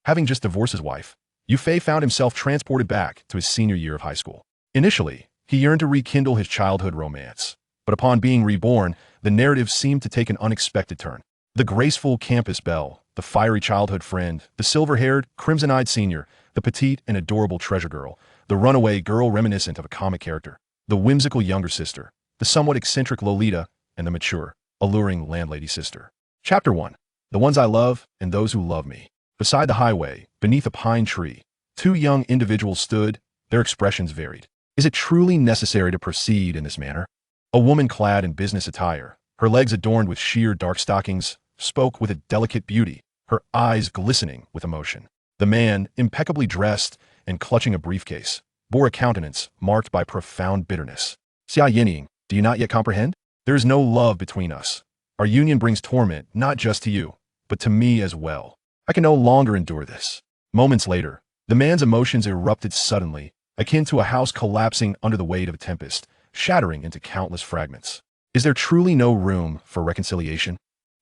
Having just divorced his wife, Yufei found himself transported back to his senior year of high school. Initially, he yearned to rekindle his childhood romance, but upon being reborn, the narrative seemed to take an unexpected turn. The graceful campus belle, the fiery childhood friend, the silver-haired, crimson-eyed senior, the petite and adorable treasure girl, the runaway girl reminiscent of a comic character, the whimsical younger sister, the somewhat eccentric Lolita, and the mature, alluring landlady sister. Chapter 1. The Ones I Love and Those Who Love Me. Beside the highway, beneath a pine tree, two young individuals stood. Their expressions varied. Is it truly necessary to proceed in this manner? A woman clad in business attire, her legs adorned with sheer dark stockings, spoke with a delicate beauty, her eyes glistening with emotion. The man, impeccably dressed and clutching a briefcase, bore a countenance marked by profound bitterness. Xia Yinying, do you not yet comprehend? There is no love between us. Our union brings torment not just to you, but to me as well. I can no longer endure this. Moments later, the man's emotions erupted suddenly, akin to a house collapsing under the weight of a tempest, shattering into countless fragments. Is there truly no room for reconciliation?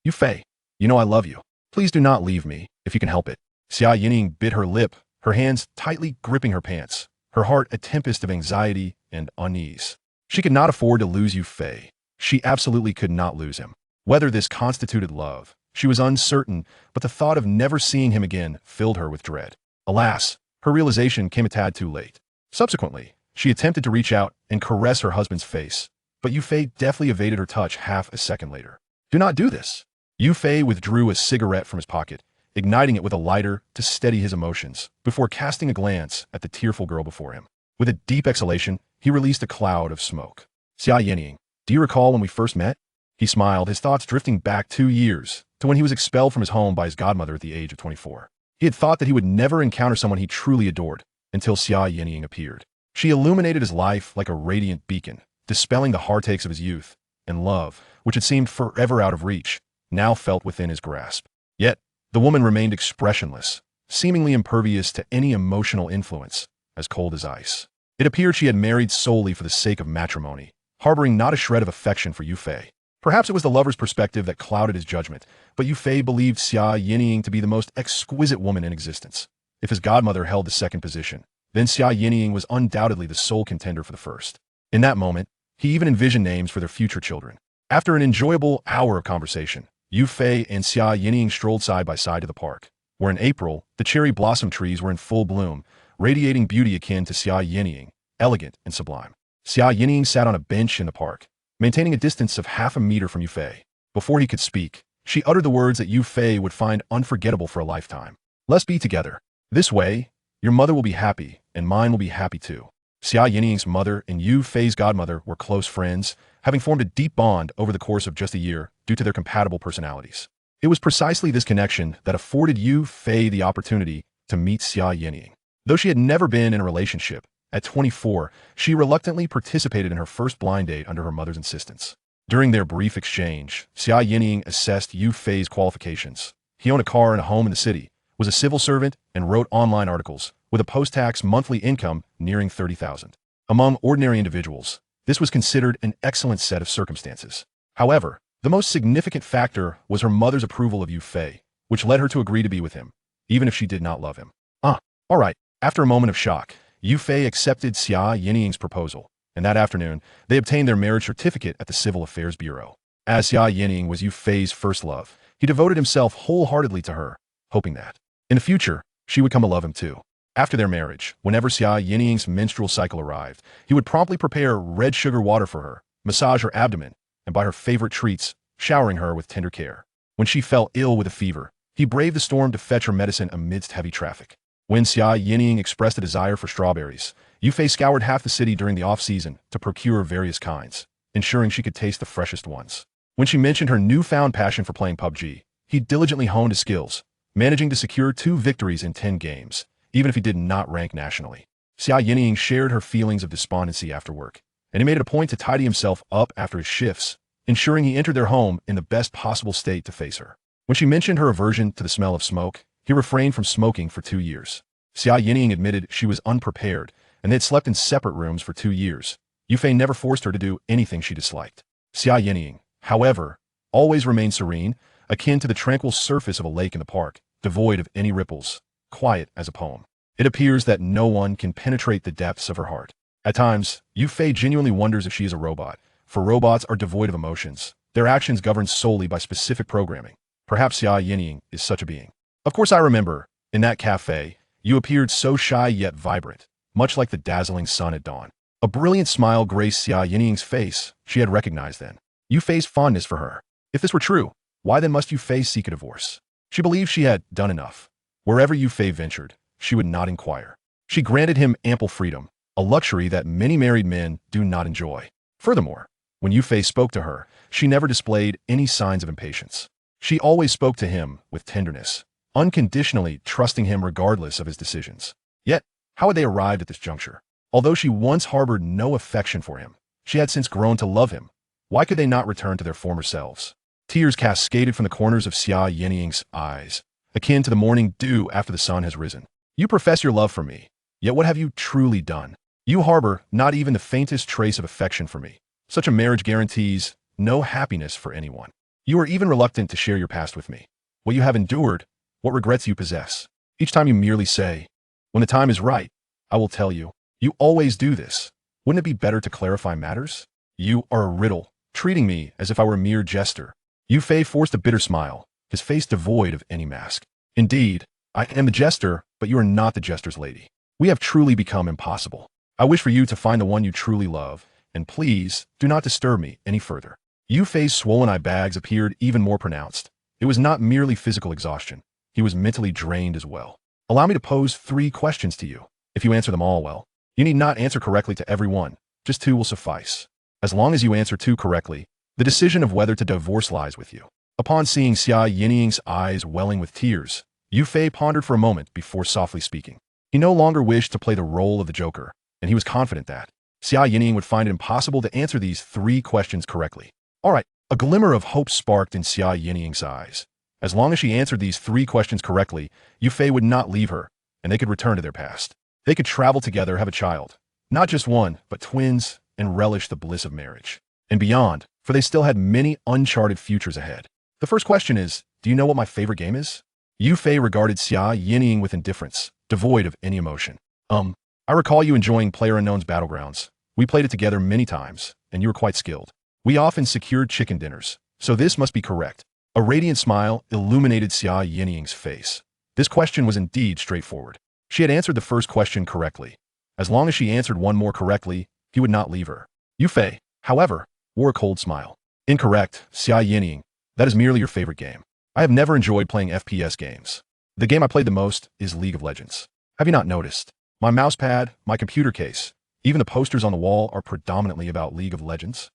Yufei, you know I love you. Please do not leave me, if you can help it. Xia Yinying bit her lip, her hands tightly gripping her pants, her heart a tempest of anxiety and unease. She could not afford to lose Yufei. She absolutely could not lose him. Whether this constituted love, she was uncertain, but the thought of never seeing him again filled her with dread. Alas, her realization came a tad too late. Subsequently, she attempted to reach out and caress her husband's face, but Yufei deftly evaded her touch half a second later. Do not do this. Yufei withdrew a cigarette from his pocket, igniting it with a lighter to steady his emotions, before casting a glance at the tearful girl before him. With a deep exhalation, he released a cloud of smoke. Xia Yinying, do you recall when we first met? He smiled, his thoughts drifting back 2 years, to when he was expelled from his home by his godmother at the age of 24. He had thought that he would never encounter someone he truly adored, until Xia Yinying appeared. She illuminated his life like a radiant beacon, dispelling the heartaches of his youth, and love, which had seemed forever out of reach, now felt within his grasp. Yet, the woman remained expressionless, seemingly impervious to any emotional influence, as cold as ice. It appeared she had married solely for the sake of matrimony, harboring not a shred of affection for Yufei. Perhaps it was the lover's perspective that clouded his judgment, but Yufei believed Xia Yinying to be the most exquisite woman in existence. If his godmother held the second position, then Xia Yinying was undoubtedly the sole contender for the first. In that moment, he even envisioned names for their future children. After an enjoyable hour of conversation, Yufei and Xia Yinying strolled side by side to the park, where in April, the cherry blossom trees were in full bloom, radiating beauty akin to Xia Yinying, elegant and sublime. Xia Yinying sat on a bench in the park, maintaining a distance of half a meter from Yufei. Before he could speak, she uttered the words that Yufei would find unforgettable for a lifetime. Let's be together. This way, your mother will be happy, and mine will be happy too. Xia Yinying's mother and Yufei's godmother were close friends, having formed a deep bond over the course of just a year due to their compatible personalities. It was precisely this connection that afforded Yufei the opportunity to meet Xia Yinying. Though she had never been in a relationship, at 24, she reluctantly participated in her first blind date under her mother's insistence. During their brief exchange, Xia Yinying assessed Yufei's qualifications. He owned a car and a home in the city, was a civil servant, and wrote online articles, with a post-tax monthly income nearing $30,000. Among ordinary individuals, this was considered an excellent set of circumstances. However, the most significant factor was her mother's approval of Yufei, which led her to agree to be with him, even if she did not love him. All right. After a moment of shock, Yufei accepted Xia Yinying's proposal, and that afternoon, they obtained their marriage certificate at the Civil Affairs Bureau. As Xia Yinying was Yufei's first love, he devoted himself wholeheartedly to her, hoping that, in the future, she would come to love him too. After their marriage, whenever Xia Yinying's menstrual cycle arrived, he would promptly prepare red sugar water for her, massage her abdomen, and buy her favorite treats, showering her with tender care. When she fell ill with a fever, he braved the storm to fetch her medicine amidst heavy traffic. When Xia Yinying expressed a desire for strawberries, Yufei scoured half the city during the off-season to procure various kinds, ensuring she could taste the freshest ones. When she mentioned her newfound passion for playing PUBG, he diligently honed his skills, managing to secure 2 victories in 10 games, even if he did not rank nationally. Xia Yinying shared her feelings of despondency after work, and he made it a point to tidy himself up after his shifts, ensuring he entered their home in the best possible state to face her. When she mentioned her aversion to the smell of smoke, he refrained from smoking for 2 years. Xia Yinying admitted she was unprepared, and they had slept in separate rooms for 2 years. Yufei never forced her to do anything she disliked. Xia Yinying, however, always remained serene, akin to the tranquil surface of a lake in the park, devoid of any ripples, quiet as a poem. It appears that no one can penetrate the depths of her heart. At times, Yu Fei genuinely wonders if she is a robot, for robots are devoid of emotions, their actions governed solely by specific programming. Perhaps Xia Yinying is such a being. Of course I remember, in that cafe, you appeared so shy yet vibrant, much like the dazzling sun at dawn. A brilliant smile graced Xia Yinying's face she had recognized then. Yu Fei's fondness for her. If this were true, why then must Yu Fei seek a divorce? She believed she had done enough. Wherever Yu Fei ventured, she would not inquire. She granted him ample freedom, a luxury that many married men do not enjoy. Furthermore, when Yu Fei spoke to her, she never displayed any signs of impatience. She always spoke to him with tenderness, unconditionally trusting him regardless of his decisions. Yet, how had they arrived at this juncture? Although she once harbored no affection for him, she had since grown to love him. Why could they not return to their former selves? Tears cascaded from the corners of Xia Yinying's eyes, akin to the morning dew after the sun has risen. You profess your love for me, yet what have you truly done? You harbor not even the faintest trace of affection for me. Such a marriage guarantees no happiness for anyone. You are even reluctant to share your past with me. What you have endured, what regrets you possess. Each time you merely say, when the time is right, I will tell you. You always do this. Wouldn't it be better to clarify matters? You are a riddle, treating me as if I were a mere jester. Yu Fei forced a bitter smile, his face devoid of any mask. Indeed, I am the jester, but you are not the jester's lady. We have truly become impossible. I wish for you to find the one you truly love, and please, do not disturb me any further. Yu Fei's swollen eye bags appeared even more pronounced. It was not merely physical exhaustion. He was mentally drained as well. Allow me to pose 3 questions to you. If you answer them all well, you need not answer correctly to every one. Just 2 will suffice. As long as you answer 2 correctly, the decision of whether to divorce lies with you. Upon seeing Xia Yinying's eyes welling with tears, Yu Fei pondered for a moment before softly speaking. He no longer wished to play the role of the Joker, and he was confident that Xia Yinying would find it impossible to answer these 3 questions correctly. All right, a glimmer of hope sparked in Xia Yinying's eyes. As long as she answered these 3 questions correctly, Yu Fei would not leave her, and they could return to their past. They could travel together, have a child. Not just one, but twins, and relish the bliss of marriage. And beyond, for they still had many uncharted futures ahead. The first question is, do you know what my favorite game is? Yu Fei regarded Xia Yinying with indifference, devoid of any emotion. I recall you enjoying PlayerUnknown's Battlegrounds. We played it together many times, and you were quite skilled. We often secured chicken dinners, so this must be correct. A radiant smile illuminated Xia Yinying's face. This question was indeed straightforward. She had answered the first question correctly. As long as she answered one more correctly, he would not leave her. Yu Fei, however, wore a cold smile. Incorrect, Xia Yinying. That is merely your favorite game. I have never enjoyed playing FPS games. The game I played the most is League of Legends. Have you not noticed? My mousepad, my computer case, even the posters on the wall are predominantly about League of Legends.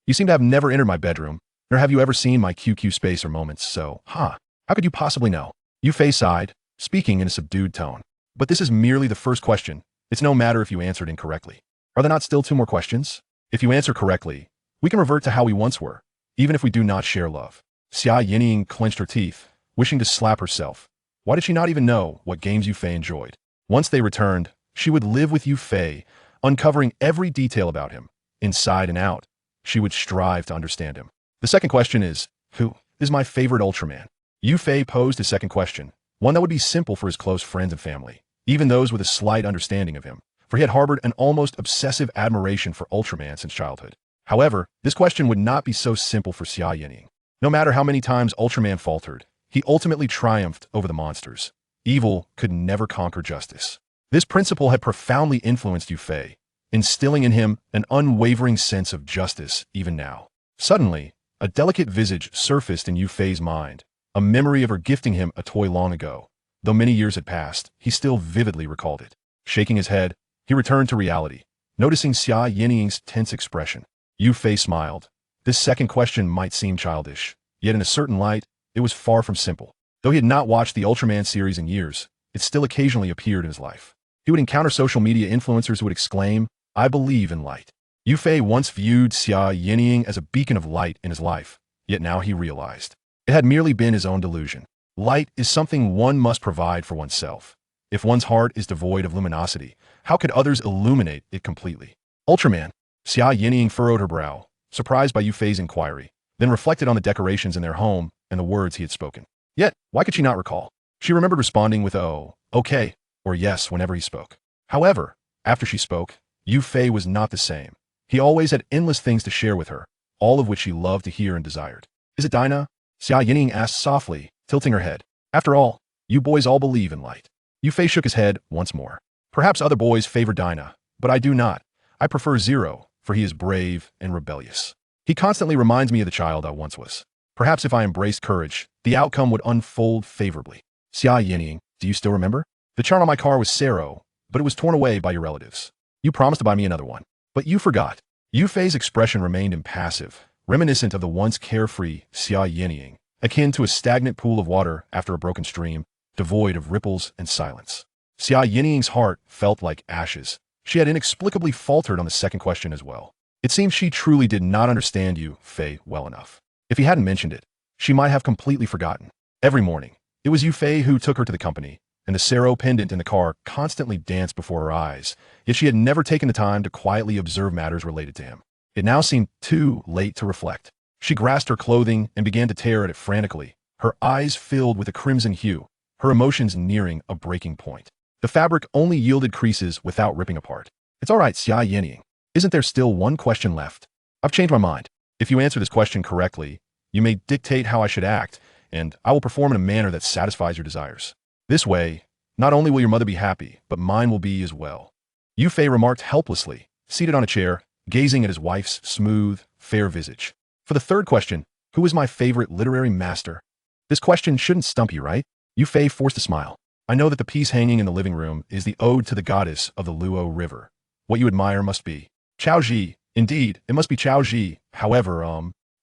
You seem to have never entered my bedroom, nor have you ever seen my QQ space or moments, so, how could you possibly know? Yu Fei sighed, speaking in a subdued tone. But this is merely the first question. It's no matter if you answered incorrectly. Are there not still 2 more questions? If you answer correctly, we can revert to how we once were, even if we do not share love. Xia Yinying clenched her teeth, wishing to slap herself. Why did she not even know what games Yu Fei enjoyed? Once they returned, she would live with Yu Fei, uncovering every detail about him, inside and out. She would strive to understand him. The second question is, who is my favorite Ultraman? Yu Fei posed a second question, one that would be simple for his close friends and family, even those with a slight understanding of him, for he had harbored an almost obsessive admiration for Ultraman since childhood. However, this question would not be so simple for Xia Yinying. No matter how many times Ultraman faltered, he ultimately triumphed over the monsters. Evil could never conquer justice. This principle had profoundly influenced Yu Fei, instilling in him an unwavering sense of justice even now. Suddenly, a delicate visage surfaced in Yu Fei's mind, a memory of her gifting him a toy long ago. Though many years had passed, he still vividly recalled it. Shaking his head, he returned to reality, noticing Xia Yinying's tense expression. Yu Fei smiled. This second question might seem childish, yet in a certain light, it was far from simple. Though he had not watched the Ultraman series in years, it still occasionally appeared in his life. He would encounter social media influencers who would exclaim, "I believe in light." Yu Fei once viewed Xia Yinying as a beacon of light in his life, yet now he realized it had merely been his own delusion. Light is something one must provide for oneself. If one's heart is devoid of luminosity, how could others illuminate it completely? Ultraman. Xia Yinying furrowed her brow, surprised by Yu Fei's inquiry, then reflected on the decorations in their home and the words he had spoken. Yet, why could she not recall? She remembered responding with "oh, okay," or "yes" whenever he spoke. However, after she spoke, Yu Fei was not the same. He always had endless things to share with her, all of which she loved to hear and desired. "Is it Dinah?" Xia Yining asked softly, tilting her head. "After all, you boys all believe in light." Yu Fei shook his head once more. "Perhaps other boys favor Dinah, but I do not. I prefer Zero, for he is brave and rebellious. He constantly reminds me of the child I once was. Perhaps if I embraced courage, the outcome would unfold favorably." "Xia Yining, do you still remember? The charm on my car was Zero, but it was torn away by your relatives. You promised to buy me another one, but you forgot." Yu Fei's expression remained impassive, reminiscent of the once carefree Xia Yining, akin to a stagnant pool of water after a broken stream, devoid of ripples and silence. Xia Yining's heart felt like ashes. She had inexplicably faltered on the second question as well. It seemed she truly did not understand Yu Fei well enough. If he hadn't mentioned it, she might have completely forgotten. Every morning, it was Yu Fei who took her to the company, and the Sero pendant in the car constantly danced before her eyes, yet she had never taken the time to quietly observe matters related to him. It now seemed too late to reflect. She grasped her clothing and began to tear at it frantically, her eyes filled with a crimson hue, her emotions nearing a breaking point. The fabric only yielded creases without ripping apart. "It's all right, Xia Yining. Isn't there still one question left? I've changed my mind. If you answer this question correctly, you may dictate how I should act, and I will perform in a manner that satisfies your desires. This way, not only will your mother be happy, but mine will be as well." Yu Fei remarked helplessly, seated on a chair, gazing at his wife's smooth, fair visage. "For the third question, who is my favorite literary master?" "This question shouldn't stump you, right?" Yu Fei forced a smile. "I know that the piece hanging in the living room is the ode to the goddess of the Luo River. What you admire must be Chao Ji. Indeed, it must be Chao Ji. However,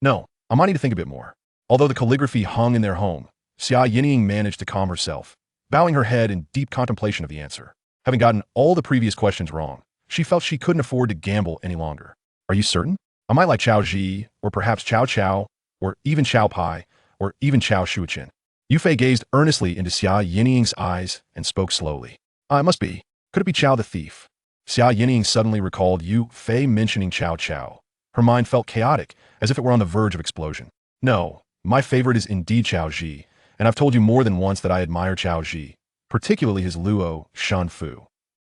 no, I might need to think a bit more." Although the calligraphy hung in their home, Xia Yining managed to calm herself, bowing her head in deep contemplation of the answer. Having gotten all the previous questions wrong, she felt she couldn't afford to gamble any longer. "Are you certain? I might like Chao Ji, or perhaps Chao Chao, or even Chao Pai, or even Chao Shuichin." Yu Fei gazed earnestly into Xia Yining's eyes and spoke slowly. "It must be. Could it be Chao the thief?" Xia Yining suddenly recalled Yu Fei mentioning Chao Chao. Her mind felt chaotic, as if it were on the verge of explosion. "No, my favorite is indeed Chao Ji, and I've told you more than once that I admire Chao Ji, particularly his Luo Shan Fu.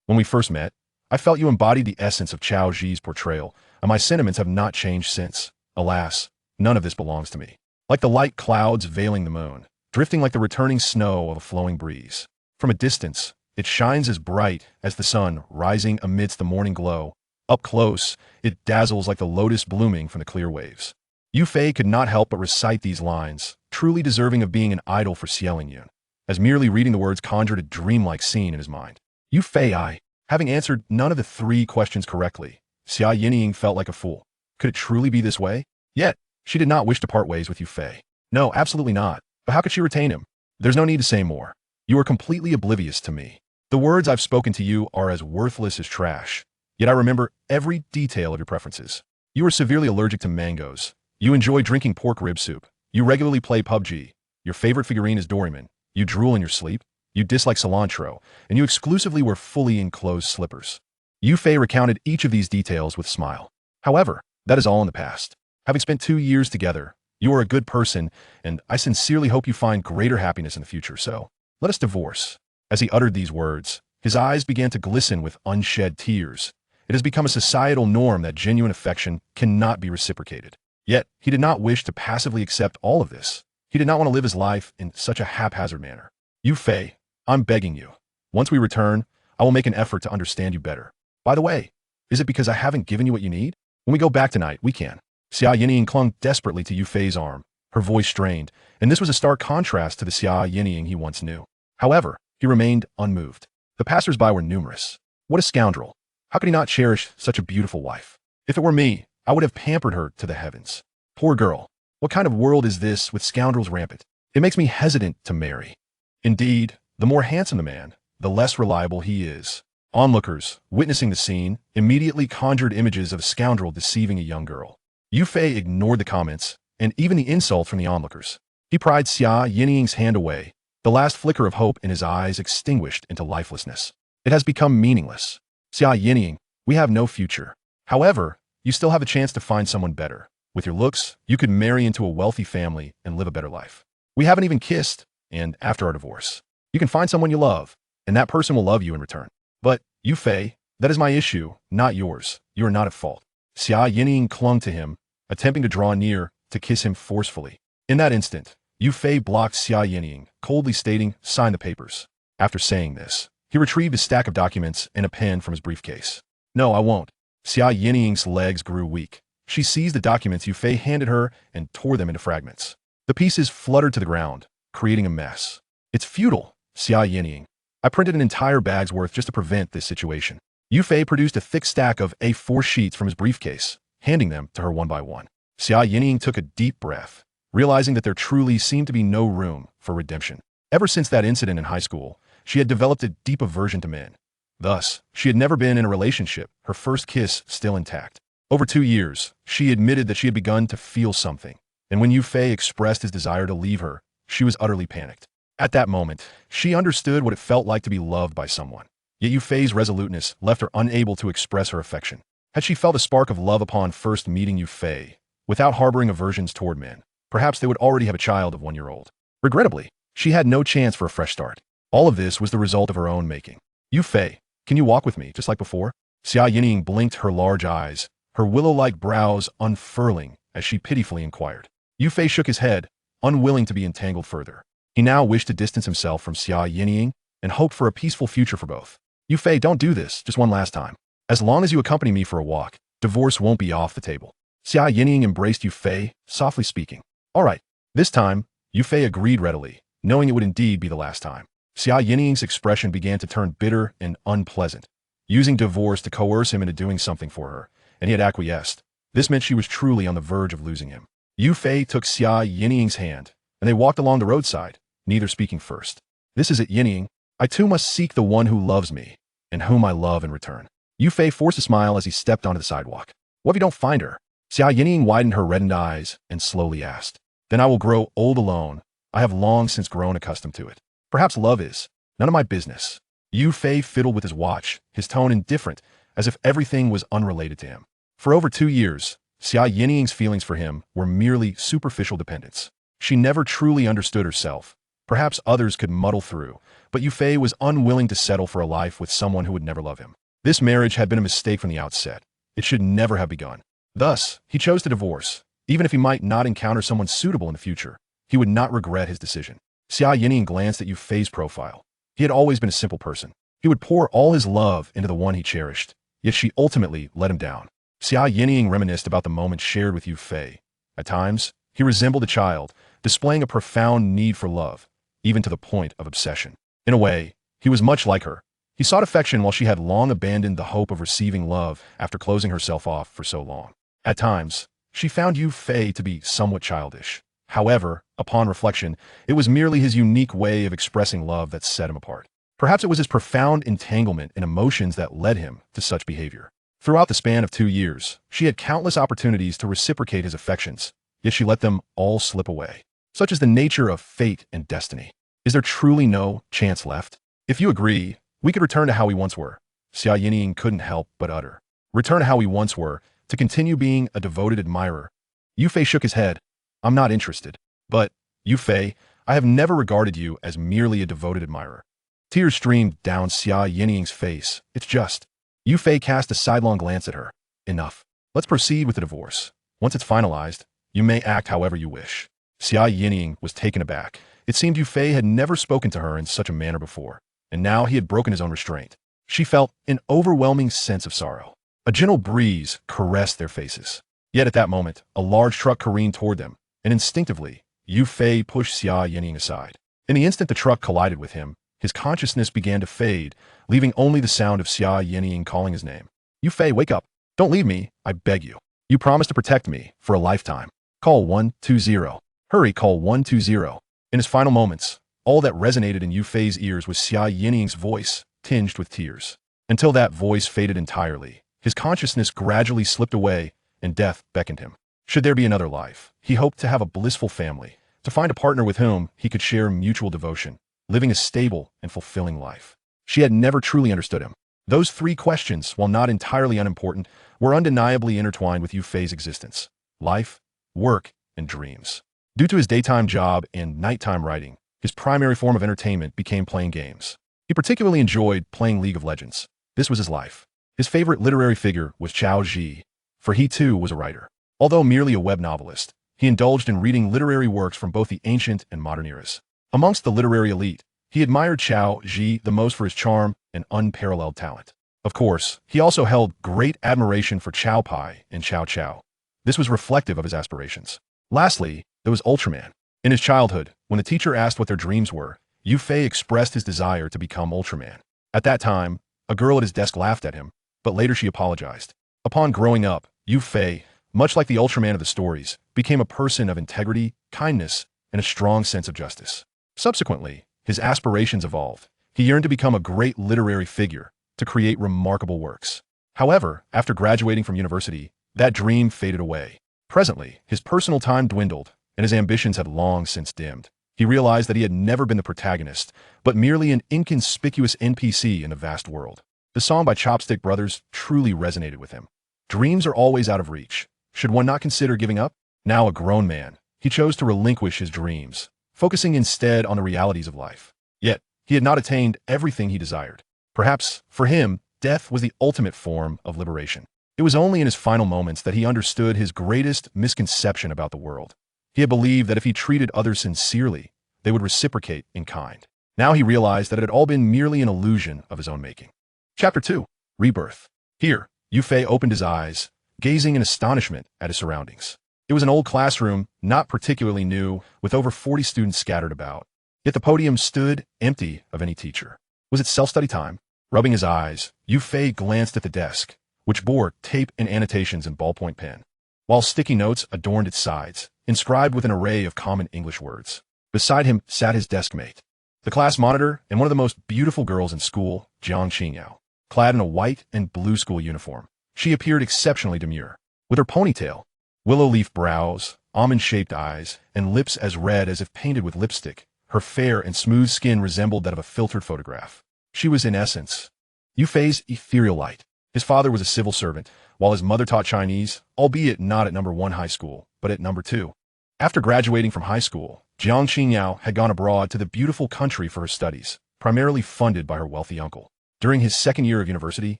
When we first met, I felt you embodied the essence of Chao Ji's portrayal, and my sentiments have not changed since. Alas, none of this belongs to me. Like the light clouds veiling the moon, drifting like the returning snow of a flowing breeze. From a distance, it shines as bright as the sun rising amidst the morning glow. Up close, it dazzles like the lotus blooming from the clear waves." Yu Fei could not help but recite these lines, truly deserving of being an idol for Xiaoling Yun, as merely reading the words conjured a dreamlike scene in his mind. Yu Fei, having answered none of the three questions correctly, Xia Yining felt like a fool. Could it truly be this way? Yet, she did not wish to part ways with Yu Fei. No, absolutely not. But how could she retain him? "There's no need to say more. You are completely oblivious to me. The words I've spoken to you are as worthless as trash. Yet I remember every detail of your preferences. You are severely allergic to mangoes. You enjoy drinking pork rib soup. You regularly play PUBG. Your favorite figurine is Doraemon. You drool in your sleep. You dislike cilantro. And you exclusively wear fully enclosed slippers." Yu Fei recounted each of these details with a smile. "However, that is all in the past. Having spent 2 years together, you are a good person, and I sincerely hope you find greater happiness in the future, so let us divorce." As he uttered these words, his eyes began to glisten with unshed tears. It has become a societal norm that genuine affection cannot be reciprocated. Yet, he did not wish to passively accept all of this. He did not want to live his life in such a haphazard manner. "Yu Fei, I'm begging you. Once we return, I will make an effort to understand you better. By the way, is it because I haven't given you what you need? When we go back tonight, we can." Xia Yining clung desperately to Yu Fei's arm, her voice strained, and this was a stark contrast to the Xia Yining he once knew. However, he remained unmoved. The passers-by were numerous. What a scoundrel. How could he not cherish such a beautiful wife? If it were me, I would have pampered her to the heavens. Poor girl. What kind of world is this with scoundrels rampant? It makes me hesitant to marry. Indeed, the more handsome the man, the less reliable he is. Onlookers, witnessing the scene, immediately conjured images of a scoundrel deceiving a young girl. Yu Fei ignored the comments, and even the insult from the onlookers. He pried Xia Yining's hand away, the last flicker of hope in his eyes extinguished into lifelessness. "It has become meaningless. Xia Yining, we have no future. However, you still have a chance to find someone better. With your looks, you could marry into a wealthy family and live a better life. We haven't even kissed, and after our divorce, You can find someone you love, and that person will love you in return. But, Yu Fei, that is my issue, not yours. You are not at fault. Xia Yinying clung to him, attempting to draw near, to kiss him forcefully. In that instant, Yu Fei blocked Xia Yinying, coldly stating, "Sign the papers." After saying this, he retrieved a stack of documents and a pen from his briefcase. "No, I won't." Xia Yinying's legs grew weak. She seized the documents Yu Fei handed her and tore them into fragments. The pieces fluttered to the ground, creating a mess. "It's futile, Xia Yinying. I printed an entire bag's worth just to prevent this situation." Yu Fei produced a thick stack of A4 sheets from his briefcase, handing them to her one by one. Xia Yinying took a deep breath, realizing that there truly seemed to be no room for redemption. Ever since that incident in high school, she had developed a deep aversion to men. Thus, she had never been in a relationship, her first kiss still intact. Over 2 years, she admitted that she had begun to feel something, and when Yu Fei expressed his desire to leave her, she was utterly panicked. At that moment, she understood what it felt like to be loved by someone. Yet Yu Fei's resoluteness left her unable to express her affection. Had she felt a spark of love upon first meeting Yu Fei, without harboring aversions toward men, perhaps they would already have a child of 1 year old. Regrettably, she had no chance for a fresh start. All of this was the result of her own making. "Yu Fei, can you walk with me, just like before?" Xia Yinying blinked her large eyes, her willow-like brows unfurling as she pitifully inquired. Yu Fei shook his head, unwilling to be entangled further. He now wished to distance himself from Xia Yinying and hoped for a peaceful future for both. "Yu Fei, don't do this, just one last time. As long as you accompany me for a walk, divorce won't be off the table." Xia Yinying embraced Yu Fei, softly speaking. "All right." This time, Yu Fei agreed readily, knowing it would indeed be the last time. Xia Yinying's expression began to turn bitter and unpleasant. Using divorce to coerce him into doing something for her, and he had acquiesced. This meant she was truly on the verge of losing him. Yu Fei took Xia Yinying's hand, and they walked along the roadside, neither speaking first. "This is it, Yinying. I too must seek the one who loves me, and whom I love in return." Yu Fei forced a smile as he stepped onto the sidewalk. "What if you don't find her?" Xia Yinying widened her reddened eyes and slowly asked. "Then I will grow old alone. I have long since grown accustomed to it. Perhaps love is none of my business." Yu Fei fiddled with his watch, his tone indifferent, as if everything was unrelated to him. For over 2 years, Xia Yinying's feelings for him were merely superficial dependence. She never truly understood herself. Perhaps others could muddle through, but Yu Fei was unwilling to settle for a life with someone who would never love him. This marriage had been a mistake from the outset. It should never have begun. Thus, he chose to divorce. Even if he might not encounter someone suitable in the future, he would not regret his decision. Xia Yinying glanced at Yu Fei's profile. He had always been a simple person. He would pour all his love into the one he cherished, yet she ultimately let him down. Xia Yinying reminisced about the moments shared with Yu Fei. At times, he resembled a child, displaying a profound need for love, even to the point of obsession. In a way, he was much like her. He sought affection while she had long abandoned the hope of receiving love after closing herself off for so long. At times, she found Yu Fei to be somewhat childish. However, upon reflection, it was merely his unique way of expressing love that set him apart. Perhaps it was his profound entanglement in emotions that led him to such behavior. Throughout the span of 2 years, she had countless opportunities to reciprocate his affections, yet she let them all slip away. Such is the nature of fate and destiny. Is there truly no chance left? "If you agree, we could return to how we once were," Xia Yinying couldn't help but utter. "Return to how we once were, to continue being a devoted admirer." Yu Fei shook his head. "I'm not interested. But, Yu Fei, I have never regarded you as merely a devoted admirer." Tears streamed down Xia Yinying's face. "It's just." Yu Fei cast a sidelong glance at her. "Enough. Let's proceed with the divorce. Once it's finalized, you may act however you wish." Xia Yinying was taken aback. It seemed Yu Fei had never spoken to her in such a manner before, and now he had broken his own restraint. She felt an overwhelming sense of sorrow. A gentle breeze caressed their faces. Yet at that moment, a large truck careened toward them, and instinctively, Yu Fei pushed Xia Yinying aside. In the instant the truck collided with him, his consciousness began to fade, leaving only the sound of Xia Yinying calling his name. "Yu Fei, wake up. Don't leave me, I beg you. You promised to protect me for a lifetime. Call 120. Hurry, call 120. In his final moments, all that resonated in Yu Fei's ears was Xia Yinying's voice, tinged with tears. Until that voice faded entirely, his consciousness gradually slipped away, and death beckoned him. Should there be another life, he hoped to have a blissful family, to find a partner with whom he could share mutual devotion, living a stable and fulfilling life. She had never truly understood him. Those 3 questions, while not entirely unimportant, were undeniably intertwined with Yu Fei's existence: life, work, and dreams. Due to his daytime job and nighttime writing, his primary form of entertainment became playing games. He particularly enjoyed playing League of Legends. This was his life. His favorite literary figure was Chao Ji, for he too was a writer. Although merely a web novelist, he indulged in reading literary works from both the ancient and modern eras. Amongst the literary elite, he admired Chao Ji the most for his charm and unparalleled talent. Of course, he also held great admiration for Chow Pai and Chow Chow. This was reflective of his aspirations. Lastly, there was Ultraman. In his childhood, when the teacher asked what their dreams were, Yu Fei expressed his desire to become Ultraman. At that time, a girl at his desk laughed at him, but later she apologized. Upon growing up, Yu Fei, much like the Ultraman of the stories, became a person of integrity, kindness, and a strong sense of justice. Subsequently, his aspirations evolved. He yearned to become a great literary figure, to create remarkable works. However, after graduating from university, that dream faded away. Presently, his personal time dwindled, and his ambitions had long since dimmed. He realized that he had never been the protagonist, but merely an inconspicuous NPC in a vast world. The song by Chopstick Brothers truly resonated with him. Dreams are always out of reach. Should one not consider giving up? Now a grown man, he chose to relinquish his dreams, focusing instead on the realities of life. Yet, he had not attained everything he desired. Perhaps, for him, death was the ultimate form of liberation. It was only in his final moments that he understood his greatest misconception about the world. He had believed that if he treated others sincerely, they would reciprocate in kind. Now he realized that it had all been merely an illusion of his own making. Chapter 2. Rebirth. Here, Yu Fei opened his eyes, gazing in astonishment at his surroundings. It was an old classroom, not particularly new, with over 40 students scattered about. Yet the podium stood empty of any teacher. Was it self-study time? Rubbing his eyes, Yu Fei glanced at the desk, which bore tape and annotations in ballpoint pen, while sticky notes adorned its sides, inscribed with an array of common English words. Beside him sat his desk mate, the class monitor and one of the most beautiful girls in school, Jiang Qingyao. Clad in a white and blue school uniform, she appeared exceptionally demure. With her ponytail, willow leaf brows, almond-shaped eyes, and lips as red as if painted with lipstick, her fair and smooth skin resembled that of a filtered photograph. She was, in essence, Yu Fei's ethereal light. His father was a civil servant, while his mother taught Chinese, albeit not at number 1 high school, but at number 2. After graduating from high school, Jiang Qingyao had gone abroad to the beautiful country for her studies, primarily funded by her wealthy uncle. During his second year of university,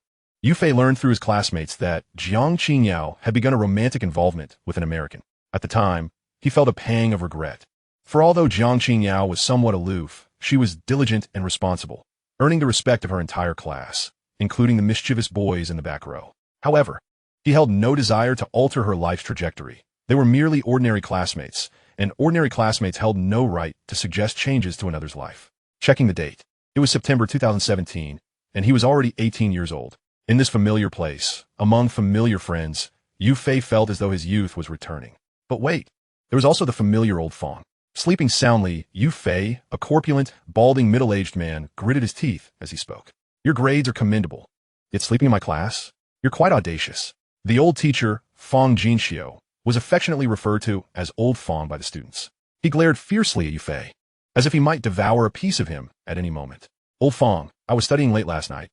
Yu Fei learned through his classmates that Jiang Qingyao had begun a romantic involvement with an American. At the time, he felt a pang of regret. For although Jiang Qingyao was somewhat aloof, she was diligent and responsible, earning the respect of her entire class, including the mischievous boys in the back row. However, he held no desire to alter her life's trajectory. They were merely ordinary classmates, and ordinary classmates held no right to suggest changes to another's life. Checking the date. It was September 2017, and he was already 18 years old. In this familiar place, among familiar friends, Yu Fei felt as though his youth was returning. But wait, there was also the familiar old Fong. Sleeping soundly, Yu Fei, a corpulent, balding middle-aged man, gritted his teeth as he spoke. Your grades are commendable. Yet sleeping in my class? You're quite audacious. The old teacher, Fong Jinxiu, was affectionately referred to as Old Fong by the students. He glared fiercely at Yu Fei, as if he might devour a piece of him at any moment. Old Fong, I was studying late last night.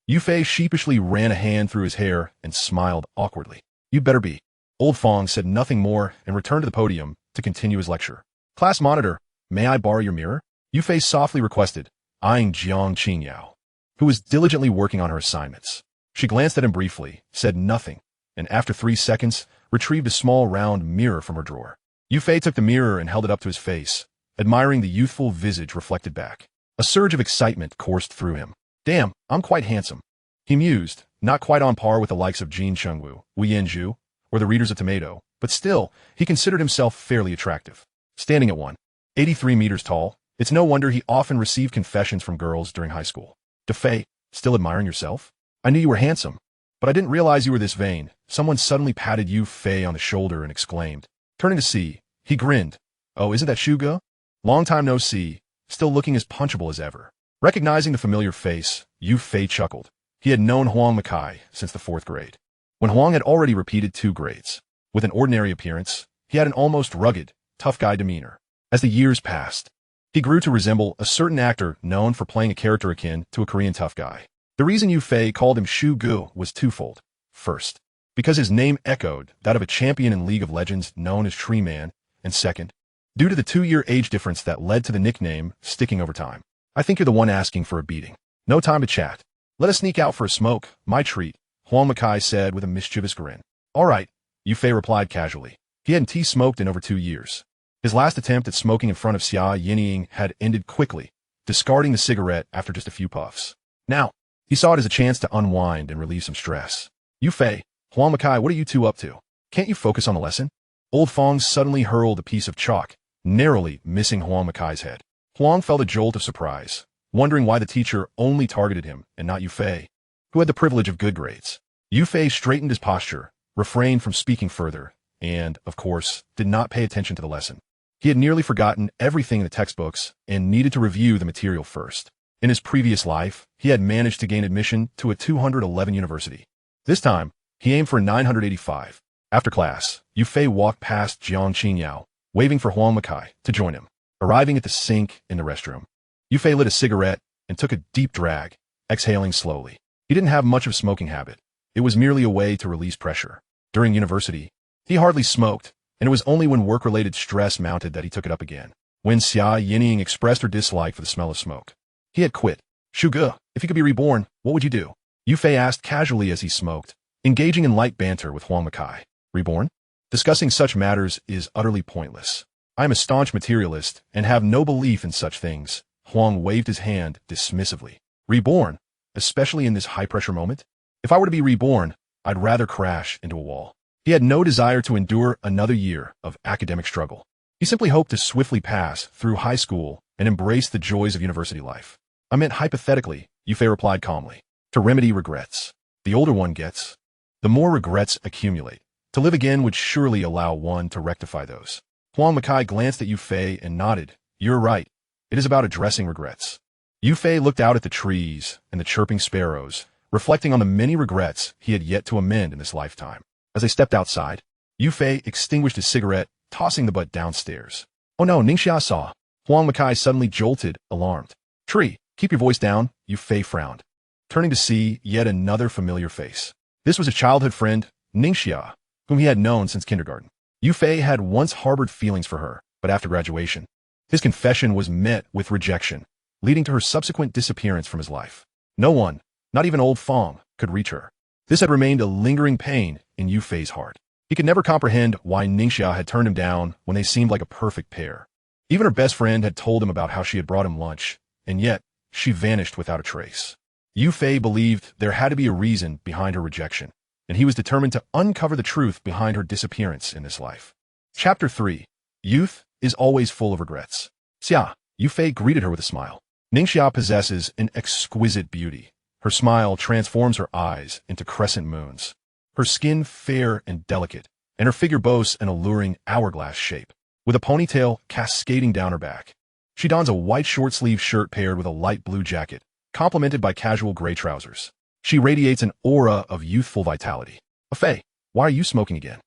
Yu Fei sheepishly ran a hand through his hair and smiled awkwardly. You better be. Old Fong said nothing more and returned to the podium to continue his lecture. Class monitor, may I borrow your mirror? Yu Fei softly requested, eyeing Jiang Qingyao, who was diligently working on her assignments. She glanced at him briefly, said nothing, and after 3 seconds, retrieved a small round mirror from her drawer. Yu Fei took the mirror and held it up to his face, admiring the youthful visage reflected back. A surge of excitement coursed through him. Damn, I'm quite handsome. He mused, not quite on par with the likes of Jin Chengwu, Wei Yanzhu, or the readers of Tomato, but still, he considered himself fairly attractive. Standing at 183 meters tall, it's no wonder he often received confessions from girls during high school. De Fei, still admiring yourself? I knew you were handsome, but I didn't realize you were this vain. Someone suddenly patted Yu Fei on the shoulder and exclaimed. Turning to see, he grinned. Oh, isn't that Shugo? Long time no see, still looking as punchable as ever. Recognizing the familiar face, Yu Fei chuckled. He had known Huang Makai since the 4th grade, when Huang had already repeated 2 grades. With an ordinary appearance, he had an almost rugged, tough guy demeanor. As the years passed, he grew to resemble a certain actor known for playing a character akin to a Korean tough guy. The reason Yu Fei called him Shu Gu was twofold. First, because his name echoed that of a champion in League of Legends known as Tree Man, and second, due to the 2-year age difference that led to the nickname sticking over time. I think you're the one asking for a beating. No time to chat. Let us sneak out for a smoke, my treat, Huang Makai said with a mischievous grin. All right, Yufei replied casually. He hadn't smoked in over 2 years. His last attempt at smoking in front of Xia Yinying had ended quickly, discarding the cigarette after just a few puffs. Now, he saw it as a chance to unwind and relieve some stress. Yufei, Huang Makai, what are you two up to? Can't you focus on the lesson? Old Fong suddenly hurled a piece of chalk, narrowly missing Huang Makai's head. Huang felt a jolt of surprise, wondering why the teacher only targeted him and not Yufei, who had the privilege of good grades. Yufei straightened his posture, refrained from speaking further, and, of course, did not pay attention to the lesson. He had nearly forgotten everything in the textbooks and needed to review the material first. In his previous life, he had managed to gain admission to a 211 university. This time, he aimed for 985. After class, Yufei walked past Jiang Qinyao, waving for Huang Makai to join him. Arriving at the sink in the restroom, Yufei lit a cigarette and took a deep drag, exhaling slowly. He didn't have much of a smoking habit. It was merely a way to release pressure. During university, he hardly smoked, and it was only when work-related stress mounted that he took it up again. When Xia Yinying expressed her dislike for the smell of smoke, he had quit. Shuge, if you could be reborn, what would you do? Yufei asked casually as he smoked, engaging in light banter with Huang Makai. Reborn? Discussing such matters is utterly pointless. I am a staunch materialist and have no belief in such things. Huang waved his hand dismissively. Reborn? Especially in this high-pressure moment? If I were to be reborn, I'd rather crash into a wall. He had no desire to endure another year of academic struggle. He simply hoped to swiftly pass through high school and embrace the joys of university life. I meant hypothetically, Yufei replied calmly, to remedy regrets. The older one gets, the more regrets accumulate. To live again would surely allow one to rectify those. Huang Makai glanced at Yufei and nodded. You're right. It is about addressing regrets. Yufei looked out at the trees and the chirping sparrows, reflecting on the many regrets he had yet to amend in this lifetime. As they stepped outside, Yufei extinguished his cigarette, tossing the butt downstairs. Oh no, Ningxia saw. Huang Makai suddenly jolted, alarmed. Tree, keep your voice down, Yufei frowned, turning to see yet another familiar face. This was a childhood friend, Ningxia, whom he had known since kindergarten. Yufei had once harbored feelings for her, but after graduation, his confession was met with rejection, leading to her subsequent disappearance from his life. No one, not even old Fong, could reach her. This had remained a lingering pain in Yufei's heart. He could never comprehend why Ningxia had turned him down when they seemed like a perfect pair. Even her best friend had told him about how she had brought him lunch, and yet she vanished without a trace. Yufei believed there had to be a reason behind her rejection, and he was determined to uncover the truth behind her disappearance in this life. Chapter 3. Youth is always full of regrets. Xia, Yufei greeted her with a smile. Ningxia possesses an exquisite beauty. Her smile transforms her eyes into crescent moons. Her skin fair and delicate, and her figure boasts an alluring hourglass shape, with a ponytail cascading down her back. She dons a white short-sleeved shirt paired with a light blue jacket, complemented by casual gray trousers. She radiates an aura of youthful vitality. Fei, why are you smoking again?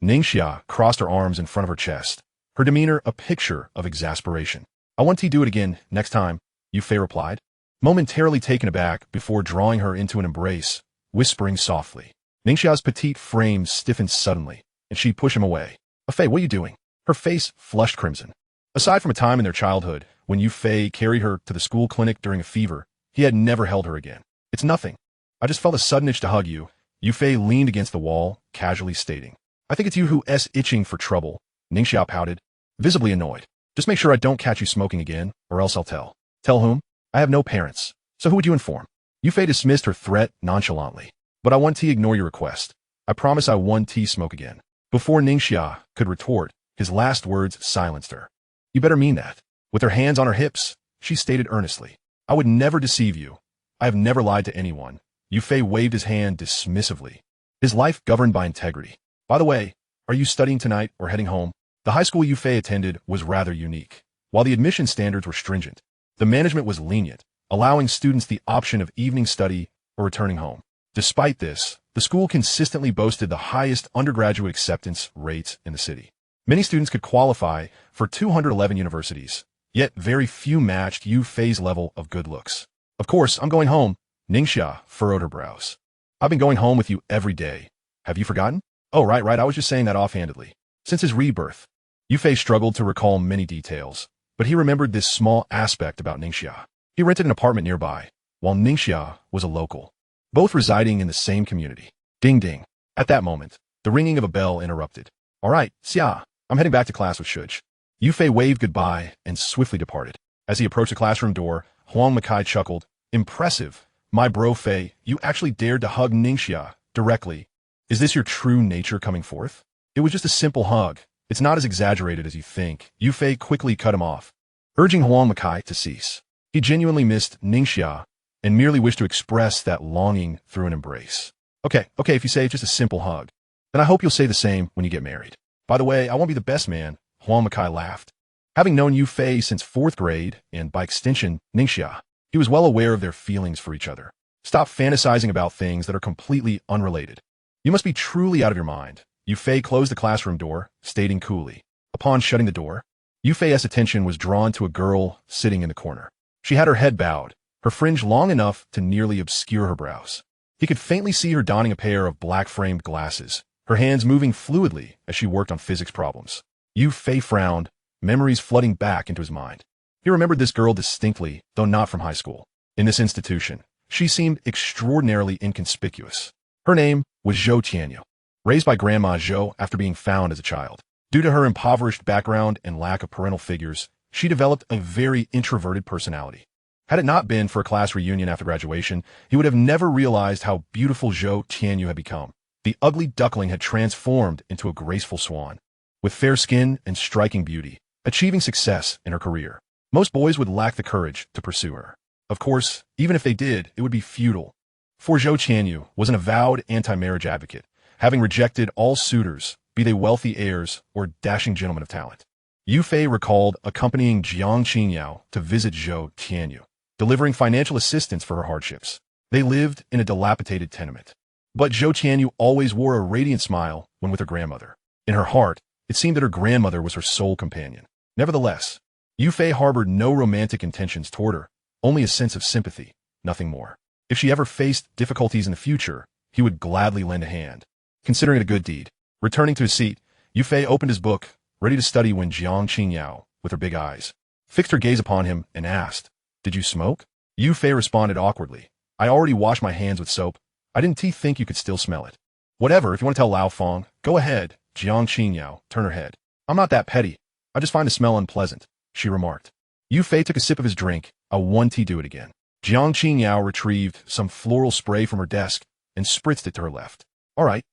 Ningxia crossed her arms in front of her chest, her demeanor a picture of exasperation. I want to do it again next time, Yufei replied, momentarily taken aback before drawing her into an embrace, whispering softly. Ningxia's petite frame stiffened suddenly, and she pushed him away. Fei, what are you doing? Her face flushed crimson. Aside from a time in their childhood, when Yufei carried her to the school clinic during a fever, he had never held her again. It's nothing. I just felt a sudden itch to hug you. Yufei leaned against the wall, casually stating. I think it's you who's itching for trouble. Ningxia pouted, visibly annoyed. Just make sure I don't catch you smoking again, or else I'll tell. Tell whom? I have no parents. So who would you inform? Yufei dismissed her threat nonchalantly. But I want to ignore your request. I promise I won't smoke again. Before Ningxia could retort, his last words silenced her. You better mean that. With her hands on her hips, she stated earnestly. I would never deceive you. I have never lied to anyone. Yufei waved his hand dismissively. His life governed by integrity. By the way, are you studying tonight or heading home? The high school Yufei attended was rather unique. While the admission standards were stringent, the management was lenient, allowing students the option of evening study or returning home. Despite this, the school consistently boasted the highest undergraduate acceptance rates in the city. Many students could qualify for 211 universities, yet very few matched Yufei's level of good looks. Of course, I'm going home. Ningxia furrowed her brows. I've been going home with you every day. Have you forgotten? Oh, right, I was just saying that offhandedly. Since his rebirth, Yufei struggled to recall many details, but he remembered this small aspect about Ningxia. He rented an apartment nearby, while Ningxia was a local, both residing in the same community. Ding ding. At that moment, the ringing of a bell interrupted. All right, Xia, I'm heading back to class with Shuj. Yufei waved goodbye and swiftly departed. As he approached the classroom door, Huang Makai chuckled. Impressive. My bro Fei, you actually dared to hug Ningxia directly. Is this your true nature coming forth? It was just a simple hug. It's not as exaggerated as you think. Yufei quickly cut him off, urging Huang Makai to cease. He genuinely missed Ningxia and merely wished to express that longing through an embrace. Okay, if you say it's just a simple hug, then I hope you'll say the same when you get married. By the way, I won't be the best man, Huang Makai laughed. Having known Yufei since 4th grade, and by extension, Ningxia, he was well aware of their feelings for each other. Stop fantasizing about things that are completely unrelated. You must be truly out of your mind. Yufei closed the classroom door, stating coolly. Upon shutting the door, Yufei's attention was drawn to a girl sitting in the corner. She had her head bowed, her fringe long enough to nearly obscure her brows. He could faintly see her donning a pair of black-framed glasses, her hands moving fluidly as she worked on physics problems. Yufei frowned, memories flooding back into his mind. He remembered this girl distinctly, though not from high school. In this institution, she seemed extraordinarily inconspicuous. Her name was Zhou Tianyu, raised by Grandma Zhou after being found as a child. Due to her impoverished background and lack of parental figures, she developed a very introverted personality. Had it not been for a class reunion after graduation, he would have never realized how beautiful Zhou Tianyu had become. The ugly duckling had transformed into a graceful swan, with fair skin and striking beauty, achieving success in her career. Most boys would lack the courage to pursue her. Of course, even if they did, it would be futile. For Zhou Tianyu was an avowed anti-marriage advocate, having rejected all suitors, be they wealthy heirs or dashing gentlemen of talent. Yufei recalled accompanying Jiang Qingyao to visit Zhou Tianyu, delivering financial assistance for her hardships. They lived in a dilapidated tenement. But Zhou Tianyu always wore a radiant smile when with her grandmother. In her heart, it seemed that her grandmother was her sole companion. Nevertheless, Yufei harbored no romantic intentions toward her, only a sense of sympathy, nothing more. If she ever faced difficulties in the future, he would gladly lend a hand, considering it a good deed. Returning to his seat, Yufei opened his book, ready to study when Jiang Qingyao, with her big eyes, fixed her gaze upon him and asked, "Did you smoke?" Yufei responded awkwardly, "I already washed my hands with soap. I didn't think you could still smell it." "Whatever, if you want to tell Lao Fong, go ahead." Jiang Qingyao turned her head. "I'm not that petty. I just find the smell unpleasant," she remarked. Yufei took a sip of his drink. "I want to do it again." Jiang Qingyao retrieved some floral spray from her desk and spritzed it to her left. "All right,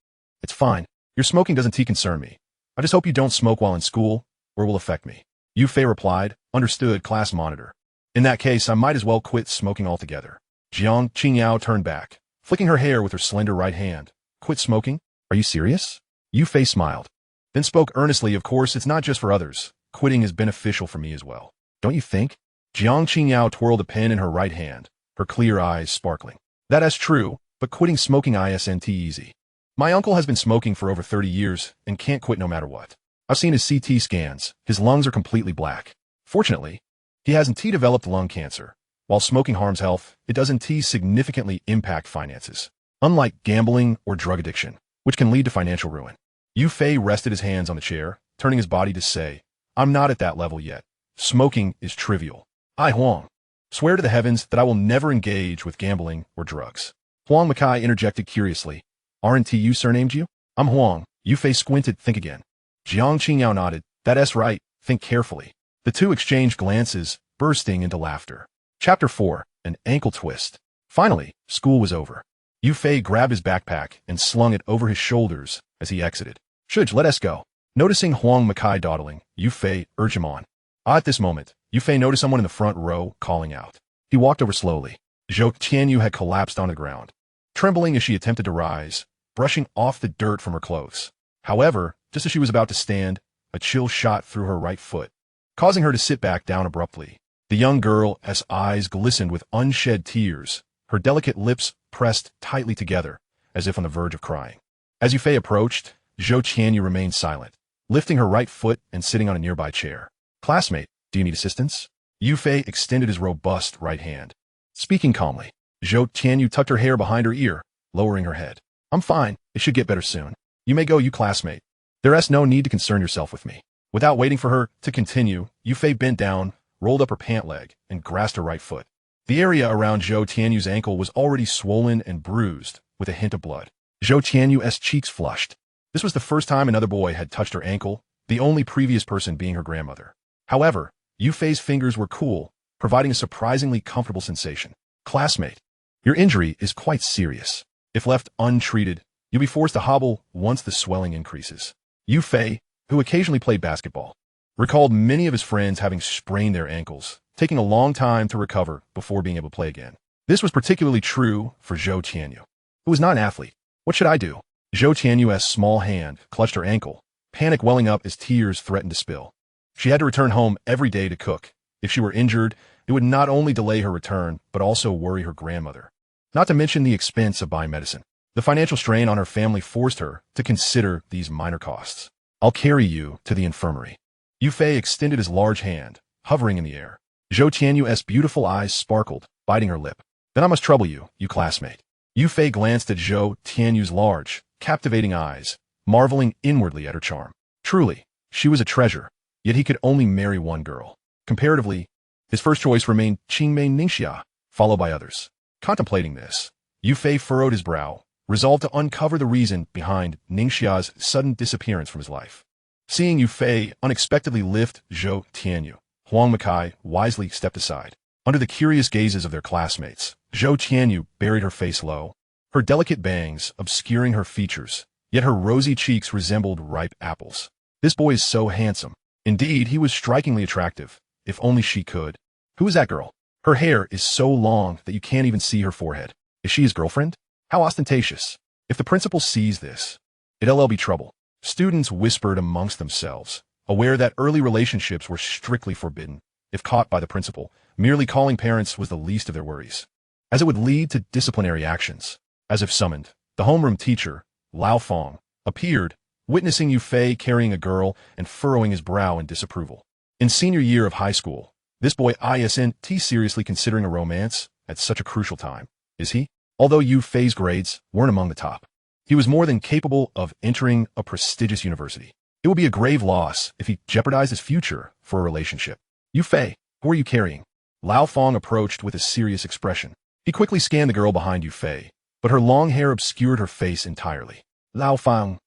it's fine. Your smoking doesn't concern me. I just hope you don't smoke while in school, or it will affect me." Yufei replied, "Understood, class monitor. In that case, I might as well quit smoking altogether." Jiang Qingyao turned back, flicking her hair with her slender right hand. "Quit smoking? Are you serious?" Yufei smiled, then spoke earnestly. "Of course, it's not just for others. Quitting is beneficial for me as well. Don't you think?" Jiang Qingyao twirled a pen in her right hand, her clear eyes sparkling. "That is true, but quitting smoking isn't easy. My uncle has been smoking for over 30 years and can't quit no matter what. I've seen his CT scans. His lungs are completely black. Fortunately, he hasn't developed lung cancer. While smoking harms health, it doesn't significantly impact finances, unlike gambling or drug addiction, which can lead to financial ruin." Yufei rested his hands on the chair, turning his body to say, "I'm not at that level yet. Smoking is trivial. I, Huang, swear to the heavens that I will never engage with gambling or drugs." Huang Makai interjected curiously, "Aren't you surnamed you?" "I'm Huang." Yufei squinted. "Think again." Jiang Qingyao nodded. "That's right. Think carefully." The two exchanged glances, bursting into laughter. Chapter 4, An Ankle Twist. Finally, school was over. Yufei grabbed his backpack and slung it over his shoulders as he exited. "Shuj, let us go." Noticing Huang Makai dawdling, Yufei urged him on. At this moment, Yufei noticed someone in the front row calling out. He walked over slowly. Zhou Tianyu had collapsed on the ground, trembling as she attempted to rise, brushing off the dirt from her clothes. However, just as she was about to stand, a chill shot through her right foot, causing her to sit back down abruptly. The young girl's eyes glistened with unshed tears, her delicate lips pressed tightly together, as if on the verge of crying. As Yufei approached, Zhou Tianyu remained silent, lifting her right foot and sitting on a nearby chair. "Classmate, do you need assistance?" Yufei extended his robust right hand. Speaking calmly, Zhou Tianyu tucked her hair behind her ear, lowering her head. "I'm fine. It should get better soon. You may go, you classmate. There's no need to concern yourself with me." Without waiting for her to continue, Yufei bent down, rolled up her pant leg, and grasped her right foot. The area around Zhou Tianyu's ankle was already swollen and bruised, with a hint of blood. Zhou Tianyu's cheeks flushed. This was the first time another boy had touched her ankle, the only previous person being her grandmother. However, Yufei's fingers were cool, providing a surprisingly comfortable sensation. Classmate, your injury is quite serious. If left untreated, you'll be forced to hobble once the swelling increases. Yufei, who occasionally played basketball, recalled many of his friends having sprained their ankles, taking a long time to recover before being able to play again. This was particularly true for Zhou Tianyu, who was not an athlete. What should I do? Zhou Tianyu's small hand clutched her ankle, panic welling up as tears threatened to spill. She had to return home every day to cook. If she were injured, it would not only delay her return, but also worry her grandmother. Not to mention the expense of buying medicine. The financial strain on her family forced her to consider these minor costs. I'll carry you to the infirmary. Yufei extended his large hand, hovering in the air. Zhou Tianyu's beautiful eyes sparkled, biting her lip. Then I must trouble you, you classmate. Yufei glanced at Zhou Tianyu's large, captivating eyes, marveling inwardly at her charm. Truly, she was a treasure, yet he could only marry one girl. Comparatively, his first choice remained Qingmei Ningxia, followed by others. Contemplating this, Yufei furrowed his brow, resolved to uncover the reason behind Ningxia's sudden disappearance from his life. Seeing Yufei unexpectedly lift Zhou Tianyu, Huang Makai wisely stepped aside. Under the curious gazes of their classmates, Zhou Tianyu buried her face low, her delicate bangs obscuring her features, yet her rosy cheeks resembled ripe apples. This boy is so handsome. Indeed, he was strikingly attractive, if only she could. Who is that girl? Her hair is so long that you can't even see her forehead. Is she his girlfriend? How ostentatious. If the principal sees this, it'll be trouble. Students whispered amongst themselves, aware that early relationships were strictly forbidden. If caught by the principal, merely calling parents was the least of their worries, as it would lead to disciplinary actions. As if summoned, the homeroom teacher, Lao Fong, appeared, witnessing Yufei carrying a girl and furrowing his brow in disapproval. In senior year of high school, this boy isn't seriously considering a romance at such a crucial time, is he? Although Yufei's grades weren't among the top, he was more than capable of entering a prestigious university. It would be a grave loss if he jeopardized his future for a relationship. Yufei, who are you carrying? Lao Fong approached with a serious expression. He quickly scanned the girl behind Yufei, but her long hair obscured her face entirely. Lao Fong.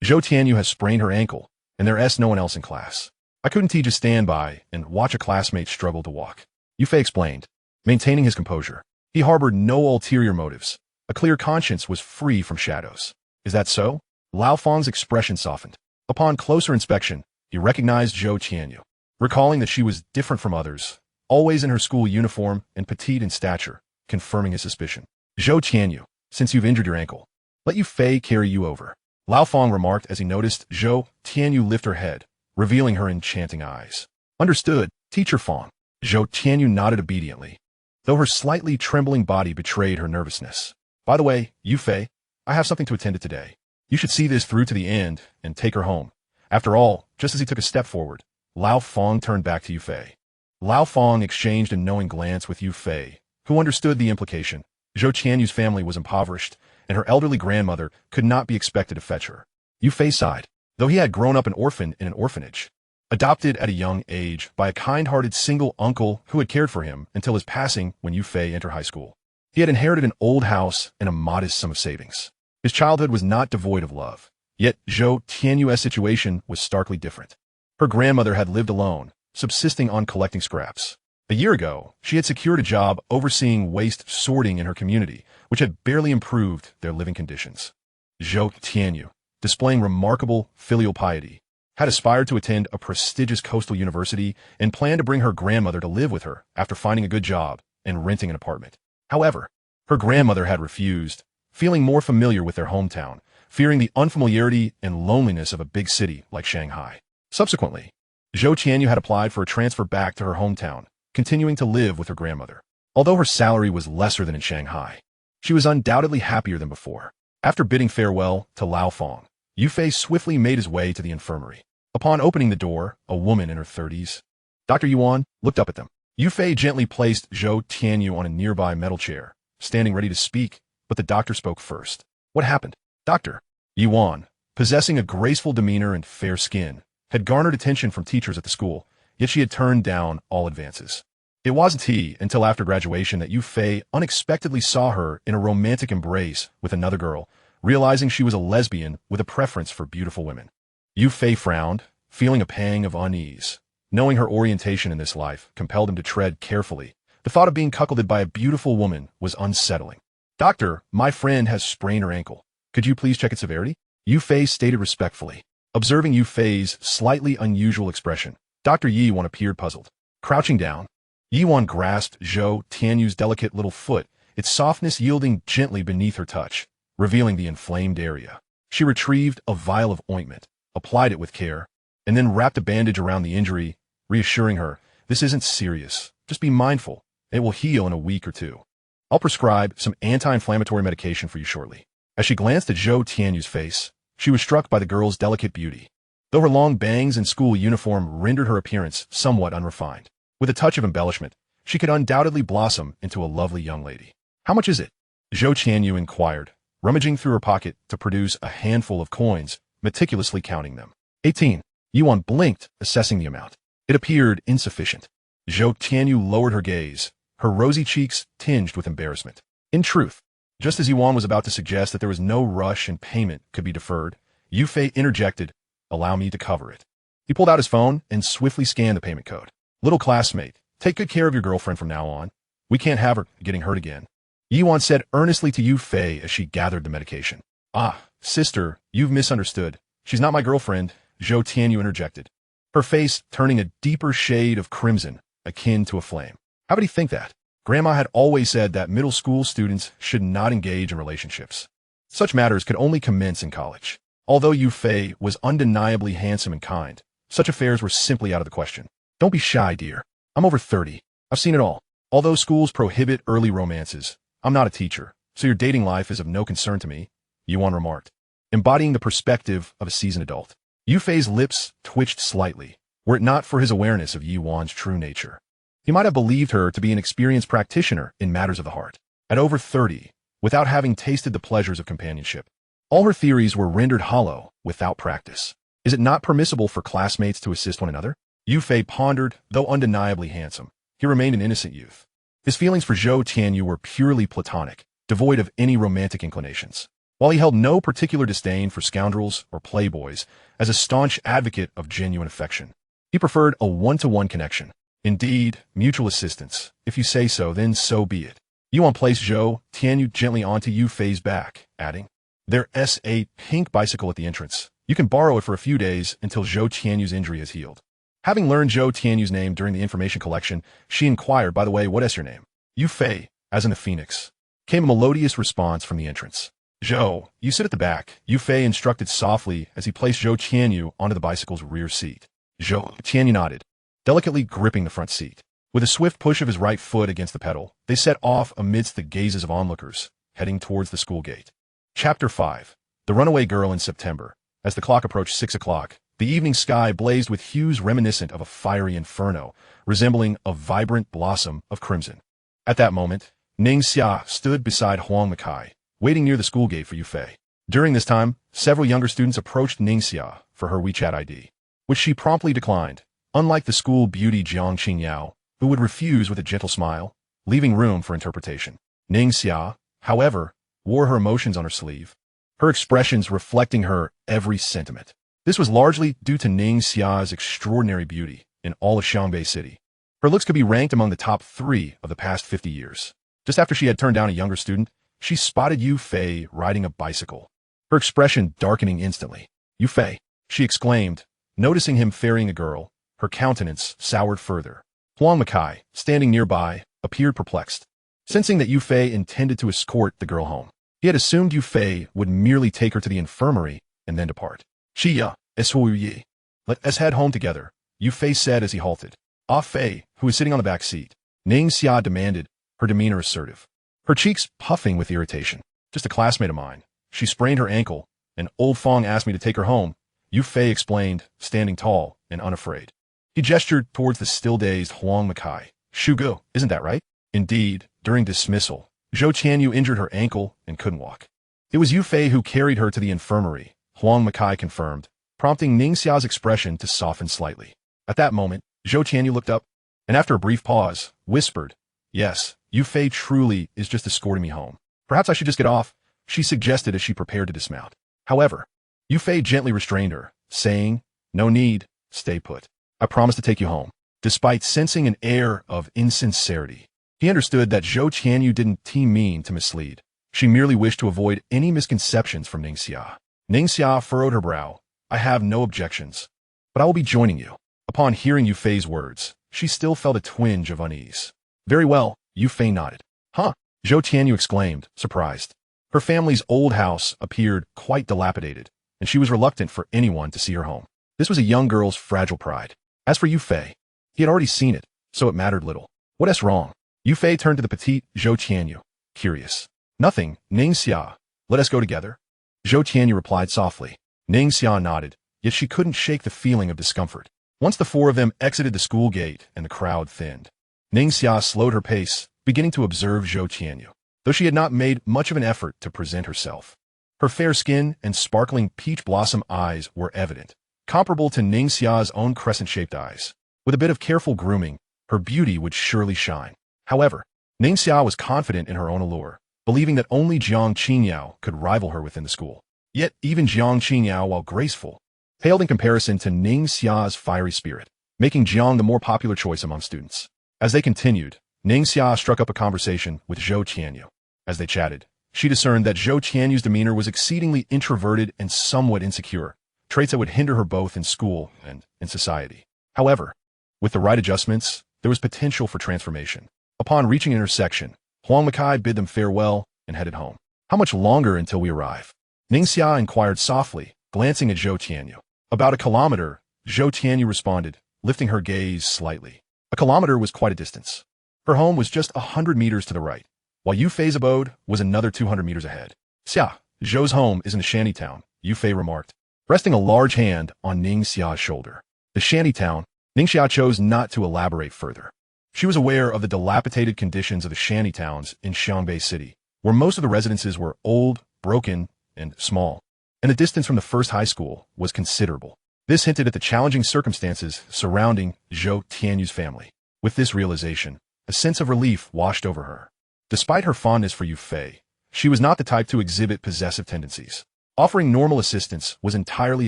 Zhou Tianyu has sprained her ankle, and there's no one else in class. I couldn't just stand by and watch a classmate struggle to walk. Yufei explained, maintaining his composure. He harbored no ulterior motives. A clear conscience was free from shadows. Is that so? Lao Fong's expression softened. Upon closer inspection, he recognized Zhou Tianyu, recalling that she was different from others, always in her school uniform and petite in stature, confirming his suspicion. Zhou Tianyu, since you've injured your ankle, let Yufei carry you over. Lao Fong remarked as he noticed Zhou Tianyu lift her head, revealing her enchanting eyes. Understood, Teacher Fong. Zhou Tianyu nodded obediently, though her slightly trembling body betrayed her nervousness. By the way, Yufei, I have something to attend to today. You should see this through to the end and take her home. After all, just as he took a step forward, Lao Fong turned back to Yufei. Lao Fong exchanged a knowing glance with Yufei, who understood the implication. Zhou Tianyu's family was impoverished, and her elderly grandmother could not be expected to fetch her. Yufei sighed, though he had grown up an orphan in an orphanage, adopted at a young age by a kind-hearted single uncle who had cared for him until his passing when Yufei entered high school. He had inherited an old house and a modest sum of savings. His childhood was not devoid of love, yet Zhou Tianyu's situation was starkly different. Her grandmother had lived alone, subsisting on collecting scraps. A year ago, she had secured a job overseeing waste sorting in her community, which had barely improved their living conditions. Zhou Tianyu, displaying remarkable filial piety, had aspired to attend a prestigious coastal university and planned to bring her grandmother to live with her after finding a good job and renting an apartment. However, her grandmother had refused, feeling more familiar with their hometown, fearing the unfamiliarity and loneliness of a big city like Shanghai. Subsequently, Zhou Tianyu had applied for a transfer back to her hometown, continuing to live with her grandmother. Although her salary was lesser than in Shanghai, she was undoubtedly happier than before. After bidding farewell to Lao Fong, Yufei swiftly made his way to the infirmary. Upon opening the door, a woman in her 30s, Dr. Yuan, looked up at them. Yufei gently placed Zhou Tianyu on a nearby metal chair, standing ready to speak, but the doctor spoke first. What happened? Doctor. Yuan, possessing a graceful demeanor and fair skin, had garnered attention from teachers at the school, yet she had turned down all advances. It wasn't until after graduation that Yu Fei unexpectedly saw her in a romantic embrace with another girl, realizing she was a lesbian with a preference for beautiful women. Yu Fei frowned, feeling a pang of unease. Knowing her orientation in this life compelled him to tread carefully. The thought of being cuckolded by a beautiful woman was unsettling. "Doctor, my friend has sprained her ankle. Could you please check its severity?" Yu Fei stated respectfully. Observing Yu Fei's slightly unusual expression, Dr. Yi Wan appeared puzzled. Crouching down, Yi Wan grasped Zhou Tianyu's delicate little foot, its softness yielding gently beneath her touch, revealing the inflamed area. She retrieved a vial of ointment, applied it with care, and then wrapped a bandage around the injury, reassuring her, "This isn't serious. Just be mindful. It will heal in a week or two. I'll prescribe some anti-inflammatory medication for you shortly." As she glanced at Zhou Tianyu's face, she was struck by the girl's delicate beauty. Though her long bangs and school uniform rendered her appearance somewhat unrefined, with a touch of embellishment, she could undoubtedly blossom into a lovely young lady. "How much is it?" Zhou Tianyu inquired, rummaging through her pocket to produce a handful of coins, meticulously counting them. 18. Yuan blinked, assessing the amount. It appeared insufficient. Zhou Tianyu lowered her gaze, her rosy cheeks tinged with embarrassment. In truth, just as Yuan was about to suggest that there was no rush and payment could be deferred, Yu Fei interjected, "Allow me to cover it." He pulled out his phone and swiftly scanned the payment code. "Little classmate, take good care of your girlfriend from now on. We can't have her getting hurt again," Yuan said earnestly to Yu Fei as she gathered the medication. "Ah, sister, you've misunderstood. She's not my girlfriend," Zhou Tianyu interjected, her face turning a deeper shade of crimson, akin to a flame. How did he think that? Grandma had always said that middle school students should not engage in relationships. Such matters could only commence in college. Although Yu Fei was undeniably handsome and kind, such affairs were simply out of the question. "Don't be shy, dear. I'm over 30. I've seen it all. Although schools prohibit early romances, I'm not a teacher, so your dating life is of no concern to me," Yuan remarked, embodying the perspective of a seasoned adult. Yu Fei's lips twitched slightly, were it not for his awareness of Yuan's true nature. He might have believed her to be an experienced practitioner in matters of the heart. At over 30, without having tasted the pleasures of companionship, all her theories were rendered hollow without practice. Is it not permissible for classmates to assist one another? Yu Fei pondered, though undeniably handsome. He remained an innocent youth. His feelings for Zhou Tianyu were purely platonic, devoid of any romantic inclinations. While he held no particular disdain for scoundrels or playboys, as a staunch advocate of genuine affection, he preferred a one-to-one connection. Indeed, mutual assistance. If you say so, then so be it. Yuan placed Zhou Tianyu gently onto Yu Fei's back, adding, "There's a pink bicycle at the entrance. You can borrow it for a few days until Zhou Tianyu's injury has healed." Having learned Zhou Tianyu's name during the information collection, she inquired, "By the way, what is your name?" "Yu Fei," as in the phoenix, came a melodious response from the entrance. "Zhou, you sit at the back," Yu Fei instructed softly as he placed Zhou Tianyu onto the bicycle's rear seat. Zhou Tianyu nodded, delicately gripping the front seat. With a swift push of his right foot against the pedal, they set off amidst the gazes of onlookers, heading towards the school gate. Chapter 5. The Runaway Girl in September. As the clock approached 6 o'clock, the evening sky blazed with hues reminiscent of a fiery inferno, resembling a vibrant blossom of crimson. At that moment, Ning Xia stood beside Huang Makai, waiting near the school gate for Yu Fei. During this time, several younger students approached Ning Xia for her WeChat ID, which she promptly declined, unlike the school beauty Jiang Qingyao, who would refuse with a gentle smile, leaving room for interpretation. Ning Xia, however, wore her emotions on her sleeve, her expressions reflecting her every sentiment. This was largely due to Ning Xia's extraordinary beauty in all of Xiangbei City. Her looks could be ranked among the top 3 of the past 50 years. Just after she had turned down a younger student, she spotted Yu Fei riding a bicycle, her expression darkening instantly. "Yu Fei," she exclaimed, noticing him ferrying a girl. Her countenance soured further. Huang Makai, standing nearby, appeared perplexed, sensing that Yu Fei intended to escort the girl home. He had assumed Yu Fei would merely take her to the infirmary and then depart. "Xia, yi. Let us head home together," Yu Fei said as he halted. "Ah Fei, who was sitting on the back seat," Ning Xia demanded, her demeanor assertive, her cheeks puffing with irritation. "Just a classmate of mine. She sprained her ankle, and old Fong asked me to take her home," Yu Fei explained, standing tall and unafraid. He gestured towards the still-dazed Huang Makai. "Shugu, isn't that right?" Indeed, during dismissal, Zhou Tianyu injured her ankle and couldn't walk. It was Yu Fei who carried her to the infirmary, Huang Makai confirmed, prompting Ningxia's expression to soften slightly. At that moment, Zhou Tianyu looked up, and after a brief pause, whispered, "Yes, Yu Fei truly is just escorting me home. Perhaps I should just get off," she suggested as she prepared to dismount. However, Yu Fei gently restrained her, saying, "No need, stay put. I promise to take you home." Despite sensing an air of insincerity, he understood that Zhou Tianyu didn't mean to mislead. She merely wished to avoid any misconceptions from Ningxia. Ningxia furrowed her brow. "I have no objections, but I will be joining you." Upon hearing Yu Fei's words, she still felt a twinge of unease. "Very well," Yu Fei nodded. "Huh?" Zhou Tianyu exclaimed, surprised. Her family's old house appeared quite dilapidated, and she was reluctant for anyone to see her home. This was a young girl's fragile pride. As for Yu Fei, he had already seen it, so it mattered little. "What is wrong?" Yu Fei turned to the petite Zhou Tianyu, curious. "Nothing, Ningxia. Let us go together." Zhou Tianyu replied softly. Ningxia nodded, yet she couldn't shake the feeling of discomfort. Once the four of them exited the school gate and the crowd thinned, Ningxia slowed her pace, beginning to observe Zhou Tianyu. Though she had not made much of an effort to present herself, her fair skin and sparkling peach blossom eyes were evident, comparable to Ningxia's own crescent-shaped eyes. With a bit of careful grooming, her beauty would surely shine. However, Ningxia was confident in her own allure, believing that only Jiang Qingyao could rival her within the school. Yet even Jiang Qingyao, while graceful, paled in comparison to Ningxia's fiery spirit, making Jiang the more popular choice among students. As they continued, Ningxia struck up a conversation with Zhou Tianyu. As they chatted, she discerned that Zhou Tianyu's demeanor was exceedingly introverted and somewhat insecure, traits that would hinder her both in school and in society. However, with the right adjustments, there was potential for transformation. Upon reaching an intersection, Huang Makai bid them farewell and headed home. "How much longer until we arrive?" Ningxia inquired softly, glancing at Zhou Tianyu. "About a kilometer," Zhou Tianyu responded, lifting her gaze slightly. A kilometer was quite a distance. Her home was just 100 meters to the right, while Yu Fei's abode was another 200 meters ahead. "Xia, Zhou's home is in the shanty town," Yu Fei remarked, resting a large hand on Ningxia's shoulder. The shanty town, Ningxia chose not to elaborate further. She was aware of the dilapidated conditions of the shanty towns in Xiangbei City, where most of the residences were old, broken, and small, and the distance from the first high school was considerable. This hinted at the challenging circumstances surrounding Zhou Tianyu's family. With this realization, a sense of relief washed over her. Despite her fondness for Yu Fei, she was not the type to exhibit possessive tendencies. Offering normal assistance was entirely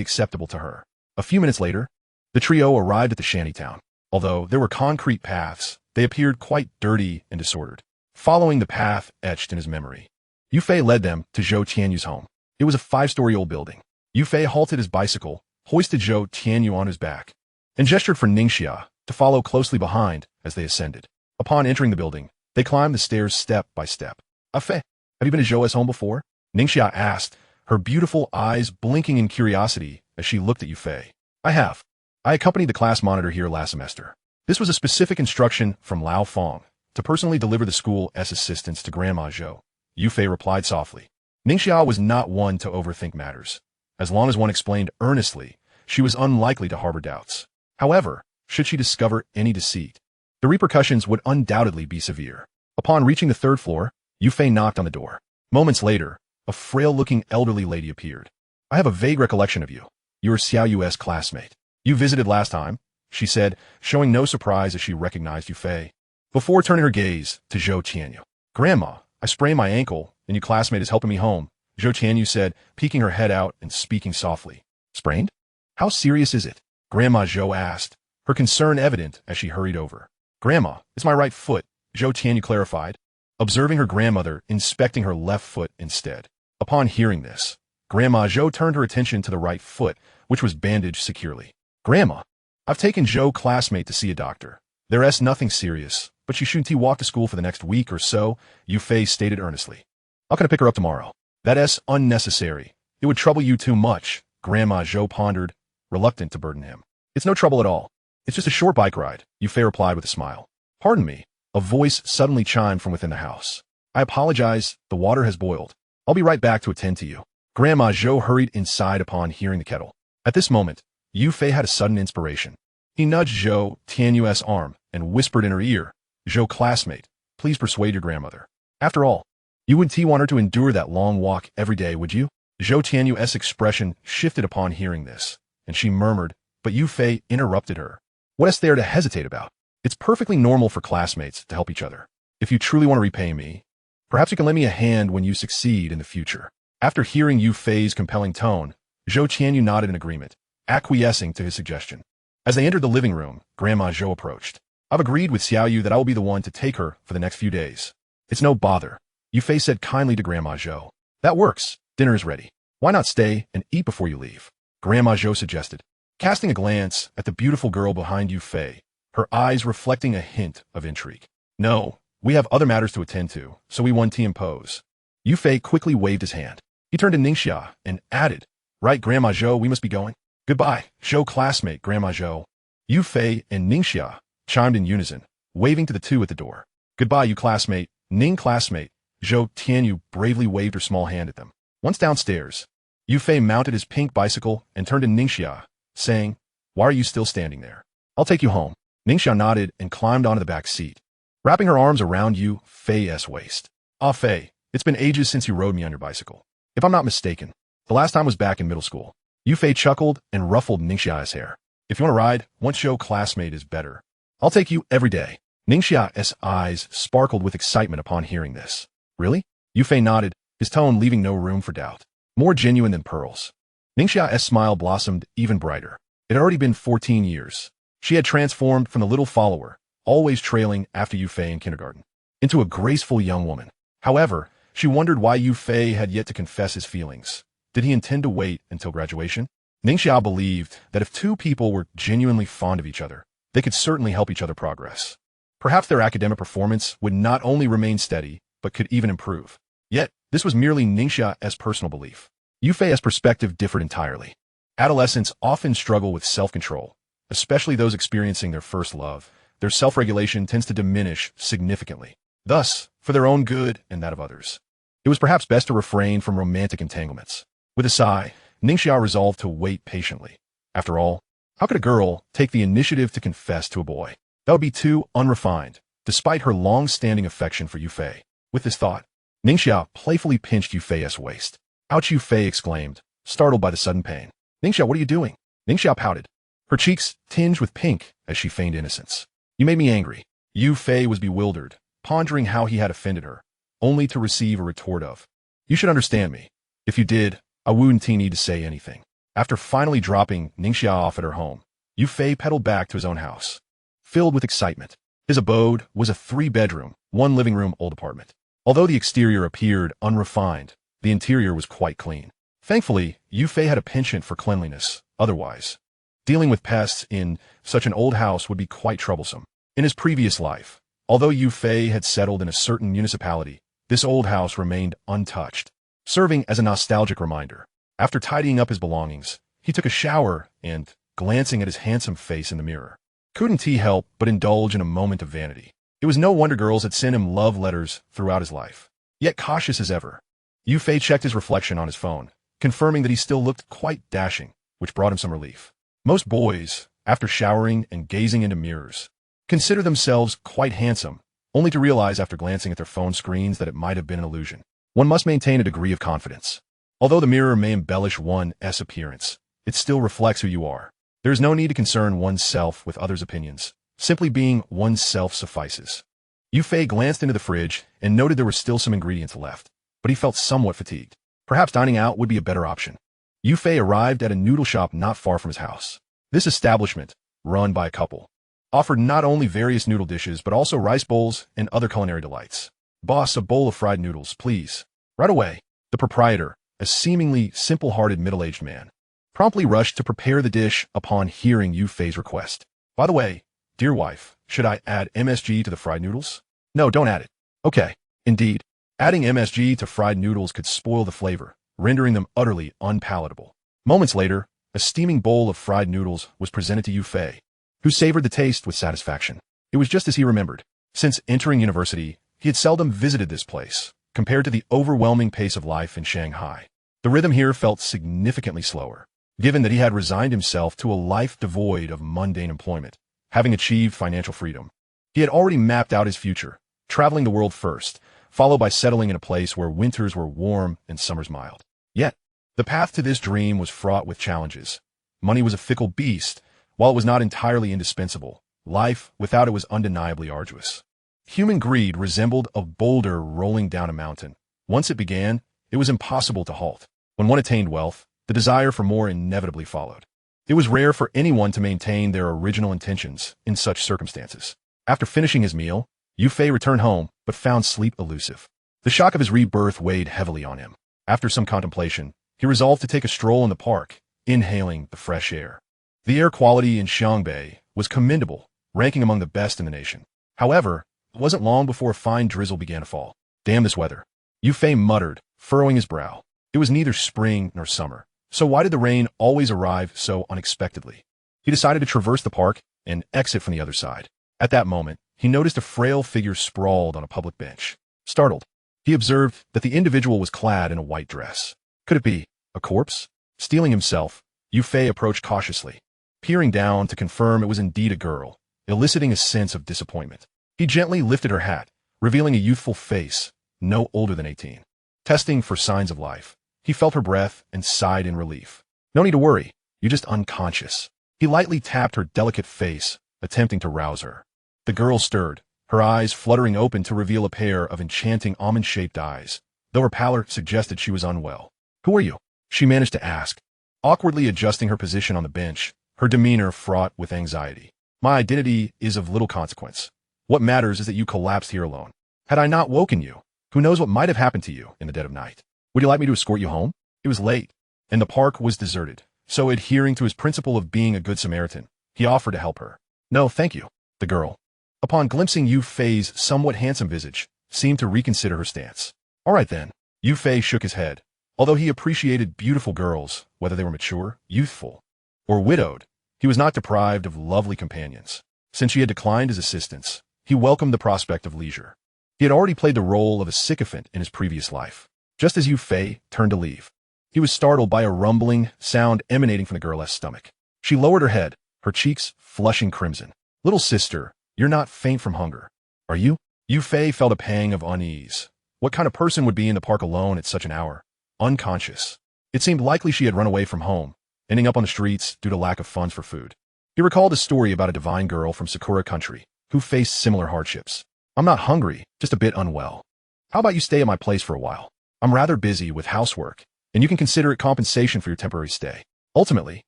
acceptable to her. A few minutes later, the trio arrived at the shantytown. Although there were concrete paths, they appeared quite dirty and disordered. Following the path etched in his memory, Yu Fei led them to Zhou Tianyu's home. It was a 5-story old building. Yu Fei halted his bicycle, hoisted Zhou Tianyu on his back, and gestured for Ningxia to follow closely behind as they ascended. Upon entering the building, they climbed the stairs step by step. "Fei, have you been to Zhou's home before?" Ningxia asked, her beautiful eyes blinking in curiosity as she looked at Yu Fei. "I have. I accompanied the class monitor here last semester. This was a specific instruction from Lao Fong to personally deliver the school's assistance to Grandma Zhou," Yu Fei replied softly. Ningxia was not one to overthink matters. As long as one explained earnestly, she was unlikely to harbor doubts. However, should she discover any deceit, the repercussions would undoubtedly be severe. Upon reaching the 3rd floor, Yu Fei knocked on the door. Moments later, a frail-looking elderly lady appeared. "I have a vague recollection of you. You were Xiao Yu's classmate. You visited last time," she said, showing no surprise as she recognized Yu Fei. Before turning her gaze to Zhou Tianyu. "Grandma, I sprained my ankle, and your classmate is helping me home," Zhou Tianyu said, peeking her head out and speaking softly. "Sprained? How serious is it?" Grandma Zhou asked, her concern evident as she hurried over. "Grandma, it's my right foot," Zhou Tianyu clarified, observing her grandmother inspecting her left foot instead. Upon hearing this, Grandma Zhou turned her attention to the right foot, which was bandaged securely. "Grandma, I've taken Zhou's classmate to see a doctor. There's nothing serious, but she shouldn't walk to school for the next week or so," Yu Fei stated earnestly. "How can I pick her up tomorrow?" "That's unnecessary. It would trouble you too much," Grandma Zhou pondered, reluctant to burden him. "It's no trouble at all. It's just a short bike ride," Yu Fei replied with a smile. "Pardon me," a voice suddenly chimed from within the house. "I apologize, the water has boiled. I'll be right back to attend to you." Grandma Zhou hurried inside upon hearing the kettle. At this moment, Yu Fei had a sudden inspiration. He nudged Zhou Tianyu's arm and whispered in her ear, "Zhou classmate, please persuade your grandmother. After all, you wouldn't want her to endure that long walk every day, would you?" Zhou Tianyu's expression shifted upon hearing this, and she murmured, but Yu Fei interrupted her. What is there to hesitate about? It's perfectly normal for classmates to help each other. If you truly want to repay me, perhaps you can lend me a hand when you succeed in the future. After hearing Yu Fei's compelling tone, Zhou Qianyu nodded in agreement, acquiescing to his suggestion. As they entered the living room, Grandma Zhou approached. I've agreed with Xiaoyu that I will be the one to take her for the next few days. It's no bother, Yu Fei said kindly to Grandma Zhou. That works. Dinner is ready. Why not stay and eat before you leave? Grandma Zhou suggested, casting a glance at the beautiful girl behind Yu Fei, her eyes reflecting a hint of intrigue. No, we have other matters to attend to, so we won't impose. Yu Fei quickly waved his hand. He turned to Ningxia and added, Right, Grandma Zhou, we must be going. Goodbye, Zhou classmate, Grandma Zhou. Yu Fei and Ningxia chimed in unison, waving to the two at the door. Goodbye, you classmate, Ning classmate. Zhou Tianyu bravely waved her small hand at them. Once downstairs, Yu Fei mounted his pink bicycle and turned to Ningxia, saying, Why are you still standing there? I'll take you home. Ningxia nodded and climbed onto the back seat, wrapping her arms around Yu Fei's waist. Ah, Fei, it's been ages since you rode me on your bicycle. If I'm not mistaken, the last time was back in middle school. Yu Fei chuckled and ruffled Ningxia's hair. If you want to ride, one show classmate is better. I'll take you every day. Ningxia's eyes sparkled with excitement upon hearing this. Really? Yu Fei nodded, his tone leaving no room for doubt. More genuine than pearls. Ningxia's smile blossomed even brighter. It had already been 14 years. She had transformed from the little follower, always trailing after Yu Fei in kindergarten, into a graceful young woman. However, she wondered why Yu Fei had yet to confess his feelings. Did he intend to wait until graduation? Ningxia believed that if two people were genuinely fond of each other, they could certainly help each other progress. Perhaps their academic performance would not only remain steady, but could even improve. Yet, this was merely Ningxia's personal belief. Yu Fei's perspective differed entirely. Adolescents often struggle with self-control, especially those experiencing their first love. Their self-regulation tends to diminish significantly. Thus, for their own good and that of others, it was perhaps best to refrain from romantic entanglements. With a sigh, Ningxia resolved to wait patiently. After all, how could a girl take the initiative to confess to a boy? That would be too unrefined, despite her long-standing affection for Yu Fei. With this thought, Ningxia playfully pinched Yu Fei's waist. Ouch, Yu Fei exclaimed, startled by the sudden pain. Ningxia, what are you doing? Ningxia pouted, her cheeks tinged with pink as she feigned innocence. You made me angry. Yu Fei was bewildered, pondering how he had offended her, only to receive a retort of, You should understand me. If you did, I wouldn't need to say anything. After finally dropping Ningxia off at her home, Yu Fei pedaled back to his own house, filled with excitement. His abode was a 3-bedroom, 1-living-room old apartment. Although the exterior appeared unrefined, the interior was quite clean. Thankfully, Yu Fei had a penchant for cleanliness. Otherwise, dealing with pests in such an old house would be quite troublesome. In his previous life, although Yu Fei had settled in a certain municipality, this old house remained untouched, serving as a nostalgic reminder. After tidying up his belongings, he took a shower and, glancing at his handsome face in the mirror, couldn't he help but indulge in a moment of vanity. It was no wonder girls had sent him love letters throughout his life. Yet cautious as ever, Yu Fei checked his reflection on his phone, confirming that he still looked quite dashing, which brought him some relief. Most boys, after showering and gazing into mirrors, consider themselves quite handsome, only to realize after glancing at their phone screens that it might have been an illusion. One must maintain a degree of confidence. Although the mirror may embellish one's appearance, it still reflects who you are. There is no need to concern oneself with others' opinions. Simply being oneself suffices. Yu Fei glanced into the fridge and noted there were still some ingredients left, but he felt somewhat fatigued. Perhaps dining out would be a better option. Yu Fei arrived at a noodle shop not far from his house. This establishment, run by a couple, offered not only various noodle dishes but also rice bowls and other culinary delights. Boss, a bowl of fried noodles, please. Right away, the proprietor, a seemingly simple-hearted middle-aged man, promptly rushed to prepare the dish upon hearing Yu Fei's request. By the way, dear wife, should I add MSG to the fried noodles? No, don't add it. Okay. Indeed, adding MSG to fried noodles could spoil the flavor, rendering them utterly unpalatable. Moments later, a steaming bowl of fried noodles was presented to Yu Fei, who savored the taste with satisfaction. It was just as he remembered. Since entering university, he had seldom visited this place, compared to the overwhelming pace of life in Shanghai. The rhythm here felt significantly slower, given that he had resigned himself to a life devoid of mundane employment. Having achieved financial freedom, he had already mapped out his future, traveling the world first, followed by settling in a place where winters were warm and summers mild. Yet, the path to this dream was fraught with challenges. Money was a fickle beast. While it was not entirely indispensable, life without it was undeniably arduous. Human greed resembled a boulder rolling down a mountain. Once it began, it was impossible to halt. When one attained wealth, the desire for more inevitably followed. It was rare for anyone to maintain their original intentions in such circumstances. After finishing his meal, Yufei returned home, but found sleep elusive. The shock of his rebirth weighed heavily on him. After some contemplation, he resolved to take a stroll in the park, inhaling the fresh air. The air quality in Xiangbei was commendable, ranking among the best in the nation. However, it wasn't long before a fine drizzle began to fall. Damn this weather. Yufei muttered, furrowing his brow. It was neither spring nor summer, so why did the rain always arrive so unexpectedly? He decided to traverse the park and exit from the other side. At that moment, he noticed a frail figure sprawled on a public bench. Startled, he observed that the individual was clad in a white dress. Could it be a corpse? Steeling himself, Yufei approached cautiously, peering down to confirm it was indeed a girl, eliciting a sense of disappointment. He gently lifted her hat, revealing a youthful face, no older than 18. Testing for signs of life, he felt her breath and sighed in relief. No need to worry, you're just unconscious. He lightly tapped her delicate face, attempting to rouse her. The girl stirred, her eyes fluttering open to reveal a pair of enchanting almond-shaped eyes, though her pallor suggested she was unwell. Who are you? She managed to ask, awkwardly adjusting her position on the bench, her demeanor fraught with anxiety. My identity is of little consequence. What matters is that you collapsed here alone. Had I not woken you, who knows what might have happened to you in the dead of night? Would you like me to escort you home? It was late, and the park was deserted, so adhering to his principle of being a good Samaritan, he offered to help her. No, thank you. The girl, upon glimpsing Yufei's somewhat handsome visage, seemed to reconsider her stance. All right then. Yufei shook his head. Although he appreciated beautiful girls, whether they were mature, youthful, or widowed, he was not deprived of lovely companions. Since she had declined his assistance, he welcomed the prospect of leisure. He had already played the role of a sycophant in his previous life. Just as Yufei turned to leave, he was startled by a rumbling sound emanating from the girl's stomach. She lowered her head, her cheeks flushing crimson. Little sister, you're not faint from hunger, are you? Yufei felt a pang of unease. What kind of person would be in the park alone at such an hour? Unconscious. It seemed likely she had run away from home, ending up on the streets due to lack of funds for food. He recalled a story about a divine girl from Sakura country who faced similar hardships. I'm not hungry, just a bit unwell. How about you stay at my place for a while? I'm rather busy with housework, and you can consider it compensation for your temporary stay. Ultimately,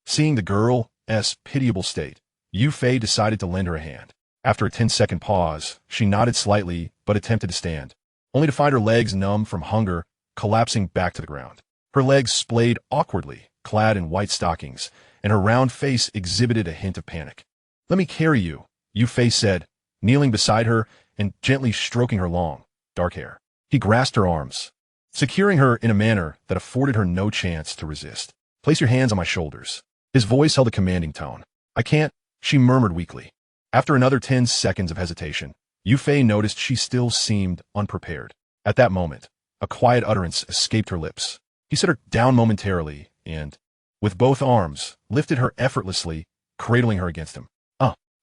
seeing the girl's pitiable state, Yufei decided to lend her a hand. After a 10-second pause, she nodded slightly but attempted to stand, only to find her legs numb from hunger, collapsing back to the ground. Her legs splayed awkwardly, clad in white stockings, and her round face exhibited a hint of panic. Let me carry you, Yufei said, kneeling beside her and gently stroking her long, dark hair. He grasped her arms, securing her in a manner that afforded her no chance to resist. Place your hands on my shoulders. His voice held a commanding tone. I can't, she murmured weakly. After another 10 seconds of hesitation, Yufei noticed she still seemed unprepared. At that moment, a quiet utterance escaped her lips. He set her down momentarily and, with both arms, lifted her effortlessly, cradling her against him.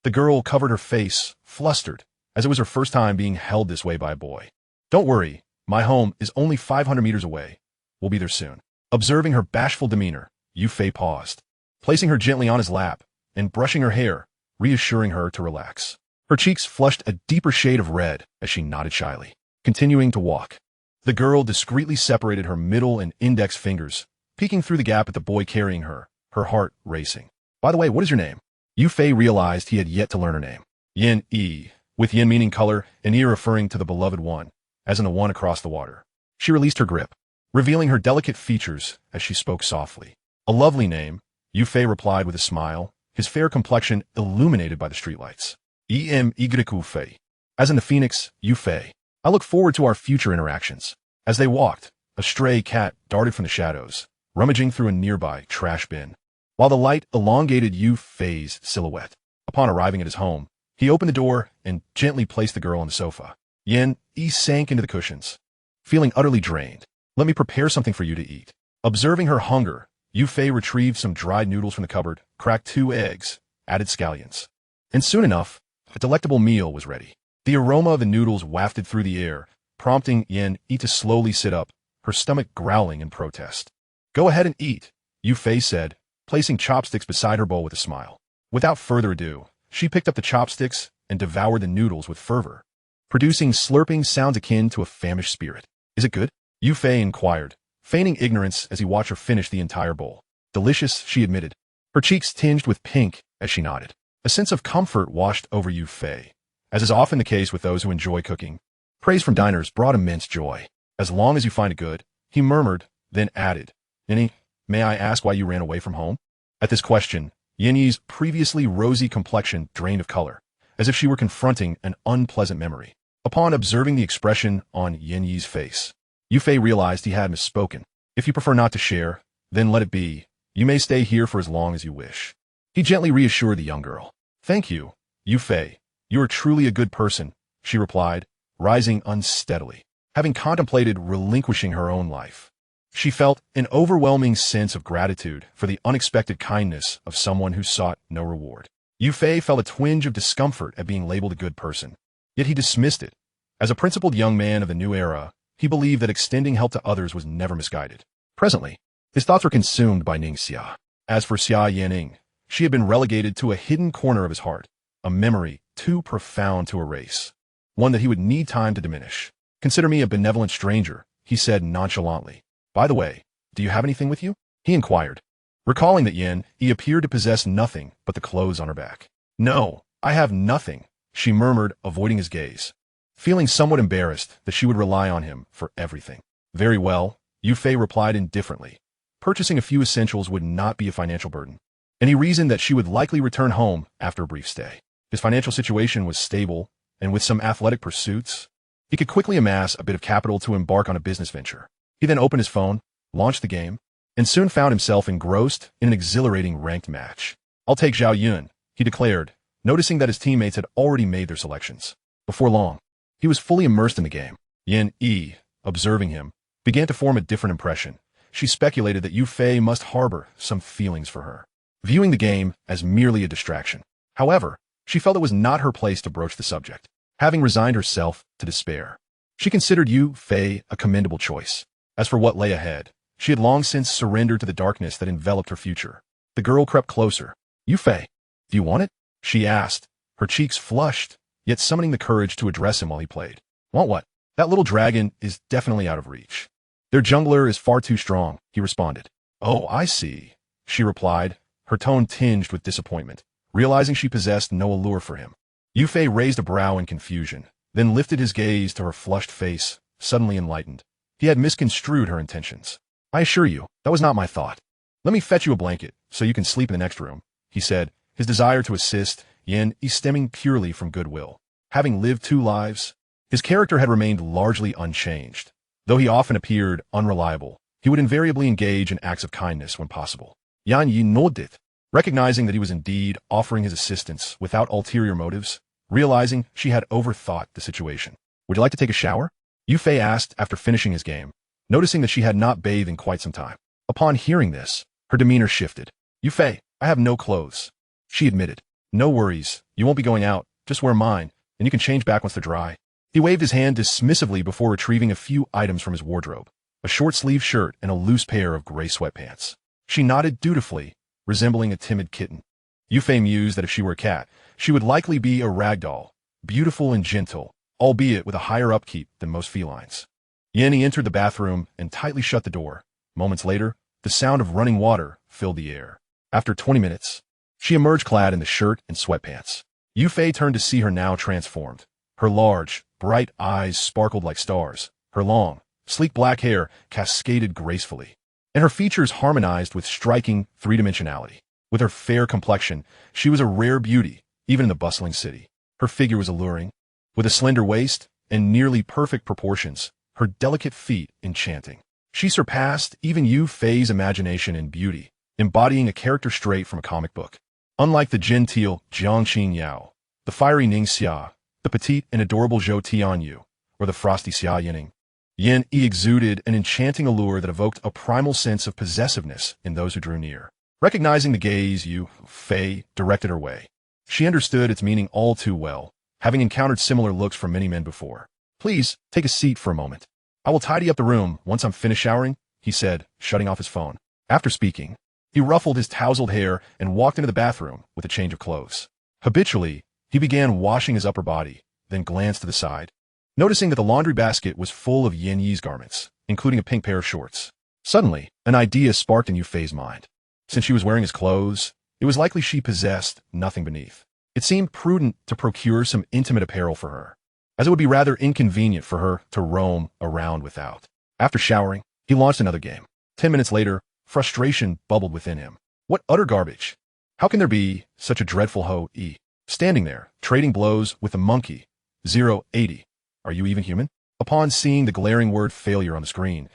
The girl covered her face, flustered, as it was her first time being held this way by a boy. Don't worry, my home is only 500 meters away. We'll be there soon. Observing her bashful demeanor, Yufei paused, placing her gently on his lap and brushing her hair, reassuring her to relax. Her cheeks flushed a deeper shade of red as she nodded shyly. Continuing to walk, the girl discreetly separated her middle and index fingers, peeking through the gap at the boy carrying her, her heart racing. By the way, what is your name? Yufei realized he had yet to learn her name. Yin Yi, with yin meaning color and Yi referring to the beloved one, as in the one across the water. She released her grip, revealing her delicate features as she spoke softly. A lovely name, Yufei replied with a smile, his fair complexion illuminated by the streetlights. Fei. As in the phoenix, Yufei. I look forward to our future interactions. As they walked, a stray cat darted from the shadows, rummaging through a nearby trash bin, while the light elongated Yufei's silhouette. Upon arriving at his home, he opened the door and gently placed the girl on the sofa. Yin Yi sank into the cushions, feeling utterly drained. Let me prepare something for you to eat. Observing her hunger, Yufei retrieved some dried noodles from the cupboard, cracked 2 eggs, added scallions. And soon enough, a delectable meal was ready. The aroma of the noodles wafted through the air, prompting Yin Yi to slowly sit up, her stomach growling in protest. Go ahead and eat, Yufei said, placing chopsticks beside her bowl with a smile. Without further ado, she picked up the chopsticks and devoured the noodles with fervor, producing slurping sounds akin to a famished spirit. Is it good? Yu Fei inquired, feigning ignorance as he watched her finish the entire bowl. Delicious, she admitted, her cheeks tinged with pink as she nodded. A sense of comfort washed over Yu Fei, as is often the case with those who enjoy cooking. Praise from diners brought immense joy. As long as you find it good, he murmured, then added, Yenny, may I ask why you ran away from home? At this question, Yenny's previously rosy complexion drained of color, as if she were confronting an unpleasant memory. Upon observing the expression on Yenny's face, Yu Fei realized he had misspoken. If you prefer not to share, then let it be. You may stay here for as long as you wish. He gently reassured the young girl. Thank you, Yu Fei. You are truly a good person, she replied, rising unsteadily. Having contemplated relinquishing her own life, she felt an overwhelming sense of gratitude for the unexpected kindness of someone who sought no reward. Yu Fei felt a twinge of discomfort at being labeled a good person, yet he dismissed it. As a principled young man of the new era, he believed that extending help to others was never misguided. Presently, his thoughts were consumed by Ningxia. As for Xia Yanning, she had been relegated to a hidden corner of his heart, a memory too profound to erase, one that he would need time to diminish. Consider me a benevolent stranger, he said nonchalantly. By the way, do you have anything with you? He inquired, recalling that he appeared to possess nothing but the clothes on her back. No, I have nothing, she murmured, avoiding his gaze, feeling somewhat embarrassed that she would rely on him for everything. Very well, Yu Fei replied indifferently. Purchasing a few essentials would not be a financial burden, and he reasoned that she would likely return home after a brief stay. His financial situation was stable, and with some athletic pursuits, he could quickly amass a bit of capital to embark on a business venture. He then opened his phone, launched the game, and soon found himself engrossed in an exhilarating ranked match. I'll take Zhao Yun, he declared, noticing that his teammates had already made their selections. Before long, he was fully immersed in the game. Yin Yi, observing him, began to form a different impression. She speculated that Yu Fei must harbor some feelings for her, viewing the game as merely a distraction. However, she felt it was not her place to broach the subject. Having resigned herself to despair, she considered Yu Fei a commendable choice. As for what lay ahead, she had long since surrendered to the darkness that enveloped her future. The girl crept closer. Yu Fei, do you want it? She asked, her cheeks flushed, yet summoning the courage to address him while he played. Want what? That little dragon is definitely out of reach. Their jungler is far too strong, he responded. Oh, I see, she replied, her tone tinged with disappointment, realizing she possessed no allure for him. Yu Fei raised a brow in confusion, then lifted his gaze to her flushed face, suddenly enlightened. He had misconstrued her intentions. I assure you, that was not my thought. Let me fetch you a blanket, so you can sleep in the next room, he said, his desire to assist stemming purely from goodwill. Having lived 2 lives, his character had remained largely unchanged. Though he often appeared unreliable, he would invariably engage in acts of kindness when possible. Yan Yi nodded, recognizing that he was indeed offering his assistance without ulterior motives, realizing she had overthought the situation. Would you like to take a shower? Yu Fei asked after finishing his game, noticing that she had not bathed in quite some time. Upon hearing this, her demeanor shifted. Yu Fei, I have no clothes, she admitted. No worries, you won't be going out, just wear mine, and you can change back once they're dry. He waved his hand dismissively before retrieving a few items from his wardrobe, a short-sleeved shirt and a loose pair of gray sweatpants. She nodded dutifully, resembling a timid kitten. Yu Fei mused that if she were a cat, she would likely be a ragdoll, beautiful and gentle, albeit with a higher upkeep than most felines. Yanni entered the bathroom and tightly shut the door. Moments later, the sound of running water filled the air. After 20 minutes, she emerged clad in the shirt and sweatpants. Yu Fei turned to see her now transformed. Her large, bright eyes sparkled like stars. Her long, sleek black hair cascaded gracefully, and her features harmonized with striking three-dimensionality. With her fair complexion, she was a rare beauty, even in the bustling city. Her figure was alluring, with a slender waist and nearly perfect proportions, her delicate feet enchanting. She surpassed even Yu Fei's imagination in beauty, embodying a character straight from a comic book. Unlike the genteel Jiang Qin Yao, the fiery Ningxia, the petite and adorable Zhou Tianyu, or the frosty Xia Yining, Yin Yi exuded an enchanting allure that evoked a primal sense of possessiveness in those who drew near. Recognizing the gaze Yu Fei directed her way, she understood its meaning all too well, having encountered similar looks from many men before. Please, take a seat for a moment. I will tidy up the room once I'm finished showering, he said, shutting off his phone. After speaking, He ruffled his tousled hair and walked into the bathroom with a change of clothes. Habitually, he began washing his upper body, then glanced to the side, noticing that the laundry basket was full of Yin Yi's garments, including a pink pair of shorts. Suddenly, an idea sparked in Yufei's mind. Since she was wearing his clothes, it was likely she possessed nothing beneath. It seemed prudent to procure some intimate apparel for her, as it would be rather inconvenient for her to roam around without. After showering, he launched another game. 10 minutes later, frustration bubbled within him. What utter garbage! How can there be such a dreadful hoe-e? Standing there, trading blows with the monkey. 080. Are you even human? Upon seeing the glaring word failure on the screen,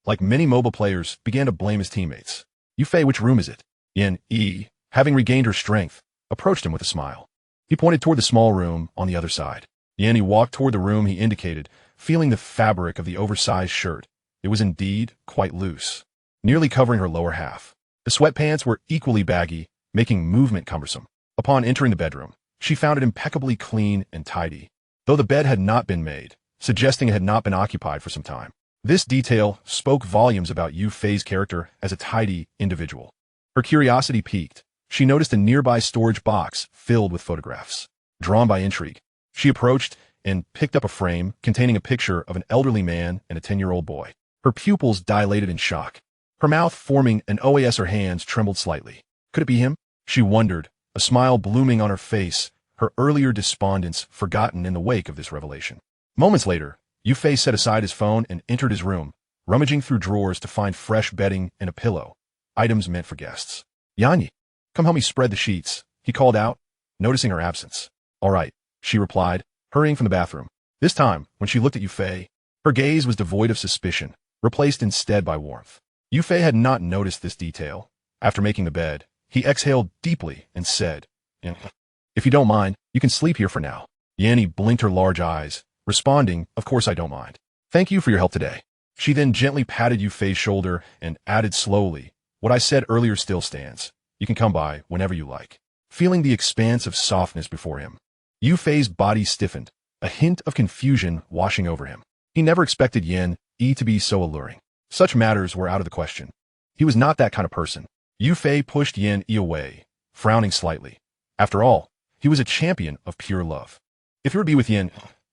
like many mobile players, began to blame his teammates. Yufei, which room is it? Yin E, having regained her strength, approached him with a smile. He pointed toward the small room on the other side. Yin walked toward the room he indicated, feeling the fabric of the oversized shirt. It was indeed quite loose, nearly covering her lower half. The sweatpants were equally baggy, making movement cumbersome. Upon entering the bedroom, she found it impeccably clean and tidy, though the bed had not been made, suggesting it had not been occupied for some time. This detail spoke volumes about Yufei's character as a tidy individual. Her curiosity piqued. She noticed a nearby storage box filled with photographs. Drawn by intrigue, she approached and picked up a frame containing a picture of an elderly man and a 10-year-old boy. Her pupils dilated in shock. Her mouth forming an O as her hands trembled slightly. Could it be him? She wondered, a smile blooming on her face, her earlier despondence forgotten in the wake of this revelation. Moments later, Yufei set aside his phone and entered his room, rummaging through drawers to find fresh bedding and a pillow, items meant for guests. Yanyi, come help me spread the sheets, he called out, noticing her absence. All right, she replied, hurrying from the bathroom. This time, when she looked at Yufei, her gaze was devoid of suspicion, replaced instead by warmth. Yufei had not noticed this detail. After making the bed, he exhaled deeply and said, If you don't mind, you can sleep here for now. Yanni blinked her large eyes, responding, Of course I don't mind. Thank you for your help today. She then gently patted Yufei's shoulder and added slowly, What I said earlier still stands. You can come by whenever you like. Feeling the expanse of softness before him, Yufei's body stiffened, a hint of confusion washing over him. He never expected Yin E to be so alluring. Such matters were out of the question. He was not that kind of person. Yufei pushed Yin E away, frowning slightly. After all, he was a champion of pure love. If he were to be with Yin,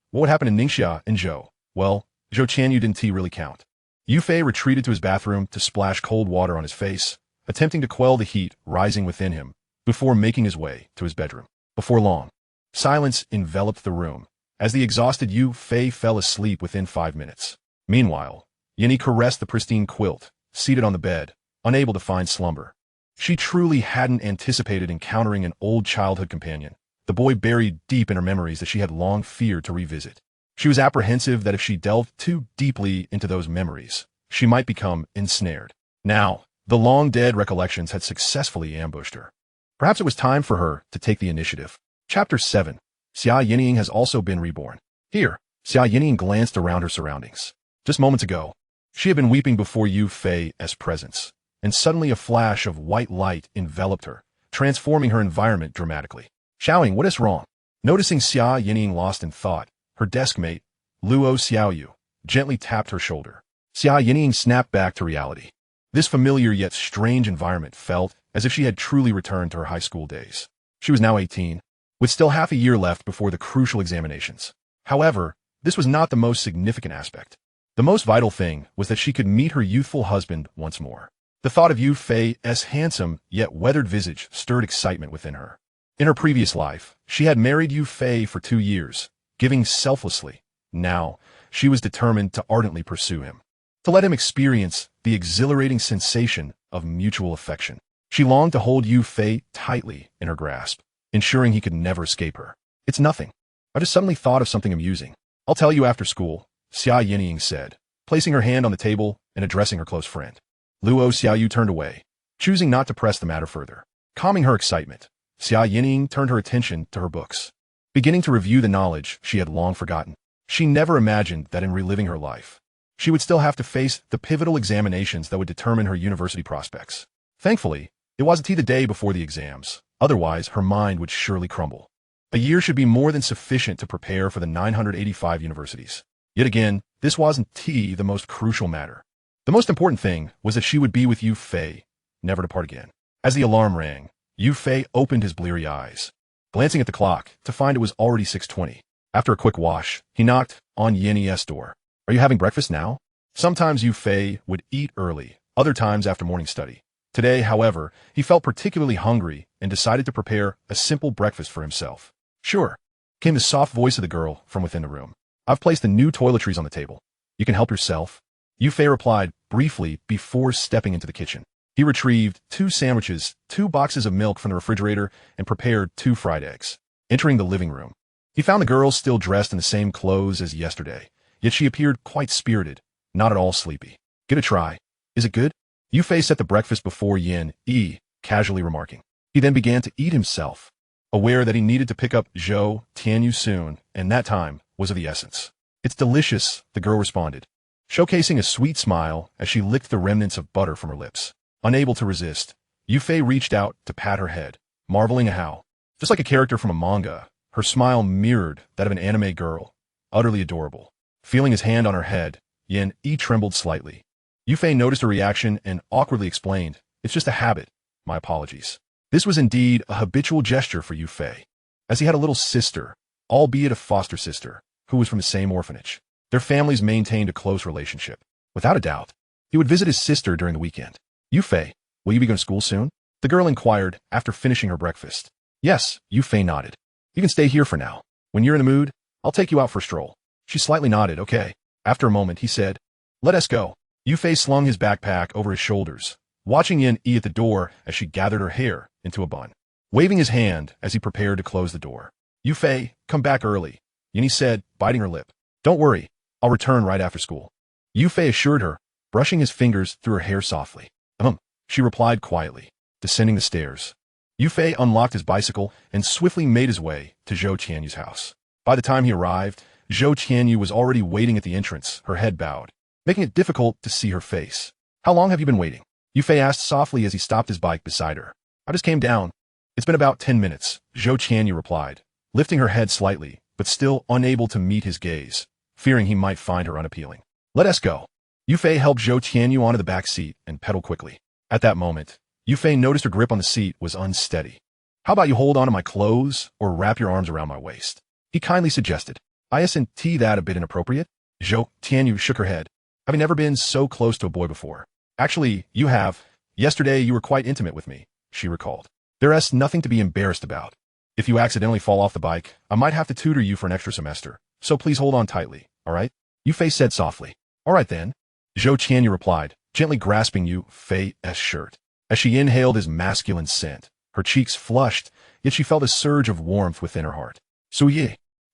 what would happen to Ningxia and Zhou? Well, Zhou Qianyu didn't really count. Yufei retreated to his bathroom to splash cold water on his face, attempting to quell the heat rising within him, before making his way to his bedroom. Before long, silence enveloped the room, as the exhausted Yufei fell asleep within 5 minutes. Meanwhile, Yinny caressed the pristine quilt, seated on the bed, unable to find slumber. She truly hadn't anticipated encountering an old childhood companion, the boy buried deep in her memories that she had long feared to revisit. She was apprehensive that if she delved too deeply into those memories, she might become ensnared. Now, the long-dead recollections had successfully ambushed her. Perhaps it was time for her to take the initiative. Chapter 7. Xia Yinying has also been reborn. Here, Xia Yinying glanced around her surroundings. Just moments ago, she had been weeping before Yufei's presence, and suddenly a flash of white light enveloped her, transforming her environment dramatically. Xiaoying, what is wrong? Noticing Xia Yinying lost in thought, her desk mate, Luo Xiaoyu, gently tapped her shoulder. Xia Yinying snapped back to reality. This familiar yet strange environment felt as if she had truly returned to her high school days. She was now 18, with still half a year left before the crucial examinations. However, this was not the most significant aspect. The most vital thing was that she could meet her youthful husband once more. The thought of Yufei's handsome yet weathered visage stirred excitement within her. In her previous life, she had married Yufei for 2 years, giving selflessly. Now, she was determined to ardently pursue him, to let him experience the exhilarating sensation of mutual affection. She longed to hold Yufei tightly in her grasp, ensuring he could never escape her. It's nothing. I just suddenly thought of something amusing. I'll tell you after school, Xia Yinying said, placing her hand on the table and addressing her close friend. Luo Xiaoyu turned away, choosing not to press the matter further. Calming her excitement, Xia Yinying turned her attention to her books, beginning to review the knowledge she had long forgotten. She never imagined that in reliving her life, she would still have to face the pivotal examinations that would determine her university prospects. Thankfully, it wasn't the day before the exams. Otherwise, her mind would surely crumble. A year should be more than sufficient to prepare for the 985 universities. Yet again, this wasn't the most crucial matter. The most important thing was that she would be with Yufei, never to part again. As the alarm rang, Yu Fei opened his bleary eyes, glancing at the clock to find it was already 6:20. After a quick wash, he knocked on Yen's door. Are you having breakfast now? Sometimes Yu Fei would eat early, other times after morning study. Today, however, he felt particularly hungry and decided to prepare a simple breakfast for himself. Sure, came the soft voice of the girl from within the room. I've placed the new toiletries on the table. You can help yourself. Yu Fei replied briefly before stepping into the kitchen. He retrieved 2 sandwiches, 2 boxes of milk from the refrigerator, and prepared 2 fried eggs. Entering the living room, he found the girl still dressed in the same clothes as yesterday, yet she appeared quite spirited, not at all sleepy. Give it a try. Is it good? Yu Fei set the breakfast before Yin, casually remarking. He then began to eat himself, aware that he needed to pick up Zhou Tianyu soon, and that time was of the essence. It's delicious, the girl responded, showcasing a sweet smile as she licked the remnants of butter from her lips. Unable to resist, Yu Fei reached out to pat her head, marveling at how, just like a character from a manga, her smile mirrored that of an anime girl, utterly adorable. Feeling his hand on her head, Yin trembled slightly. Yu Fei noticed her reaction and awkwardly explained, it's just a habit, my apologies. This was indeed a habitual gesture for Yu Fei, as he had a little sister, albeit a foster sister, who was from the same orphanage. Their families maintained a close relationship. Without a doubt, he would visit his sister during the weekend. Yu Fei, will you be going to school soon? The girl inquired after finishing her breakfast. Yes, Yu Fei nodded. You can stay here for now. When you're in the mood, I'll take you out for a stroll. She slightly nodded, okay. After a moment, he said, let us go. Yu Fei slung his backpack over his shoulders, watching Yin at the door as she gathered her hair into a bun, waving his hand as he prepared to close the door. Yu Fei, come back early, Yin said, biting her lip. Don't worry, I'll return right after school. Yu Fei assured her, brushing his fingers through her hair softly. She replied quietly, descending the stairs. Yu Fei unlocked his bicycle and swiftly made his way to Zhou Tianyu's house. By the time he arrived, Zhou Tianyu was already waiting at the entrance, her head bowed, making it difficult to see her face. How long have you been waiting? Yu Fei asked softly as he stopped his bike beside her. I just came down. It's been about 10 minutes, Zhou Tianyu replied, lifting her head slightly, but still unable to meet his gaze, fearing he might find her unappealing. Let us go. Yu Fei helped Zhou Tianyu onto the back seat and pedaled quickly. At that moment, Yu Fei noticed her grip on the seat was unsteady. How about you hold onto my clothes or wrap your arms around my waist? He kindly suggested. Isn't that a bit inappropriate? Zhou Tianyu shook her head. Having never been so close to a boy before. Actually, you have. Yesterday you were quite intimate with me, she recalled. There's nothing to be embarrassed about. If you accidentally fall off the bike, I might have to tutor you for an extra semester, so please hold on tightly, all right? Yu Fei said softly. All right then. Zhou Tianyu replied, gently grasping Yu Fei's shirt. As she inhaled his masculine scent, her cheeks flushed, yet she felt a surge of warmth within her heart. So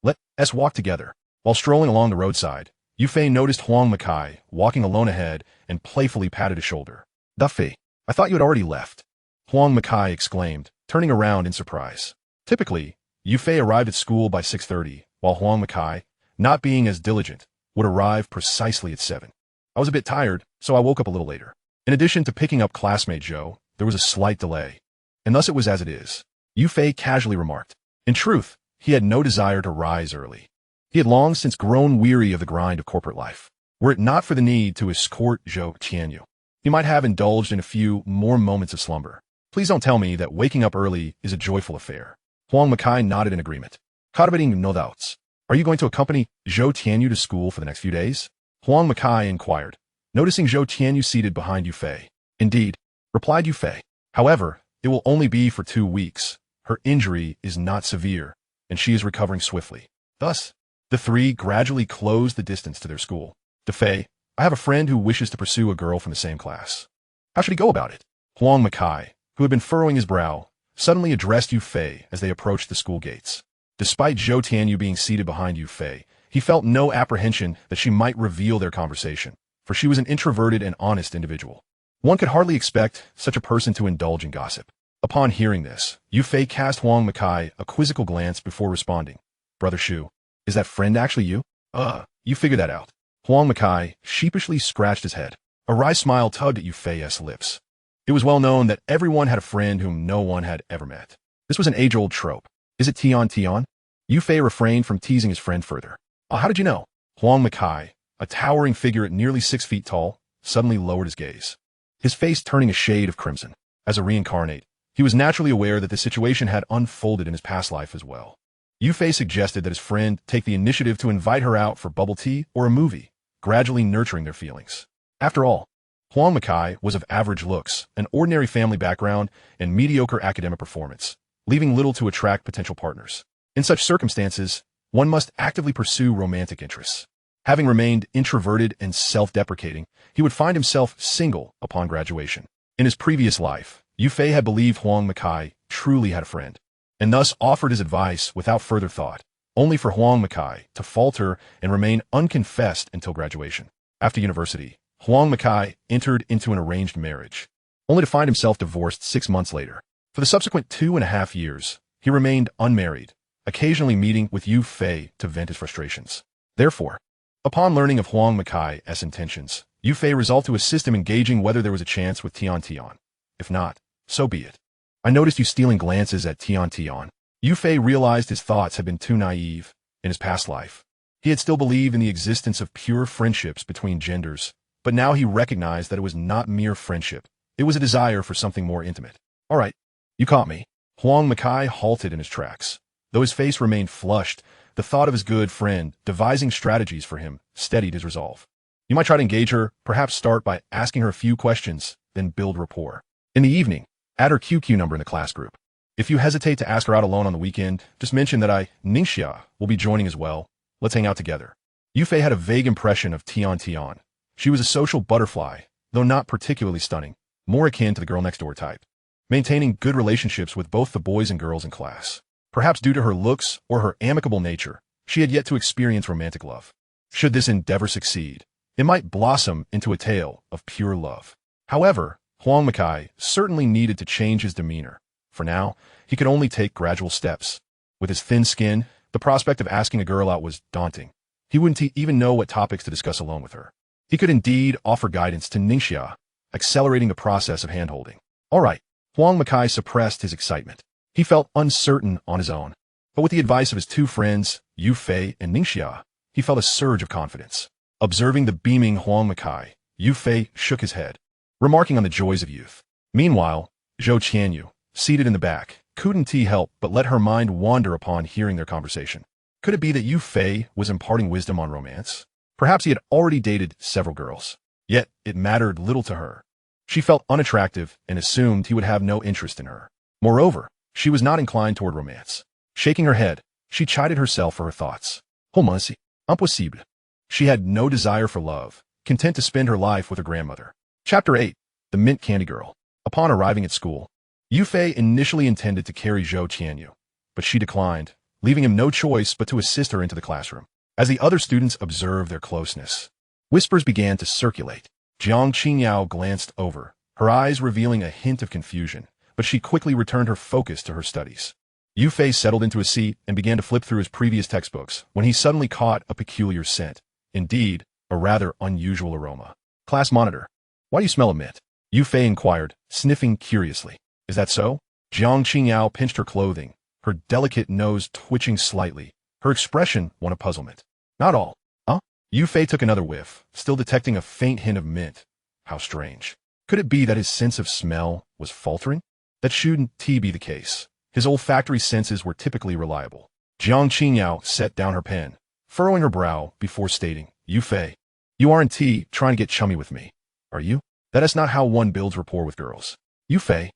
let us walk together. While strolling along the roadside, Yu Fei noticed Huang Makai walking alone ahead and playfully patted his shoulder. Duffy, I thought you had already left. Huang Makai exclaimed, turning around in surprise. Typically, Yu Fei arrived at school by 6:30, while Huang Makai, not being as diligent, would arrive precisely at 7. I was a bit tired, so I woke up a little later. In addition to picking up classmate Zhou, there was a slight delay, and thus it was as it is, Yu Fei casually remarked. In truth, he had no desire to rise early. He had long since grown weary of the grind of corporate life. Were it not for the need to escort Zhou Tianyu, he might have indulged in a few more moments of slumber. Please don't tell me that waking up early is a joyful affair. Huang Makai nodded in agreement. Cultivating no doubts. Are you going to accompany Zhou Tianyu to school for the next few days? Huang Makai inquired, noticing Zhou Tianyu seated behind Yu Fei. Indeed, replied Yu Fei. However, it will only be for 2 weeks. Her injury is not severe, and she is recovering swiftly. Thus, the three gradually closed the distance to their school. Fei, I have a friend who wishes to pursue a girl from the same class. How should he go about it? Huang Makai, who had been furrowing his brow, suddenly addressed Yu Fei as they approached the school gates. Despite Zhou Tianyu being seated behind Yu Fei, he felt no apprehension that she might reveal their conversation, for she was an introverted and honest individual. One could hardly expect such a person to indulge in gossip. Upon hearing this, Yu Fei cast Huang Makai a quizzical glance before responding. Brother Shu, is that friend actually you? You figured that out. Huang Makai sheepishly scratched his head. A wry smile tugged at Yu Fei's lips. It was well known that everyone had a friend whom no one had ever met. This was an age-old trope. Is it Tion Tion? Yu Fei refrained from teasing his friend further. How did you know? Huang Makai, a towering figure at nearly 6 feet tall, suddenly lowered his gaze. his face turning a shade of crimson. As a reincarnate, he was naturally aware that the situation had unfolded in his past life as well. Yufei suggested that his friend take the initiative to invite her out for bubble tea or a movie, gradually nurturing their feelings. After all, Huang Makai was of average looks, an ordinary family background, and mediocre academic performance, leaving little to attract potential partners. In such circumstances, one must actively pursue romantic interests. Having remained introverted and self-deprecating, he would find himself single upon graduation. In his previous life, Yufei had believed Huang Makai truly had a friend, and thus offered his advice without further thought, only for Huang Makai to falter and remain unconfessed until graduation. After university, Huang Makai entered into an arranged marriage, only to find himself divorced 6 months later. For the subsequent 2.5 years, he remained unmarried, occasionally meeting with Yufei to vent his frustrations. Therefore, upon learning of Huang Makai's intentions, Yufei resolved to assist him engaging whether there was a chance with Tian Tian. If not, so be it. I noticed you stealing glances at Tian Tian. Yufei realized his thoughts had been too naive. In his past life, he had still believed in the existence of pure friendships between genders, but now he recognized that it was not mere friendship. It was a desire for something more intimate. All right, you caught me. Huang Makai halted in his tracks. Though his face remained flushed, the thought of his good friend devising strategies for him steadied his resolve. You might try to engage her, perhaps start by asking her a few questions, then build rapport. In the evening, add her QQ number in the class group. If you hesitate to ask her out alone on the weekend, just mention that Ningxia, will be joining as well. Let's hang out together. Yufei had a vague impression of Tian Tian. She was a social butterfly, though not particularly stunning, more akin to the girl next door type, maintaining good relationships with both the boys and girls in class. Perhaps due to her looks or her amicable nature, she had yet to experience romantic love. Should this endeavor succeed, it might blossom into a tale of pure love. However, Huang Makai certainly needed to change his demeanor. For now, he could only take gradual steps. With his thin skin, the prospect of asking a girl out was daunting. He wouldn't even know what topics to discuss alone with her. He could indeed offer guidance to Ningxia, accelerating the process of handholding. All right, Huang Makai suppressed his excitement. He felt uncertain on his own, but with the advice of his two friends, Yufei and Ningxia, he felt a surge of confidence. Observing the beaming Huang Makai, Yufei shook his head, remarking on the joys of youth. Meanwhile, Zhou Qianyu, seated in the back, couldn't help but let her mind wander upon hearing their conversation. Could it be that Yufei was imparting wisdom on romance? Perhaps he had already dated several girls. Yet, it mattered little to her. She felt unattractive and assumed he would have no interest in her. Moreover, she was not inclined toward romance. Shaking her head, she chided herself for her thoughts. Romancy, impossible. She had no desire for love, content to spend her life with her grandmother. Chapter 8. The Mint Candy Girl. Upon arriving at school, Yufei initially intended to carry Zhou Qianyu, but she declined, leaving him no choice but to assist her into the classroom. As the other students observed their closeness, whispers began to circulate. Jiang Qingyao glanced over, her eyes revealing a hint of confusion, but she quickly returned her focus to her studies. Yufei settled into a seat and began to flip through his previous textbooks when he suddenly caught a peculiar scent. Indeed, a rather unusual aroma. Class monitor. Why do you smell a mint? Yufei inquired, sniffing curiously. Is that so? Jiang Qingyao pinched her clothing, her delicate nose twitching slightly, her expression one of puzzlement. Not all. Huh? Yufei took another whiff, still detecting a faint hint of mint. How strange. Could it be that his sense of smell was faltering? That shouldn't be the case. His olfactory senses were typically reliable. Jiang Qingyao set down her pen, furrowing her brow before stating, Yufei, you aren't trying to get chummy with me, are you? That is not how one builds rapport with girls. Yufei,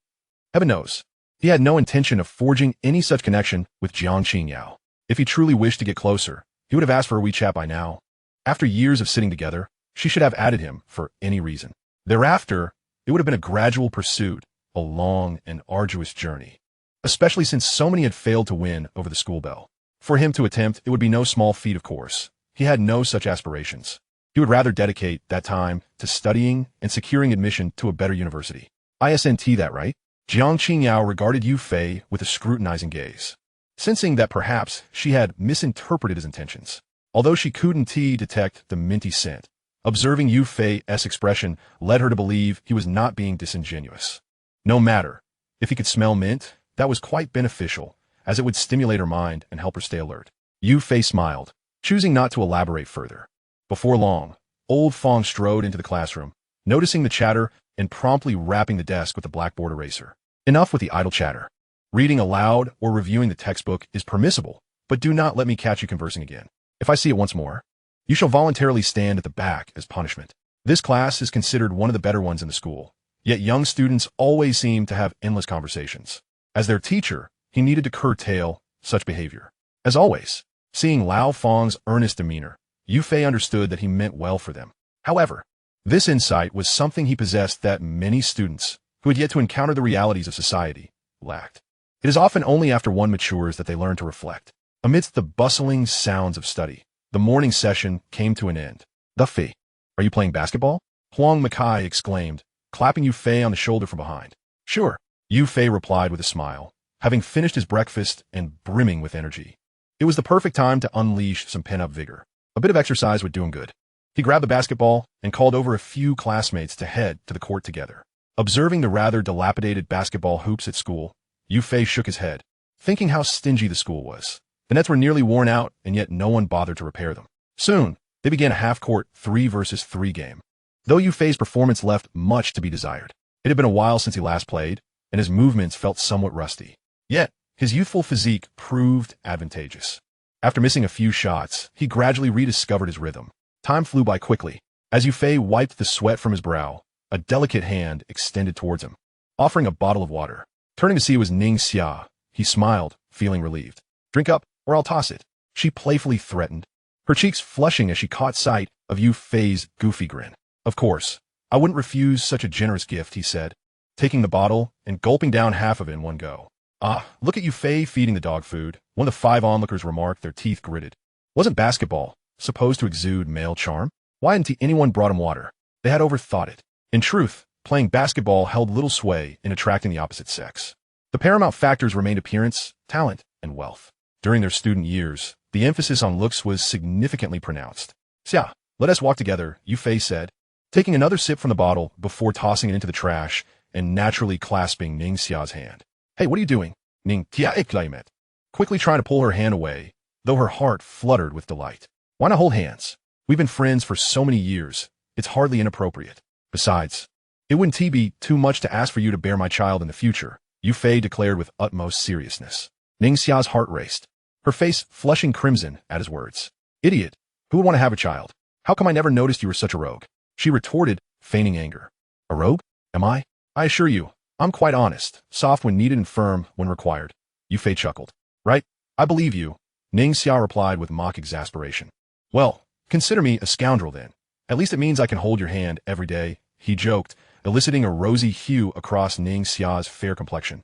heaven knows, he had no intention of forging any such connection with Jiang Qingyao. If he truly wished to get closer, he would have asked for a WeChat by now. After years of sitting together, she should have added him for any reason. Thereafter, it would have been a gradual pursuit, a long and arduous journey, especially since so many had failed to win over the school belle. For him to attempt, it would be no small feat, of course. He had no such aspirations. He would rather dedicate that time to studying and securing admission to a better university. ISNT that, right? Jiang Qingyao regarded Yufei with a scrutinizing gaze, sensing that perhaps she had misinterpreted his intentions. Although she couldn't detect the minty scent, observing Yufei's expression led her to believe he was not being disingenuous. No matter. If he could smell mint, that was quite beneficial, as it would stimulate her mind and help her stay alert. Yufei smiled, choosing not to elaborate further. Before long, old Fong strode into the classroom, noticing the chatter and promptly wrapping the desk with a blackboard eraser. Enough with the idle chatter. Reading aloud or reviewing the textbook is permissible, but do not let me catch you conversing again. If I see it once more, you shall voluntarily stand at the back as punishment. This class is considered one of the better ones in the school, yet young students always seem to have endless conversations. As their teacher, he needed to curtail such behavior. As always, seeing Lao Fang's earnest demeanor, Yu Fei understood that he meant well for them. However, this insight was something he possessed that many students, who had yet to encounter the realities of society, lacked. It is often only after one matures that they learn to reflect. Amidst the bustling sounds of study, the morning session came to an end. "The Fei, are you playing basketball?" Huang Makai exclaimed, clapping Yu Fei on the shoulder from behind. "Sure," Yu Fei replied with a smile, having finished his breakfast and brimming with energy. It was the perfect time to unleash some pent-up vigor. A bit of exercise would do him good. He grabbed the basketball and called over a few classmates to head to the court together. Observing the rather dilapidated basketball hoops at school, Yu Fei shook his head, thinking how stingy the school was. The nets were nearly worn out, and yet no one bothered to repair them. Soon, they began a half-court 3-versus-3 game. Though Yu Fei's performance left much to be desired, it had been a while since he last played, and his movements felt somewhat rusty. Yet, his youthful physique proved advantageous. After missing a few shots, he gradually rediscovered his rhythm. Time flew by quickly. As Yu Fei wiped the sweat from his brow, a delicate hand extended towards him, offering a bottle of water. Turning to see it was Ning Xia, he smiled, feeling relieved. "Drink up, or I'll toss it," she playfully threatened, her cheeks flushing as she caught sight of Yu Fei's goofy grin. "Of course, I wouldn't refuse such a generous gift," he said, taking the bottle and gulping down half of it in one go. "Ah, look at Yu Fei feeding the dog food," one of the 5 onlookers remarked, their teeth gritted. Wasn't basketball supposed to exude male charm? Why hadn't anyone brought him water? They had overthought it. In truth, playing basketball held little sway in attracting the opposite sex. The paramount factors remained appearance, talent, and wealth. During their student years, the emphasis on looks was significantly pronounced. "Xia, let us walk together," Yu Fei said, taking another sip from the bottle before tossing it into the trash and naturally clasping Ning Xia's hand. "Hey, what are you doing?" Ning Xia exclaimed, quickly trying to pull her hand away, though her heart fluttered with delight. "Why not hold hands? We've been friends for so many years, it's hardly inappropriate. Besides, it wouldn't be too much to ask for you to bear my child in the future," Yu Fei declared with utmost seriousness. Ning Xia's heart raced, her face flushing crimson at his words. "Idiot, who would want to have a child? How come I never noticed you were such a rogue?" she retorted, feigning anger. "A rogue? Am I? I assure you, I'm quite honest, soft when needed and firm when required." Yu Fei chuckled. "Right, I believe you," Ning Xia replied with mock exasperation. "Well, consider me a scoundrel then. At least it means I can hold your hand every day," he joked, eliciting a rosy hue across Ning Xia's fair complexion.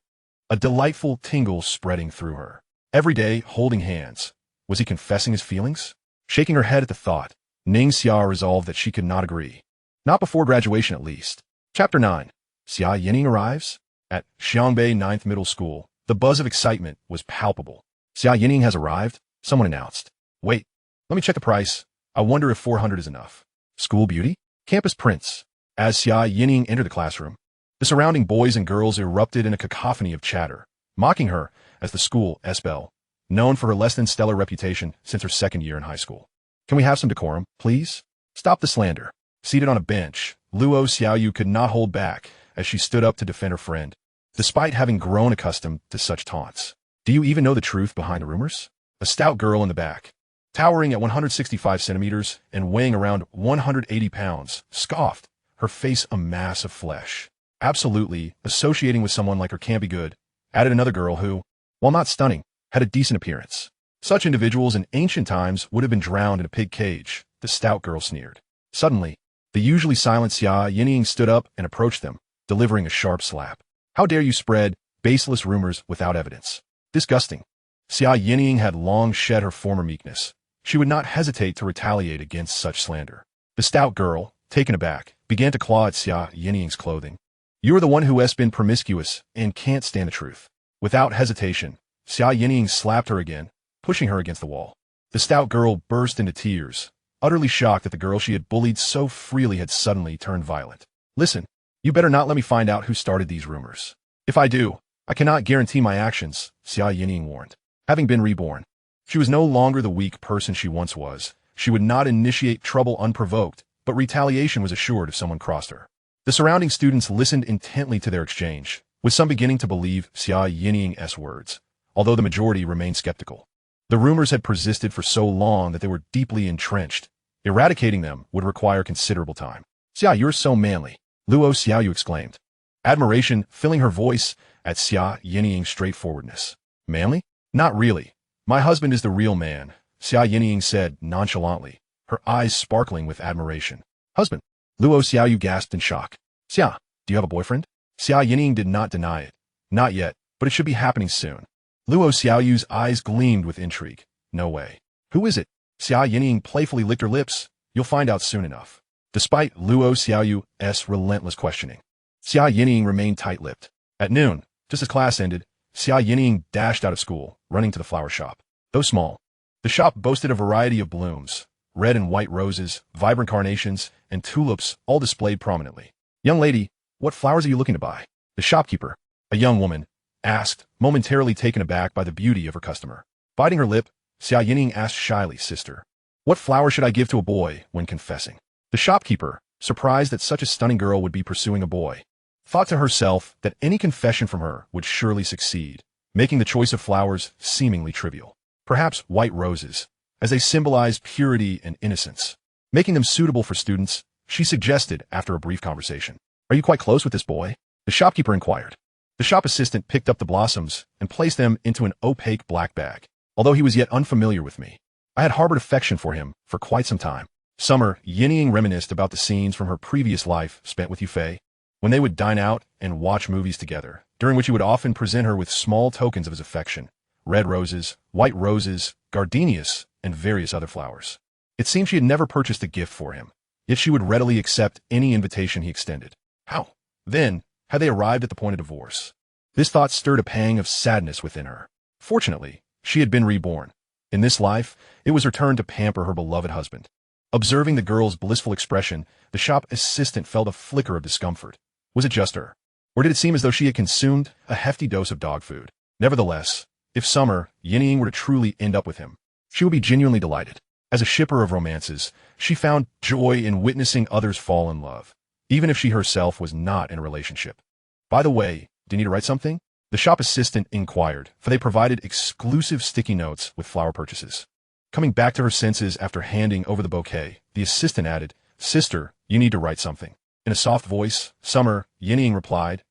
A delightful tingle spreading through her. Every day, holding hands. Was he confessing his feelings? Shaking her head at the thought, Ning Xia resolved that she could not agree. Not before graduation, at least. Chapter 9. Xia Yining arrives? At Xiangbei 9th Middle School, the buzz of excitement was palpable. "Xia Yining has arrived," someone announced. "Wait, let me check the price. I wonder if 400 is enough." School beauty? Campus prince. As Xia Yining entered the classroom, the surrounding boys and girls erupted in a cacophony of chatter, mocking her as the school belle, known for her less-than-stellar reputation since her second year in high school. "Can we have some decorum, please? Stop the slander." Seated on a bench, Luo Xiaoyu could not hold back as she stood up to defend her friend, despite having grown accustomed to such taunts. "Do you even know the truth behind the rumors?" A stout girl in the back, towering at 165 centimeters and weighing around 180 pounds, scoffed, her face a mass of flesh. "Absolutely, associating with someone like her can't be good," added another girl who, while not stunning, had a decent appearance. "Such individuals in ancient times would have been drowned in a pig cage," the stout girl sneered. Suddenly, the usually silent Xia Yining stood up and approached them, delivering a sharp slap. "How dare you spread baseless rumors without evidence? Disgusting." Xia Yining had long shed her former meekness. She would not hesitate to retaliate against such slander. The stout girl, taken aback, began to claw at Xia Yining's clothing. "You are the one who has been promiscuous and can't stand the truth." Without hesitation, Xia Yining slapped her again, pushing her against the wall. The stout girl burst into tears, utterly shocked that the girl she had bullied so freely had suddenly turned violent. "Listen, you better not let me find out who started these rumors. If I do, I cannot guarantee my actions," Xia Yining warned. Having been reborn, she was no longer the weak person she once was. She would not initiate trouble unprovoked, but retaliation was assured if someone crossed her. The surrounding students listened intently to their exchange, with some beginning to believe Xia Yinying's words, although the majority remained skeptical. The rumors had persisted for so long that they were deeply entrenched. Eradicating them would require considerable time. "Xia, you're so manly," Luo Xiaoyu exclaimed, admiration filling her voice at Xia Yinying's straightforwardness. "Manly? Not really. My husband is the real man," Xia Yinying said nonchalantly, her eyes sparkling with admiration. "Husband?" Luo Xiaoyu gasped in shock. "Xia, do you have a boyfriend?" Xia Yinying did not deny it. "Not yet, but it should be happening soon." Luo Xiaoyu's eyes gleamed with intrigue. "No way. Who is it?" Xia Yinying playfully licked her lips. "You'll find out soon enough." Despite Luo Xiaoyu's relentless questioning, Xia Yinying remained tight-lipped. At noon, just as class ended, Xia Yinying dashed out of school, running to the flower shop. Though small, the shop boasted a variety of blooms, red and white roses, vibrant carnations, and tulips, all displayed prominently. "Young lady, what flowers are you looking to buy?" The shopkeeper, a young woman, asked, momentarily taken aback by the beauty of her customer. Biting her lip, Xia Yinying asked shyly, "Sister, what flower should I give to a boy when confessing?" The shopkeeper, surprised that such a stunning girl would be pursuing a boy, thought to herself that any confession from her would surely succeed, making the choice of flowers seemingly trivial. Perhaps white roses, as they symbolize purity and innocence. Making them suitable for students, she suggested after a brief conversation. "Are you quite close with this boy?" the shopkeeper inquired. The shop assistant picked up the blossoms and placed them into an opaque black bag. "Although he was yet unfamiliar with me, I had harbored affection for him for quite some time." Summer Yinying reminisced about the scenes from her previous life spent with Yufei, when they would dine out and watch movies together, during which he would often present her with small tokens of his affection: red roses, white roses, gardenias, and various other flowers. It seemed she had never purchased a gift for him, yet she would readily accept any invitation he extended. How, then, had they arrived at the point of divorce? This thought stirred a pang of sadness within her. Fortunately, she had been reborn. In this life, it was her turn to pamper her beloved husband. Observing the girl's blissful expression, the shop assistant felt a flicker of discomfort. Was it just her? Or did it seem as though she had consumed a hefty dose of dog food? Nevertheless, if Summer Yinying were to truly end up with him, she would be genuinely delighted. As a shipper of romances, she found joy in witnessing others fall in love, even if she herself was not in a relationship. "By the way, do you need to write something?" the shop assistant inquired, for they provided exclusive sticky notes with flower purchases. Coming back to her senses after handing over the bouquet, the assistant added, "Sister, you need to write something." In a soft voice, Summer Yinying replied,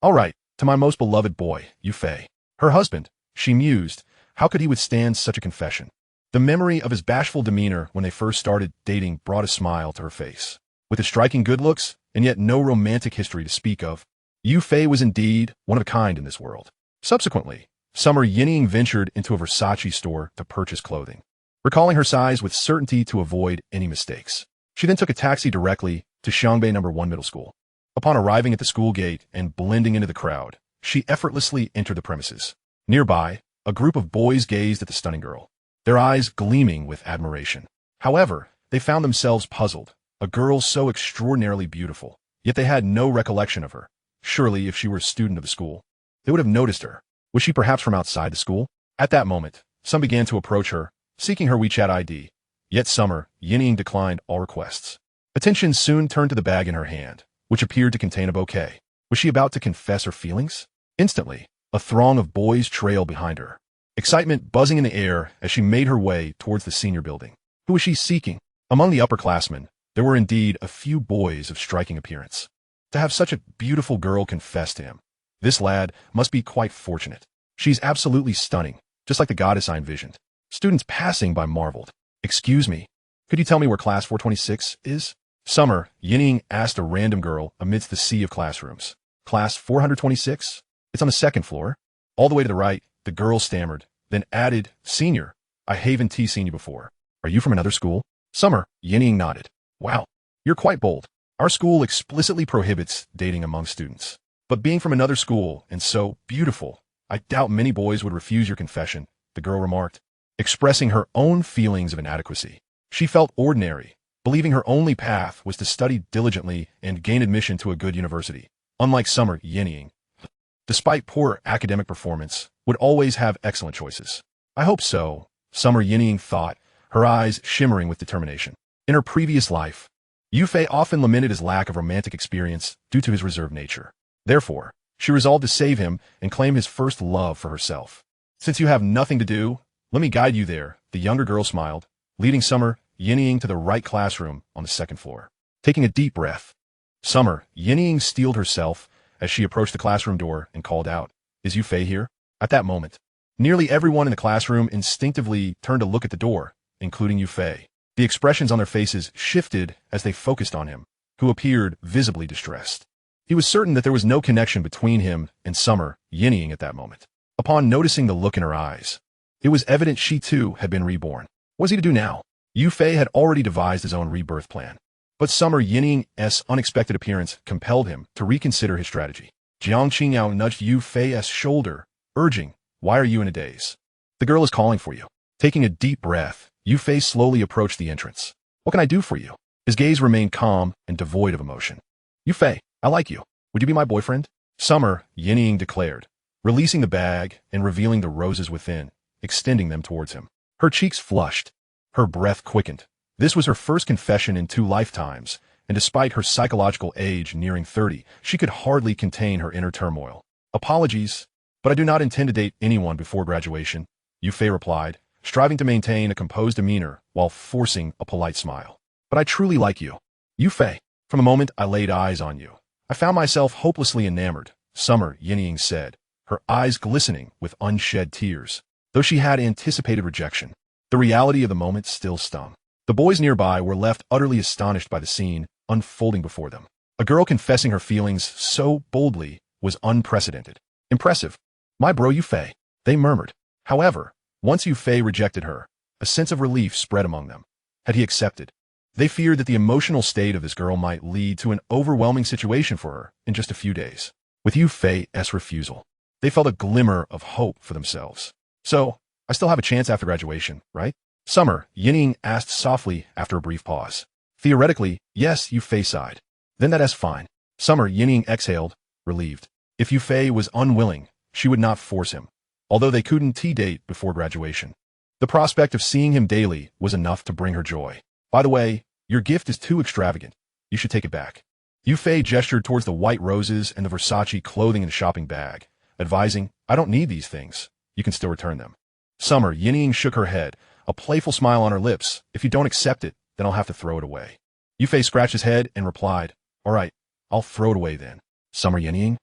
"All right, to my most beloved boy, Yufei." Her husband, she mused, how could he withstand such a confession? The memory of his bashful demeanor when they first started dating brought a smile to her face. With his striking good looks, and yet no romantic history to speak of, Yufei was indeed one of a kind in this world. Subsequently, Summer Yinying ventured into a Versace store to purchase clothing, recalling her size with certainty to avoid any mistakes. She then took a taxi directly to Xiangbei No. 1 Middle School. Upon arriving at the school gate and blending into the crowd, she effortlessly entered the premises. Nearby, a group of boys gazed at the stunning girl, their eyes gleaming with admiration. However, they found themselves puzzled. A girl so extraordinarily beautiful, yet they had no recollection of her. Surely, if she were a student of the school, they would have noticed her. Was she perhaps from outside the school? At that moment, some began to approach her, seeking her WeChat ID. Yet Summer Yinying declined all requests. Attention soon turned to the bag in her hand, which appeared to contain a bouquet. Was she about to confess her feelings? Instantly, a throng of boys trailed behind her, excitement buzzing in the air as she made her way towards the senior building. Who was she seeking? Among the upperclassmen, there were indeed a few boys of striking appearance. To have such a beautiful girl confess to him, this lad must be quite fortunate. She's absolutely stunning, just like the goddess I envisioned. Students passing by marveled. "Excuse me, could you tell me where class 426 is?" Summer Yinying asked a random girl amidst the sea of classrooms. "Class 426? It's on the second floor." All the way to the right, the girl stammered, then added, "Senior, I haven't seen you before. Are you from another school?" Summer Yinying nodded. "Wow, you're quite bold. Our school explicitly prohibits dating among students. But being from another school and so beautiful, I doubt many boys would refuse your confession," the girl remarked, expressing her own feelings of inadequacy. She felt ordinary, believing her only path was to study diligently and gain admission to a good university. Unlike Summer Yinying, despite poor academic performance, would always have excellent choices. "I hope so," Summer Yinying thought, her eyes shimmering with determination. In her previous life, Yufei often lamented his lack of romantic experience due to his reserved nature. Therefore, she resolved to save him and claim his first love for herself. Since you have nothing to do, let me guide you there, the younger girl smiled, leading Summer Yinning to the right classroom on the second floor. Taking a deep breath, Summer Yinning steeled herself as she approached the classroom door and called out, "Is Yufei here?" At that moment, nearly everyone in the classroom instinctively turned to look at the door, including Yufei. The expressions on their faces shifted as they focused on him, who appeared visibly distressed. He was certain that there was no connection between him and Summer Yinning at that moment. Upon noticing the look in her eyes, it was evident she too had been reborn. What was he to do now? Yufei had already devised his own rebirth plan, but Summer Yinning's unexpected appearance compelled him to reconsider his strategy. Jiang Qingyao nudged Yufei's shoulder, urging, "Why are you in a daze? The girl is calling for you." Taking a deep breath, Yufei slowly approached the entrance. "What can I do for you?" His gaze remained calm and devoid of emotion. "Yufei, I like you. Would you be my boyfriend?" Summer Yinning declared, releasing the bag and revealing the roses within, extending them towards him. Her cheeks flushed. Her breath quickened. This was her first confession in 2 lifetimes, and despite her psychological age nearing 30, she could hardly contain her inner turmoil. "Apologies, but I do not intend to date anyone before graduation," Yufei replied, striving to maintain a composed demeanor while forcing a polite smile. "But I truly like you. Yufei, from the moment I laid eyes on you, I found myself hopelessly enamored," Summer Yinning said, her eyes glistening with unshed tears. Though she had anticipated rejection, the reality of the moment still stung. The boys nearby were left utterly astonished by the scene unfolding before them. A girl confessing her feelings so boldly was unprecedented. "Impressive. My bro Yufei," they murmured. However, once Yufei rejected her, a sense of relief spread among them. Had he accepted? They feared that the emotional state of this girl might lead to an overwhelming situation for her in just a few days. With Yufei's refusal, they felt a glimmer of hope for themselves. "So, I still have a chance after graduation, right?" Summer Yinning asked softly after a brief pause. "Theoretically, yes," Yufei sighed. "Then that's fine." Summer Yinning exhaled, relieved. If Yufei was unwilling, she would not force him, although they couldn't date before graduation. The prospect of seeing him daily was enough to bring her joy. "By the way, your gift is too extravagant. You should take it back." Yufei gestured towards the white roses and the Versace clothing in the shopping bag, advising, "I don't need these things. You can still return them." Summer Yinning shook her head, a playful smile on her lips. "If you don't accept it, then I'll have to throw it away." Yufei scratched his head and replied, "All right, I'll throw it away then." Summer Yinning?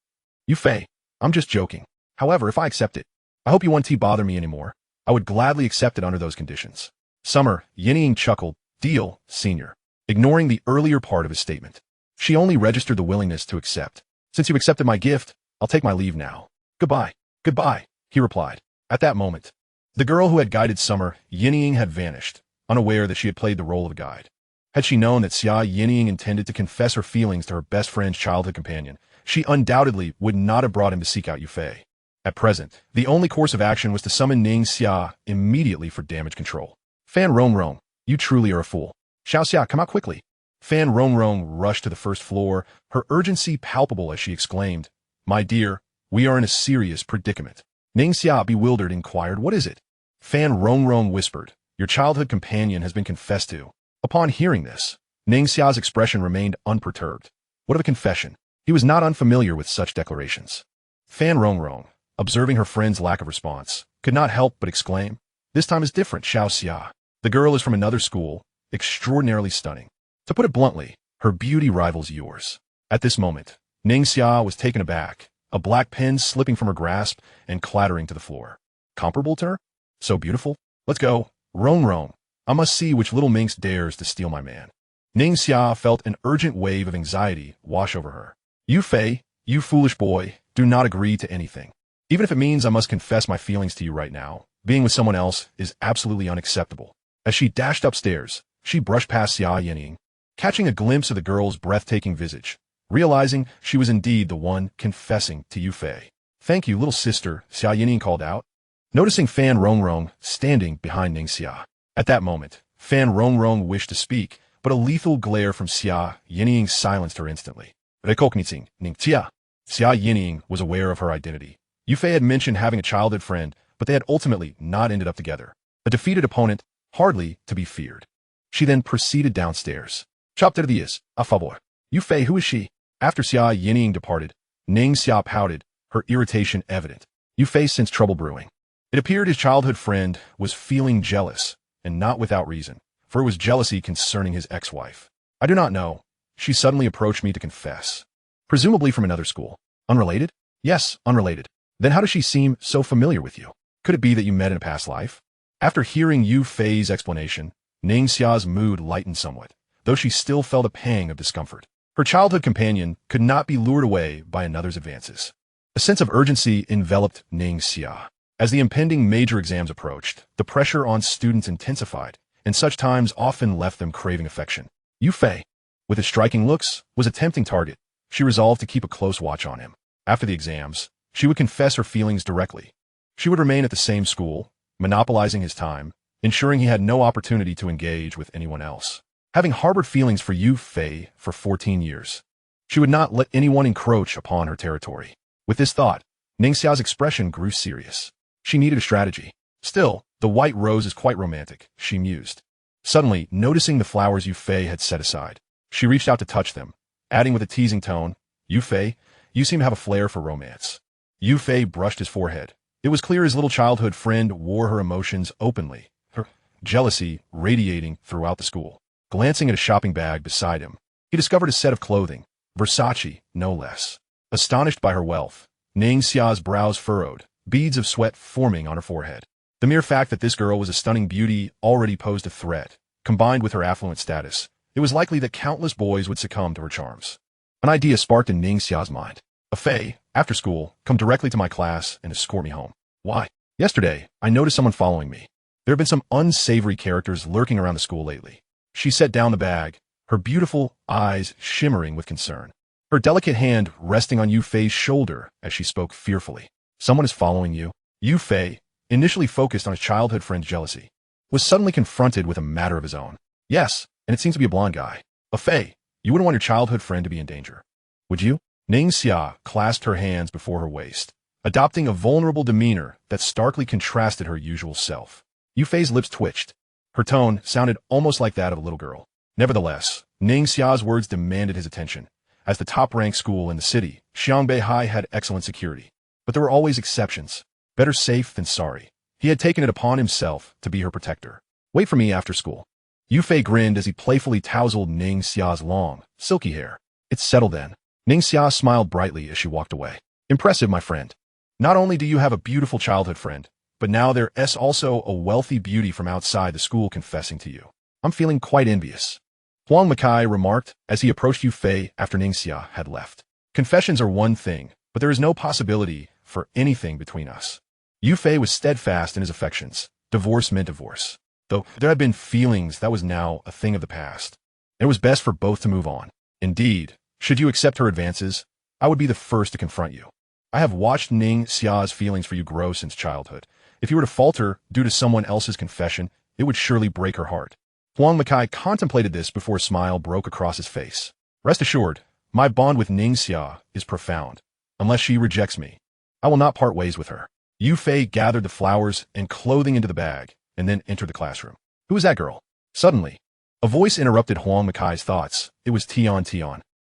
"Yufei, I'm just joking. However, if I accept it, I hope you won't bother me anymore. I would gladly accept it under those conditions." Summer Yinning chuckled, "Deal, senior," ignoring the earlier part of his statement. She only registered the willingness to accept. "Since you accepted my gift, I'll take my leave now." "Goodbye, goodbye," he replied. At that moment, the girl who had guided Summer Yinning had vanished, unaware that she had played the role of a guide. Had she known that Xia Yinning intended to confess her feelings to her best friend's childhood companion, she undoubtedly would not have brought him to seek out Yufei. At present, the only course of action was to summon Ning Xia immediately for damage control. "Fan Rongrong, you truly are a fool. Xiao Xia, come out quickly." Fan Rongrong rushed to the first floor, her urgency palpable as she exclaimed, "My dear, we are in a serious predicament." Ning Xia, bewildered, inquired, "What is it?" Fan Rongrong whispered, "Your childhood companion has been confessed to." Upon hearing this, Ning Xia's expression remained unperturbed. What of a confession? He was not unfamiliar with such declarations. Fan Rongrong, observing her friend's lack of response, could not help but exclaim, "This time is different, Xiao Xia. The girl is from another school, extraordinarily stunning. To put it bluntly, her beauty rivals yours." At this moment, Ning Xia was taken aback, a black pen slipping from her grasp and clattering to the floor. "Comparable to her? So beautiful? Let's go. Rongrong. I must see which little minx dares to steal my man." Ning Xia felt an urgent wave of anxiety wash over her. "Yufei, you foolish boy, do not agree to anything. Even if it means I must confess my feelings to you right now, being with someone else is absolutely unacceptable." As she dashed upstairs, she brushed past Xia Yinning, catching a glimpse of the girl's breathtaking visage, realizing she was indeed the one confessing to Yufei. "Thank you, little sister," Xia Yinning called out, noticing Fan Rongrong standing behind Ning Xia. At that moment, Fan Rongrong wished to speak, but a lethal glare from Xia Yinning silenced her instantly. "Recogniting Ning Xia." Xia Yinning was aware of her identity. Yufei had mentioned having a childhood friend, but they had ultimately not ended up together. A defeated opponent, hardly to be feared. She then proceeded downstairs. Chapter 10. A favor. Yu Fei, who is she? After Xia Yinying departed, Ning Xia pouted, her irritation evident. Yu Fei sensed trouble brewing. It appeared his childhood friend was feeling jealous, and not without reason, for it was jealousy concerning his ex-wife. I do not know. She suddenly approached me to confess. Presumably from another school. Unrelated? Yes, unrelated. Then how does she seem so familiar with you? Could it be that you met in a past life? After hearing Yu Fei's explanation, Ning Xia's mood lightened somewhat, though she still felt a pang of discomfort. Her childhood companion could not be lured away by another's advances. A sense of urgency enveloped Ning Xia. As the impending major exams approached, the pressure on students intensified, and such times often left them craving affection. Yu Fei, with his striking looks, was a tempting target. She resolved to keep a close watch on him. After the exams, she would confess her feelings directly. She would remain at the same school, monopolizing his time, ensuring he had no opportunity to engage with anyone else. Having harbored feelings for Yu Fei for 14 years, she would not let anyone encroach upon her territory. With this thought, Ning Xia's expression grew serious. She needed a strategy. Still, the white rose is quite romantic, she mused. Suddenly, noticing the flowers Yu Fei had set aside, she reached out to touch them, adding with a teasing tone, Yu Fei, you seem to have a flair for romance. Yu Fei brushed his forehead. It was clear his little childhood friend wore her emotions openly, her jealousy radiating throughout the school. Glancing at a shopping bag beside him, he discovered a set of clothing, Versace, no less. Astonished by her wealth, Ning Xia's brows furrowed, beads of sweat forming on her forehead. The mere fact that this girl was a stunning beauty already posed a threat. Combined with her affluent status, it was likely that countless boys would succumb to her charms. An idea sparked in Ning Xia's mind. A Fei, after school, come directly to my class and escort me home. Why? Yesterday, I noticed someone following me. There have been some unsavory characters lurking around the school lately. She set down the bag, her beautiful eyes shimmering with concern. Her delicate hand resting on Yu Fei's shoulder as she spoke fearfully. Someone is following you. Yu Fei, initially focused on his childhood friend's jealousy, was suddenly confronted with a matter of his own. Yes, and it seems to be a blonde guy. A Fei, you wouldn't want your childhood friend to be in danger. Would you? Ning Xia clasped her hands before her waist, adopting a vulnerable demeanor that starkly contrasted her usual self. Yu Fei's lips twitched. Her tone sounded almost like that of a little girl. Nevertheless, Ning Xia's words demanded his attention. As the top-ranked school in the city, Xiangbei High had excellent security. But there were always exceptions. Better safe than sorry. He had taken it upon himself to be her protector. Wait for me after school. Yu Fei grinned as he playfully tousled Ning Xia's long, silky hair. It's settled then. Ning Xia smiled brightly as she walked away. Impressive, my friend. Not only do you have a beautiful childhood friend, but now there's also a wealthy beauty from outside the school confessing to you. I'm feeling quite envious. Huang Makai remarked as he approached Yu Fei after Ning Xia had left. Confessions are one thing, but there is no possibility for anything between us. Yu Fei was steadfast in his affections. Divorce meant divorce. Though there had been feelings, that was now a thing of the past. It was best for both to move on. Indeed, should you accept her advances, I would be the first to confront you. I have watched Ning Xia's feelings for you grow since childhood. If you were to falter due to someone else's confession, it would surely break her heart. Huang Makai contemplated this before a smile broke across his face. Rest assured, my bond with Ning Xia is profound. Unless she rejects me, I will not part ways with her. Yu Fei gathered the flowers and clothing into the bag, and then entered the classroom. Who is that girl? Suddenly, a voice interrupted Huang Makai's thoughts. It was Tian.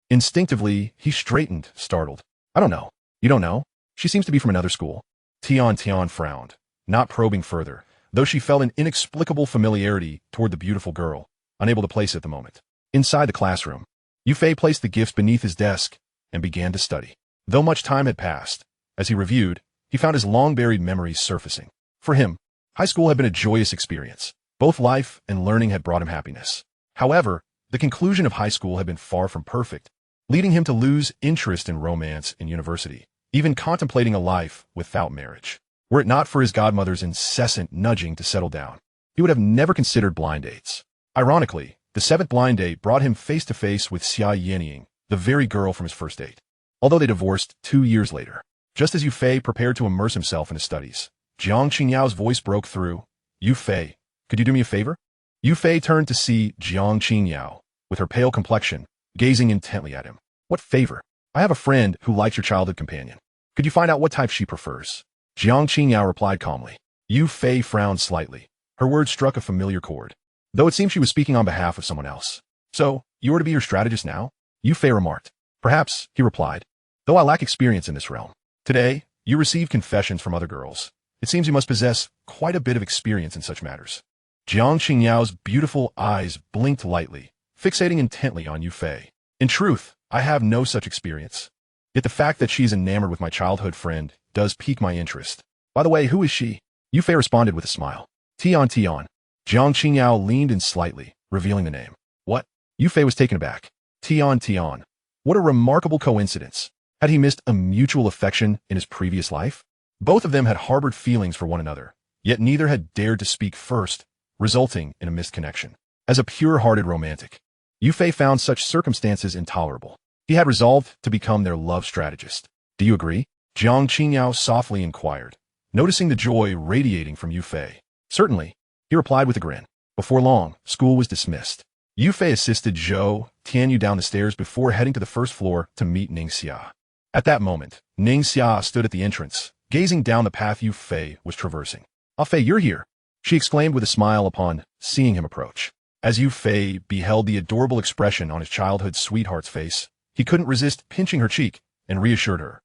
Instinctively, he straightened, startled. I don't know. You don't know? She seems to be from another school. Tian frowned, not probing further, though she felt an inexplicable familiarity toward the beautiful girl, unable to place it at the moment. Inside the classroom, Yu Fei placed the gifts beneath his desk and began to study. Though much time had passed, as he reviewed, he found his long-buried memories surfacing. For him, high school had been a joyous experience. Both life and learning had brought him happiness. However, the conclusion of high school had been far from perfect, leading him to lose interest in romance in university, even contemplating a life without marriage. Were it not for his godmother's incessant nudging to settle down, he would have never considered blind dates. Ironically, the seventh blind date brought him face-to-face with Xia Yinying, the very girl from his first date. Although they divorced 2 years later. Just as Yu Fei prepared to immerse himself in his studies, Jiang Qingyao's voice broke through. Yu Fei, could you do me a favor? Yu Fei turned to see Jiang Qingyao, with her pale complexion, gazing intently at him. What favor? I have a friend who likes your childhood companion. Could you find out what type she prefers? Jiang Qingyao replied calmly. Yu Fei frowned slightly. Her words struck a familiar chord, though it seemed she was speaking on behalf of someone else. So, you are to be your strategist now? Yu Fei remarked. Perhaps, he replied, though I lack experience in this realm. Today, you receive confessions from other girls. It seems you must possess quite a bit of experience in such matters. Jiang Qingyao's beautiful eyes blinked lightly, fixating intently on Yu Fei. In truth, I have no such experience. Yet the fact that she's enamored with my childhood friend does pique my interest. By the way, who is she? Yu Fei responded with a smile. Tian Tian. Jiang Qingyao leaned in slightly, revealing the name. What? Yu Fei was taken aback. Tian Tian. What a remarkable coincidence. Had he missed a mutual affection in his previous life? Both of them had harbored feelings for one another, yet neither had dared to speak first, resulting in a missed connection. As a pure-hearted romantic, Yu Fei found such circumstances intolerable. He had resolved to become their love strategist. Do you agree? Jiang Qingyao softly inquired, noticing the joy radiating from Yu Fei. Certainly, he replied with a grin. Before long, school was dismissed. Yu Fei assisted Zhou Tianyu down the stairs before heading to the first floor to meet Ning Xia. At that moment, Ning Xia stood at the entrance, gazing down the path Yu Fei was traversing. Ah Fei, you're here, she exclaimed with a smile upon seeing him approach. As Yu Fei beheld the adorable expression on his childhood sweetheart's face, he couldn't resist pinching her cheek and reassured her.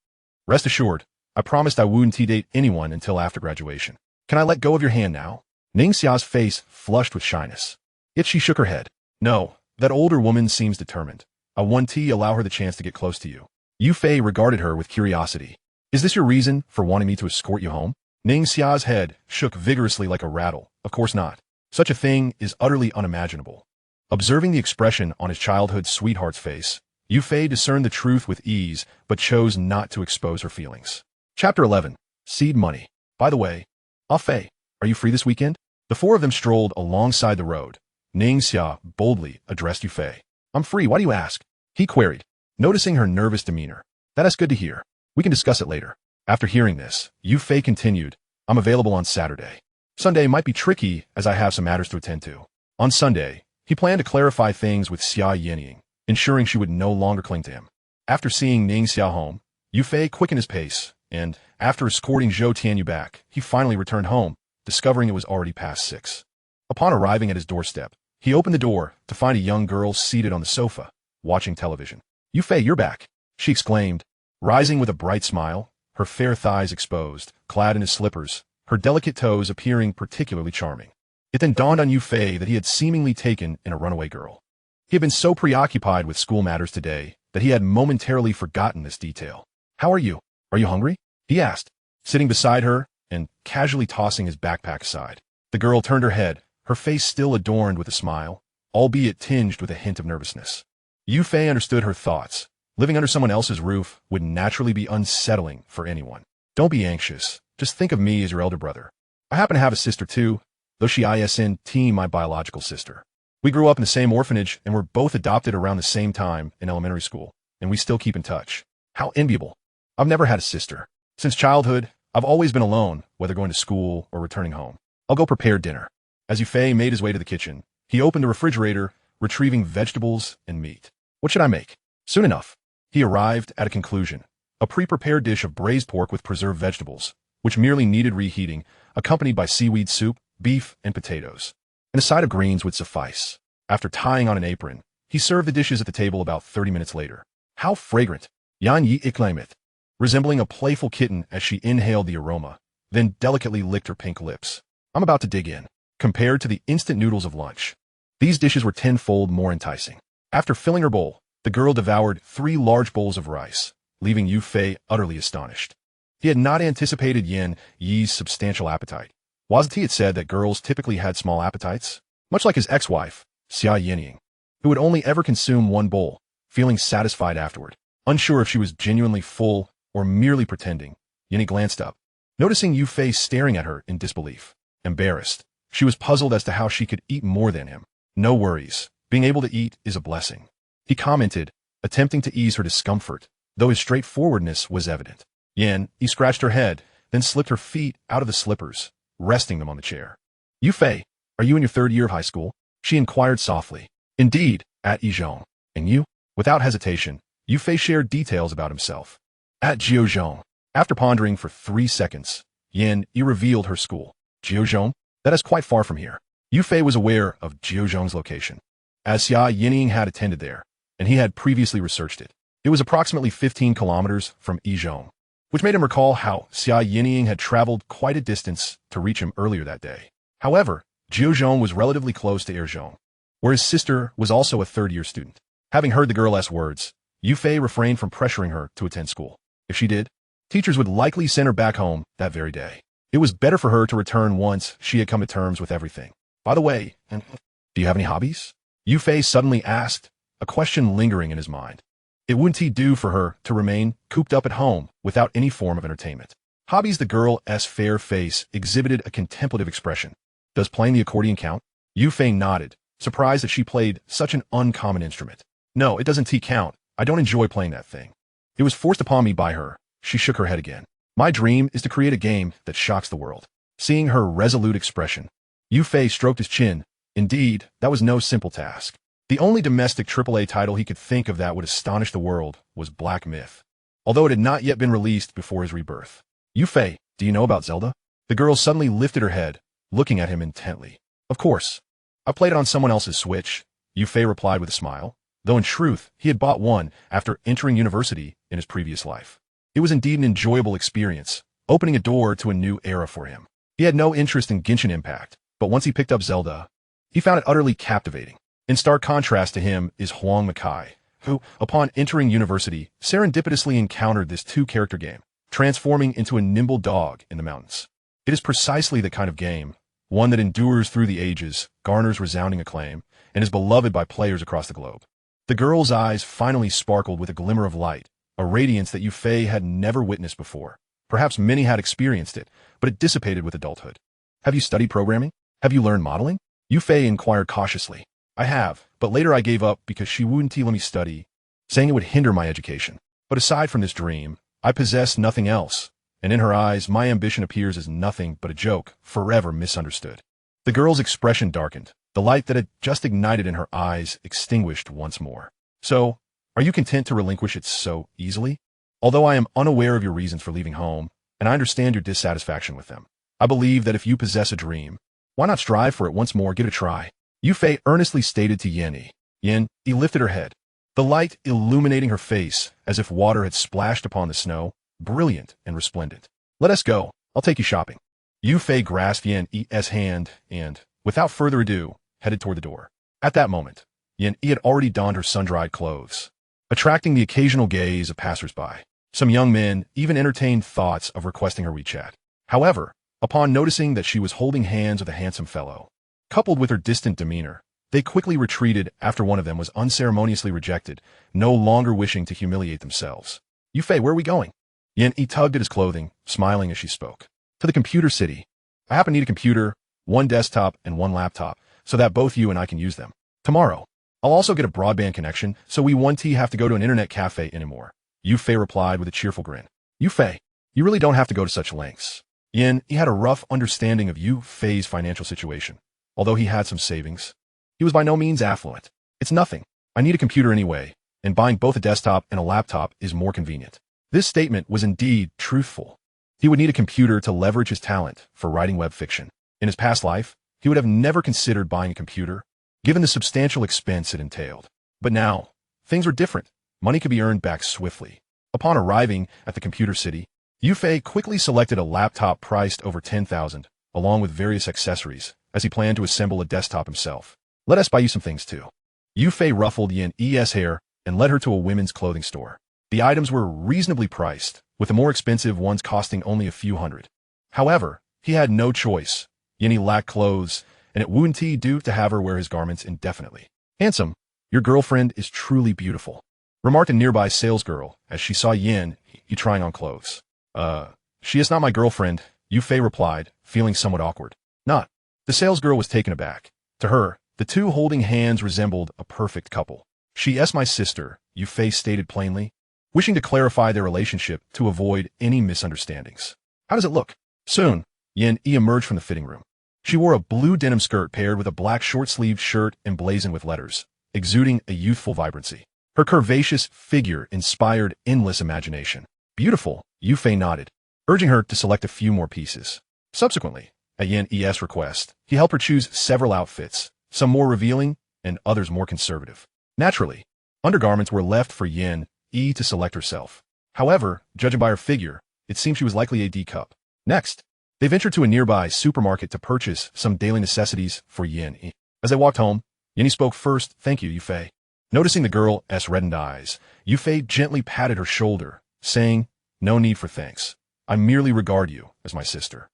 Rest assured, I promised I wouldn't date anyone until after graduation. Can I let go of your hand now? Ning Xia's face flushed with shyness. Yet she shook her head. No, that older woman seems determined. I want to allow her the chance to get close to you. Yu Fei regarded her with curiosity. Is this your reason for wanting me to escort you home? Ning Xia's head shook vigorously like a rattle. Of course not. Such a thing is utterly unimaginable. Observing the expression on his childhood sweetheart's face, Yu Fei discerned the truth with ease, but chose not to expose her feelings. Chapter 11. Seed Money. By the way, Ah Fei, are you free this weekend? The four of them strolled alongside the road. Ning Xia boldly addressed Yu Fei. I'm free, why do you ask? He queried, noticing her nervous demeanor. That's good to hear. We can discuss it later. After hearing this, Yu Fei continued, I'm available on Saturday. Sunday might be tricky as I have some matters to attend to. On Sunday, he planned to clarify things with Xia Yenying, ensuring she would no longer cling to him. After seeing Ning Xia home, Yu Fei quickened his pace, and after escorting Zhou Tianyu back, he finally returned home, discovering it was already past 6. Upon arriving at his doorstep, he opened the door to find a young girl seated on the sofa, watching television. Yu Fei, you're back, she exclaimed, rising with a bright smile, her fair thighs exposed, clad in his slippers, her delicate toes appearing particularly charming. It then dawned on Yu Fei that he had seemingly taken in a runaway girl. He had been so preoccupied with school matters today that he had momentarily forgotten this detail. How are you? Are you hungry? He asked, sitting beside her and casually tossing his backpack aside. The girl turned her head, her face still adorned with a smile, albeit tinged with a hint of nervousness. Yu Fei understood her thoughts. Living under someone else's roof would naturally be unsettling for anyone. Don't be anxious. Just think of me as your elder brother. I happen to have a sister too, though she isn't my biological sister. We grew up in the same orphanage and were both adopted around the same time in elementary school, and we still keep in touch. How enviable. I've never had a sister. Since childhood, I've always been alone, whether going to school or returning home. I'll go prepare dinner. As Yu Fei made his way to the kitchen, he opened the refrigerator, retrieving vegetables and meat. What should I make? Soon enough, he arrived at a conclusion. A pre-prepared dish of braised pork with preserved vegetables, which merely needed reheating, accompanied by seaweed soup, beef, and potatoes. And a side of greens would suffice. After tying on an apron, he served the dishes at the table about 30 minutes later. How fragrant! Yan Yi Iklamit, resembling a playful kitten as she inhaled the aroma, then delicately licked her pink lips. I'm about to dig in. Compared to the instant noodles of lunch, these dishes were tenfold more enticing. After filling her bowl, the girl devoured 3 large bowls of rice, leaving Yu Fei utterly astonished. He had not anticipated Yan Yi's substantial appetite. Wasn't he had said that girls typically had small appetites? Much like his ex-wife, Xia Yenying, who would only ever consume 1 bowl, feeling satisfied afterward. Unsure if she was genuinely full or merely pretending, Yenny glanced up, noticing Yu Fei staring at her in disbelief. Embarrassed, she was puzzled as to how she could eat more than him. No worries. Being able to eat is a blessing, he commented, attempting to ease her discomfort, though his straightforwardness was evident. Yan Yi scratched her head, then slipped her feet out of the slippers, resting them on the chair. Yu Fei, are you in your 3rd year of high school? She inquired softly. Indeed, at Yizhong. And you? Without hesitation, Yu Fei shared details about himself. At Jiuzhong. After pondering for 3 seconds, Yan Yi revealed her school. Jiuzhong? That is quite far from here. Yu Fei was aware of Jiuzhong's location. as Xia Yining had attended there, and he had previously researched it. It was approximately 15 kilometers from Yizhong, which made him recall how Xia Yining had traveled quite a distance to reach him earlier that day. However, Jiuzhong was relatively close to Erzhong, where his sister was also a third-year student. Having heard the girl's words, Yufei refrained from pressuring her to attend school. If she did, teachers would likely send her back home that very day. It was better for her to return once she had come to terms with everything. By the way, do you have any hobbies? Yufei suddenly asked, a question lingering in his mind. It wouldn't he do for her to remain cooped up at home without any form of entertainment? Hobbies. The girl's fair face exhibited a contemplative expression. Does playing the accordion count? Yufei nodded, surprised that she played such an uncommon instrument. No, it doesn't count. I don't enjoy playing that thing. It was forced upon me by her. She shook her head again. My dream is to create a game that shocks the world. Seeing her resolute expression, Yufei stroked his chin. Indeed, that was no simple task. The only domestic AAA title he could think of that would astonish the world was Black Myth, although it had not yet been released before his rebirth. Yufei, do you know about Zelda? The girl suddenly lifted her head, looking at him intently. Of course. I played it on someone else's Switch, Yufei replied with a smile, though in truth he had bought one after entering university in his previous life. It was indeed an enjoyable experience, opening a door to a new era for him. He had no interest in Genshin Impact, but once he picked up Zelda, he found it utterly captivating. In stark contrast to him is Huang Makai, who, upon entering university, serendipitously encountered this two-character game, transforming into a nimble dog in the mountains. It is precisely the kind of game, one that endures through the ages, garners resounding acclaim, and is beloved by players across the globe. The girl's eyes finally sparkled with a glimmer of light, a radiance that Yufei had never witnessed before. Perhaps many had experienced it, but it dissipated with adulthood. Have you studied programming? Have you learned modeling? Yufei inquired cautiously. I have, but later I gave up because she wouldn't let me study, saying it would hinder my education. But aside from this dream, I possess nothing else, and in her eyes my ambition appears as nothing but a joke, forever misunderstood. The girl's expression darkened, the light that had just ignited in her eyes extinguished once more. So, are you content to relinquish it so easily? Although I am unaware of your reasons for leaving home, and I understand your dissatisfaction with them, I believe that if you possess a dream, why not strive for it once more, give it a try? Yufei earnestly stated to Yen. Yen lifted her head, the light illuminating her face as if water had splashed upon the snow, brilliant and resplendent. Let us go, I'll take you shopping. Yufei grasped Yen's hand and, without further ado, headed toward the door. At that moment, Yen had already donned her sun-dried clothes, attracting the occasional gaze of passers-by. Some young men even entertained thoughts of requesting her WeChat. However, upon noticing that she was holding hands with a handsome fellow, coupled with her distant demeanor, they quickly retreated after one of them was unceremoniously rejected, no longer wishing to humiliate themselves. Yufei, where are we going? Yen tugged at his clothing, smiling as she spoke. To the computer city. I happen to need a computer, one desktop, and one laptop, so that both you and I can use them. Tomorrow. I'll also get a broadband connection, so we won't have to go to an internet cafe anymore. Yufei replied with a cheerful grin. Yufei, you really don't have to go to such lengths. Yen had a rough understanding of Yufei's financial situation. Although he had some savings, he was by no means affluent. It's nothing. I need a computer anyway, and buying both a desktop and a laptop is more convenient. This statement was indeed truthful. He would need a computer to leverage his talent for writing web fiction. In his past life, he would have never considered buying a computer, given the substantial expense it entailed. But now, things were different. Money could be earned back swiftly. Upon arriving at the computer city, Yufei quickly selected a laptop priced over 10,000, along with various accessories, as he planned to assemble a desktop himself. Let us buy you some things too. Yufei ruffled Yen's hair and led her to a women's clothing store. The items were reasonably priced, with the more expensive ones costing only a few hundred. However, he had no choice. Yen lacked clothes, and it wouldn't do to have her wear his garments indefinitely. Handsome, your girlfriend is truly beautiful, remarked a nearby salesgirl as she saw Yen trying on clothes. She is not my girlfriend, Yufei replied, feeling somewhat awkward. Not. The salesgirl was taken aback. To her, the two holding hands resembled a perfect couple. She is my sister, Yufei stated plainly, wishing to clarify their relationship to avoid any misunderstandings. How does it look? Soon, Yen emerged from the fitting room. She wore a blue denim skirt paired with a black short-sleeved shirt emblazoned with letters, exuding a youthful vibrancy. Her curvaceous figure inspired endless imagination. Beautiful, Yufei nodded, urging her to select a few more pieces. Subsequently, at Yen's request, he helped her choose several outfits, some more revealing, and others more conservative. Naturally, undergarments were left for Yin E to select herself. However, judging by her figure, it seemed she was likely a D cup. Next, they ventured to a nearby supermarket to purchase some daily necessities for Yin E. As they walked home, Yin spoke first. "Thank you, Yufei." Noticing the girl's reddened eyes, Yufei gently patted her shoulder, saying, "No need for thanks. I merely regard you as my sister."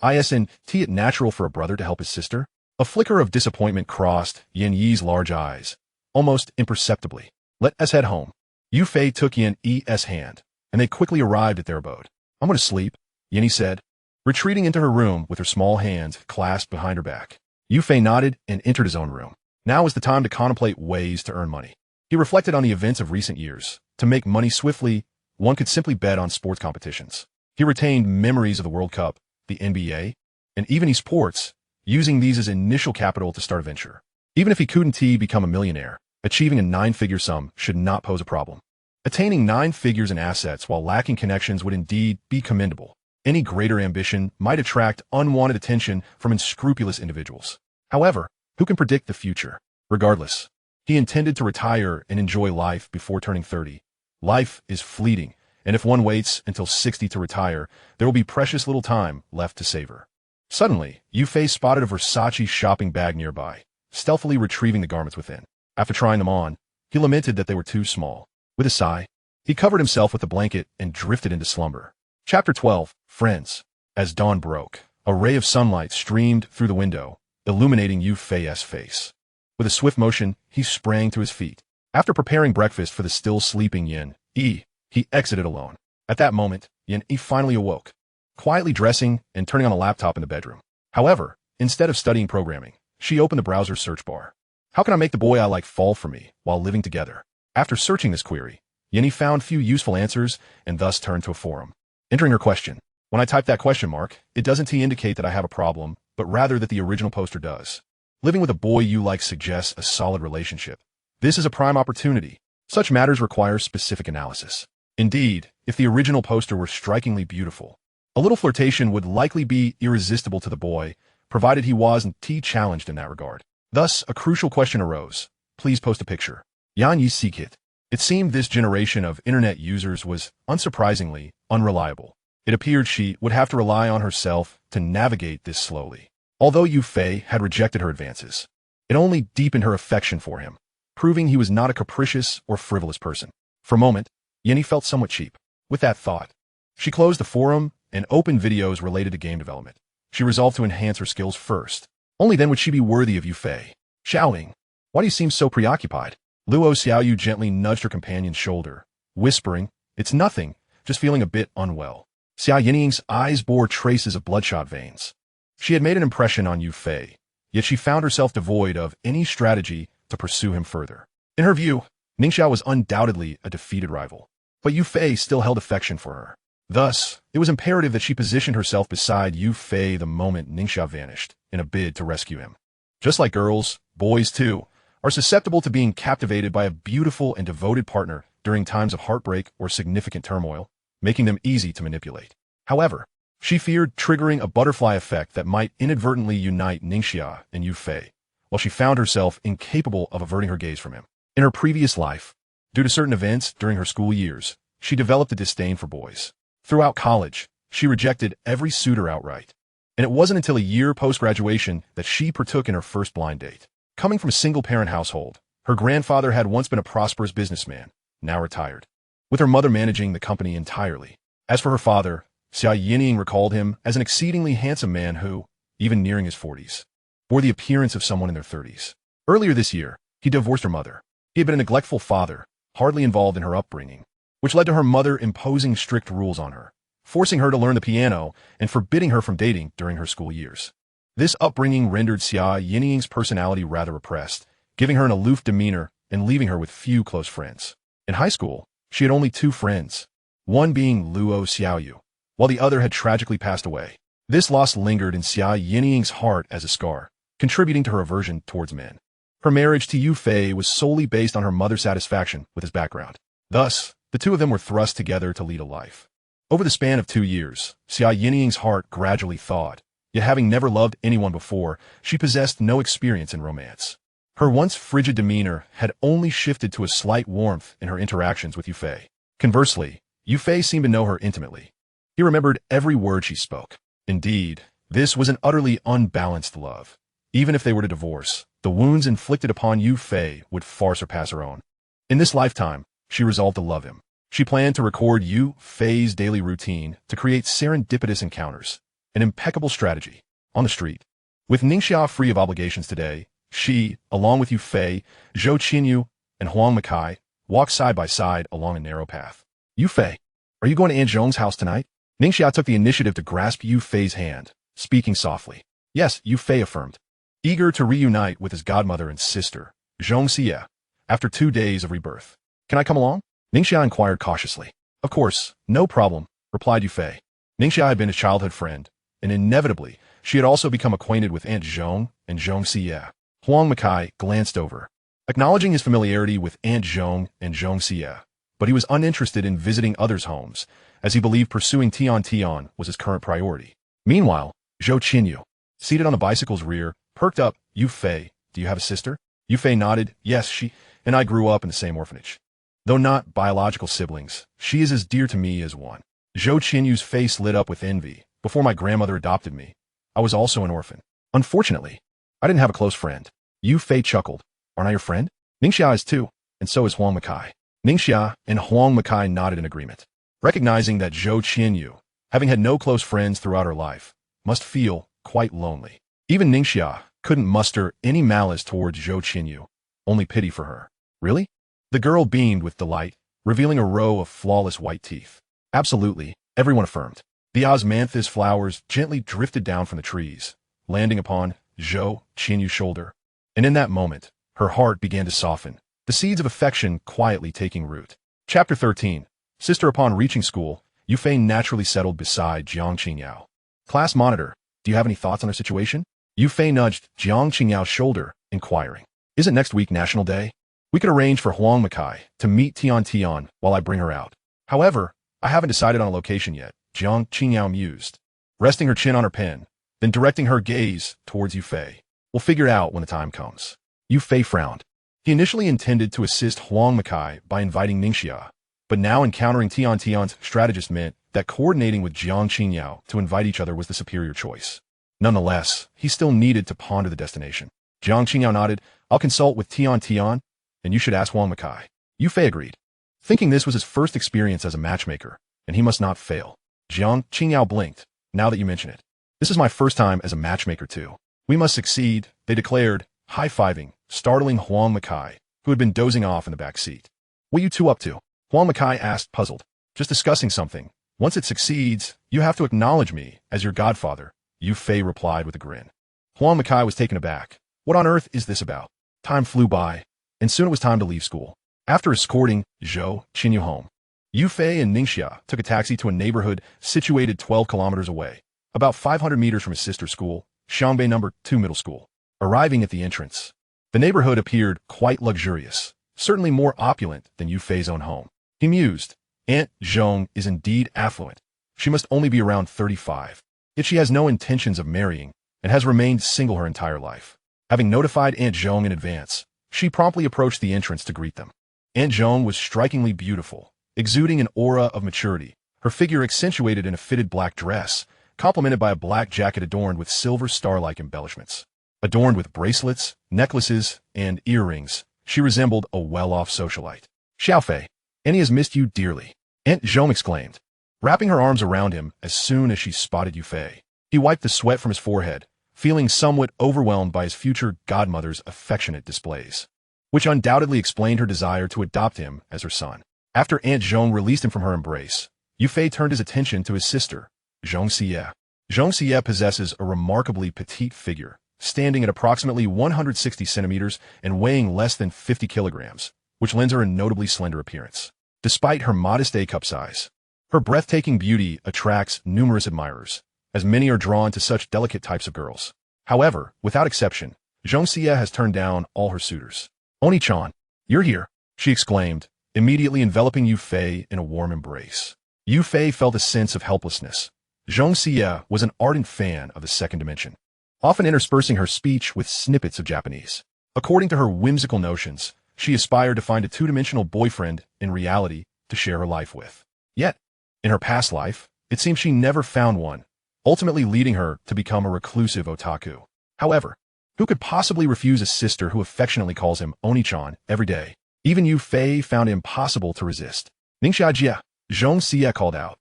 Isn't it natural for a brother to help his sister? A flicker of disappointment crossed Yin Yi's large eyes, almost imperceptibly. "Let us head home." Yufei took Yin Yi's hand, and they quickly arrived at their abode. "I'm going to sleep," Yin Yi said, retreating into her room with her small hands clasped behind her back. Yufei nodded and entered his own room. Now was the time to contemplate ways to earn money. He reflected on the events of recent years. To make money swiftly, one could simply bet on sports competitions. He retained memories of the World Cup, the NBA, and even esports, using these as initial capital to start a venture. Even if he couldn't become a millionaire, achieving a 9-figure sum should not pose a problem. Attaining 9 figures in assets while lacking connections would indeed be commendable. Any greater ambition might attract unwanted attention from unscrupulous individuals. However, who can predict the future? Regardless, he intended to retire and enjoy life before turning 30. Life is fleeting, and if one waits until 60 to retire, there will be precious little time left to savor. Suddenly, Yufei spotted a Versace shopping bag nearby, stealthily retrieving the garments within. After trying them on, he lamented that they were too small. With a sigh, he covered himself with a blanket and drifted into slumber. Chapter 12, Friends. As dawn broke, a ray of sunlight streamed through the window, illuminating Yufei's face. With a swift motion, he sprang to his feet. After preparing breakfast for the still sleeping Yin E, he exited alone. At that moment, Yin E finally awoke, quietly dressing and turning on a laptop in the bedroom. However, instead of studying programming, she opened the browser search bar. "How can I make the boy I like fall for me while living together?" After searching this query, Yin E found few useful answers and thus turned to a forum. Entering her question, "When I type that question mark, it doesn't indicate that I have a problem, but rather that the original poster does. Living with a boy you like suggests a solid relationship. This is a prime opportunity. Such matters require specific analysis. Indeed, if the original poster were strikingly beautiful, a little flirtation would likely be irresistible to the boy, provided he wasn't challenged in that regard. Thus, a crucial question arose. Please post a picture." Yan Yi seek it. It seemed this generation of internet users was, unsurprisingly, unreliable. It appeared she would have to rely on herself to navigate this slowly. Although Yufei had rejected her advances, it only deepened her affection for him, proving he was not a capricious or frivolous person. For a moment, Yin felt somewhat cheap. With that thought, she closed the forum and opened videos related to game development. She resolved to enhance her skills first. Only then would she be worthy of Yufei. "Xiaoying, why do you seem so preoccupied?" Luo Xiaoyu gently nudged her companion's shoulder, whispering, "It's nothing, just feeling a bit unwell." Xia Yining's eyes bore traces of bloodshot veins. She had made an impression on Yufei, yet she found herself devoid of any strategy to pursue him further. In her view, Ningxia was undoubtedly a defeated rival, but Yufei still held affection for her. Thus, it was imperative that she positioned herself beside Yufei the moment Ningxia vanished, in a bid to rescue him. Just like girls, boys too are susceptible to being captivated by a beautiful and devoted partner during times of heartbreak or significant turmoil, making them easy to manipulate. However, she feared triggering a butterfly effect that might inadvertently unite Ningxia and Yufei, while she found herself incapable of averting her gaze from him. In her previous life, due to certain events during her school years, she developed a disdain for boys. Throughout college, she rejected every suitor outright, and it wasn't until a year post-graduation that she partook in her first blind date. Coming from a single-parent household, her grandfather had once been a prosperous businessman, now retired, with her mother managing the company entirely. As for her father, Xia Yining recalled him as an exceedingly handsome man who, even nearing his 40s, bore the appearance of someone in their 30s. Earlier this year, he divorced her mother. He had been a neglectful father, hardly involved in her upbringing, which led to her mother imposing strict rules on her, forcing her to learn the piano and forbidding her from dating during her school years. This upbringing rendered Xia Yining's personality rather repressed, giving her an aloof demeanor and leaving her with few close friends. In high school, she had only 2 friends, one being Luo Xiaoyu, while the other had tragically passed away. This loss lingered in Xia Yining's heart as a scar, contributing to her aversion towards men. Her marriage to Yufei was solely based on her mother's satisfaction with his background. Thus, the two of them were thrust together to lead a life. Over the span of 2 years, Xia Yining's heart gradually thawed. Yet having never loved anyone before, she possessed no experience in romance. Her once frigid demeanor had only shifted to a slight warmth in her interactions with Yufei. Conversely, Yufei seemed to know her intimately. He remembered every word she spoke. Indeed, this was an utterly unbalanced love. Even if they were to divorce, the wounds inflicted upon Yufei would far surpass her own. In this lifetime, she resolved to love him. She planned to record Yufei's daily routine to create serendipitous encounters, an impeccable strategy, on the street. With Ningxia free of obligations today, she, along with Yufei, Zhou Qinyu, and Huang Makai, walked side by side along a narrow path. Yufei, are you going to Aunt Zhong's house tonight? Ningxia took the initiative to grasp Yufei's hand, speaking softly. Yes, Yufei affirmed. Eager to reunite with his godmother and sister, Zhong Xie, after 2 days of rebirth. Can I come along? Ningxia inquired cautiously. Of course, no problem, replied Yufei. Ningxia had been his childhood friend, and inevitably, she had also become acquainted with Aunt Zhong and Zhong Xie. Huang Makai glanced over, acknowledging his familiarity with Aunt Zhong and Zhong Xie, but he was uninterested in visiting others' homes, as he believed pursuing Tian was his current priority. Meanwhile, Zhou Qinyu, seated on the bicycle's rear, perked up. Yufei, do you have a sister? Yufei nodded. Yes, she and I grew up in the same orphanage. Though not biological siblings, she is as dear to me as one. Zhou Qinyu's face lit up with envy. Before my grandmother adopted me, I was also an orphan. Unfortunately, I didn't have a close friend. Yufei chuckled. Aren't I your friend? Ningxia is too, and so is Huang Makai. Ningxia and Huang Makai nodded in agreement, recognizing that Zhou Qinyu, having had no close friends throughout her life, must feel quite lonely. Even Ningxia couldn't muster any malice towards Zhou Qinyu, only pity for her. Really? The girl beamed with delight, revealing a row of flawless white teeth. Absolutely, everyone affirmed. The osmanthus flowers gently drifted down from the trees, landing upon Zhou Qinyu's shoulder. And in that moment, her heart began to soften, the seeds of affection quietly taking root. Chapter 13. Sister. Upon reaching school, Yufei naturally settled beside Jiang Qingyao. Class monitor, do you have any thoughts on her situation? Yufei nudged Jiang Qingyao's shoulder, inquiring. Isn't next week National Day? We could arrange for Huang Makai to meet Tian while I bring her out. However, I haven't decided on a location yet, Jiang Qingyao mused, resting her chin on her pen, then directing her gaze towards Yufei. We'll figure it out when the time comes. Yufei frowned. He initially intended to assist Huang Makai by inviting Ningxia, but now encountering Tian's strategist meant that coordinating with Jiang Qingyao to invite each other was the superior choice. Nonetheless, he still needed to ponder the destination. Jiang Qingyao nodded. I'll consult with Tian, and you should ask Huang Makai. Yufei agreed, thinking this was his first experience as a matchmaker, and he must not fail. Jiang Qingyao blinked. Now that you mention it, this is my first time as a matchmaker too. We must succeed, they declared, high-fiving, startling Huang Makai, who had been dozing off in the back seat. What are you two up to? Huang Makai asked, puzzled. Just discussing something. Once it succeeds, you have to acknowledge me as your godfather, Yufei replied with a grin. Huang Makai was taken aback. What on earth is this about? Time flew by, and soon it was time to leave school. After escorting Zhou Qinyu home, Yufei and Ningxia took a taxi to a neighborhood situated 12 kilometers away, about 500 meters from his sister's school, Xiangbei No. 2 Middle School. Arriving at the entrance, the neighborhood appeared quite luxurious, certainly more opulent than Yufei's own home. He mused, Aunt Zhong is indeed affluent. She must only be around 35. Yet she has no intentions of marrying and has remained single her entire life. Having notified Aunt Zhong in advance, she promptly approached the entrance to greet them. Aunt Zhong was strikingly beautiful, exuding an aura of maturity, her figure accentuated in a fitted black dress, complemented by a black jacket adorned with silver star-like embellishments. Adorned with bracelets, necklaces, and earrings, she resembled a well-off socialite. Xiaofei, Annie has missed you dearly, Aunt Zhong exclaimed, wrapping her arms around him as soon as she spotted Yufei. He wiped the sweat from his forehead, feeling somewhat overwhelmed by his future godmother's affectionate displays, which undoubtedly explained her desire to adopt him as her son. After Aunt Zhong released him from her embrace, Yufei turned his attention to his sister, Zhong Xie. Zhong Xie possesses a remarkably petite figure, standing at approximately 160 centimeters and weighing less than 50 kilograms, which lends her a notably slender appearance. Despite her modest A-cup size, her breathtaking beauty attracts numerous admirers, as many are drawn to such delicate types of girls. However, without exception, Zhong Xie has turned down all her suitors. Oni-chan, you're here, she exclaimed, immediately enveloping Yufei in a warm embrace. Yufei felt a sense of helplessness. Zhong Xie was an ardent fan of the second dimension, often interspersing her speech with snippets of Japanese. According to her whimsical notions, she aspired to find a two-dimensional boyfriend in reality to share her life with. Yet, in her past life, it seems she never found one, ultimately leading her to become a reclusive otaku. However, who could possibly refuse a sister who affectionately calls him Oni-chan every day? Even Yu Fei found it impossible to resist. Ningxia jia, Zhong Xie called out,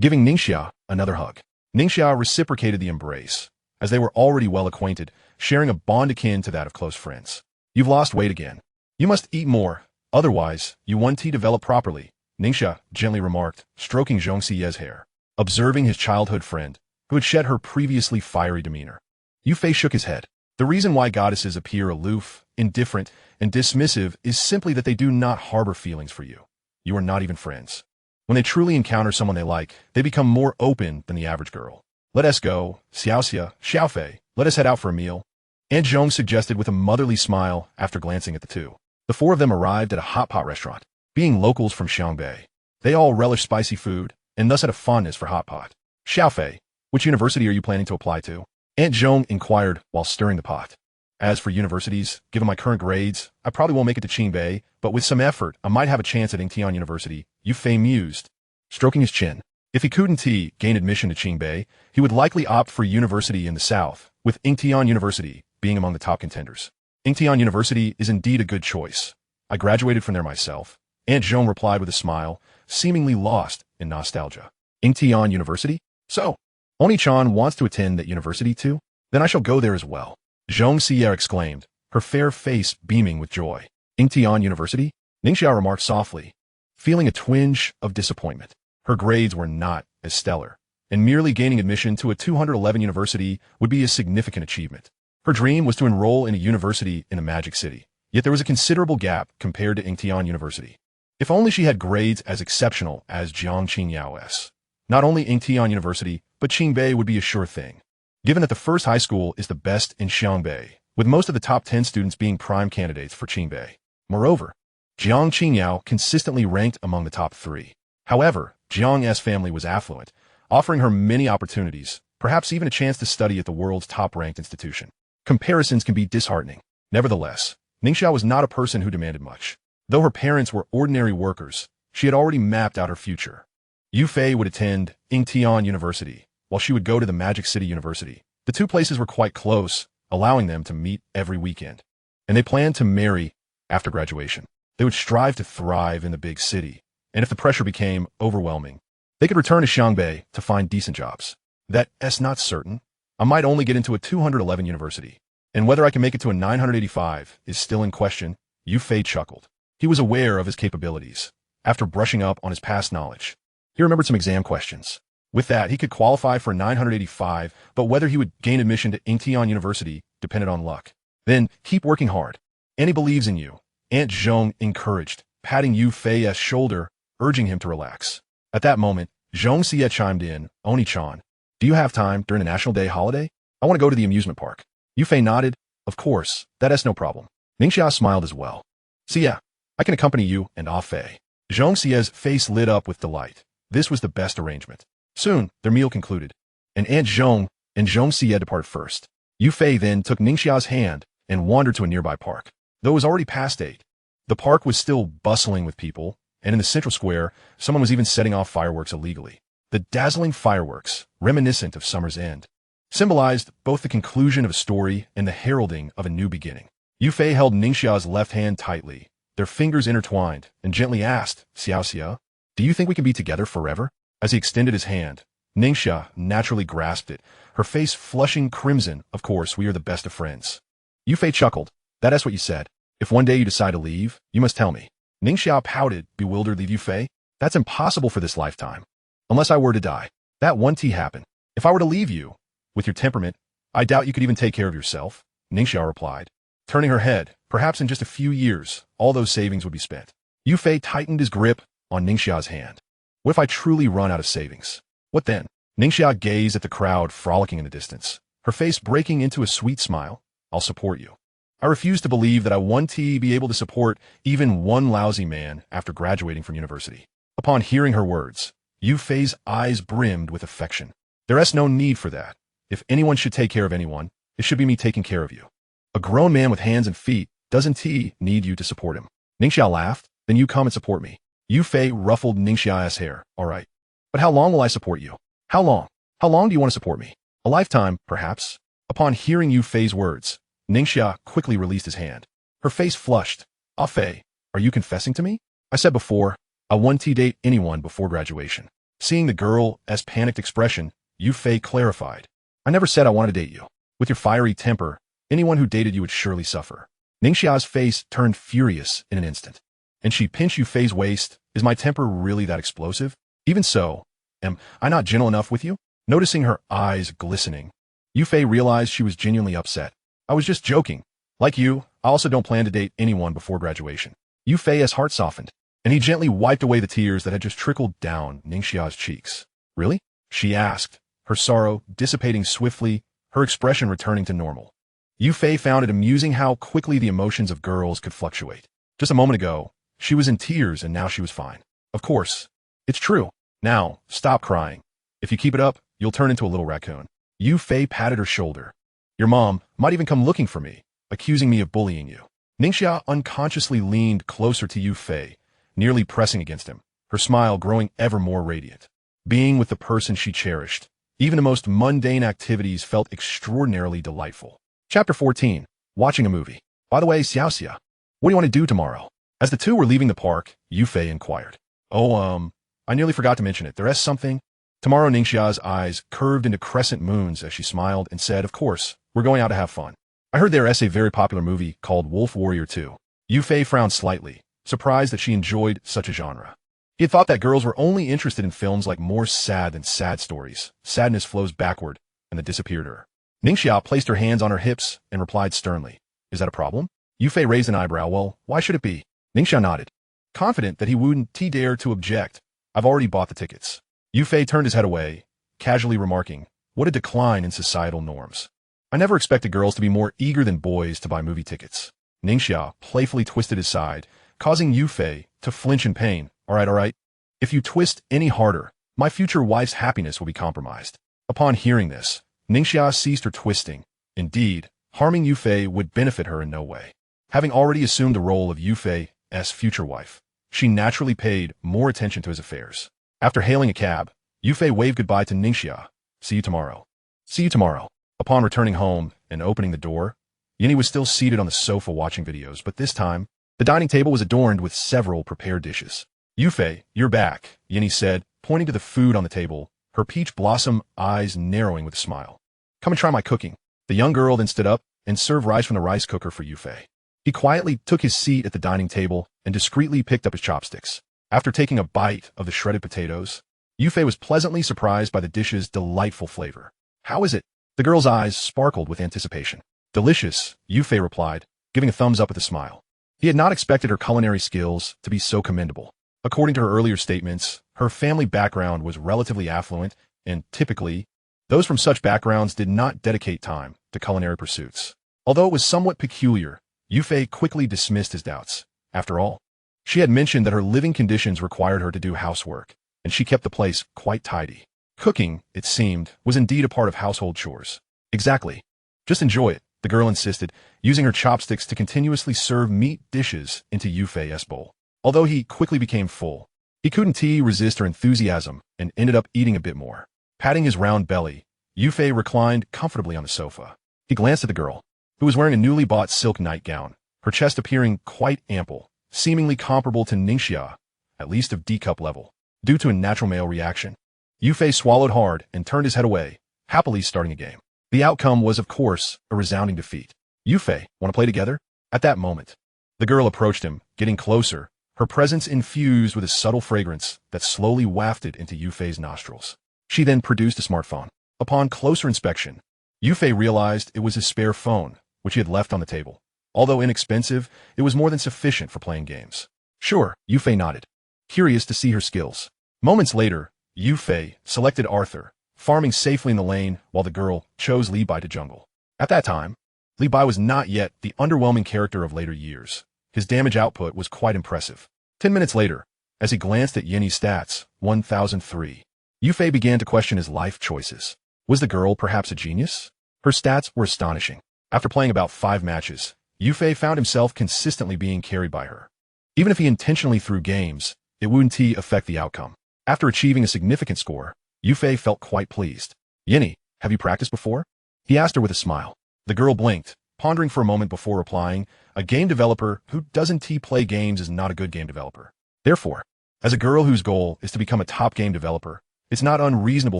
giving Ningxia another hug. Ningxia reciprocated the embrace, as they were already well acquainted, sharing a bond akin to that of close friends. You've lost weight again. You must eat more, otherwise you won't develop properly, Ningxia gently remarked, stroking Zhong Xie's hair. Observing his childhood friend, who had shed her previously fiery demeanor, Yu Fei shook his head. The reason why goddesses appear aloof, indifferent, and dismissive is simply that they do not harbor feelings for you. You are not even friends. When they truly encounter someone they like, they become more open than the average girl. Let us go, Xiaoxia, Xiaofei, let us head out for a meal, Aunt Zhong suggested with a motherly smile after glancing at the two. The four of them arrived at a hot pot restaurant. Being locals from Xiangbei, they all relish spicy food, and thus had a fondness for hot pot. Xiaofei, which university are you planning to apply to? Aunt Zhong inquired while stirring the pot. As for universities, given my current grades, I probably won't make it to Qingbei, but with some effort, I might have a chance at Ingtian University, Yu Fei mused, stroking his chin. If he couldn't gain admission to Qingbei, he would likely opt for university in the south, with Ingtian University being among the top contenders. Ingtian University is indeed a good choice. I graduated from there myself, Aunt Zhong replied with a smile, seemingly lost in nostalgia. Ingtian University? So, Oni-chan wants to attend that university too? Then I shall go there as well. Zhong Xie exclaimed, her fair face beaming with joy. Ingtian University? Ningxia remarked softly, feeling a twinge of disappointment. Her grades were not as stellar, and merely gaining admission to a 211 university would be a significant achievement. Her dream was to enroll in a university in a magic city, yet there was a considerable gap compared to Ingtian University. If only she had grades as exceptional as Jiang Qingyao's. Not only Ingtian University, but Qingbei would be a sure thing. Given that the first high school is the best in Xiangbei, with most of the top 10 students being prime candidates for Qingbei. Moreover, Jiang Qingyao consistently ranked among the top 3. However, Jiang's family was affluent, offering her many opportunities, perhaps even a chance to study at the world's top-ranked institution. Comparisons can be disheartening. Nevertheless, Ningxia was not a person who demanded much. Though her parents were ordinary workers, she had already mapped out her future. Yu Fei would attend Ingtian University, while she would go to the Magic City University. The two places were quite close, allowing them to meet every weekend. And they planned to marry after graduation. They would strive to thrive in the big city, and if the pressure became overwhelming, they could return to Xiangbei to find decent jobs. That's not certain. I might only get into a 211 university, and whether I can make it to a 985 is still in question, Yu Fei chuckled. He was aware of his capabilities. After brushing up on his past knowledge, he remembered some exam questions. With that, he could qualify for 985, but whether he would gain admission to Ingtian University depended on luck. Then, keep working hard. Annie believes in you, Aunt Zhong encouraged, patting Yu Fei's shoulder, urging him to relax. At that moment, Zhong Xie chimed in, Oni-chan, do you have time during the National Day holiday? I want to go to the amusement park. Yu Fei nodded. Of course, that's no problem. Ningxia smiled as well. See ya, I can accompany you and Ah Fei. Zhong Xie's face lit up with delight. This was the best arrangement. Soon, their meal concluded, and Aunt Zhong and Zhong Xie departed first. Yu Fei then took Ningxia's hand and wandered to a nearby park. Though it was already past 8, the park was still bustling with people, and in the central square, someone was even setting off fireworks illegally. The dazzling fireworks, reminiscent of summer's end, symbolized both the conclusion of a story and the heralding of a new beginning. Yu Fei held Ningxia's left hand tightly, their fingers intertwined, and gently asked, Xiaoxia, do you think we can be together forever? As he extended his hand, Ningxia naturally grasped it, her face flushing crimson. Of course, we are the best of friends. Yu Fei chuckled. That's what you said. If one day you decide to leave, you must tell me. Ningxia pouted, bewildered. Leave Yu Fei? That's impossible for this lifetime. Unless I were to die. That one tea happened. If I were to leave you, with your temperament, I doubt you could even take care of yourself, Ningxia replied. Turning her head, perhaps in just a few years, all those savings would be spent. Yu Fei tightened his grip on Ningxia's hand. What if I truly run out of savings? What then? Ningxia gazed at the crowd frolicking in the distance, her face breaking into a sweet smile. I'll support you. I refuse to believe that I won't be able to support even one lousy man after graduating from university. Upon hearing her words, Yu Fei's eyes brimmed with affection. There is no need for that. If anyone should take care of anyone, it should be me taking care of you. A grown man with hands and feet, Doesn't he need you to support him? Ningxia laughed. Then you come and support me. Yu Fei ruffled Ningxia's hair. All right. But how long will I support you? How long? How long do you want to support me? A lifetime, perhaps? Upon hearing Yu Fei's words, Ningxia quickly released his hand. Her face flushed. Ah Fei, are you confessing to me? I said before, I wouldn't date anyone before graduation. Seeing the girl's panicked expression, Yu Fei clarified. I never said I wanted to date you. With your fiery temper, anyone who dated you would surely suffer. Ningxia's face turned furious in an instant, and she pinched Yu Fei's waist. Is my temper really that explosive? Even so, am I not gentle enough with you? Noticing her eyes glistening, Yu Fei realized she was genuinely upset. I was just joking. Like you, I also don't plan to date anyone before graduation. Yu Fei's heart softened, and he gently wiped away the tears that had just trickled down Ningxia's cheeks. Really? She asked, her sorrow dissipating swiftly, her expression returning to normal. Yu Fei found it amusing how quickly the emotions of girls could fluctuate. Just a moment ago, she was in tears and now she was fine. Of course. It's true. Now, stop crying. If you keep it up, you'll turn into a little raccoon. Yu Fei patted her shoulder. Your mom might even come looking for me, accusing me of bullying you. Ningxia unconsciously leaned closer to Yu Fei, nearly pressing against him, her smile growing ever more radiant. Being with the person she cherished, even the most mundane activities felt extraordinarily delightful. Chapter 14. Watching a movie. By the way, Xiaoxia, what do you want to do tomorrow? As the two were leaving the park, Yu Fei inquired. Oh, I nearly forgot to mention it. There is something. Tomorrow, Ningxia's eyes curved into crescent moons as she smiled and said, of course, we're going out to have fun. I heard there is a very popular movie called Wolf Warrior 2. Yu Fei frowned slightly, surprised that she enjoyed such a genre. He had thought that girls were only interested in films like more sad than sad stories. Sadness flows backward, and that disappeared her. Ningxia placed her hands on her hips and replied sternly. Is that a problem? Yu Fei raised an eyebrow. Well, why should it be? Ningxia nodded, confident that he wouldn't dare to object. I've already bought the tickets. Yu Fei turned his head away, casually remarking, what a decline in societal norms. I never expected girls to be more eager than boys to buy movie tickets. Ningxia playfully twisted his side, causing Yu Fei to flinch in pain. All right. If you twist any harder, my future wife's happiness will be compromised. Upon hearing this, Ningxia ceased her twisting. Indeed, harming Yu Fei would benefit her in no way. Having already assumed the role of Yu Fei's future wife, she naturally paid more attention to his affairs. After hailing a cab, Yu Fei waved goodbye to Ningxia. See you tomorrow. See you tomorrow. Upon returning home and opening the door, Yini was still seated on the sofa watching videos, but this time, the dining table was adorned with several prepared dishes. Yu Fei, you're back, Yini said, pointing to the food on the table, her peach blossom eyes narrowing with a smile. Come and try my cooking. The young girl then stood up and served rice from the rice cooker for Yu Fei. He quietly took his seat at the dining table and discreetly picked up his chopsticks. After taking a bite of the shredded potatoes, Yu Fei was pleasantly surprised by the dish's delightful flavor. How is it? The girl's eyes sparkled with anticipation. Delicious, Yu Fei replied, giving a thumbs up with a smile. He had not expected her culinary skills to be so commendable. According to her earlier statements, her family background was relatively affluent, and typically, those from such backgrounds did not dedicate time to culinary pursuits. Although it was somewhat peculiar, Yu Fei quickly dismissed his doubts. After all, she had mentioned that her living conditions required her to do housework, and she kept the place quite tidy. Cooking, it seemed, was indeed a part of household chores. Exactly. Just enjoy it, the girl insisted, using her chopsticks to continuously serve meat dishes into Yu Fei's bowl. Although he quickly became full, he couldn't resist her enthusiasm and ended up eating a bit more. Patting his round belly, Yu Fei reclined comfortably on the sofa. He glanced at the girl, who was wearing a newly bought silk nightgown, her chest appearing quite ample, seemingly comparable to Ningxia, at least of D-cup level. Due to a natural male reaction, Yu Fei swallowed hard and turned his head away, happily starting a game. The outcome was, of course, a resounding defeat. Yu Fei, want to play together? At that moment, the girl approached him, getting closer, her presence infused with a subtle fragrance that slowly wafted into Yu Fei's nostrils. She then produced a smartphone. Upon closer inspection, Yu Fei realized it was his spare phone, which he had left on the table. Although inexpensive, it was more than sufficient for playing games. Sure, Yu Fei nodded, curious to see her skills. Moments later, Yu Fei selected Arthur, farming safely in the lane while the girl chose Li Bai to jungle. At that time, Li Bai was not yet the underwhelming character of later years. His damage output was quite impressive. 10 minutes later, as he glanced at Yini's stats, 1003, Yu Fei began to question his life choices. Was the girl perhaps a genius? Her stats were astonishing. After playing about 5 matches, Yufei found himself consistently being carried by her. Even if he intentionally threw games, it wouldn't affect the outcome. After achieving a significant score, Yufei felt quite pleased. Yinny, have you practiced before? He asked her with a smile. The girl blinked, pondering for a moment before replying, a game developer who doesn't play games is not a good game developer. Therefore, as a girl whose goal is to become a top game developer, it's not unreasonable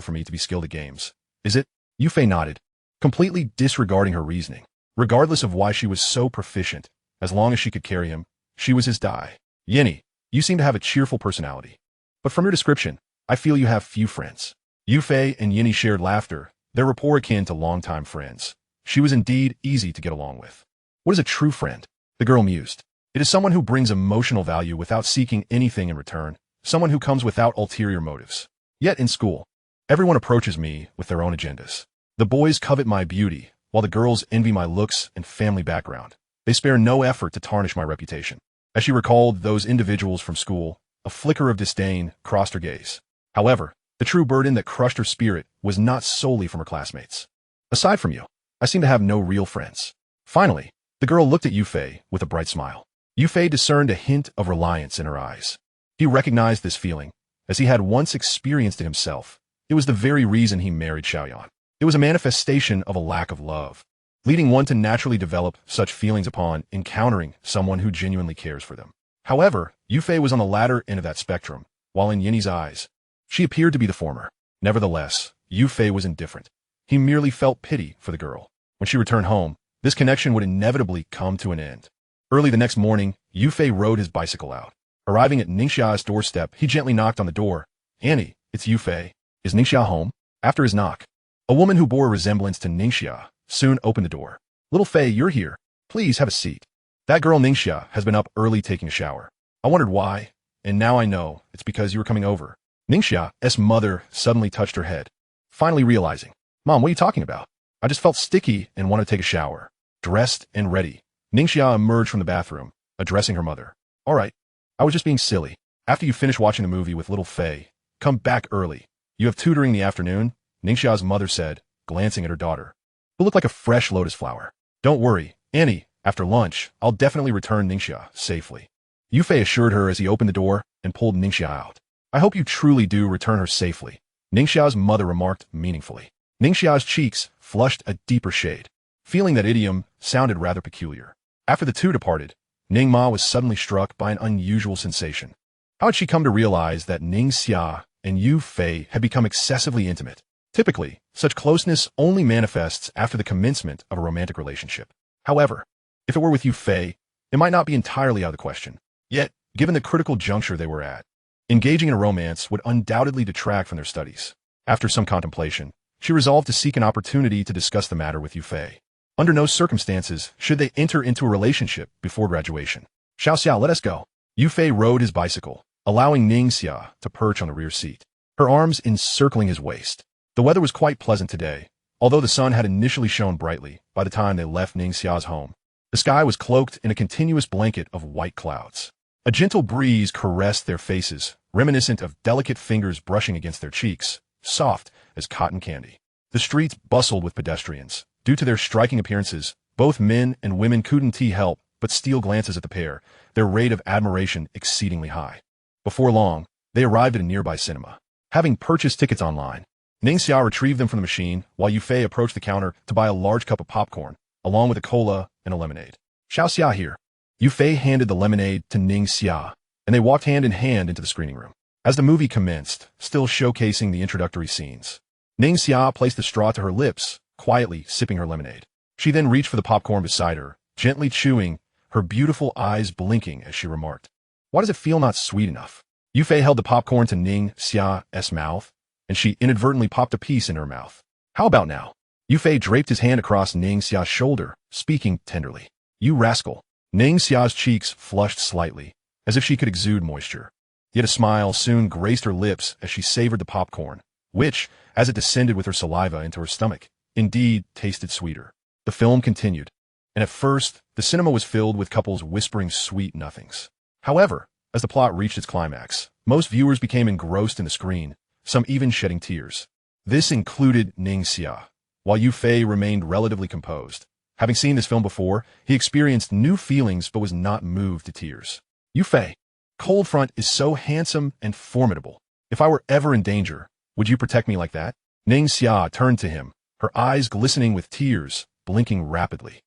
for me to be skilled at games, is it? Yufei nodded, completely disregarding her reasoning. Regardless of why she was so proficient, as long as she could carry him, she was his dai. Yinny, you seem to have a cheerful personality. But from your description, I feel you have few friends. Yufei and Yinny shared laughter, their rapport akin to longtime friends. She was indeed easy to get along with. What is a true friend? The girl mused. It is someone who brings emotional value without seeking anything in return, someone who comes without ulterior motives. Yet in school, everyone approaches me with their own agendas. The boys covet my beauty, while the girls envy my looks and family background. They spare no effort to tarnish my reputation. As she recalled those individuals from school, a flicker of disdain crossed her gaze. However, the true burden that crushed her spirit was not solely from her classmates. Aside from you, I seem to have no real friends. Finally, the girl looked at Yufei with a bright smile. Yufei discerned a hint of reliance in her eyes. He recognized this feeling, as he had once experienced it himself. It was the very reason he married Xiaoyan. It was a manifestation of a lack of love, leading one to naturally develop such feelings upon encountering someone who genuinely cares for them. However, Yufei was on the latter end of that spectrum, while in Yinny's eyes, she appeared to be the former. Nevertheless, Yufei was indifferent. He merely felt pity for the girl. When she returned home, this connection would inevitably come to an end. Early the next morning, Yufei rode his bicycle out. Arriving at Ningxia's doorstep, he gently knocked on the door. Annie, it's Yufei. Is Ningxia home? After his knock, a woman who bore a resemblance to Ningxia soon opened the door. Little Fei, you're here. Please have a seat. That girl Ningxia has been up early taking a shower. I wondered why, and now I know it's because you were coming over. Ningxia's mother suddenly touched her head, finally realizing. Mom, what are you talking about? I just felt sticky and wanted to take a shower. Dressed and ready, Ningxia emerged from the bathroom, addressing her mother. All right, I was just being silly. After you finish watching the movie with little Fei, come back early. You have tutoring in the afternoon, Ningxia's mother said, glancing at her daughter. You look like a fresh lotus flower. Don't worry, Annie, after lunch, I'll definitely return Ningxia safely. Yufei assured her as he opened the door and pulled Ningxia out. I hope you truly do return her safely, Ningxia's mother remarked meaningfully. Ningxia's cheeks flushed a deeper shade, feeling that idiom sounded rather peculiar. After the two departed, Ningma was suddenly struck by an unusual sensation. How had she come to realize that Ningxia and Yufei had become excessively intimate? Typically, such closeness only manifests after the commencement of a romantic relationship. However, if it were with Yufei, it might not be entirely out of the question. Yet, given the critical juncture they were at, engaging in a romance would undoubtedly detract from their studies. After some contemplation, she resolved to seek an opportunity to discuss the matter with Yufei. Under no circumstances should they enter into a relationship before graduation. Xiao, let us go. Yufei rode his bicycle, allowing Ningxia to perch on the rear seat, her arms encircling his waist. The weather was quite pleasant today, although the sun had initially shone brightly by the time they left Ningxia's home. The sky was cloaked in a continuous blanket of white clouds. A gentle breeze caressed their faces, reminiscent of delicate fingers brushing against their cheeks, soft as cotton candy. The streets bustled with pedestrians. Due to their striking appearances, both men and women couldn't help but steal glances at the pair, their rate of admiration exceedingly high. Before long, they arrived at a nearby cinema. Having purchased tickets online, Ningxia retrieved them from the machine, while Yufei approached the counter to buy a large cup of popcorn, along with a cola and a lemonade. Xiao here. Yufei handed the lemonade to Ningxia, and they walked hand in hand into the screening room. As the movie commenced, still showcasing the introductory scenes, Ningxia placed the straw to her lips, quietly sipping her lemonade. She then reached for the popcorn beside her, gently chewing, her beautiful eyes blinking as she remarked, "Why does it feel not sweet enough?" Yufei held the popcorn to Ningxia's mouth, and she inadvertently popped a piece in her mouth. "How about now?" Yufei draped his hand across Ningxia's shoulder, speaking tenderly. "You rascal." Ningxia's cheeks flushed slightly, as if she could exude moisture. Yet a smile soon graced her lips as she savored the popcorn, which, as it descended with her saliva into her stomach, indeed tasted sweeter. The film continued, and at first, the cinema was filled with couples whispering sweet nothings. However, as the plot reached its climax, most viewers became engrossed in the screen, some even shedding tears. This included Ningxia, while Yufei remained relatively composed. Having seen this film before, he experienced new feelings but was not moved to tears. Yufei, Cold Front is so handsome and formidable. If I were ever in danger, would you protect me like that? Ning Xia turned to him, her eyes glistening with tears, blinking rapidly.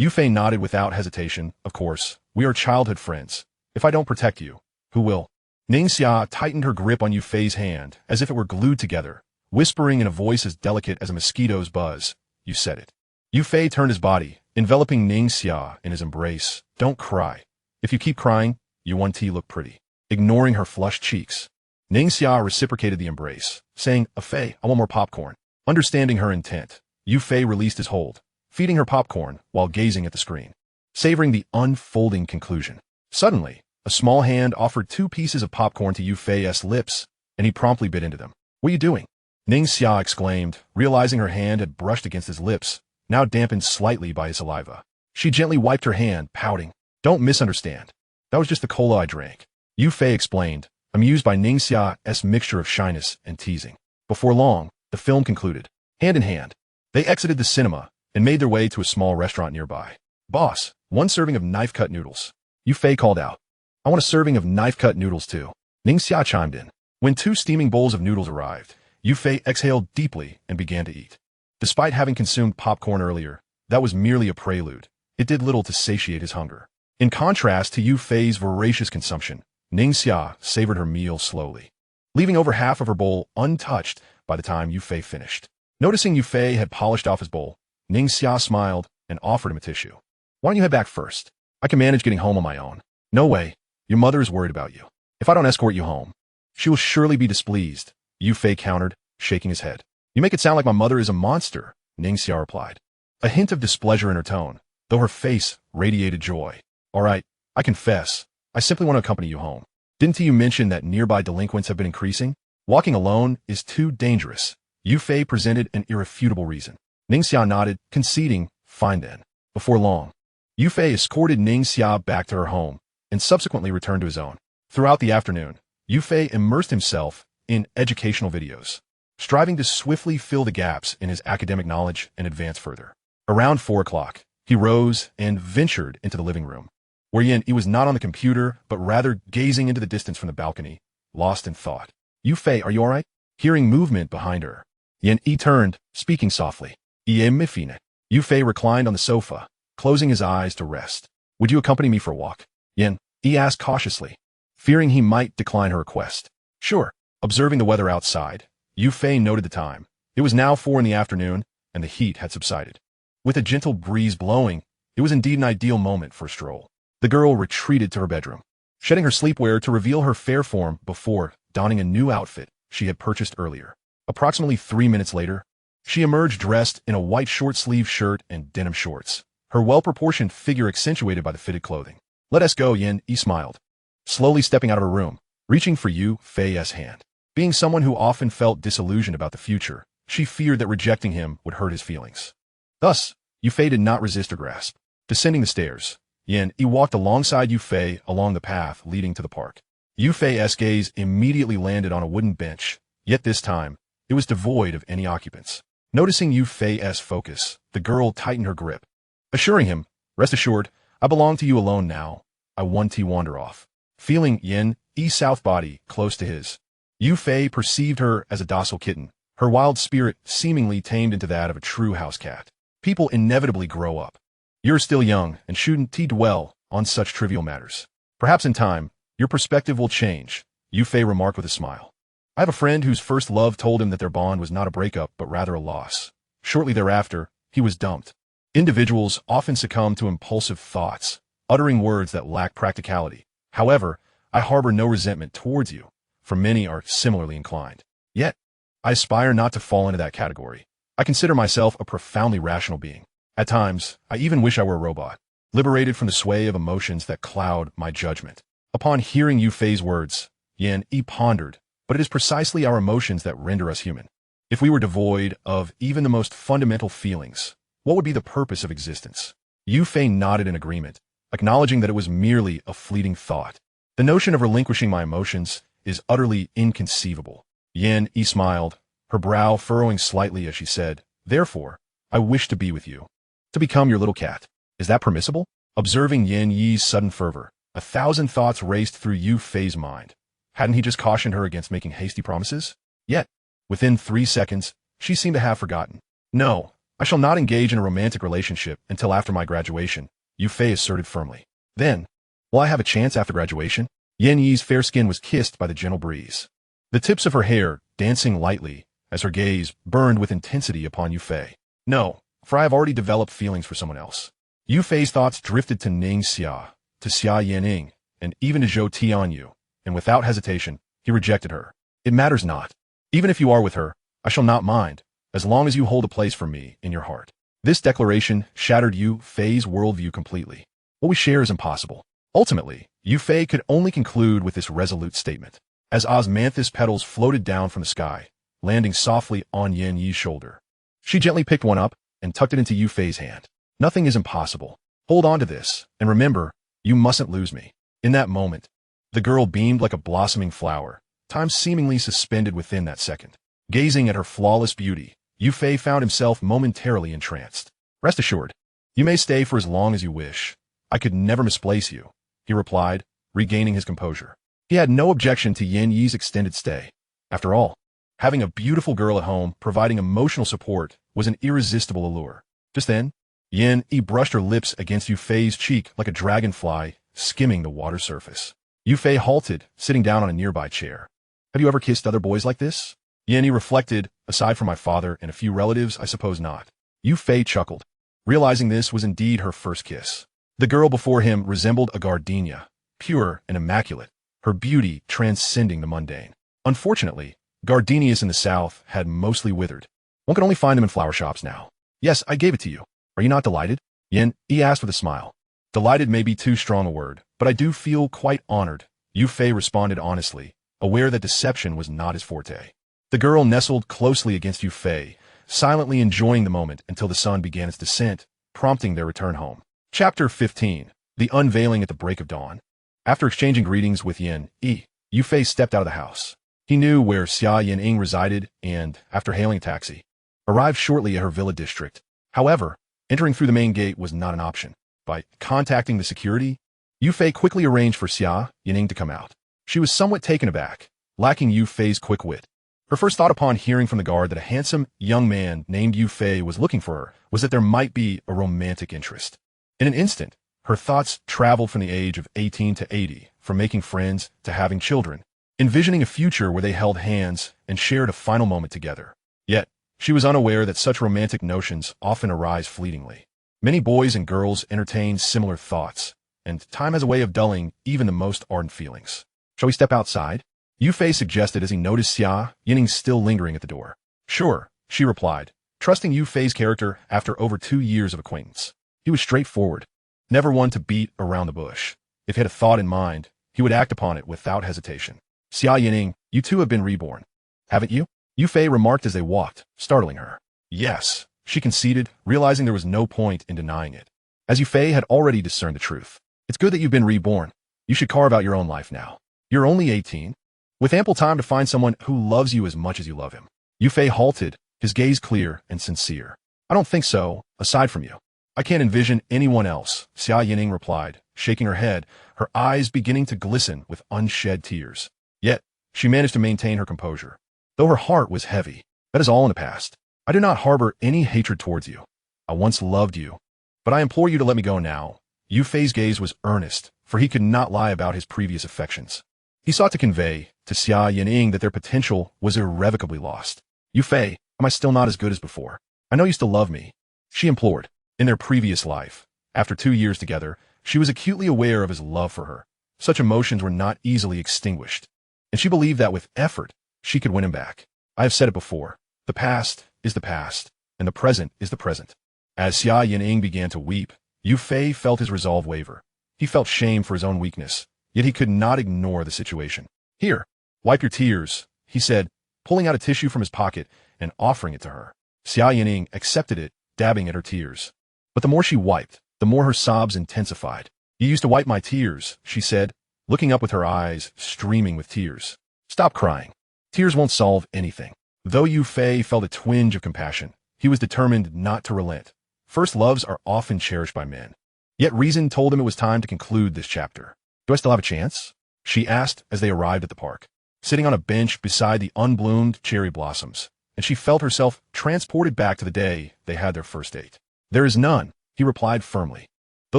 Yufei nodded without hesitation. Of course, we are childhood friends. If I don't protect you, who will? Ning Xia tightened her grip on Yufei's hand as if it were glued together, whispering in a voice as delicate as a mosquito's buzz. You said it. Yufei turned his body, enveloping Ning Xia in his embrace. Don't cry. If you keep crying, you won't look pretty. Ignoring her flushed cheeks, Ning Xia reciprocated the embrace, saying, Fei, I want more popcorn. Understanding her intent, Yufei released his hold, feeding her popcorn while gazing at the screen, savoring the unfolding conclusion. Suddenly, a small hand offered 2 pieces of popcorn to Yufei's lips, and he promptly bit into them. What are you doing? Ning Xia exclaimed, realizing her hand had brushed against his lips, now dampened slightly by his saliva. She gently wiped her hand, pouting. Don't misunderstand. That was just the cola I drank. Yufei explained, amused by Ning Xia's mixture of shyness and teasing. Before long, the film concluded. Hand in hand, they exited the cinema and made their way to a small restaurant nearby. Boss, 1 serving of knife-cut noodles. Yufei called out. I want a serving of knife-cut noodles too. Ning Xia chimed in. When 2 steaming bowls of noodles arrived, Yufei exhaled deeply and began to eat. Despite having consumed popcorn earlier, that was merely a prelude. It did little to satiate his hunger. In contrast to Yufei's voracious consumption, Ning Xia savored her meal slowly, leaving over half of her bowl untouched by the time Yufei finished. Noticing Yufei had polished off his bowl, Ning Xia smiled and offered him a tissue. Why don't you head back first? I can manage getting home on my own. No way. Your mother is worried about you. If I don't escort you home, she will surely be displeased, Yufei countered, shaking his head. You make it sound like my mother is a monster, Ning Xia replied, a hint of displeasure in her tone, though her face radiated joy. All right, I confess, I simply want to accompany you home. Didn't you mention that nearby delinquents have been increasing? Walking alone is too dangerous. Yufei presented an irrefutable reason. Ning Xia nodded, conceding, fine then. Before long, Yufei escorted Ning Xia back to her home and subsequently returned to his own. Throughout the afternoon, Yufei immersed himself in educational videos, striving to swiftly fill the gaps in his academic knowledge and advance further. Around 4 o'clock, he rose and ventured into the living room, wherein he was not on the computer, but rather gazing into the distance from the balcony, lost in thought. Yufei, are you all right? Hearing movement behind her, Yi turned, speaking softly. Yufei reclined on the sofa, closing his eyes to rest. Would you accompany me for a walk? Yi asked cautiously, fearing he might decline her request. Sure. Observing the weather outside, Yufei noted the time. It was now 4 in the afternoon, and the heat had subsided. With a gentle breeze blowing, it was indeed an ideal moment for a stroll. The girl retreated to her bedroom, shedding her sleepwear to reveal her fair form before donning a new outfit she had purchased earlier. Approximately 3 minutes later, she emerged dressed in a white short-sleeved shirt and denim shorts, her well-proportioned figure accentuated by the fitted clothing. Let us go, Yi smiled, slowly stepping out of her room, reaching for Yufei's hand. Being someone who often felt disillusioned about the future, she feared that rejecting him would hurt his feelings. Thus, Yufei did not resist her grasp. Descending the stairs, Yi walked alongside Yufei along the path leading to the park. Yufei's gaze immediately landed on a wooden bench, yet this time, it was devoid of any occupants. Noticing Yufei's focus, the girl tightened her grip, assuring him, rest assured, I belong to you alone now. I want to wander off. Feeling Yi's south body close to his, Yufei perceived her as a docile kitten, her wild spirit seemingly tamed into that of a true house cat. People inevitably grow up. You're still young and shouldn't dwell on such trivial matters. Perhaps in time, your perspective will change, Yufei remarked with a smile. I have a friend whose first love told him that their bond was not a breakup but rather a loss. Shortly thereafter, he was dumped. Individuals often succumb to impulsive thoughts, uttering words that lack practicality. However, I harbor no resentment towards you, for many are similarly inclined. Yet, I aspire not to fall into that category. I consider myself a profoundly rational being. At times, I even wish I were a robot, liberated from the sway of emotions that cloud my judgment. Upon hearing Yufei's words, Yi pondered, but it is precisely our emotions that render us human. If we were devoid of even the most fundamental feelings, what would be the purpose of existence? Yufei nodded in agreement, acknowledging that it was merely a fleeting thought. The notion of relinquishing my emotions is utterly inconceivable. Yi smiled, her brow furrowing slightly as she said, therefore, I wish to be with you. To become your little cat. Is that permissible? Observing Yin Yi's sudden fervor, 1,000 thoughts raced through Yu Fei's mind. Hadn't he just cautioned her against making hasty promises? Yet, within 3 seconds, she seemed to have forgotten. No, I shall not engage in a romantic relationship until after my graduation, Yu Fei asserted firmly. Then, will I have a chance after graduation? Yin Yi's fair skin was kissed by the gentle breeze, the tips of her hair dancing lightly as her gaze burned with intensity upon Yu Fei. No, for I have already developed feelings for someone else. Yu Fei's thoughts drifted to Ning Xia, to Xia Yining, and even to Zhou Tianyu, and without hesitation, he rejected her. It matters not. Even if you are with her, I shall not mind, as long as you hold a place for me in your heart. This declaration shattered Yu Fei's worldview completely. What we share is impossible. Ultimately, Yu Fei could only conclude with this resolute statement, as osmanthus petals floated down from the sky, landing softly on Yin Yi's shoulder. She gently picked one up and tucked it into Yu Fei's hand. Nothing is impossible. Hold on to this, and remember, you mustn't lose me. In that moment, the girl beamed like a blossoming flower, time seemingly suspended within that second. Gazing at her flawless beauty, Yu Fei found himself momentarily entranced. Rest assured, you may stay for as long as you wish. I could never misplace you, he replied, regaining his composure. He had no objection to Yin Yi's extended stay. After all, having a beautiful girl at home providing emotional support was an irresistible allure. Just then, Yin Yi brushed her lips against Yu Fei's cheek like a dragonfly skimming the water surface. Yu Fei halted, sitting down on a nearby chair. Have you ever kissed other boys like this? Yin Yi reflected, aside from my father and a few relatives, I suppose not. Yu Fei chuckled, realizing this was indeed her first kiss. The girl before him resembled a gardenia, pure and immaculate, her beauty transcending the mundane. Unfortunately, gardenias in the south had mostly withered. One can only find them in flower shops now. Yes, I gave it to you. Are you not delighted? Yin Yi asked with a smile. Delighted may be too strong a word, but I do feel quite honored, Yu Fei responded honestly, aware that deception was not his forte. The girl nestled closely against Yu Fei, silently enjoying the moment until the sun began its descent, prompting their return home. Chapter 15. The Unveiling at the Break of Dawn. After exchanging greetings with Yin Yi, Yu Fei stepped out of the house. He knew where Xia Yining resided and, after hailing a taxi, arrived shortly at her villa district. However, entering through the main gate was not an option. By contacting the security, Yu Fei quickly arranged for Xia Yining to come out. She was somewhat taken aback, lacking Yu Fei's quick wit. Her first thought upon hearing from the guard that a handsome young man named Yu Fei was looking for her was that there might be a romantic interest. In an instant, her thoughts traveled from the age of 18 to 80, from making friends to having children, envisioning a future where they held hands and shared a final moment together. Yet, she was unaware that such romantic notions often arise fleetingly. Many boys and girls entertain similar thoughts, and time has a way of dulling even the most ardent feelings. Shall we step outside? Yu Fei suggested as he noticed Xia Yining still lingering at the door. Sure, she replied, trusting Yu Fei's character after over 2 years of acquaintance. He was straightforward, never one to beat around the bush. If he had a thought in mind, he would act upon it without hesitation. Xia Yining, you too have been reborn, haven't you? Yu Fei remarked as they walked, startling her. Yes, she conceded, realizing there was no point in denying it, as Yu Fei had already discerned the truth. It's good that you've been reborn. You should carve out your own life now. You're only 18, with ample time to find someone who loves you as much as you love him. Yu Fei halted, his gaze clear and sincere. I don't think so, aside from you. I can't envision anyone else, Xia Yining replied, shaking her head, her eyes beginning to glisten with unshed tears. Yet, she managed to maintain her composure. Though her heart was heavy, that is all in the past. I do not harbor any hatred towards you. I once loved you, but I implore you to let me go now. Yu Fei's gaze was earnest, for he could not lie about his previous affections. He sought to convey to Xia Yining that their potential was irrevocably lost. Yu Fei, am I still not as good as before? I know you still love me, she implored. In their previous life, after 2 years together, she was acutely aware of his love for her. Such emotions were not easily extinguished, and she believed that with effort, she could win him back. I have said it before, the past is the past, and the present is the present. As Xia Yining began to weep, Yu Fei felt his resolve waver. He felt shame for his own weakness, yet he could not ignore the situation. Here, wipe your tears, he said, pulling out a tissue from his pocket and offering it to her. Xia Yining accepted it, dabbing at her tears. But the more she wiped, the more her sobs intensified. You used to wipe my tears, she said, looking up with her eyes streaming with tears. Stop crying. Tears won't solve anything. Though Yu Fei felt a twinge of compassion, he was determined not to relent, First loves are often cherished by men. Yet reason told him it was time to conclude this chapter. Do I still have a chance? She asked as they arrived at the park, sitting on a bench beside the unbloomed cherry blossoms, and she felt herself transported back to the day they had their first date. There is none, he replied firmly. Though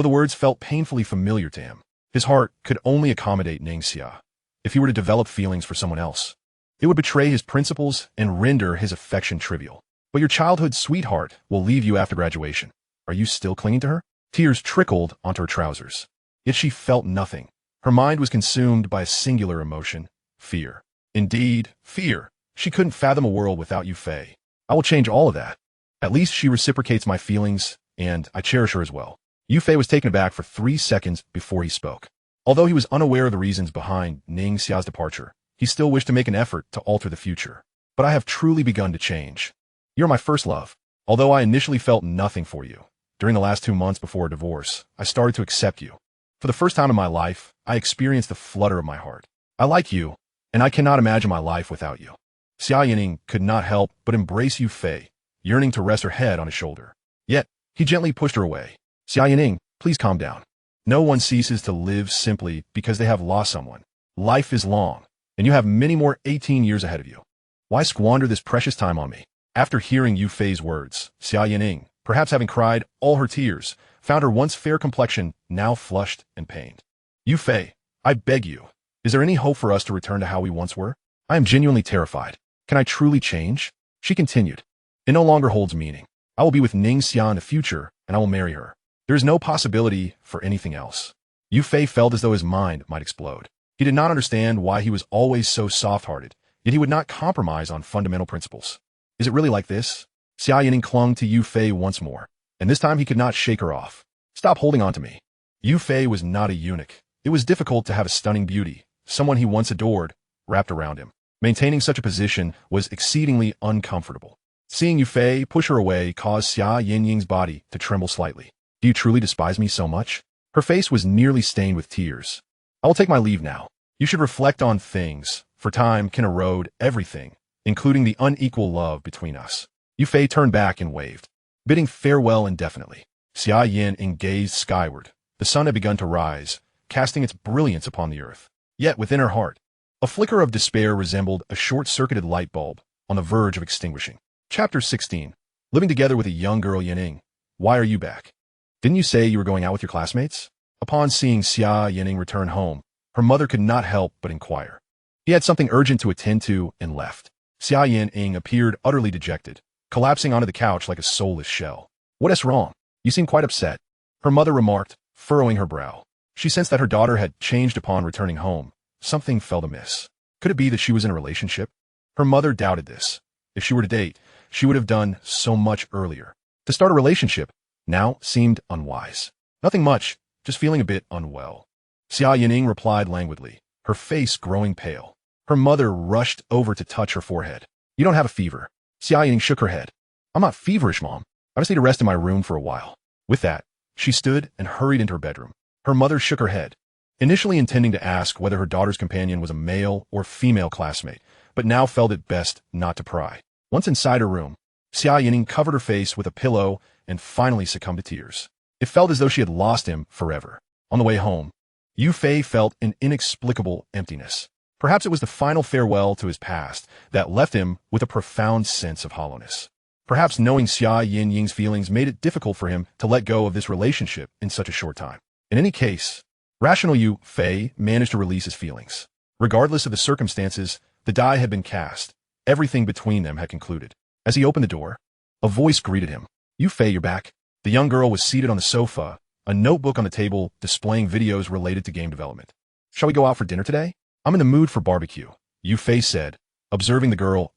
the words felt painfully familiar to him, his heart could only accommodate Ningxia. If he were to develop feelings for someone else, it would betray his principles and render his affection trivial. But your childhood sweetheart will leave you after graduation. Are you still clinging to her? Tears trickled onto her trousers. Yet she felt nothing. Her mind was consumed by a singular emotion, fear. Indeed, fear. She couldn't fathom a world without Yu Fei. I will change all of that. At least she reciprocates my feelings, and I cherish her as well. Yu Fei was taken aback for 3 seconds before he spoke. Although he was unaware of the reasons behind Ning Xia's departure, he still wished to make an effort to alter the future. But I have truly begun to change. You're my first love. Although I initially felt nothing for you, during the last 2 months before a divorce, I started to accept you. For the first time in my life, I experienced the flutter of my heart. I like you, and I cannot imagine my life without you. Xia Yining could not help but embrace Yu Fei, yearning to rest her head on his shoulder. Yet, he gently pushed her away. Xia Yining, please calm down. No one ceases to live simply because they have lost someone. Life is long, and you have many more 18 years ahead of you. Why squander this precious time on me? After hearing Yu Fei's words, Xia Yining, perhaps having cried all her tears, found her once fair complexion now flushed and pained. Yu Fei, I beg you, is there any hope for us to return to how we once were? I am genuinely terrified. Can I truly change? She continued. It no longer holds meaning. I will be with Ning Xia in the future, and I will marry her. There is no possibility for anything else. Yu Fei felt as though his mind might explode. He did not understand why he was always so soft-hearted, yet he would not compromise on fundamental principles. Is it really like this? Xia Yining clung to Yu Fei once more, and this time he could not shake her off. Stop holding on to me. Yu Fei was not a eunuch. It was difficult to have a stunning beauty, someone he once adored, wrapped around him. Maintaining such a position was exceedingly uncomfortable. Seeing Yu Fei push her away caused Xia Yining's body to tremble slightly. Do you truly despise me so much? Her face was nearly stained with tears. I will take my leave now. You should reflect on things, for time can erode everything, including the unequal love between us. Yu Fei turned back and waved, bidding farewell indefinitely. Xia Yining gazed skyward. The sun had begun to rise, casting its brilliance upon the earth. Yet within her heart, a flicker of despair resembled a short-circuited light bulb on the verge of extinguishing. Chapter 16. Living together with a young girl Yining. Why are you back? Didn't you say you were going out with your classmates? Upon seeing Xia Yining return home, her mother could not help but inquire. He had something urgent to attend to and left. Xia Yining appeared utterly dejected, collapsing onto the couch like a soulless shell. What is wrong? You seem quite upset. Her mother remarked, furrowing her brow. She sensed that her daughter had changed upon returning home. Something felt amiss. Could it be that she was in a relationship? Her mother doubted this. If she were to date, she would have done so much earlier. To start a relationship now seemed unwise. Nothing much, just feeling a bit unwell. Xia Yining replied languidly, her face growing pale. Her mother rushed over to touch her forehead. You don't have a fever. Xia Yining shook her head. I'm not feverish, Mom. I just need to rest in my room for a while. With that, she stood and hurried into her bedroom. Her mother shook her head, initially intending to ask whether her daughter's companion was a male or female classmate, but now felt it best not to pry. Once inside her room, Xia Yining covered her face with a pillow and finally succumbed to tears. It felt as though she had lost him forever. On the way home, Yu Fei felt an inexplicable emptiness. Perhaps it was the final farewell to his past that left him with a profound sense of hollowness. Perhaps knowing Xia Yining's feelings made it difficult for him to let go of this relationship in such a short time. In any case, rational Yu Fei managed to release his feelings. Regardless of the circumstances, the die had been cast. Everything between them had concluded. As he opened the door, a voice greeted him. Yu Fei, you're back. The young girl was seated on the sofa, a notebook on the table displaying videos related to game development. Shall we go out for dinner today? I'm in the mood for barbecue, Yu Fei said, observing the girl's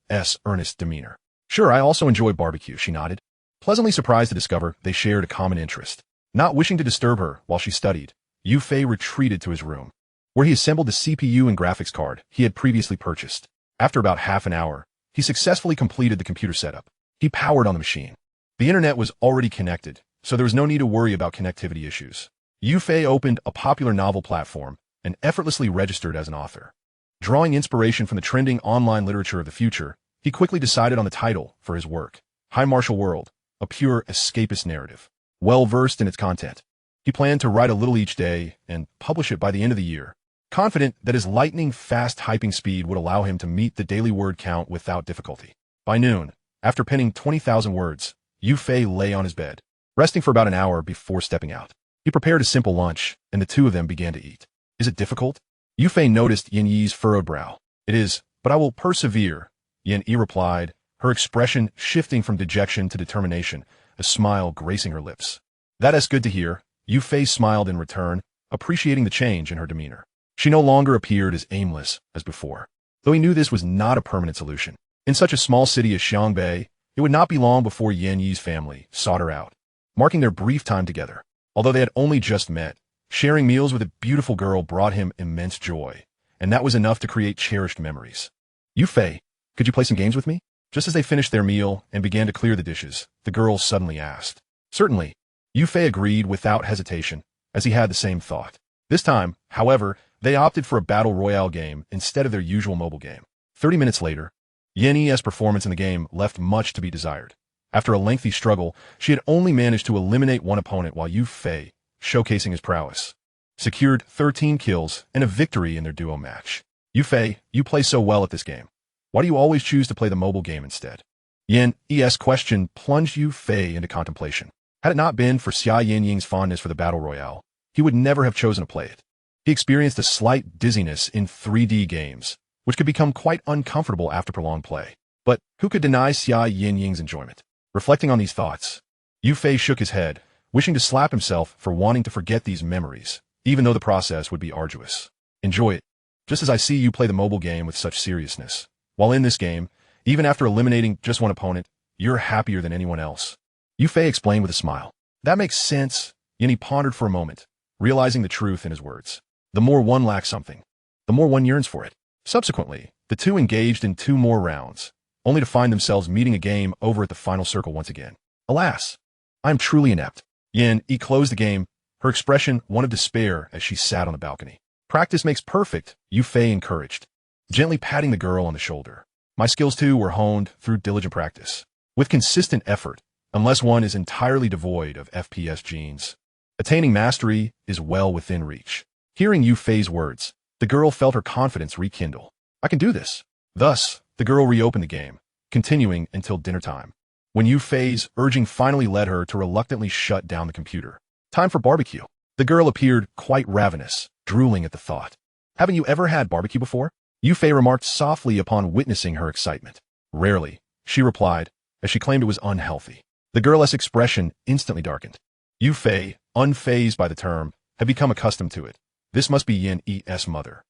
earnest demeanor. Sure, I also enjoy barbecue, she nodded, pleasantly surprised to discover they shared a common interest. Not wishing to disturb her while she studied, Yu Fei retreated to his room, where he assembled the CPU and graphics card he had previously purchased. After about half an hour, he successfully completed the computer setup. He powered on the machine. The internet was already connected, so there was no need to worry about connectivity issues. Yu Fei opened a popular novel platform and effortlessly registered as an author. Drawing inspiration from the trending online literature of the future, he quickly decided on the title for his work, High Martial World, a pure escapist narrative, well-versed in its content. He planned to write a little each day and publish it by the end of the year, confident that his lightning-fast typing speed would allow him to meet the daily word count without difficulty. By noon, after penning 20,000 words, Yu Fei lay on his bed, resting for about an hour before stepping out. He prepared a simple lunch, and the two of them began to eat. Is it difficult? Yu Fei noticed Yin Yi's furrowed brow. It is, but I will persevere, Yin Yi replied, her expression shifting from dejection to determination, a smile gracing her lips. That is good to hear. Yu Fei smiled in return, appreciating the change in her demeanor. She no longer appeared as aimless as before, though he knew this was not a permanent solution. In such a small city as Xiangbei, it would not be long before Yin Yi's family sought her out, marking their brief time together. Although they had only just met, sharing meals with a beautiful girl brought him immense joy, and that was enough to create cherished memories. Yu Fei, could you play some games with me? Just as they finished their meal and began to clear the dishes, the girl suddenly asked. Certainly. Yu Fei agreed without hesitation, as he had the same thought. This time, however, they opted for a battle royale game instead of their usual mobile game. 30 minutes later, Yin Yi's performance in the game left much to be desired. After a lengthy struggle, she had only managed to eliminate one opponent while Yu Fei, showcasing his prowess, secured 13 kills and a victory in their duo match. Yu Fei, you play so well at this game. Why do you always choose to play the mobile game instead? Yin Yi's question plunged Yu Fei into contemplation. Had it not been for Xia Yin-Ying's fondness for the battle royale, he would never have chosen to play it. He experienced a slight dizziness in 3D games, which could become quite uncomfortable after prolonged play. But who could deny Xia Yin-Ying's enjoyment? Reflecting on these thoughts, Yu Fei shook his head, wishing to slap himself for wanting to forget these memories, even though the process would be arduous. Enjoy it, just as I see you play the mobile game with such seriousness. While in this game, even after eliminating just one opponent, you're happier than anyone else. Yu Fei explained with a smile. That makes sense. Yin Yi pondered for a moment, realizing the truth in his words. The more one lacks something, the more one yearns for it. Subsequently, the two engaged in 2 more rounds, only to find themselves meeting again over at the final circle once again. Alas, I am truly inept. Yin Yi closed the game, her expression one of despair as she sat on the balcony. Practice makes perfect, Yu Fei encouraged, gently patting the girl on the shoulder. My skills too were honed through diligent practice. With consistent effort, unless one is entirely devoid of FPS genes, attaining mastery is well within reach. Hearing Yu Fei's words, the girl felt her confidence rekindle. I can do this. Thus, the girl reopened the game, continuing until dinner time, when Yu Fei's urging finally led her to reluctantly shut down the computer. Time for barbecue. The girl appeared quite ravenous, drooling at the thought. Haven't you ever had barbecue before? Yu Fei remarked softly upon witnessing her excitement. Rarely, she replied, as she claimed it was unhealthy. The girl's expression instantly darkened. Yu Fei, unfazed by the term, had become accustomed to it. This must be Yin Yi's mother.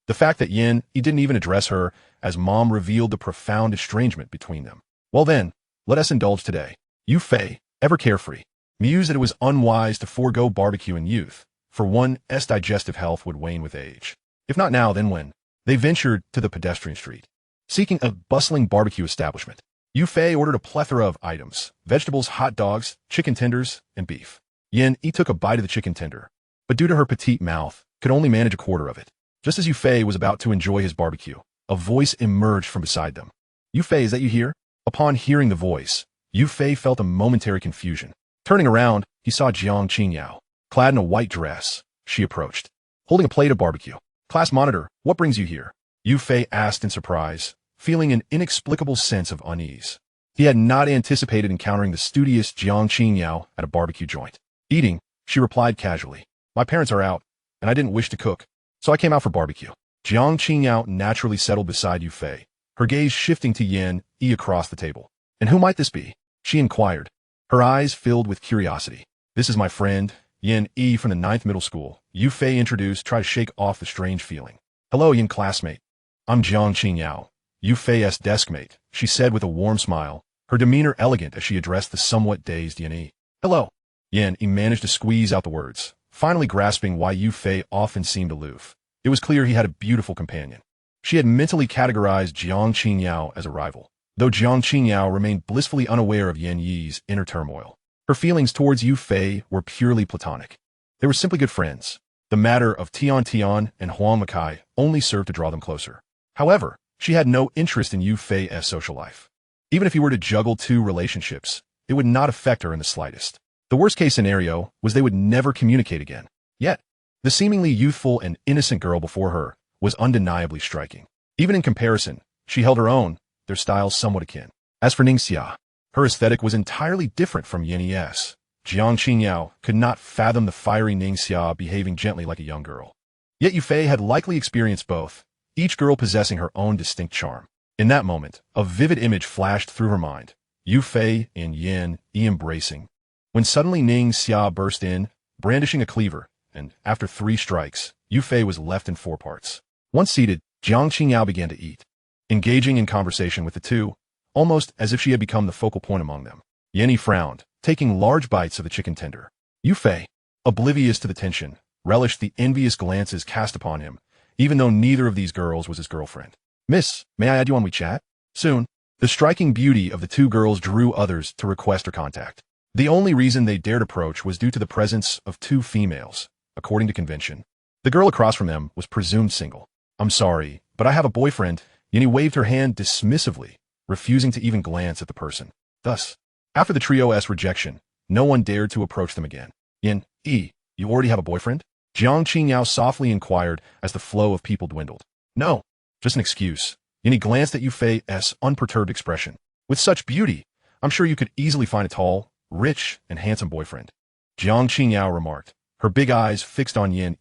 The fact that Yin Yi didn't even address her as mom revealed the profound estrangement between them. Well then, let us indulge today. Yu Fei, ever carefree, mused that it was unwise to forego barbecue in youth, for one's digestive health would wane with age. If not now, then when? They ventured to the pedestrian street, seeking a bustling barbecue establishment. Yu Fei ordered a plethora of items, vegetables, hot dogs, chicken tenders, and beef. Yin Yi took a bite of the chicken tender, but due to her petite mouth, could only manage a quarter of it. Just as Yu Fei was about to enjoy his barbecue, a voice emerged from beside them. Yu Fei, is that you here? Upon hearing the voice, Yu Fei felt a momentary confusion. Turning around, he saw Jiang Qingyao, clad in a white dress. She approached, holding a plate of barbecue. Class monitor, what brings you here? Yu Fei asked in surprise, feeling an inexplicable sense of unease. He had not anticipated encountering the studious Jiang Qingyao at a barbecue joint. Eating, she replied casually. My parents are out, and I didn't wish to cook, so I came out for barbecue. Jiang Qingyao naturally settled beside Yu Fei, her gaze shifting to Yin Yi across the table. And who might this be? She inquired, her eyes filled with curiosity. This is my friend, Yin Yi from the 9th middle school. Yu Fei introduced, try to shake off the strange feeling. Hello, Yin classmate. I'm Jiang Qingyao, Yu Fei's deskmate, she said with a warm smile, her demeanor elegant as she addressed the somewhat dazed Yin Yi. Hello. Yin Yi managed to squeeze out the words, finally grasping why Yu Fei often seemed aloof. It was clear he had a beautiful companion. She had mentally categorized Jiang Qingyao as a rival, though Jiang Qingyao remained blissfully unaware of Yin Yi's inner turmoil. Her feelings towards Yu Fei were purely platonic. They were simply good friends. The matter of Tian Tian and Huang Makai only served to draw them closer. However, she had no interest in Yu Fei's social life. Even if he were to juggle 2 relationships, it would not affect her in the slightest. The worst-case scenario was they would never communicate again. Yet, the seemingly youthful and innocent girl before her was undeniably striking. Even in comparison, she held her own, their styles somewhat akin. As for Ningxia, her aesthetic was entirely different from Yanni's. Jiang Qingyao could not fathom the fiery Ningxia behaving gently like a young girl. Yet Yufei had likely experienced both, each girl possessing her own distinct charm. In that moment, a vivid image flashed through her mind. Yufei and Yan embracing. When suddenly Ningxia burst in, brandishing a cleaver, and after 3 strikes, Yufei was left in 4 parts. Once seated, Jiang Qingyao began to eat, engaging in conversation with the two, almost as if she had become the focal point among them. Yanni frowned, taking large bites of the chicken tender. Yufei, oblivious to the tension, relished the envious glances cast upon him, even though neither of these girls was his girlfriend. "Miss, may I add you on WeChat?" Soon, the striking beauty of the 2 girls drew others to request her contact. The only reason they dared approach was due to the presence of 2 females, according to convention. The girl across from them was presumed single. "I'm sorry, but I have a boyfriend." Yanni waved her hand dismissively, refusing to even glance at the person. Thus, after the trio's rejection, no one dared to approach them again. "Yin, you already have a boyfriend?" Jiang Qingyao softly inquired as the flow of people dwindled. "No, just an excuse." Yanni glanced at Yufei's unperturbed expression. "With such beauty, I'm sure you could easily find a tall, rich, and handsome boyfriend." Jiang Qingyao remarked, her big eyes fixed on Yin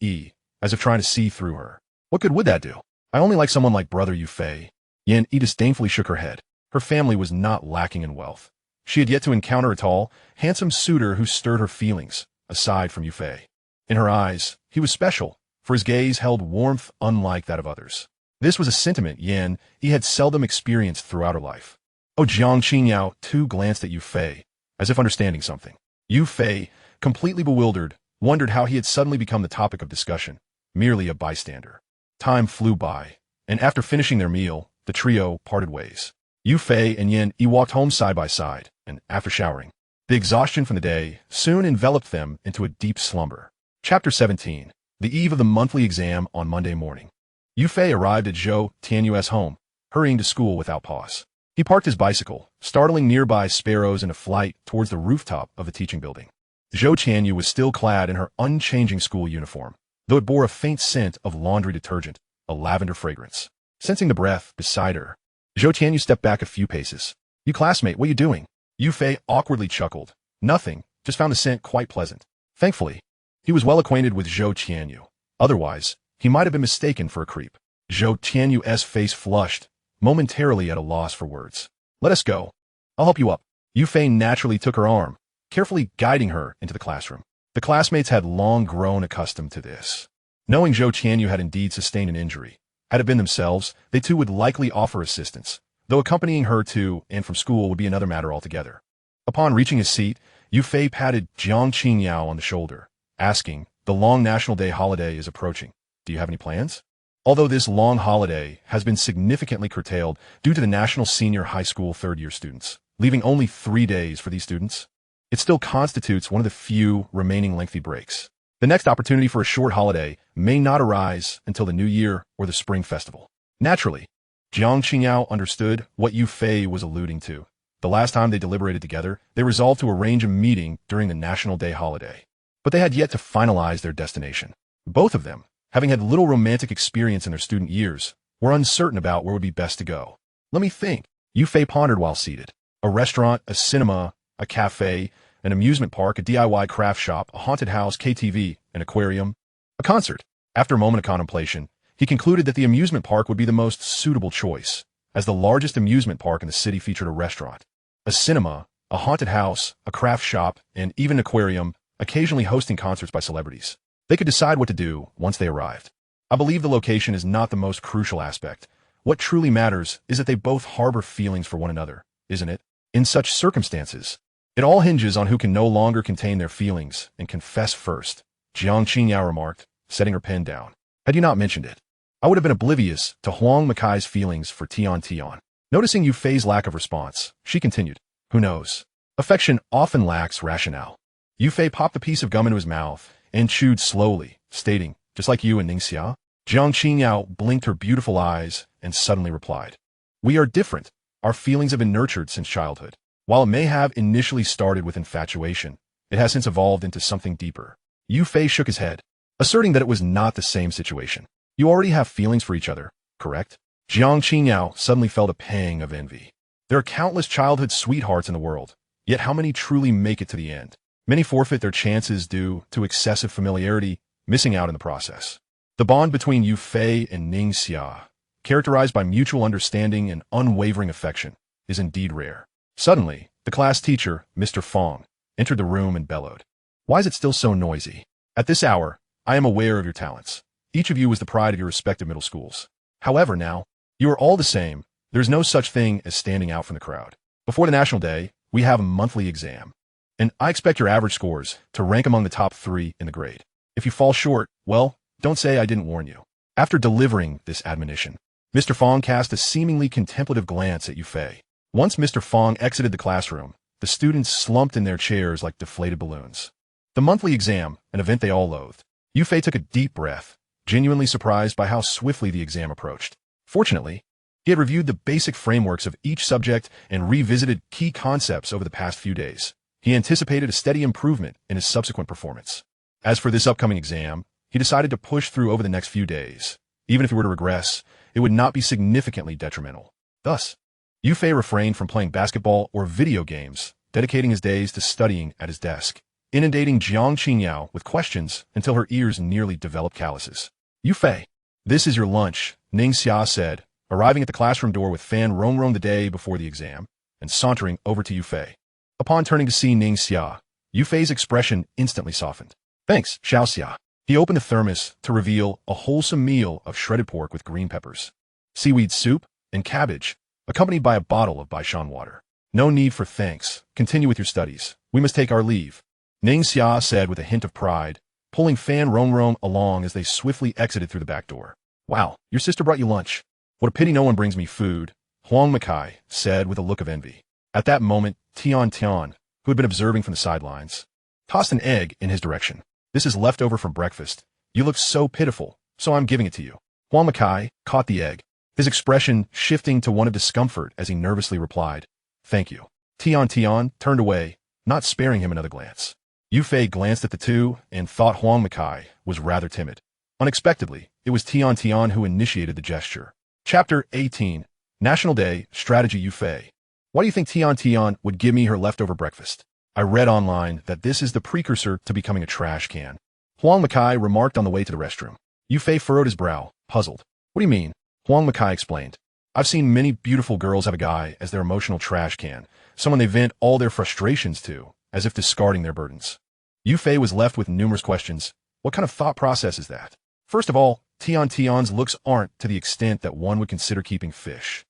as if trying to see through her. "What good would that do? I only like someone like brother Yufei." Yin disdainfully shook her head. Her family was not lacking in wealth. She had yet to encounter a tall, handsome suitor who stirred her feelings, aside from Yufei. In her eyes, he was special, for his gaze held warmth unlike that of others. This was a sentiment Yan had seldom experienced throughout her life. Oh, Jiang Qingyao too glanced at Yufei, as if understanding something. Yufei, completely bewildered, wondered how he had suddenly become the topic of discussion, merely a bystander. Time flew by, and after finishing their meal, the trio parted ways. Yufei and Yan walked home side by side, and after showering, the exhaustion from the day soon enveloped them into a deep slumber. Chapter 17. The eve of the monthly exam on Monday morning. Yufei arrived at Zhou Tianyu's home, hurrying to school without pause. He parked his bicycle, startling nearby sparrows in a flight towards the rooftop of the teaching building. Zhou Tianyu was still clad in her unchanging school uniform, though it bore a faint scent of laundry detergent, a lavender fragrance. Sensing the breath beside her, Zhou Tianyu stepped back a few paces. "You classmate, what are you doing?" Yufei awkwardly chuckled. "Nothing, just found the scent quite pleasant." Thankfully, he was well acquainted with Zhou Tianyu. Otherwise, he might have been mistaken for a creep. Zhou Tianyu's face flushed, momentarily at a loss for words. "Let us go. I'll help you up." Yufei naturally took her arm, carefully guiding her into the classroom. The classmates had long grown accustomed to this. Knowing Zhou Tianyu had indeed sustained an injury, had it been themselves, they too would likely offer assistance, though accompanying her to and from school would be another matter altogether. Upon reaching his seat, Yufei patted Jiang Qingyao on the shoulder, asking, "The long National Day holiday is approaching. Do you have any plans?" Although this long holiday has been significantly curtailed due to the National Senior High School third-year students, leaving only 3 days for these students, it still constitutes one of the few remaining lengthy breaks. The next opportunity for a short holiday may not arise until the New Year or the Spring Festival. Naturally, Jiang Qingyao understood what Yufei was alluding to. The last time they deliberated together, they resolved to arrange a meeting during the National Day holiday. But they had yet to finalize their destination. Both of them, having had little romantic experience in their student years, were uncertain about where would be best to go. "Let me think," Yufei pondered while seated. A restaurant, a cinema, a cafe, an amusement park, a DIY craft shop, a haunted house, KTV, an aquarium, a concert. After a moment of contemplation, he concluded that the amusement park would be the most suitable choice, as the largest amusement park in the city featured a restaurant, a cinema, a haunted house, a craft shop, and even an aquarium, occasionally hosting concerts by celebrities. They could decide what to do once they arrived. I believe the location is not the most crucial aspect. What truly matters is that they both harbor feelings for one another, isn't it? In such circumstances, it all hinges on who can no longer contain their feelings and confess first, Jiang Qingyao remarked, setting her pen down. "Had you not mentioned it, I would have been oblivious to Huang Makai's feelings for Tian Tian." Noticing Yufei's lack of response, she continued, "Who knows? Affection often lacks rationale." Yufei popped a piece of gum into his mouth and chewed slowly, stating, "Just like you and Ningxia?" Jiang Qingyao blinked her beautiful eyes and suddenly replied, "We are different. Our feelings have been nurtured since childhood. While it may have initially started with infatuation, it has since evolved into something deeper. Yu Fei shook his head, asserting that it was not the same situation. You already have feelings for each other, correct? Jiang Qingyao suddenly felt a pang of envy. There are countless childhood sweethearts in the world, yet how many truly make it to the end? Many forfeit their chances due to excessive familiarity, missing out in the process. The bond between Yu Fei and Ning Xia, characterized by mutual understanding and unwavering affection, is indeed rare. Suddenly, the class teacher, Mr. Fong, entered the room and bellowed. Why is it still so noisy? At this hour, I am aware of your talents. Each of you is the pride of your respective middle schools. However, now, you are all the same. There is no such thing as standing out from the crowd. Before the National Day, we have a monthly exam, and I expect your average scores to rank among the top 3 in the grade. If you fall short, well, don't say I didn't warn you. After delivering this admonition, Mr. Fong cast a seemingly contemplative glance at Yu Fei. Once Mr. Fong exited the classroom, the students slumped in their chairs like deflated balloons. The monthly exam, an event they all loathed. Yu Fei took a deep breath, genuinely surprised by how swiftly the exam approached. Fortunately, he had reviewed the basic frameworks of each subject and revisited key concepts over the past few days. He anticipated a steady improvement in his subsequent performance. As for this upcoming exam, he decided to push through over the next few days. Even if he were to regress, it would not be significantly detrimental. Thus, Yu Fei refrained from playing basketball or video games, dedicating his days to studying at his desk, inundating Jiang Qingyao with questions until her ears nearly developed calluses. Yu Fei, this is your lunch, Ning Xia said, arriving at the classroom door with Fan Rongrong the day before the exam, and sauntering over to Yu Fei. Upon turning to see Ning Xia, Yu Fei's expression instantly softened. Thanks, Xiao Xia. He opened the thermos to reveal a wholesome meal of shredded pork with green peppers, seaweed soup, and cabbage, accompanied by a bottle of Baishan water. No need for thanks. Continue with your studies. We must take our leave, Ning Xia said with a hint of pride, pulling Fan Rongrong along as they swiftly exited through the back door. Wow, your sister brought you lunch. What a pity no one brings me food, Huang Makai said with a look of envy. At that moment, Tian Tian, who had been observing from the sidelines, tossed an egg in his direction. This is leftover from breakfast. You look so pitiful, so I'm giving it to you. Huang Makai caught the egg, his expression shifting to one of discomfort as he nervously replied, Thank you. Tian Tian turned away, not sparing him another glance. Yu Fei glanced at the two and thought Huang Makai was rather timid. Unexpectedly, it was Tian Tian who initiated the gesture. Chapter 18, National Day, Strategy Yu Fei. Why do you think Tian Tian would give me her leftover breakfast? I read online that this is the precursor to becoming a trash can. Huang Makai remarked on the way to the restroom. Yu Fei furrowed his brow, puzzled. What do you mean? Huang Makai explained. I've seen many beautiful girls have a guy as their emotional trash can, someone they vent all their frustrations to, as if discarding their burdens. Yu Fei was left with numerous questions. What kind of thought process is that? First of all, Tian Tian's looks aren't to the extent that one would consider keeping fish.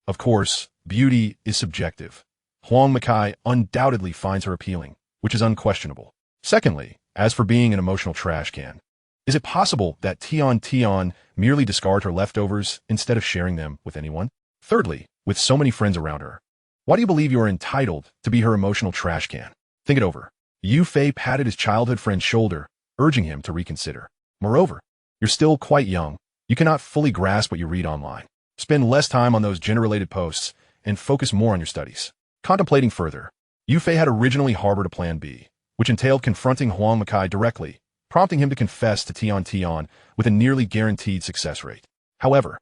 Of course, beauty is subjective. Huang Makai undoubtedly finds her appealing, which is unquestionable. Secondly, as for being an emotional trash can, is it possible that Tian Tian merely discard her leftovers instead of sharing them with anyone? Thirdly, with so many friends around her, why do you believe you are entitled to be her emotional trash can? Think it over. Yu Fei patted his childhood friend's shoulder, urging him to reconsider. Moreover, you're still quite young. You cannot fully grasp what you read online. Spend less time on those gender-related posts and focus more on your studies. Contemplating further, Yu Fei had originally harbored a plan B, which entailed confronting Huang Makai directly, prompting him to confess to Tian Tian with a nearly guaranteed success rate. However,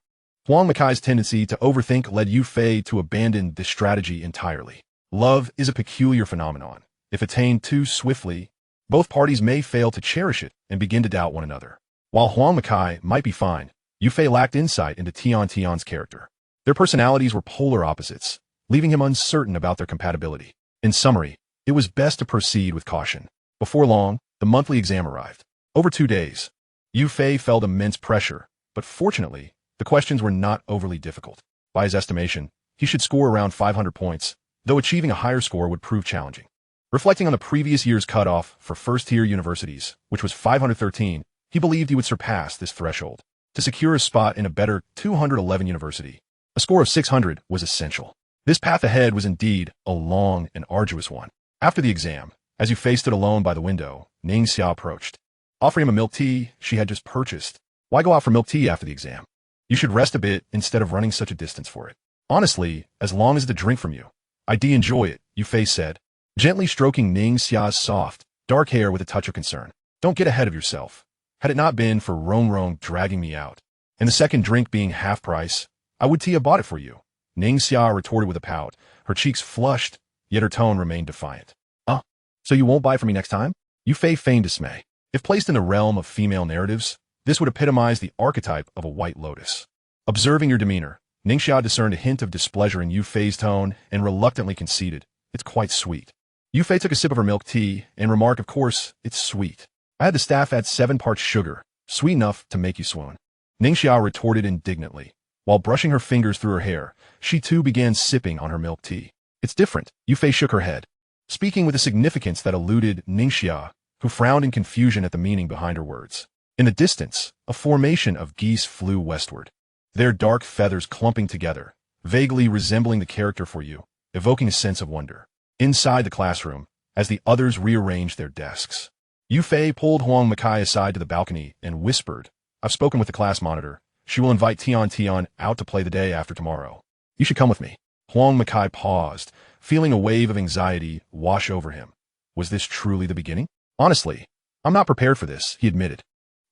Huang Makai's tendency to overthink led Yu Fei to abandon this strategy entirely. Love is a peculiar phenomenon. If attained too swiftly, both parties may fail to cherish it and begin to doubt one another. While Huang Makai might be fine, Yu Fei lacked insight into Tian Tian's character. Their personalities were polar opposites, leaving him uncertain about their compatibility. In summary, it was best to proceed with caution. Before long, the monthly exam arrived. Over 2 days, Yu Fei felt immense pressure, but fortunately, the questions were not overly difficult. By his estimation, he should score around 500 points, though achieving a higher score would prove challenging. Reflecting on the previous year's cutoff for first-tier universities, which was 513, he believed he would surpass this threshold. To secure a spot in a better 211 university, a score of 600 was essential. This path ahead was indeed a long and arduous one. After the exam, as Yu Fei stood alone by the window, Ning Xia approached, offering him a milk tea she had just purchased. Why go out for milk tea after the exam? You should rest a bit instead of running such a distance for it. Honestly, as long as it's a drink from you, I do enjoy it, Yu Fei said, gently stroking Ning Xia's soft, dark hair with a touch of concern. Don't get ahead of yourself. Had it not been for Rong dragging me out, and the second drink being half price, I would have bought it for you. Ning Xia retorted with a pout, her cheeks flushed, yet her tone remained defiant. So you won't buy for me next time? Yu Fei feigned dismay. If placed in the realm of female narratives, this would epitomize the archetype of a white lotus. Observing your demeanor, Ning Xia discerned a hint of displeasure in Yu Fei's tone and reluctantly conceded, it's quite sweet. Yu Fei took a sip of her milk tea and remarked, of course, it's sweet. I had the staff add 7 parts sugar, sweet enough to make you swoon. Ning Xia retorted indignantly. While brushing her fingers through her hair, she too began sipping on her milk tea. It's different. Yu Fei shook her head, speaking with a significance that eluded Ning Xia, who frowned in confusion at the meaning behind her words. In the distance, a formation of geese flew westward, their dark feathers clumping together, vaguely resembling the character for you, evoking a sense of wonder. Inside the classroom, as the others rearranged their desks, Yu Fei pulled Huang Makai aside to the balcony and whispered, I've spoken with the class monitor. She will invite Tian out to play the day after tomorrow. You should come with me. Huang Makai paused, feeling a wave of anxiety wash over him. Was this truly the beginning? Honestly, I'm not prepared for this, he admitted.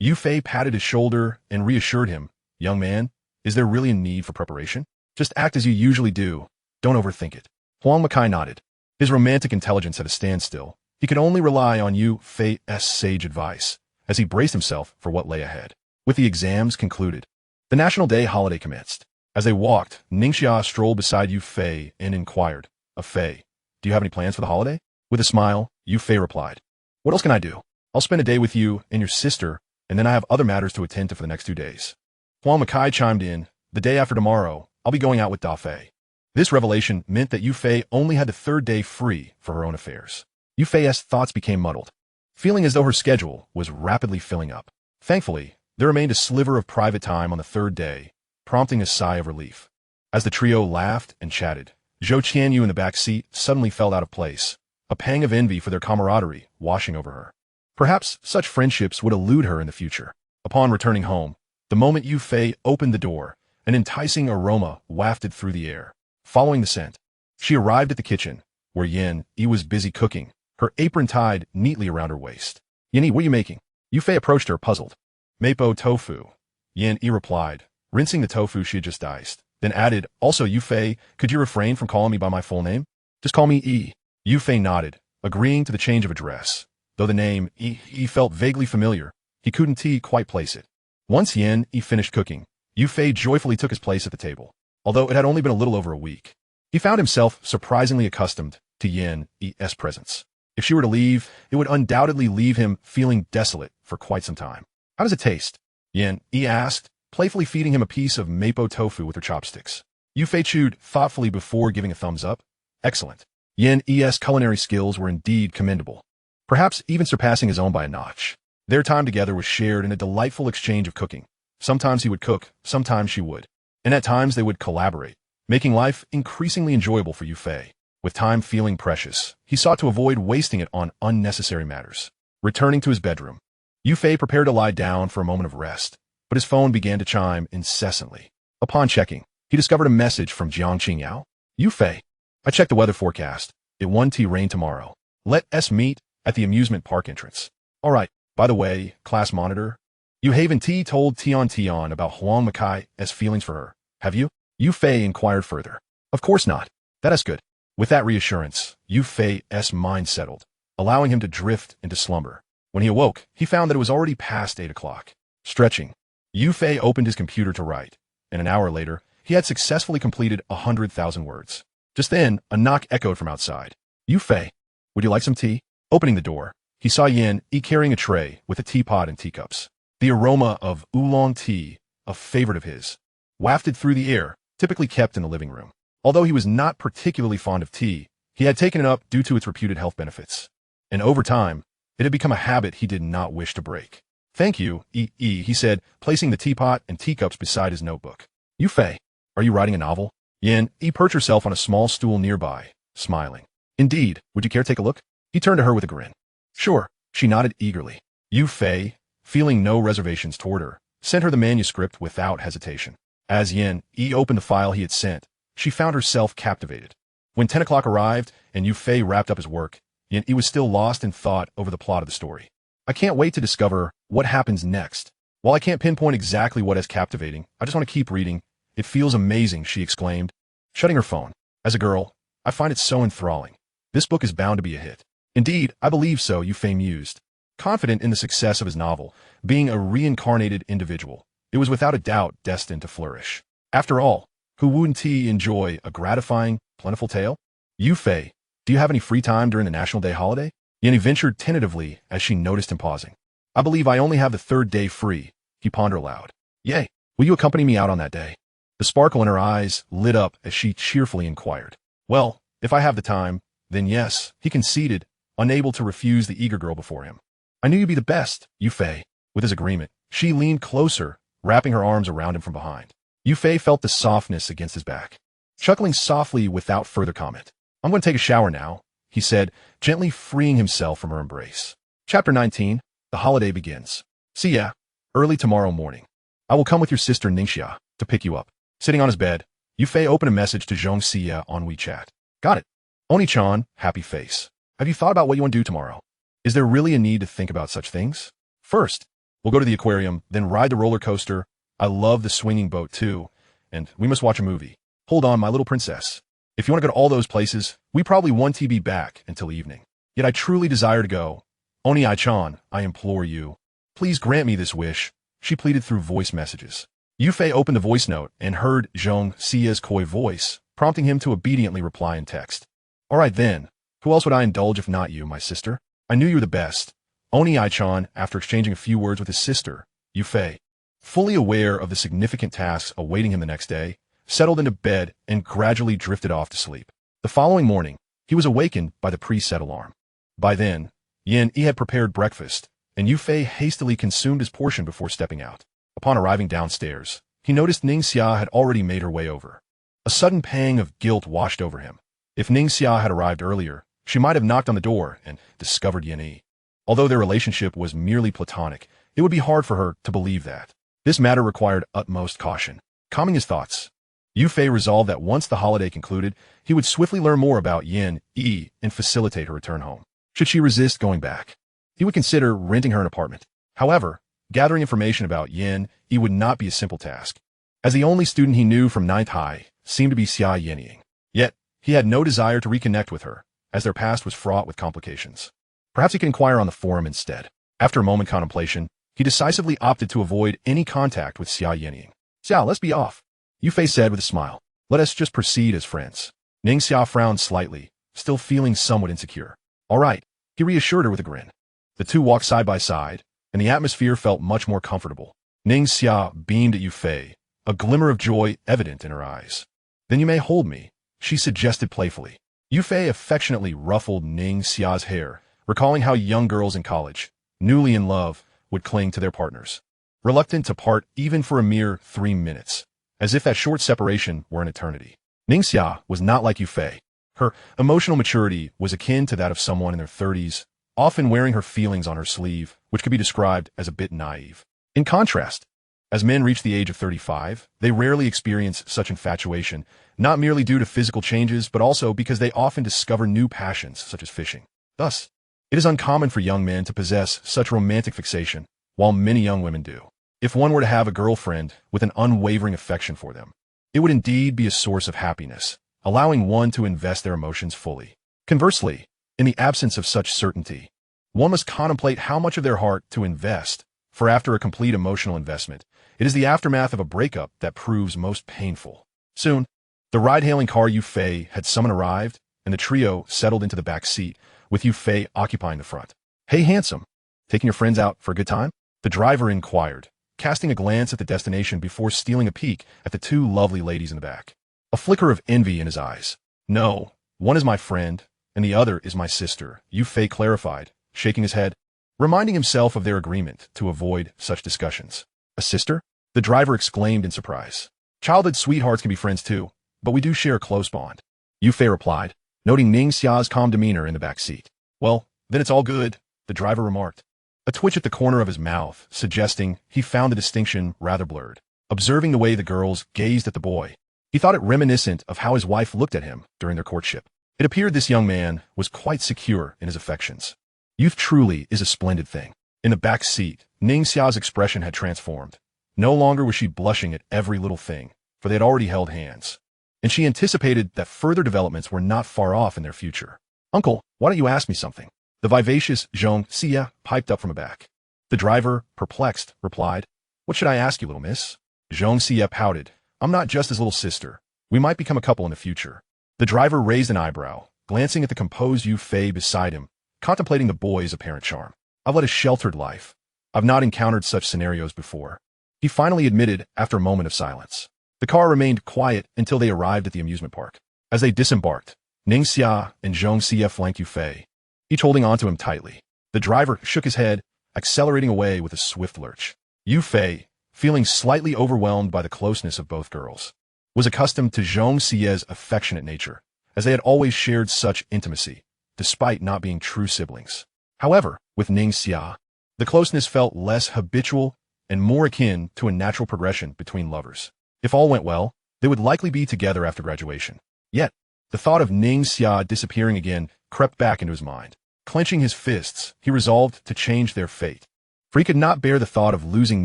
Yu Fei patted his shoulder and reassured him, young man, is there really a need for preparation? Just act as you usually do. Don't overthink it. Huang Makai nodded. His romantic intelligence at a standstill. He could only rely on Yu Fei's sage advice, as he braced himself for what lay ahead. With the exams concluded, the National Day holiday commenced. As they walked, Ning Xia strolled beside Yu Fei and inquired, Fei, do you have any plans for the holiday? With a smile, Yu Fei replied, what else can I do? I'll spend a day with you and your sister, and then I have other matters to attend to for the next 2 days. Huang Makai chimed in, the day after tomorrow, I'll be going out with Da Fei. This revelation meant that Yu Fei only had the 3rd day free for her own affairs. Yu Fei's thoughts became muddled, feeling as though her schedule was rapidly filling up. Thankfully, there remained a sliver of private time on the 3rd day, prompting a sigh of relief. As the trio laughed and chatted, Zhou Qianyu in the back seat suddenly felt out of place, a pang of envy for their camaraderie washing over her. Perhaps such friendships would elude her in the future. Upon returning home, the moment Yu Fei opened the door, an enticing aroma wafted through the air. Following the scent, she arrived at the kitchen, where Yan Yi was busy cooking, her apron tied neatly around her waist. Yan Yi, what are you making? Yu Fei approached her, puzzled. Mapo tofu, Yan Yi replied, rinsing the tofu she had just diced, then added, also Yu Fei, could you refrain from calling me by my full name? Just call me Yi. Yu Fei nodded, agreeing to the change of address. Though the name Yi felt vaguely familiar, he couldn't quite place it. Once Yan Yi finished cooking, Yu Fei joyfully took his place at the table. Although it had only been a little over a week, he found himself surprisingly accustomed to Yan Yi's presence. If she were to leave, it would undoubtedly leave him feeling desolate for quite some time. How does it taste? Yan Yi asked, playfully feeding him a piece of mapo tofu with her chopsticks. Yu Fei chewed thoughtfully before giving a thumbs up. Excellent. Yan Yi's culinary skills were indeed commendable, perhaps even surpassing his own by a notch. Their time together was shared in a delightful exchange of cooking. Sometimes he would cook, sometimes she would. And at times they would collaborate, making life increasingly enjoyable for Yu Fei. With time feeling precious, he sought to avoid wasting it on unnecessary matters. Returning to his bedroom, Yu Fei prepared to lie down for a moment of rest, but his phone began to chime incessantly. Upon checking, he discovered a message from Jiang Qingyao. Yu Fei, I checked the weather forecast. It won't rain tomorrow. Let us meet at the amusement park entrance. All right, by the way, class monitor, Yu Haven T told Tian about Huang Makai's feelings for her. Have you? Yu Fei inquired further. Of course not. That is good. With that reassurance, Yu Fei's mind settled, allowing him to drift into slumber. When he awoke, he found that it was already past 8 o'clock. Stretching, Yu Fei opened his computer to write, and an hour later, he had successfully completed 100,000 words. Just then, a knock echoed from outside. Yu Fei, would you like some tea? Opening the door, he saw Yan Yi carrying a tray with a teapot and teacups. The aroma of oolong tea, a favorite of his, wafted through the air, typically kept in the living room. Although he was not particularly fond of tea, he had taken it up due to its reputed health benefits. And over time, it had become a habit he did not wish to break. Thank you, he said, placing the teapot and teacups beside his notebook. Yu Fei, are you writing a novel? Yan Yi perched herself on a small stool nearby, smiling. Indeed, would you care to take a look? He turned to her with a grin. Sure, she nodded eagerly. Yu Fei, feeling no reservations toward her, sent her the manuscript without hesitation. As Yan Yi opened the file he had sent, she found herself captivated. When 10 o'clock arrived and Yu Fei wrapped up his work, he was still lost in thought over the plot of the story. I can't wait to discover what happens next. While I can't pinpoint exactly what is captivating, I just want to keep reading. It feels amazing, she exclaimed, shutting her phone. As a girl, I find it so enthralling. This book is bound to be a hit. Indeed, I believe so, Yu Fei mused. Confident in the success of his novel, being a reincarnated individual, it was without a doubt destined to flourish. After all, who wouldn't he enjoy a gratifying, plentiful tale? Yu Fei, do you have any free time during the National Day holiday? Yenny ventured tentatively as she noticed him pausing. I believe I only have the third day free, he pondered aloud. Yay, will you accompany me out on that day? The sparkle in her eyes lit up as she cheerfully inquired. Well, if I have the time, then yes, he conceded, unable to refuse the eager girl before him. I knew you'd be the best, Yu Fei. With his agreement, she leaned closer, wrapping her arms around him from behind. Yu Fei felt the softness against his back. Chuckling softly without further comment. I'm going to take a shower now, he said, gently freeing himself from her embrace. Chapter 19, The Holiday Begins. See ya, early tomorrow morning. I will come with your sister Ningxia to pick you up. Sitting on his bed, Yu Fei opened a message to Zhong Xia on WeChat. Got it. Oni-chan, happy face. Have you thought about what you want to do tomorrow? Is there really a need to think about such things? First, we'll go to the aquarium, then ride the roller coaster. I love the swinging boat too, and we must watch a movie. Hold on, my little princess. If you want to go to all those places, we probably won't be back until evening. Yet I truly desire to go. Oni-chan, I implore you. Please grant me this wish, she pleaded through voice messages. Yu Fei opened the voice note and heard Zhong Xia's coy voice, prompting him to obediently reply in text. All right then, who else would I indulge if not you, my sister? I knew you were the best. Oni-chan, after exchanging a few words with his sister, Yu Fei, fully aware of the significant tasks awaiting him the next day, settled into bed and gradually drifted off to sleep. The following morning, he was awakened by the preset alarm. By then, Yi had prepared breakfast, and Yu Fei hastily consumed his portion before stepping out. Upon arriving downstairs, he noticed Ningxia had already made her way over. A sudden pang of guilt washed over him. If Ningxia had arrived earlier, she might have knocked on the door and discovered Yi. Although their relationship was merely platonic, it would be hard for her to believe that. This matter required utmost caution. Calming his thoughts, Yu Fei resolved that once the holiday concluded, he would swiftly learn more about Yi and facilitate her return home. Should she resist going back, he would consider renting her an apartment. However, gathering information about Yi would not be a simple task, as the only student he knew from 9th High seemed to be Xia Yenying. Yet, he had no desire to reconnect with her, as their past was fraught with complications. Perhaps he could inquire on the forum instead. After a moment contemplation, he decisively opted to avoid any contact with Xia Yenying. Xia, let's be off, Yu Fei said with a smile. Let us just proceed as friends. Ningxia frowned slightly, still feeling somewhat insecure. All right, he reassured her with a grin. The two walked side by side, and the atmosphere felt much more comfortable. Ningxia beamed at Yu Fei, a glimmer of joy evident in her eyes. Then you may hold me, she suggested playfully. Yu Fei affectionately ruffled Ningxia's hair, recalling how young girls in college, newly in love, would cling to their partners, reluctant to part even for a mere 3 minutes, as if that short separation were an eternity. Ningxia was not like Yu Fei. Her emotional maturity was akin to that of someone in their 30s, often wearing her feelings on her sleeve, which could be described as a bit naive. In contrast, as men reach the age of 35, they rarely experience such infatuation, not merely due to physical changes, but also because they often discover new passions, such as fishing. Thus, it is uncommon for young men to possess such romantic fixation, while many young women do. If one were to have a girlfriend with an unwavering affection for them, it would indeed be a source of happiness, allowing one to invest their emotions fully. Conversely, in the absence of such certainty, one must contemplate how much of their heart to invest, for after a complete emotional investment, it is the aftermath of a breakup that proves most painful. Soon, the ride-hailing car Yu Fei had summoned arrived, and the trio settled into the back seat, with Yu Fei occupying the front. Hey, handsome, taking your friends out for a good time? The driver inquired, casting a glance at the destination before stealing a peek at the two lovely ladies in the back. A flicker of envy in his eyes. No, one is my friend, and the other is my sister, Yu Fei clarified, shaking his head, reminding himself of their agreement to avoid such discussions. A sister? The driver exclaimed in surprise. Childhood sweethearts can be friends too, but we do share a close bond, Yu Fei replied, noting Ningxia's calm demeanor in the back seat. Well, then it's all good, the driver remarked, a twitch at the corner of his mouth, suggesting he found the distinction rather blurred. Observing the way the girls gazed at the boy, He thought it reminiscent of how his wife looked at him during their courtship. It appeared this young man was quite secure in his affections. Youth truly is a splendid thing. In the back seat, Ningxia's expression had transformed. No longer was she blushing at every little thing, for they had already held hands. And she anticipated that further developments were not far off in their future. "Uncle, why don't you ask me something?" The vivacious Zhong Xia piped up from the back. The driver, perplexed, replied, "What should I ask you, little miss?" Zhong Xia pouted, "I'm not just his little sister. We might become a couple in the future." The driver raised an eyebrow, glancing at the composed Yu Fei beside him, contemplating the boy's apparent charm. "I've led a sheltered life. I've not encountered such scenarios before," he finally admitted after a moment of silence. The car remained quiet until they arrived at the amusement park. As they disembarked, Ningxia and Zhong Xia flanked Yu Fei, each holding onto him tightly. The driver shook his head, accelerating away with a swift lurch. Yu Fei, feeling slightly overwhelmed by the closeness of both girls, was accustomed to Zhong Xia's affectionate nature, as they had always shared such intimacy, despite not being true siblings. However, with Ningxia, the closeness felt less habitual and more akin to a natural progression between lovers. If all went well, they would likely be together after graduation. Yet, the thought of Ningxia disappearing again crept back into his mind. Clenching his fists, he resolved to change their fate, for he could not bear the thought of losing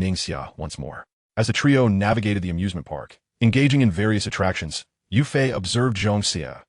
Ningxia once more. As the trio navigated the amusement park, engaging in various attractions, Yu Fei observed Zhong Xia.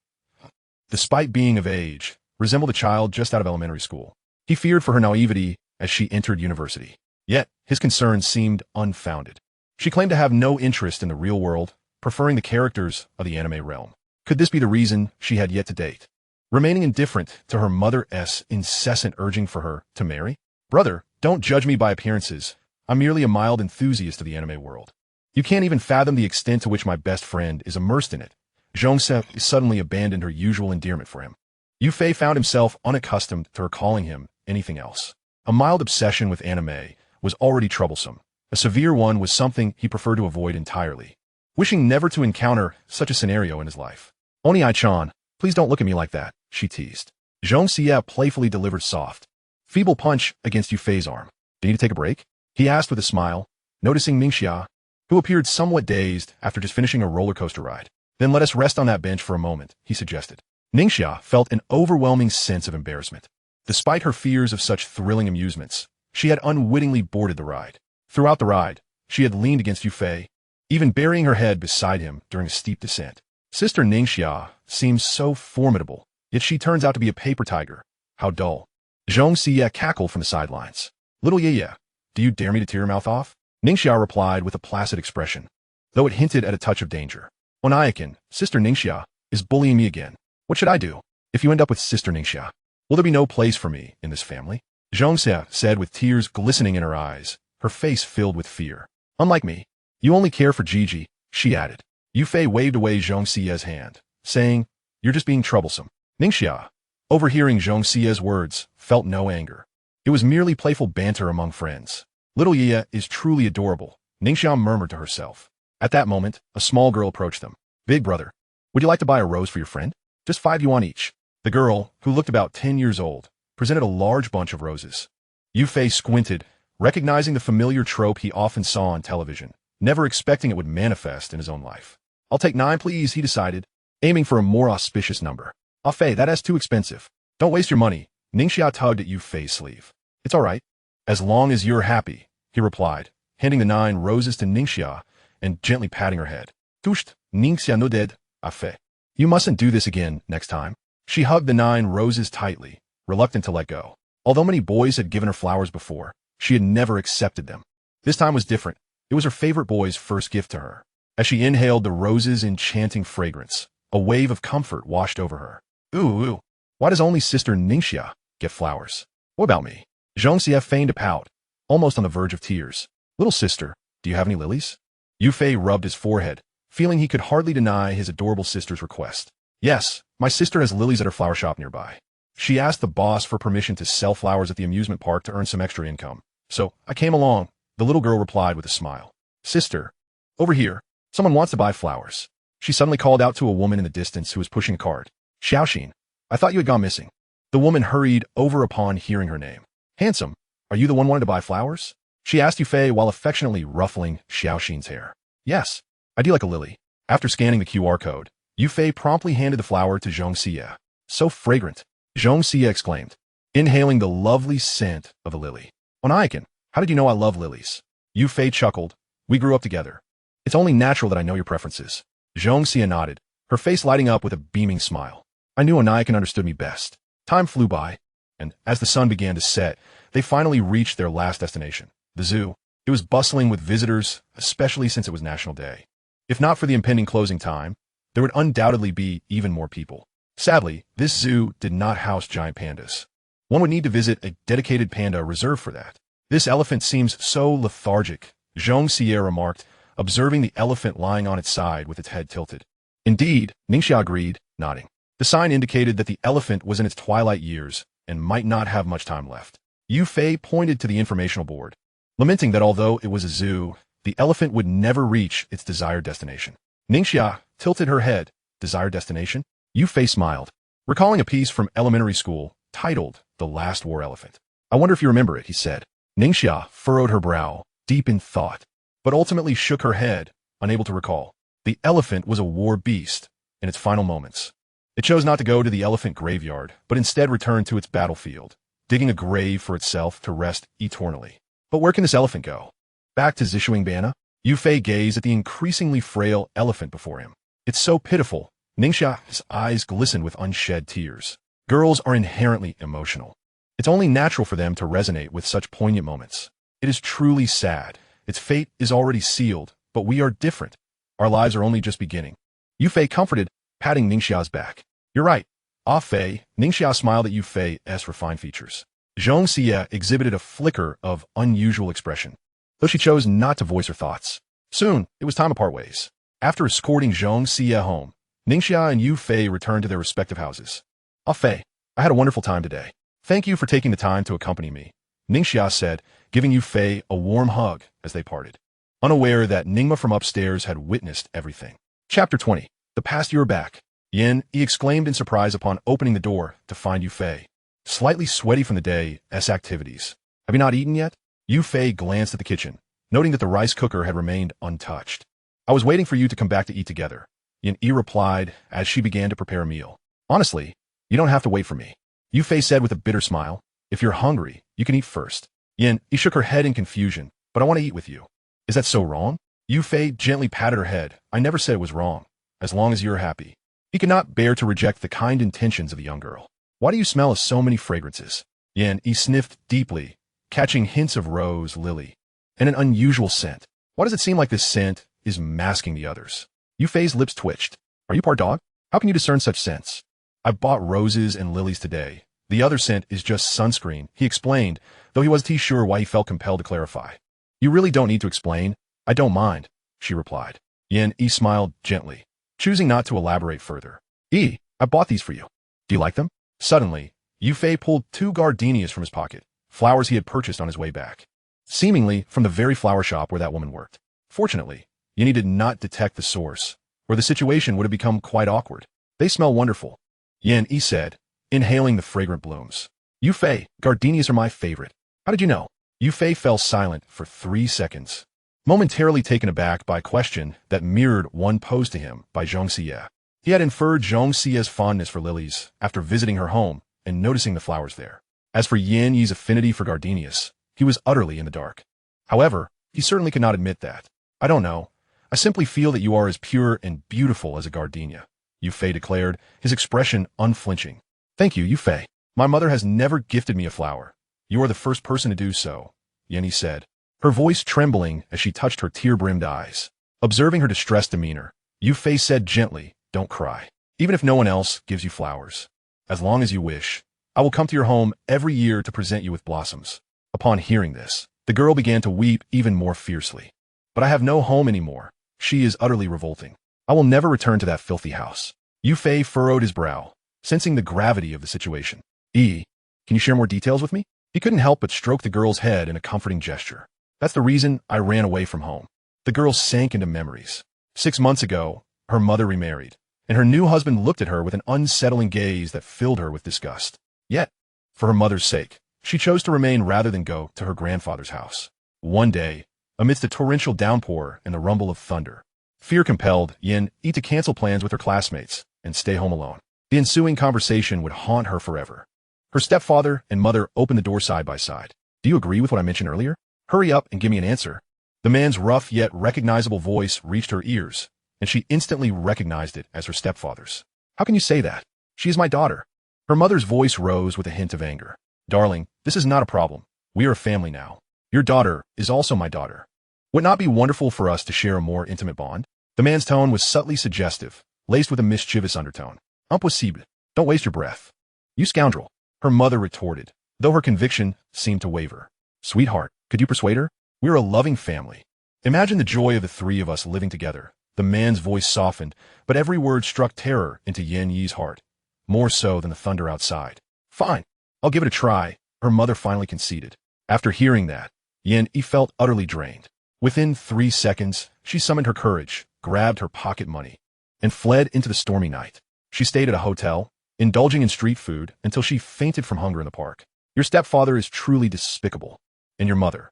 Despite being of age, resembled a child just out of elementary school. He feared for her naivety as she entered university. Yet, his concerns seemed unfounded. She claimed to have no interest in the real world, preferring the characters of the anime realm. Could this be the reason she had yet to date? Remaining indifferent to her mother's incessant urging for her to marry? "Brother, don't judge me by appearances. I'm merely a mild enthusiast of the anime world. You can't even fathom the extent to which my best friend is immersed in it." Zhong Xia suddenly abandoned her usual endearment for him. Yu Fei found himself unaccustomed to her calling him anything else. A mild obsession with anime was already troublesome. A severe one was something he preferred to avoid entirely, wishing never to encounter such a scenario in his life. "Oni-chan, please don't look at me like that," she teased. Zhong Xia playfully delivered soft, feeble punch against Yu Fei's arm. "Do you need to take a break?" he asked with a smile, noticing Ningxia, who appeared somewhat dazed after just finishing a roller coaster ride. "Then let us rest on that bench for a moment," he suggested. Ningxia felt an overwhelming sense of embarrassment. Despite her fears of such thrilling amusements, she had unwittingly boarded the ride. Throughout the ride, she had leaned against Yu Fei, even burying her head beside him during a steep descent. Sister Ningxia seems so formidable, yet she turns out to be a paper tiger. How dull. Zhong Xia cackled from the sidelines. "Little Yaya, do you dare me to tear your mouth off?" Ningxia replied with a placid expression, though it hinted at a touch of danger. "Onaikin, Sister Ningxia is bullying me again. What should I do? If you end up with Sister Ningxia, will there be no place for me in this family?" Zhong Xia said with tears glistening in her eyes, her face filled with fear. "Unlike me, you only care for Gigi," she added. Yu Fei waved away Zhong Xia's hand, saying, "You're just being troublesome." Ningxia, overhearing Zhong Xia's words, felt no anger. It was merely playful banter among friends. "Little Yaya is truly adorable," Ningxia murmured to herself. At that moment, a small girl approached them. "Big brother, would you like to buy a rose for your friend? Just 5 yuan each." The girl, who looked about 10 years old, presented a large bunch of roses. Yu Fei squinted, recognizing the familiar trope he often saw on television, never expecting it would manifest in his own life. "I'll take 9, please," he decided, aiming for a more auspicious number. "Ah Fei, that's too expensive. Don't waste your money." Ningxia tugged at Yu Fei's sleeve. "It's all right, as long as you're happy," he replied, handing the 9 roses to Ningxia and gently patting her head. "Tusht, Ningxia no dead, Ah Fei. You mustn't do this again next time." She hugged the 9 roses tightly, reluctant to let go. Although many boys had given her flowers before, she had never accepted them. This time was different. It was her favorite boy's first gift to her. As she inhaled the rose's enchanting fragrance, a wave of comfort washed over her. Ooh, why does only Sister Ningxia get flowers? What about me?" Zhong Xia feigned a pout, almost on the verge of tears. "Little sister, do you have any lilies?" Yu Fei rubbed his forehead, feeling he could hardly deny his adorable sister's request. "Yes, my sister has lilies at her flower shop nearby. She asked the boss for permission to sell flowers at the amusement park to earn some extra income. So I came along," the little girl replied with a smile. "Sister, over here, someone wants to buy flowers." She suddenly called out to a woman in the distance who was pushing a cart. "Xiaoxin, I thought you had gone missing." The woman hurried over upon hearing her name. "Handsome, are you the one wanting to buy flowers?" she asked Yu Fei while affectionately ruffling Xiaoxin's hair. "Yes, I do like a lily. After scanning the QR code, Yufei promptly handed the flower to Zhong Xie. So fragrant, Zhong Xie exclaimed, inhaling the lovely scent of the lily. Onaikin, how did you know I love lilies? Yufei chuckled. We grew up together. It's only natural that I know your preferences. Zhong Xie nodded, her face lighting up with a beaming smile. I knew Onaikin understood me best. Time flew by, and as the sun began to set, they finally reached their last destination, the zoo. It was bustling with visitors, especially since it was National Day. If not for the impending closing time, there would undoubtedly be even more people. Sadly, this zoo did not house giant pandas. One would need to visit a dedicated panda reserve for that. This elephant seems so lethargic, Zhong Xie remarked, observing the elephant lying on its side with its head tilted. Indeed, Ningxia agreed, nodding. The sign indicated that the elephant was in its twilight years and might not have much time left. Yufei pointed to the informational board, lamenting that although it was a zoo, the elephant would never reach its desired destination. Ningxia tilted her head. Desired destination? Yufei smiled, recalling a piece from elementary school titled The Last War Elephant. I wonder if you remember it, he said. Ningxia furrowed her brow, deep in thought, but ultimately shook her head, unable to recall. The elephant was a war beast in its final moments. It chose not to go to the elephant graveyard, but instead returned to its battlefield, digging a grave for itself to rest eternally. But where can this elephant go? Back to Zishuingbana? Yufei gazed at the increasingly frail elephant before him. It's so pitiful. Ningxia's eyes glistened with unshed tears. Girls are inherently emotional. It's only natural for them to resonate with such poignant moments. It is truly sad. Its fate is already sealed, but we are different. Our lives are only just beginning. Yufei comforted, patting Ningxia's back. You're right. Ah Fei, Ningxia smiled at Yufei's refined features. Zhong Xie exhibited a flicker of unusual expression, though she chose not to voice her thoughts. Soon, it was time to part ways. After escorting Zhong Xie home, Ningxia and Yufei returned to their respective houses. Ah Fei, I had a wonderful time today. Thank you for taking the time to accompany me, Ningxia said, giving Yufei a warm hug as they parted, unaware that Ningma from upstairs had witnessed everything. Chapter 20. The past year back. Yin, he exclaimed in surprise upon opening the door to find Yufei, slightly sweaty from the day's activities. Have you not eaten yet? Yufei glanced at the kitchen, noting that the rice cooker had remained untouched. I was waiting for you to come back to eat together, Yin replied as she began to prepare a meal. Honestly, you don't have to wait for me, Yufei said with a bitter smile. If you're hungry, you can eat first. Yin shook her head in confusion, but I want to eat with you. Is that so wrong? Yufei gently patted her head. I never said it was wrong, as long as you're happy. He could not bear to reject the kind intentions of the young girl. Why do you smell of so many fragrances? Yin sniffed deeply, catching hints of rose, lily, and an unusual scent. Why does it seem like this scent is masking the others? Yufei's lips twitched. Are you part dog? How can you discern such scents? I bought roses and lilies today. The other scent is just sunscreen, he explained, though he wasn't sure why he felt compelled to clarify. You really don't need to explain. I don't mind, she replied. Yin smiled gently, choosing not to elaborate further. I bought these for you. Do you like them? Suddenly, Yufei pulled 2 gardenias from his pocket, flowers he had purchased on his way back, seemingly from the very flower shop where that woman worked. Fortunately, Yin did not detect the source, or the situation would have become quite awkward. They smell wonderful, Yin said, inhaling the fragrant blooms. Yufei, gardenias are my favorite. How did you know? Yufei fell silent for 3 seconds, momentarily taken aback by a question that mirrored one posed to him by Zhong Xie. He had inferred Zhong Xie's fondness for lilies after visiting her home and noticing the flowers there. As for Yin's affinity for gardenias, he was utterly in the dark. However, he certainly could not admit that. I don't know. I simply feel that you are as pure and beautiful as a gardenia, Yufei declared, his expression unflinching. Thank you, Yufei. My mother has never gifted me a flower. You are the first person to do so, Yin said, her voice trembling as she touched her tear-brimmed eyes. Observing her distressed demeanor, Yufei said gently, don't cry. Even if no one else gives you flowers, as long as you wish, I will come to your home every year to present you with blossoms. Upon hearing this, the girl began to weep even more fiercely. But I have no home anymore. She is utterly revolting. I will never return to that filthy house. Yufei furrowed his brow, sensing the gravity of the situation. Can you share more details with me? He couldn't help but stroke the girl's head in a comforting gesture. That's the reason I ran away from home. The girl sank into memories. 6 months ago, her mother remarried, and her new husband looked at her with an unsettling gaze that filled her with disgust. Yet, for her mother's sake, she chose to remain rather than go to her grandfather's house. One day, amidst a torrential downpour and the rumble of thunder, Fear compelled Yin E to cancel plans with her classmates and stay home alone. The ensuing conversation would haunt her forever. Her stepfather and mother opened the door side by side. Do you agree with what I mentioned earlier? Hurry up and give me an answer. The man's rough yet recognizable voice reached her ears, and she instantly recognized it as her stepfather's. How can you say that? She is my daughter. Her mother's voice rose with a hint of anger. Darling, this is not a problem. We are a family now. Your daughter is also my daughter. Would it not be wonderful for us to share a more intimate bond? The man's tone was subtly suggestive, laced with a mischievous undertone. Impossible. Don't waste your breath. You scoundrel. Her mother retorted, though her conviction seemed to waver. Sweetheart, could you persuade her? We're a loving family. Imagine the joy of the three of us living together. The man's voice softened, but every word struck terror into Yin Yi's heart, more so than the thunder outside. Fine, I'll give it a try, her mother finally conceded. After hearing that, Yin Yi felt utterly drained. Within 3 seconds, she summoned her courage, grabbed her pocket money, and fled into the stormy night. She stayed at a hotel, indulging in street food until she fainted from hunger in the park. Your stepfather is truly despicable. And your mother.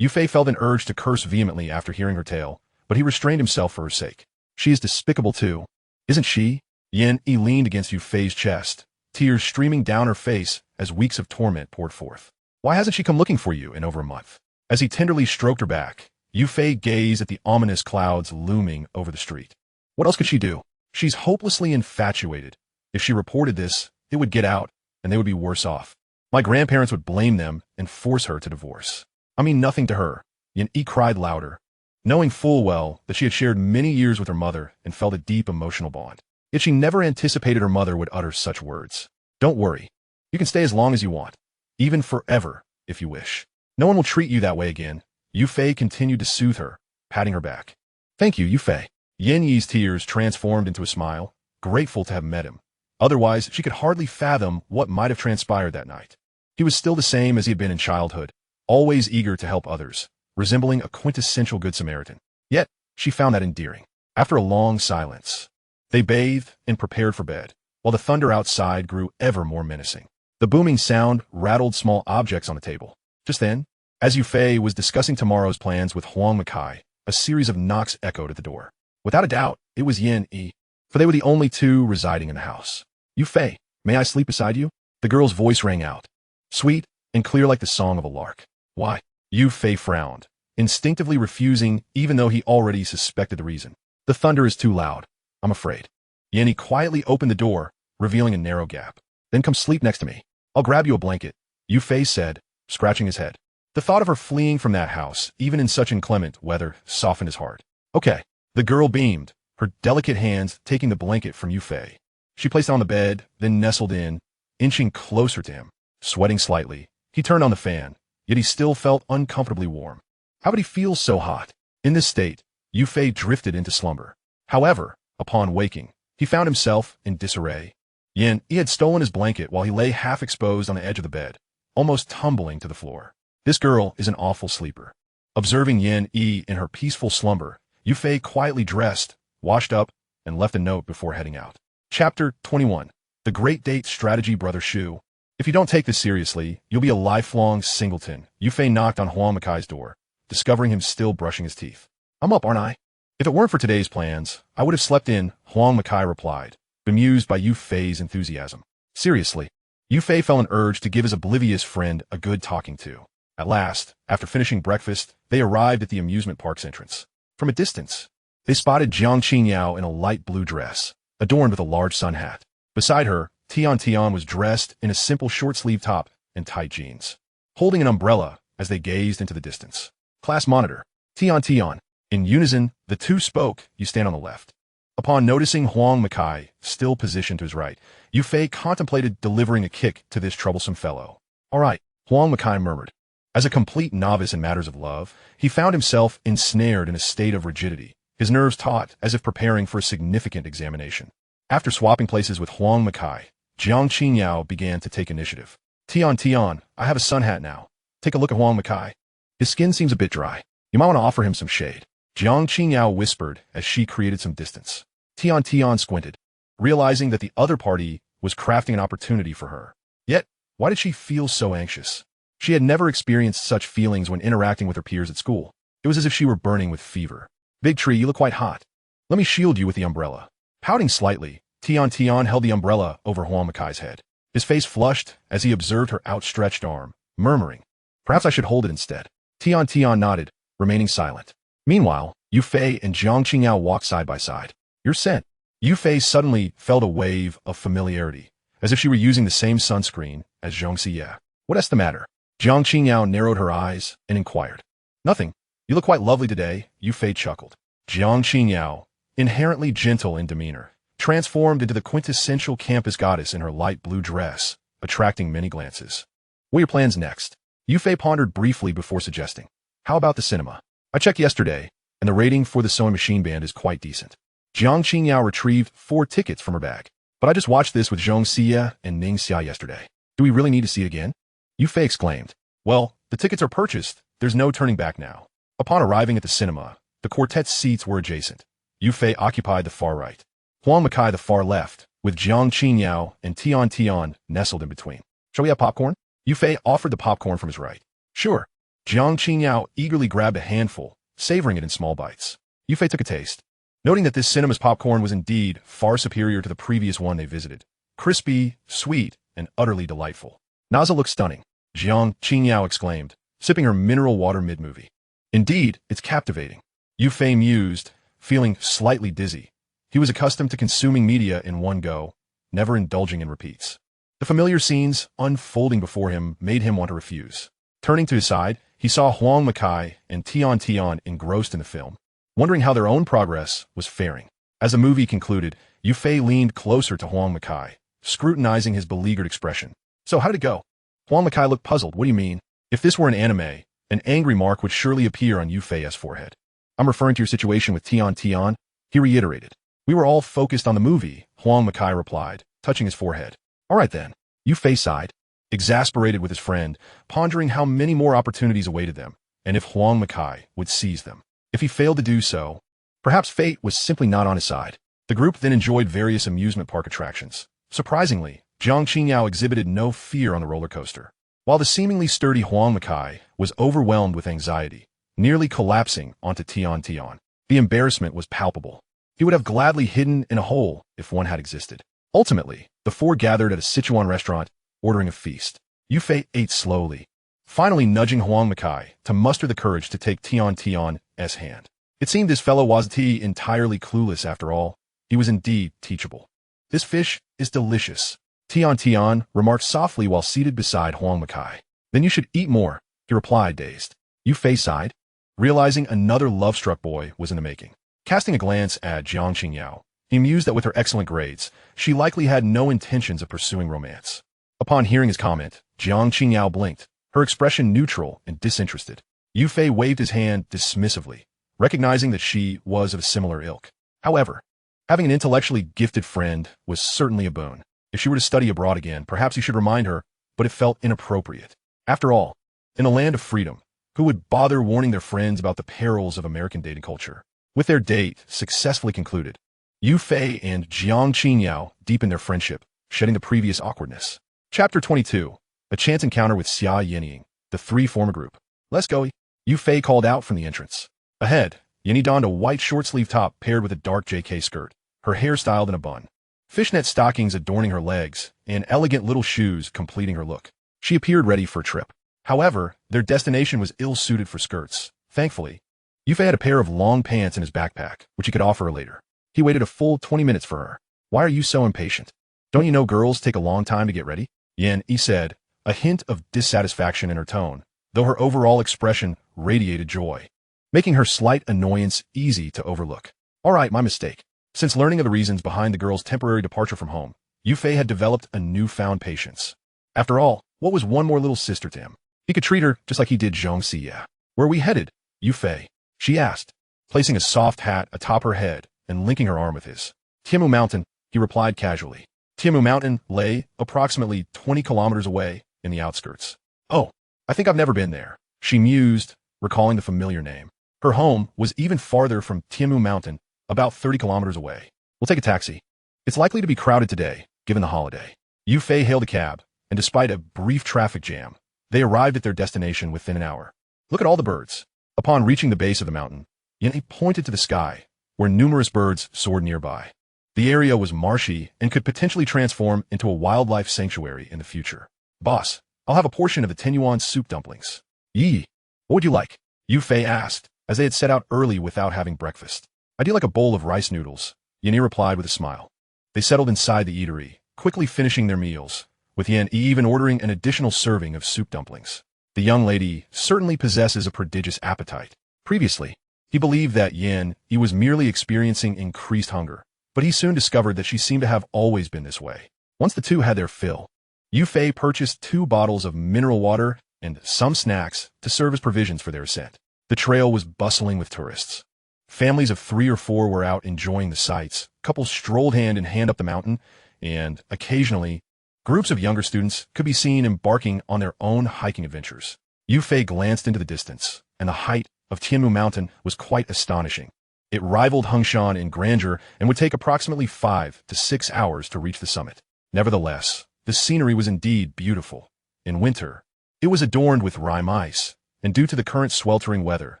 Yufei felt an urge to curse vehemently after hearing her tale, but he restrained himself for her sake. She is despicable too. Isn't she? Yin Yi leaned against Yufei's chest, tears streaming down her face as weeks of torment poured forth. Why hasn't she come looking for you in over a month? As he tenderly stroked her back, Yufei gazed at the ominous clouds looming over the street. What else could she do? She's hopelessly infatuated. If she reported this, it would get out, and they would be worse off. My grandparents would blame them and force her to divorce. I mean nothing to her. Yin Yi cried louder, knowing full well that she had shared many years with her mother and felt a deep emotional bond. Yet she never anticipated her mother would utter such words. Don't worry. You can stay as long as you want. Even forever, if you wish. No one will treat you that way again. Yufei continued to soothe her, patting her back. Thank you, Yufei. Yin Yi's tears transformed into a smile, grateful to have met him. Otherwise, she could hardly fathom what might have transpired that night. He was still the same as he had been in childhood, always eager to help others, resembling a quintessential Good Samaritan. Yet, she found that endearing. After a long silence, they bathed and prepared for bed, while the thunder outside grew ever more menacing. The booming sound rattled small objects on the table. Just then, as Yufei was discussing tomorrow's plans with Huang Makai, a series of knocks echoed at the door. Without a doubt, it was Yin Yi, for they were the only two residing in the house. Yufei, may I sleep beside you? The girl's voice rang out, sweet and clear like the song of a lark. Why? Yufei frowned, instinctively refusing even though he already suspected the reason. The thunder is too loud, I'm afraid. Yin Yi quietly opened the door, revealing a narrow gap. Then come sleep next to me. I'll grab you a blanket, Yufei said, scratching his head. The thought of her fleeing from that house, even in such inclement weather, softened his heart. Okay. The girl beamed, her delicate hands taking the blanket from Yufei. She placed it on the bed, then nestled in, inching closer to him. Sweating slightly, he turned on the fan, yet he still felt uncomfortably warm. How could he feel so hot? In this state, Yufei drifted into slumber. However, upon waking, he found himself in disarray. Yin Yi had stolen his blanket while he lay half exposed on the edge of the bed, almost tumbling to the floor. This girl is an awful sleeper. Observing Yin Yi in her peaceful slumber, Yufei quietly dressed, washed up, and left a note before heading out. Chapter 21. The Great Date Strategy. Brother Shu. If you don't take this seriously, you'll be a lifelong singleton. Yufei knocked on Huang Makai's door, discovering him still brushing his teeth. I'm up, aren't I? If it weren't for today's plans, I would have slept in, Huang Makai replied, bemused by Yufei's enthusiasm. Seriously. Yufei felt an urge to give his oblivious friend a good talking to. At last, after finishing breakfast, they arrived at the amusement park's entrance. From a distance, they spotted Jiang Qingyao in a light blue dress, adorned with a large sun hat. Beside her, Tian was dressed in a simple short-sleeved top and tight jeans, holding an umbrella as they gazed into the distance. Class monitor, Tian. In unison, the two spoke, you stand on the left. Upon noticing Huang Makai, still positioned to his right, Yufei contemplated delivering a kick to this troublesome fellow. All right, Huang Makai murmured. As a complete novice in matters of love, he found himself ensnared in a state of rigidity, his nerves taut as if preparing for a significant examination. After swapping places with Huang Makai, Jiang Qingyao began to take initiative. Tian, I have a sun hat now. Take a look at Huang Makai. His skin seems a bit dry. You might want to offer him some shade. Jiang Qingyao whispered as she created some distance. Tian squinted, realizing that the other party was crafting an opportunity for her. Yet, why did she feel so anxious? She had never experienced such feelings when interacting with her peers at school. It was as if she were burning with fever. Big Tree, you look quite hot. Let me shield you with the umbrella. Pouting slightly, Tian Tian held the umbrella over Huang Makai's head. His face flushed as he observed her outstretched arm, murmuring, "Perhaps I should hold it instead." Tian Tian nodded, remaining silent. Meanwhile, Yu Fei and Jiang Qingyao walked side by side. "You're sent." Yu Fei suddenly felt a wave of familiarity, as if she were using the same sunscreen as Zhong Xie. "What's the matter?" Jiang Qingyao narrowed her eyes and inquired. "Nothing. You look quite lovely today," Yu Fei chuckled. Jiang Qingyao, inherently gentle in demeanor, transformed into the quintessential campus goddess in her light blue dress, attracting many glances. "What are your plans next?" Yu Fei pondered briefly before suggesting. "How about the cinema? I checked yesterday, and the rating for the sewing machine band is quite decent." Jiang Qingyao retrieved 4 tickets from her bag. "But I just watched this with Zhong Xie and Ning Xia yesterday. Do we really need to see it again?" Yu Fei exclaimed. "Well, the tickets are purchased. There's no turning back now." Upon arriving at the cinema, the quartet's seats were adjacent. Yu Fei occupied the far right, Huang Makai the far left, with Jiang Qingyao and Tian Tian nestled in between. "Shall we have popcorn?" Yu Fei offered the popcorn from his right. "Sure." Jiang Qingyao eagerly grabbed a handful, savoring it in small bites. Yu Fei took a taste, noting that this cinema's popcorn was indeed far superior to the previous one they visited. Crispy, sweet, and utterly delightful. "Naza looks stunning," Jiang Qingyao exclaimed, sipping her mineral water mid-movie. "Indeed, it's captivating," Yu Fei mused, feeling slightly dizzy. He was accustomed to consuming media in one go, never indulging in repeats. The familiar scenes unfolding before him made him want to refuse. Turning to his side, he saw Huang Makai and Tian Tian engrossed in the film, wondering how their own progress was faring. As the movie concluded, Yu Fei leaned closer to Huang Makai, scrutinizing his beleaguered expression. "So how did it go?" Huang Makai looked puzzled. "What do you mean?" If this were an anime, an angry mark would surely appear on Yu Fei's forehead. "I'm referring to your situation with Tian Tian," he reiterated. "We were all focused on the movie," Huang Makai replied, touching his forehead. "All right then." Yu Fei sighed, exasperated with his friend, pondering how many more opportunities awaited them, and if Huang Makai would seize them. If he failed to do so, perhaps fate was simply not on his side. The group then enjoyed various amusement park attractions. Surprisingly, Jiang Qingyao exhibited no fear on the roller coaster, while the seemingly sturdy Huang Makai was overwhelmed with anxiety, nearly collapsing onto Tian Tian. The embarrassment was palpable. He would have gladly hidden in a hole if one had existed. Ultimately, the 4 gathered at a Sichuan restaurant, ordering a feast. Yu Fei ate slowly, finally nudging Huang Makai to muster the courage to take Tian Tian's hand. It seemed this fellow wasn't entirely clueless after all. He was indeed teachable. "This fish is delicious," Tian Tian remarked softly while seated beside Huang Makai. "Then you should eat more," he replied, dazed. Yu Fei sighed, realizing another love-struck boy was in the making. Casting a glance at Jiang Qingyao, he mused that with her excellent grades, she likely had no intentions of pursuing romance. Upon hearing his comment, Jiang Qingyao blinked, her expression neutral and disinterested. Yu Fei waved his hand dismissively, recognizing that she was of a similar ilk. However, having an intellectually gifted friend was certainly a boon. If she were to study abroad again, perhaps he should remind her, but it felt inappropriate. After all, in a land of freedom, who would bother warning their friends about the perils of American dating culture? With their date successfully concluded, Yu Fei and Jiang Qingyao deepened their friendship, shedding the previous awkwardness. Chapter 22. A chance encounter with Xia Yinying. The 3 form a group. "Let's go," Yu Fei called out from the entrance. Ahead, Yinny donned a white short-sleeve top paired with a dark JK skirt, her hair styled in a bun. Fishnet stockings adorning her legs, and elegant little shoes completing her look. She appeared ready for a trip. However, their destination was ill-suited for skirts. Thankfully, Yu Fei had a pair of long pants in his backpack, which he could offer her later. He waited a full 20 minutes for her. "Why are you so impatient? Don't you know girls take a long time to get ready?" Yin Yi said, a hint of dissatisfaction in her tone, though her overall expression radiated joy, making her slight annoyance easy to overlook. "All right, my mistake." Since learning of the reasons behind the girl's temporary departure from home, Yu Fei had developed a newfound patience. After all, what was one more little sister to him? He could treat her just like he did Zhong Xie. "Where are we headed, Yu Fei?" she asked, placing a soft hat atop her head and linking her arm with his. "Tiamu Mountain," he replied casually. Tiamu Mountain lay approximately 20 kilometers away in the outskirts. "Oh, I think I've never been there," she mused, recalling the familiar name. Her home was even farther from Tiamu Mountain, about 30 kilometers away. "We'll take a taxi. It's likely to be crowded today, given the holiday." Yu Fei hailed a cab, and despite a brief traffic jam, they arrived at their destination within an hour. "Look at all the birds." Upon reaching the base of the mountain, Yin pointed to the sky, where numerous birds soared nearby. The area was marshy and could potentially transform into a wildlife sanctuary in the future. Boss, I'll have a portion of the 10 yuan soup dumplings. Yee. What would you like? Yu Fei asked, as they had set out early without having breakfast. I do like a bowl of rice noodles, Yan replied with a smile. They settled inside the eatery, quickly finishing their meals, with Yan even ordering an additional serving of soup dumplings. The young lady certainly possesses a prodigious appetite. Previously, he believed that Yan was merely experiencing increased hunger, but he soon discovered that she seemed to have always been this way. Once the two had their fill, Yu Fei purchased 2 bottles of mineral water and some snacks to serve as provisions for their ascent. The trail was bustling with tourists. Families of 3 or 4 were out enjoying the sights, couples strolled hand in hand up the mountain, and, occasionally, groups of younger students could be seen embarking on their own hiking adventures. Yu Fei glanced into the distance, and the height of Tianmu Mountain was quite astonishing. It rivaled Hengshan in grandeur and would take approximately 5 to 6 hours to reach the summit. Nevertheless, the scenery was indeed beautiful. In winter, it was adorned with rime ice, and due to the current sweltering weather,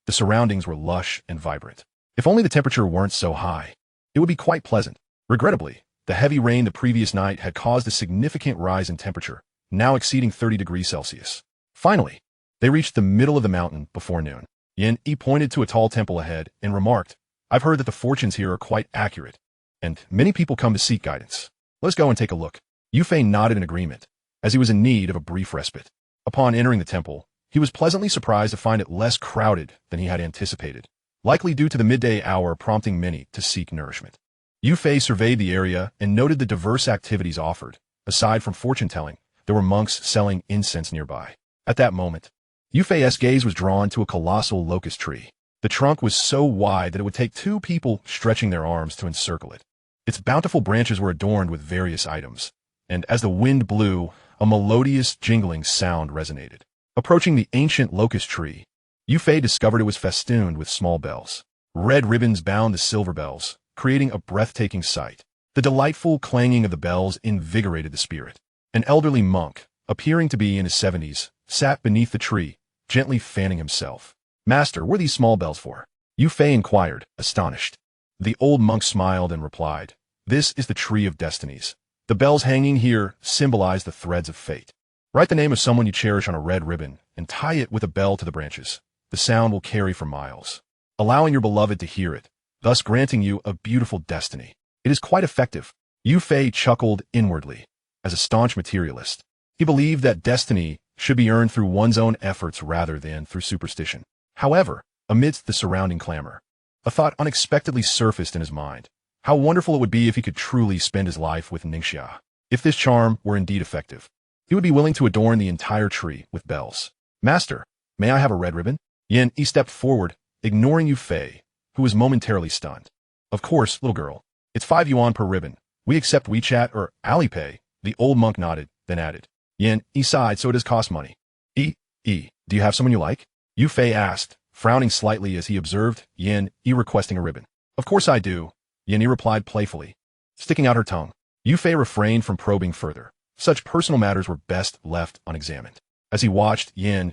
the surroundings were lush and vibrant. If only the temperature weren't so high, it would be quite pleasant. Regrettably, the heavy rain the previous night had caused a significant rise in temperature, now exceeding 30 degrees Celsius. Finally, they reached the middle of the mountain before noon. Yan pointed to a tall temple ahead and remarked, I've heard that the fortunes here are quite accurate, and many people come to seek guidance. Let's go and take a look. Yu Fei nodded in agreement, as he was in need of a brief respite. Upon entering the temple, he was pleasantly surprised to find it less crowded than he had anticipated, likely due to the midday hour prompting many to seek nourishment. Yu Fei surveyed the area and noted the diverse activities offered. Aside from fortune-telling, there were monks selling incense nearby. At that moment, Yu Fei's gaze was drawn to a colossal locust tree. The trunk was so wide that it would take 2 people stretching their arms to encircle it. Its bountiful branches were adorned with various items, and as the wind blew, a melodious jingling sound resonated. Approaching the ancient locust tree, Yu Fei discovered it was festooned with small bells. Red ribbons bound the silver bells, creating a breathtaking sight. The delightful clanging of the bells invigorated the spirit. An elderly monk, appearing to be in his 70s, sat beneath the tree, gently fanning himself. Master, what are these small bells for? Yu Fei inquired, astonished. The old monk smiled and replied, This is the tree of destinies. The bells hanging here symbolize the threads of fate. Write the name of someone you cherish on a red ribbon and tie it with a bell to the branches. The sound will carry for miles, allowing your beloved to hear it, thus granting you a beautiful destiny. It is quite effective. Yu Fei chuckled inwardly. As a staunch materialist, he believed that destiny should be earned through one's own efforts rather than through superstition. However, amidst the surrounding clamor, a thought unexpectedly surfaced in his mind. How wonderful it would be if he could truly spend his life with Ningxia. If this charm were indeed effective, he would be willing to adorn the entire tree with bells. Master, may I have a red ribbon? Yan stepped forward, ignoring Yu Fei, who was momentarily stunned. Of course, little girl. It's 5 yuan per ribbon. We accept WeChat or Alipay. The old monk nodded, then added. Yan sighed, so it does cost money. Do you have someone you like? Yu Fei asked, frowning slightly as he observed Yan requesting a ribbon. Of course I do, Yan replied playfully, sticking out her tongue. Yu Fei refrained from probing further. Such personal matters were best left unexamined. As he watched Yan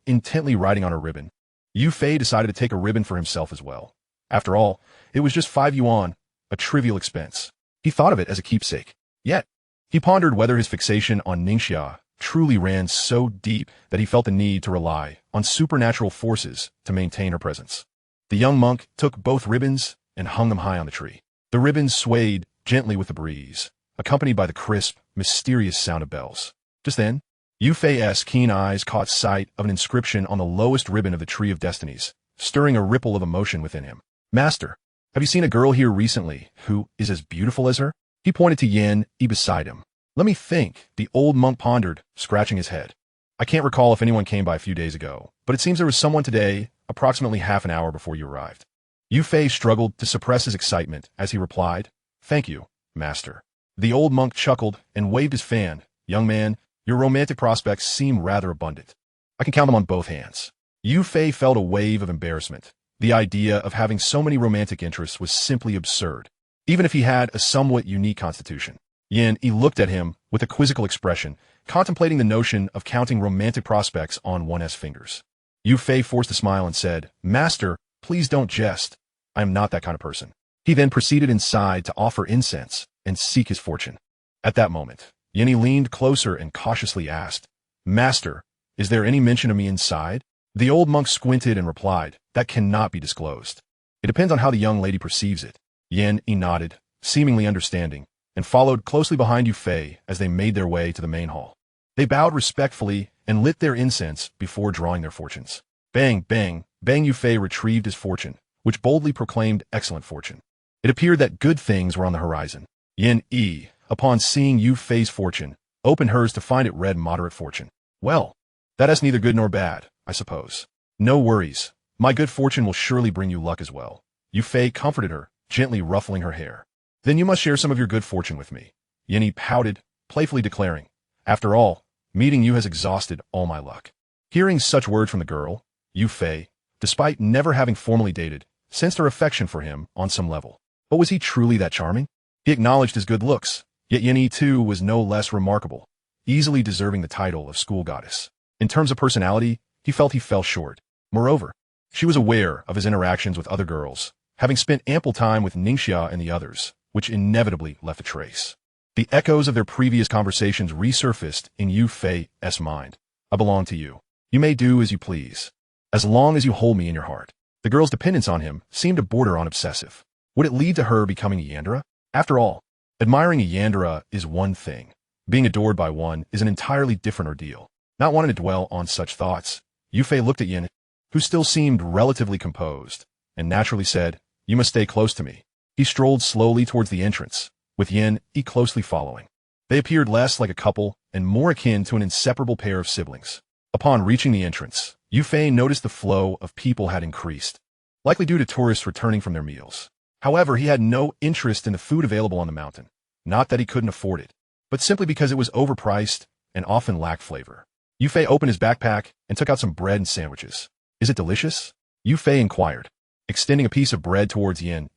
intently writing on her ribbon, Yu Fei decided to take a ribbon for himself as well. After all, it was just 5 yuan, a trivial expense. He thought of it as a keepsake. Yet, he pondered whether his fixation on Ningxia truly ran so deep that he felt the need to rely on supernatural forces to maintain her presence. The young monk took both ribbons and hung them high on the tree. The ribbons swayed gently with the breeze, accompanied by the crisp, mysterious sound of bells. Just then, Yu Fei's keen eyes caught sight of an inscription on the lowest ribbon of the Tree of Destinies, stirring a ripple of emotion within him. Master, have you seen a girl here recently who is as beautiful as her? He pointed to Yan beside him. Let me think, the old monk pondered, scratching his head. I can't recall if anyone came by a few days ago, but it seems there was someone today, approximately half an hour before you arrived. Yu Fei struggled to suppress his excitement as he replied, Thank you, master. The old monk chuckled and waved his fan. Young man, your romantic prospects seem rather abundant. I can count them on both hands. Yu Fei felt a wave of embarrassment. The idea of having so many romantic interests was simply absurd, even if he had a somewhat unique constitution. Yan looked at him with a quizzical expression, contemplating the notion of counting romantic prospects on one's fingers. Yu Fei forced a smile and said, Master, please don't jest. I am not that kind of person. He then proceeded inside to offer incense and seek his fortune. At that moment, Yeni leaned closer and cautiously asked, "Master, is there any mention of me inside?" The old monk squinted and replied, "That cannot be disclosed. It depends on how the young lady perceives it." Yeni nodded, seemingly understanding, and followed closely behind Yu Fei as they made their way to the main hall. They bowed respectfully and lit their incense before drawing their fortunes. Bang, bang, bang. Yu Fei retrieved his fortune, which boldly proclaimed excellent fortune. It appeared that good things were on the horizon. Yeni, upon seeing Yu Fei's fortune, opened hers to find it read moderate fortune. "Well, that is neither good nor bad, I suppose. No worries. My good fortune will surely bring you luck as well." Yu Fei comforted her, gently ruffling her hair. "Then you must share some of your good fortune with me." Yeni pouted, playfully declaring, "After all, meeting you has exhausted all my luck." Hearing such words from the girl, Yu Fei, despite never having formally dated, sensed her affection for him on some level. But was he truly that charming? He acknowledged his good looks, yet Yeni too was no less remarkable, easily deserving the title of school goddess. In terms of personality, he felt he fell short. Moreover, she was aware of his interactions with other girls, having spent ample time with Ningxia and the others, which inevitably left a trace. The echoes of their previous conversations resurfaced in Yu Fei's mind. "I belong to you. You may do as you please, as long as you hold me in your heart." The girl's dependence on him seemed to border on obsessive. Would it lead to her becoming a yandere? After all, admiring a yandere is one thing. Being adored by one is an entirely different ordeal. Not wanting to dwell on such thoughts, Yu Fei looked at Yin, who still seemed relatively composed, and naturally said, "You must stay close to me." He strolled slowly towards the entrance, with Yin closely following. They appeared less like a couple and more akin to an inseparable pair of siblings. Upon reaching the entrance, Yu Fei noticed the flow of people had increased, likely due to tourists returning from their meals. However, he had no interest in the food available on the mountain. Not that he couldn't afford it, but simply because it was overpriced and often lacked flavor. Yu Fei opened his backpack and took out some bread and sandwiches. "Is it delicious?" Yu Fei inquired, extending a piece of bread towards Yin,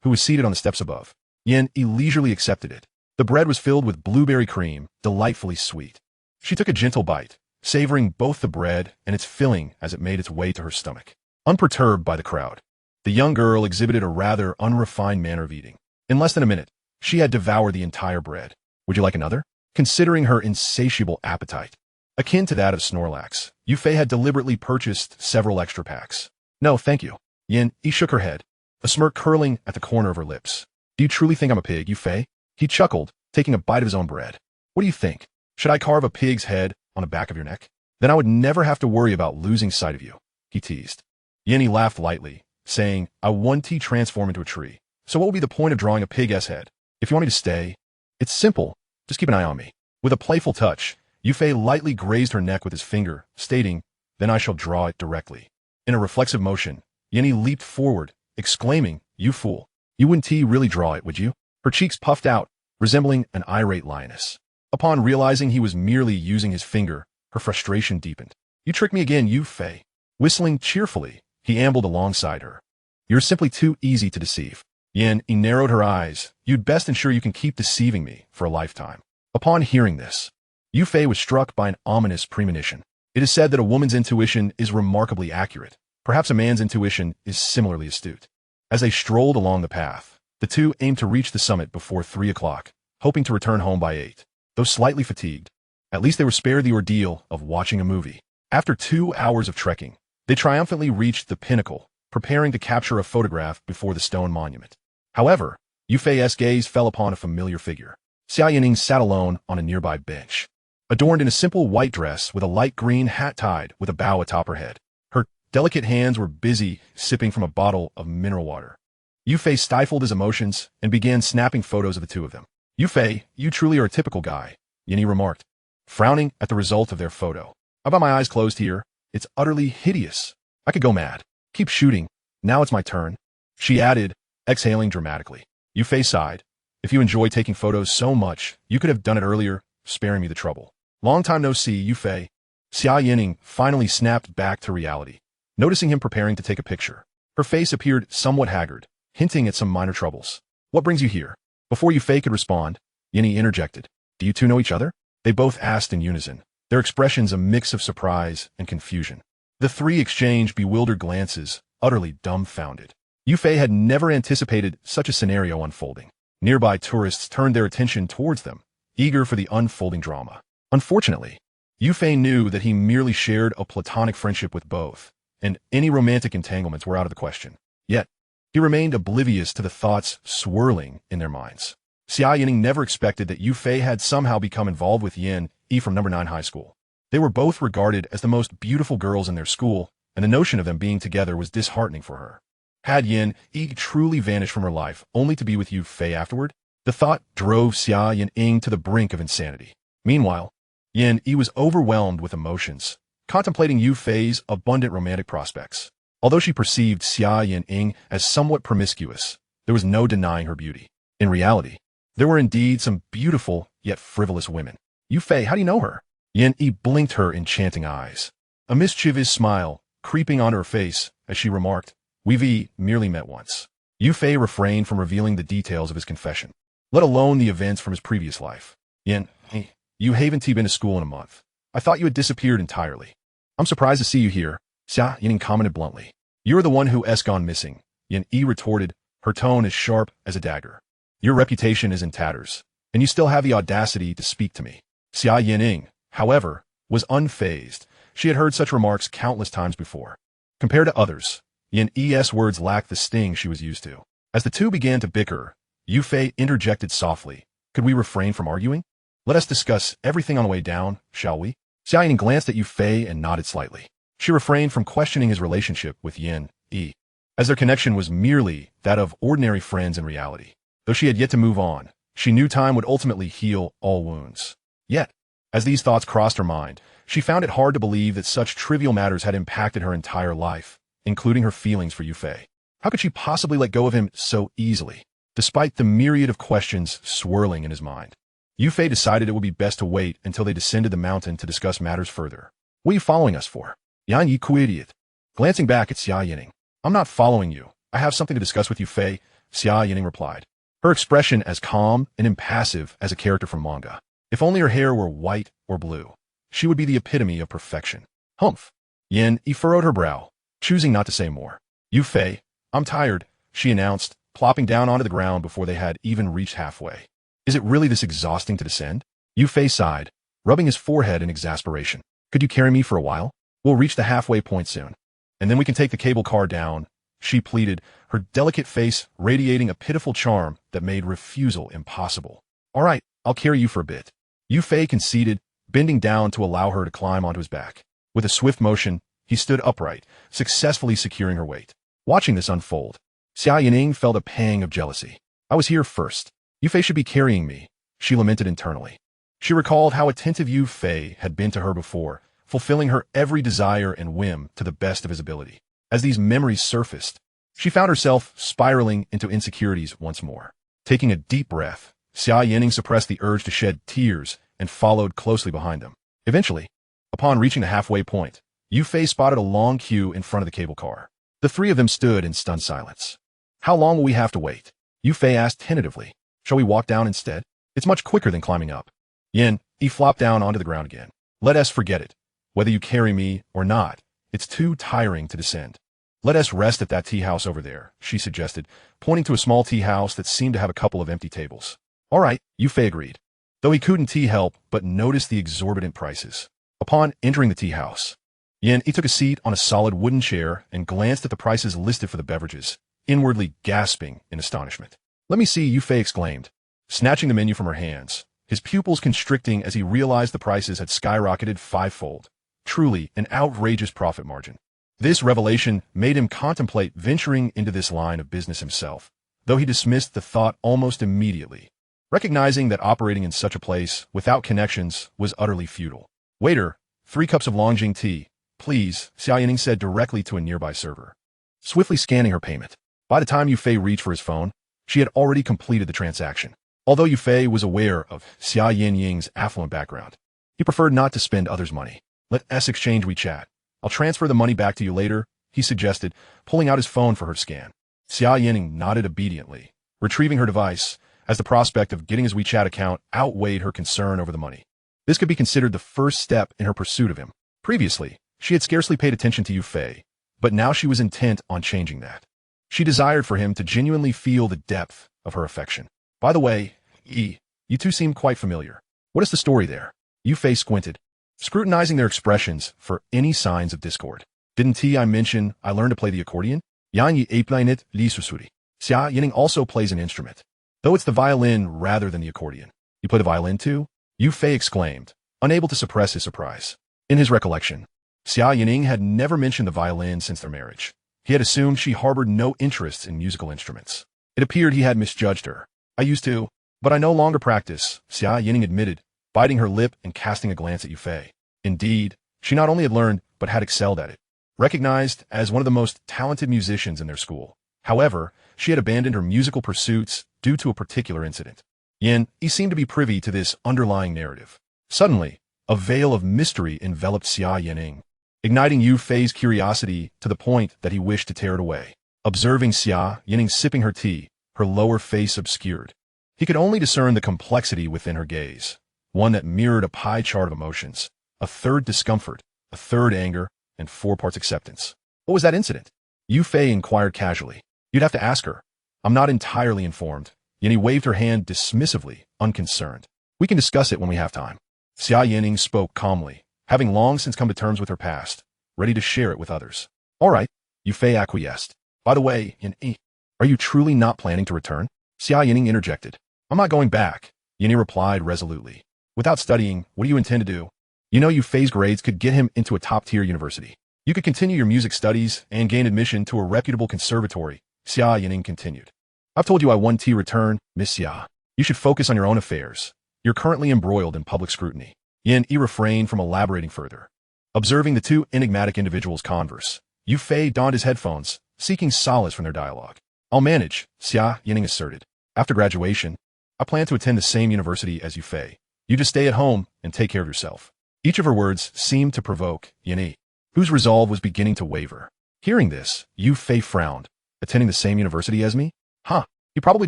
who was seated on the steps above. Yin leisurely accepted it. The bread was filled with blueberry cream, delightfully sweet. She took a gentle bite, savoring both the bread and its filling as it made its way to her stomach. Unperturbed by the crowd, the young girl exhibited a rather unrefined manner of eating. In less than a minute, she had devoured the entire bread. "Would you like another?" Considering her insatiable appetite, akin to that of Snorlax, Yu Fei had deliberately purchased several extra packs. "No, thank you." Yin shook her head, a smirk curling at the corner of her lips. "Do you truly think I'm a pig, Yu Fei?" He chuckled, taking a bite of his own bread. "What do you think? Should I carve a pig's head on the back of your neck? Then I would never have to worry about losing sight of you," he teased. Yin laughed lightly, saying, "I want to transform into a tree. So what will be the point of drawing a pig's head? If you want me to stay, it's simple. Just keep an eye on me." With a playful touch, Yu Fei lightly grazed her neck with his finger, stating, "Then I shall draw it directly." In a reflexive motion, Yin leaped forward, exclaiming, "You fool. You wouldn't really draw it, would you?" Her cheeks puffed out, resembling an irate lioness. Upon realizing he was merely using his finger, her frustration deepened. "You tricked me again, Yu Fei." Whistling cheerfully, he ambled alongside her. "You're simply too easy to deceive." Yin narrowed her eyes. "You'd best ensure you can keep deceiving me for a lifetime." Upon hearing this, Yu Fei was struck by an ominous premonition. It is said that a woman's intuition is remarkably accurate. Perhaps a man's intuition is similarly astute. As they strolled along the path, the two aimed to reach the summit before 3 o'clock, hoping to return home by 8. Though slightly fatigued, at least they were spared the ordeal of watching a movie. After 2 hours of trekking, they triumphantly reached the pinnacle, preparing to capture a photograph before the stone monument. However, Yu Fei's gaze fell upon a familiar figure. Xia Yining sat alone on a nearby bench, adorned in a simple white dress with a light green hat tied with a bow atop her head. Her delicate hands were busy sipping from a bottle of mineral water. Yu Fei stifled his emotions and began snapping photos of the two of them. "Yu Fei, you truly are a typical guy," Yin remarked, frowning at the result of their photo. "I've got my eyes closed here. It's utterly hideous. I could go mad. Keep shooting. Now it's my turn," she added, exhaling dramatically. Yu Fei sighed. "If you enjoy taking photos so much, you could have done it earlier, sparing me the trouble." "Long time no see, Yu Fei." Xia Yining finally snapped back to reality, noticing him preparing to take a picture. Her face appeared somewhat haggard, hinting at some minor troubles. "What brings you here?" Before Yu Fei could respond, Yin interjected, "Do you two know each other?" They both asked in unison, their expressions a mix of surprise and confusion. The three exchanged bewildered glances, utterly dumbfounded. Yu Fei had never anticipated such a scenario unfolding. Nearby tourists turned their attention towards them, eager for the unfolding drama. Unfortunately, Yu Fei knew that he merely shared a platonic friendship with both, and any romantic entanglements were out of the question. Yet, he remained oblivious to the thoughts swirling in their minds. Xia Yining never expected that Yu Fei had somehow become involved with Yin Yi from number 9 high school. They were both regarded as the most beautiful girls in their school, and the notion of them being together was disheartening for her. Had Yin Yi truly vanished from her life only to be with Yu Fei afterward? The thought drove Xia Yining to the brink of insanity. Meanwhile, Yin Yi was overwhelmed with emotions, contemplating Yu Fei's abundant romantic prospects. Although she perceived Xia Yining as somewhat promiscuous, there was no denying her beauty. In reality, there were indeed some beautiful yet frivolous women. Yu Fei, how do you know her? Yin Yi blinked her enchanting eyes, a mischievous smile creeping on her face as she remarked, "We've merely met once." Yu Fei refrained from revealing the details of his confession, let alone the events from his previous life. "Yin Yi, you haven't been to school in a month. I thought you had disappeared entirely." "I'm surprised to see you here," Xia Yining commented bluntly. "You're the one who has gone missing," Yin Yi retorted, her tone as sharp as a dagger. "Your reputation is in tatters, and you still have the audacity to speak to me." Xia Yining, however, was unfazed. She had heard such remarks countless times before. Compared to others, Yin Yi's words lacked the sting she was used to. As the two began to bicker, Yu Fei interjected softly, "Could we refrain from arguing? Let us discuss everything on the way down, shall we?" Xia Yining glanced at Yu Fei and nodded slightly. She refrained from questioning his relationship with Yin Yi, as their connection was merely that of ordinary friends in reality. Though she had yet to move on, she knew time would ultimately heal all wounds. Yet, as these thoughts crossed her mind, she found it hard to believe that such trivial matters had impacted her entire life, including her feelings for Yu Fei. How could she possibly let go of him so easily, despite the myriad of questions swirling in his mind? Yu Fei decided it would be best to wait until they descended the mountain to discuss matters further. "What are you following us for?" Yan Yi idiot. Glancing back at Xia Yining, "I'm not following you. I have something to discuss with Yu Fei," Xia Yining replied, her expression as calm and impassive as a character from manga. If only her hair were white or blue, she would be the epitome of perfection. Humph. Yin Yi furrowed her brow, choosing not to say more. "Yu Fei, I'm tired," she announced, plopping down onto the ground before they had even reached halfway. "Is it really this exhausting to descend?" Yu Fei sighed, rubbing his forehead in exasperation. "Could you carry me for a while? We'll reach the halfway point soon, and then we can take the cable car down," she pleaded, her delicate face radiating a pitiful charm that made refusal impossible. "All right, I'll carry you for a bit." Yu Fei conceded, bending down to allow her to climb onto his back. With a swift motion, he stood upright, successfully securing her weight. Watching this unfold, Xia Yining felt a pang of jealousy. "I was here first. Yu Fei should be carrying me," she lamented internally. She recalled how attentive Yu Fei had been to her before, fulfilling her every desire and whim to the best of his ability. As these memories surfaced, she found herself spiraling into insecurities once more. Taking a deep breath, Xia Yining suppressed the urge to shed tears and followed closely behind them. Eventually, upon reaching the halfway point, Yu Fei spotted a long queue in front of the cable car. The three of them stood in stunned silence. "How long will we have to wait?" Yu Fei asked tentatively. "Shall we walk down instead? It's much quicker than climbing up." Yin Yi flopped down onto the ground again. "Let us forget it. Whether you carry me or not, it's too tiring to descend. Let us rest at that tea house over there," she suggested, pointing to a small tea house that seemed to have a couple of empty tables. "All right," Yu Fei agreed, though he couldn't help but notice the exorbitant prices. Upon entering the tea house, Yin Yi took a seat on a solid wooden chair and glanced at the prices listed for the beverages, inwardly gasping in astonishment. "Let me see," Yu Fei exclaimed, snatching the menu from her hands, his pupils constricting as he realized the prices had skyrocketed fivefold. Truly an outrageous profit margin. This revelation made him contemplate venturing into this line of business himself, though he dismissed the thought almost immediately, recognizing that operating in such a place without connections was utterly futile. "Waiter, 3 cups of Longjing tea, please," Xia Yining said directly to a nearby server, swiftly scanning her payment. By the time Yu Fei reached for his phone, she had already completed the transaction. Although Yu Fei was aware of Xia Yining's affluent background, he preferred not to spend others' money. "Let us exchange WeChat. I'll transfer the money back to you later," he suggested, pulling out his phone for her scan. Xia Yining nodded obediently, retrieving her device, as the prospect of getting his WeChat account outweighed her concern over the money. This could be considered the first step in her pursuit of him. Previously, she had scarcely paid attention to Yu Fei, but now she was intent on changing that. She desired for him to genuinely feel the depth of her affection. By the way, you two seem quite familiar. What is the story there? Yufei squinted, scrutinizing their expressions for any signs of discord. Didn't I mention I learned to play the accordion? Yanyi aplainit li susuri. Xia Yining also plays an instrument, though it's the violin rather than the accordion. You play the violin too? Yufei exclaimed, unable to suppress his surprise. In his recollection, Xia Yining had never mentioned the violin since their marriage. He had assumed she harbored no interest in musical instruments. It appeared he had misjudged her. I used to, but I no longer practice, Xia Yining admitted, biting her lip and casting a glance at Yufei. Indeed, she not only had learned, but had excelled at it. Recognized as one of the most talented musicians in their school. However, she had abandoned her musical pursuits due to a particular incident. He seemed to be privy to this underlying narrative. Suddenly, a veil of mystery enveloped Xia Yining, igniting Yufei's curiosity to the point that he wished to tear it away. Observing Xia Yining sipping her tea, her lower face obscured. He could only discern the complexity within her gaze, one that mirrored a pie chart of emotions, a third discomfort, a third anger, and 4 parts acceptance. What was that incident? Yufei inquired casually. You'd have to ask her. I'm not entirely informed. Yini waved her hand dismissively, unconcerned. We can discuss it when we have time. Xia Yining spoke calmly, having long since come to terms with her past, ready to share it with others. All right, Yufei acquiesced. By the way, Yini, are you truly not planning to return? Xia Yining interjected. I'm not going back, Yini replied resolutely. Without studying, what do you intend to do? You know Yufei's grades could get him into a top-tier university. You could continue your music studies and gain admission to a reputable conservatory, Xia Yining continued. I've told you I want to return, Miss Xia. You should focus on your own affairs. You're currently embroiled in public scrutiny. Yi refrained from elaborating further. Observing the two enigmatic individuals converse, Yufei donned his headphones, seeking solace from their dialogue. I'll manage, Xia Yining asserted. After graduation, I plan to attend the same university as Yufei. You just stay at home and take care of yourself. Each of her words seemed to provoke Yini, whose resolve was beginning to waver. Hearing this, Yufei frowned. Attending the same university as me? Huh, he probably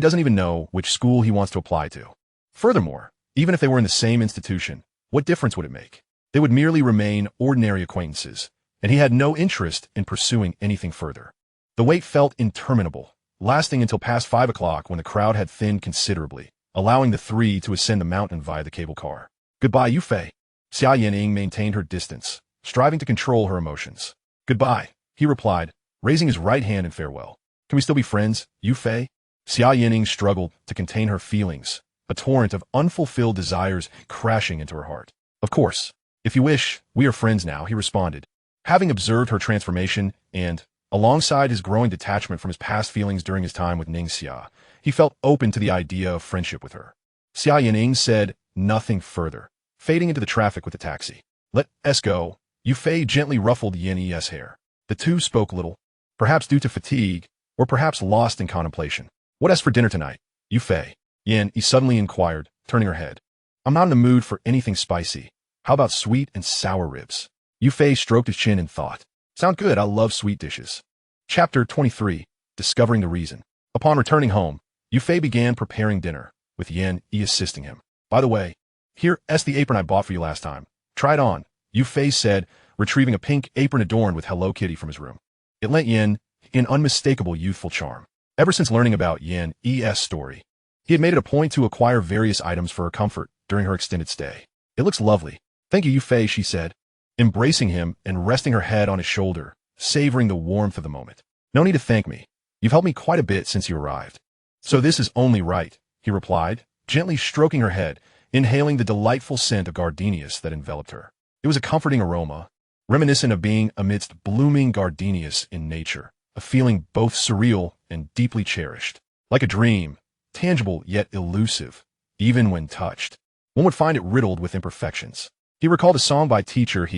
doesn't even know which school he wants to apply to. Furthermore, even if they were in the same institution, what difference would it make? They would merely remain ordinary acquaintances, and he had no interest in pursuing anything further. The wait felt interminable, lasting until past 5 o'clock when the crowd had thinned considerably, allowing the three to ascend the mountain via the cable car. Goodbye, Yufei. Xia Yining maintained her distance, striving to control her emotions. Goodbye, he replied, raising his right hand in farewell. Can we still be friends, Yufei? Xia Yining struggled to contain her feelings, a torrent of unfulfilled desires crashing into her heart. Of course, if you wish, we are friends now, he responded. Having observed her transformation and, alongside his growing detachment from his past feelings during his time with Ningxia, he felt open to the idea of friendship with her. Xia Yining said nothing further, fading into the traffic with the taxi. Let us go. Yufei gently ruffled Yin's hair. The two spoke little, perhaps due to fatigue, or perhaps lost in contemplation. What else for dinner tonight, Yufei? Yin suddenly inquired, turning her head. I'm not in the mood for anything spicy. How about sweet and sour ribs? Yufei stroked his chin in thought. Sound good, I love sweet dishes. Chapter 23, Discovering the Reason. Upon returning home, Yufei began preparing dinner, with Yin assisting him. By the way, here's the apron I bought for you last time. Try it on, Yufei said, retrieving a pink apron adorned with Hello Kitty from his room. It lent Yin an unmistakable youthful charm. Ever since learning about Yin's story, he had made it a point to acquire various items for her comfort during her extended stay. It looks lovely. Thank you, Yufei, she said, embracing him and resting her head on his shoulder, savoring the warmth of the moment. No need to thank me. You've helped me quite a bit since you arrived. So this is only right, he replied, gently stroking her head, inhaling the delightful scent of gardenias that enveloped her. It was a comforting aroma, reminiscent of being amidst blooming gardenias in nature, a feeling both surreal and deeply cherished. Like a dream, tangible yet elusive, even when touched. One would find it riddled with imperfections. He recalled a song by Teacher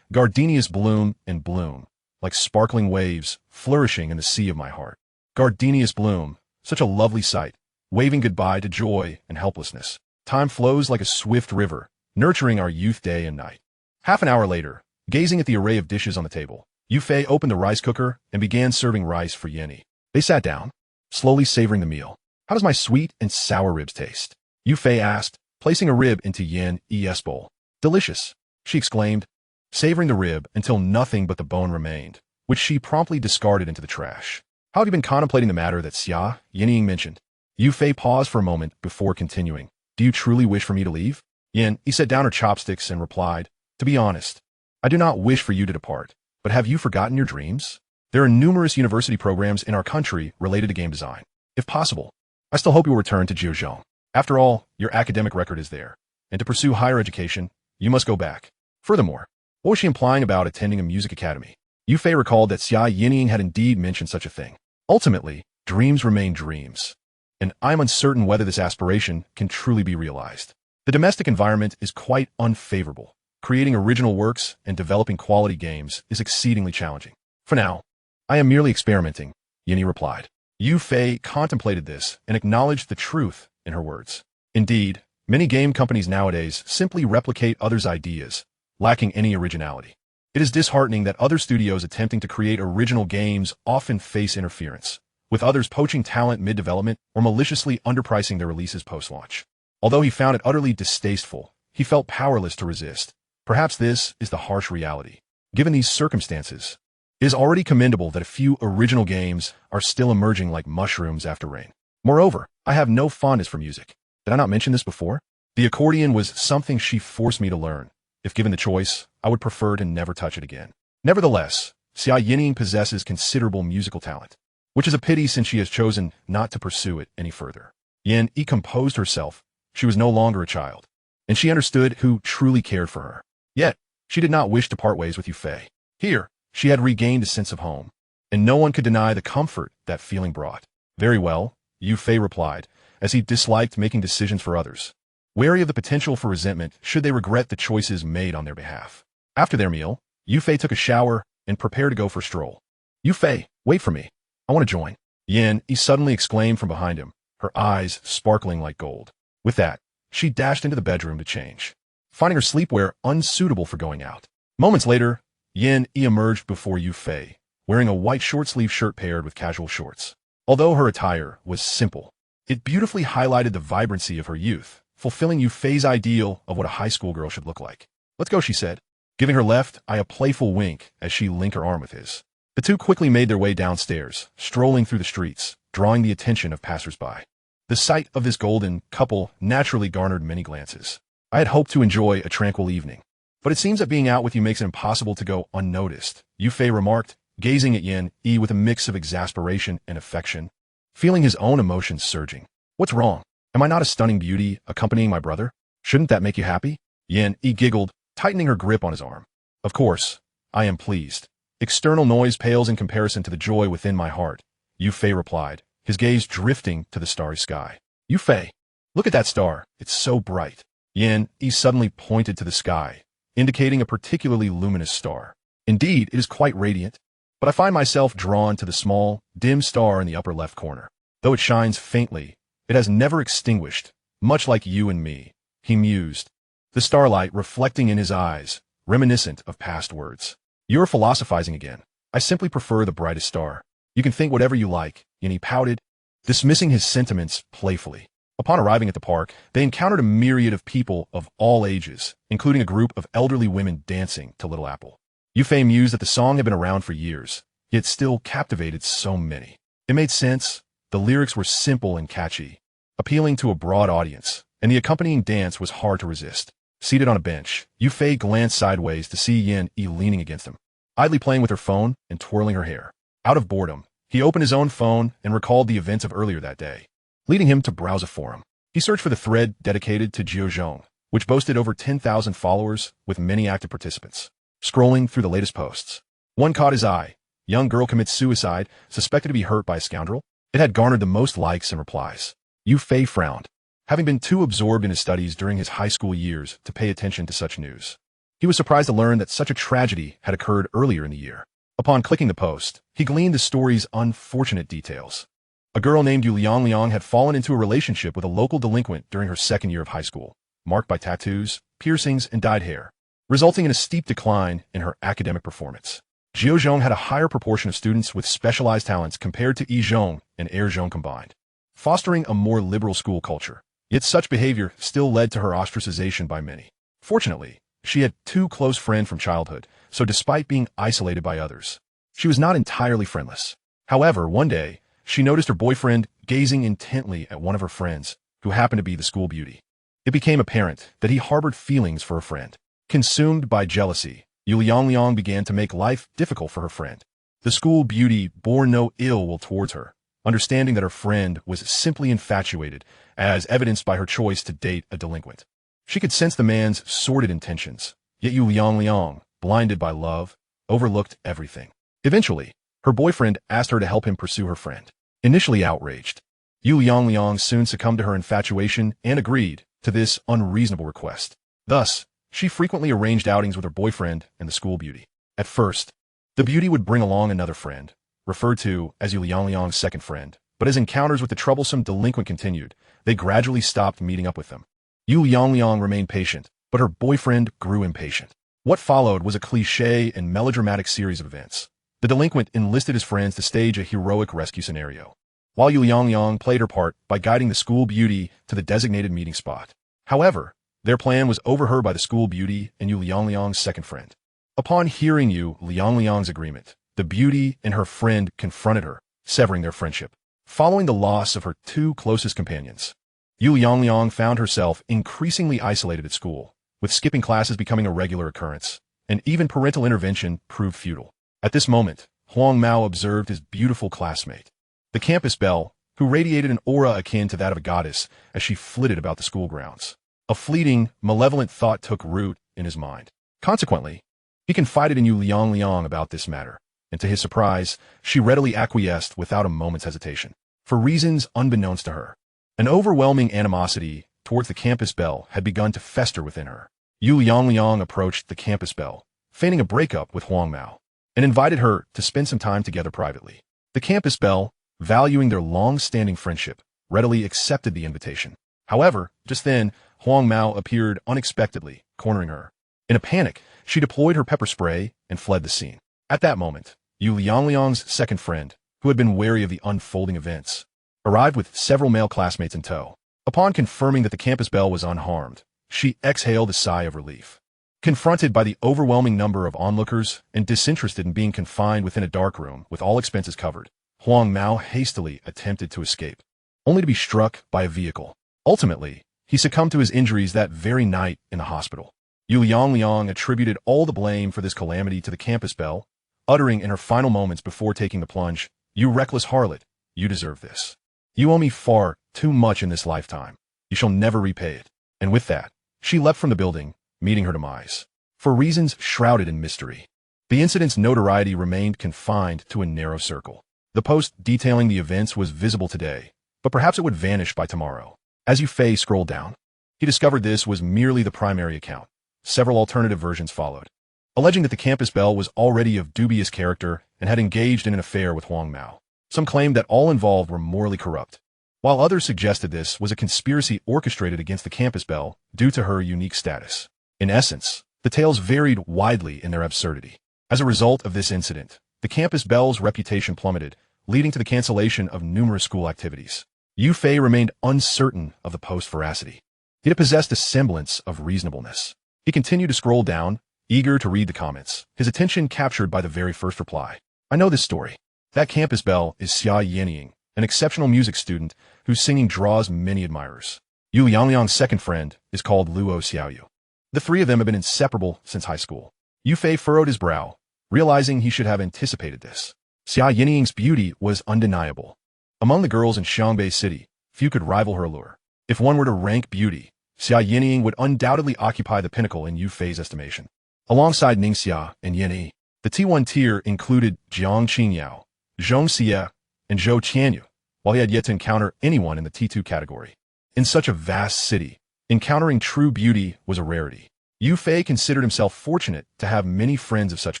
Gardenias bloom and bloom, like sparkling waves flourishing in the sea of my heart. Gardenias bloom, such a lovely sight, waving goodbye to joy and helplessness. Time flows like a swift river, nurturing our youth day and night. Half an hour later, gazing at the array of dishes on the table, Yufei opened the rice cooker and began serving rice for Yeni. They sat down, slowly savoring the meal. How does my sweet and sour ribs taste? Yufei asked, placing a rib into Yin's bowl. Delicious, she exclaimed, savoring the rib until nothing but the bone remained, which she promptly discarded into the trash. How have you been contemplating the matter that Xia Yinying mentioned? Yu Fei paused for a moment before continuing. Do you truly wish for me to leave? Yin Yi set down her chopsticks and replied, to be honest, I do not wish for you to depart, but have you forgotten your dreams? There are numerous university programs in our country related to game design. If possible, I still hope you will return to Jiuzhou. After all, your academic record is there, and to pursue higher education, you must go back. Furthermore, what was she implying about attending a music academy? Yu Fei recalled that Xia Yinying had indeed mentioned such a thing. Ultimately, dreams remain dreams, and I'm uncertain whether this aspiration can truly be realized. The domestic environment is quite unfavorable. Creating original works and developing quality games is exceedingly challenging. For now, I am merely experimenting, Yinyi replied. Yu Fei contemplated this and acknowledged the truth in her words. Indeed, many game companies nowadays simply replicate others' ideas, lacking any originality. It is disheartening that other studios attempting to create original games often face interference, with others poaching talent mid-development or maliciously underpricing their releases post-launch. Although he found it utterly distasteful, he felt powerless to resist. Perhaps this is the harsh reality. Given these circumstances, it is already commendable that a few original games are still emerging like mushrooms after rain. Moreover, I have no fondness for music. Did I not mention this before? The accordion was something she forced me to learn. If given the choice, I would prefer to never touch it again. Nevertheless, Xia Yinying possesses considerable musical talent, which is a pity since she has chosen not to pursue it any further. Yin Yi composed herself. She was no longer a child, and she understood who truly cared for her. Yet, she did not wish to part ways with Yu Fei. Here, she had regained a sense of home, and no one could deny the comfort that feeling brought. Very well, Yu Fei replied, as he disliked making decisions for others, wary of the potential for resentment should they regret the choices made on their behalf. After their meal, Yu Fei took a shower and prepared to go for a stroll. Yu Fei, wait for me. I want to join. Yin Yi suddenly exclaimed from behind him, her eyes sparkling like gold. With that, she dashed into the bedroom to change, finding her sleepwear unsuitable for going out. Moments later, Yin Yi emerged before Yu Fei, wearing a white short-sleeve shirt paired with casual shorts. Although her attire was simple, it beautifully highlighted the vibrancy of her youth, fulfilling Yu Fei's ideal of what a high school girl should look like. Let's go, she said, giving her left eye a playful wink as she linked her arm with his. The two quickly made their way downstairs, strolling through the streets, drawing the attention of passers-by. The sight of this golden couple naturally garnered many glances. I had hoped to enjoy a tranquil evening, but it seems that being out with you makes it impossible to go unnoticed, Yu Fei remarked, gazing at Yin Yi with a mix of exasperation and affection, feeling his own emotions surging. What's wrong? Am I not a stunning beauty accompanying my brother? Shouldn't that make you happy? Yin Yi giggled, tightening her grip on his arm. Of course, I am pleased. External noise pales in comparison to the joy within my heart, Yu Fei replied, his gaze drifting to the starry sky. Yu Fei, look at that star. It's so bright. Yin Yi suddenly pointed to the sky, indicating a particularly luminous star. Indeed, it is quite radiant, but I find myself drawn to the small, dim star in the upper left corner. Though it shines faintly, it has never extinguished, much like you and me, he mused, the starlight reflecting in his eyes, reminiscent of past words. You're philosophizing again. I simply prefer the brightest star. You can think whatever you like, and he pouted, dismissing his sentiments playfully. Upon arriving at the park, they encountered a myriad of people of all ages, including a group of elderly women dancing to Little Apple. Yu Fei mused that the song had been around for years, yet still captivated so many. It made sense. The lyrics were simple and catchy, appealing to a broad audience, and the accompanying dance was hard to resist. Seated on a bench, Yu Fei glanced sideways to see Yin Yi leaning against him, idly playing with her phone and twirling her hair. Out of boredom, he opened his own phone and recalled the events of earlier that day, leading him to browse a forum. He searched for the thread dedicated to Jiuzhou, which boasted over 10,000 followers with many active participants. Scrolling through the latest posts, one caught his eye. Young girl commits suicide, suspected to be hurt by a scoundrel. It had garnered the most likes and replies. Yu Fei frowned, having been too absorbed in his studies during his high school years to pay attention to such news. He was surprised to learn that such a tragedy had occurred earlier in the year. Upon clicking the post, he gleaned the story's unfortunate details. A girl named Yu Liang had fallen into a relationship with a local delinquent during her second year of high school, marked by tattoos, piercings, and dyed hair, resulting in a steep decline in her academic performance. Jiuzhou had a higher proportion of students with specialized talents compared to Yizhong and Erzhong combined, fostering a more liberal school culture. Yet such behavior still led to her ostracization by many. Fortunately, she had two close friends from childhood, so despite being isolated by others, she was not entirely friendless. However, one day, she noticed her boyfriend gazing intently at one of her friends, who happened to be the school beauty. It became apparent that he harbored feelings for her friend. Consumed by jealousy, Yu Liang began to make life difficult for her friend. The school beauty bore no ill will towards her, understanding that her friend was simply infatuated, as evidenced by her choice to date a delinquent. She could sense the man's sordid intentions, yet Yu Liang, blinded by love, overlooked everything. Eventually, her boyfriend asked her to help him pursue her friend. Initially outraged, Yu Liang soon succumbed to her infatuation and agreed to this unreasonable request. Thus, she frequently arranged outings with her boyfriend and the school beauty. At first, the beauty would bring along another friend, referred to as Yu Liang's second friend, but as encounters with the troublesome delinquent continued, they gradually stopped meeting up with them. Yu Liang remained patient, but her boyfriend grew impatient. What followed was a cliché and melodramatic series of events. The delinquent enlisted his friends to stage a heroic rescue scenario, while Yu Liang played her part by guiding the school beauty to the designated meeting spot. However, their plan was overheard by the school beauty and Yu Liang's second friend. Upon hearing Yu Liang's agreement, the beauty and her friend confronted her, severing their friendship. Following the loss of her two closest companions, Yu Liang found herself increasingly isolated at school, with skipping classes becoming a regular occurrence, and even parental intervention proved futile. At this moment, Huang Mao observed his beautiful classmate, the campus belle, who radiated an aura akin to that of a goddess as she flitted about the school grounds. A fleeting, malevolent thought took root in his mind. Consequently, he confided in Yu Liang about this matter, and to his surprise, she readily acquiesced without a moment's hesitation. For reasons unbeknownst to her, an overwhelming animosity towards the campus belle had begun to fester within her. Yu Liang approached the campus belle, feigning a breakup with Huang Mao, and invited her to spend some time together privately. The campus belle, valuing their long-standing friendship, readily accepted the invitation. However, just then, Huang Mao appeared unexpectedly, cornering her. In a panic, she deployed her pepper spray and fled the scene. At that moment, Yu Liang's second friend, who had been wary of the unfolding events, arrived with several male classmates in tow. Upon confirming that the campus belle was unharmed, she exhaled a sigh of relief. Confronted by the overwhelming number of onlookers and disinterested in being confined within a dark room with all expenses covered, Huang Mao hastily attempted to escape, only to be struck by a vehicle. Ultimately, he succumbed to his injuries that very night in the hospital. Yu Liang attributed all the blame for this calamity to the campus belle, uttering in her final moments before taking the plunge, "You reckless harlot, you deserve this. You owe me far too much in this lifetime. You shall never repay it." And with that, she leapt from the building, meeting her demise. For reasons shrouded in mystery, the incident's notoriety remained confined to a narrow circle. The post detailing the events was visible today, but perhaps it would vanish by tomorrow. As Yu Fei scrolled down, he discovered this was merely the primary account. Several alternative versions followed, alleging that the campus belle was already of dubious character and had engaged in an affair with Huang Mao. Some claimed that all involved were morally corrupt, while others suggested this was a conspiracy orchestrated against the campus belle due to her unique status. In essence, the tales varied widely in their absurdity. As a result of this incident, the campus belle's reputation plummeted, leading to the cancellation of numerous school activities. Yu Fei remained uncertain of the post's veracity, yet it possessed a semblance of reasonableness. He continued to scroll down, eager to read the comments, his attention captured by the very first reply. "I know this story. That campus belle is Xia Yenying, an exceptional music student whose singing draws many admirers. Yu Liang's second friend is called Luo Xiaoyu. The three of them have been inseparable since high school." Yu Fei furrowed his brow, realizing he should have anticipated this. Xia Yenying's beauty was undeniable. Among the girls in Xiangbei City, few could rival her allure. If one were to rank beauty, Xia Yenying would undoubtedly occupy the pinnacle in Yu Fei's estimation. Alongside Ningxia and Yanyi, the T1 tier included Jiang Qingyao, Zhong Xie, and Zhou Qianyu, while he had yet to encounter anyone in the T2 category. In such a vast city, encountering true beauty was a rarity. Yu Fei considered himself fortunate to have many friends of such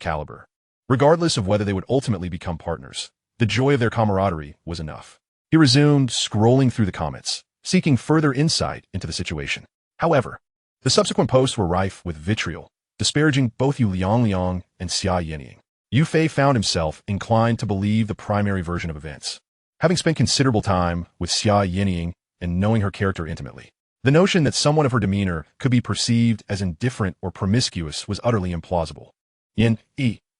caliber. Regardless of whether they would ultimately become partners, the joy of their camaraderie was enough. He resumed scrolling through the comments, seeking further insight into the situation. However, the subsequent posts were rife with vitriol, disparaging both Yu Liang and Xia Yenying. Yu Fei found himself inclined to believe the primary version of events, having spent considerable time with Xia Yenying and knowing her character intimately. The notion that someone of her demeanor could be perceived as indifferent or promiscuous was utterly implausible. "Yin,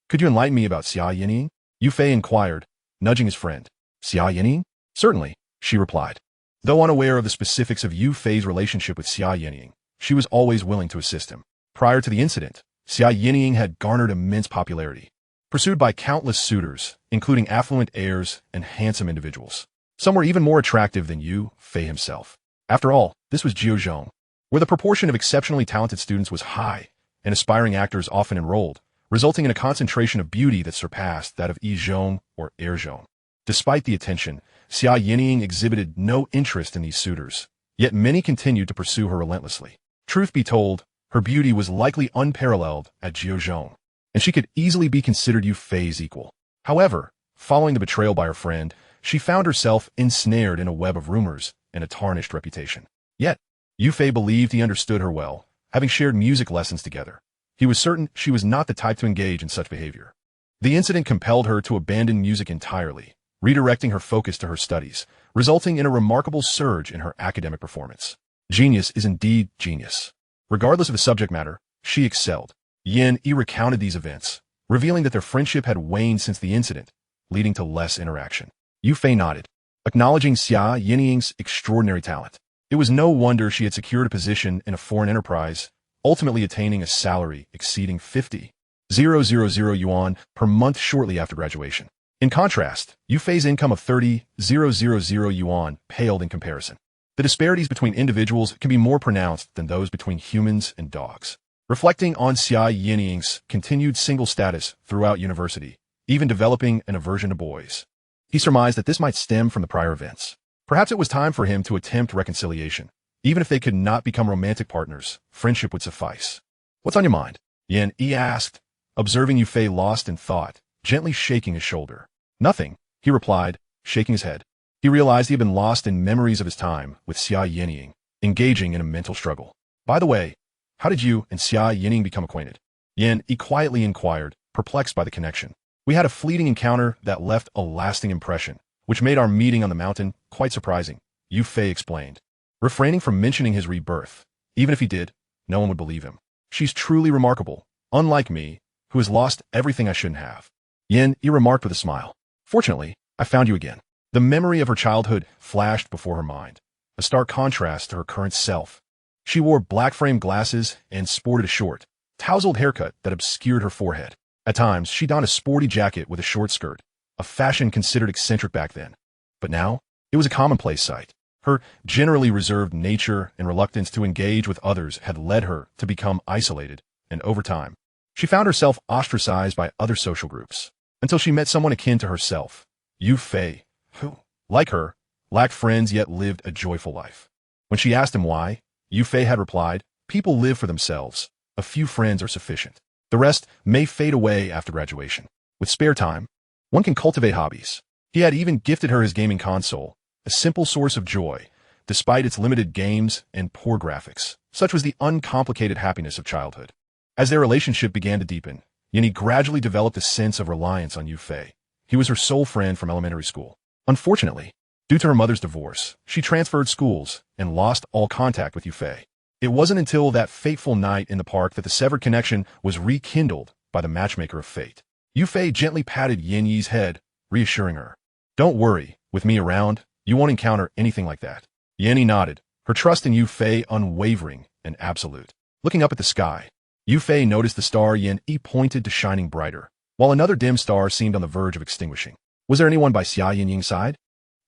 could you enlighten me about Xia Yenying?" Yu Fei inquired, nudging his friend. Xia Yinying? Certainly, she replied. Though unaware of the specifics of Yu Fei's relationship with Xia Yinying, she was always willing to assist him. Prior to the incident, Xia Yinying had garnered immense popularity, pursued by countless suitors, including affluent heirs and handsome individuals. Some were even more attractive than Yu Fei himself. After all, this was Jiuzhong, where the proportion of exceptionally talented students was high, and aspiring actors often enrolled, resulting in a concentration of beauty that surpassed that of Yizhong or Erzhong. Despite the attention, Xia Yinying exhibited no interest in these suitors, yet many continued to pursue her relentlessly. Truth be told, her beauty was likely unparalleled at Jiuzhong, and she could easily be considered Yu Fei's equal. However, following the betrayal by her friend, she found herself ensnared in a web of rumors and a tarnished reputation. Yet, Yu Fei believed he understood her well, having shared music lessons together. He was certain she was not the type to engage in such behavior. The incident compelled her to abandon music entirely, redirecting her focus to her studies, resulting in a remarkable surge in her academic performance. Genius is indeed genius. Regardless of the subject matter, she excelled. Yin Yi recounted these events, revealing that their friendship had waned since the incident, leading to less interaction. Yu Fei nodded, acknowledging Xia Yinying's extraordinary talent. It was no wonder she had secured a position in a foreign enterprise, ultimately attaining a salary exceeding 50,000 yuan per month shortly after graduation. In contrast, Yu Fei's income of 30,000 yuan paled in comparison. The disparities between individuals can be more pronounced than those between humans and dogs. Reflecting on Xia Yinying's continued single status throughout university, even developing an aversion to boys, he surmised that this might stem from the prior events. Perhaps it was time for him to attempt reconciliation. Even if they could not become romantic partners, friendship would suffice. What's on your mind? Yin Yi asked, observing Yu Fei lost in thought, gently shaking his shoulder. Nothing, he replied, shaking his head. He realized he had been lost in memories of his time with Xia Yinying, engaging in a mental struggle. By the way, how did you and Xia Yinying become acquainted? Yin Yi quietly inquired, perplexed by the connection. We had a fleeting encounter that left a lasting impression, which made our meeting on the mountain quite surprising, Yu Fei explained, refraining from mentioning his rebirth. Even if he did, no one would believe him. She's truly remarkable, unlike me, who has lost everything I shouldn't have. Yin Yi remarked with a smile. Fortunately, I found you again. The memory of her childhood flashed before her mind, a stark contrast to her current self. She wore black-framed glasses and sported a short, tousled haircut that obscured her forehead. At times, she donned a sporty jacket with a short skirt, a fashion considered eccentric back then. But now, it was a commonplace sight. Her generally reserved nature and reluctance to engage with others had led her to become isolated, and over time, she found herself ostracized by other social groups, until she met someone akin to herself, Yu Fei, who, like her, lacked friends yet lived a joyful life. When she asked him why, Yu Fei had replied, "People live for themselves. A few friends are sufficient. The rest may fade away after graduation. With spare time, one can cultivate hobbies." He had even gifted her his gaming console, a simple source of joy, despite its limited games and poor graphics. Such was the uncomplicated happiness of childhood. As their relationship began to deepen, Yini gradually developed a sense of reliance on Yu Fei. He was her sole friend from elementary school. Unfortunately, due to her mother's divorce, she transferred schools and lost all contact with Yu Fei. It wasn't until that fateful night in the park that the severed connection was rekindled by the matchmaker of fate. Yu Fei gently patted Yin Yi's head, reassuring her. "Don't worry, with me around, you won't encounter anything like that." Yin Yi nodded, her trust in Yu Fei unwavering and absolute. Looking up at the sky, Yu Fei noticed the star Yin Yi pointed to shining brighter, while another dim star seemed on the verge of extinguishing. Was there anyone by Xia Yinying's side?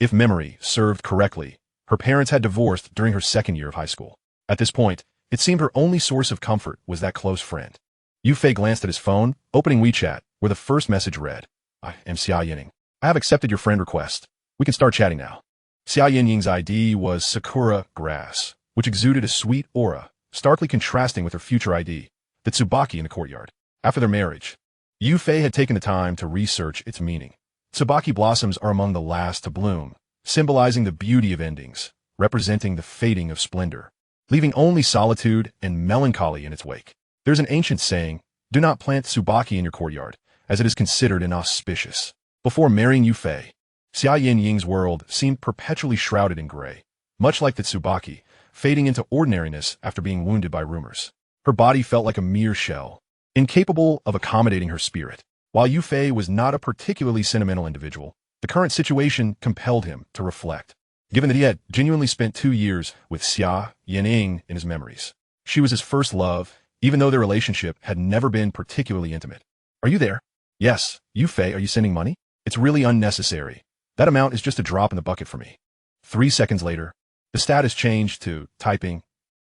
If memory served correctly, her parents had divorced during her second year of high school. At this point, it seemed her only source of comfort was that close friend. Yu Fei glanced at his phone, opening WeChat, where the first message read, "I am Xia Yinying. I have accepted your friend request. We can start chatting now." Xia Yinying's ID was Sakura Grass, which exuded a sweet aura, starkly contrasting with her future ID, the Tsubaki in the courtyard. After their marriage, Yu Fei had taken the time to research its meaning. Tsubaki blossoms are among the last to bloom, symbolizing the beauty of endings, representing the fading of splendor, leaving only solitude and melancholy in its wake. There's an ancient saying, "Do not plant Tsubaki in your courtyard, as it is considered inauspicious." Before marrying Yu Fei, Xia Yinying's world seemed perpetually shrouded in gray, much like the Tsubaki, fading into ordinariness after being wounded by rumors. Her body felt like a mere shell, incapable of accommodating her spirit. While Yu Fei was not a particularly sentimental individual, The current situation compelled him to reflect. Given that he had genuinely spent 2 years with Xia Yining in his memories. She was his first love, even though their relationship had never been particularly intimate. Are you there? Yes. You Fei, are you sending money? It's really unnecessary. That amount is just a drop in the bucket for me. 3 seconds later, the status changed to typing.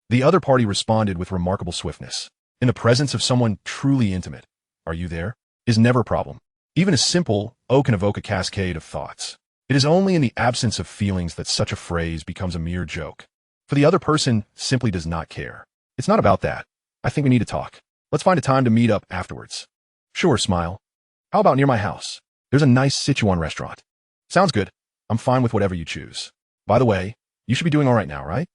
The other party responded with remarkable swiftness. In the presence of someone truly intimate, are you there? Is never a problem. Even a simple "oh" can evoke a cascade of thoughts. It is only in the absence of feelings that such a phrase becomes a mere joke. For the other person simply does not care. It's not about that. I think we need to talk. Let's find a time to meet up afterwards. Sure, smile. How about near my house? There's a nice Sichuan restaurant. Sounds good. I'm fine with whatever you choose. By the way, you should be doing all right now, right?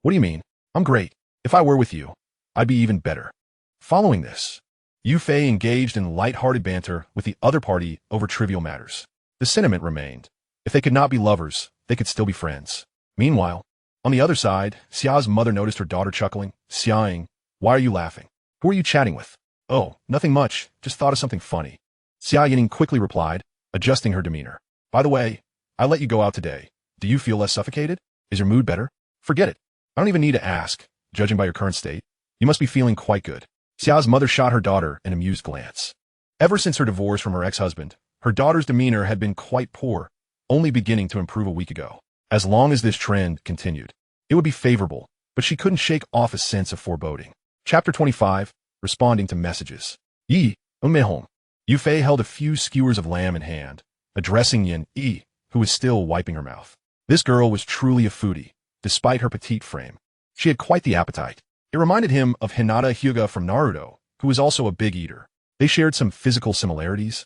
What do you mean? I'm great. If I were with you, I'd be even better. Following this, Yu Fei engaged in light-hearted banter with the other party over trivial matters. The sentiment remained. If they could not be lovers, they could still be friends. Meanwhile, on the other side, Xia's mother noticed her daughter chuckling. Xiaing, why are you laughing? Who are you chatting with? Oh, nothing much. Just thought of something funny. Xia Yining quickly replied, adjusting her demeanor. By the way, I let you go out today. Do you feel less suffocated? Is your mood better? Forget it. I don't even need to ask. Judging by your current state, you must be feeling quite good. Xia's mother shot her daughter an amused glance. Ever since her divorce from her ex-husband, her daughter's demeanor had been quite poor, only beginning to improve a week ago. As long as this trend continued, it would be favorable, but she couldn't shake off a sense of foreboding. Chapter 25, Responding to Messages. Yi, umehong. Yu Fei held a few skewers of lamb in hand, addressing Yin Yi, who was still wiping her mouth. This girl was truly a foodie, despite her petite frame. She had quite the appetite. It reminded him of Hinata Hyuga from Naruto, who was also a big eater. They shared some physical similarities,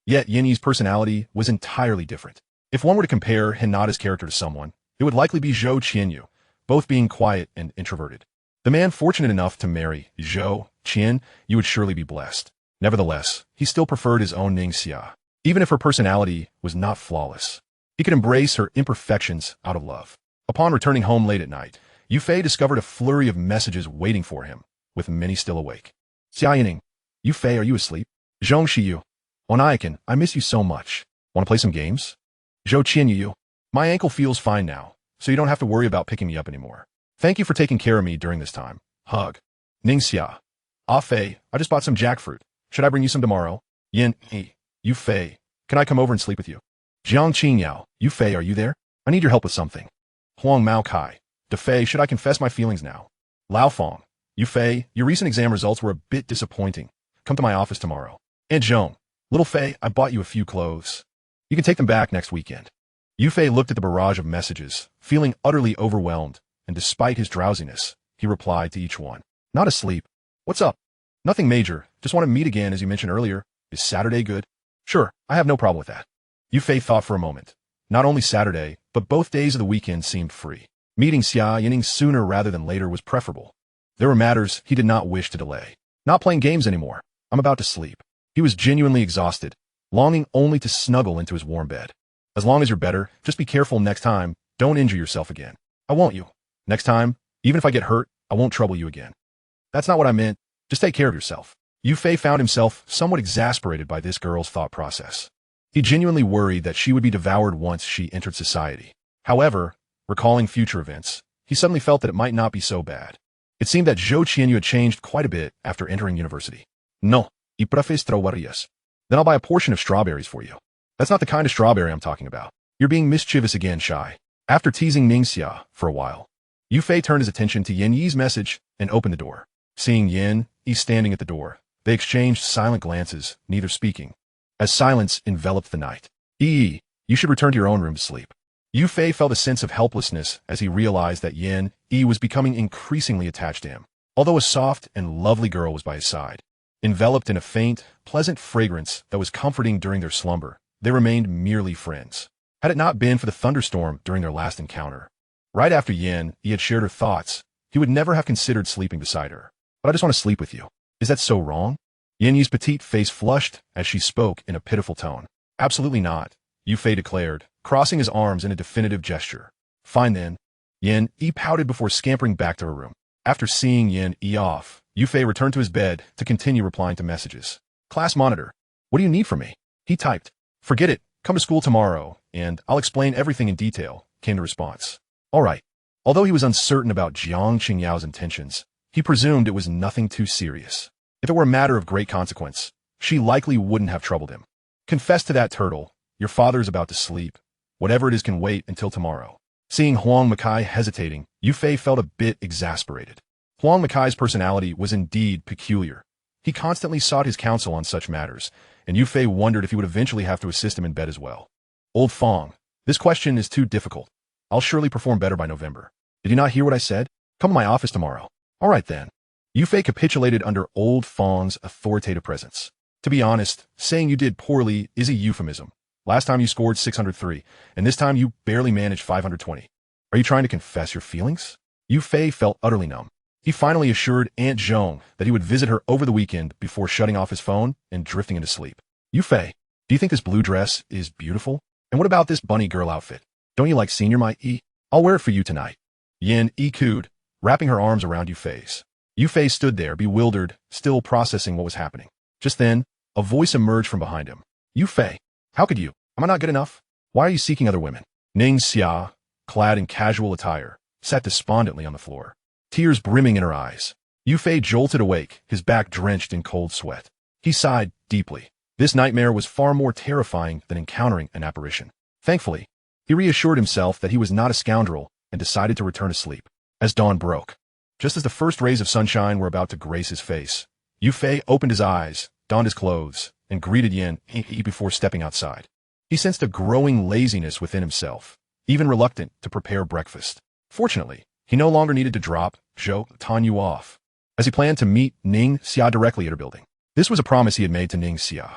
yet Yin Yi's personality was entirely different. If one were to compare Hinata's character to someone, it would likely be Zhou Qianyu, both being quiet and introverted. The man fortunate enough to marry Zhou Qian, you would surely be blessed. Nevertheless, he still preferred his own Ningxia. Even if her personality was not flawless, he could embrace her imperfections out of love. Upon returning home late at night, Yu Fei discovered a flurry of messages waiting for him, with many still awake. Xia Yining, Yu Fei, are you asleep? Zhong Shiyu, Onaiken, I miss you so much. Want to play some games? Zhou Qianyu, my ankle feels fine now, so you don't have to worry about picking me up anymore. Thank you for taking care of me during this time. Hug. Ningxia, Ah Fei, I just bought some jackfruit. Should I bring you some tomorrow? Yin Yi, Yu Fei, can I come over and sleep with you? Jiang Qingyao, Yu Fei, are you there? I need your help with something. Huang Mao Kai, De Fei, should I confess my feelings now? Lao Fong, Yu Fei, your recent exam results were a bit disappointing. Come to my office tomorrow. And Zhong, little Fei, I bought you a few clothes. You can take them back next weekend. Yu Fei looked at the barrage of messages, feeling utterly overwhelmed, and despite his drowsiness, he replied to each one. Not asleep. What's up? Nothing major. Just want to meet again as you mentioned earlier. Is Saturday good? Sure, I have no problem with that. Yu Fei thought for a moment. Not only Saturday, but both days of the weekend seemed free. Meeting Xia Yining sooner rather than later was preferable. There were matters he did not wish to delay. Not playing games anymore. I'm about to sleep. He was genuinely exhausted, longing only to snuggle into his warm bed. As long as you're better, just be careful next time. Don't injure yourself again. I won't you. Next time, even if I get hurt, I won't trouble you again. That's not what I meant. Just take care of yourself. Yu Fei found himself somewhat exasperated by this girl's thought process. He genuinely worried that she would be devoured once she entered society. However, recalling future events, he suddenly felt that it might not be so bad. It seemed that Zhou Qianyu had changed quite a bit after entering university. No, y prefieres strawberries. Then I'll buy a portion of strawberries for you. That's not the kind of strawberry I'm talking about. You're being mischievous again, Shy. After teasing Ningxia for a while, Yu Fei turned his attention to Yin Yi's message and opened the door. Seeing Yin Yi standing at the door, they exchanged silent glances, neither speaking, as silence enveloped the night. Yi, you should return to your own room to sleep. Yu Fei felt a sense of helplessness as he realized that Yin Yi was becoming increasingly attached to him, although a soft and lovely girl was by his side. Enveloped in a faint, pleasant fragrance that was comforting during their slumber, they remained merely friends. Had it not been for the thunderstorm during their last encounter, right after Yin Yi had shared her thoughts, he would never have considered sleeping beside her. But I just want to sleep with you. Is that so wrong? Yin Yi's petite face flushed as she spoke in a pitiful tone. Absolutely not, Yu Fei declared, crossing his arms in a definitive gesture. Fine then. Yin Yi pouted before scampering back to her room. After seeing Yin Yi off, Yu Fei returned to his bed to continue replying to messages. Class monitor. What do you need from me? He typed. Forget it. Come to school tomorrow, and I'll explain everything in detail, came the response. All right. Although he was uncertain about Jiang Qingyao's intentions, he presumed it was nothing too serious. If it were a matter of great consequence, she likely wouldn't have troubled him. Confess to that turtle, your father is about to sleep. Whatever it is can wait until tomorrow. Seeing Huang Makai hesitating, Yu Fei felt a bit exasperated. Huang Makai's personality was indeed peculiar. He constantly sought his counsel on such matters, and Yu Fei wondered if he would eventually have to assist him in bed as well. Old Fong, this question is too difficult. I'll surely perform better by November. Did you not hear what I said? Come to my office tomorrow. All right then. Yu Fei capitulated under Old Fong's authoritative presence. To be honest, saying you did poorly is a euphemism. Last time you scored 603, and this time you barely managed 520. Are you trying to confess your feelings? Yu Fei felt utterly numb. He finally assured Aunt Zhong that he would visit her over the weekend before shutting off his phone and drifting into sleep. Yu Fei, do you think this blue dress is beautiful? And what about this bunny girl outfit? Don't you like Senior My E? I'll wear it for you tonight. Yin E cooed, wrapping her arms around Yu Fei's. Yu Fei stood there, bewildered, still processing what was happening. Just then, a voice emerged from behind him. Yu Fei, how could you? Am I not good enough? Why are you seeking other women? Ning Xia, clad in casual attire, sat despondently on the floor, tears brimming in her eyes. Yu Fei jolted awake, his back drenched in cold sweat. He sighed deeply. This nightmare was far more terrifying than encountering an apparition. Thankfully, he reassured himself that he was not a scoundrel and decided to return to sleep. As dawn broke, just as the first rays of sunshine were about to grace his face, Yu Fei opened his eyes, donned his clothes, and greeted Yin before stepping outside. He sensed a growing laziness within himself, even reluctant to prepare breakfast. Fortunately, he no longer needed to drop Zhou Tanyu off, as he planned to meet Ning Xia directly at her building. This was a promise he had made to Ning Xia.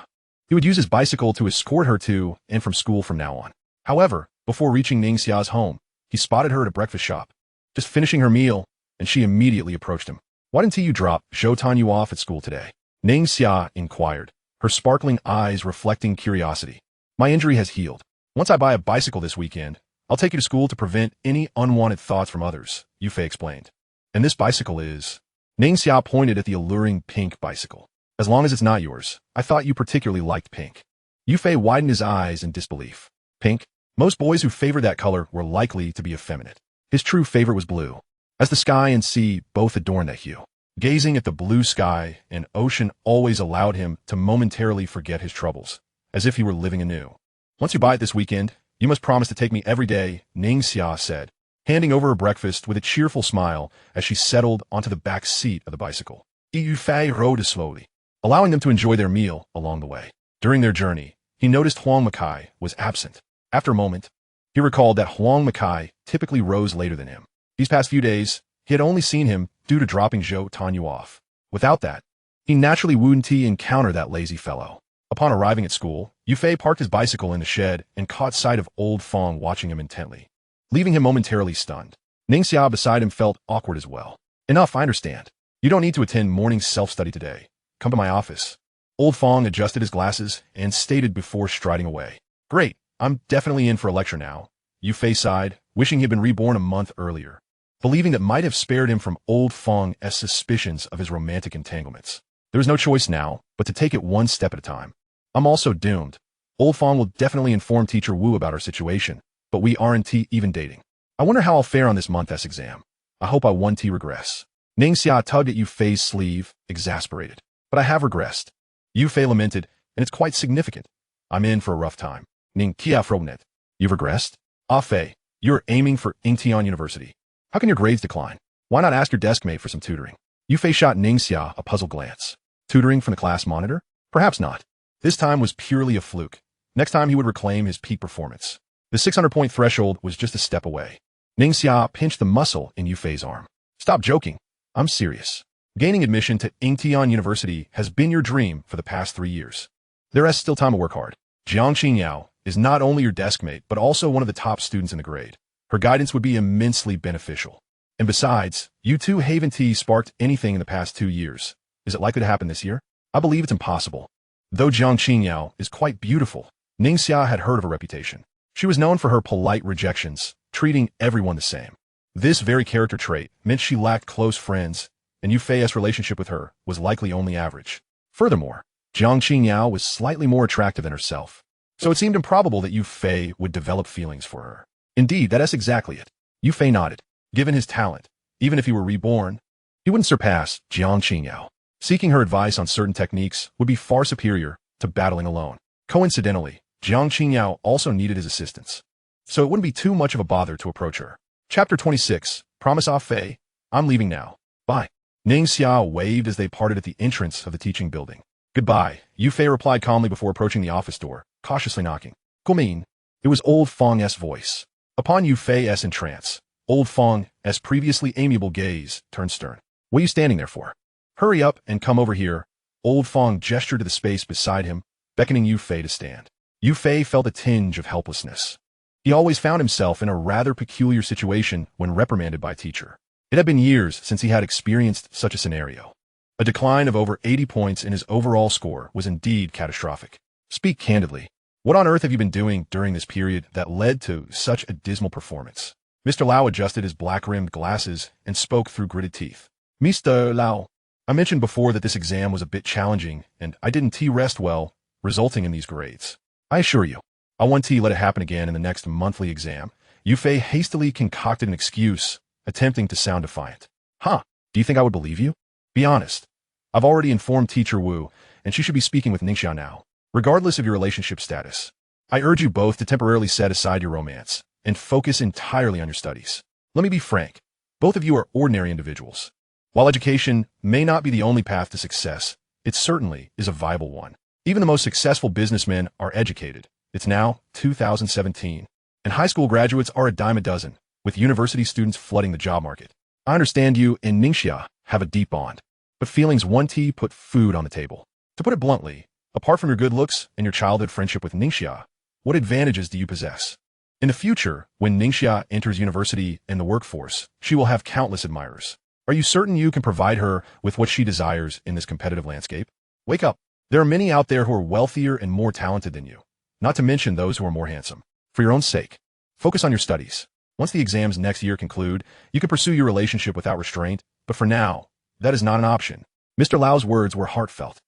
He would use his bicycle to escort her to and from school from now on. However, before reaching Ning Xia's home, he spotted her at a breakfast shop, just finishing her meal, and she immediately approached him. Why didn't you drop Zhou Tanyu off at school today? Ning Xia inquired, her sparkling eyes reflecting curiosity. My injury has healed. Once I buy a bicycle this weekend, I'll take you to school to prevent any unwanted thoughts from others, Yu Fei explained. And this bicycle is... Ning Xia pointed at the alluring pink bicycle. As long as it's not yours, I thought you particularly liked pink. Yu Fei widened his eyes in disbelief. Pink? Most boys who favored that color were likely to be effeminate. His true favorite was blue, as the sky and sea both adorned that hue. Gazing at the blue sky and ocean always allowed him to momentarily forget his troubles, as if he were living anew. Once you buy it this weekend, you must promise to take me every day, Ning Xia said, handing over her breakfast with a cheerful smile as she settled onto the back seat of the bicycle. Yu Fei rode slowly, allowing them to enjoy their meal along the way. During their journey, he noticed Huang Makai was absent. After a moment, he recalled that Huang Makai typically rose later than him. These past few days, he had only seen him due to dropping Zhou Tanyu off. Without that, he naturally wouldn't encounter that lazy fellow. Upon arriving at school, Yu Fei parked his bicycle in the shed and caught sight of Old Fong watching him intently, leaving him momentarily stunned. Ning Xia beside him felt awkward as well. Enough, I understand. You don't need to attend morning self-study today. Come to my office. Old Fong adjusted his glasses and stated before striding away. Great, I'm definitely in for a lecture now. Yu Fei sighed, wishing he had been reborn a month earlier, believing that might have spared him from Old Fong's suspicions of his romantic entanglements. There was no choice now but to take it one step at a time. I'm also doomed. Old Fong will definitely inform Teacher Wu about our situation, but we aren't even dating. I wonder how I'll fare on this month's exam. I hope I won't regress. Ning Xia tugged at Yu Fei's sleeve, exasperated. But I have regressed. Yu Fei lamented, and it's quite significant. I'm in for a rough time. Ning Xia frowned. You've regressed? Ah Fei, you're aiming for Ingtian University. How can your grades decline? Why not ask your desk mate for some tutoring? Yu Fei shot Ning Xia a puzzled glance. Tutoring from the class monitor? Perhaps not. This time was purely a fluke. Next time he would reclaim his peak performance. The 600-point threshold was just a step away. Ning Xia pinched the muscle in Yu Fei's arm. Stop joking. I'm serious. Gaining admission to Ingtian University has been your dream for the past 3 years. There is still time to work hard. Jiang Qingyao is not only your desk mate, but also one of the top students in the grade. Her guidance would be immensely beneficial. And besides, you two haven't sparked anything in the past 2 years. Is it likely to happen this year? I believe it's impossible. Though Jiang Qingyao is quite beautiful, Ning Xia had heard of her reputation. She was known for her polite rejections, treating everyone the same. This very character trait meant she lacked close friends, and Yu Fei's relationship with her was likely only average. Furthermore, Jiang Qingyao was slightly more attractive than herself. So it seemed improbable that Yu Fei would develop feelings for her. Indeed, that's exactly it. Yu Fei nodded. Given his talent, even if he were reborn, he wouldn't surpass Jiang Qingyao. Seeking her advice on certain techniques would be far superior to battling alone. Coincidentally, Jiang Qingyao also needed his assistance, so it wouldn't be too much of a bother to approach her. Chapter 26, Promise Ah Fei, I'm leaving now. Bye. Ning Xia waved as they parted at the entrance of the teaching building. Goodbye, Yu Fei replied calmly before approaching the office door, cautiously knocking. Gumin. It was old Feng's voice. Upon Yu Fei's entrance, old Feng's previously amiable gaze turned stern. What are you standing there for? Hurry up and come over here. Old Feng gestured to the space beside him, beckoning Yu Fei to stand. Yu Fei felt a tinge of helplessness. He always found himself in a rather peculiar situation when reprimanded by a teacher. It had been years since he had experienced such a scenario. A decline of over 80 points in his overall score was indeed catastrophic. Speak candidly. What on earth have you been doing during this period that led to such a dismal performance? Mr. Lau adjusted his black-rimmed glasses and spoke through gritted teeth. Mr. Lau, I mentioned before that this exam was a bit challenging, and I didn't rest well, resulting in these grades. I assure you, I won't let it happen again in the next monthly exam. Yu Fei hastily concocted an excuse, attempting to sound defiant. Huh, do you think I would believe you? Be honest. I've already informed Teacher Wu, and she should be speaking with Ningxia now. Regardless of your relationship status, I urge you both to temporarily set aside your romance and focus entirely on your studies. Let me be frank. Both of you are ordinary individuals. While education may not be the only path to success, it certainly is a viable one. Even the most successful businessmen are educated. It's now 2017, and high school graduates are a dime a dozen, with university students flooding the job market. I understand you and Ningxia have a deep bond, but feelings want to put food on the table. To put it bluntly, apart from your good looks and your childhood friendship with Ningxia, what advantages do you possess? In the future, when Ningxia enters university and the workforce, she will have countless admirers. Are you certain you can provide her with what she desires in this competitive landscape? Wake up. There are many out there who are wealthier and more talented than you, not to mention those who are more handsome. For your own sake, focus on your studies. Once the exams next year conclude, you can pursue your relationship without restraint, but for now, that is not an option. Mr. Lau's words were heartfelt.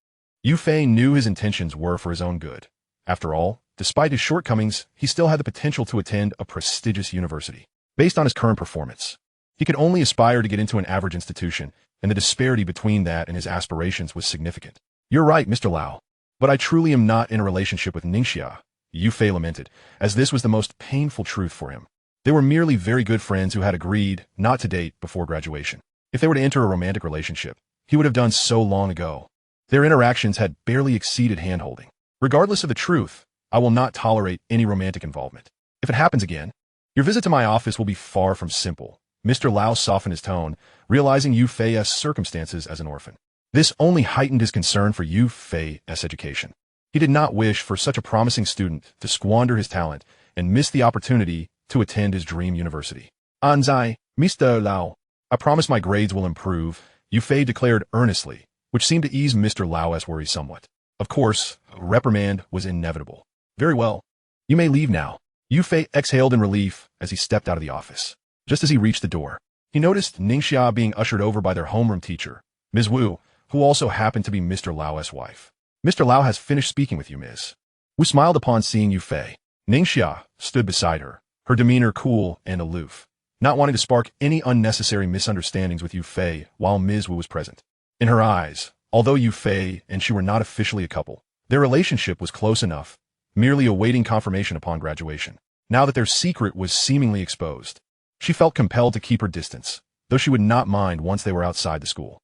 Yu Fei knew his intentions were for his own good. After all, despite his shortcomings, he still had the potential to attend a prestigious university. Based on his current performance, he could only aspire to get into an average institution, and the disparity between that and his aspirations was significant. You're right, Mr. Lau, but I truly am not in a relationship with Ningxia, Yu Fei lamented, as this was the most painful truth for him. They were merely very good friends who had agreed not to date before graduation. If they were to enter a romantic relationship, he would have done so long ago. Their interactions had barely exceeded hand-holding. Regardless of the truth, I will not tolerate any romantic involvement. If it happens again, your visit to my office will be far from simple. Mr. Lau softened his tone, realizing Yu Fei's circumstances as an orphan. This only heightened his concern for Yu Fei's education. He did not wish for such a promising student to squander his talent and miss the opportunity to attend his dream university. Anzai, Mr. Lau, I promise my grades will improve, Yu Fei declared earnestly, which seemed to ease Mr. Lau's worry somewhat. Of course, a reprimand was inevitable. Very well. You may leave now. Yu Fei exhaled in relief as he stepped out of the office. Just as he reached the door, he noticed Ningxia being ushered over by their homeroom teacher, Ms. Wu, who also happened to be Mr. Lau's wife. Mr. Lau has finished speaking with you, Ms. Wu smiled upon seeing Yu Fei. Ningxia stood beside her, her demeanor cool and aloof, not wanting to spark any unnecessary misunderstandings with Yu Fei while Ms. Wu was present. In her eyes, although Yu Fei and she were not officially a couple, their relationship was close enough, merely awaiting confirmation upon graduation. Now that their secret was seemingly exposed, she felt compelled to keep her distance, though she would not mind once they were outside the school.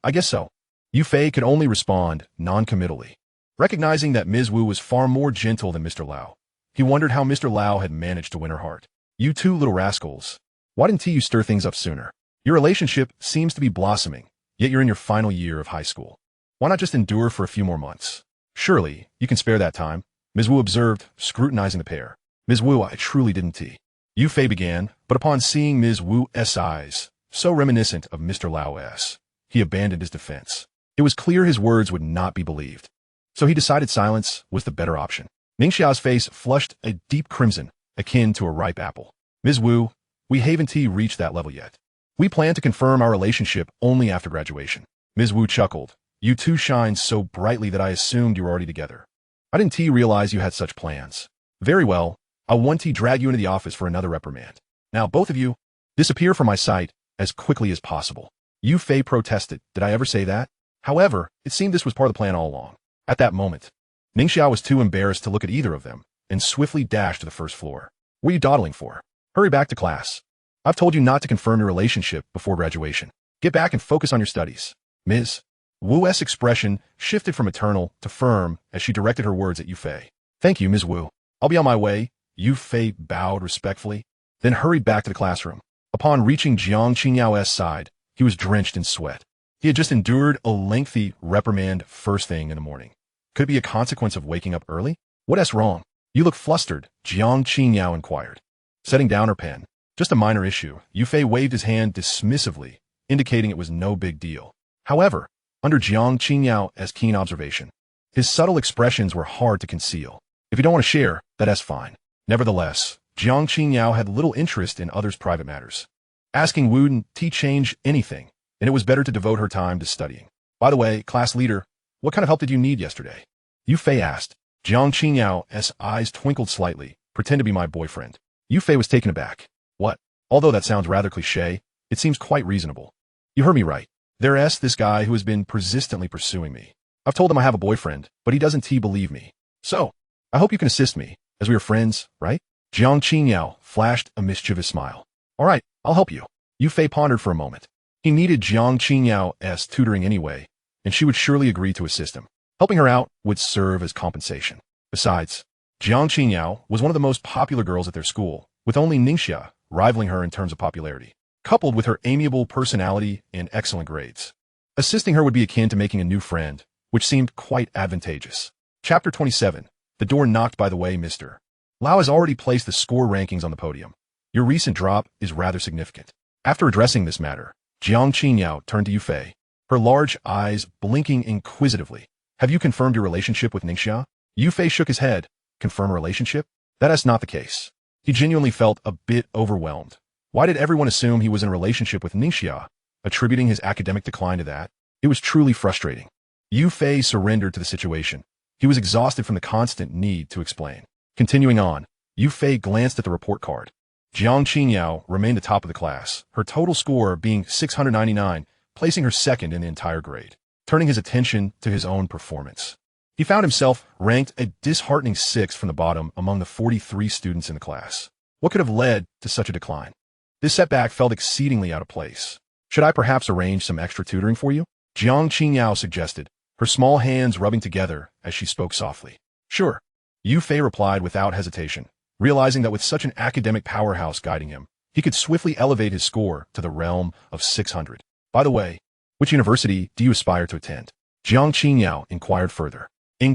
I guess so. Yu Fei could only respond non-committally. Recognizing that Ms. Wu was far more gentle than Mr. Lau, he wondered how Mr. Lau had managed to win her heart. You two little rascals. Why didn't you stir things up sooner? Your relationship seems to be blossoming, yet you're in your final year of high school. Why not just endure for a few more months? Surely, you can spare that time, Ms. Wu observed, scrutinizing the pair. Ms. Wu, I truly didn't. Yu Fei began, but upon seeing Ms. Wu's eyes, so reminiscent of Mr. Lau's, he abandoned his defense. It was clear his words would not be believed, so he decided silence was the better option. Ningxia's face flushed a deep crimson, akin to a ripe apple. Ms. Wu, we haven't reached that level yet. We plan to confirm our relationship only after graduation. Ms. Wu chuckled. You two shine so brightly that I assumed you were already together. I didn't realize you had such plans. Very well, I'll drag you into the office for another reprimand. Now both of you, disappear from my sight as quickly as possible. Yu Fei protested. Did I ever say that? However, it seemed this was part of the plan all along. At that moment, Ningxia was too embarrassed to look at either of them and swiftly dashed to the first floor. What are you dawdling for? Hurry back to class. I've told you not to confirm your relationship before graduation. Get back and focus on your studies. Ms. Wu's expression shifted from maternal to firm as she directed her words at Yu Fei. Thank you, Ms. Wu. I'll be on my way. Yu Fei bowed respectfully, then hurried back to the classroom. Upon reaching Jiang Qingyao's side, he was drenched in sweat. He had just endured a lengthy reprimand first thing in the morning. Could it be a consequence of waking up early? What's wrong? You look flustered, Jiang Qingyao inquired. Setting down her pen. Just a minor issue. Yu Fei waved his hand dismissively, indicating it was no big deal. However, under Jiang Qingyao's keen observation, his subtle expressions were hard to conceal. If you don't want to share, that's fine. Nevertheless, Jiang Qingyao had little interest in others' private matters. Asking Wuden to change anything, and it was better to devote her time to studying. By the way, class leader, what kind of help did you need yesterday? Yu Fei asked. Jiang Qingyao's eyes twinkled slightly. Pretend to be my boyfriend. Yu Fei was taken aback. What? Although that sounds rather cliché, it seems quite reasonable. You heard me right. There's this guy who has been persistently pursuing me. I've told him I have a boyfriend, but he doesn't believe me. So, I hope you can assist me, as we are friends, right? Jiang Qingyao flashed a mischievous smile. All right, I'll help you. Yu Fei pondered for a moment. He needed Jiang Qingyao's tutoring anyway, and she would surely agree to assist him. Helping her out would serve as compensation. Besides, Jiang Qingyao was one of the most popular girls at their school, with only Ningxia rivaling her in terms of popularity, coupled with her amiable personality and excellent grades. Assisting her would be akin to making a new friend, which seemed quite advantageous. Chapter 27. The door knocked. By the way, Mr. Lau has already placed the score rankings on the podium. Your recent drop is rather significant. After addressing this matter, Jiang Qingyao turned to Yu Fei, her large eyes blinking inquisitively. Have you confirmed your relationship with Ningxia? Yu Fei shook his head. Confirm a relationship? That is not the case. He genuinely felt a bit overwhelmed. Why did everyone assume he was in a relationship with Ningxia, attributing his academic decline to that? It was truly frustrating. Yu Fei surrendered to the situation. He was exhausted from the constant need to explain. Continuing on, Yu Fei glanced at the report card. Jiang Qingyao remained atop of the class, her total score being 699, placing her second in the entire grade. Turning his attention to his own performance, he found himself ranked a disheartening 6th from the bottom among the 43 students in the class. What could have led to such a decline? This setback felt exceedingly out of place. Should I perhaps arrange some extra tutoring for you? Jiang Qingyao suggested, her small hands rubbing together as she spoke softly. Sure. Yu Fei replied without hesitation, realizing that with such an academic powerhouse guiding him, he could swiftly elevate his score to the realm of 600. By the way, which university do you aspire to attend? Jiang Qingyao inquired further.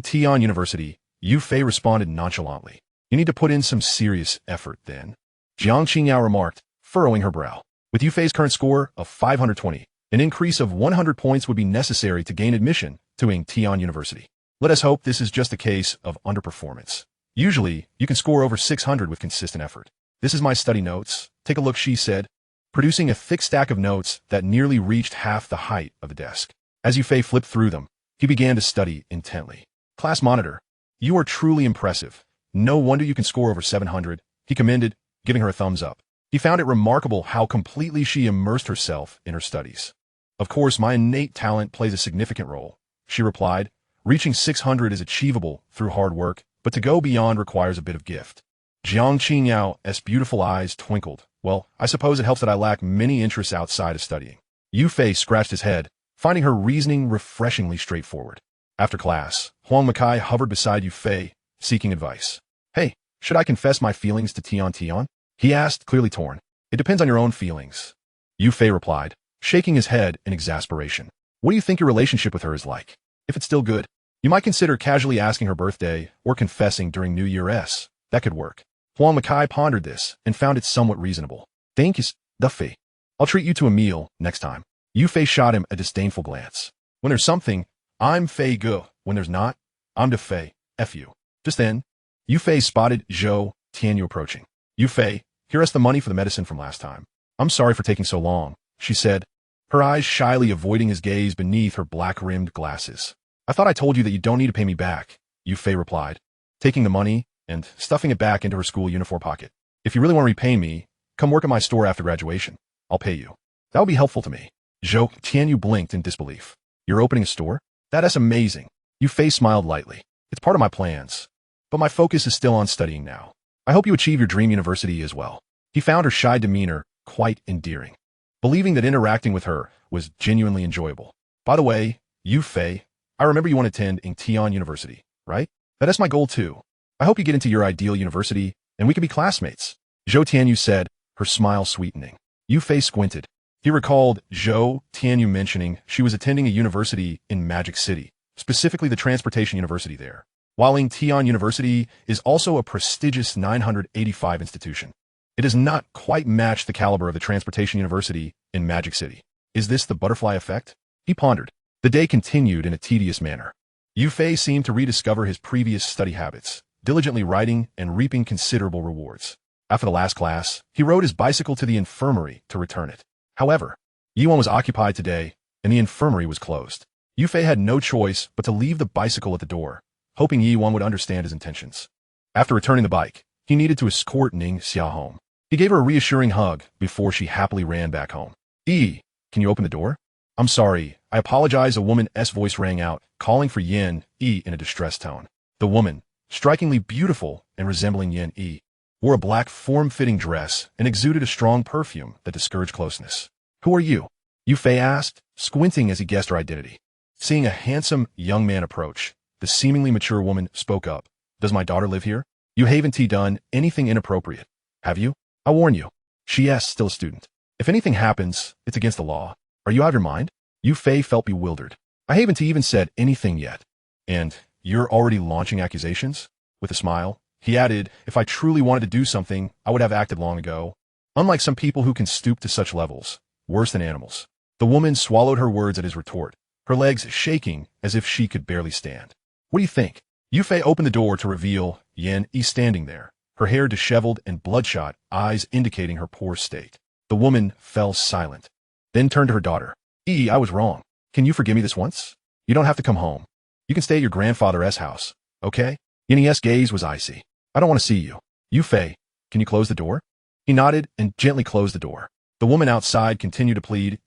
Tian University, Yu Fei responded nonchalantly. You need to put in some serious effort then. Jiang Qingyao remarked, furrowing her brow. With Yu Fei's current score of 520, an increase of 100 points would be necessary to gain admission to Tian University. Let us hope this is just a case of underperformance. Usually, you can score over 600 with consistent effort. This is my study notes. Take a look, she said, producing a thick stack of notes that nearly reached half the height of the desk. As Yu Fei flipped through them, he began to study intently. Class monitor, you are truly impressive. No wonder you can score over 700, he commended, giving her a thumbs up. He found it remarkable how completely she immersed herself in her studies. Of course, my innate talent plays a significant role, she replied. Reaching 600 is achievable through hard work, but to go beyond requires a bit of gift. Jiang Qinyao's beautiful eyes twinkled. Well, I suppose it helps that I lack many interests outside of studying. Yu Fei scratched his head, finding her reasoning refreshingly straightforward. After class, Huang Makai hovered beside Yu Fei, seeking advice. Hey, should I confess my feelings to Tian? He asked, clearly torn. It depends on your own feelings. Yu Fei replied, shaking his head in exasperation. What do you think your relationship with her is like? If it's still good, you might consider casually asking her birthday or confessing during New Year's. That could work. Huang Makai pondered this and found it somewhat reasonable. Thank you, Duffy. I'll treat you to a meal next time. Yu Fei shot him a disdainful glance. When there's something, I'm Fei Ge. When there's not, I'm De Fei. F you. Just then, Yu Fei spotted Zhou Tianyu approaching. Yu Fei, here is the money for the medicine from last time. I'm sorry for taking so long, she said, her eyes shyly avoiding his gaze beneath her black-rimmed glasses. I thought I told you that you don't need to pay me back. Yufei replied, taking the money and stuffing it back into her school uniform pocket. If you really want to repay me, come work at my store after graduation. I'll pay you. That would be helpful to me. Zhou Tianyu blinked in disbelief. You're opening a store? That's amazing. Yufei smiled lightly. It's part of my plans. But my focus is still on studying now. I hope you achieve your dream university as well. He found her shy demeanor quite endearing, believing that interacting with her was genuinely enjoyable. By the way, Yufei, I remember you want to attend Tian University, right? That's my goal too. I hope you get into your ideal university and we can be classmates. Zhou Tianyu said, her smile sweetening. Yufei squinted. He recalled Zhou Tianyu mentioning she was attending a university in Magic City, specifically the Transportation University there. While Tian University is also a prestigious 985 institution, it does not quite match the caliber of the Transportation University in Magic City. Is this the butterfly effect? He pondered. The day continued in a tedious manner. Yufei seemed to rediscover his previous study habits, diligently writing and reaping considerable rewards. After the last class, he rode his bicycle to the infirmary to return it. However, Yiwan was occupied today, and the infirmary was closed. Yufei had no choice but to leave the bicycle at the door, hoping Yiwan would understand his intentions. After returning the bike, he needed to escort Ning Xia home. He gave her a reassuring hug before she happily ran back home. Can you open the door? I'm sorry, I apologize. A woman's voice rang out, calling for Yin in a distressed tone. The woman, strikingly beautiful and resembling Yin, wore a black form-fitting dress and exuded a strong perfume that discouraged closeness. Who are you? Yufei asked, squinting as he guessed her identity. Seeing a handsome young man approach, the seemingly mature woman spoke up. Does my daughter live here? You haven't done anything inappropriate, have you? I warn you. She asked, still a student. If anything happens, it's against the law. Are you out of your mind? Yufei felt bewildered. I haven't even said anything yet. And you're already launching accusations? With a smile, he added, if I truly wanted to do something, I would have acted long ago. Unlike some people who can stoop to such levels, worse than animals. The woman swallowed her words at his retort, her legs shaking as if she could barely stand. What do you think? Yufei opened the door to reveal Yin standing there, her hair disheveled and bloodshot, eyes indicating her poor state. The woman fell silent, then turned to her daughter. I was wrong. Can you forgive me this once? You don't have to come home. You can stay at your grandfather's house, okay? Yin's gaze was icy. I don't want to see you. Yufei, can you close the door? He nodded and gently closed the door. The woman outside continued to plead,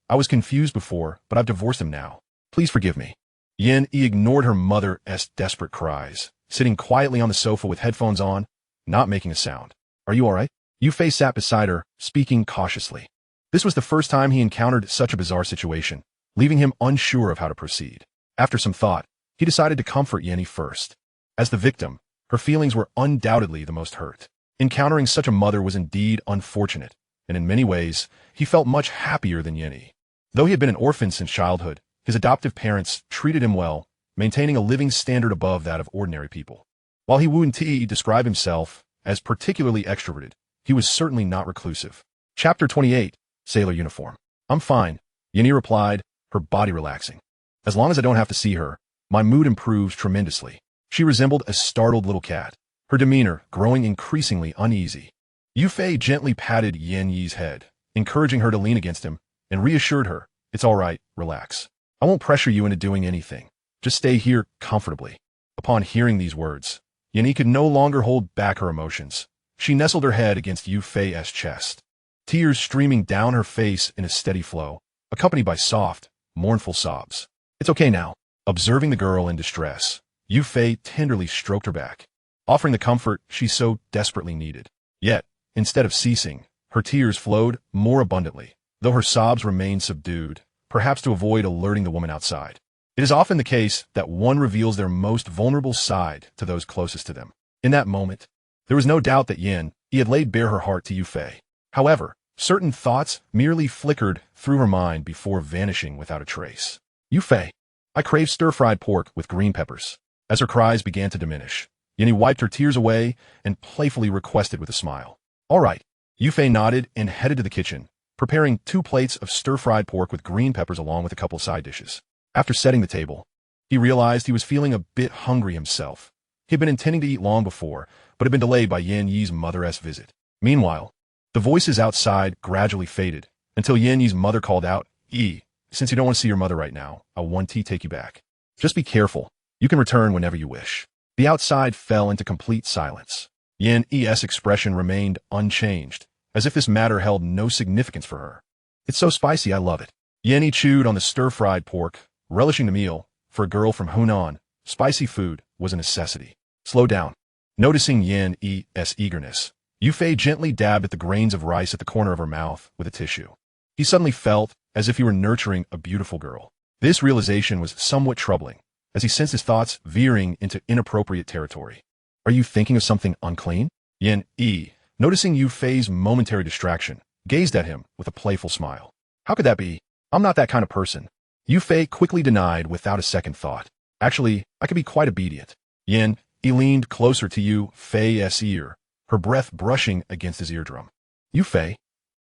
I was confused before, but I've divorced him now. Please forgive me. Yin ignored her mother's desperate cries, sitting quietly on the sofa with headphones on, not making a sound. Are you all right? Yufei sat beside her, speaking cautiously. This was the first time he encountered such a bizarre situation, leaving him unsure of how to proceed. After some thought, he decided to comfort Yin first. As the victim, her feelings were undoubtedly the most hurt. Encountering such a mother was indeed unfortunate, and in many ways, he felt much happier than Yin. Though he had been an orphan since childhood, his adoptive parents treated him well, maintaining a living standard above that of ordinary people. While he wouldn't describe himself as particularly extroverted, he was certainly not reclusive. Chapter 28, Sailor Uniform. I'm fine, Yin replied, her body relaxing. As long as I don't have to see her, my mood improves tremendously. She resembled a startled little cat, her demeanor growing increasingly uneasy. Yufei gently patted Yin's head, encouraging her to lean against him, and reassured her, it's all right, relax. I won't pressure you into doing anything. Just stay here comfortably. Upon hearing these words, Yin could no longer hold back her emotions. She nestled her head against Yufei's chest, tears streaming down her face in a steady flow, accompanied by soft, mournful sobs. It's okay now. Observing the girl in distress, Yufei tenderly stroked her back, offering the comfort she so desperately needed. Yet, instead of ceasing, her tears flowed more abundantly, though her sobs remained subdued, perhaps to avoid alerting the woman outside. It is often the case that one reveals their most vulnerable side to those closest to them. In that moment, there was no doubt that Yin had laid bare her heart to Yufei. However, certain thoughts merely flickered through her mind before vanishing without a trace. Yufei, I crave stir-fried pork with green peppers. As her cries began to diminish, Yin wiped her tears away and playfully requested with a smile. All right. Yufei nodded and headed to the kitchen, preparing 2 plates of stir-fried pork with green peppers along with a couple side dishes. After setting the table, he realized he was feeling a bit hungry himself. He had been intending to eat long before, but had been delayed by Yin's mother's visit. Meanwhile, the voices outside gradually faded, until Yin's mother called out, since you don't want to see your mother right now, I want to take you back. Just be careful. You can return whenever you wish. The outside fell into complete silence. Yin-Es expression remained unchanged, as if this matter held no significance for her. It's so spicy, I love it. Yin-E chewed on the stir-fried pork, relishing the meal. For a girl from Hunan, spicy food was a necessity. Slow down. Noticing Yin-Es eagerness, Yufei gently dabbed at the grains of rice at the corner of her mouth with a tissue. He suddenly felt as if he were nurturing a beautiful girl. This realization was somewhat troubling, as he sensed his thoughts veering into inappropriate territory. Are you thinking of something unclean? Yin-E, noticing Yufei's momentary distraction, gazed at him with a playful smile. How could that be? I'm not that kind of person. Yufei quickly denied without a second thought. Actually, I could be quite obedient. Yin-E leaned closer to Yufei's ear, her breath brushing against his eardrum. Yufei?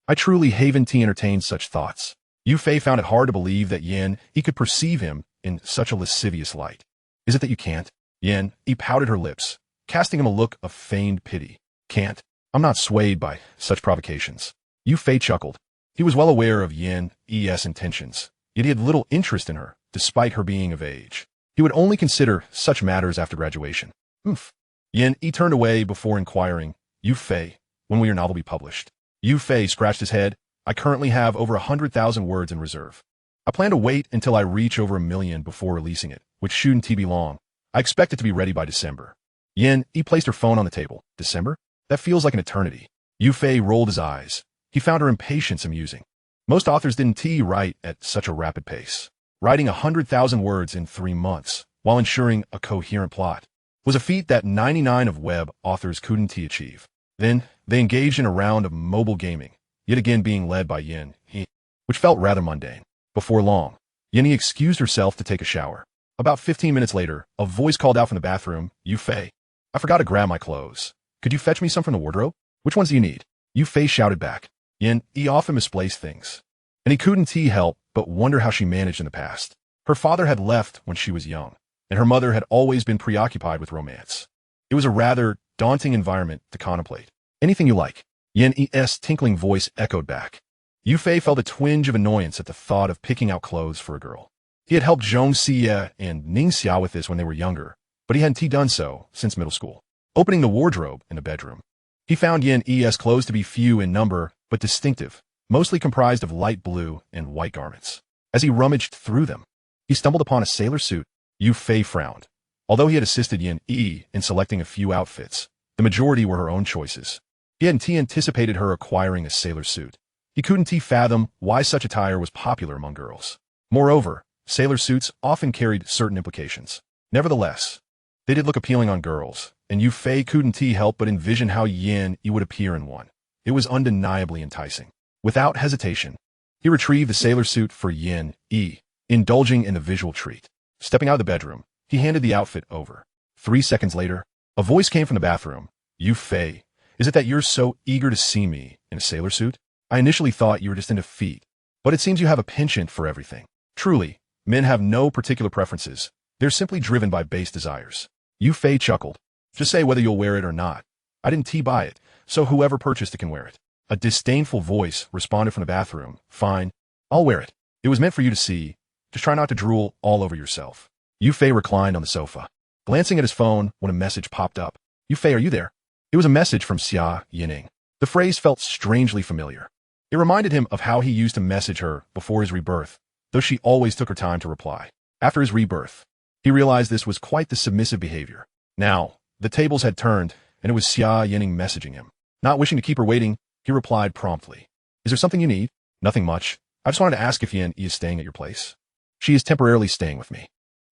I truly haven't entertained such thoughts. Yufei found it hard to believe that Yin-E could perceive him in such a lascivious light. Is it that you can't? Yin-E pouted her lips, casting him a look of feigned pity. Can't? I'm not swayed by such provocations. Yufei chuckled. He was well aware of Yin-E's intentions, yet he had little interest in her, despite her being of age. He would only consider such matters after graduation. Yin-E turned away before inquiring, Yufei, when will your novel be published? Yufei scratched his head. I currently have over 100,000 words in reserve. I plan to wait until I reach over 1 million before releasing it, which shouldn't be long. I expect it to be ready by December. Yin-E placed her phone on the table. December? That feels like an eternity. Yufei rolled his eyes. He found her impatience amusing. Most authors didn't write at such a rapid pace. Writing 100,000 words in 3 months, while ensuring a coherent plot, was a feat that 99 of web authors couldn't achieve. Then, they engaged in a round of mobile gaming, yet again being led by Yin-E, which felt rather mundane. Before long, Yin-E excused herself to take a shower. About 15 minutes later, a voice called out from the bathroom, Yufei, I forgot to grab my clothes. Could you fetch me some from the wardrobe? Which ones do you need? Yufei shouted back. Yin-E often misplaced things, and he couldn't help but wonder how she managed in the past. Her father had left when she was young, and her mother had always been preoccupied with romance. It was a rather daunting environment to contemplate. Anything you like. Yin-E's tinkling voice echoed back. Yufei felt a twinge of annoyance at the thought of picking out clothes for a girl. He had helped Zhong Xie and Ning Xia with this when they were younger, but he hadn't done so since middle school. Opening the wardrobe in the bedroom, he found Yin-E's clothes to be few in number, but distinctive, mostly comprised of light blue and white garments. As he rummaged through them, he stumbled upon a sailor suit. Yufei frowned. Although he had assisted Yin-E in selecting a few outfits, the majority were her own choices. He hadn't anticipated her acquiring a sailor suit. He couldn't fathom why such attire was popular among girls. Moreover, sailor suits often carried certain implications. Nevertheless, they did look appealing on girls, and Yufei couldn't help but envision how Yin-E would appear in one. It was undeniably enticing. Without hesitation, he retrieved the sailor suit for Yin-E, indulging in the visual treat. Stepping out of the bedroom, he handed the outfit over. 3 seconds later, a voice came from the bathroom. Yufei, is it that you're so eager to see me in a sailor suit? I initially thought you were just into feet, but it seems you have a penchant for everything. Truly, men have no particular preferences. They're simply driven by base desires. Yufei chuckled. Just say whether you'll wear it or not. I didn't buy it, so whoever purchased it can wear it. A disdainful voice responded from the bathroom. Fine, I'll wear it. It was meant for you to see. Just try not to drool all over yourself. Yufei reclined on the sofa, glancing at his phone when a message popped up. Yufei, are you there? It was a message from Xia Yining. The phrase felt strangely familiar. It reminded him of how he used to message her before his rebirth, though she always took her time to reply. After his rebirth, he realized this was quite the submissive behavior. Now, the tables had turned, and it was Xia Yining messaging him. Not wishing to keep her waiting, he replied promptly. Is there something you need? Nothing much. I just wanted to ask if Yin is staying at your place. She is temporarily staying with me.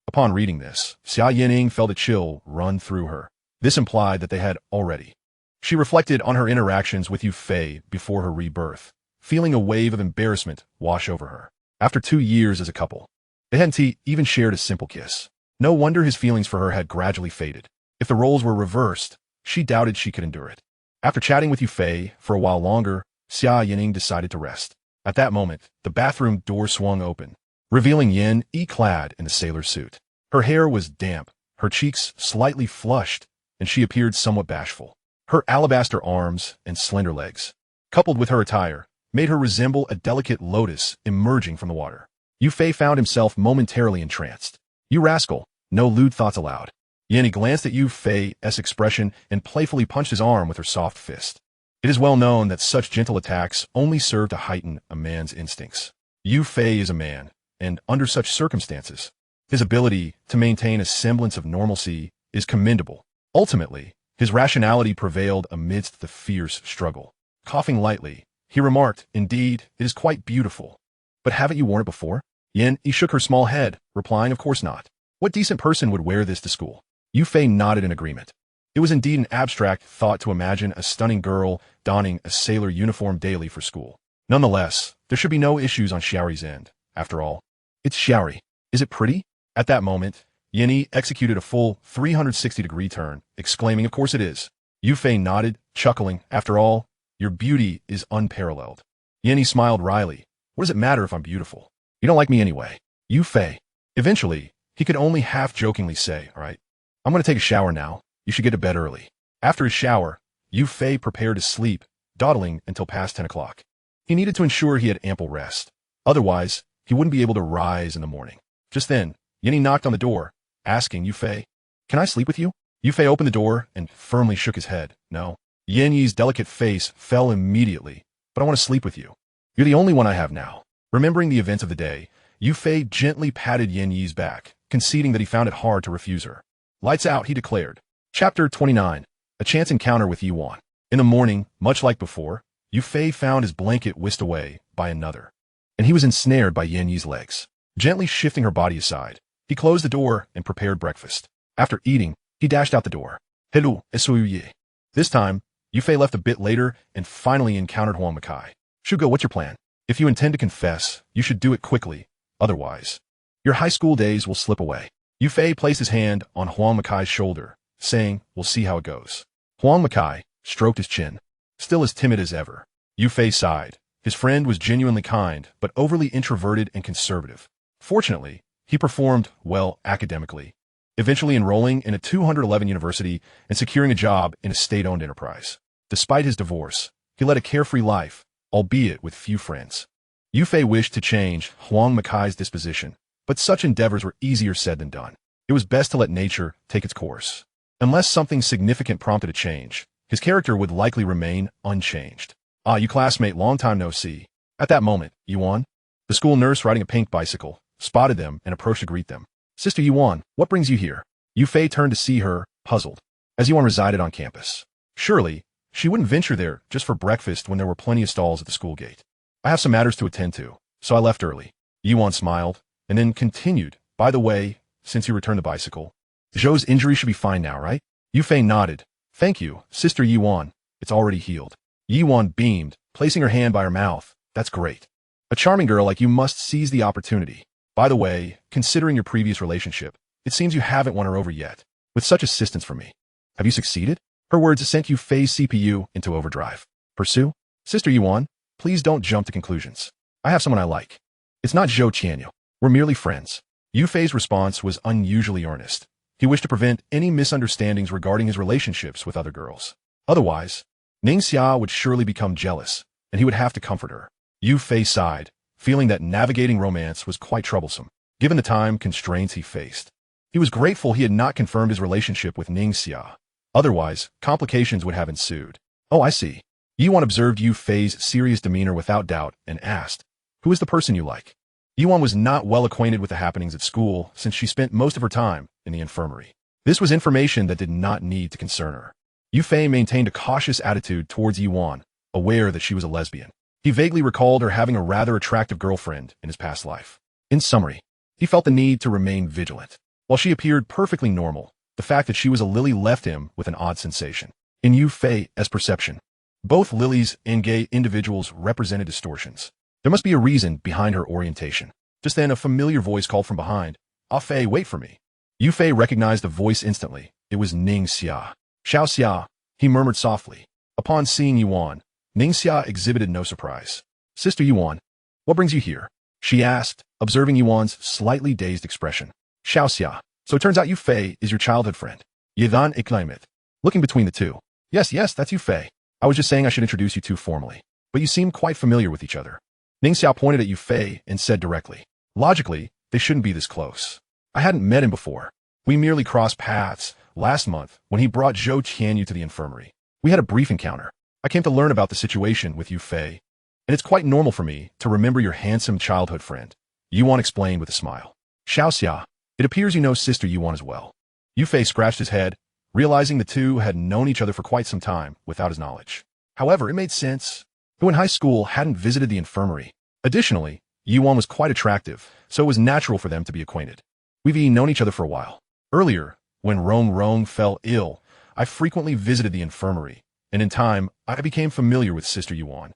Upon reading this, Xia Yining felt a chill run through her. This implied that they had already. She reflected on her interactions with Yufei before her rebirth, feeling a wave of embarrassment wash over her. After 2 years as a couple, they hadn't even shared a simple kiss. No wonder his feelings for her had gradually faded. If the roles were reversed, she doubted she could endure it. After chatting with Yufei for a while longer, Xia Yining decided to rest. At that moment, the bathroom door swung open, revealing Yin-E clad in a sailor suit. Her hair was damp, her cheeks slightly flushed, and she appeared somewhat bashful. Her alabaster arms and slender legs, coupled with her attire, made her resemble a delicate lotus emerging from the water. Yufei found himself momentarily entranced. You rascal, No lewd thoughts allowed. Yanni glanced at Yu Fei's expression and playfully punched his arm with her soft fist. It is well known that such gentle attacks only serve to heighten a man's instincts. Yu Fei is a man, and under such circumstances, his ability to maintain a semblance of normalcy is commendable. Ultimately, his rationality prevailed amidst the fierce struggle. Coughing lightly, he remarked, "Indeed, it is quite beautiful. But haven't you worn it before?" Yen shook her small head, replying, "Of course not. What decent person would wear this to school?" Yu Fei nodded in agreement. It was indeed an abstract thought to imagine a stunning girl donning a sailor uniform daily for school. Nonetheless, there should be no issues on Xiaori's end. After all, it's Xiaori. Is it pretty? At that moment, Yanni executed a full 360-degree turn, exclaiming, "Of course it is." Yu Fei nodded, chuckling. "After all, your beauty is unparalleled." Yanni smiled wryly. "What does it matter if I'm beautiful? You don't like me anyway." Yu Fei. Eventually, he could only half-jokingly say, "All right, I'm going to take a shower now. You should get to bed early." After his shower, Yu Fei prepared to sleep, dawdling until past 10 o'clock. He needed to ensure he had ample rest. Otherwise, he wouldn't be able to rise in the morning. Just then, Yanni knocked on the door, asking Yu Fei, "Can I sleep with you?" Yu Fei opened the door and firmly shook his head. "No." Yanni's delicate face fell immediately. "But I want to sleep with you. You're the only one I have now." Remembering the events of the day, Yu Fei gently patted Yanni's back, conceding that he found it hard to refuse her. "Lights out," he declared. Chapter 29. A chance encounter with Yuan. In the morning, much like before, Yu Fei found his blanket whisked away by another, and he was ensnared by Yanni's legs. Gently shifting her body aside, he closed the door and prepared breakfast. After eating, he dashed out the door. "Hello, esoyuye." This time, Yu Fei left a bit later and finally encountered Huang Makai. "Shugo, what's your plan? If you intend to confess, you should do it quickly. Otherwise, your high school days will slip away." Yu Fei placed his hand on Huang Makai's shoulder, saying, "We'll see how it goes." Huang Makai stroked his chin, still as timid as ever. Yu Fei sighed. His friend was genuinely kind, but overly introverted and conservative. Fortunately, he performed well academically, eventually enrolling in a 211 university and securing a job in a state-owned enterprise. Despite his divorce, he led a carefree life, albeit with few friends. Yu Fei wished to change Huang Makai's disposition, but such endeavors were easier said than done. It was best to let nature take its course. Unless something significant prompted a change, his character would likely remain unchanged. "Ah, you classmate, long time no see." At that moment, Yuan, the school nurse riding a pink bicycle, spotted them and approached to greet them. "Sister Yuan, what brings you here?" Yu Fei turned to see her, puzzled, as Yuan resided on campus. Surely, she wouldn't venture there just for breakfast when there were plenty of stalls at the school gate. "I have some matters to attend to, so I left early." Yuan smiled, and then continued, "By the way, since you returned the bicycle, Zhou's injury should be fine now, right?" Yu Fei nodded. "Thank you, Sister Yuan. It's already healed." Yuan beamed, placing her hand by her mouth. "That's great. A charming girl like you must seize the opportunity. By the way, considering your previous relationship, it seems you haven't won her over yet. With such assistance from me, have you succeeded?" Her words sent Yu Fei's CPU into overdrive. "Pursue? Sister Yuan, please don't jump to conclusions. I have someone I like. It's not Zhou Qianyu. We're merely friends." Yu Fei's response was unusually earnest. He wished to prevent any misunderstandings regarding his relationships with other girls. Otherwise, Ningxia would surely become jealous, and he would have to comfort her. Yu Fei sighed, feeling that navigating romance was quite troublesome, given the time constraints he faced. He was grateful he had not confirmed his relationship with Ningxia. Otherwise, complications would have ensued. "Oh, I see." Yuan observed Yu Fei's serious demeanor without doubt and asked, "Who is the person you like?" Yuan was not well acquainted with the happenings at school since she spent most of her time in the infirmary. This was information that did not need to concern her. Yu Fei maintained a cautious attitude towards Yuan, aware that she was a lesbian. He vaguely recalled her having a rather attractive girlfriend in his past life. In summary, he felt the need to remain vigilant. While she appeared perfectly normal, the fact that she was a lily left him with an odd sensation. In Yu Fei's perception, both lilies and gay individuals represented distortions. There must be a reason behind her orientation. Just then, a familiar voice called from behind, "Ah Fei, wait for me." Yu Fei recognized the voice instantly. It was Ningxia. "Xiao Xia," he murmured softly. Upon seeing Yuan, Ningxia exhibited no surprise. "Sister Yuan, what brings you here?" she asked, observing Yuan's slightly dazed expression. "Xiao Xia, so it turns out Yu Fei is your childhood friend." Yidan exclaimed, looking between the two. Yes, that's Yu Fei. I was just saying I should introduce you two formally, but you seem quite familiar with each other." Ningxiao pointed at Yu Fei and said directly, "Logically, they shouldn't be this close. I hadn't met him before, We merely crossed paths last month when he brought Zhou Qianyu to the infirmary. We had a brief encounter. I came to learn about the situation with Yu Fei, and it's quite normal for me to remember your handsome childhood friend, Yuan explained with a smile. Xiaoxia, it appears you know Sister Yuan as well. Yu Fei scratched his head, realizing the two had known each other for quite some time without his knowledge. However, it made sense. Who in high school hadn't visited the infirmary? Additionally, Yuan was quite attractive, so it was natural for them to be acquainted. We've known each other for a while. Earlier, when Rong fell ill, I frequently visited the infirmary, and in time, I became familiar with Sister Yuan.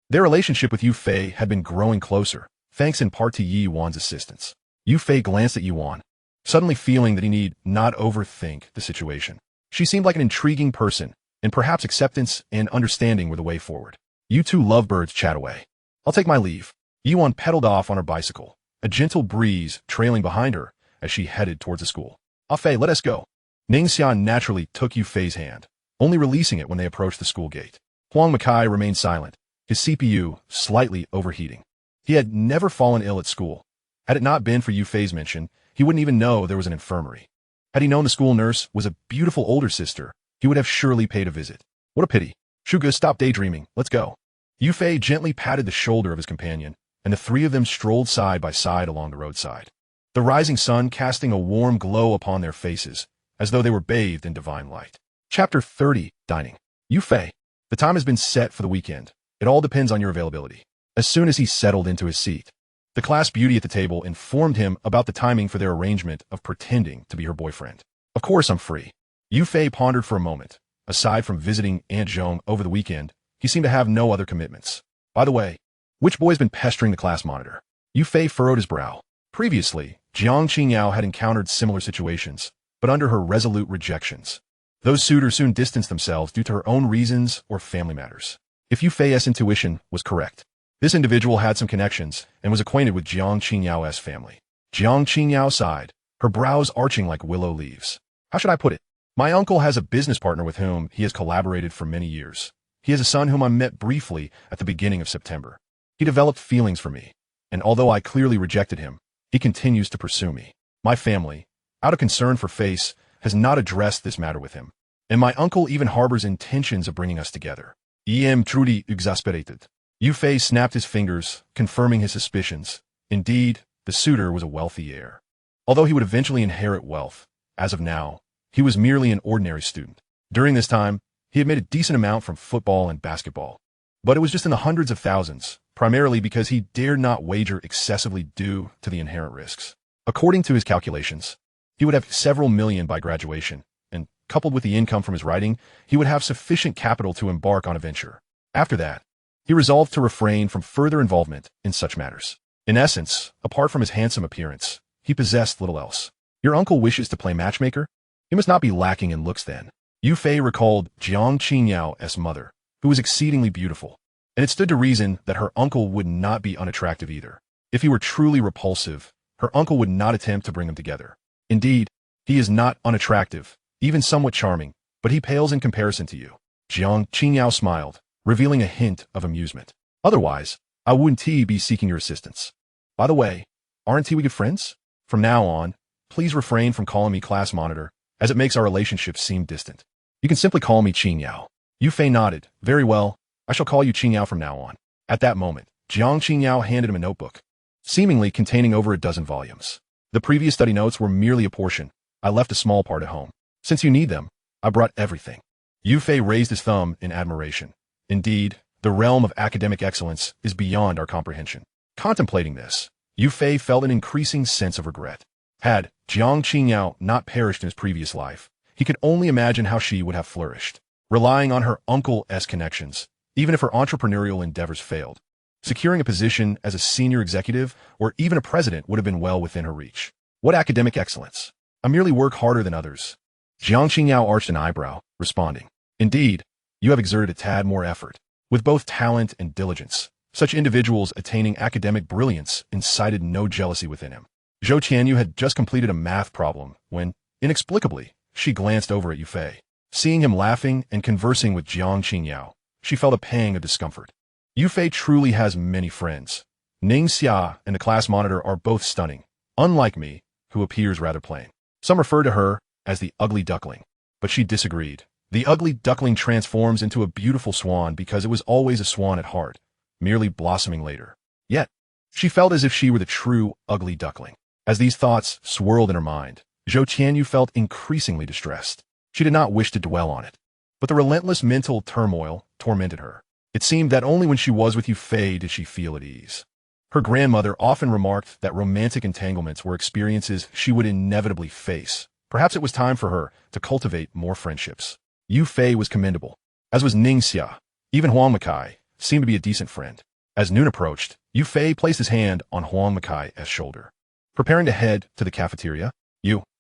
Their relationship with Yu Fei had been growing closer, thanks in part to Yi Yuan's assistance. Yu Fei glanced at Yuan, suddenly feeling that he need not overthink the situation. She seemed like an intriguing person, and perhaps acceptance and understanding were the way forward. You two lovebirds chat away. I'll take my leave. Yuan pedaled off on her bicycle, a gentle breeze trailing behind her as she headed towards the school. Ah Fei, let us go. Ningxian naturally took Yu Fei's hand, only releasing it when they approached the school gate. Huang Makai remained silent, his CPU slightly overheating. He had never fallen ill at school. Had it not been for Yu Fei's mention, he wouldn't even know there was an infirmary. Had he known the school nurse was a beautiful older sister, he would have surely paid a visit. What a pity. Shuge, stop daydreaming. Let's go. Yu Fei gently patted the shoulder of his companion, and the three of them strolled side by side along the roadside. The rising sun casting a warm glow upon their faces, as though they were bathed in divine light. Chapter 30, Dining. Yu Fei, the time has been set for the weekend. It all depends on your availability. As soon as he settled into his seat, the class beauty at the table informed him about the timing for their arrangement of pretending to be her boyfriend. Of course I'm free. Yu Fei pondered for a moment. Aside from visiting Aunt Zhong over the weekend, he seemed to have no other commitments. By the way, which boy's been pestering the class monitor? Yu Fei furrowed his brow. Previously, Jiang Qingyao had encountered similar situations, but under her resolute rejections. Those suitors soon distanced themselves due to her own reasons or family matters. If Yu Fei's intuition was correct, this individual had some connections and was acquainted with Jiang Qingyao's family. Jiang Qingyao sighed, her brows arching like willow leaves. How should I put it? My uncle has a business partner with whom he has collaborated for many years. He has a son whom I met briefly at the beginning of September. He developed feelings for me, and although I clearly rejected him, he continues to pursue me. My family, out of concern for Face, has not addressed this matter with him, and my uncle even harbors intentions of bringing us together. Em truly exasperated. Yu Fei snapped his fingers, confirming his suspicions. Indeed, the suitor was a wealthy heir. Although he would eventually inherit wealth, as of now, he was merely an ordinary student. During this time, he had made a decent amount from football and basketball, but it was just in the hundreds of thousands, primarily because he dared not wager excessively due to the inherent risks. According to his calculations, he would have several million by graduation, and coupled with the income from his writing, he would have sufficient capital to embark on a venture. After that, he resolved to refrain from further involvement in such matters. In essence, apart from his handsome appearance, he possessed little else. Your uncle wishes to play matchmaker? He must not be lacking in looks then. Yu Fei recalled Jiang Qingyao's mother, who was exceedingly beautiful, and it stood to reason that her uncle would not be unattractive either. If he were truly repulsive, her uncle would not attempt to bring them together. Indeed, he is not unattractive, even somewhat charming, but he pales in comparison to you. Jiang Qingyao smiled, revealing a hint of amusement. Otherwise, I wouldn't be seeking your assistance. By the way, aren't we good friends? From now on, please refrain from calling me class monitor, as it makes our relationship seem distant. You can simply call me Qingyao. Yu Fei nodded. Very well, I shall call you Qingyao from now on. At that moment, Jiang Qingyao handed him a notebook, seemingly containing over a dozen volumes. The previous study notes were merely a portion. I left a small part at home. Since you need them, I brought everything. Yu Fei raised his thumb in admiration. Indeed, the realm of academic excellence is beyond our comprehension. Contemplating this, Yu Fei felt an increasing sense of regret. Had Jiang Qingyao not perished in his previous life, he could only imagine how she would have flourished, relying on her uncle's connections, even if her entrepreneurial endeavors failed. Securing a position as a senior executive or even a president would have been well within her reach. What academic excellence! I merely work harder than others. Jiang Qingyao arched an eyebrow, responding. Indeed, you have exerted a tad more effort. With both talent and diligence, such individuals attaining academic brilliance incited no jealousy within him. Zhou Qianyu had just completed a math problem when, inexplicably, she glanced over at Yu Fei. Seeing him laughing and conversing with Jiang Qingyao, she felt a pang of discomfort. Yu Fei truly has many friends. Ning Xia and the class monitor are both stunning. Unlike me, who appears rather plain. Some refer to her as the ugly duckling, but she disagreed. The ugly duckling transforms into a beautiful swan because it was always a swan at heart, merely blossoming later. Yet, she felt as if she were the true ugly duckling. As these thoughts swirled in her mind, Zhou Qianyu felt increasingly distressed. She did not wish to dwell on it, but the relentless mental turmoil tormented her. It seemed that only when she was with Yu Fei did she feel at ease. Her grandmother often remarked that romantic entanglements were experiences she would inevitably face. Perhaps it was time for her to cultivate more friendships. Yu Fei was commendable, as was Ning Xia. Even Huang Makai seemed to be a decent friend. As noon approached, Yu Fei placed his hand on Huang Makai's shoulder. Preparing to head to the cafeteria,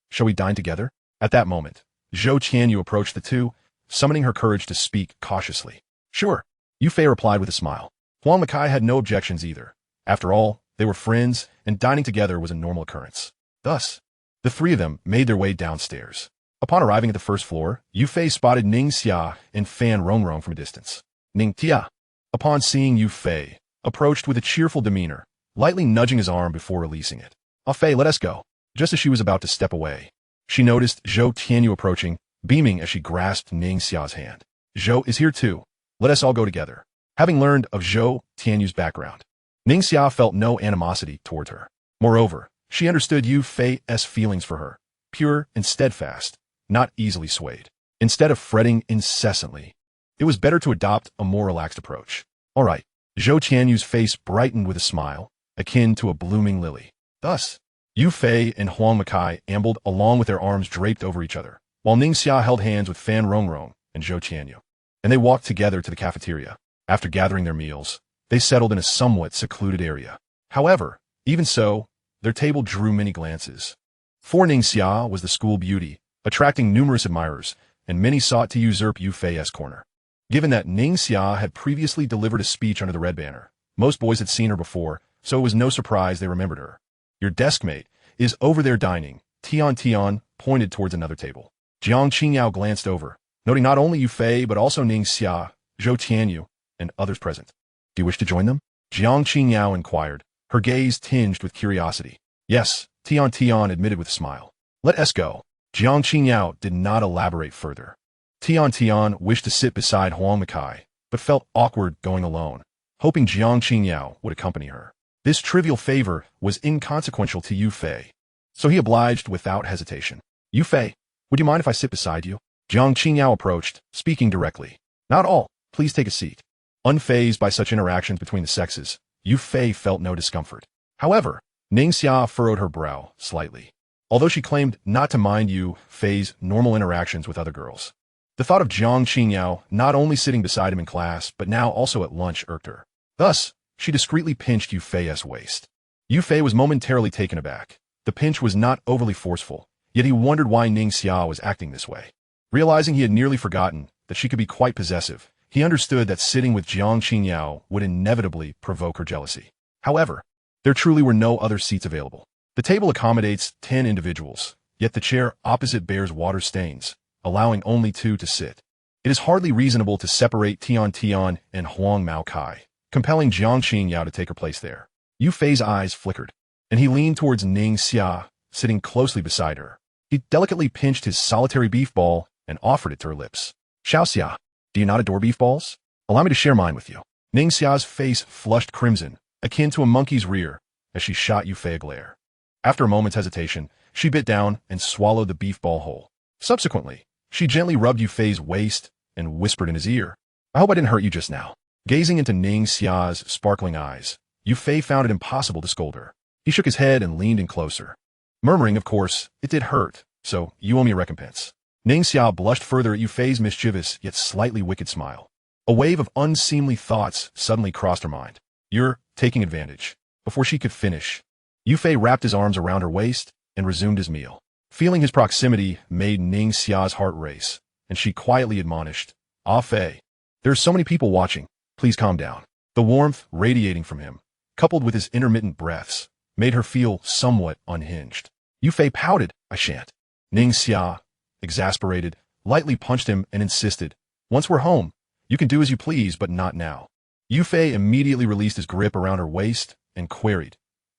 shall we dine together? At that moment, Zhou Qianyu approached the two, summoning her courage to speak cautiously. Sure, Yu Fei replied with a smile. Huang Makai had no objections either. After all, they were friends, and dining together was a normal occurrence. Thus, the three of them made their way downstairs. Upon arriving at the first floor, Yu Fei spotted Ning Xia and Fan Rongrong from a distance. Ning Tia, upon seeing Yu Fei, approached with a cheerful demeanor, lightly nudging his arm before releasing it. Ah Fei, let us go. Just as she was about to step away, she noticed Zhou Tianyu approaching, beaming as she grasped Ning Xia's hand. Zhou is here too. Let us all go together. Having learned of Zhou Tianyu's background, Ning Xia felt no animosity toward her. Moreover, she understood Yu Fei's feelings for her, pure and steadfast, not easily swayed. Instead of fretting incessantly, it was better to adopt a more relaxed approach. All right. Zhou Tianyu's face brightened with a smile, akin to a blooming lily. Thus, Yu Fei and Huang Makai ambled along with their arms draped over each other, while Ning Xia held hands with Fan Rongrong and Zhou Qianyu. And they walked together to the cafeteria. After gathering their meals, they settled in a somewhat secluded area. However, even so, their table drew many glances. For Ning Xia was the school beauty, attracting numerous admirers, and many sought to usurp Yu Fei's corner. Given that Ning Xia had previously delivered a speech under the red banner, most boys had seen her before, so it was no surprise they remembered her. Your desk mate is over there dining. Tian pointed towards another table. Jiang Qingyao glanced over, noting not only Yu Fei but also Ning Xia, Zhou Tianyu, and others present. Do you wish to join them? Jiang Qingyao inquired, her gaze tinged with curiosity. Yes, Tian admitted with a smile. Let us go. Jiang Qingyao did not elaborate further. Tian wished to sit beside Huang Makai, but felt awkward going alone, hoping Jiang Qingyao would accompany her. This trivial favor was inconsequential to Yu Fei, so he obliged without hesitation. Yu Fei, would you mind if I sit beside you? Jiang Qingyao approached, speaking directly. Not all. Please take a seat. Unfazed by such interactions between the sexes, Yu Fei felt no discomfort. However, Ning Xia furrowed her brow slightly, although she claimed not to mind Yu Fei's normal interactions with other girls. The thought of Jiang Qingyao not only sitting beside him in class, but now also at lunch irked her. Thus, she discreetly pinched Yu Fei's waist. Yu Fei was momentarily taken aback. The pinch was not overly forceful, yet he wondered why Ning Xia was acting this way. Realizing he had nearly forgotten that she could be quite possessive, he understood that sitting with Jiang Qingyao would inevitably provoke her jealousy. However, there truly were no other seats available. The table accommodates 10 individuals, yet the chair opposite bears water stains, allowing only 2 to sit. It is hardly reasonable to separate Tian and Huang Makai, compelling Jiang Qingyao to take her place there. Yu Fei's eyes flickered, and he leaned towards Ning Xia, sitting closely beside her. He delicately pinched his solitary beef ball and offered it to her lips. Xiao Xia, do you not adore beef balls? Allow me to share mine with you. Ning Xia's face flushed crimson, akin to a monkey's rear, as she shot Yu Fei a glare. After a moment's hesitation, she bit down and swallowed the beef ball whole. Subsequently, she gently rubbed Yu Fei's waist and whispered in his ear, I hope I didn't hurt you just now. Gazing into Ning Xia's sparkling eyes, Yu Fei found it impossible to scold her. He shook his head and leaned in closer, murmuring, of course, it did hurt, so you owe me a recompense. Ning Xia blushed further at Yu Fei's mischievous yet slightly wicked smile. A wave of unseemly thoughts suddenly crossed her mind. You're taking advantage. Before she could finish, Yu Fei wrapped his arms around her waist and resumed his meal. Feeling his proximity made Ning Xia's heart race, and she quietly admonished, Ah Fei, there are so many people watching. Please calm down. The warmth radiating from him, coupled with his intermittent breaths, made her feel somewhat unhinged. Yu Fei pouted, I shan't. Ning Xia, exasperated, lightly punched him and insisted, once we're home, you can do as you please, but not now. Yu Fei immediately released his grip around her waist and queried,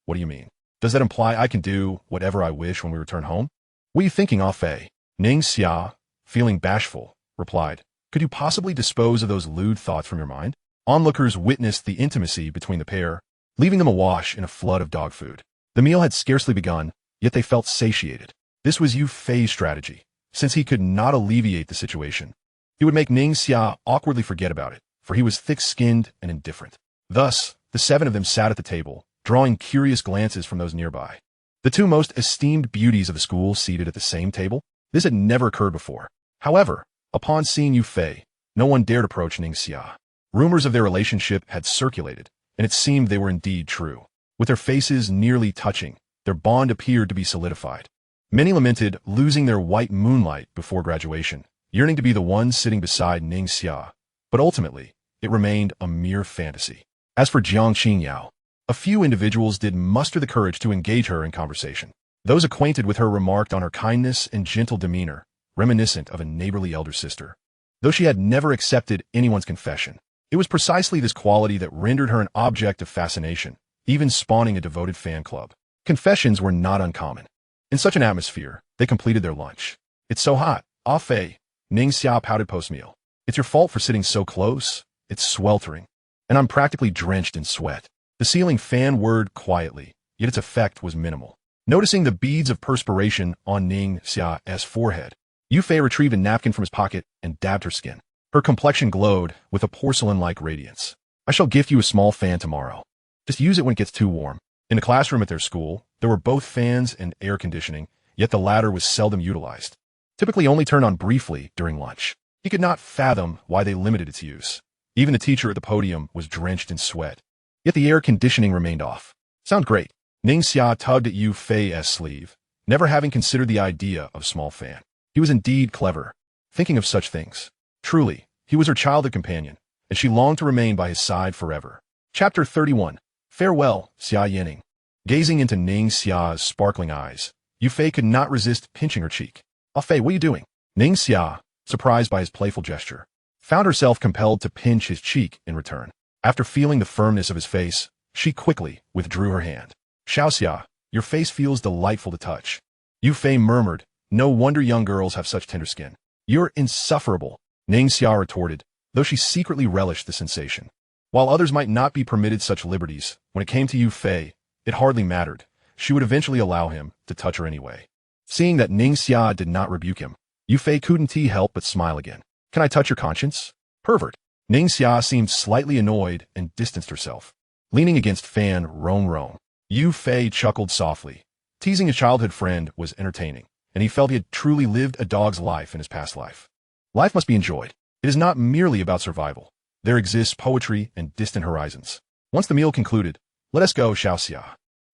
what do you mean? Does that imply I can do whatever I wish when we return home? What are you thinking, Ah Fei? Ning Xia, feeling bashful, replied. Could you possibly dispose of those lewd thoughts from your mind? Onlookers witnessed the intimacy between the pair, leaving them awash in a flood of dog food. The meal had scarcely begun, yet they felt satiated. This was Yu Fei's strategy. Since he could not alleviate the situation, he would make Ning Xia awkwardly forget about it, for he was thick-skinned and indifferent. Thus, the seven of them sat at the table, drawing curious glances from those nearby. The two most esteemed beauties of the school seated at the same table? This had never occurred before. However, upon seeing Yu Fei, no one dared approach Ning Xia. Rumors of their relationship had circulated, and it seemed they were indeed true. With their faces nearly touching, their bond appeared to be solidified. Many lamented losing their white moonlight before graduation, yearning to be the one sitting beside Ning Xia, but ultimately, it remained a mere fantasy. As for Jiang Qingyao, a few individuals did muster the courage to engage her in conversation. Those acquainted with her remarked on her kindness and gentle demeanor, reminiscent of a neighborly elder sister. Though she had never accepted anyone's confession, it was precisely this quality that rendered her an object of fascination, even spawning a devoted fan club. Confessions were not uncommon. In such an atmosphere, they completed their lunch. It's so hot. Ah Fei, Ning Xia pouted post-meal. It's your fault for sitting so close. It's sweltering. And I'm practically drenched in sweat. The ceiling fan whirred quietly, yet its effect was minimal. Noticing the beads of perspiration on Ning Xia's forehead, Yu Fei retrieved a napkin from his pocket and dabbed her skin. Her complexion glowed with a porcelain-like radiance. I shall gift you a small fan tomorrow. Just use it when it gets too warm. In the classroom at their school, there were both fans and air conditioning, yet the latter was seldom utilized. Typically only turned on briefly during lunch. He could not fathom why they limited its use. Even the teacher at the podium was drenched in sweat. Yet the air conditioning remained off. Sound great. Ning Xia tugged at Yu Fei's sleeve, never having considered the idea of small fan. He was indeed clever, thinking of such things. Truly, he was her childhood companion, and she longed to remain by his side forever. Chapter 31. Farewell, Xia Yining. Gazing into Ning Xia's sparkling eyes, Yu Fei could not resist pinching her cheek. Ah Fei, what are you doing? Ning Xia, surprised by his playful gesture, found herself compelled to pinch his cheek in return. After feeling the firmness of his face, she quickly withdrew her hand. Xiaoxia, your face feels delightful to touch. Yu Fei murmured, no wonder young girls have such tender skin. You're insufferable, Ning Xia retorted, though she secretly relished the sensation. While others might not be permitted such liberties, when it came to Yu Fei, it hardly mattered. She would eventually allow him to touch her anyway. Seeing that Ning Xia did not rebuke him, Yu Fei couldn't help but smile again. Can I touch your conscience? Pervert. Ning Xia seemed slightly annoyed and distanced herself. Leaning against Fan Rong, Yu Fei chuckled softly. Teasing his childhood friend was entertaining, and he felt he had truly lived a dog's life in his past life. Life must be enjoyed. It is not merely about survival. There exists poetry and distant horizons. Once the meal concluded, let us go, Xiaoxia.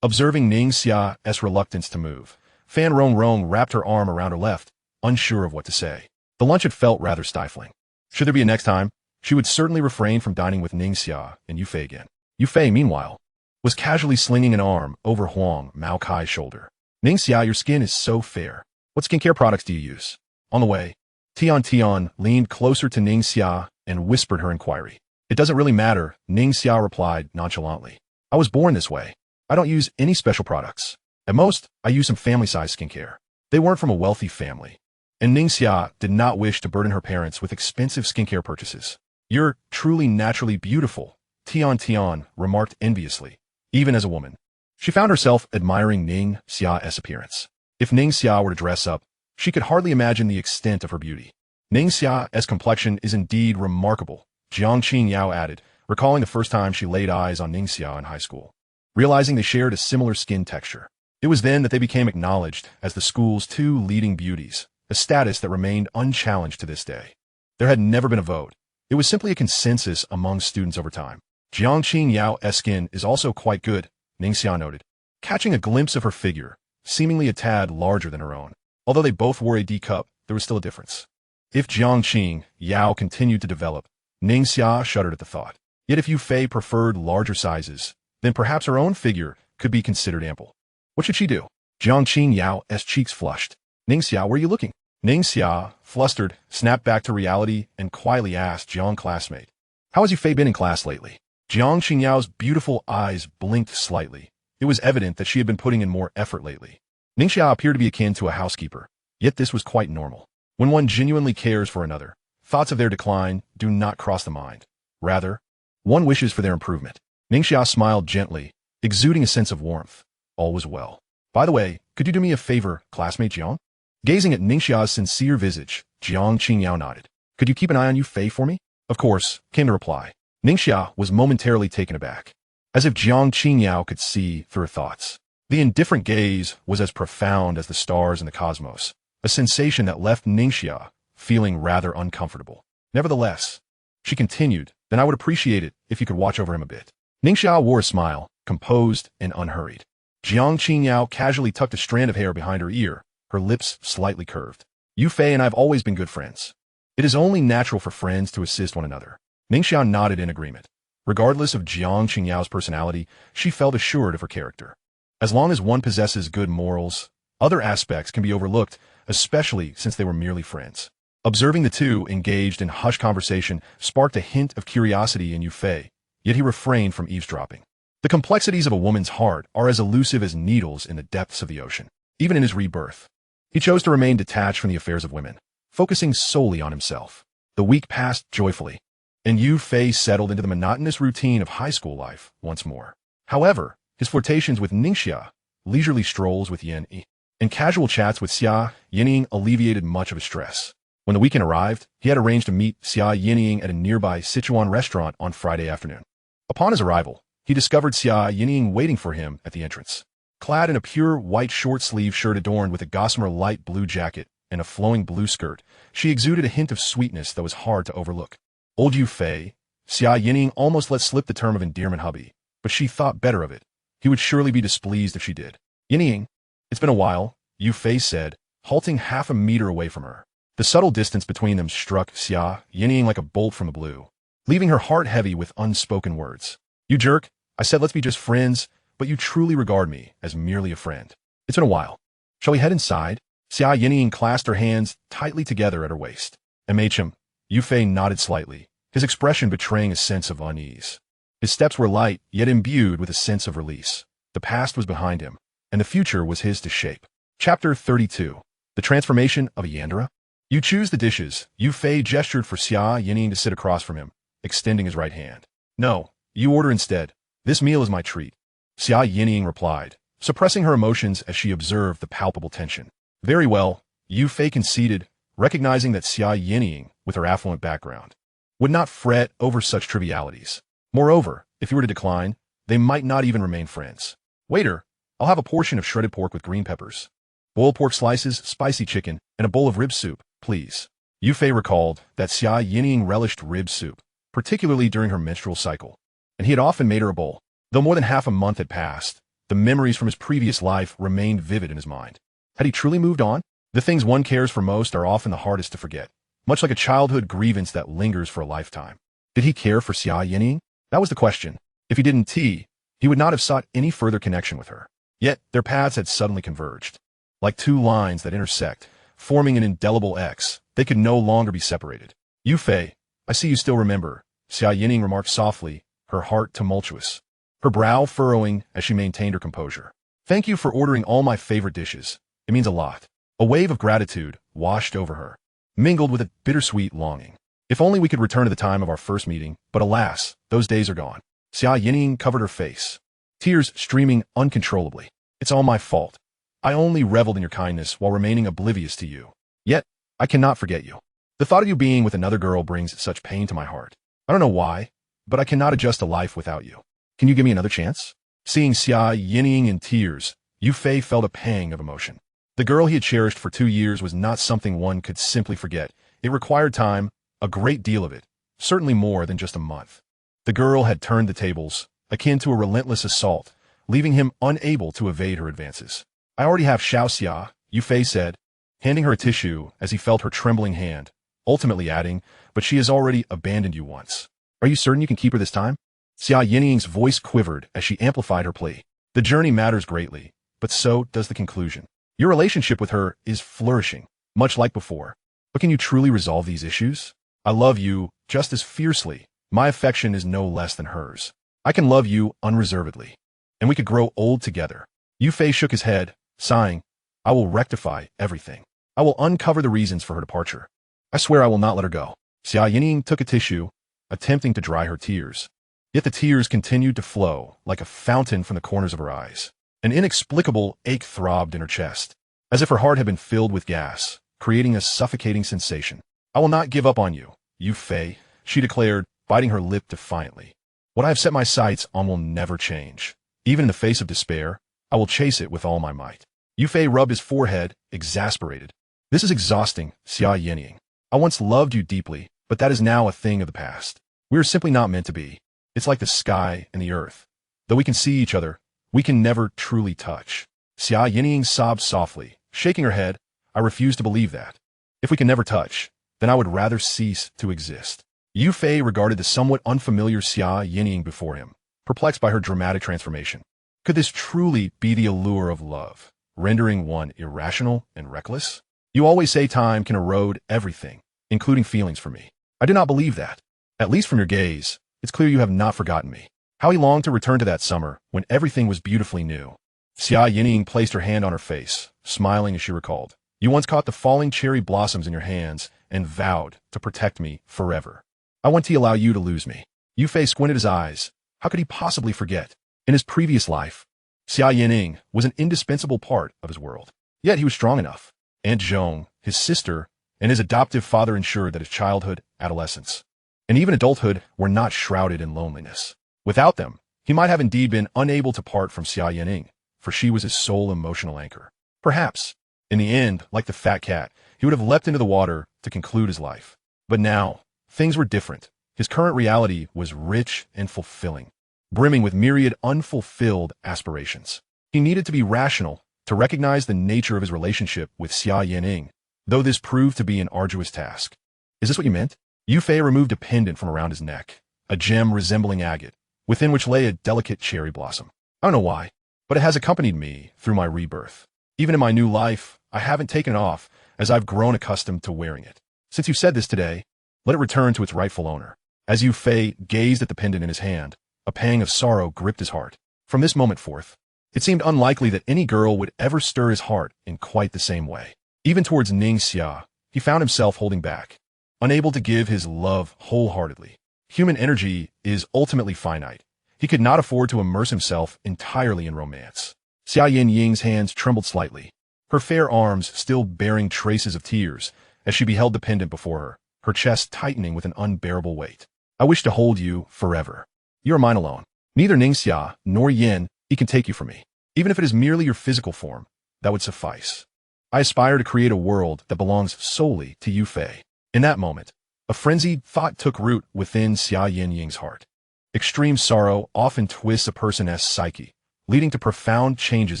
Observing Ning Xia's reluctance to move, Fan Rong wrapped her arm around her left, unsure of what to say. The lunch had felt rather stifling. Should there be a next time, she would certainly refrain from dining with Ning Xia and Yu Fei again. Yu Fei, meanwhile, was casually slinging an arm over Huang Maokai's shoulder. Ning Xia, your skin is so fair. What skincare products do you use? On the way, Tian leaned closer to Ning Xia and whispered her inquiry. It doesn't really matter, Ning Xia replied nonchalantly. I was born this way. I don't use any special products. At most, I use some family-sized skincare. They weren't from a wealthy family. And Ning Xia did not wish to burden her parents with expensive skincare purchases. You're truly naturally beautiful, Tian remarked enviously, even as a woman. She found herself admiring Ning Xia's appearance. If Ning Xia were to dress up, she could hardly imagine the extent of her beauty. Ning Xia's complexion is indeed remarkable, Jiang Qingyao added, recalling the first time she laid eyes on Ning Xia in high school. Realizing they shared a similar skin texture, it was then that they became acknowledged as the school's two leading beauties, a status that remained unchallenged to this day. There had never been a vote. It was simply a consensus among students over time. Jiang Qinyao's skin is also quite good, Ning Xia noted, catching a glimpse of her figure, seemingly a tad larger than her own. Although they both wore a D cup, there was still a difference. If Jiang Qingyao continued to develop, Ning Xia shuddered at the thought. Yet if Yu Fei preferred larger sizes, then perhaps her own figure could be considered ample. What should she do? Jiang Qinyao's cheeks flushed. Ning Xia, where are you looking? Ning Xia, flustered, snapped back to reality and quietly asked Jiang's classmate. How has Yu Fei been in class lately? Jiang Qinyao's beautiful eyes blinked slightly, It was evident that she had been putting in more effort lately. Ningxia appeared to be akin to a housekeeper, yet this was quite normal. When one genuinely cares for another, thoughts of their decline do not cross the mind. Rather, one wishes for their improvement. Ningxia smiled gently, exuding a sense of warmth. All was well. By the way, could you do me a favor, classmate Jiang? Gazing at Ningxia's sincere visage, Jiang Qingyao nodded. Could you keep an eye on Yu Fei for me? Of course, came the reply. Ningxia was momentarily taken aback, as if Jiang Qingyao could see through her thoughts. The indifferent gaze was as profound as the stars in the cosmos, a sensation that left Ningxia feeling rather uncomfortable. Nevertheless, she continued, then I would appreciate it if you could watch over him a bit. Ningxia wore a smile, composed and unhurried. Jiang Qingyao casually tucked a strand of hair behind her ear, her lips slightly curved. Yu Fei and I have always been good friends. It is only natural for friends to assist one another. Ningxia nodded in agreement. Regardless of Jiang Qingyao's personality, she felt assured of her character. As long as one possesses good morals, other aspects can be overlooked, especially since they were merely friends. Observing the two engaged in hushed conversation sparked a hint of curiosity in Yu Fei, yet he refrained from eavesdropping. The complexities of a woman's heart are as elusive as needles in the depths of the ocean. Even in his rebirth, he chose to remain detached from the affairs of women, focusing solely on himself. The week passed joyfully, and Yu Fei settled into the monotonous routine of high school life once more. However, his flirtations with Ningxia, leisurely strolls with Yan Yi, and casual chats with Xia Yinying alleviated much of his stress. When the weekend arrived, he had arranged to meet Xia Yinying at a nearby Sichuan restaurant on Friday afternoon. Upon his arrival, he discovered Xia Yinying waiting for him at the entrance. Clad in a pure white short-sleeve shirt adorned with a gossamer light blue jacket and a flowing blue skirt, she exuded a hint of sweetness that was hard to overlook. Old Yu Fei, Xia Yinying almost let slip the term of endearment hubby, but she thought better of it. He would surely be displeased if she did. Yinying, it's been a while, Yu Fei said, halting half a meter away from her. The subtle distance between them struck Xia Yinying like a bolt from the blue, leaving her heart heavy with unspoken words. You jerk, I said let's be just friends, but you truly regard me as merely a friend. It's been a while. Shall we head inside? Xia Yinying clasped her hands tightly together at her waist. MHM, Yu Fei nodded slightly, his expression betraying a sense of unease. His steps were light, yet imbued with a sense of release. The past was behind him, and the future was his to shape. Chapter 32. The Transformation of a Yandere? You choose the dishes. Yu Fei gestured for Xia Yinying to sit across from him, extending his right hand. No, you order instead. This meal is my treat. Xia Yinying replied, suppressing her emotions as she observed the palpable tension. Very well, Yu Fei conceded, recognizing that Xia Yinying, with her affluent background, would not fret over such trivialities. Moreover, if he were to decline, they might not even remain friends. Waiter, I'll have a portion of shredded pork with green peppers, boiled pork slices, spicy chicken, and a bowl of rib soup, please. Yu Fei recalled that Xia Yinying relished rib soup, particularly during her menstrual cycle, and he had often made her a bowl. Though more than half a month had passed, the memories from his previous life remained vivid in his mind. Had he truly moved on? The things one cares for most are often the hardest to forget, much like a childhood grievance that lingers for a lifetime. Did he care for Xia Yinying? That was the question. If he didn't, he would not have sought any further connection with her. Yet, their paths had suddenly converged. Like two lines that intersect, forming an indelible X, they could no longer be separated. Yu Fei, I see you still remember, Xia Yinying remarked softly, her heart tumultuous, her brow furrowing as she maintained her composure. Thank you for ordering all my favorite dishes. It means a lot. A wave of gratitude washed over her, mingled with a bittersweet longing. If only we could return to the time of our first meeting, but alas, those days are gone. Xia Yinying covered her face, tears streaming uncontrollably. It's all my fault. I only reveled in your kindness while remaining oblivious to you. Yet, I cannot forget you. The thought of you being with another girl brings such pain to my heart. I don't know why, but I cannot adjust to life without you. Can you give me another chance? Seeing Xia Yinying in tears, Yu Fei felt a pang of emotion. The girl he had cherished for 2 years was not something one could simply forget. It required time, a great deal of it, certainly more than just a month. The girl had turned the tables, akin to a relentless assault, leaving him unable to evade her advances. I already have Xia, Yu Fei said, handing her a tissue as he felt her trembling hand, ultimately adding, but she has already abandoned you once. Are you certain you can keep her this time? Xia Yinying's voice quivered as she amplified her plea. The journey matters greatly, but so does the conclusion. Your relationship with her is flourishing, much like before. But can you truly resolve these issues? I love you just as fiercely. My affection is no less than hers. I can love you unreservedly. and we could grow old together. Yu Fei shook his head, sighing, I will rectify everything. I will uncover the reasons for her departure. I swear I will not let her go. Xia Yining took a tissue, attempting to dry her tears. Yet the tears continued to flow like a fountain from the corners of her eyes. An inexplicable ache throbbed in her chest, as if her heart had been filled with gas, creating a suffocating sensation. I will not give up on you, Yu Fei, she declared, biting her lip defiantly. What I have set my sights on will never change. Even in the face of despair, I will chase it with all my might. Yu Fei rubbed his forehead, exasperated. This is exhausting, Xia Yining. I once loved you deeply, but that is now a thing of the past. We are simply not meant to be. It's like the sky and the earth. Though we can see each other, we can never truly touch. Xia Yining sobbed softly, shaking her head. I refuse to believe that. If we can never touch, then I would rather cease to exist. Yu Fei regarded the somewhat unfamiliar Xia Yining before him, perplexed by her dramatic transformation. Could this truly be the allure of love, rendering one irrational and reckless? You always say time can erode everything, including feelings for me. I do not believe that. At least from your gaze, it's clear you have not forgotten me. How he longed to return to that summer when everything was beautifully new. Xia Yining placed her hand on her face, smiling as she recalled. You once caught the falling cherry blossoms in your hands and vowed to protect me forever. I want to allow you to lose me. Yu Fei squinted his eyes. How could he possibly forget? In his previous life, Xia Yining was an indispensable part of his world. Yet he was strong enough. Aunt Zhong, his sister, and his adoptive father ensured that his childhood, adolescence, and even adulthood were not shrouded in loneliness. Without them, he might have indeed been unable to part from Xia Yining, for she was his sole emotional anchor. Perhaps, in the end, like the fat cat, he would have leapt into the water to conclude his life. But now, things were different. His current reality was rich and fulfilling, brimming with myriad unfulfilled aspirations. He needed to be rational to recognize the nature of his relationship with Xia Yining, though this proved to be an arduous task. Is this what you meant? Yu Fei removed a pendant from around his neck, a gem resembling agate, within which lay a delicate cherry blossom. I don't know why, but it has accompanied me through my rebirth. Even in my new life, I haven't taken it off, as I've grown accustomed to wearing it. Since you said this today, let it return to its rightful owner. As Yu Fei gazed at the pendant in his hand, a pang of sorrow gripped his heart. From this moment forth, it seemed unlikely that any girl would ever stir his heart in quite the same way. Even towards Ning Xia, he found himself holding back, unable to give his love wholeheartedly. Human energy is ultimately finite. He could not afford to immerse himself entirely in romance. Xia Yining's hands trembled slightly, her fair arms still bearing traces of tears as she beheld the pendant before her chest tightening with an unbearable weight. I wish to hold you forever. You are mine alone. Neither Ning Xia nor Yin he can take you from me. Even if it is merely your physical form, that would suffice. I aspire to create a world that belongs solely to Yu Fei. In that moment, a frenzied thought took root within Xia Yining's heart. Extreme sorrow often twists a person's psyche, leading to profound changes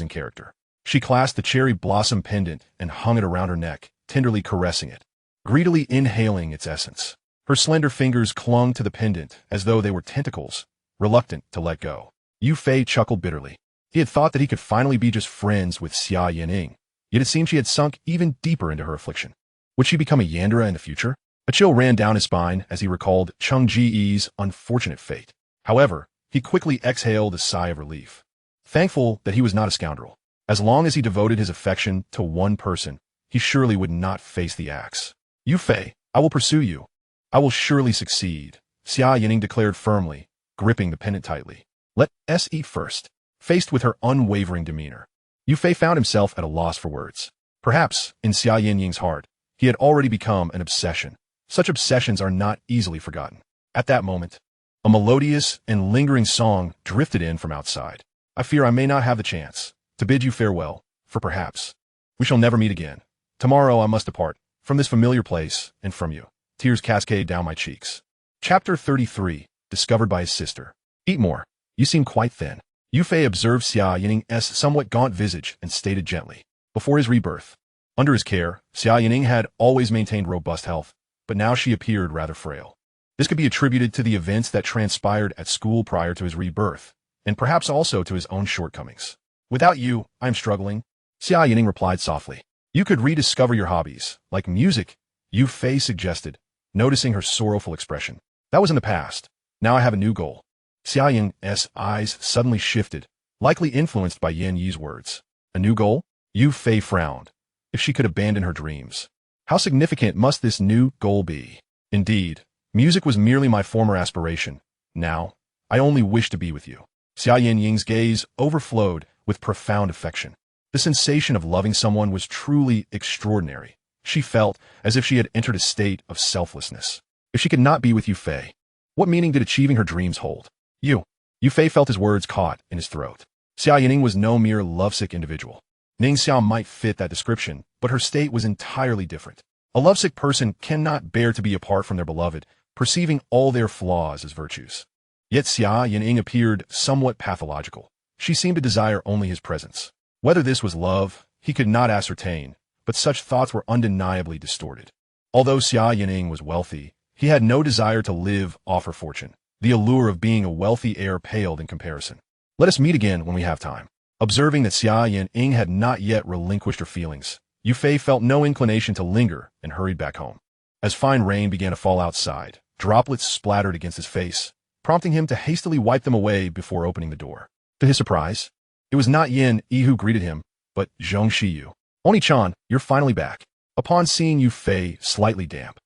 in character. She clasped the cherry blossom pendant and hung it around her neck, tenderly caressing it, greedily inhaling its essence. Her slender fingers clung to the pendant as though they were tentacles, reluctant to let go. Yu Fei chuckled bitterly. He had thought that he could finally be just friends with Xia Yining, yet it seemed she had sunk even deeper into her affliction. Would she become a Yandera in the future? A chill ran down his spine as he recalled Cheng Ji's unfortunate fate. However, he quickly exhaled a sigh of relief, thankful that he was not a scoundrel. As long as he devoted his affection to one person, he surely would not face the axe. Yu Fei, I will pursue you. I will surely succeed, Xia Yining declared firmly, gripping the pendant tightly. Let us eat first. Faced with her unwavering demeanor, Yu Fei found himself at a loss for words. Perhaps, in Xia Yining's heart, he had already become an obsession. Such obsessions are not easily forgotten. At that moment, a melodious and lingering song drifted in from outside. I fear I may not have the chance to bid you farewell, for perhaps we shall never meet again. Tomorrow I must depart from this familiar place and from you. Tears cascade down my cheeks. Chapter 33, discovered by his sister. Eat more. You seem quite thin. Yu Fei observed Xia Yining's somewhat gaunt visage and stated gently. Before his rebirth, under his care, Xia Yining had always maintained robust health, but now she appeared rather frail. This could be attributed to the events that transpired at school prior to his rebirth, and perhaps also to his own shortcomings. Without you, I am struggling, Xia Yining replied softly. You could rediscover your hobbies, like music, Yu Fei suggested, noticing her sorrowful expression. That was in the past. Now I have a new goal. Xia Ying's eyes suddenly shifted, likely influenced by Yin Yi's words. A new goal? Yu Fei frowned. If she could abandon her dreams. How significant must this new goal be? Indeed, music was merely my former aspiration. Now, I only wish to be with you. Xia Yin's gaze overflowed with profound affection. The sensation of loving someone was truly extraordinary. She felt as if she had entered a state of selflessness. If she could not be with Yu Fei, what meaning did achieving her dreams hold? Yu Fei felt his words caught in his throat. Xia Yining was no mere lovesick individual. Ning Xiao might fit that description, but her state was entirely different. A lovesick person cannot bear to be apart from their beloved, perceiving all their flaws as virtues. Yet Xia Yining appeared somewhat pathological. She seemed to desire only his presence. Whether this was love, he could not ascertain, but such thoughts were undeniably distorted. Although Xia Yining was wealthy, he had no desire to live off her fortune. The allure of being a wealthy heir paled in comparison. Let us meet again when we have time. Observing that Xia Yining had not yet relinquished her feelings, Yu Fei felt no inclination to linger and hurried back home. As fine rain began to fall outside, droplets splattered against his face, prompting him to hastily wipe them away before opening the door. To his surprise, it was not Yin Yi who greeted him, but Zhong Shiyu. Oni-chan, you're finally back. Upon seeing Yu Fei slightly damp,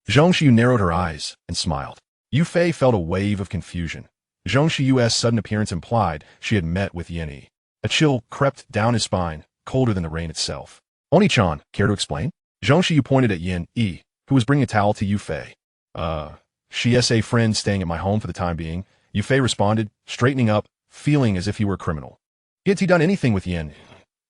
Zhong Shiyu narrowed her eyes and smiled. Yu Fei felt a wave of confusion. Zhong Shiyu's sudden appearance implied she had met with Yin Yi. A chill crept down his spine, colder than the rain itself. Oni-chan, care to explain? Zhong Shiyu pointed at Yin Yi, who was bringing a towel to Yu Fei. She's a friend staying at my home for the time being, Yu Fei responded, straightening up, feeling as if he were a criminal. Had he done anything with Yin?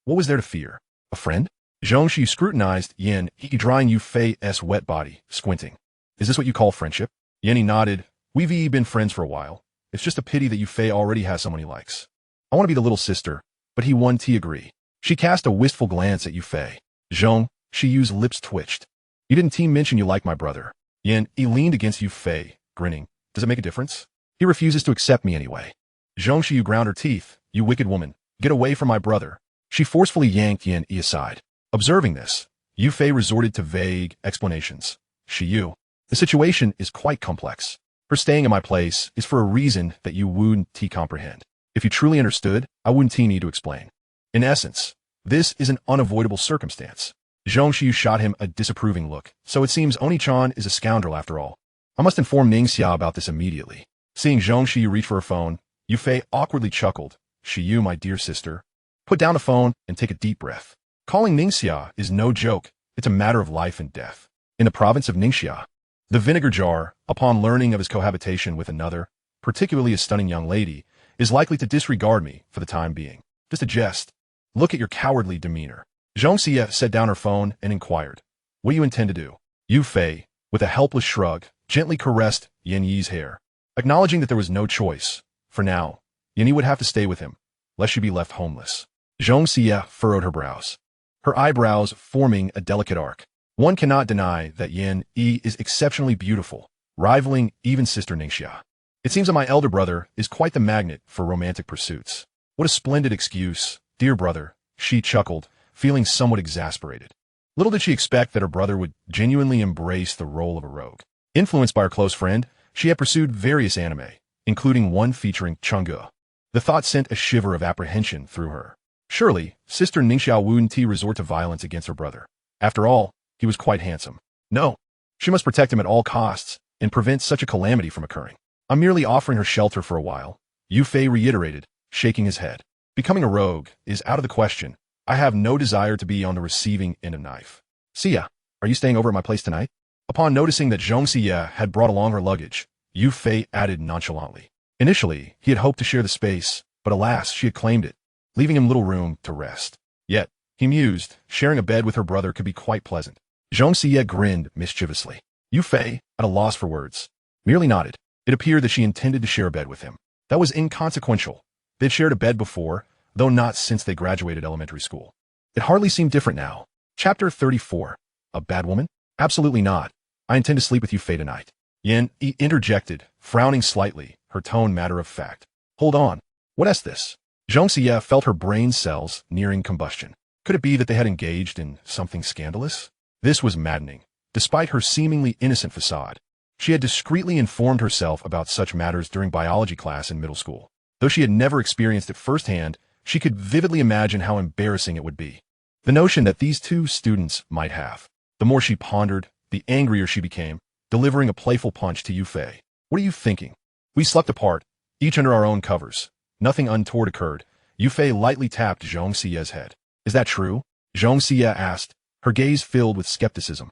What was there to fear? A friend? Zhong Shiyu scrutinized Yin Yi, drying Yu Fei's wet body, squinting. Is this what you call friendship? Yin Yi nodded. We've been friends for a while. It's just a pity that Yu Fei already has someone he likes. I want to be the little sister, but he won to agree. She cast a wistful glance at Yu Fei. Zhong Shiyu's lips twitched. You didn't mention you like my brother. Yin Yi leaned against Yu Fei, grinning. Does it make a difference? He refuses to accept me anyway. Zhong Shiyu ground her teeth. You wicked woman. Get away from my brother. She forcefully yanked Yin Yi aside. Observing this, Yu Fei resorted to vague explanations. Shiyu, the situation is quite complex. Her staying in my place is for a reason that you wouldn't comprehend. If you truly understood, I wouldn't need to explain. In essence, this is an unavoidable circumstance. Zhong Shiyu shot him a disapproving look. So it seems Oni-chan is a scoundrel after all. I must inform Ning Xia about this immediately. Seeing Zhong Shiyu reach for her phone, Yu Fei awkwardly chuckled. Shiyu, my dear sister. Put down the phone and take a deep breath. Calling Ningxia is no joke. It's a matter of life and death. In the province of Ningxia, the vinegar jar, upon learning of his cohabitation with another, particularly a stunning young lady, is likely to disregard me for the time being. Just a jest. Look at your cowardly demeanor. Zhong Xia set down her phone and inquired, what do you intend to do? Yu Fei, with a helpless shrug, gently caressed Yin Yi's hair, acknowledging that there was no choice. For now, Yin Yi would have to stay with him, lest she be left homeless. Zhong Xia furrowed her brows, her eyebrows forming a delicate arc. One cannot deny that Yin Yi is exceptionally beautiful, rivaling even Sister Ningxia. It seems that my elder brother is quite the magnet for romantic pursuits. What a splendid excuse, dear brother, she chuckled, feeling somewhat exasperated. Little did she expect that her brother would genuinely embrace the role of a rogue. Influenced by her close friend, she had pursued various anime, including one featuring Chang'e. The thought sent a shiver of apprehension through her. Surely, Sister Ningxia wouldn't resort to violence against her brother. After all, he was quite handsome. No, she must protect him at all costs and prevent such a calamity from occurring. I'm merely offering her shelter for a while, Yu Fei reiterated, shaking his head. Becoming a rogue is out of the question. I have no desire to be on the receiving end of knife. Xia, are you staying over at my place tonight? Upon noticing that Zhong Xia had brought along her luggage, Yu Fei added nonchalantly. Initially, he had hoped to share the space, but alas, she had claimed it, leaving him little room to rest. Yet, he mused, sharing a bed with her brother could be quite pleasant. Zhong Xia grinned mischievously. Yu Fei, at a loss for words, merely nodded. It appeared that she intended to share a bed with him. That was inconsequential. They'd shared a bed before, though not since they graduated elementary school. It hardly seemed different now. Chapter 34. A bad woman? Absolutely not. I intend to sleep with Yu Fei tonight. Yin Yi interjected, frowning slightly, her tone matter of fact. Hold on. What is this? Zhong Xia felt her brain cells nearing combustion. Could it be that they had engaged in something scandalous? This was maddening. Despite her seemingly innocent facade, she had discreetly informed herself about such matters during biology class in middle school. Though she had never experienced it firsthand, she could vividly imagine how embarrassing it would be. The notion that these two students might have. The more she pondered, the angrier she became, delivering a playful punch to Yufei. What are you thinking? We slept apart, each under our own covers. Nothing untoward occurred. Yufei lightly tapped Zhong Xie's head. Is that true? Zhong Xie asked, her gaze filled with skepticism.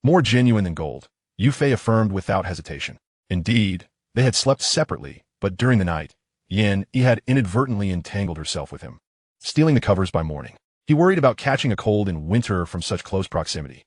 More genuine than gold, Yufei affirmed without hesitation. Indeed, they had slept separately, but during the night, Yin had inadvertently entangled herself with him, stealing the covers by morning. He worried about catching a cold in winter from such close proximity.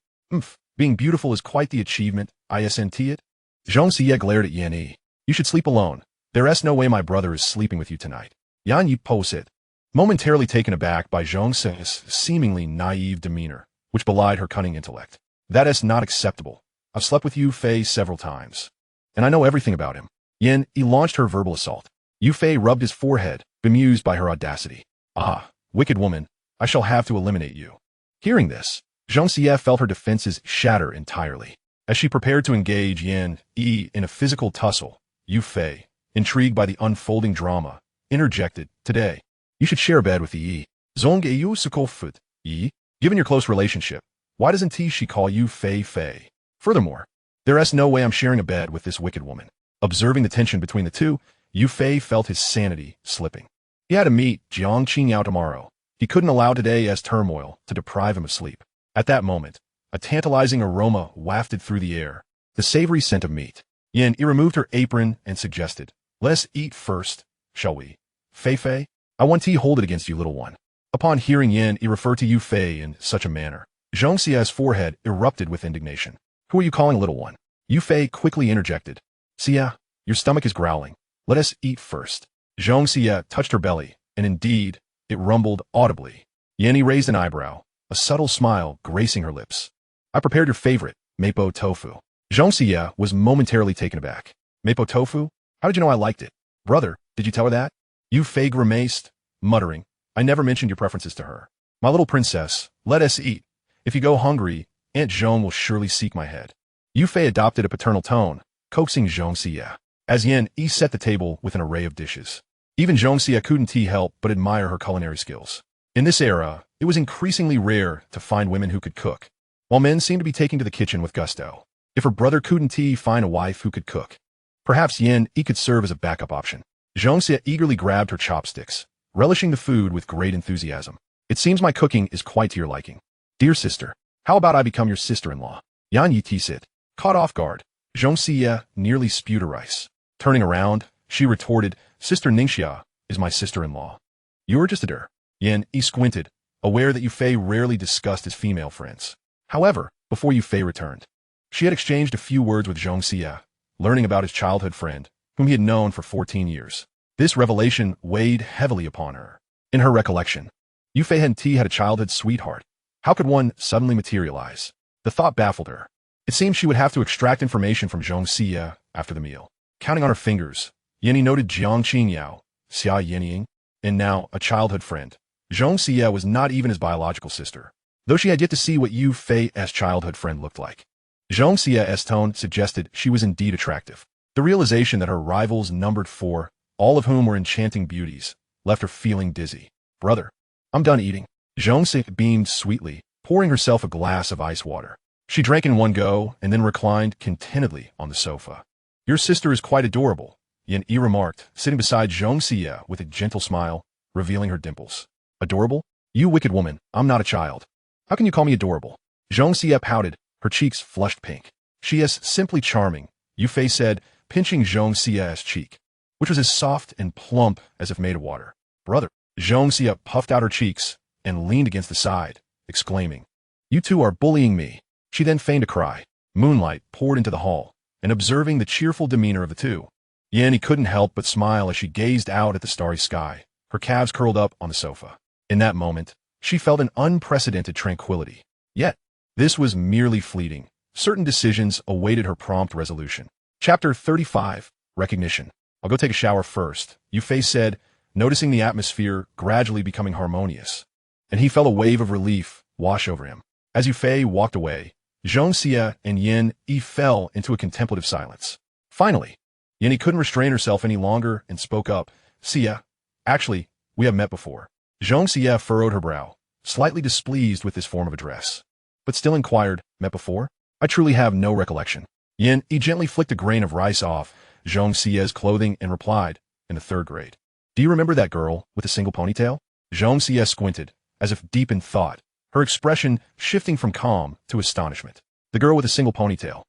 Being beautiful is quite the achievement, isn't it? Zhong Xie glared at Yin. You should sleep alone. There's no way my brother is sleeping with you tonight. Yan Yi said, momentarily taken aback by Zhong Xie's seemingly naive demeanor, which belied her cunning intellect. That is not acceptable. I've slept with Yufei several times, and I know everything about him. Yin launched her verbal assault. Yufei rubbed his forehead, bemused by her audacity. Ah, wicked woman, I shall have to eliminate you. Hearing this, Zhong Xie felt her defenses shatter entirely. As she prepared to engage Yin in a physical tussle, Yufei, intrigued by the unfolding drama, interjected, Today, you should share a bed with Yi. Zong you foot, Yi. Given your close relationship, why doesn't she call you Fei? Furthermore, there's no way I'm sharing a bed with this wicked woman. Observing the tension between the two, Yufei felt his sanity slipping. He had to meet Jiang Qingyao tomorrow. He couldn't allow today's turmoil to deprive him of sleep. At that moment, a tantalizing aroma wafted through the air, the savory scent of meat. Yin removed her apron and suggested, Let's eat first, shall we? Fei, I want to hold it against you, little one. Upon hearing Yin refer to Yufei in such a manner, Zhong Xie's forehead erupted with indignation. Who are you calling little one? Yufei quickly interjected. Xie, your stomach is growling. Let us eat first. Zhong Xie touched her belly, and indeed, it rumbled audibly. Yin raised an eyebrow, a subtle smile gracing her lips. I prepared your favorite, mapo tofu. Zhong Xie was momentarily taken aback. Mapo tofu? How did you know I liked it? Brother, did you tell her that? Yufei grimaced, muttering, I never mentioned your preferences to her. My little princess, let us eat. If you go hungry, Aunt Zhong will surely seek my head. Yufei adopted a paternal tone, coaxing Zhong Xie. As Yin set the table with an array of dishes. Even Zhong Xie couldn't help but admire her culinary skills. In this era, it was increasingly rare to find women who could cook, while men seemed to be taking to the kitchen with gusto. If her brother couldn't find a wife who could cook, perhaps Yin could serve as a backup option. Zhong Xie eagerly grabbed her chopsticks, relishing the food with great enthusiasm. It seems my cooking is quite to your liking. Dear sister, how about I become your sister-in-law? Yan Yi said. Caught off guard, Zhong Xie nearly spewed her rice. Turning around, she retorted, Sister Ningxia is my sister-in-law. You're just a der. Yin squinted, aware that Yufei rarely discussed his female friends. However, before Yufei returned, she had exchanged a few words with Zhong Xie, learning about his childhood friend, whom he had known for 14 years. This revelation weighed heavily upon her. In her recollection, Yufei had a childhood sweetheart. How could one suddenly materialize? The thought baffled her. It seemed she would have to extract information from Zhong Xie after the meal. Counting on her fingers, Yin noted Jiang Qingyao, Xia Yinying, and now a childhood friend. Zhong Xie was not even his biological sister, though she had yet to see what Yufei's childhood friend looked like. Zhong Xie's tone suggested she was indeed attractive. The realization that her rivals numbered 4, all of whom were enchanting beauties, left her feeling dizzy. Brother, I'm done eating. Zhong Xie beamed sweetly, pouring herself a glass of ice water. She drank in one go and then reclined contentedly on the sofa. Your sister is quite adorable, Yin remarked, sitting beside Zhong Xie with a gentle smile, revealing her dimples. Adorable? You wicked woman, I'm not a child. How can you call me adorable? Zhong Xie pouted, her cheeks flushed pink. She is simply charming, Yufei said, pinching Zhong Xie's cheek, which was as soft and plump as if made of water. Brother, Zhong Xie puffed out her cheeks and leaned against the side, exclaiming, You two are bullying me. She then feigned a cry. Moonlight poured into the hall, and observing the cheerful demeanor of the two, Yin couldn't help but smile as she gazed out at the starry sky, her calves curled up on the sofa. In that moment, she felt an unprecedented tranquility. Yet, this was merely fleeting. Certain decisions awaited her prompt resolution. Chapter 35, Recognition. I'll go take a shower first, Yufei said, noticing the atmosphere gradually becoming harmonious. And he felt a wave of relief wash over him. As Yufei walked away, Zhong Xie and Yin fell into a contemplative silence. Finally, Yin couldn't restrain herself any longer and spoke up. Xie, Actually, we have met before. Zhong Xie furrowed her brow, slightly displeased with this form of address, but still inquired, met before? I truly have no recollection. Yin Yi gently flicked a grain of rice off Zhong Xie's clothing and replied, in the 3rd grade. Do you remember that girl with a single ponytail? Zhong Xie squinted, as if deep in thought, her expression shifting from calm to astonishment. The girl with a single ponytail.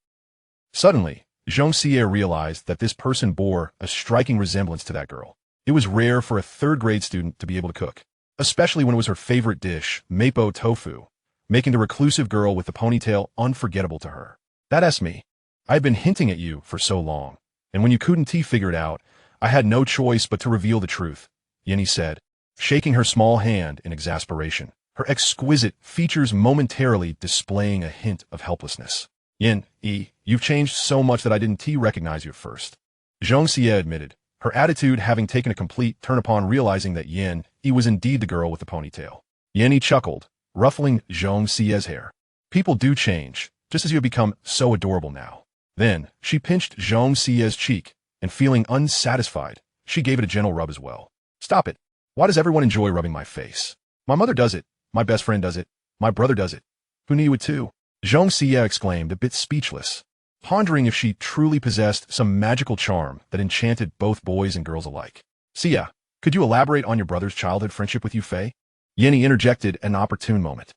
Suddenly, Zhong Xie realized that this person bore a striking resemblance to that girl. It was rare for a 3rd grade student to be able to cook, especially when it was her favorite dish, mapo tofu, making the reclusive girl with the ponytail unforgettable to her. That's me. I've been hinting at you for so long, and when you couldn't figure it out, I had no choice but to reveal the truth, Yenny said, shaking her small hand in exasperation, her exquisite features momentarily displaying a hint of helplessness. Yin Yi, you've changed so much that I didn't recognize you at first. Zhong Xie admitted, her attitude having taken a complete turn upon realizing that Yin Yi was indeed the girl with the ponytail. Yin Yi chuckled, ruffling Zhong Xie's hair. People do change, just as you have become so adorable now. Then, she pinched Zhong Xie's cheek, and feeling unsatisfied, she gave it a gentle rub as well. Stop it. Why does everyone enjoy rubbing my face? My mother does it, my best friend does it, my brother does it. Who knew you would too? Zhong Xie exclaimed, a bit speechless, pondering if she truly possessed some magical charm that enchanted both boys and girls alike. Xie, could you elaborate on your brother's childhood friendship with Yu Fei? Yenny interjected at an opportune moment.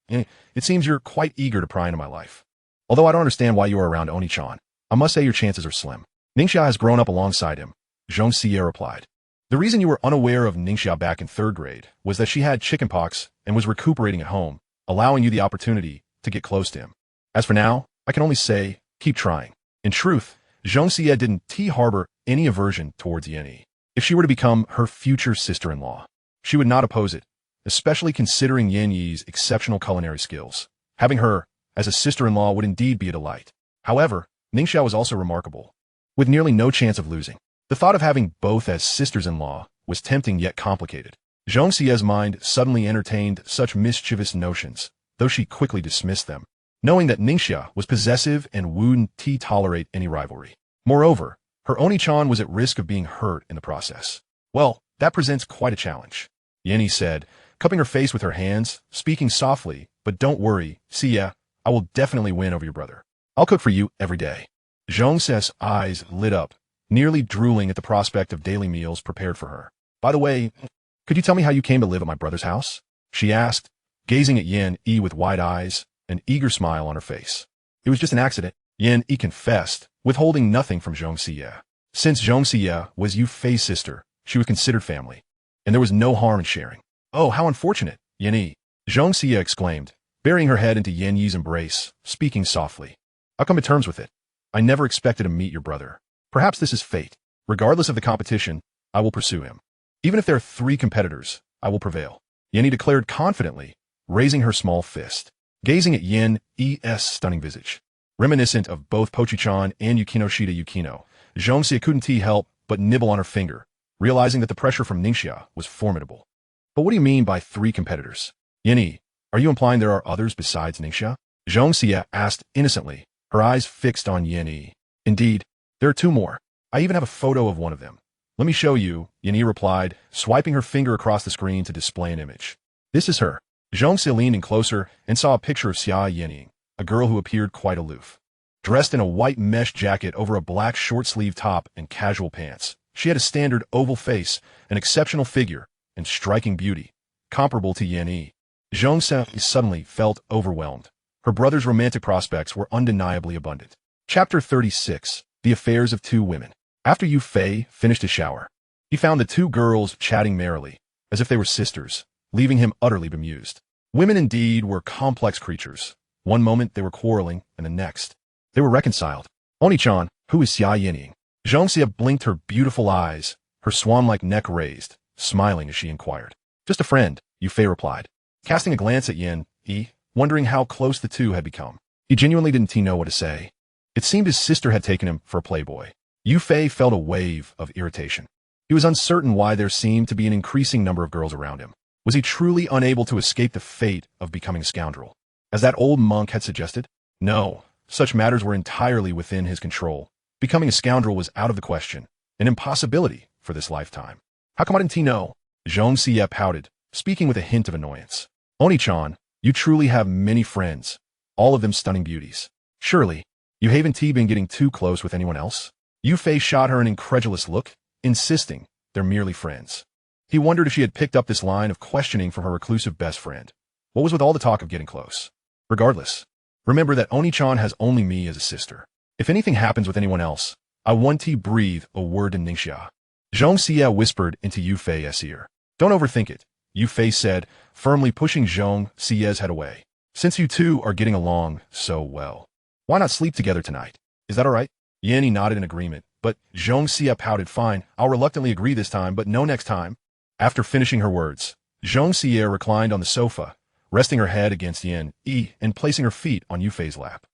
It seems you're quite eager to pry into my life. Although I don't understand why you are around Oni-chan, I must say your chances are slim. Ningxia has grown up alongside him, Zhong Xie replied. The reason you were unaware of Ningxia back in 3rd grade was that she had chickenpox and was recuperating at home, allowing you the opportunity to get close to him. As for now, I can only say, keep trying. In truth, Zhong Xie didn't harbor any aversion towards Yenny. If she were to become her future sister-in-law, she would not oppose it, especially considering Yin Yi's exceptional culinary skills. Having her as a sister-in-law would indeed be a delight. However, Ningxia was also remarkable, with nearly no chance of losing. The thought of having both as sisters-in-law was tempting yet complicated. Zhong Xie's mind suddenly entertained such mischievous notions, though she quickly dismissed them, knowing that Ningxia was possessive and wouldn't tolerate any rivalry. Moreover, her Oni-chan was at risk of being hurt in the process. Well, that presents quite a challenge, Yenny said, cupping her face with her hands, speaking softly, but don't worry, Xie, I will definitely win over your brother. I'll cook for you every day. Zhong Xie's eyes lit up, nearly drooling at the prospect of daily meals prepared for her. By the way, could you tell me how you came to live at my brother's house? She asked, gazing at Yin Yi with wide eyes, an eager smile on her face. It was just an accident, Yin Yi confessed, withholding nothing from Zhong Xie. Since Zhong Xie was Yu Fei's sister, she was considered family, and there was no harm in sharing. Oh, how unfortunate, Yin Yi, Zhong Xie exclaimed, burying her head into Yin Yi's embrace, speaking softly. I'll come to terms with it. I never expected to meet your brother. Perhaps this is fate. Regardless of the competition, I will pursue him. Even if there are 3 competitors, I will prevail, Yenny declared confidently, raising her small fist, gazing at Yin Yi's stunning visage. Reminiscent of both Pochi-chan and Yukino Shida Yukino, Zhong Xie couldn't help but nibble on her finger, realizing that the pressure from Ningxia was formidable. But what do you mean by 3 competitors? Yenny, are you implying there are others besides Ningxia? Zhong Xie asked innocently, her eyes fixed on Yenny. Indeed, there are 2 more. I even have a photo of one of them. Let me show you, Yenny replied, swiping her finger across the screen to display an image. This is her. Zhong Xie leaned in closer and saw a picture of Xia Yenny, a girl who appeared quite aloof. Dressed in a white mesh jacket over a black short-sleeved top and casual pants, she had a standard oval face, an exceptional figure, and striking beauty, comparable to Yenny. Zhong Xie suddenly felt overwhelmed. Her brother's romantic prospects were undeniably abundant. Chapter 36. The Affairs of 2 Women. After Yu Fei finished his shower, he found the 2 girls chatting merrily, as if they were sisters, leaving him utterly bemused. Women indeed were complex creatures. One moment they were quarreling, and the next, they were reconciled. Oni-chan, who is Xia Yenning? Zhong Xie blinked her beautiful eyes, her swan-like neck raised, smiling as she inquired. Just a friend, Yu Fei replied, casting a glance at Yin Yi, wondering how close the 2 had become. He genuinely didn't know what to say. It seemed his sister had taken him for a playboy. Yu Fei felt a wave of irritation. He was uncertain why there seemed to be an increasing number of girls around him. Was he truly unable to escape the fate of becoming a scoundrel, as that old monk had suggested? No, such matters were entirely within his control. Becoming a scoundrel was out of the question, an impossibility for this lifetime. How come I didn't know? Zhong Xie pouted, speaking with a hint of annoyance. Oni-chan, you truly have many friends, all of them stunning beauties. Surely, you haven't been getting too close with anyone else? Yu Fei shot her an incredulous look, insisting they're merely friends. He wondered if she had picked up this line of questioning from her reclusive best friend. What was with all the talk of getting close? Regardless, remember that Oni-chan has only me as a sister. If anything happens with anyone else, I want to breathe a word to Ningxia. Zhong Xie whispered into Yu Fei's ear. Don't overthink it, Yu Fei said, firmly pushing Zhong Xie's head away. Since you two are getting along so well, why not sleep together tonight? Is that all right? Yanni nodded in agreement, but Zhong Xie pouted. Fine, I'll reluctantly agree this time, but no next time. After finishing her words, Zhong Xie reclined on the sofa, resting her head against Yin Yi and placing her feet on Yu Fei's lap.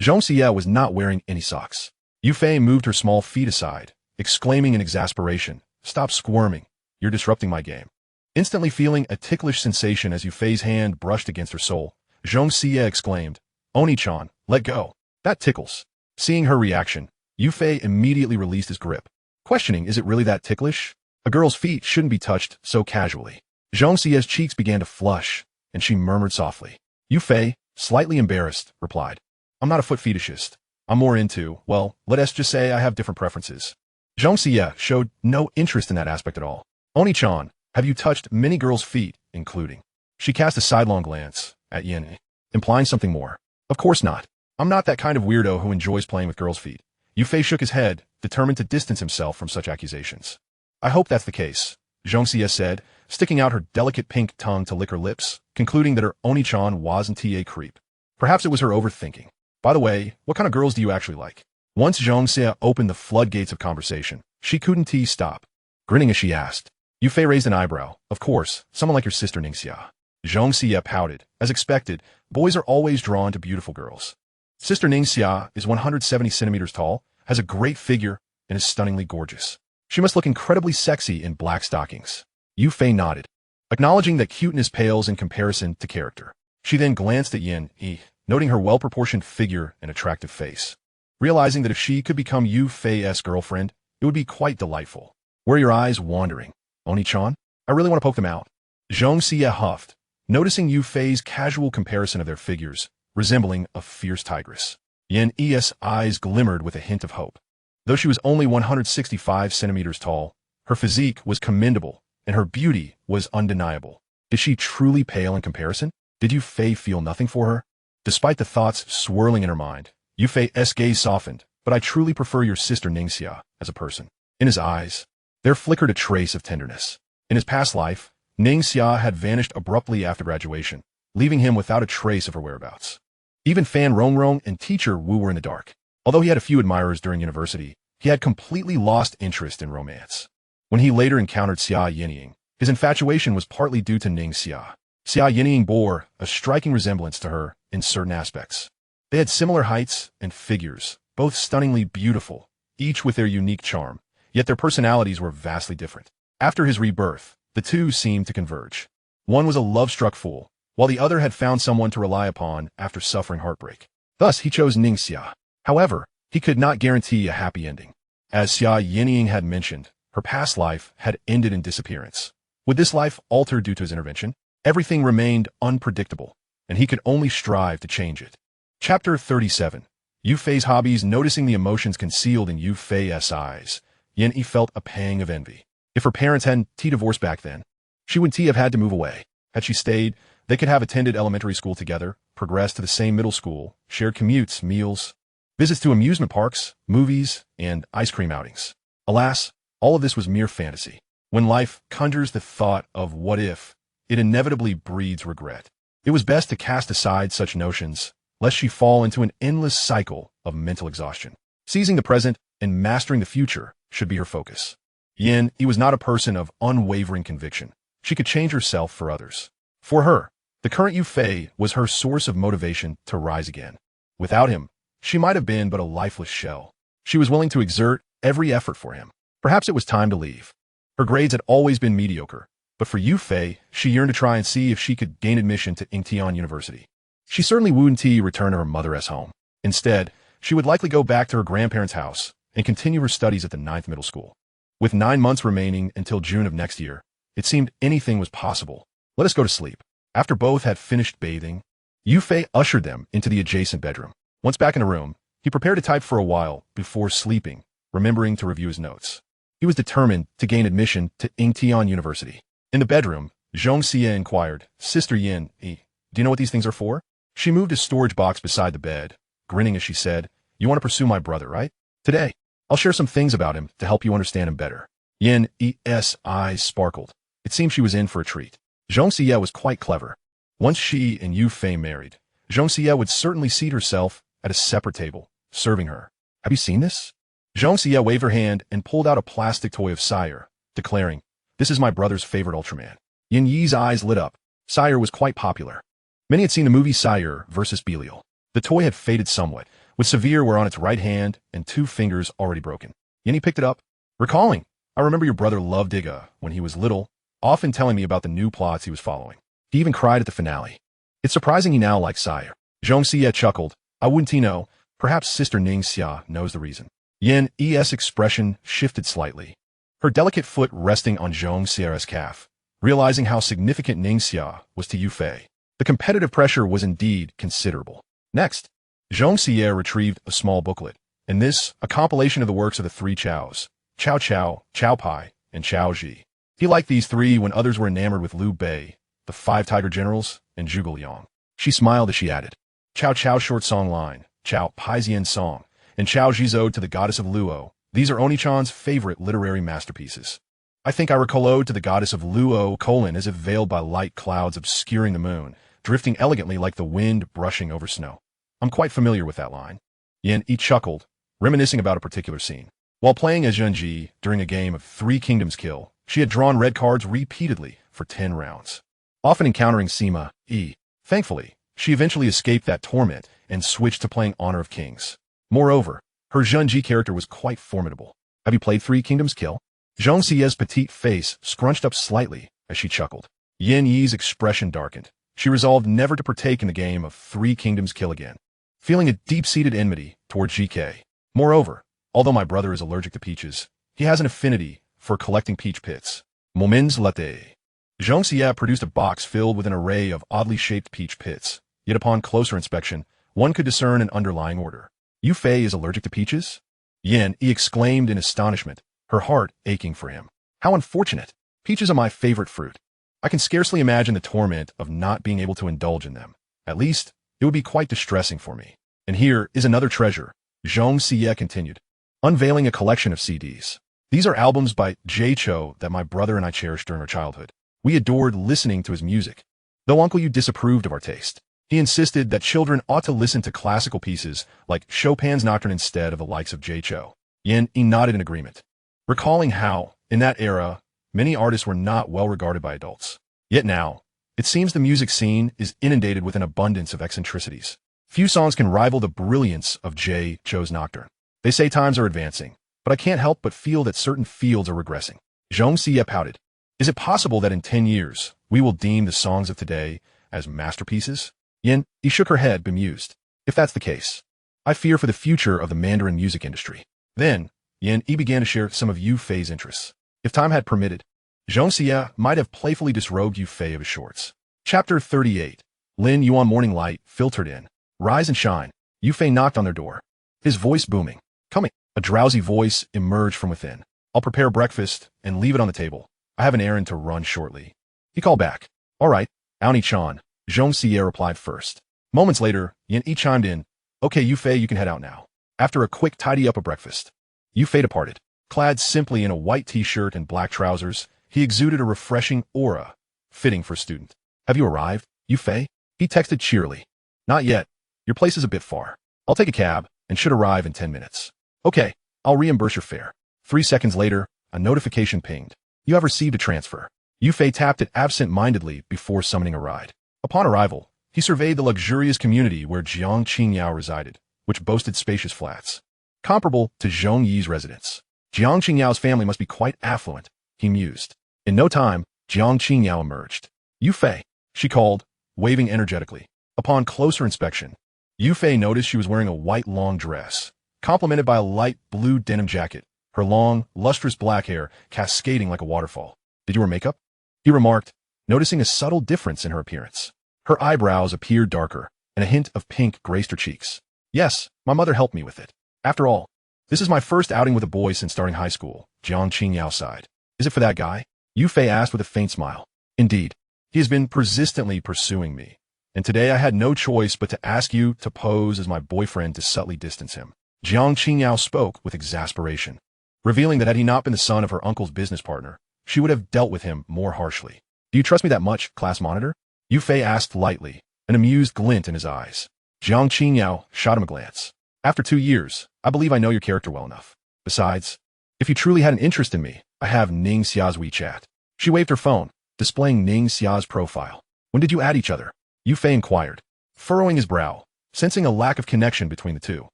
Zhong Xie was not wearing any socks. Yu Fei moved her small feet aside, exclaiming in exasperation, "Stop squirming, you're disrupting my game." Instantly feeling a ticklish sensation as Yu Fei's hand brushed against her sole, Zhong Xie exclaimed, "Oni-chan, let go. That tickles." Seeing her reaction, Yu Fei immediately released his grip, questioning, is it really that ticklish? A girl's feet shouldn't be touched so casually. Zhong Xie's cheeks began to flush, and she murmured softly. Yu Fei, slightly embarrassed, replied, "I'm not a foot fetishist. I'm more into, well, let us just say I have different preferences." Zhong Xie showed no interest in that aspect at all. Oni-chan, have you touched many girls' feet, including? She cast a sidelong glance at Yin, implying something more. Of course not. I'm not that kind of weirdo who enjoys playing with girls' feet. Yu Fei shook his head, determined to distance himself from such accusations. I hope that's the case, Zhong Xie said, sticking out her delicate pink tongue to lick her lips, concluding that her Oni-chan wasn't a creep. Perhaps it was her overthinking. By the way, what kind of girls do you actually like? Once Zhong Xie opened the floodgates of conversation, she couldn't stop. Grinning as she asked. Yu Fei raised an eyebrow. Of course, someone like your sister Ningxia. Zhong Xie pouted. As expected, boys are always drawn to beautiful girls. Sister Ningxia is 170 centimeters tall, has a great figure, and is stunningly gorgeous. She must look incredibly sexy in black stockings. Yu Fei nodded, acknowledging that cuteness pales in comparison to character. She then glanced at Yin Yi, noting her well-proportioned figure and attractive face. Realizing that if she could become Yu Fei's girlfriend, it would be quite delightful. Were your eyes wandering? Oni-chan? I really want to poke them out. Zhong Xie huffed, noticing Yu Fei's casual comparison of their figures, resembling a fierce tigress. Yin Yi's eyes glimmered with a hint of hope. Though she was only 165 centimeters tall, her physique was commendable, and her beauty was undeniable. Is she truly pale in comparison? Did Yu Fei feel nothing for her? Despite the thoughts swirling in her mind, Yu Fei's gaze softened, but I truly prefer your sister Ningxia as a person. In his eyes, there flickered a trace of tenderness. In his past life, Ningxia had vanished abruptly after graduation, leaving him without a trace of her whereabouts. Even Fan Rongrong and teacher Wu were in the dark. Although he had a few admirers during university, he had completely lost interest in romance. When he later encountered Xia Yinying, his infatuation was partly due to Ningxia. Xia Yinying bore a striking resemblance to her in certain aspects. They had similar heights and figures, both stunningly beautiful, each with their unique charm, yet their personalities were vastly different. After his rebirth, the two seemed to converge. One was a love-struck fool, while the other had found someone to rely upon after suffering heartbreak. Thus, he chose Ningxia. However, he could not guarantee a happy ending. As Xia Yinying had mentioned, her past life had ended in disappearance. Would this life alter due to his intervention? Everything remained unpredictable, and he could only strive to change it. Chapter 37. Yu Fei's hobbies. Noticing the emotions concealed in Yu Fei's eyes, Yin Yi felt a pang of envy. If her parents hadn't divorced back then, she would have had to move away. Had she stayed, they could have attended elementary school together, progressed to the same middle school, shared commutes, meals, visits to amusement parks, movies, and ice cream outings. Alas, all of this was mere fantasy. When life conjures the thought of what if, it inevitably breeds regret. It was best to cast aside such notions, lest she fall into an endless cycle of mental exhaustion. Seizing the present and mastering the future should be her focus. Yin Yi was not a person of unwavering conviction. She could change herself for others. For her, the current Yu Fei was her source of motivation to rise again. Without him, she might have been but a lifeless shell. She was willing to exert every effort for him. Perhaps it was time to leave. Her grades had always been mediocre, but for Yu Fei, she yearned to try and see if she could gain admission to Ingtian University. She certainly wouldn't return to her mother's home. Instead, she would likely go back to her grandparents' house and continue her studies at the 9th middle school. With 9 months remaining until June of next year, it seemed anything was possible. Let us go to sleep. After both had finished bathing, Yufei ushered them into the adjacent bedroom. Once back in the room, he prepared to type for a while before sleeping, remembering to review his notes. He was determined to gain admission to Ingtian University. In the bedroom, Zhong Xie inquired, Sister Yin, do you know what these things are for? She moved a storage box beside the bed, grinning as she said, You want to pursue my brother, right? Today, I'll share some things about him to help you understand him better. Yin's eyes sparkled. It seemed she was in for a treat. Zhong Xie was quite clever. Once she and Yufei married, Zhong Xie would certainly seat herself at a separate table, serving her. Have you seen this? Zhong Xie waved her hand and pulled out a plastic toy of Sire, declaring, This is my brother's favorite Ultraman. Yin Yi's eyes lit up. Sire was quite popular. Many had seen the movie Sire vs. Belial. The toy had faded somewhat, with Severe wear on its right hand and 2 fingers already broken. Yin picked it up, recalling, I remember your brother loved Iga when he was little, often telling me about the new plots he was following. He even cried at the finale. It's surprising he now likes Sire. Zhong Xie chuckled. I wouldn't know. Perhaps Sister Ningxia knows the reason. Yin's expression shifted slightly, her delicate foot resting on Zhong Xie's calf, realizing how significant Ningxia was to Yufei. The competitive pressure was indeed considerable. Next, Zhong Xie retrieved a small booklet, and this, a compilation of the works of the 3 Chaos, Chao Chao, Chao Pai, and Chao Ji. He liked these 3 when others were enamored with Liu Bei, the 5 Tiger Generals, and Zhuge Liang. She smiled as she added, Chao Chao short song line, Chao Pai's Yin song, and Chao Ji's ode to the goddess of Luo. These are Onichan's favorite literary masterpieces. I think I recall ode to the goddess of Luo, as if veiled by light clouds obscuring the moon, drifting elegantly like the wind brushing over snow. I'm quite familiar with that line. Yin chuckled, reminiscing about a particular scene. While playing as Zhenji during a game of 3 Kingdoms Kill, she had drawn red cards repeatedly for 10 rounds, often encountering Sima Yi. Thankfully, she eventually escaped that torment and switched to playing Honor of Kings. Moreover, her Zhenji character was quite formidable. Have you played 3 Kingdoms Kill? Zhong Xie's petite face scrunched up slightly as she chuckled. Yin Yi's expression darkened. She resolved never to partake in the game of 3 Kingdoms Kill again, feeling a deep-seated enmity toward GK. Moreover, although my brother is allergic to peaches, he has an affinity for collecting peach pits. Moments latte. Zhong Xie produced a box filled with an array of oddly shaped peach pits, yet upon closer inspection, one could discern an underlying order. Yufei is allergic to peaches? Yin exclaimed in astonishment, her heart aching for him. How unfortunate! Peaches are my favorite fruit. I can scarcely imagine the torment of not being able to indulge in them. At least, it would be quite distressing for me. And here is another treasure, Zhong Xie continued, unveiling a collection of CDs. These are albums by Jay Cho that my brother and I cherished during our childhood. We adored listening to his music. Though Uncle Yu disapproved of our taste, he insisted that children ought to listen to classical pieces like Chopin's Nocturne instead of the likes of Jay Cho. Yin nodded in agreement, recalling how, in that era, many artists were not well regarded by adults. Yet now, it seems the music scene is inundated with an abundance of eccentricities. Few songs can rival the brilliance of Jay Cho's Nocturne. They say times are advancing, but I can't help but feel that certain fields are regressing. Zhong Xie pouted. Is it possible that in 10 years, we will deem the songs of today as masterpieces? Yin shook her head, bemused. If that's the case, I fear for the future of the Mandarin music industry. Then, Yin began to share some of Yufei's interests. If time had permitted, Zhong Xie might have playfully disrobed Yufei of his shorts. Chapter 38. Lin Yuan morning light filtered in. Rise and shine. Yufei knocked on their door, his voice booming. Coming. A drowsy voice emerged from within. I'll prepare breakfast and leave it on the table. I have an errand to run shortly. He called back. All right, Aoni-chan, Zhong Xie replied first. Moments later, Yin chimed in. Okay, Yufei, you can head out now. After a quick tidy-up of breakfast, Yufei departed. Clad simply in a white t-shirt and black trousers, he exuded a refreshing aura, fitting for a student. Have you arrived, Yufei? He texted cheerily. Not yet. Your place is a bit far. I'll take a cab and should arrive in 10 minutes. Okay, I'll reimburse your fare. 3 seconds later, a notification pinged. You have received a transfer. Yufei tapped it absent-mindedly before summoning a ride. Upon arrival, he surveyed the luxurious community where Jiang Qingyao resided, which boasted spacious flats, comparable to Zhong Yi's residence. Jiang Qingyao's family must be quite affluent, he mused. In no time, Jiang Qingyao emerged. Yufei, she called, waving energetically. Upon closer inspection, Yufei noticed she was wearing a white long dress, complemented by a light blue denim jacket, her long, lustrous black hair cascading like a waterfall. Did you wear makeup? He remarked, noticing a subtle difference in her appearance. Her eyebrows appeared darker, and a hint of pink graced her cheeks. Yes, my mother helped me with it. After all, this is my first outing with a boy since starting high school, Jiang Qingyao sighed. Is it for that guy? Yu Fei asked with a faint smile. Indeed. He has been persistently pursuing me, and today I had no choice but to ask you to pose as my boyfriend to subtly distance him. Jiang Qingyao spoke with exasperation, revealing that had he not been the son of her uncle's business partner, she would have dealt with him more harshly. Do you trust me that much, class monitor? Yu Fei asked lightly, an amused glint in his eyes. Jiang Qingyao shot him a glance. After 2 years, I believe I know your character well enough. Besides, if you truly had an interest in me, I have Ning Xia's WeChat. She waved her phone, displaying Ning Xia's profile. When did you add each other? Yu Fei inquired, furrowing his brow, sensing a lack of connection between the two.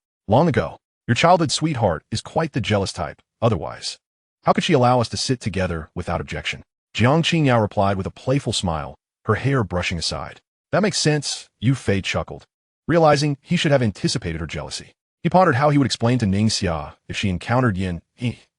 Long ago. Your childhood sweetheart is quite the jealous type, otherwise. How could she allow us to sit together without objection? Jiang Qingyao replied with a playful smile, her hair brushing aside. That makes sense, Yu Fei chuckled, realizing he should have anticipated her jealousy. He pondered how he would explain to Ning Xia if she encountered Yin,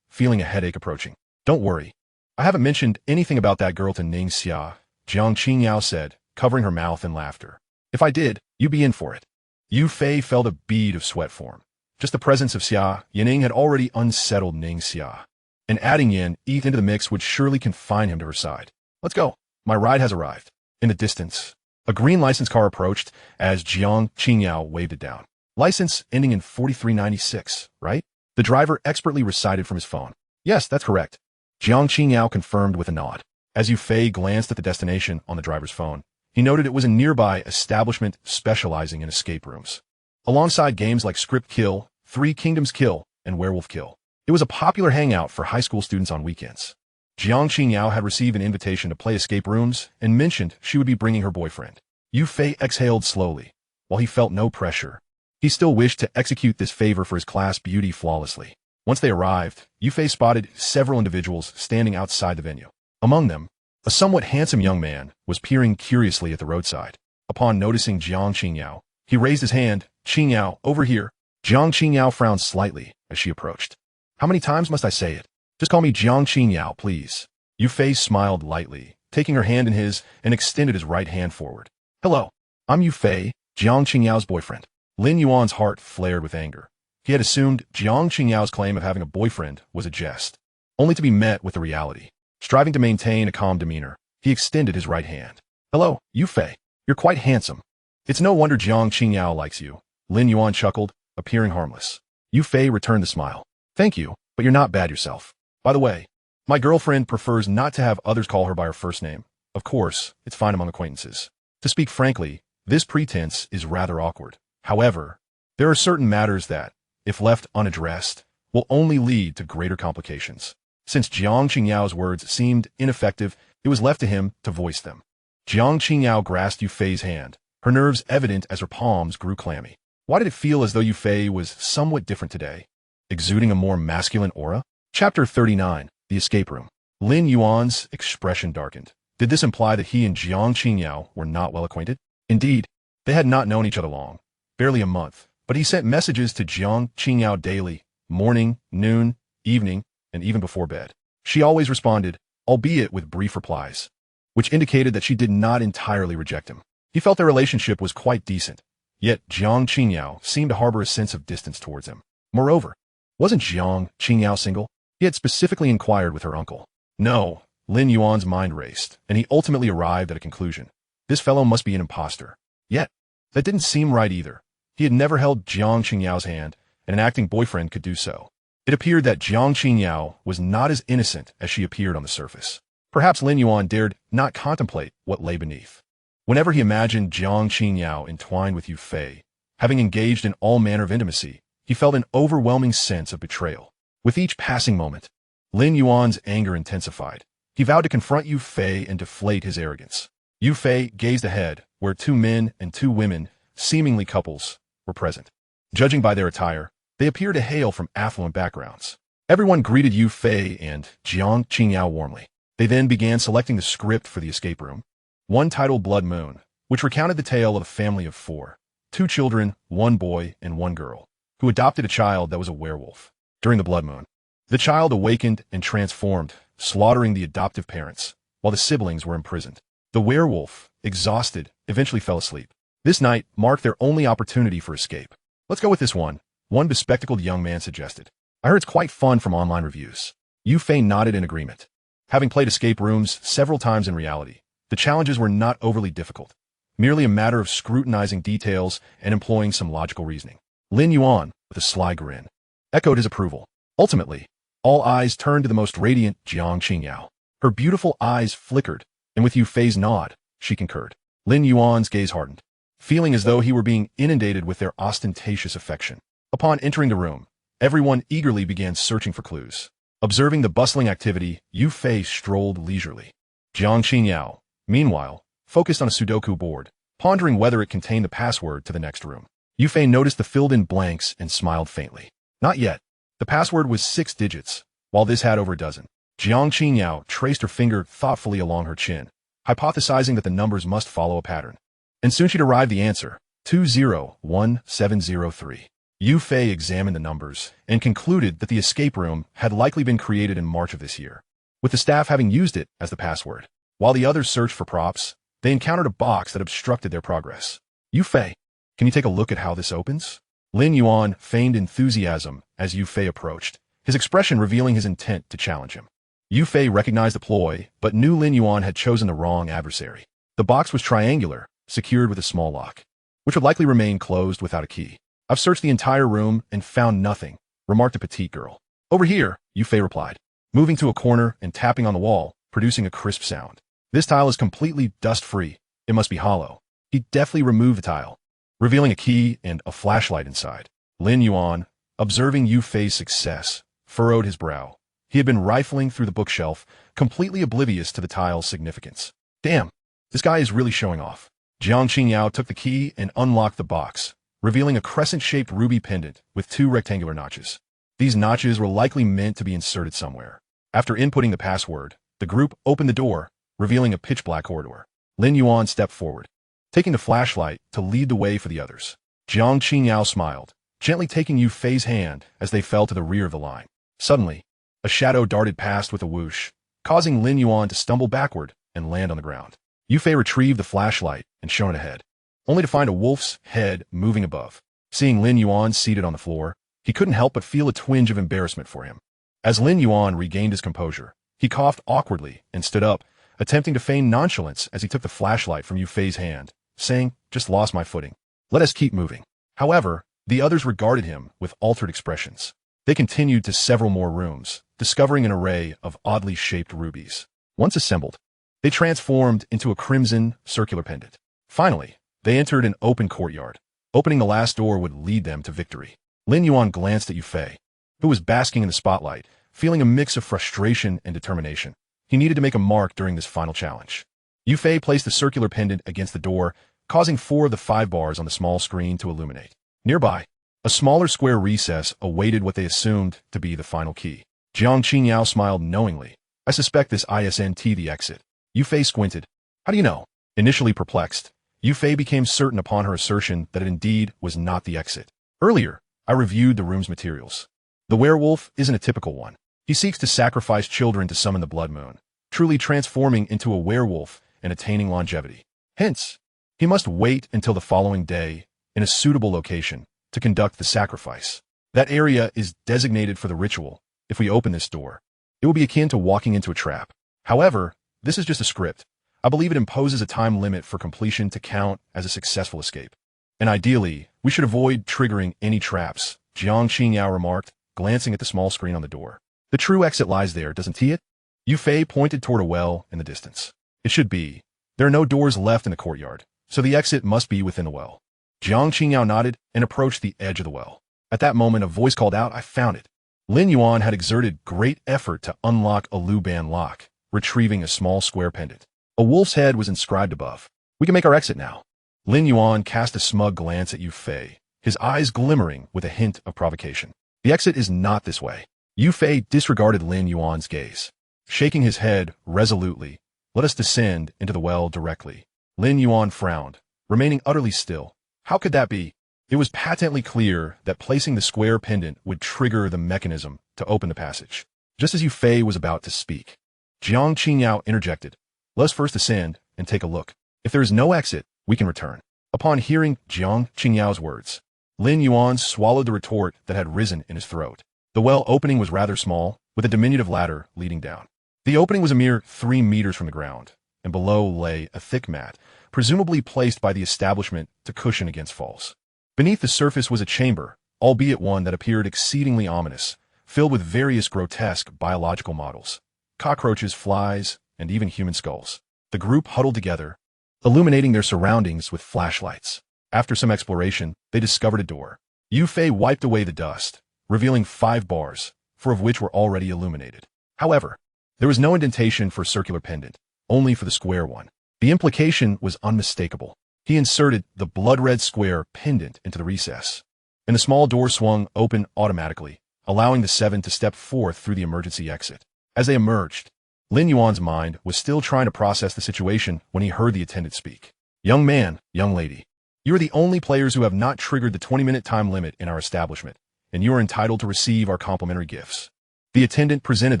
feeling a headache approaching. Don't worry. I haven't mentioned anything about that girl to Ning Xia, Jiang Qingyao said, covering her mouth in laughter. If I did, you'd be in for it. Yu Fei felt a bead of sweat form. Just the presence of Xia Yining had already unsettled Ning Xia, and adding Yin into the mix would surely confine him to her side. Let's go. My ride has arrived. In the distance, a green license car approached as Jiang Qingyao waved it down. License ending in 4396, right? The driver expertly recited from his phone. Yes, that's correct. Jiang Qingyao confirmed with a nod. As Yu Fei glanced at the destination on the driver's phone, he noted it was a nearby establishment specializing in escape rooms. Alongside games like Script Kill, Three Kingdoms Kill, and Werewolf Kill, it was a popular hangout for high school students on weekends. Jiang Qingyao had received an invitation to play escape rooms and mentioned she would be bringing her boyfriend. Yu Fei exhaled slowly. While he felt no pressure, he still wished to execute this favor for his class beauty flawlessly. Once they arrived, Yu Fei spotted several individuals standing outside the venue. Among them, a somewhat handsome young man was peering curiously at the roadside. Upon noticing Jiang Qingyao, he raised his hand. Qingyao, over here. Jiang Qingyao frowned slightly as she approached. How many times must I say it? Just call me Jiang Qingyao, please. Yu Fei smiled lightly, taking her hand in his and extended his right hand forward. Hello, I'm Yu Fei, Jiang Qingyao's boyfriend. Lin Yuan's heart flared with anger. He had assumed Jiang Qingyao's claim of having a boyfriend was a jest, only to be met with the reality. Striving to maintain a calm demeanor, he extended his right hand. Hello, Yu Fei. You're quite handsome. It's no wonder Jiang Qingyao likes you. Lin Yuan chuckled, appearing harmless. Yu Fei returned the smile. Thank you, but you're not bad yourself. By the way, my girlfriend prefers not to have others call her by her first name. Of course, it's fine among acquaintances. To speak frankly, this pretense is rather awkward. However, there are certain matters that, if left unaddressed, will only lead to greater complications. Since Jiang Qingyao's words seemed ineffective, it was left to him to voice them. Jiang Qingyao grasped Yu Fei's hand, her nerves evident as her palms grew clammy. Why did it feel as though Yu Fei was somewhat different today, exuding a more masculine aura? Chapter 39, The Escape Room. Lin Yuan's expression darkened. Did this imply that he and Jiang Qingyao were not well acquainted? Indeed, they had not known each other long, barely a month, but he sent messages to Jiang Qingyao daily, morning, noon, evening, and even before bed. She always responded, albeit with brief replies, which indicated that she did not entirely reject him. He felt their relationship was quite decent, yet Jiang Qingyao seemed to harbor a sense of distance towards him. Moreover, wasn't Jiang Qingyao single? He had specifically inquired with her uncle. No, Lin Yuan's mind raced, and he ultimately arrived at a conclusion. This fellow must be an imposter. Yet, that didn't seem right either. He had never held Jiang Qingyao's hand, and an acting boyfriend could do so. It appeared that Jiang Qingyao was not as innocent as she appeared on the surface. Perhaps Lin Yuan dared not contemplate what lay beneath. Whenever he imagined Jiang Qingyao entwined with Yu Fei, having engaged in all manner of intimacy, he felt an overwhelming sense of betrayal. With each passing moment, Lin Yuan's anger intensified. He vowed to confront Yu Fei and deflate his arrogance. Yu Fei gazed ahead, where 2 men and 2 women, seemingly couples, were present. Judging by their attire, they appeared to hail from affluent backgrounds. Everyone greeted Yu Fei and Jiang Qingyao warmly. They then began selecting the script for the escape room. One titled Blood Moon, which recounted the tale of a family of 4, 2 children, 1 boy and 1 girl, who adopted a child that was a werewolf. During the blood moon, The child awakened and transformed, slaughtering the adoptive parents, while the siblings were imprisoned. The werewolf, exhausted, eventually fell asleep. This night marked their only opportunity for escape. Let's go with this one bespectacled young man suggested. I heard it's quite fun from online reviews. Yufei nodded in agreement. Having played escape rooms several times in reality, the challenges were not overly difficult, merely a matter of scrutinizing details and employing some logical reasoning. Lin Yuan, with a sly grin, echoed his approval. Ultimately, all eyes turned to the most radiant Jiang Qingyao. Her beautiful eyes flickered, and with Yufei's nod, she concurred. Lin Yuan's gaze hardened, feeling as though he were being inundated with their ostentatious affection. Upon entering the room, everyone eagerly began searching for clues. Observing the bustling activity, Yufei strolled leisurely. Jiang Qingyao, meanwhile, focused on a Sudoku board, pondering whether it contained the password to the next room. Yufei noticed the filled-in blanks and smiled faintly. Not yet. The password was 6 digits, while this had over a dozen. Jiang Qingyao traced her finger thoughtfully along her chin, hypothesizing that the numbers must follow a pattern. And soon she'd arrived the answer, 201703. Yufei examined the numbers and concluded that the escape room had likely been created in March of this year, with the staff having used it as the password. While the others searched for props, they encountered a box that obstructed their progress. Yufei, can you take a look at how this opens? Lin Yuan feigned enthusiasm as Yufei approached, his expression revealing his intent to challenge him. Yufei recognized the ploy, but knew Lin Yuan had chosen the wrong adversary. The box was triangular, secured with a small lock, which would likely remain closed without a key. I've searched the entire room and found nothing, remarked a petite girl. Over here, Yufei replied, moving to a corner and tapping on the wall, producing a crisp sound. This tile is completely dust-free. It must be hollow. He deftly removed the tile, revealing a key and a flashlight inside. Lin Yuan, observing Yufei's success, furrowed his brow. He had been rifling through the bookshelf, completely oblivious to the tile's significance. Damn, this guy is really showing off. Jiang Qingyao took the key and unlocked the box, revealing a crescent-shaped ruby pendant with 2 rectangular notches. These notches were likely meant to be inserted somewhere. After inputting the password, the group opened the door, revealing a pitch-black corridor. Lin Yuan stepped forward, taking the flashlight to lead the way for the others. Jiang Qingyao smiled, gently taking Yufei's hand as they fell to the rear of the line. Suddenly, a shadow darted past with a whoosh, causing Lin Yuan to stumble backward and land on the ground. Yufei retrieved the flashlight and shone it ahead, only to find a wolf's head moving above. Seeing Lin Yuan seated on the floor, he couldn't help but feel a twinge of embarrassment for him. As Lin Yuan regained his composure, he coughed awkwardly and stood up, attempting to feign nonchalance as he took the flashlight from Yufei's hand, saying, "Just lost my footing. Let us keep moving." However, the others regarded him with altered expressions. They continued to several more rooms, discovering an array of oddly shaped rubies. Once assembled, they transformed into a crimson, circular pendant. Finally, they entered an open courtyard. Opening the last door would lead them to victory. Lin Yuan glanced at Yufei, who was basking in the spotlight, feeling a mix of frustration and determination. He needed to make a mark during this final challenge. Yufei placed the circular pendant against the door, causing 4 of the 5 bars on the small screen to illuminate. Nearby, a smaller square recess awaited what they assumed to be the final key. Jiang Qingyao smiled knowingly. I suspect this isn't the exit. Yufei squinted. How do you know? Initially perplexed, Yufei became certain upon her assertion that it indeed was not the exit. Earlier, I reviewed the room's materials. The werewolf isn't a typical one. He seeks to sacrifice children to summon the blood moon, truly transforming into a werewolf and attaining longevity. Hence, he must wait until the following day in a suitable location to conduct the sacrifice. That area is designated for the ritual. If we open this door, it will be akin to walking into a trap. However, this is just a script. I believe it imposes a time limit for completion to count as a successful escape. And ideally, we should avoid triggering any traps, Jiang Qingyao remarked, glancing at the small screen on the door. The true exit lies there, doesn't it? Yufei pointed toward a well in the distance. It should be. There are no doors left in the courtyard, so the exit must be within the well. Jiang Qingyao nodded and approached the edge of the well. At that moment, a voice called out, I found it. Lin Yuan had exerted great effort to unlock a Luban lock, retrieving a small square pendant. A wolf's head was inscribed above. We can make our exit now. Lin Yuan cast a smug glance at Yufei, his eyes glimmering with a hint of provocation. The exit is not this way. Yufei disregarded Lin Yuan's gaze. Shaking his head resolutely, let us descend into the well directly. Lin Yuan frowned, remaining utterly still. How could that be? It was patently clear that placing the square pendant would trigger the mechanism to open the passage. Just as Yu Fei was about to speak, Jiang Qingyao interjected. Let us first ascend and take a look. If there is no exit, we can return. Upon hearing Jiang Qingyao's words, Lin Yuan swallowed the retort that had risen in his throat. The well opening was rather small, with a diminutive ladder leading down. The opening was a mere 3 meters from the ground, and below lay a thick mat, presumably placed by the establishment to cushion against falls. Beneath the surface was a chamber, albeit one that appeared exceedingly ominous, filled with various grotesque biological models, cockroaches, flies, and even human skulls. The group huddled together, illuminating their surroundings with flashlights. After some exploration, they discovered a door. Yu Fei wiped away the dust, revealing 5 bars, 4 of which were already illuminated. However, there was no indentation for a circular pendant, only for the square one. The implication was unmistakable. He inserted the blood-red square pendant into the recess, and the small door swung open automatically, allowing the 7 to step forth through the emergency exit. As they emerged, Lin Yuan's mind was still trying to process the situation when he heard the attendant speak. Young man, young lady, you are the only players who have not triggered the 20-minute time limit in our establishment, and you are entitled to receive our complimentary gifts. The attendant presented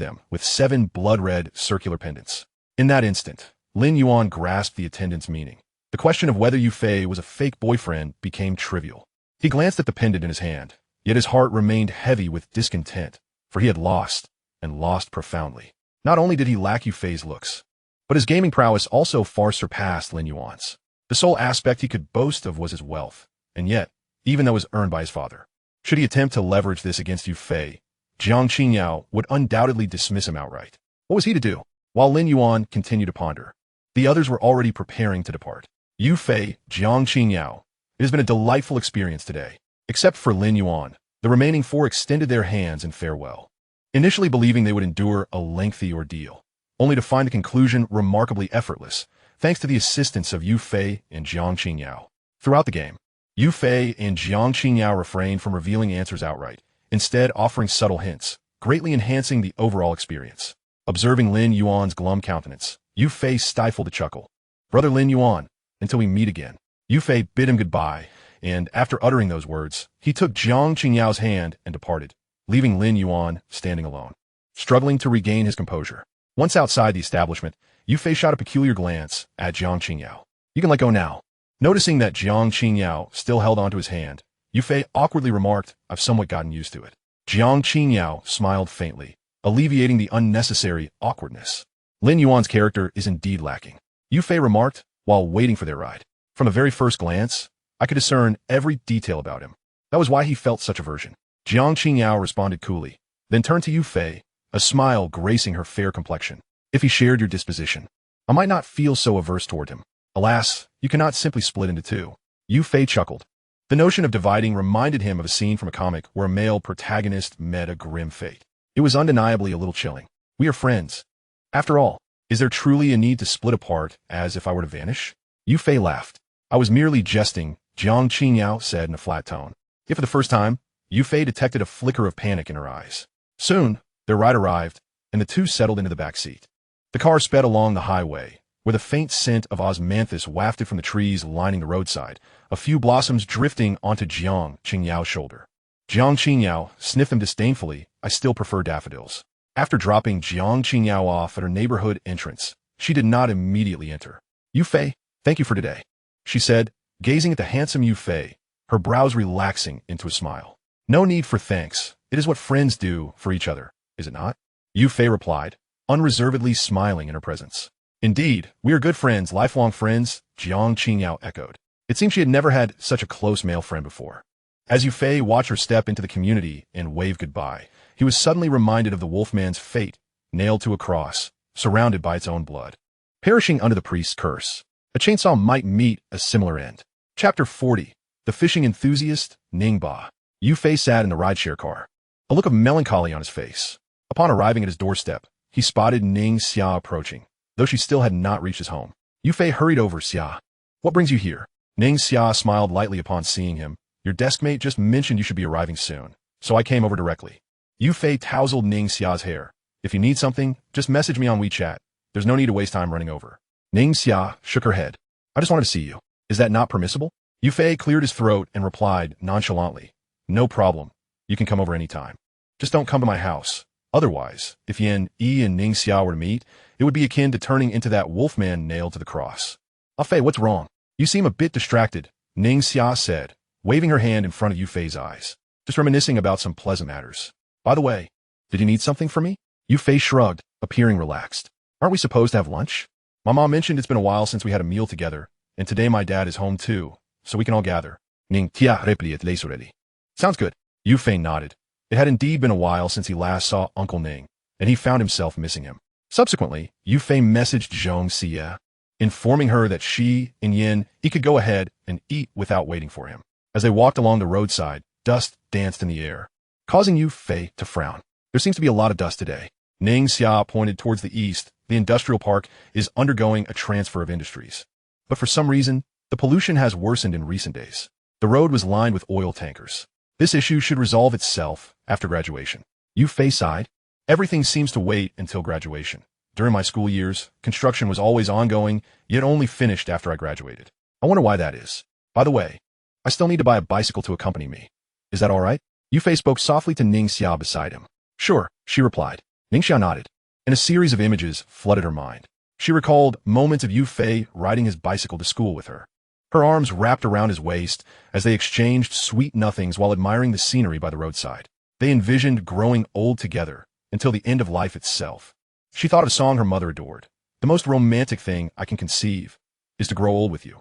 them with 7 blood-red circular pendants. In that instant, Lin Yuan grasped the attendant's meaning. The question of whether Yu Fei was a fake boyfriend became trivial. He glanced at the pendant in his hand, yet his heart remained heavy with discontent, for he had lost, and lost profoundly. Not only did he lack Yu Fei's looks, but his gaming prowess also far surpassed Lin Yuan's. The sole aspect he could boast of was his wealth, and yet, even though it was earned by his father, should he attempt to leverage this against Yu Fei, Jiang Qingyao would undoubtedly dismiss him outright. What was he to do? While Lin Yuan continued to ponder, the others were already preparing to depart. Yu Fei, Jiang Qingyao, it has been a delightful experience today. Except for Lin Yuan, the remaining 4 extended their hands in farewell, initially believing they would endure a lengthy ordeal, only to find the conclusion remarkably effortless, thanks to the assistance of Yu Fei and Jiang Qingyao. Throughout the game, Yu Fei and Jiang Qingyao refrained from revealing answers outright, instead offering subtle hints, greatly enhancing the overall experience. Observing Lin Yuan's glum countenance, Yu Fei stifled a chuckle. Brother Lin Yuan, until we meet again. Yu Fei bid him goodbye, and after uttering those words, he took Jiang Qingyao's hand and departed, leaving Lin Yuan standing alone, struggling to regain his composure. Once outside the establishment, Yu Fei shot a peculiar glance at Jiang Qingyao. You can let go now. Noticing that Jiang Qingyao still held onto his hand, Yu Fei awkwardly remarked, I've somewhat gotten used to it. Jiang Qingyao smiled faintly, alleviating the unnecessary awkwardness. Lin Yuan's character is indeed lacking, Yu Fei remarked while waiting for their ride. From the very first glance, I could discern every detail about him. That was why he felt such aversion. Jiang Qingyao responded coolly, then turned to Yu Fei, a smile gracing her fair complexion. If he shared your disposition, I might not feel so averse toward him. Alas, you cannot simply split into 2. Yu Fei chuckled. The notion of dividing reminded him of a scene from a comic where a male protagonist met a grim fate. It was undeniably a little chilling. We are friends. After all, is there truly a need to split apart as if I were to vanish? Yu Fei laughed. I was merely jesting, Jiang Qingyao said in a flat tone. Yet for the first time, Yu Fei detected a flicker of panic in her eyes. Soon, their ride arrived, and the 2 settled into the back seat. The car sped along the highway, where the faint scent of osmanthus wafted from the trees lining the roadside, a few blossoms drifting onto Jiang Qingyao's shoulder. Jiang Qingyao sniffed them disdainfully. I still prefer daffodils. After dropping Jiang Qingyao off at her neighborhood entrance, she did not immediately enter. Yu Fei, thank you for today, she said, gazing at the handsome Yu Fei, her brows relaxing into a smile. No need for thanks. It is what friends do for each other, is it not? Yu Fei replied, unreservedly smiling in her presence. Indeed, we are good friends, lifelong friends, Jiang Qingyao echoed. It seemed she had never had such a close male friend before. As Yu Fei watched her step into the community and wave goodbye, he was suddenly reminded of the wolfman's fate, nailed to a cross, surrounded by its own blood. Perishing under the priest's curse, a chainsaw might meet a similar end. Chapter 40. The Fishing Enthusiast, Ningba. Yu Fei sat in the rideshare car, a look of melancholy on his face. Upon arriving at his doorstep, he spotted Ning Xia approaching, though she still had not reached his home. Yu Fei hurried over. Xia, what brings you here? Ning Xia smiled lightly upon seeing him. Your deskmate just mentioned you should be arriving soon, so I came over directly. Yu Fei tousled Ning Xia's hair. If you need something, just message me on WeChat. There's no need to waste time running over. Ning Xia shook her head. I just wanted to see you. Is that not permissible? Yufei cleared his throat and replied nonchalantly, "No problem. You can come over any time. Just don't come to my house. Otherwise, if Yan Yi and Ning Xia were to meet, it would be akin to turning into that wolfman nailed to the cross." "Fei, what's wrong? You seem a bit distracted," Ning Xia said, waving her hand in front of Yufei's eyes. "Just reminiscing about some pleasant matters. By the way, did you need something from me?" Yufei shrugged, appearing relaxed. "Aren't we supposed to have lunch? My mom mentioned it's been a while since we had a meal together, and today my dad is home too, so we can all gather." Ning Tia replied already. "Sounds good." Yufei nodded. It had indeed been a while since he last saw Uncle Ning, and he found himself missing him. Subsequently, Yufei messaged Zhong Xie, informing her that she and Yin he could go ahead and eat without waiting for him. As they walked along the roadside, dust danced in the air, causing Yufei to frown. "There seems to be a lot of dust today." Ning Xia pointed towards the east. "The industrial park is undergoing a transfer of industries. But for some reason, the pollution has worsened in recent days. The road was lined with oil tankers. This issue should resolve itself after graduation." Yufei sighed. "Everything seems to wait until graduation. During my school years, construction was always ongoing, yet only finished after I graduated. I wonder why that is. By the way, I still need to buy a bicycle to accompany me. Is that all right?" Yufei spoke softly to Ning Xia beside him. "Sure," she replied. Ning Xia nodded, and a series of images flooded her mind. She recalled moments of Yufei riding his bicycle to school with her. Her arms wrapped around his waist as they exchanged sweet nothings while admiring the scenery by the roadside. They envisioned growing old together until the end of life itself. She thought of a song her mother adored. "The most romantic thing I can conceive is to grow old with you,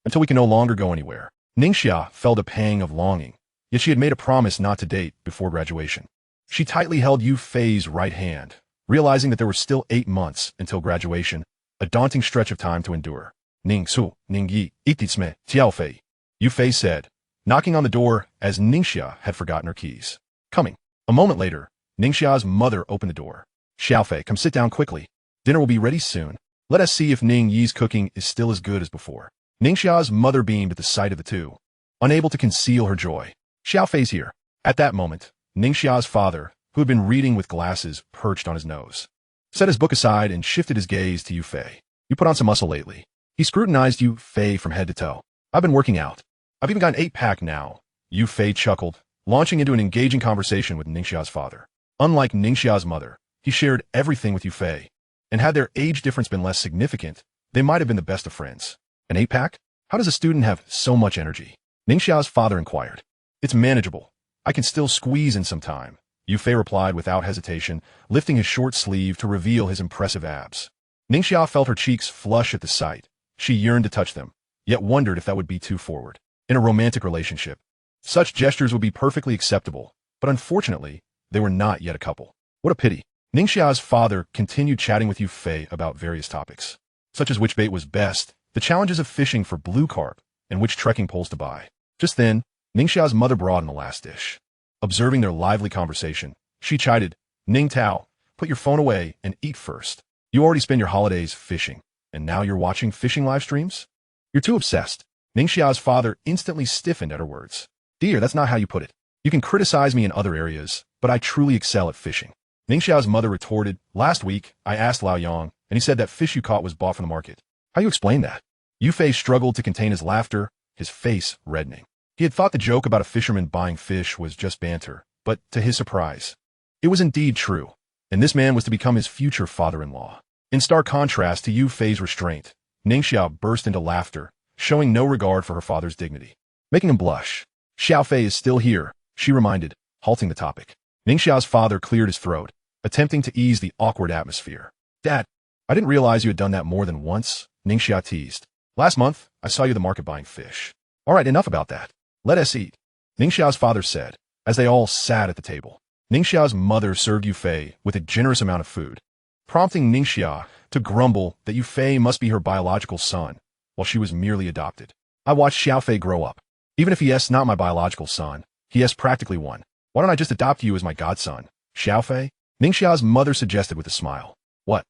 until we can no longer go anywhere." Ning Xia felt a pang of longing, yet she had made a promise not to date before graduation. She tightly held Yufei's right hand, realizing that there were still 8 months until graduation, a daunting stretch of time to endure. "Ning Su, Ning Yi, Ititsme, Tiaofei," Yufei said, knocking on the door as Ning Xia had forgotten her keys. "Coming." A moment later, Ning Xia's mother opened the door. "Xiaofei, come sit down quickly. Dinner will be ready soon. Let us see if Ning Yi's cooking is still as good as before." Ning Xia's mother beamed at the sight of the two, unable to conceal her joy. "Xiaofei's here." At that moment, Ning Xia's father, who had been reading with glasses perched on his nose, set his book aside and shifted his gaze to Yufei. "You put on some muscle lately." He scrutinized Yufei from head to toe. "I've been working out. I've even got an 8-pack now." Yufei chuckled, launching into an engaging conversation with Ning Xia's father. Unlike Ning Xia's mother, he shared everything with Yufei, and had their age difference been less significant, they might have been the best of friends. "An 8-pack? How does a student have so much energy?" Ning Xia's father inquired. "It's manageable. I can still squeeze in some time," Yufei replied without hesitation, lifting his short sleeve to reveal his impressive abs. Ning Xia felt her cheeks flush at the sight. She yearned to touch them, yet wondered if that would be too forward. In a romantic relationship, such gestures would be perfectly acceptable, but unfortunately, they were not yet a couple. What a pity. Ning Xia's father continued chatting with Yufei about various topics, such as which bait was best, the challenges of fishing for blue carp, and which trekking poles to buy. Just then, Ning Xia's mother brought in the last dish. Observing their lively conversation, she chided, "Ning Tao, put your phone away and eat first. You already spend your holidays fishing, and now you're watching fishing live streams? You're too obsessed." Ning Xia's father instantly stiffened at her words. "Dear, that's not how you put it. You can criticize me in other areas, but I truly excel at fishing." Ning Xia's mother retorted, "Last week, I asked Lao Yang, and he said that fish you caught was bought from the market. How you explain that?" Yufei struggled to contain his laughter, his face reddening. He had thought the joke about a fisherman buying fish was just banter, but to his surprise, it was indeed true, and this man was to become his future father-in-law. In stark contrast to Yufei's restraint, Ning Xia burst into laughter, showing no regard for her father's dignity. Making him blush. "Xiaofei is still here," she reminded, halting the topic. Ning Xia's father cleared his throat, attempting to ease the awkward atmosphere. "Dad, I didn't realize you had done that more than once," Ning Xia teased. "Last month, I saw you at the market buying fish." "All right, enough about that. Let us eat," Ning Xia's father said, as they all sat at the table. Ning Xia's mother served Yufei with a generous amount of food, prompting Ning Xia to grumble that Yufei must be her biological son, while she was merely adopted. "I watched Xiaofei grow up. Even if he is not my biological son, he is practically one. Why don't I just adopt you as my godson, Xiaofei?" Ning Xia's mother suggested with a smile. "What?"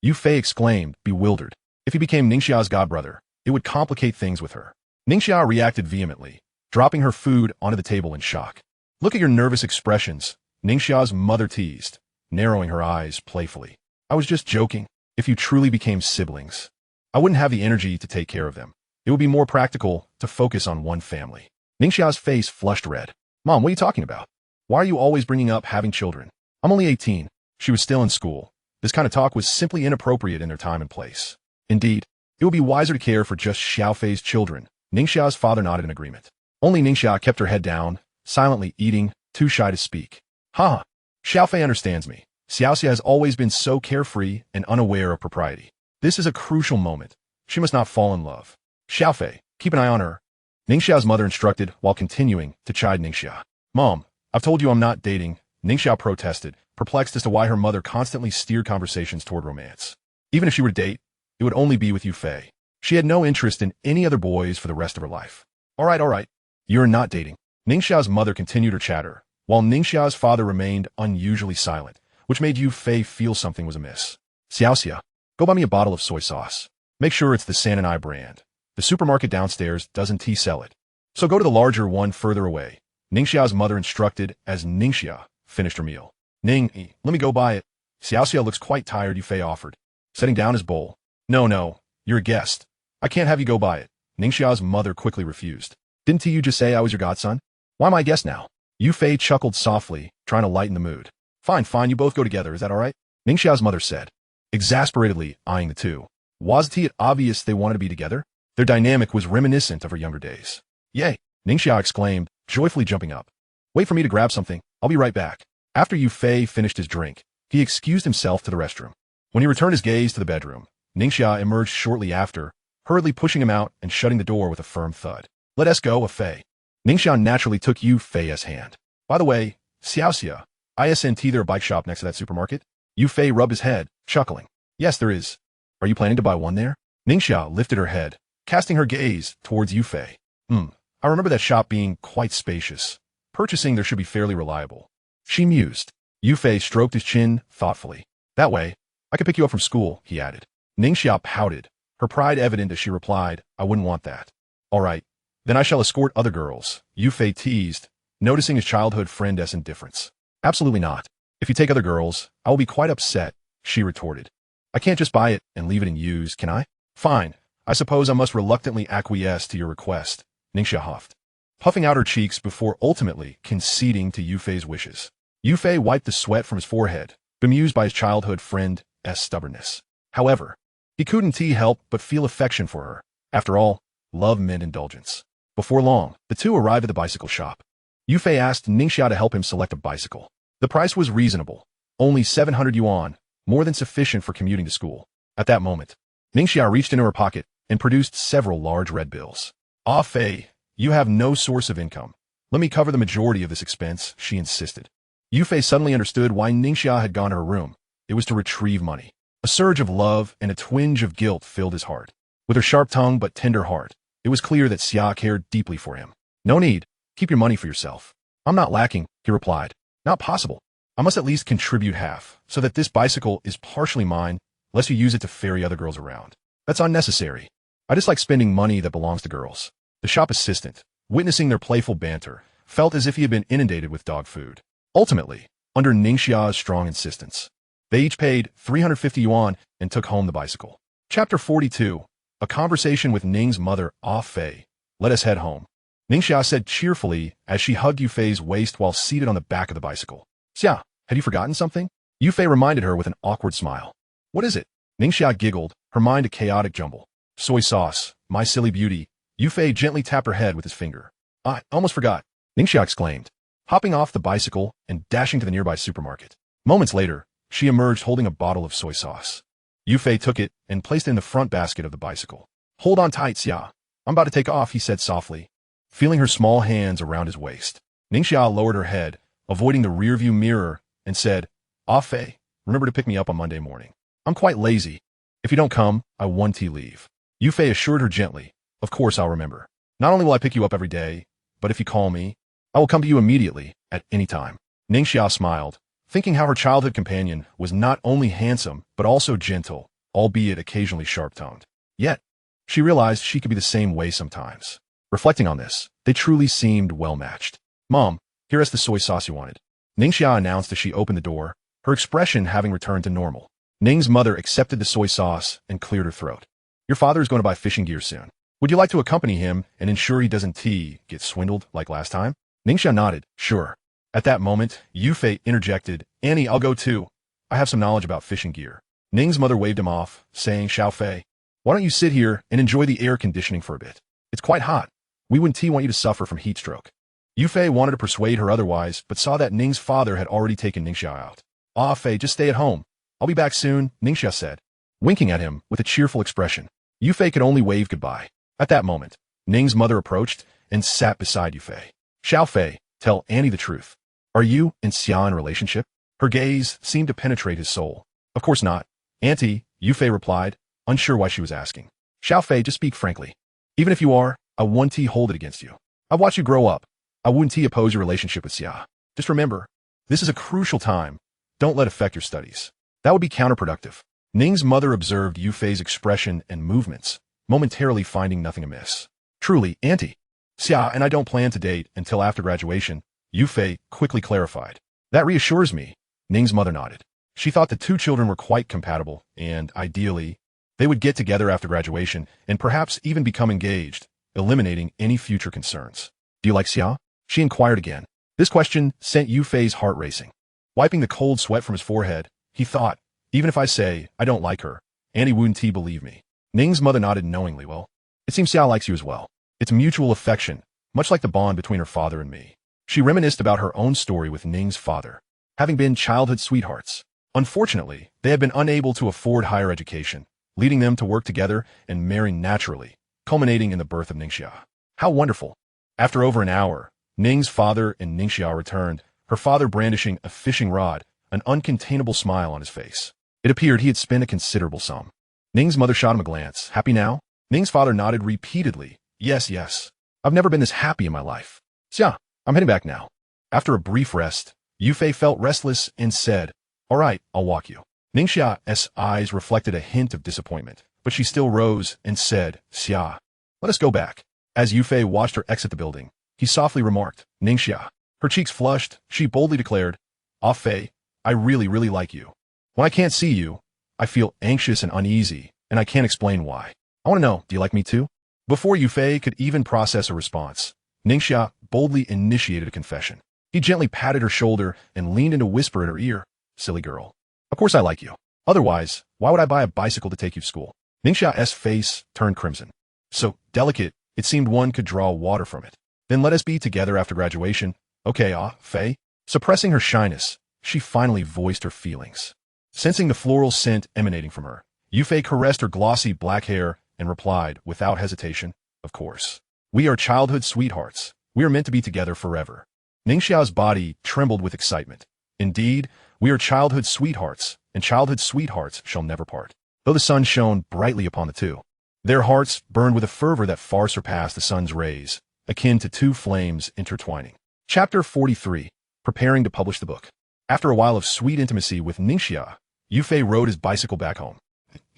Yufei exclaimed, bewildered. If he became Ning Xia's godbrother, it would complicate things with her. Ning Xia reacted vehemently, dropping her food onto the table in shock. "Look at your nervous expressions," Ning Xia's mother teased, narrowing her eyes playfully. "I was just joking. If you truly became siblings, I wouldn't have the energy to take care of them." It would be more practical to focus on one family. Ningxia's face flushed red. Mom, what are you talking about? Why are you always bringing up having children? I'm only 18. She was still in school. This kind of talk was simply inappropriate in their time and place. Indeed, it would be wiser to care for just Xiaofei's children. Ningxia's father nodded in agreement. Only Ningxia kept her head down, silently eating, too shy to speak. Ha! Xiaofei understands me. Xiaoxia has always been so carefree and unaware of propriety. This is a crucial moment. She must not fall in love. Xiaofei, keep an eye on her. Ningxia's mother instructed while continuing to chide Ningxia. Mom, I've told you I'm not dating, Ningxia protested, perplexed as to why her mother constantly steered conversations toward romance. Even if she were to date, it would only be with Yufei. She had no interest in any other boys for the rest of her life. All right. You're not dating. Ningxia's mother continued her chatter, while Ningxia's father remained unusually silent, which made Yufei feel something was amiss. Xiaoxia, go buy me a bottle of soy sauce. Make sure it's the Sananai brand. The supermarket downstairs doesn't sell it. So go to the larger one further away. Ningxia's mother instructed as Ningxia finished her meal. Ning, let me go buy it. Xiaoxia looks quite tired, Yufei offered, setting down his bowl. No, you're a guest. I can't have you go buy it. Ningxia's mother quickly refused. Didn't you just say I was your godson? Why am I a guest now? Yufei chuckled softly, trying to lighten the mood. Fine, you both go together, is that all right? Ningxia's mother said, exasperatedly eyeing the two. Wasn't it obvious they wanted to be together? Their dynamic was reminiscent of her younger days. Yay! Ningxia exclaimed, joyfully jumping up. Wait for me to grab something, I'll be right back. After Yufei finished his drink, he excused himself to the restroom. When he returned his gaze to the bedroom, Ningxia emerged shortly after, hurriedly pushing him out and shutting the door with a firm thud. Let us go, Yufei. Ningxia naturally took Yufei's hand. By the way, Xiaoxia, isn't there a bike shop next to that supermarket? Yufei rubbed his head, chuckling. Yes, there is. Are you planning to buy one there? Ningxia lifted her head, casting her gaze towards Yufei. I remember that shop being quite spacious. Purchasing there should be fairly reliable. She mused. Yufei stroked his chin thoughtfully. That way, I could pick you up from school, he added. Ningxia pouted, her pride evident as she replied, I wouldn't want that. All right, then I shall escort other girls, Yufei teased, noticing his childhood friend's indifference. Absolutely not. If you take other girls, I will be quite upset, she retorted. I can't just buy it and leave it in use, can I? Fine, I suppose I must reluctantly acquiesce to your request, Ningxia huffed, puffing out her cheeks before ultimately conceding to Yufei's wishes. Yufei wiped the sweat from his forehead, bemused by his childhood friend's stubbornness. However, he couldn't help but feel affection for her. After all, love meant indulgence. Before long, the two arrived at the bicycle shop. Yufei asked Ningxia to help him select a bicycle. The price was reasonable, only 700 yuan, more than sufficient for commuting to school. At that moment, Ningxia reached into her pocket and produced several large red bills. Ah, Fei, you have no source of income. Let me cover the majority of this expense, she insisted. Yufei suddenly understood why Ningxia had gone to her room. It was to retrieve money. A surge of love and a twinge of guilt filled his heart. With her sharp tongue but tender heart, it was clear that Xia cared deeply for him. No need. Keep your money for yourself. I'm not lacking, he replied. Not possible. I must at least contribute half, so that this bicycle is partially mine, lest you use it to ferry other girls around. That's unnecessary. I dislike spending money that belongs to girls. The shop assistant, witnessing their playful banter, felt as if he had been inundated with dog food. Ultimately, under Ningxia's strong insistence, they each paid 350 yuan and took home the bicycle. Chapter 42. A conversation with Ning's mother, Ah Fei. Let us head home, Ningxia said cheerfully as she hugged Yufei's waist while seated on the back of the bicycle. Xia, had you forgotten something? Yufei reminded her with an awkward smile. What is it? Ningxia giggled, her mind a chaotic jumble. Soy sauce, my silly beauty. Yufei gently tapped her head with his finger. I almost forgot, Ningxia exclaimed, hopping off the bicycle and dashing to the nearby supermarket. Moments later, she emerged holding a bottle of soy sauce. Yufei took it and placed it in the front basket of the bicycle. Hold on tight, Xia. I'm about to take off, he said softly, feeling her small hands around his waist. Ningxia lowered her head, avoiding the rearview mirror, and said, Ah Fei, remember to pick me up on Monday morning. I'm quite lazy. If you don't come, I want leave. Yufei assured her gently, of course I'll remember. Not only will I pick you up every day, but if you call me, I will come to you immediately, at any time. Ningxia smiled, thinking how her childhood companion was not only handsome, but also gentle, albeit occasionally sharp-toned. Yet, she realized she could be the same way sometimes. Reflecting on this, they truly seemed well-matched. Mom, here is the soy sauce you wanted, Ningxia announced as she opened the door, her expression having returned to normal. Ning's mother accepted the soy sauce and cleared her throat. Your father is going to buy fishing gear soon. Would you like to accompany him and ensure he doesn't get swindled like last time? Ningxia nodded, sure. At that moment, Yufei interjected, Annie, I'll go too. I have some knowledge about fishing gear. Ning's mother waved him off, saying, Xiaofei, why don't you sit here and enjoy the air conditioning for a bit? It's quite hot. We wouldn't want you to suffer from heat stroke. Yufei wanted to persuade her otherwise, but saw that Ning's father had already taken Ningxia out. Ah, Fei, just stay at home. I'll be back soon, Ningxia said, winking at him with a cheerful expression. Yufei could only wave goodbye. At that moment, Ning's mother approached and sat beside Yufei. Xiaofei, tell Annie the truth. Are you and Xia in a relationship? Her gaze seemed to penetrate his soul. Of course not. Auntie, Yufei replied, unsure why she was asking. Xiaofei, just speak frankly. Even if you are, I wouldn't hold it against you. I've watched you grow up. I wouldn't oppose your relationship with Xia. Just remember, this is a crucial time. Don't let it affect your studies. That would be counterproductive. Ning's mother observed Yufei's expression and movements, momentarily finding nothing amiss. Truly, Auntie. Xia and I don't plan to date until after graduation, Yufei quickly clarified. That reassures me, Ning's mother nodded. She thought the two children were quite compatible, and, ideally, they would get together after graduation and perhaps even become engaged, eliminating any future concerns. Do you like Xia? She inquired again. This question sent Yufei's heart racing. Wiping the cold sweat from his forehead, he thought, even if I say I don't like her, Annie wouldn't believe me. Ning's mother nodded knowingly. Well, it seems Xia likes you as well. It's mutual affection, much like the bond between her father and me. She reminisced about her own story with Ning's father, having been childhood sweethearts. Unfortunately, they had been unable to afford higher education, leading them to work together and marry naturally, culminating in the birth of Ningxia. How wonderful! After over an hour, Ning's father and Ningxia returned, her father brandishing a fishing rod, an uncontainable smile on his face. It appeared he had spent a considerable sum. Ning's mother shot him a glance. Happy now? Ning's father nodded repeatedly. Yes. I've never been this happy in my life. Xia, I'm heading back now. After a brief rest, Yufei felt restless and said, all right, I'll walk you. Ningxia's eyes reflected a hint of disappointment, but she still rose and said, Xia, let us go back. As Yufei watched her exit the building, he softly remarked, Ningxia. Her cheeks flushed, she boldly declared, Ah Fei, I really like you. When I can't see you, I feel anxious and uneasy, and I can't explain why. I want to know, do you like me too? Before Yufei could even process a response, Ningxia boldly initiated a confession. He gently patted her shoulder and leaned in to whisper in her ear, silly girl. Of course I like you. Otherwise, why would I buy a bicycle to take you to school? Ningxia's face turned crimson. So delicate, it seemed one could draw water from it. Then let us be together after graduation. Okay, Ah Fei. Suppressing her shyness, she finally voiced her feelings. Sensing the floral scent emanating from her, Yufei caressed her glossy black hair and replied, without hesitation, of course. We are childhood sweethearts. We are meant to be together forever. Ningxia's body trembled with excitement. Indeed, we are childhood sweethearts, and childhood sweethearts shall never part. Though the sun shone brightly upon the two, their hearts burned with a fervor that far surpassed the sun's rays, akin to two flames intertwining. Chapter 43. Preparing to publish the book. After a while of sweet intimacy with Ningxia, Yufei rode his bicycle back home.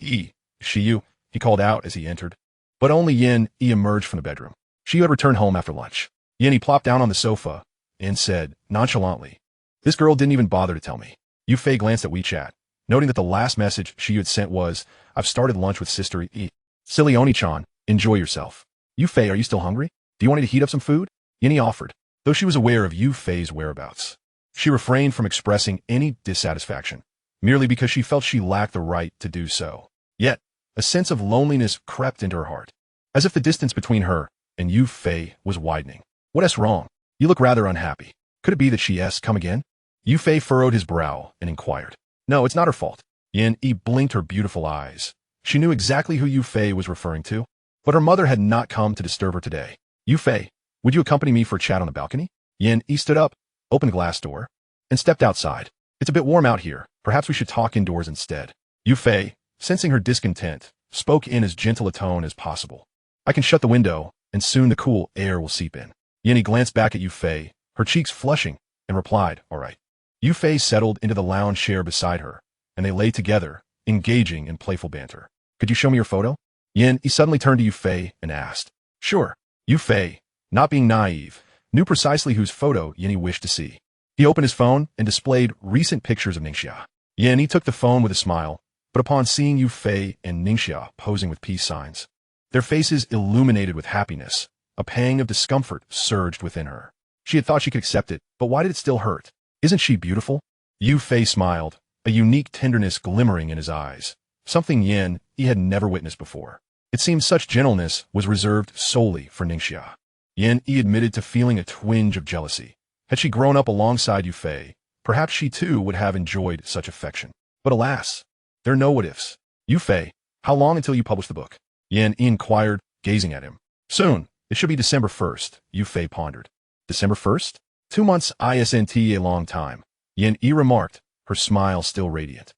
Shiyu, he called out as he entered. But only Yin emerged from the bedroom. Shiyu had returned home after lunch. Yin plopped down on the sofa and said, nonchalantly, this girl didn't even bother to tell me. Yufei glanced at WeChat, noting that the last message Shiyu had sent was, I've started lunch with Sister E. Silly Oni-chan, enjoy yourself. Yufei, are you still hungry? Do you want me to heat up some food? Yin offered, though she was aware of Yufei's whereabouts. She refrained from expressing any dissatisfaction, merely because she felt she lacked the right to do so. Yet, a sense of loneliness crept into her heart, as if the distance between her and Yufei was widening. What's wrong? You look rather unhappy. Could it be that she's come again? Yufei furrowed his brow and inquired. No, it's not her fault. Yin blinked her beautiful eyes. She knew exactly who Yufei was referring to, but her mother had not come to disturb her today. Yufei, would you accompany me for a chat on the balcony? Yin stood up, opened the glass door, and stepped outside. It's a bit warm out here. Perhaps we should talk indoors instead. Yufei, sensing her discontent, spoke in as gentle a tone as possible. I can shut the window, and soon the cool air will seep in. Yin glanced back at Yufei, her cheeks flushing, and replied, all right. Yufei settled into the lounge chair beside her, and they lay together, engaging in playful banter. Could you show me your photo? Yin suddenly turned to Yufei and asked. Sure. Yufei, not being naive, knew precisely whose photo Yin wished to see. He opened his phone and displayed recent pictures of Ningxia. Yin took the phone with a smile, but upon seeing Yufei and Ningxia posing with peace signs, their faces illuminated with happiness. A pang of discomfort surged within her. She had thought she could accept it, but why did it still hurt? Isn't she beautiful? Yu Fei smiled, a unique tenderness glimmering in his eyes, something Yin he had never witnessed before. It seemed such gentleness was reserved solely for Ningxia. Yin he admitted to feeling a twinge of jealousy. Had she grown up alongside Yu Fei, perhaps she too would have enjoyed such affection. But alas, there are no what-ifs. Yu Fei, how long until you publish the book? Yin inquired, gazing at him. Soon. It should be December 1st, Yu Fei pondered. December 1st? 2 months isn't a long time. Yin Yi remarked, her smile still radiant.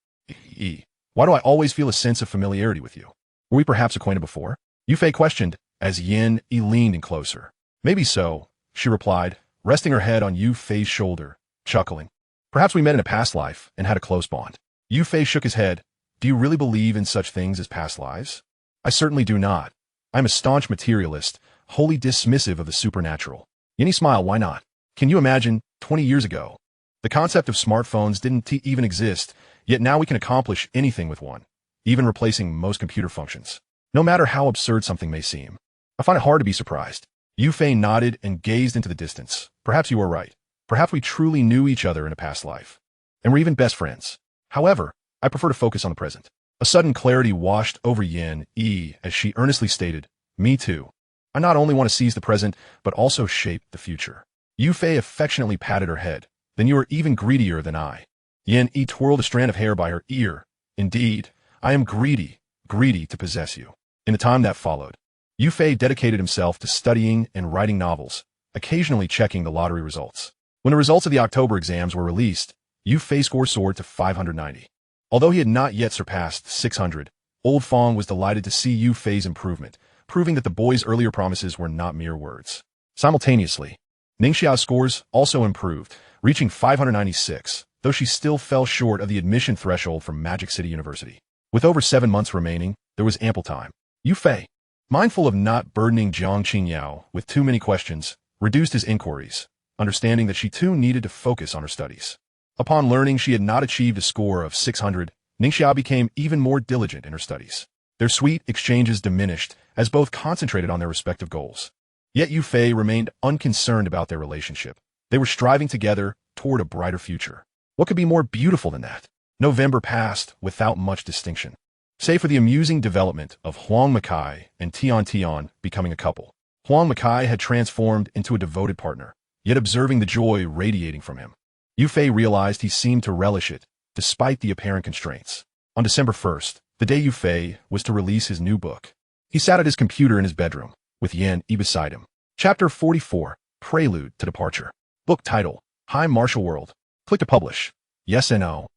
Why do I always feel a sense of familiarity with you? Were we perhaps acquainted before? Yu Fei questioned, as Yin Yi leaned in closer. Maybe so, she replied, resting her head on Yu Fei's shoulder, chuckling. Perhaps we met in a past life and had a close bond. Yu Fei shook his head. Do you really believe in such things as past lives? I certainly do not. I am a staunch materialist, wholly dismissive of the supernatural. Yin Yi smiled, why not? Can you imagine, 20 years ago? The concept of smartphones didn't even exist, yet now we can accomplish anything with one, even replacing most computer functions. No matter how absurd something may seem. I find it hard to be surprised. Yu Fei nodded and gazed into the distance. Perhaps you are right. Perhaps we truly knew each other in a past life. And we're even best friends. However, I prefer to focus on the present. A sudden clarity washed over Yin Yi as she earnestly stated, me too. I not only want to seize the present, but also shape the future. Yu Fei affectionately patted her head. Then you are even greedier than I. Yin Yi twirled a strand of hair by her ear. Indeed, I am greedy to possess you. In the time that followed, Yu Fei dedicated himself to studying and writing novels, occasionally checking the lottery results. When the results of the October exams were released, Yu Fei's score soared to 590. Although he had not yet surpassed 600, Old Fong was delighted to see Yu Fei's improvement, proving that the boy's earlier promises were not mere words. Simultaneously, Ningxia's scores also improved, reaching 596, though she still fell short of the admission threshold for Magic City University. With over 7 months remaining, there was ample time. Yu Fei, mindful of not burdening Jiang Qingyao with too many questions, reduced his inquiries, understanding that she too needed to focus on her studies. Upon learning she had not achieved a score of 600, Ningxia became even more diligent in her studies. Their sweet exchanges diminished as both concentrated on their respective goals. Yet Yu Fei remained unconcerned about their relationship. They were striving together toward a brighter future. What could be more beautiful than that? November passed without much distinction, save for the amusing development of Huang Makai and Tian becoming a couple. Huang Makai had transformed into a devoted partner, yet observing the joy radiating from him, Yu Fei realized he seemed to relish it, despite the apparent constraints. On December 1st, the day Yu Fei was to release his new book, he sat at his computer in his bedroom, with Yin Yi beside him. Chapter 44, Prelude to Departure. Book title, High Martial World. Click to publish. Yes and no.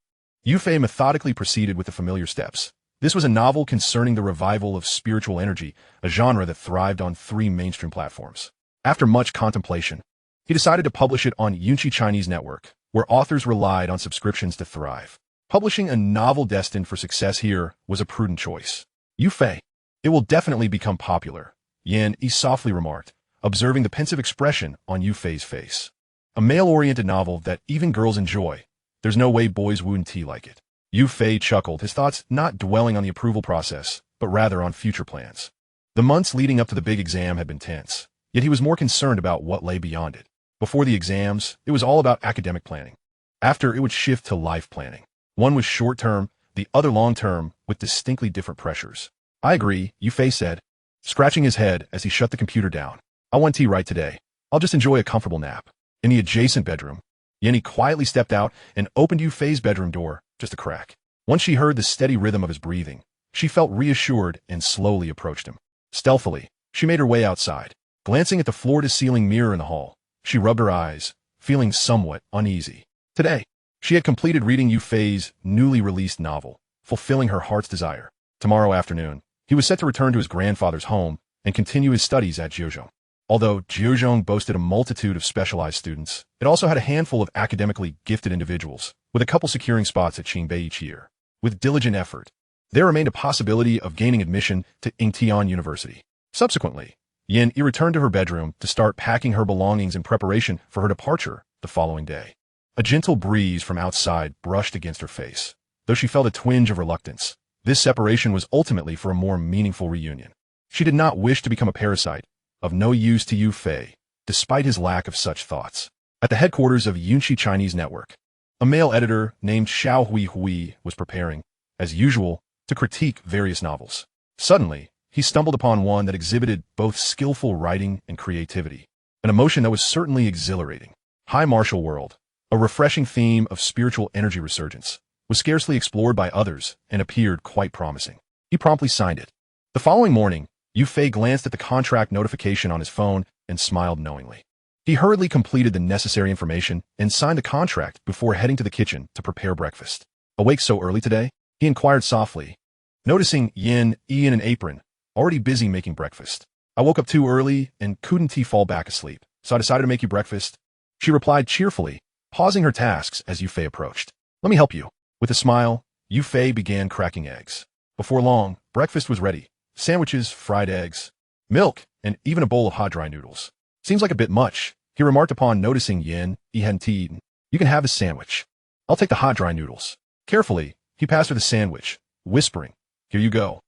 Yu Fei methodically proceeded with the familiar steps. This was a novel concerning the revival of spiritual energy, a genre that thrived on 3 mainstream platforms. After much contemplation, he decided to publish it on Yunqi Chinese Network, where authors relied on subscriptions to thrive. Publishing a novel destined for success here was a prudent choice. Yu Fei, it will definitely become popular, Yin Yi softly remarked, observing the pensive expression on Yu Fei's face. A male-oriented novel that even girls enjoy. There's no way boys wouldn't like it. Yu Fei chuckled, his thoughts not dwelling on the approval process, but rather on future plans. The months leading up to the big exam had been tense, yet he was more concerned about what lay beyond it. Before the exams, it was all about academic planning. After, it would shift to life planning. One was short-term, the other long-term, with distinctly different pressures. I agree, Yu Fei said, scratching his head as he shut the computer down. I want tea right today. I'll just enjoy a comfortable nap. In the adjacent bedroom, Yin Yi quietly stepped out and opened Yu Fei's bedroom door, just a crack. Once she heard the steady rhythm of his breathing, she felt reassured and slowly approached him. Stealthily, she made her way outside. Glancing at the floor-to-ceiling mirror in the hall, she rubbed her eyes, feeling somewhat uneasy. Today, she had completed reading Yu Fei's newly released novel, fulfilling her heart's desire. Tomorrow afternoon, he was set to return to his grandfather's home and continue his studies at Jiuzhong. Although Jiuzhong boasted a multitude of specialized students, it also had a handful of academically gifted individuals, with a couple securing spots at Qingbei each year. With diligent effort, there remained a possibility of gaining admission to Ingtian University. Subsequently, Yin Yi returned to her bedroom to start packing her belongings in preparation for her departure the following day. A gentle breeze from outside brushed against her face. Though she felt a twinge of reluctance, this separation was ultimately for a more meaningful reunion. She did not wish to become a parasite, of no use to Yu Fei, despite his lack of such thoughts. At the headquarters of Yunxi Chinese Network, a male editor named Xiao Hui Hui was preparing, as usual, to critique various novels. Suddenly, he stumbled upon one that exhibited both skillful writing and creativity, an emotion that was certainly exhilarating. High Martial World, a refreshing theme of spiritual energy resurgence, was scarcely explored by others and appeared quite promising. He promptly signed it. The following morning, Yu Fei glanced at the contract notification on his phone and smiled knowingly. He hurriedly completed the necessary information and signed the contract before heading to the kitchen to prepare breakfast. Awake so early today? He inquired softly, noticing Ian in an apron, already busy making breakfast. I woke up too early and couldn't fall back asleep, so I decided to make you breakfast. She replied cheerfully, pausing her tasks as Yu Fei approached. Let me help you. With a smile, Yu Fei began cracking eggs. Before long, breakfast was ready. Sandwiches, fried eggs, milk, and even a bowl of hot dry noodles. Seems like a bit much, he remarked upon noticing Yin hadn't eaten. You can have the sandwich. I'll take the hot dry noodles. Carefully, he passed her the sandwich, whispering, Here you go.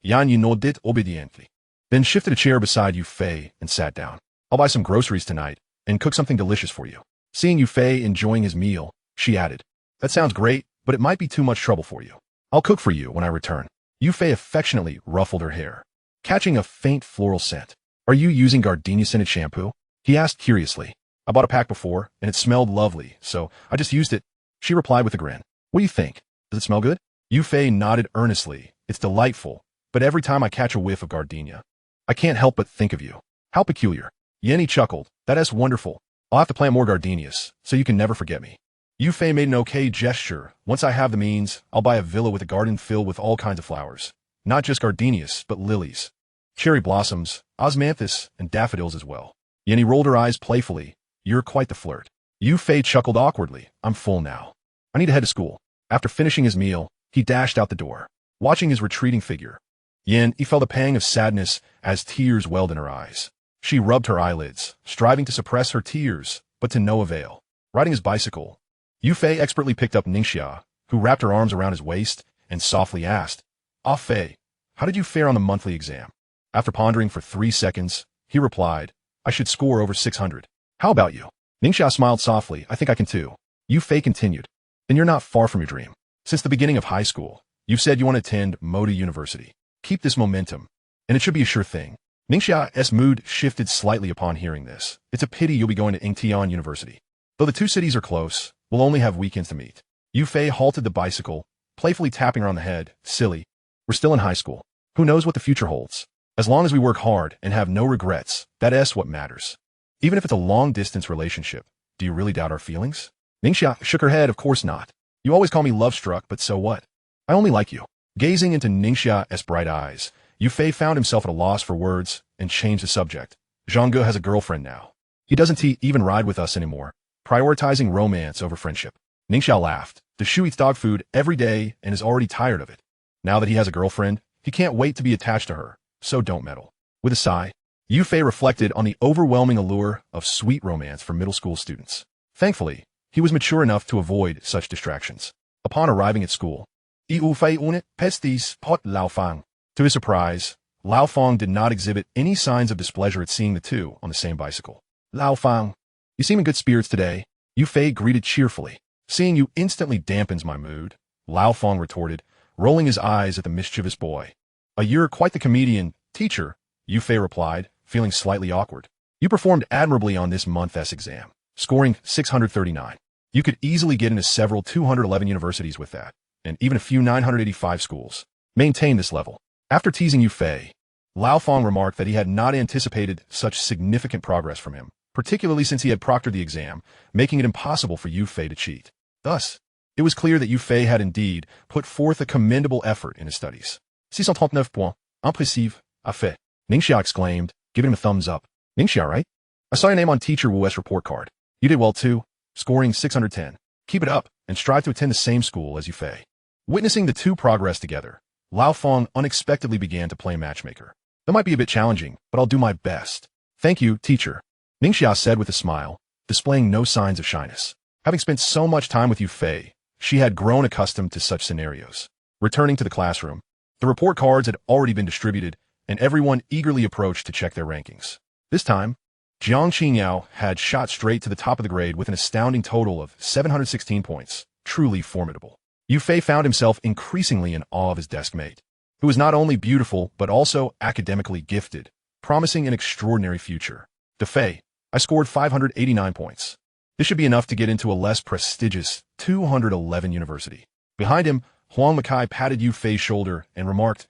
Yan you nodded obediently. Then shifted a chair beside Yu Fei and sat down. I'll buy some groceries tonight and cook something delicious for you. Seeing Yu Fei enjoying his meal, she added, That sounds great, but it might be too much trouble for you. I'll cook for you when I return. Yu Fei affectionately ruffled her hair, catching a faint floral scent. Are you using gardenia-scented shampoo? He asked curiously. I bought a pack before, and it smelled lovely, so I just used it. She replied with a grin. What do you think? Does it smell good? Yu Fei nodded earnestly. It's delightful, but every time I catch a whiff of gardenia, I can't help but think of you. How peculiar. Yenny chuckled. That's wonderful. I'll have to plant more gardenias, so you can never forget me. Yu Fei made an okay gesture. Once I have the means, I'll buy a villa with a garden filled with all kinds of flowers. Not just gardenias, but lilies, cherry blossoms, osmanthus, and daffodils as well. Yenny rolled her eyes playfully. You're quite the flirt. Yu Fei chuckled awkwardly. I'm full now. I need to head to school. After finishing his meal, he dashed out the door, watching his retreating figure. He felt a pang of sadness as tears welled in her eyes. She rubbed her eyelids, striving to suppress her tears, but to no avail. Riding his bicycle, Yu Fei expertly picked up Ningxia, who wrapped her arms around his waist and softly asked, Ah Fei, how did you fare on the monthly exam? After pondering for 3 seconds, he replied, I should score over 600. How about you? Ningxia smiled softly. I think I can too. Yu Fei continued, Then you're not far from your dream. Since the beginning of high school, you've said you want to attend Moda University. Keep this momentum, and it should be a sure thing. Ningxia's mood shifted slightly upon hearing this. It's a pity you'll be going to Ingtian University. Though the two cities are close, we'll only have weekends to meet. Yu Fei halted the bicycle, playfully tapping her on the head. Silly. We're still in high school. Who knows what the future holds? As long as we work hard and have no regrets, that's what matters. Even if it's a long-distance relationship, do you really doubt our feelings? Ningxia shook her head. Of course not. You always call me love-struck, but so what? I only like you. Gazing into Ningxia's bright eyes, Yu Fei found himself at a loss for words and changed the subject. Zhangge has a girlfriend now. He doesn't even ride with us anymore, prioritizing romance over friendship. Ningxia laughed. The Shu eats dog food every day and is already tired of it. Now that he has a girlfriend, he can't wait to be attached to her, so don't meddle. With a sigh, Yu Fei reflected on the overwhelming allure of sweet romance for middle school students. Thankfully, he was mature enough to avoid such distractions. Upon arriving at school, Yu Fei unit pestis pot Lao Fang. To his surprise, Lao Fang did not exhibit any signs of displeasure at seeing the two on the same bicycle. Lao Fang, you seem in good spirits today, Yu Fei greeted cheerfully. Seeing you instantly dampens my mood, Lao Fang retorted, rolling his eyes at the mischievous boy. You're quite the comedian, teacher, Yu Fei replied, feeling slightly awkward. You performed admirably on this month's exam, scoring 639. You could easily get into several 211 universities with that, and even a few 985 schools. Maintain this level. After teasing Yu Fei, Lao Fang remarked that he had not anticipated such significant progress from him, particularly since he had proctored the exam, making it impossible for Yu Fei to cheat. Thus, it was clear that Yu Fei had indeed put forth a commendable effort in his studies. 639 points. Impressive. A fait. Ningxia exclaimed, giving him a thumbs up. Ningxia, right? I saw your name on Teacher Wu's report card. You did well too, scoring 610. Keep it up, and strive to attend the same school as Yu Fei. Witnessing the two progress together, Lao Fang unexpectedly began to play matchmaker. That might be a bit challenging, but I'll do my best. Thank you, teacher. Ningxia said with a smile, displaying no signs of shyness. Having spent so much time with Yu Fei, she had grown accustomed to such scenarios. Returning to the classroom, the report cards had already been distributed, and everyone eagerly approached to check their rankings. This time, Jiang Qingyao had shot straight to the top of the grade with an astounding total of 716 points. Truly formidable. Yu Fei found himself increasingly in awe of his desk mate, who was not only beautiful but also academically gifted, promising an extraordinary future. De Fei, I scored 589 points. This should be enough to get into a less prestigious 211 university. Behind him, Huang Makai patted Yu Fei's shoulder and remarked,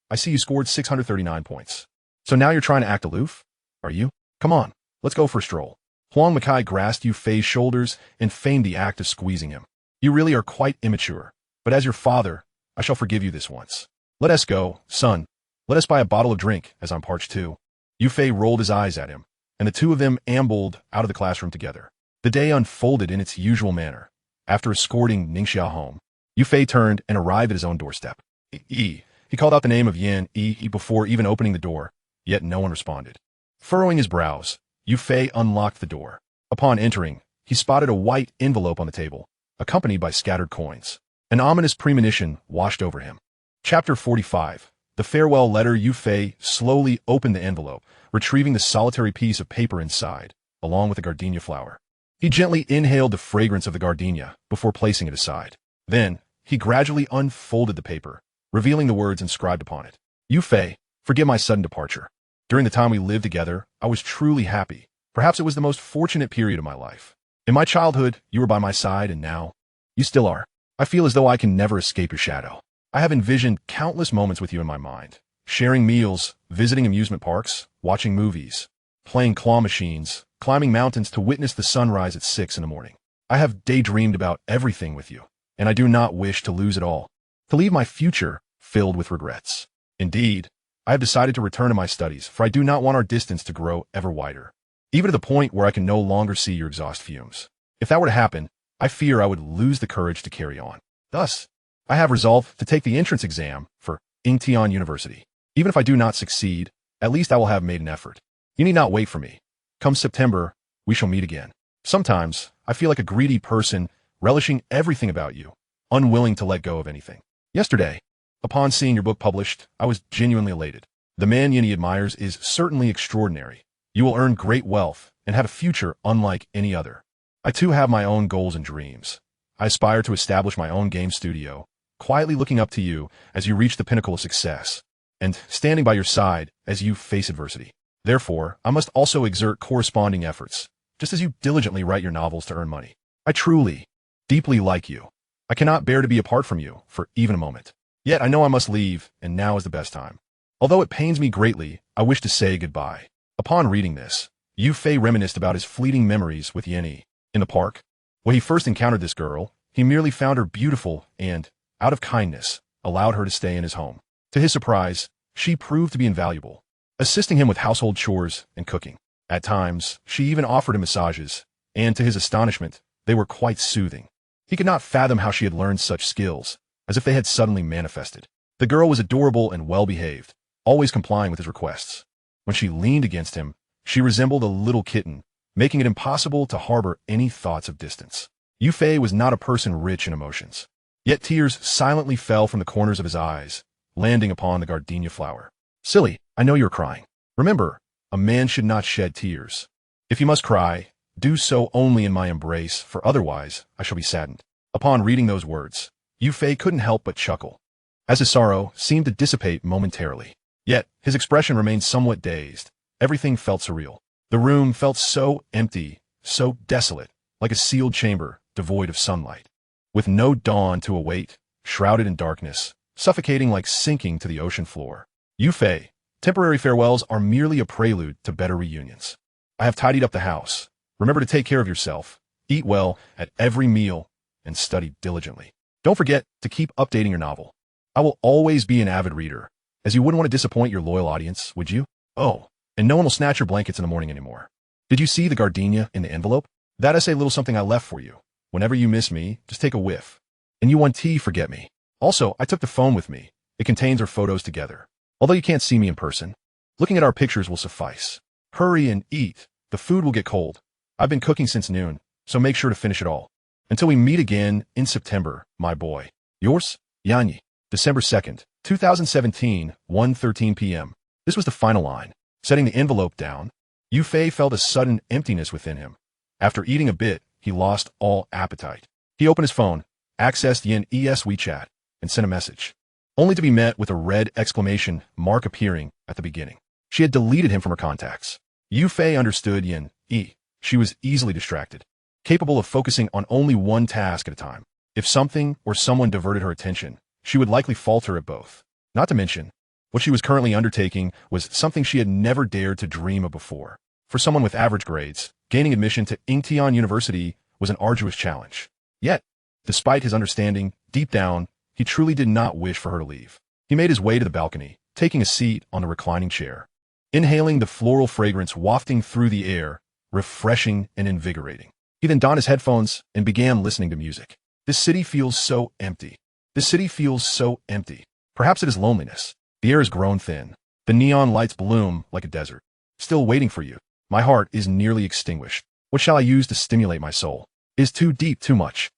I see you scored 639 points. So now you're trying to act aloof? Are you? Come on, let's go for a stroll. Huang Makai grasped Yu Fei's shoulders and feigned the act of squeezing him. You really are quite immature, but as your father, I shall forgive you this once. Let us go, son. Let us buy a bottle of drink, as I'm parched too. Yu Fei rolled his eyes at him, and the two of them ambled out of the classroom together. The day unfolded in its usual manner. After escorting Ningxia home, Yu Fei turned and arrived at his own doorstep. He called out the name of Yan Yi before even opening the door, yet no one responded. Furrowing his brows, Yu Fei unlocked the door. Upon entering, he spotted a white envelope on the table, accompanied by scattered coins. An ominous premonition washed over him. Chapter 45. The farewell letter. Yu Fei slowly opened the envelope, retrieving the solitary piece of paper inside, along with the gardenia flower. He gently inhaled the fragrance of the gardenia before placing it aside. Then, he gradually unfolded the paper, revealing the words inscribed upon it. Yu Fei, forgive my sudden departure. During the time we lived together, I was truly happy. Perhaps it was the most fortunate period of my life. In my childhood, you were by my side, and now, you still are. I feel as though I can never escape your shadow. I have envisioned countless moments with you in my mind, sharing meals, visiting amusement parks, watching movies, playing claw machines, climbing mountains to witness the sunrise at 6 in the morning. I have daydreamed about everything with you, and I do not wish to lose it all, to leave my future filled with regrets. Indeed, I have decided to return to my studies, for I do not want our distance to grow ever wider, even to the point where I can no longer see your exhaust fumes. If that were to happen, I fear I would lose the courage to carry on. Thus, I have resolved to take the entrance exam for Ingtian University. Even if I do not succeed, at least I will have made an effort. You need not wait for me. Come September, we shall meet again. Sometimes, I feel like a greedy person, relishing everything about you, unwilling to let go of anything. Yesterday, upon seeing your book published, I was genuinely elated. The man Yinny admires is certainly extraordinary. You will earn great wealth and have a future unlike any other. I too have my own goals and dreams. I aspire to establish my own game studio, quietly looking up to you as you reach the pinnacle of success, and standing by your side as you face adversity. Therefore, I must also exert corresponding efforts, just as you diligently write your novels to earn money. I truly, deeply like you. I cannot bear to be apart from you for even a moment. Yet I know I must leave, and now is the best time. Although it pains me greatly, I wish to say goodbye. Upon reading this, Yu Fei reminisced about his fleeting memories with Yinny. In the park, when he first encountered this girl, he merely found her beautiful and, out of kindness, allowed her to stay in his home. To his surprise, she proved to be invaluable, assisting him with household chores and cooking. At times, she even offered him massages, and to his astonishment, they were quite soothing. He could not fathom how she had learned such skills, as if they had suddenly manifested. The girl was adorable and well-behaved, always complying with his requests. When she leaned against him, she resembled a little kitten, making it impossible to harbor any thoughts of distance. Yu Fei was not a person rich in emotions, yet tears silently fell from the corners of his eyes, landing upon the gardenia flower. Silly, I know you're crying. Remember, a man should not shed tears. If you must cry, do so only in my embrace, for otherwise I shall be saddened. Upon reading those words, Yu Fei couldn't help but chuckle, as his sorrow seemed to dissipate momentarily. Yet, his expression remained somewhat dazed. Everything felt surreal. The room felt so empty, so desolate, like a sealed chamber, devoid of sunlight. With no dawn to await, shrouded in darkness, suffocating like sinking to the ocean floor. Yu Fei, temporary farewells are merely a prelude to better reunions. I have tidied up the house. Remember to take care of yourself, eat well at every meal, and study diligently. Don't forget to keep updating your novel. I will always be an avid reader, as you wouldn't want to disappoint your loyal audience, would you? Oh, and no one will snatch your blankets in the morning anymore. Did you see the gardenia in the envelope? That is a little something I left for you. Whenever you miss me, just take a whiff. And you want tea, forget me. Also, I took the phone with me. It contains our photos together. Although you can't see me in person, looking at our pictures will suffice. Hurry and eat. The food will get cold. I've been cooking since noon, so make sure to finish it all. Until we meet again in September, my boy. Yours, Yanyi. December 2nd, 2017, 1:13 p.m. This was the final line. Setting the envelope down, Yu Fei felt a sudden emptiness within him. After eating a bit, he lost all appetite. He opened his phone, accessed Yin-Es WeChat, and sent a message, only to be met with a red exclamation mark appearing at the beginning. She had deleted him from her contacts. Yu Fei understood Yin-E. She was easily distracted, capable of focusing on only one task at a time. If something or someone diverted her attention, she would likely falter at both. Not to mention, what she was currently undertaking was something she had never dared to dream of before. For someone with average grades, gaining admission to Ingtian University was an arduous challenge. Yet, despite his understanding, deep down, he truly did not wish for her to leave. He made his way to the balcony, taking a seat on the reclining chair. Inhaling the floral fragrance wafting through the air, refreshing and invigorating. He then donned his headphones and began listening to music. This city feels so empty. This city feels so empty. Perhaps it is loneliness. The air has grown thin. The neon lights bloom like a desert. Still waiting for you. My heart is nearly extinguished. What shall I use to stimulate my soul? Is too deep too much.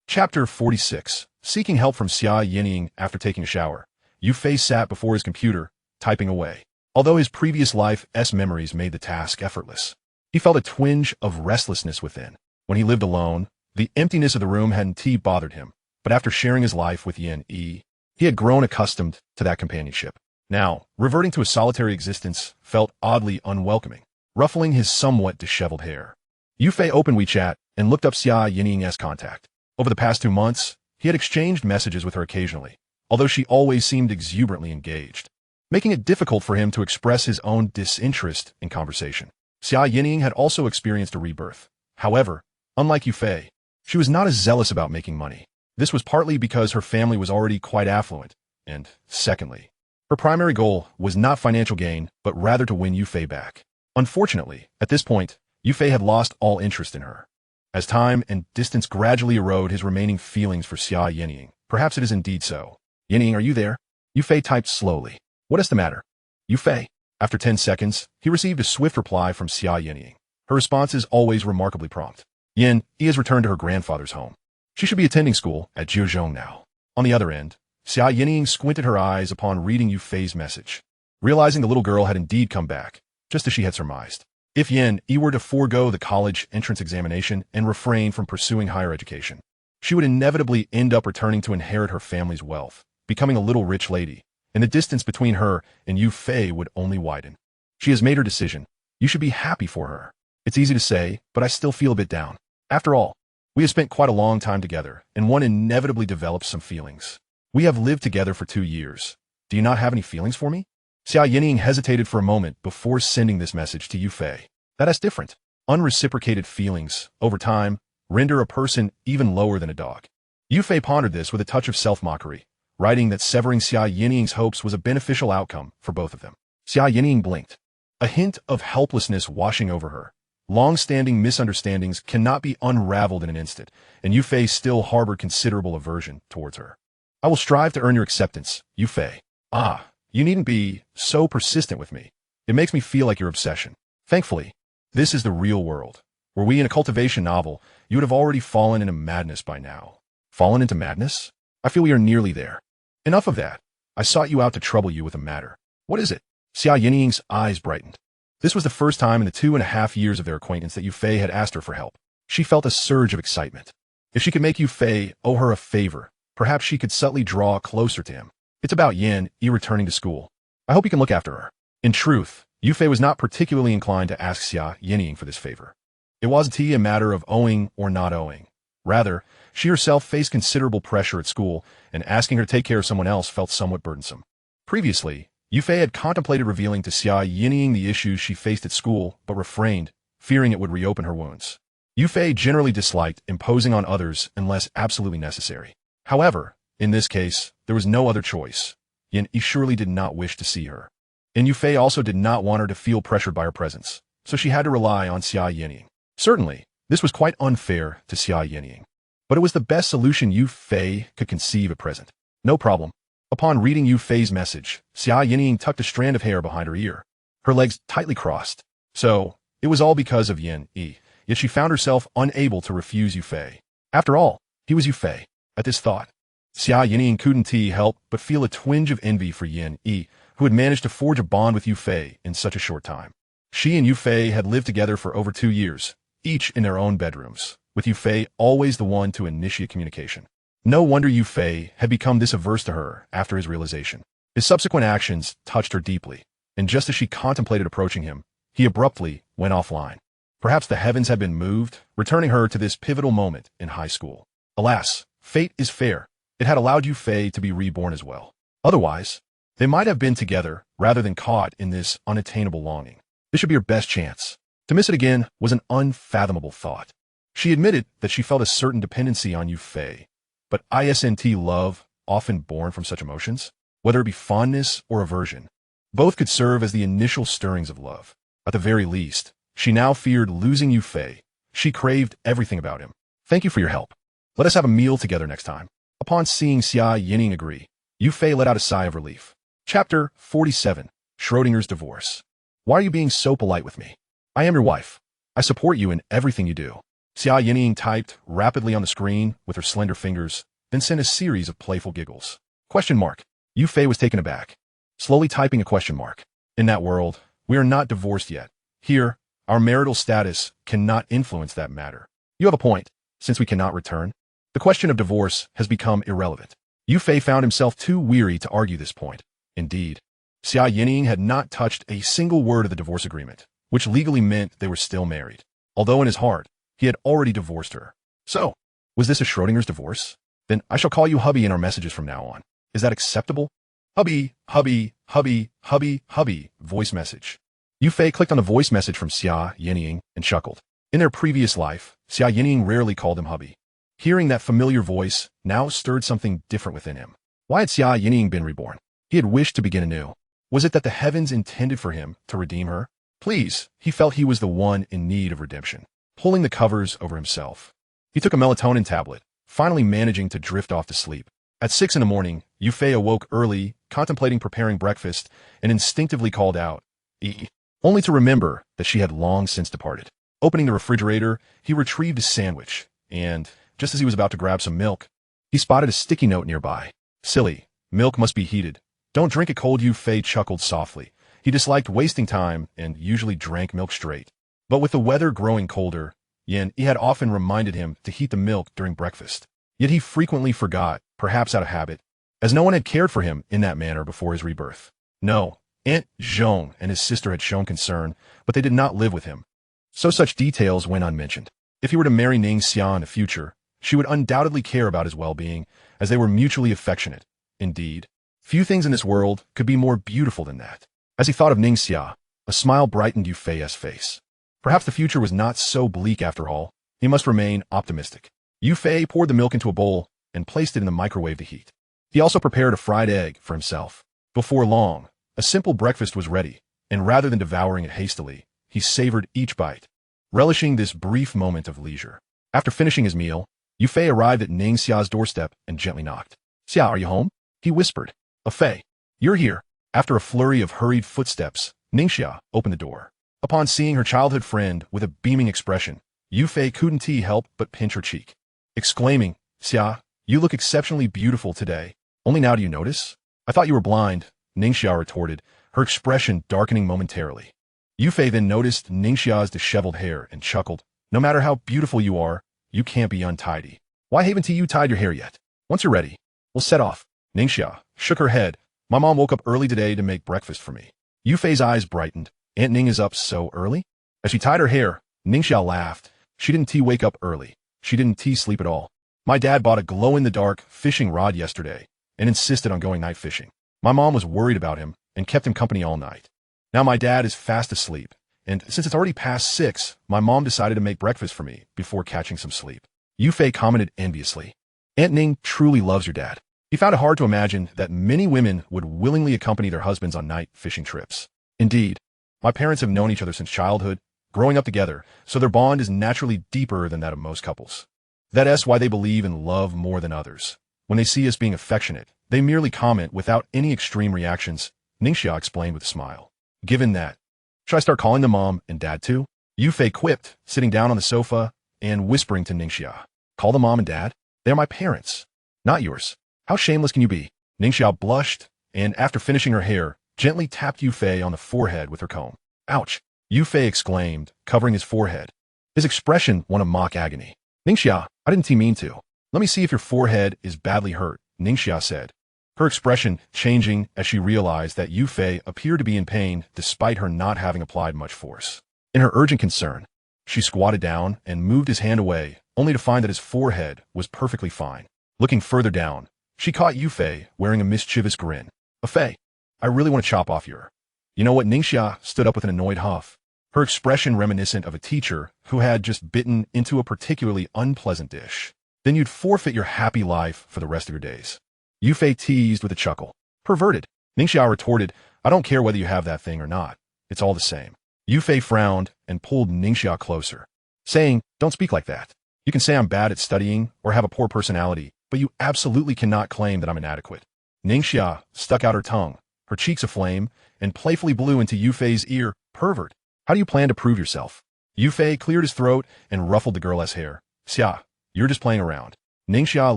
Chapter 46. Seeking help from Xia Yinying after taking a shower, Yu Fei sat before his computer, typing away. Although his previous life's memories made the task effortless, he felt a twinge of restlessness within. When he lived alone, the emptiness of the room hadn't bothered him, but after sharing his life with Yin-E, he had grown accustomed to that companionship. Now, reverting to a solitary existence felt oddly unwelcoming, ruffling his somewhat disheveled hair. Yu Fei opened WeChat and looked up Xia Yinying's contact. Over the past 2 months, he had exchanged messages with her occasionally, although she always seemed exuberantly engaged, making it difficult for him to express his own disinterest in conversation. Xia Yinying had also experienced a rebirth. However, unlike Yu Fei, she was not as zealous about making money. This was partly because her family was already quite affluent, and, secondly, her primary goal was not financial gain, but rather to win Yu Fei back. Unfortunately, at this point, Yu Fei had lost all interest in her. As time and distance gradually erode his remaining feelings for Xia Yinying, perhaps it is indeed so. Yinying, are you there? Yu Fei typed slowly. What is the matter? Yu Fei. After 10 seconds, he received a swift reply from Xia Yinying. Her response is always remarkably prompt. Yin-E has returned to her grandfather's home. She should be attending school at Jiuzhong now. On the other end, Xia Yinying squinted her eyes upon reading Yu Fei's message, realizing the little girl had indeed come back, just as she had surmised. If Yin-E were to forego the college entrance examination and refrain from pursuing higher education, she would inevitably end up returning to inherit her family's wealth, becoming a little rich lady, and the distance between her and Yu Fei would only widen. She has made her decision. You should be happy for her. It's easy to say, but I still feel a bit down. After all, we have spent quite a long time together, and one inevitably develops some feelings. We have lived together for 2 years. Do you not have any feelings for me? Xia Yinying hesitated for a moment before sending this message to Yu Fei. That is different. Unreciprocated feelings, over time, render a person even lower than a dog. Yu Fei pondered this with a touch of self-mockery, writing that severing Xia Yinying's hopes was a beneficial outcome for both of them. Xia Yinying blinked, a hint of helplessness washing over her. Long-standing misunderstandings cannot be unraveled in an instant, and Yu Fei still harbored considerable aversion towards her. I will strive to earn your acceptance, Yu Fei. You needn't be so persistent with me. It makes me feel like your obsession. Thankfully, this is the real world. Were we in a cultivation novel, you would have already fallen into madness by now. Fallen into madness? I feel we are nearly there. Enough of that. I sought you out to trouble you with a matter. What is it? Xia Yinying's eyes brightened. This was the first time in the 2.5 years of their acquaintance that Yu Fei had asked her for help. She felt a surge of excitement. If she could make Yu Fei owe her a favor, perhaps she could subtly draw closer to him. It's about Yin-E returning to school. I hope you can look after her. In truth, Yu Fei was not particularly inclined to ask Xia Yinying for this favor. It wasn't a matter of owing or not owing. Rather, she herself faced considerable pressure at school, and asking her to take care of someone else felt somewhat burdensome. Previously, Yu Fei had contemplated revealing to Xia Yinying the issues she faced at school, but refrained, fearing it would reopen her wounds. Yu Fei generally disliked imposing on others unless absolutely necessary. However, in this case, there was no other choice. Yin-E surely did not wish to see her. And Yu Fei also did not want her to feel pressured by her presence, so she had to rely on Xia Yinying. Certainly, this was quite unfair to Xia Yinying, but it was the best solution Yu Fei could conceive at present. No problem. Upon reading Yu Fei's message, Xia Yinying tucked a strand of hair behind her ear, her legs tightly crossed. So, it was all because of Yin-E, yet she found herself unable to refuse Yu Fei. After all, he was Yu Fei. At this thought, Xia Yinying couldn't help but feel a twinge of envy for Yin Yi, who had managed to forge a bond with Yu Fei in such a short time. She and Yu Fei had lived together for over 2 years, each in their own bedrooms, with Yu Fei always the one to initiate communication. No wonder Yu Fei had become this averse to her after his realization. His subsequent actions touched her deeply, and just as she contemplated approaching him, he abruptly went offline. Perhaps the heavens had been moved, returning her to this pivotal moment in high school. Alas, fate is fair. It had allowed Yu Fei to be reborn as well. Otherwise, they might have been together rather than caught in this unattainable longing. This should be her best chance. To miss it again was an unfathomable thought. She admitted that she felt a certain dependency on Yu Fei, but isn't love often born from such emotions? Whether it be fondness or aversion, both could serve as the initial stirrings of love. At the very least, she now feared losing Yu Fei. She craved everything about him. Thank you for your help. Let us have a meal together next time. Upon seeing Xia Yining agree, Yu Fei let out a sigh of relief. Chapter 47. Schrodinger's Divorce. Why are you being so polite with me? I am your wife. I support you in everything you do. Xia Yining typed rapidly on the screen with her slender fingers, then sent a series of playful giggles. Question mark. Yu Fei was taken aback, slowly typing a question mark. In that world, we are not divorced yet. Here, our marital status cannot influence that matter. You have a point, since we cannot return. The question of divorce has become irrelevant. Yu Fei found himself too weary to argue this point. Indeed, Xia Yining had not touched a single word of the divorce agreement, which legally meant they were still married, although in his heart, he had already divorced her. So, was this a Schrodinger's divorce? Then I shall call you hubby in our messages from now on. Is that acceptable? Hubby, hubby, hubby, hubby, hubby, voice message. Yu Fei clicked on the voice message from Xia Yining and chuckled. In their previous life, Xia Yining rarely called him hubby. Hearing that familiar voice now stirred something different within him. Why had Xia Yining been reborn? He had wished to begin anew. Was it that the heavens intended for him to redeem her? Please, he felt he was the one in need of redemption. Pulling the covers over himself, he took a melatonin tablet, finally managing to drift off to sleep. At 6 in the morning, Yu Fei awoke early, contemplating preparing breakfast, and instinctively called out, "Eat," only to remember that she had long since departed. Opening the refrigerator, he retrieved a sandwich, and, just as he was about to grab some milk, he spotted a sticky note nearby. Silly, milk must be heated. Don't drink it cold, Yu Fei chuckled softly. He disliked wasting time and usually drank milk straight. But with the weather growing colder, Yin Yi had often reminded him to heat the milk during breakfast. Yet he frequently forgot, perhaps out of habit, as no one had cared for him in that manner before his rebirth. No, Aunt Zhong and his sister had shown concern, but they did not live with him. So such details went unmentioned. If he were to marry Ning Xia in the future, she would undoubtedly care about his well-being, as they were mutually affectionate. Indeed, few things in this world could be more beautiful than that. As he thought of Ning Xia, a smile brightened Yu Fei's face. Perhaps the future was not so bleak after all. He must remain optimistic. Yu Fei poured the milk into a bowl and placed it in the microwave to heat. He also prepared a fried egg for himself. Before long, a simple breakfast was ready, and rather than devouring it hastily, he savored each bite, relishing this brief moment of leisure. After finishing his meal, Yu Fei arrived at Ning Xia's doorstep and gently knocked. "Xia, are you home?" he whispered. "Oh, Fei, you're here." After a flurry of hurried footsteps, Ning Xia opened the door. Upon seeing her childhood friend with a beaming expression, Yu Fei couldn't help but pinch her cheek, exclaiming, "Xia, you look exceptionally beautiful today. Only now do you notice? I thought you were blind," Ning Xia retorted, her expression darkening momentarily. Yu Fei then noticed Ning Xia's disheveled hair and chuckled. "No matter how beautiful you are, you can't be untidy. Why haven't you tied your hair yet? Once you're ready, we'll set off." Ning Xia shook her head. "My mom woke up early today to make breakfast for me." Yu Fei's eyes brightened. "Aunt Ning is up so early?" As she tied her hair, Ning Xia laughed. "She didn't wake up early. She didn't sleep at all. My dad bought a glow-in-the-dark fishing rod yesterday and insisted on going night fishing. My mom was worried about him and kept him company all night. Now my dad is fast asleep, and since it's already past 6, my mom decided to make breakfast for me before catching some sleep." Yu Fei commented enviously. "Aunt Ning truly loves your dad." He found it hard to imagine that many women would willingly accompany their husbands on night fishing trips. "Indeed, my parents have known each other since childhood, growing up together, so their bond is naturally deeper than that of most couples. That's why they believe in love more than others. When they see us being affectionate, they merely comment without any extreme reactions," Ning Xia explained with a smile. "Given that, should I start calling them mom and dad too?" Yu Fei quipped, sitting down on the sofa and whispering to Ning Xia. "Call them mom and dad? They are my parents, not yours. How shameless can you be? Ningxia blushed, and after finishing her hair, gently tapped Yufei on the forehead with her comb. Ouch! Yufei exclaimed, covering his forehead. His expression one of mock agony. Ningxia, I didn't mean to. Let me see if your forehead is badly hurt, Ningxia said, her expression changing as she realized that Yufei appeared to be in pain despite her not having applied much force. In her urgent concern, she squatted down and moved his hand away, only to find that his forehead was perfectly fine. Looking further down, she caught Yufei wearing a mischievous grin. Fei, I really want to chop off your... You know what? Ningxia stood up with an annoyed huff, her expression reminiscent of a teacher who had just bitten into a particularly unpleasant dish. Then you'd forfeit your happy life for the rest of your days. Yufei teased with a chuckle. Perverted. Ningxia retorted, I don't care whether you have that thing or not. It's all the same. Yufei frowned and pulled Ningxia closer, saying, don't speak like that. You can say I'm bad at studying or have a poor personality, but you absolutely cannot claim that I'm inadequate. Ningxia stuck out her tongue, her cheeks aflame, and playfully blew into Yufei's ear. Pervert. How do you plan to prove yourself? Yufei cleared his throat and ruffled the girl's hair. Xia, you're just playing around. Ningxia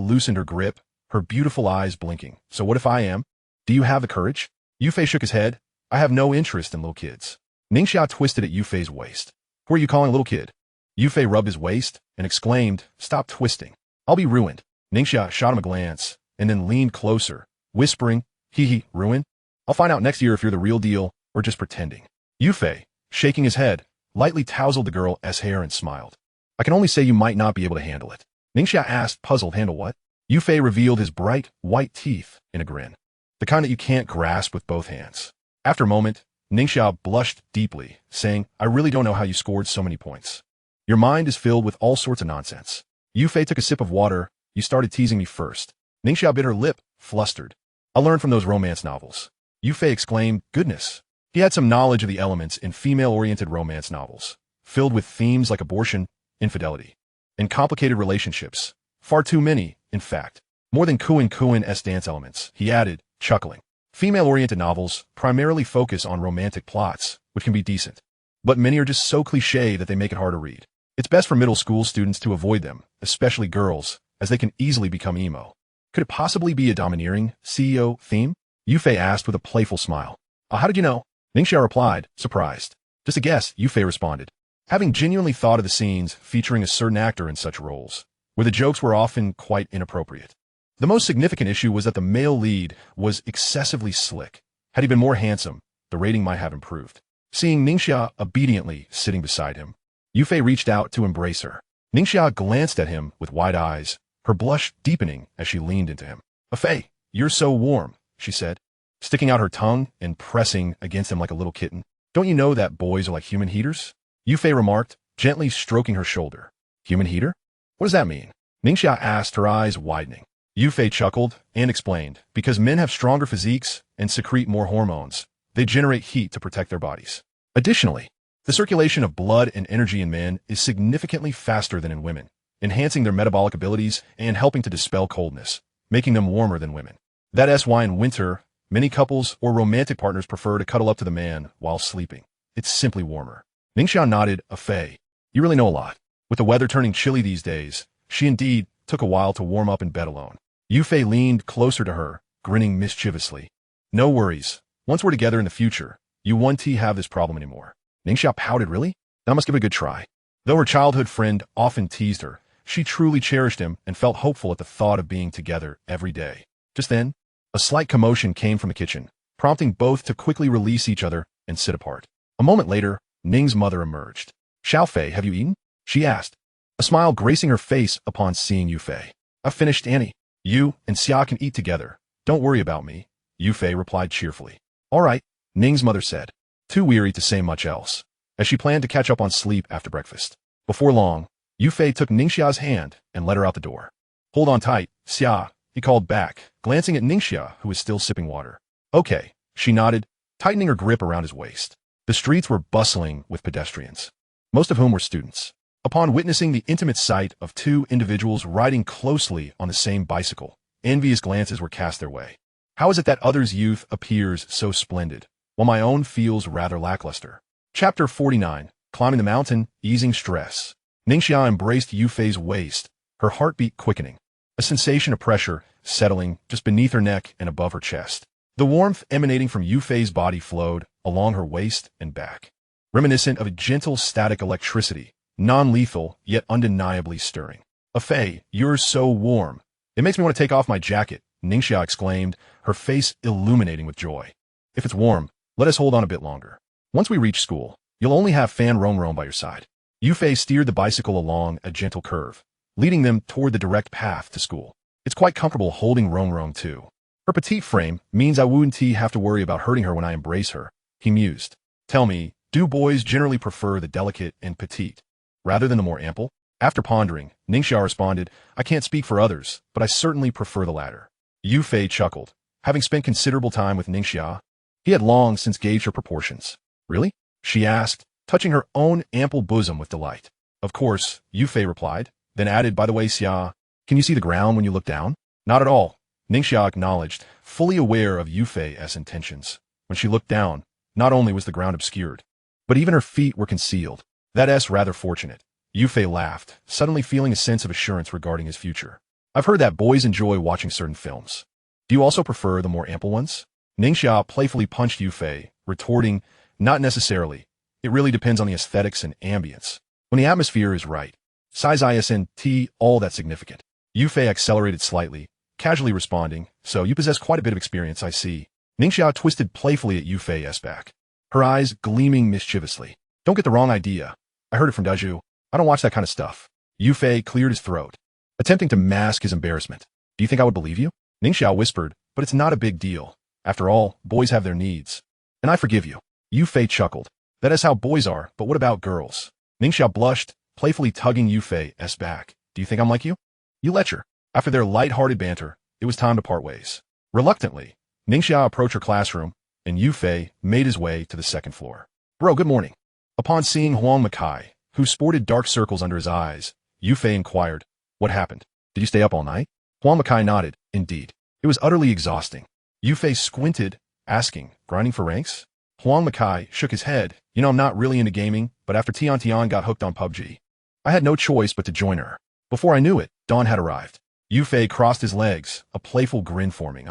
loosened her grip, her beautiful eyes blinking. So what if I am? Do you have the courage? Yufei shook his head. I have no interest in little kids. Ningxia twisted at Yufei's waist. Who are you calling a little kid? Yufei rubbed his waist and exclaimed, stop twisting. I'll be ruined. Ningxia shot him a glance and then leaned closer, whispering, hee, ruined? I'll find out next year if you're the real deal or just pretending. Yufei, shaking his head, lightly tousled the girl's hair and smiled. I can only say you might not be able to handle it. Ningxia asked, puzzled, handle what? Yufei revealed his bright, white teeth in a grin. The kind that you can't grasp with both hands. After a moment, Ningxia blushed deeply, saying, I really don't know how you scored so many points. Your mind is filled with all sorts of nonsense. Yufei took a sip of water. You started teasing me first. Ningxia bit her lip, flustered. I learned from those romance novels. Yufei exclaimed, goodness. He had some knowledge of the elements in female-oriented romance novels, filled with themes like abortion, infidelity, and complicated relationships. Far too many, in fact. More than Kuin-Kuin's dance elements, he added, chuckling. Female-oriented novels primarily focus on romantic plots, which can be decent. But many are just so cliché that they make it hard to read. It's best for middle school students to avoid them, especially girls, as they can easily become emo. Could it possibly be a domineering CEO theme? Yufei asked with a playful smile. How did you know? Ningxia replied, surprised. Just a guess, Yufei responded, having genuinely thought of the scenes featuring a certain actor in such roles, where the jokes were often quite inappropriate. The most significant issue was that the male lead was excessively slick. Had he been more handsome, the rating might have improved. Seeing Ningxia obediently sitting beside him, Yufei reached out to embrace her. Ningxia glanced at him with wide eyes, her blush deepening as she leaned into him. Fei, you're so warm, she said, sticking out her tongue and pressing against him like a little kitten. Don't you know that boys are like human heaters? Yufei remarked, gently stroking her shoulder. Human heater? What does that mean? Ningxia asked, her eyes widening. Yufei chuckled and explained, because men have stronger physiques and secrete more hormones. They generate heat to protect their bodies. Additionally, the circulation of blood and energy in men is significantly faster than in women, enhancing their metabolic abilities and helping to dispel coldness, making them warmer than women. That's why in winter, many couples or romantic partners prefer to cuddle up to the man while sleeping. It's simply warmer. Ningxia nodded. Fei, you really know a lot. With the weather turning chilly these days, she indeed took a while to warm up in bed alone. Yufei leaned closer to her, grinning mischievously. No worries. Once we're together in the future, you won't have this problem anymore. Ningxia pouted. Really? I must give it a good try. Though her childhood friend often teased her, she truly cherished him and felt hopeful at the thought of being together every day. Just then, a slight commotion came from the kitchen, prompting both to quickly release each other and sit apart. A moment later, Ning's mother emerged. Xiaofei, have you eaten? She asked, a smile gracing her face upon seeing Yufei. I've finished, Annie. You and Xia can eat together. Don't worry about me, Yufei replied cheerfully. All right, Ning's mother said, too weary to say much else, as she planned to catch up on sleep after breakfast. Before long, Yufei took Ningxia's hand and led her out the door. Hold on tight, Xia, he called back, glancing at Ningxia, who was still sipping water. Okay, she nodded, tightening her grip around his waist. The streets were bustling with pedestrians, most of whom were students. Upon witnessing the intimate sight of two individuals riding closely on the same bicycle, envious glances were cast their way. How is it that others' youth appears so splendid, while my own feels rather lackluster? Chapter 49, Climbing the Mountain, Easing Stress. Ningxia embraced Yufei's waist, her heartbeat quickening. a sensation of pressure settling just beneath her neck and above her chest. The warmth emanating from Yufei's body flowed along her waist and back, reminiscent of a gentle static electricity, non-lethal yet undeniably stirring. "Fei, you're so warm. It makes me want to take off my jacket," Ningxia exclaimed, her face illuminating with joy. "If it's warm, let us hold on a bit longer. Once we reach school, you'll only have Fan Rong by your side." Yufei steered the bicycle along a gentle curve, leading them toward the direct path to school. "It's quite comfortable holding Rong too. Her petite frame means I wouldn't have to worry about hurting her when I embrace her," he mused. "Tell me, do boys generally prefer the delicate and petite, rather than the more ample?" After pondering, Ningxia responded, "I can't speak for others, but I certainly prefer the latter." Yufei chuckled. Having spent considerable time with Ningxia, he had long since gauged her proportions. "Really?" she asked, touching her own ample bosom with delight. "Of course," Yufei replied, then added, "By the way, Xia, can you see the ground when you look down?" "Not at all," Ningxia acknowledged, fully aware of Yufei's intentions. When she looked down, not only was the ground obscured, but even her feet were concealed. "That's rather fortunate." Yufei laughed, suddenly feeling a sense of assurance regarding his future. "I've heard that boys enjoy watching certain films. Do you also prefer the more ample ones?" Ningxia playfully punched Yufei, retorting, "Not necessarily. It really depends on the aesthetics and ambience. When the atmosphere is right, size isn't all that significant." Yufei accelerated slightly, casually responding, "So you possess quite a bit of experience, I see." Ningxia twisted playfully at Yufei's back, her eyes gleaming mischievously. "Don't get the wrong idea. I heard it from Daju. I don't watch that kind of stuff." Yufei cleared his throat, attempting to mask his embarrassment. "Do you think I would believe you?" Ningxia whispered, "But it's not a big deal. After all, boys have their needs. And I forgive you." Yufei chuckled. "That is how boys are, but what about girls?" Ningxia blushed, playfully tugging Yufei's back. "Do you think I'm like you?" "You letcher." After their light-hearted banter, it was time to part ways. Reluctantly, Ningxia approached her classroom, and Yufei made his way to the second floor. "Bro, good morning." Upon seeing Huang Makai, who sported dark circles under his eyes, Yufei inquired, "What happened? Did you stay up all night?" Huang Makai nodded. "Indeed. It was utterly exhausting." Yufei squinted, asking, "Grinding for ranks?" Huang Makai shook his head. "I'm not really into gaming, but after Tian got hooked on PUBG, I had no choice but to join her." Before I knew it, dawn had arrived. Yufei crossed his legs, a playful grin forming.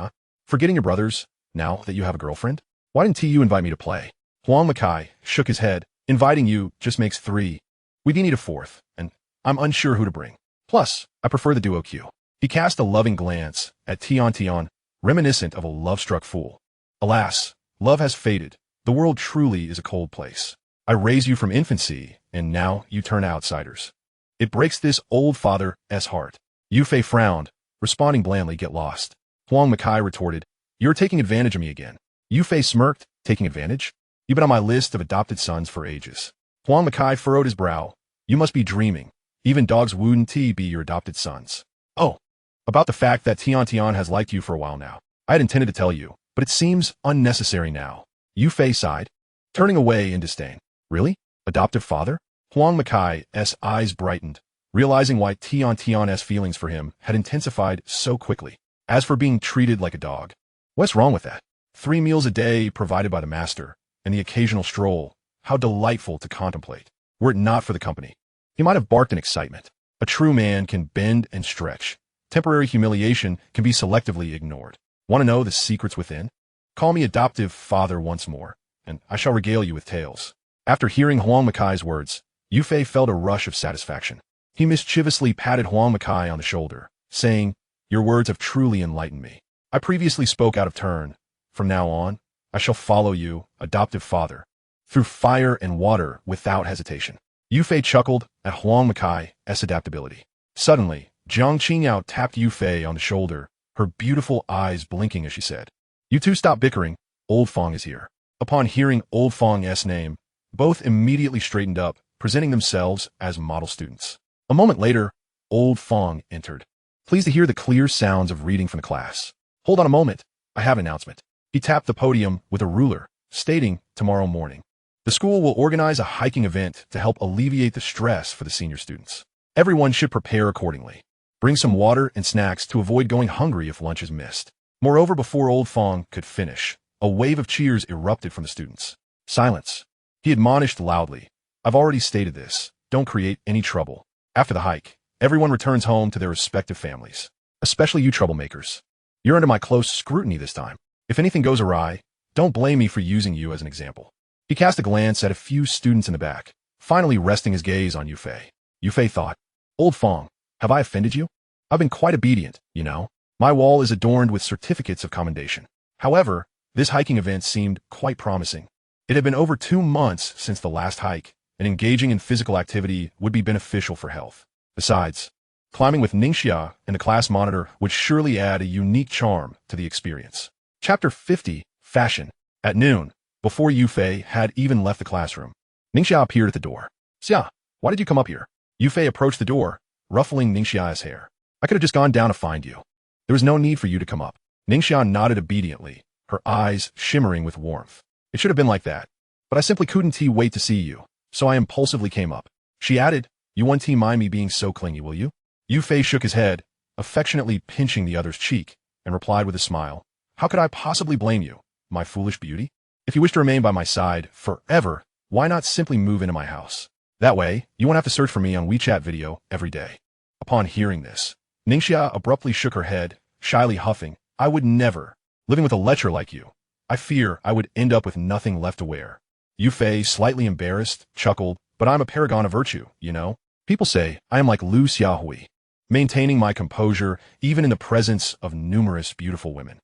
"Forgetting your brothers, now that you have a girlfriend? Why didn't you invite me to play?" Huang Makai shook his head. "Inviting you just makes three. We do need a fourth, and I'm unsure who to bring. Plus, I prefer the duo queue." He cast a loving glance at Tian, reminiscent of a love-struck fool. "Alas, love has faded. The world truly is a cold place. I raised you from infancy, and now you turn outsiders. It breaks this old father's heart." Yufei frowned, responding blandly, "Get lost." Huang Makai retorted, "You're taking advantage of me again." Yufei smirked, "Taking advantage? You've been on my list of adopted sons for ages." Huang Makai furrowed his brow. "You must be dreaming. Even dogs wouldn't be your adopted sons." "Oh, about the fact that Tian has liked you for a while now. I had intended to tell you, but it seems unnecessary now." Yufei sighed, turning away in disdain. "Really? Adoptive father?" Huang Makai's eyes brightened, realizing why Tian's feelings for him had intensified so quickly. "As for being treated like a dog, what's wrong with that? 3 meals a day provided by the master, and the occasional stroll. How delightful to contemplate. Were it not for the company." He might have barked in excitement. A true man can bend and stretch. Temporary humiliation can be selectively ignored. Want to know the secrets within? Call me adoptive father once more, and I shall regale you with tales. After hearing Huang Makai's words, Yufei felt a rush of satisfaction. He mischievously patted Huang Makai on the shoulder, saying, "Your words have truly enlightened me. I previously spoke out of turn. From now on, I shall follow you, adoptive father, through fire and water without hesitation." Yufei chuckled at Huang Makai's adaptability. Suddenly, Jiang Qingyao tapped Yufei on the shoulder, her beautiful eyes blinking as she said, "You two stop bickering. Old Fong is here." Upon hearing Old Fong's name, both immediately straightened up, presenting themselves as model students. A moment later, Old Fong entered, pleased to hear the clear sounds of reading from the class. "Hold on a moment. I have an announcement." He tapped the podium with a ruler, stating, "Tomorrow morning, the school will organize a hiking event to help alleviate the stress for the senior students. Everyone should prepare accordingly. Bring some water and snacks to avoid going hungry if lunch is missed." Moreover, before Old Fong could finish, a wave of cheers erupted from the students. "Silence," he admonished loudly. "I've already stated this. Don't create any trouble. After the hike, everyone returns home to their respective families. especially you troublemakers. You're under my close scrutiny this time. If anything goes awry, don't blame me for using you as an example. He cast a glance at a few students in the back, finally resting his gaze on Yufei. Yufei thought, Old Fong, have I offended you? I've been quite obedient, you know. My wall is adorned with certificates of commendation. However, this hiking event seemed quite promising. It had been over 2 months since the last hike, and engaging in physical activity would be beneficial for health. Besides, climbing with Ningxia and the class monitor would surely add a unique charm to the experience. Chapter 50, Fashion. At noon, before Yufei had even left the classroom, Ningxia appeared at the door. Xia, why did you come up here? Yufei approached the door, ruffling Ningxia's hair. I could have just gone down to find you. There was no need for you to come up. Ningxia nodded obediently, her eyes shimmering with warmth. It should have been like that, but I simply couldn't wait to see you, so I impulsively came up. She added, You won't mind me being so clingy, will you? Yufei shook his head, affectionately pinching the other's cheek, and replied with a smile. How could I possibly blame you, my foolish beauty? If you wish to remain by my side forever, why not simply move into my house? That way, you won't have to search for me on WeChat video every day. Upon hearing this, Ningxia abruptly shook her head, shyly huffing, I would never. Living with a lecher like you, I fear I would end up with nothing left to wear. Yufei, slightly embarrassed, chuckled, but I'm a paragon of virtue, you know? People say I am like Lu Xiaohui, maintaining my composure even in the presence of numerous beautiful women.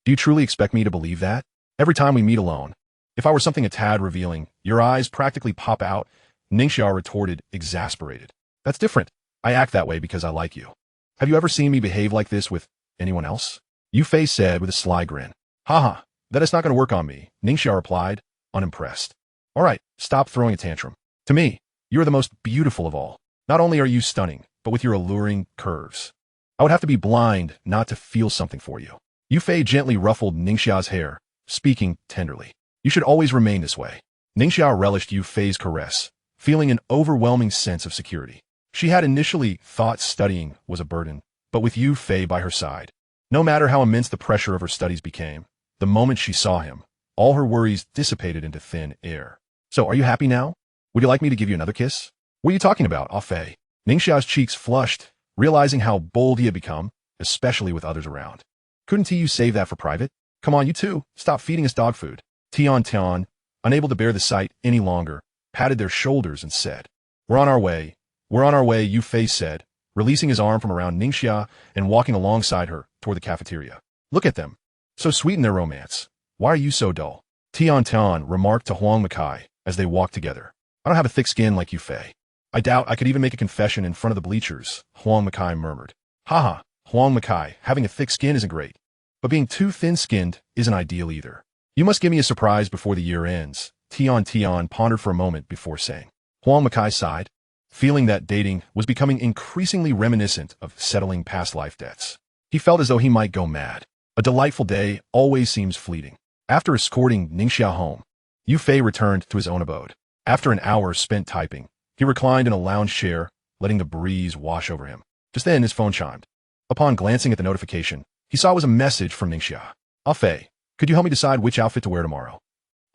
Do you truly expect me to believe that? Every time we meet alone, if I were something a tad revealing, your eyes practically pop out, Ningxia retorted, exasperated. That's different. I act that way because I like you. Have you ever seen me behave like this with anyone else? Yufei said with a sly grin. Haha, that is not going to work on me, Ningxia replied, unimpressed. All right, stop throwing a tantrum. To me, you are the most beautiful of all. Not only are you stunning, but with your alluring curves. I would have to be blind not to feel something for you. Yufei gently ruffled Ningxia's hair, speaking tenderly. You should always remain this way. Ningxia relished Yufei's caress, feeling an overwhelming sense of security. She had initially thought studying was a burden, but with Yufei by her side, no matter how immense the pressure of her studies became, the moment she saw him, all her worries dissipated into thin air. So, are you happy now? Would you like me to give you another kiss? What are you talking about, Fei? Ningxia's cheeks flushed, realizing how bold he had become, especially with others around. Couldn't you save that for private? Come on, you two, stop feeding us dog food. Tian, unable to bear the sight any longer, patted their shoulders and said, We're on our way, Yufei said, releasing his arm from around Ningxia and walking alongside her toward the cafeteria. Look at them. So sweet in their romance. Why are you so dull? Tian remarked to Huang Makai as they walked together. I don't have a thick skin like Yufei. I doubt I could even make a confession in front of the bleachers, Huang Makai murmured. Haha, Huang Makai, having a thick skin isn't great. But being too thin-skinned isn't ideal either. You must give me a surprise before the year ends, Tian pondered for a moment before saying. Huang Makai sighed, feeling that dating was becoming increasingly reminiscent of settling past life debts. He felt as though he might go mad. A delightful day always seems fleeting. After escorting Ningxia home, Yufei returned to his own abode. After an hour spent typing, he reclined in a lounge chair, letting the breeze wash over him. Just then his phone chimed. Upon glancing at the notification, he saw it was a message from Ningxia. Fei, could you help me decide which outfit to wear tomorrow?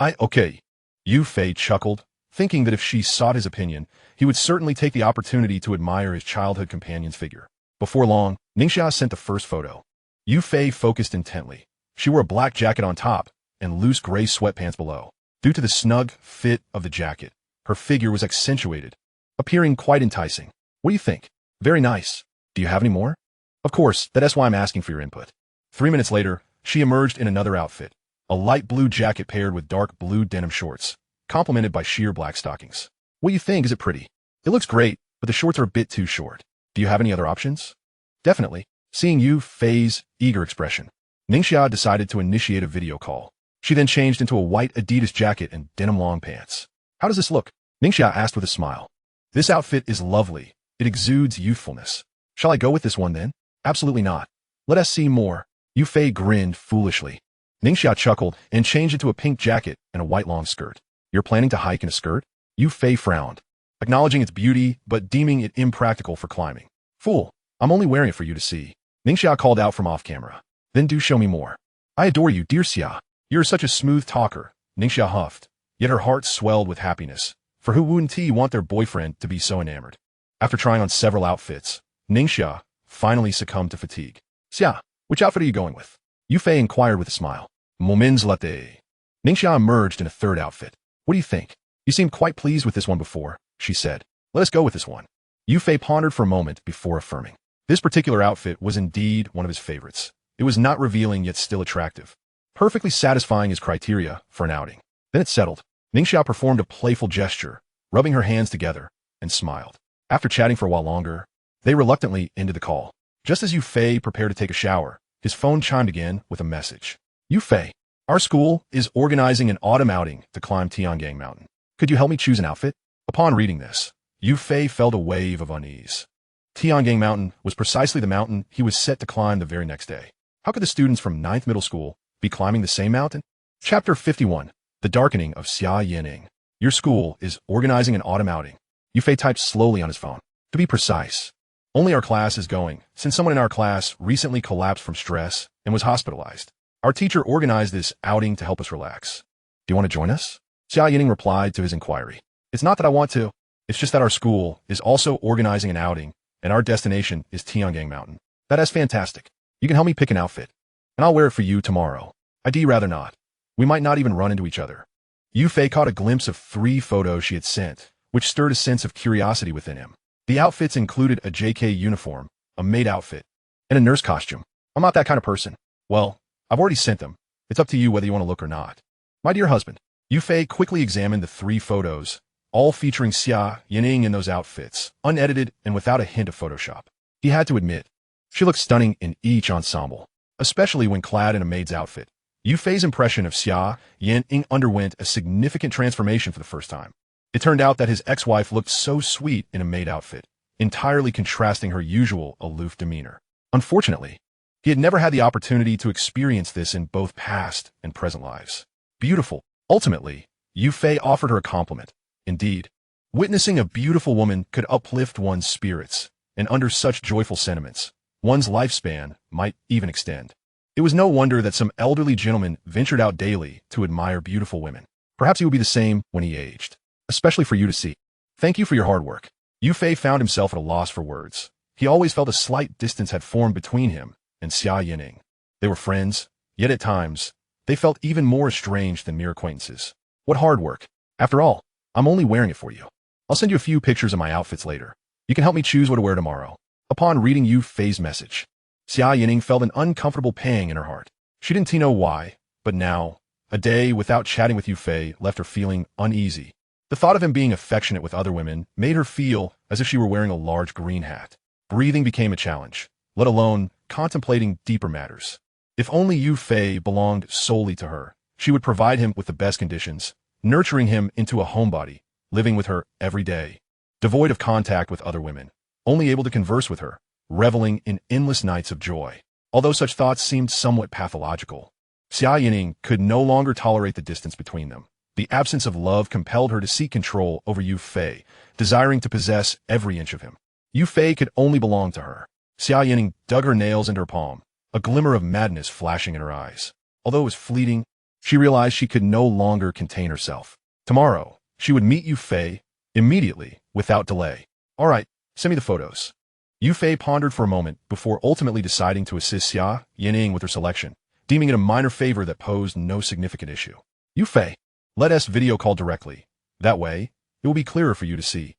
Okay. Yufei chuckled, thinking that if she sought his opinion, he would certainly take the opportunity to admire his childhood companion's figure. Before long, Ningxia sent the first photo. Yufei focused intently. She wore a black jacket on top and loose gray sweatpants below. Due to the snug fit of the jacket, her figure was accentuated, appearing quite enticing. What do you think? Very nice. Do you have any more? Of course, that's why I'm asking for your input. 3 minutes later, she emerged in another outfit, a light blue jacket paired with dark blue denim shorts, complemented by sheer black stockings. What do you think? Is it pretty? It looks great, but the shorts are a bit too short. Do you have any other options? Definitely. Seeing Yufei's eager expression, Ningxia decided to initiate a video call. She then changed into a white Adidas jacket and denim long pants. How does this look? Ningxia asked with a smile. This outfit is lovely. It exudes youthfulness. Shall I go with this one then? Absolutely not. Let us see more. Yufei grinned foolishly. Ningxia chuckled and changed into a pink jacket and a white long skirt. You're planning to hike in a skirt? Yufei frowned, acknowledging its beauty but deeming it impractical for climbing. Fool, I'm only wearing it for you to see. Ningxia called out from off camera. Then do show me more. I adore you, dear Xia. You're such a smooth talker, Ningxia huffed, yet her heart swelled with happiness, for who wouldn't want their boyfriend to be so enamored? After trying on several outfits, Ningxia, finally succumbed to fatigue. Xia, which outfit are you going with? Yufei inquired with a smile. Moments latte. Ningxia emerged in a third outfit. What do you think? You seemed quite pleased with this one before, she said. Let us go with this one. Yufei pondered for a moment before affirming. This particular outfit was indeed one of his favorites. It was not revealing yet still attractive, perfectly satisfying his criteria for an outing. Then it settled. Ningxia performed a playful gesture, rubbing her hands together, and smiled. After chatting for a while longer, they reluctantly ended the call. Just as Yufei prepared to take a shower, his phone chimed again with a message. Yufei, our school is organizing an autumn outing to climb Tiangang Mountain. Could you help me choose an outfit? Upon reading this, Yufei felt a wave of unease. Tiangang Mountain was precisely the mountain he was set to climb the very next day. How could the students from 9th Middle School be climbing the same mountain? Chapter 51. The Darkening of Xia Yining. Your school is organizing an autumn outing. Yufei typed slowly on his phone. To be precise, only our class is going, since someone in our class recently collapsed from stress and was hospitalized. Our teacher organized this outing to help us relax. Do you want to join us? Xia Yining replied to his inquiry. It's not that I want to. It's just that our school is also organizing an outing, and our destination is Tiangang Mountain. That is fantastic. You can help me pick an outfit, and I'll wear it for you tomorrow. I'd rather not. We might not even run into each other. Yufei caught a glimpse of 3 photos she had sent, which stirred a sense of curiosity within him. The outfits included a JK uniform, a maid outfit, and a nurse costume. I'm not that kind of person. Well, I've already sent them. It's up to you whether you want to look or not. My dear husband. Yufei quickly examined the 3 photos, all featuring Xia Yining in those outfits, unedited and without a hint of Photoshop. He had to admit, she looked stunning in each ensemble, especially when clad in a maid's outfit. Yufei's impression of Xia Yining underwent a significant transformation for the first time. It turned out that his ex-wife looked so sweet in a maid outfit, entirely contrasting her usual aloof demeanor. Unfortunately, he had never had the opportunity to experience this in both past and present lives. Beautiful. Ultimately, Yufei offered her a compliment. Indeed, witnessing a beautiful woman could uplift one's spirits, and under such joyful sentiments, one's lifespan might even extend. It was no wonder that some elderly gentleman ventured out daily to admire beautiful women. Perhaps he would be the same when he aged. Especially for you to see. Thank you for your hard work. Yufei found himself at a loss for words. He always felt a slight distance had formed between him and Xia Yining. They were friends, yet at times, they felt even more estranged than mere acquaintances. What hard work. After all, I'm only wearing it for you. I'll send you a few pictures of my outfits later. You can help me choose what to wear tomorrow. Upon reading Yufei's message, Xia Yining felt an uncomfortable pang in her heart. She didn't know why, but now, a day without chatting with Yufei left her feeling uneasy. The thought of him being affectionate with other women made her feel as if she were wearing a large green hat. Breathing became a challenge, let alone contemplating deeper matters. If only Yufei belonged solely to her, she would provide him with the best conditions, nurturing him into a homebody, living with her every day, devoid of contact with other women, only able to converse with her, reveling in endless nights of joy. Although such thoughts seemed somewhat pathological, Xia Yining could no longer tolerate the distance between them. The absence of love compelled her to seek control over Yufei, desiring to possess every inch of him. Yufei could only belong to her. Xia Yining dug her nails into her palm, a glimmer of madness flashing in her eyes. Although it was fleeting, she realized she could no longer contain herself. Tomorrow, she would meet Yufei immediately, without delay. All right, send me the photos. Yufei pondered for a moment before ultimately deciding to assist Xia Yining with her selection, deeming it a minor favor that posed no significant issue. Yufei, let us video call directly. That way, it will be clearer for you to see.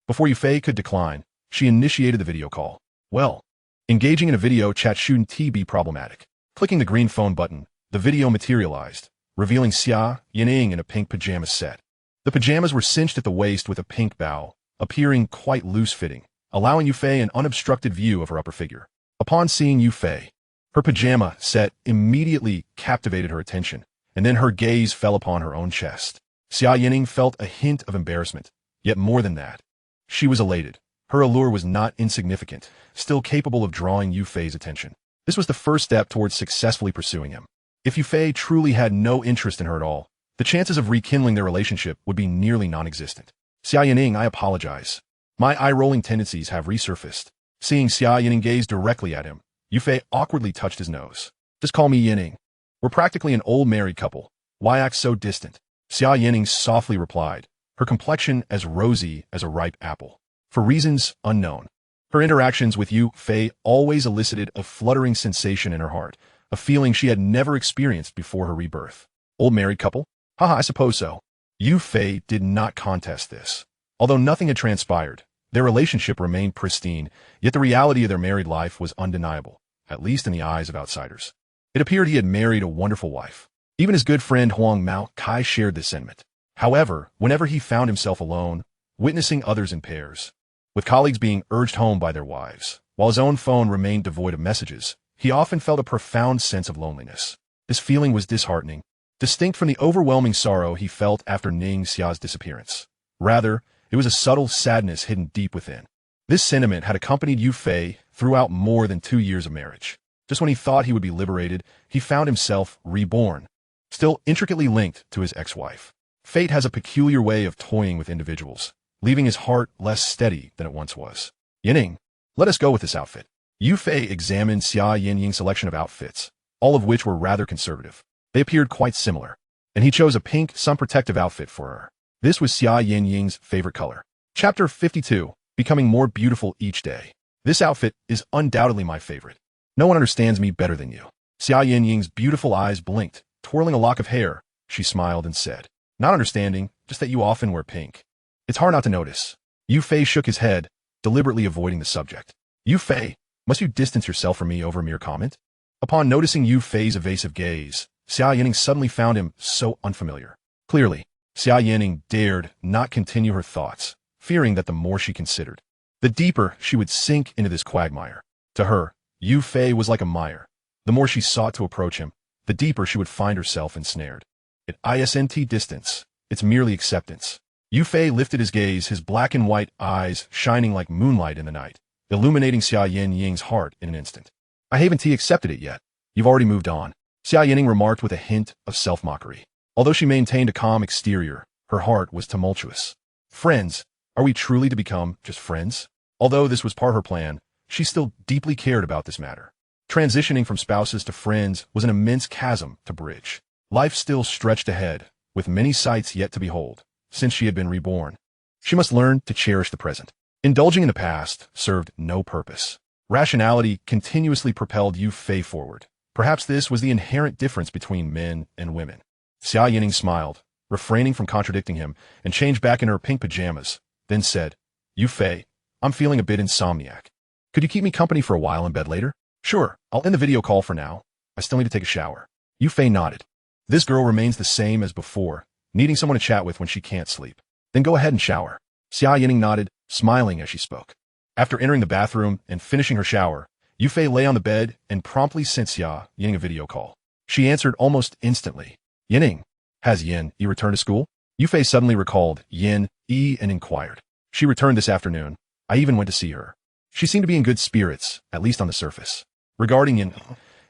Before Yufei could decline, she initiated the video call. Well, engaging in a video chat shouldn't be problematic. Clicking the green phone button, the video materialized, revealing Xia Yining in a pink pajama set. The pajamas were cinched at the waist with a pink bow, appearing quite loose-fitting, allowing Yufei an unobstructed view of her upper figure. Upon seeing Yufei, her pajama set immediately captivated her attention, and then her gaze fell upon her own chest. Xia Yining felt a hint of embarrassment, yet more than that. She was elated. Her allure was not insignificant, still capable of drawing Yufei's attention. This was the first step towards successfully pursuing him. If Yufei truly had no interest in her at all, the chances of rekindling their relationship would be nearly non-existent. Xia Yining, I apologize. My eye-rolling tendencies have resurfaced. Seeing Xia Yining gaze directly at him, Yufei awkwardly touched his nose. Just call me Yining. We're practically an old married couple. Why act so distant? Xia Yining softly replied, her complexion as rosy as a ripe apple. For reasons unknown. Her interactions with Yu Fei always elicited a fluttering sensation in her heart, a feeling she had never experienced before her rebirth. Old married couple? Haha, I suppose so. Yu Fei did not contest this. Although nothing had transpired, their relationship remained pristine, yet the reality of their married life was undeniable, at least in the eyes of outsiders. It appeared he had married a wonderful wife. Even his good friend Huang Mao Kai shared this sentiment. However, whenever he found himself alone, witnessing others in pairs, with colleagues being urged home by their wives, while his own phone remained devoid of messages, he often felt a profound sense of loneliness. This feeling was disheartening, distinct from the overwhelming sorrow he felt after Ning Xia's disappearance. Rather, it was a subtle sadness hidden deep within. This sentiment had accompanied Yu Fei throughout more than 2 years of marriage. Just when he thought he would be liberated, he found himself reborn, still intricately linked to his ex-wife. Fate has a peculiar way of toying with individuals, leaving his heart less steady than it once was. Yining, let us go with this outfit. Yu Fei examined Xia Yinying's selection of outfits, all of which were rather conservative. They appeared quite similar, and he chose a pink, sun-protective outfit for her. This was Xia Yinying's favorite color. Chapter 52, Becoming More Beautiful Each Day. This outfit is undoubtedly my favorite. No one understands me better than you. Xia Yinying's beautiful eyes blinked, twirling a lock of hair. She smiled and said, not understanding, just that you often wear pink. It's hard not to notice. Yu Fei shook his head, deliberately avoiding the subject. Yu Fei, must you distance yourself from me over a mere comment? Upon noticing Yu Fei's evasive gaze, Xia Yining suddenly found him so unfamiliar. Clearly, Xia Yining dared not continue her thoughts, fearing that the more she considered, the deeper she would sink into this quagmire. To her, Yu Fei was like a mire. The more she sought to approach him, the deeper she would find herself ensnared. At ISNT distance, it's merely acceptance. Yu Fei lifted his gaze, his black and white eyes shining like moonlight in the night, illuminating Xia Yinying's heart in an instant. I haven't accepted it yet. You've already moved on. Xia Yining remarked with a hint of self-mockery. Although she maintained a calm exterior, her heart was tumultuous. Friends, are we truly to become just friends? Although this was part of her plan, she still deeply cared about this matter. Transitioning from spouses to friends was an immense chasm to bridge. Life still stretched ahead, with many sights yet to behold, since she had been reborn. She must learn to cherish the present. Indulging in the past served no purpose. Rationality continuously propelled Yu Fei forward. Perhaps this was the inherent difference between men and women. Xia Yining smiled, refraining from contradicting him, and changed back in her pink pajamas, then said, Yu Fei, I'm feeling a bit insomniac. Could you keep me company for a while in bed later? Sure, I'll end the video call for now. I still need to take a shower. Yu Fei nodded. This girl remains the same as before, needing someone to chat with when she can't sleep. Then go ahead and shower. Xia Yining nodded, smiling as she spoke. After entering the bathroom and finishing her shower, Yu Fei lay on the bed and promptly sent Xia Yining a video call. She answered almost instantly. Yining, has Yin Yi returned to school? Yu Fei suddenly recalled Yin Yi and inquired. She returned this afternoon. I even went to see her. She seemed to be in good spirits, at least on the surface. Regarding Yin,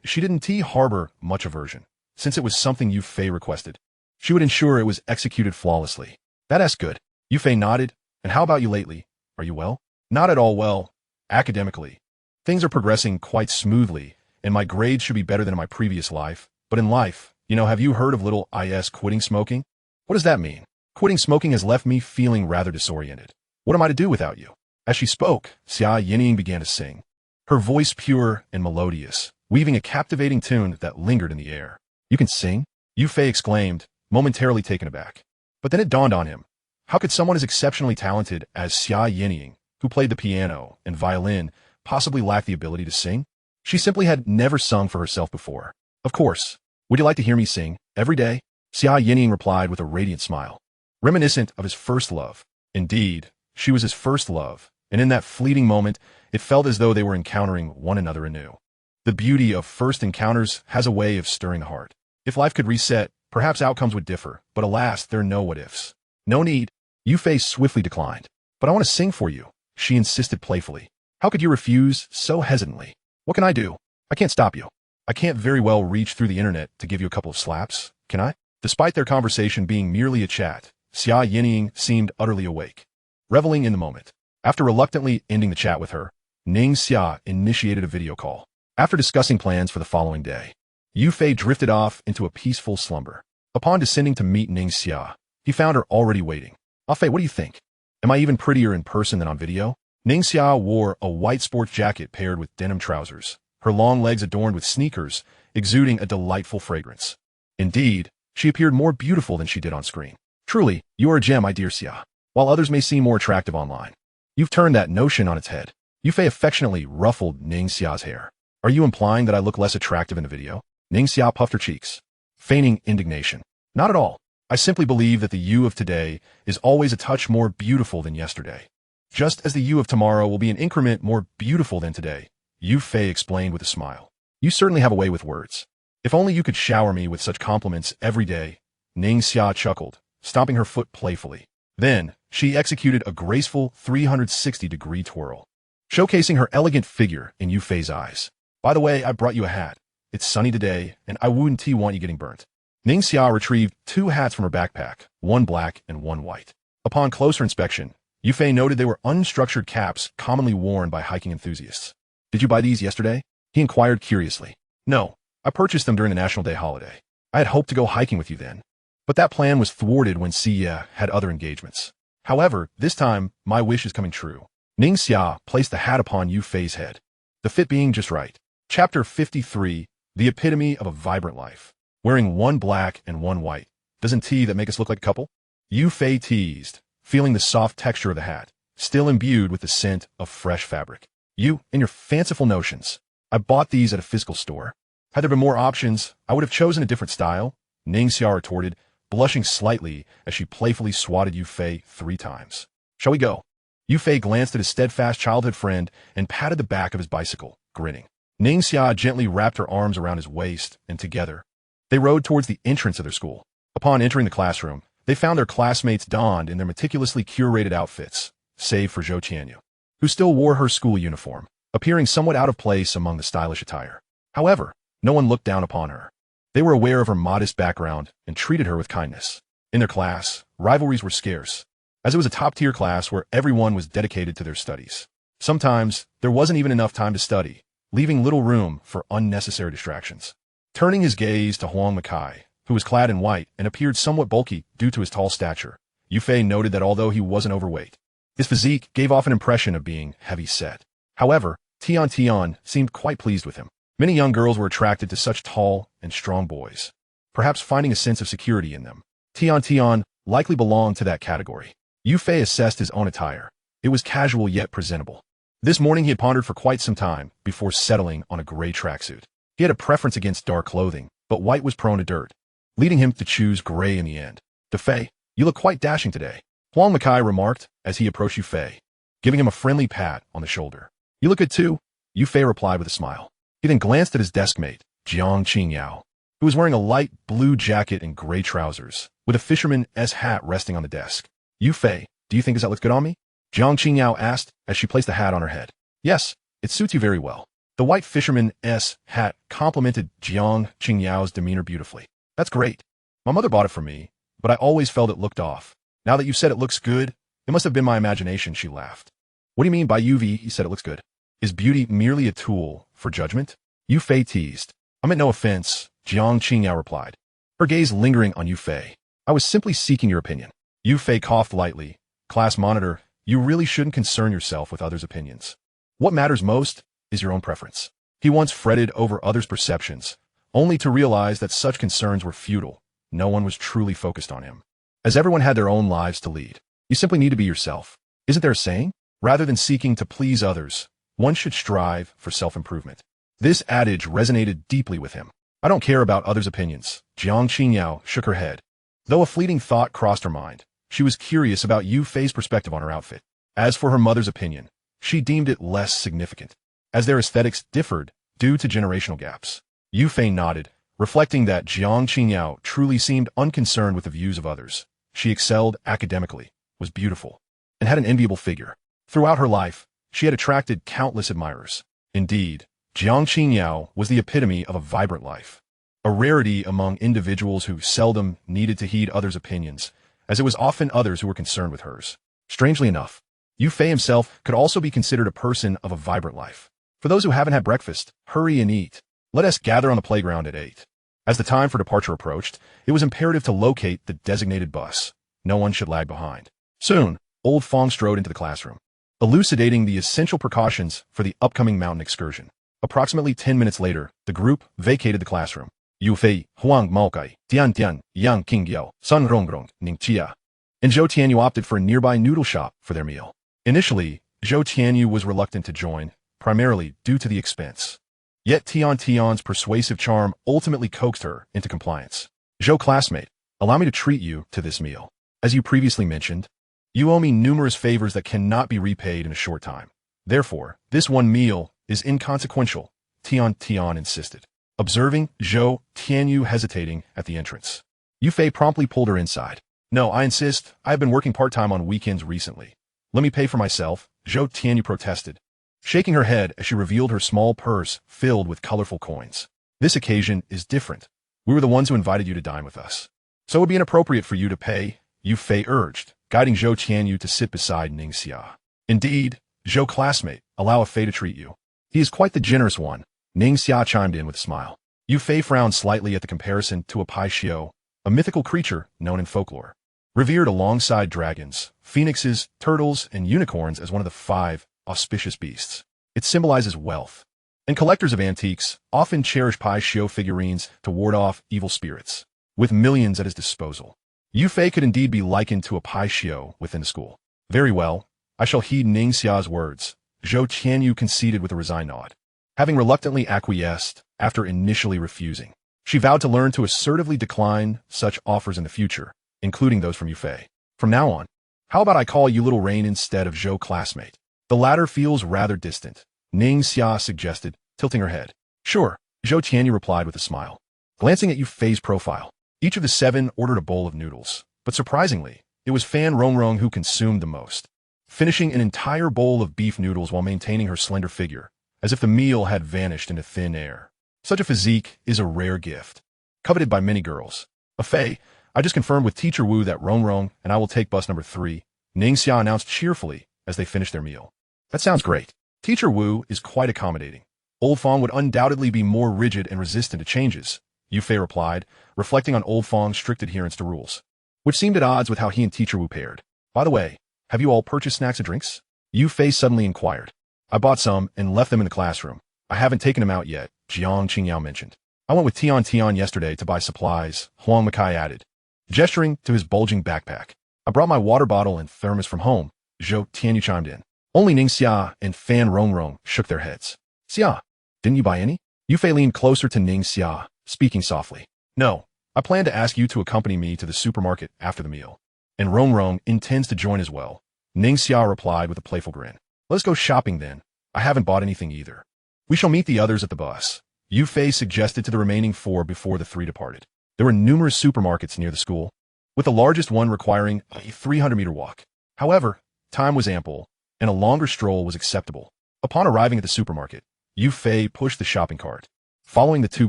she didn't harbor much aversion, since it was something Yu Fei requested. She would ensure it was executed flawlessly. That's good. Yu Fei nodded. And how about you lately? Are you well? Not at all well. Academically, things are progressing quite smoothly, and my grades should be better than in my previous life. But in life, have you heard of little is quitting smoking? What does that mean? Quitting smoking has left me feeling rather disoriented. What am I to do without you? As she spoke, Xia Yining began to sing, her voice pure and melodious, weaving a captivating tune that lingered in the air. You can sing? Yu Fei exclaimed, momentarily taken aback. But then it dawned on him. How could someone as exceptionally talented as Xia Yining, who played the piano and violin, possibly lack the ability to sing? She simply had never sung for herself before. Of course. Would you like to hear me sing every day? Xia Yining replied with a radiant smile, reminiscent of his first love. Indeed, she was his first love, and in that fleeting moment, it felt as though they were encountering one another anew. The beauty of first encounters has a way of stirring the heart. If life could reset, perhaps outcomes would differ, but alas, there are no what-ifs. No need. Yu Fei swiftly declined. But I want to sing for you, she insisted playfully. How could you refuse so hesitantly? What can I do? I can't stop you. I can't very well reach through the internet to give you a couple of slaps, can I? Despite their conversation being merely a chat, Xia Yining seemed utterly awake, reveling in the moment. After reluctantly ending the chat with her, Ning Xia initiated a video call. After discussing plans for the following day, Yu Fei drifted off into a peaceful slumber. Upon descending to meet Ning Xia, he found her already waiting. Ah Fei, what do you think? Am I even prettier in person than on video? Ningxia wore a white sports jacket paired with denim trousers, her long legs adorned with sneakers, exuding a delightful fragrance. Indeed, she appeared more beautiful than she did on screen. Truly, you are a gem, my dear Xia. While others may seem more attractive online, you've turned that notion on its head. Yufei affectionately ruffled Ningxia's hair. Are you implying that I look less attractive in the video? Ningxia puffed her cheeks, feigning indignation. Not at all. I simply believe that the you of today is always a touch more beautiful than yesterday. Just as the you of tomorrow will be an increment more beautiful than today, Yufei explained with a smile. You certainly have a way with words. If only you could shower me with such compliments every day. Ningxia chuckled, stomping her foot playfully. Then, she executed a graceful 360-degree twirl, showcasing her elegant figure in Yufei's eyes. By the way, I brought you a hat. It's sunny today, and I wouldn't want you getting burnt. Ningxia retrieved 2 hats from her backpack, one black and one white. Upon closer inspection, Yufei noted they were unstructured caps commonly worn by hiking enthusiasts. Did you buy these yesterday? He inquired curiously. No, I purchased them during the National Day holiday. I had hoped to go hiking with you then. But that plan was thwarted when Xia had other engagements. However, this time, my wish is coming true. Ningxia placed the hat upon Yufei's head, the fit being just right. Chapter 53, The Epitome of a Vibrant Life. Wearing one black and one white. Doesn't that make us look like a couple? Yufei teased, feeling the soft texture of the hat, still imbued with the scent of fresh fabric. You and your fanciful notions. I bought these at a physical store. Had there been more options, I would have chosen a different style, Ningxia retorted, blushing slightly as she playfully swatted Yufei 3 times. Shall we go? Yufei glanced at his steadfast childhood friend and patted the back of his bicycle, grinning. Ningxia gently wrapped her arms around his waist, and together, they rode towards the entrance of their school. Upon entering the classroom, they found their classmates donned in their meticulously curated outfits, save for Zhou Qianyu, who still wore her school uniform, appearing somewhat out of place among the stylish attire. However, no one looked down upon her. They were aware of her modest background and treated her with kindness. In their class, rivalries were scarce, as it was a top-tier class where everyone was dedicated to their studies. Sometimes, there wasn't even enough time to study, leaving little room for unnecessary distractions. Turning his gaze to Huang Makai, who was clad in white and appeared somewhat bulky due to his tall stature, Yufei noted that although he wasn't overweight, his physique gave off an impression of being heavy-set. However, Tian seemed quite pleased with him. Many young girls were attracted to such tall and strong boys, perhaps finding a sense of security in them. Tian likely belonged to that category. Yufei assessed his own attire. It was casual yet presentable. This morning he had pondered for quite some time before settling on a gray tracksuit. He had a preference against dark clothing, but white was prone to dirt, leading him to choose gray in the end. Yufei, you look quite dashing today, Huang Makai remarked as he approached Yufei, giving him a friendly pat on the shoulder. You look good too, Yufei replied with a smile. He then glanced at his desk mate, Jiang Qingyao, who was wearing a light blue jacket and gray trousers, with a fisherman's hat resting on the desk. Yufei, do you think that looks good on me? Jiang Qingyao asked as she placed the hat on her head. Yes, it suits you very well. The white fisherman's hat complemented Jiang Qingyao's demeanor beautifully. That's great. My mother bought it for me, but I always felt it looked off. Now that you said it looks good, it must have been my imagination, she laughed. What do you mean by you said it looks good? Is beauty merely a tool for judgment? Yufei teased. I meant no offense, Jiang Qingyao replied, her gaze lingering on Yufei. I was simply seeking your opinion. Yufei coughed lightly. Class monitor, you really shouldn't concern yourself with others' opinions. What matters most is your own preference. He once fretted over others' perceptions, only to realize that such concerns were futile. No one was truly focused on him. As everyone had their own lives to lead, you simply need to be yourself. Isn't there a saying? Rather than seeking to please others, one should strive for self-improvement. This adage resonated deeply with him. I don't care about others' opinions. Jiang Qingyao shook her head. Though a fleeting thought crossed her mind, she was curious about Yufei's perspective on her outfit. As for her mother's opinion, she deemed it less significant, as their aesthetics differed due to generational gaps. Yufei nodded, reflecting that Jiang Qingyao truly seemed unconcerned with the views of others. She excelled academically, was beautiful, and had an enviable figure. Throughout her life, she had attracted countless admirers. Indeed, Jiang Qingyao was the epitome of a vibrant life, a rarity among individuals who seldom needed to heed others' opinions, as it was often others who were concerned with hers. Strangely enough, Yufei himself could also be considered a person of a vibrant life. For those who haven't had breakfast, hurry and eat. Let us gather on the playground at 8. As the time for departure approached, it was imperative to locate the designated bus. No one should lag behind. Soon, old Fong strode into the classroom. elucidating the essential precautions for the upcoming mountain excursion. Approximately 10 minutes later, the group vacated the classroom. Yu Fei, Huang Maokai, Tian Tian, Yang Qingyao, Sun Rongrong, Ning Chia, and Zhou Tianyu opted for a nearby noodle shop for their meal. Initially, Zhou Tianyu was reluctant to join, primarily due to the expense. Yet Tian Tian's persuasive charm ultimately coaxed her into compliance. Zhou classmate, allow me to treat you to this meal. As you previously mentioned, you owe me numerous favors that cannot be repaid in a short time. Therefore, this one meal is inconsequential, Tian Tian insisted. Observing Zhou Tianyu hesitating at the entrance, Yu Fei promptly pulled her inside. No, I insist. I have been working part-time on weekends recently. Let me pay for myself, Zhou Tianyu protested, shaking her head as she revealed her small purse filled with colorful coins. This occasion is different. We were the ones who invited you to dine with us. So it would be inappropriate for you to pay, Yu Fei urged, guiding Zhou Tianyu to sit beside Ning Xia. Indeed, Zhou classmate, allow a Fei to treat you. He is quite the generous one, Ning Xia chimed in with a smile. Yu Fei frowned slightly at the comparison to a Pai Xiao, a mythical creature known in folklore. Revered alongside dragons, phoenixes, turtles, and unicorns as one of the 5 auspicious beasts. It symbolizes wealth. And collectors of antiques often cherish Pai Xiao figurines to ward off evil spirits. With millions at his disposal, Yu Fei could indeed be likened to a Pai Xiao within the school. Very well, I shall heed Ning Xia's words, Zhou Tianyu conceded with a resigned nod. Having reluctantly acquiesced after initially refusing, she vowed to learn to assertively decline such offers in the future, including those from Yu Fei. From now on, how about I call you Little Rain instead of Zhou classmate? The latter feels rather distant, Ning Xia suggested, tilting her head. Sure, Zhou Tianyu replied with a smile. Glancing at Yu Fei's profile, each of the 7 ordered a bowl of noodles, but surprisingly, it was Fan Rongrong who consumed the most, finishing an entire bowl of beef noodles while maintaining her slender figure, as if the meal had vanished into thin air. Such a physique is a rare gift, coveted by many girls. A Fei, I just confirmed with Teacher Wu that Rongrong and I will take bus number 3, Ning Xia announced cheerfully as they finished their meal. That sounds great. Teacher Wu is quite accommodating. Old Fong would undoubtedly be more rigid and resistant to changes, Yu Fei replied, reflecting on Old Fong's strict adherence to rules, which seemed at odds with how he and Teacher Wu paired. By the way, have you all purchased snacks and drinks? Yu Fei suddenly inquired. I bought some and left them in the classroom. I haven't taken them out yet, Jiang Qingyao mentioned. I went with Tian Tian yesterday to buy supplies, Huang Makai added, gesturing to his bulging backpack. I brought my water bottle and thermos from home, Zhou Tianyu chimed in. Only Ning Xia and Fan Rongrong shook their heads. Xia, didn't you buy any? Yu Fei leaned closer to Ning Xia, speaking softly. No, I plan to ask you to accompany me to the supermarket after the meal. And Rongrong intends to join as well, Ning Xia replied with a playful grin. Let's go shopping then. I haven't bought anything either. We shall meet the others at the bus, Yu Fei suggested to the remaining 4 before the 3 departed. There were numerous supermarkets near the school, with the largest one requiring a 300-meter walk. However, time was ample, and a longer stroll was acceptable. Upon arriving at the supermarket, Yu Fei pushed the shopping cart. Following the 2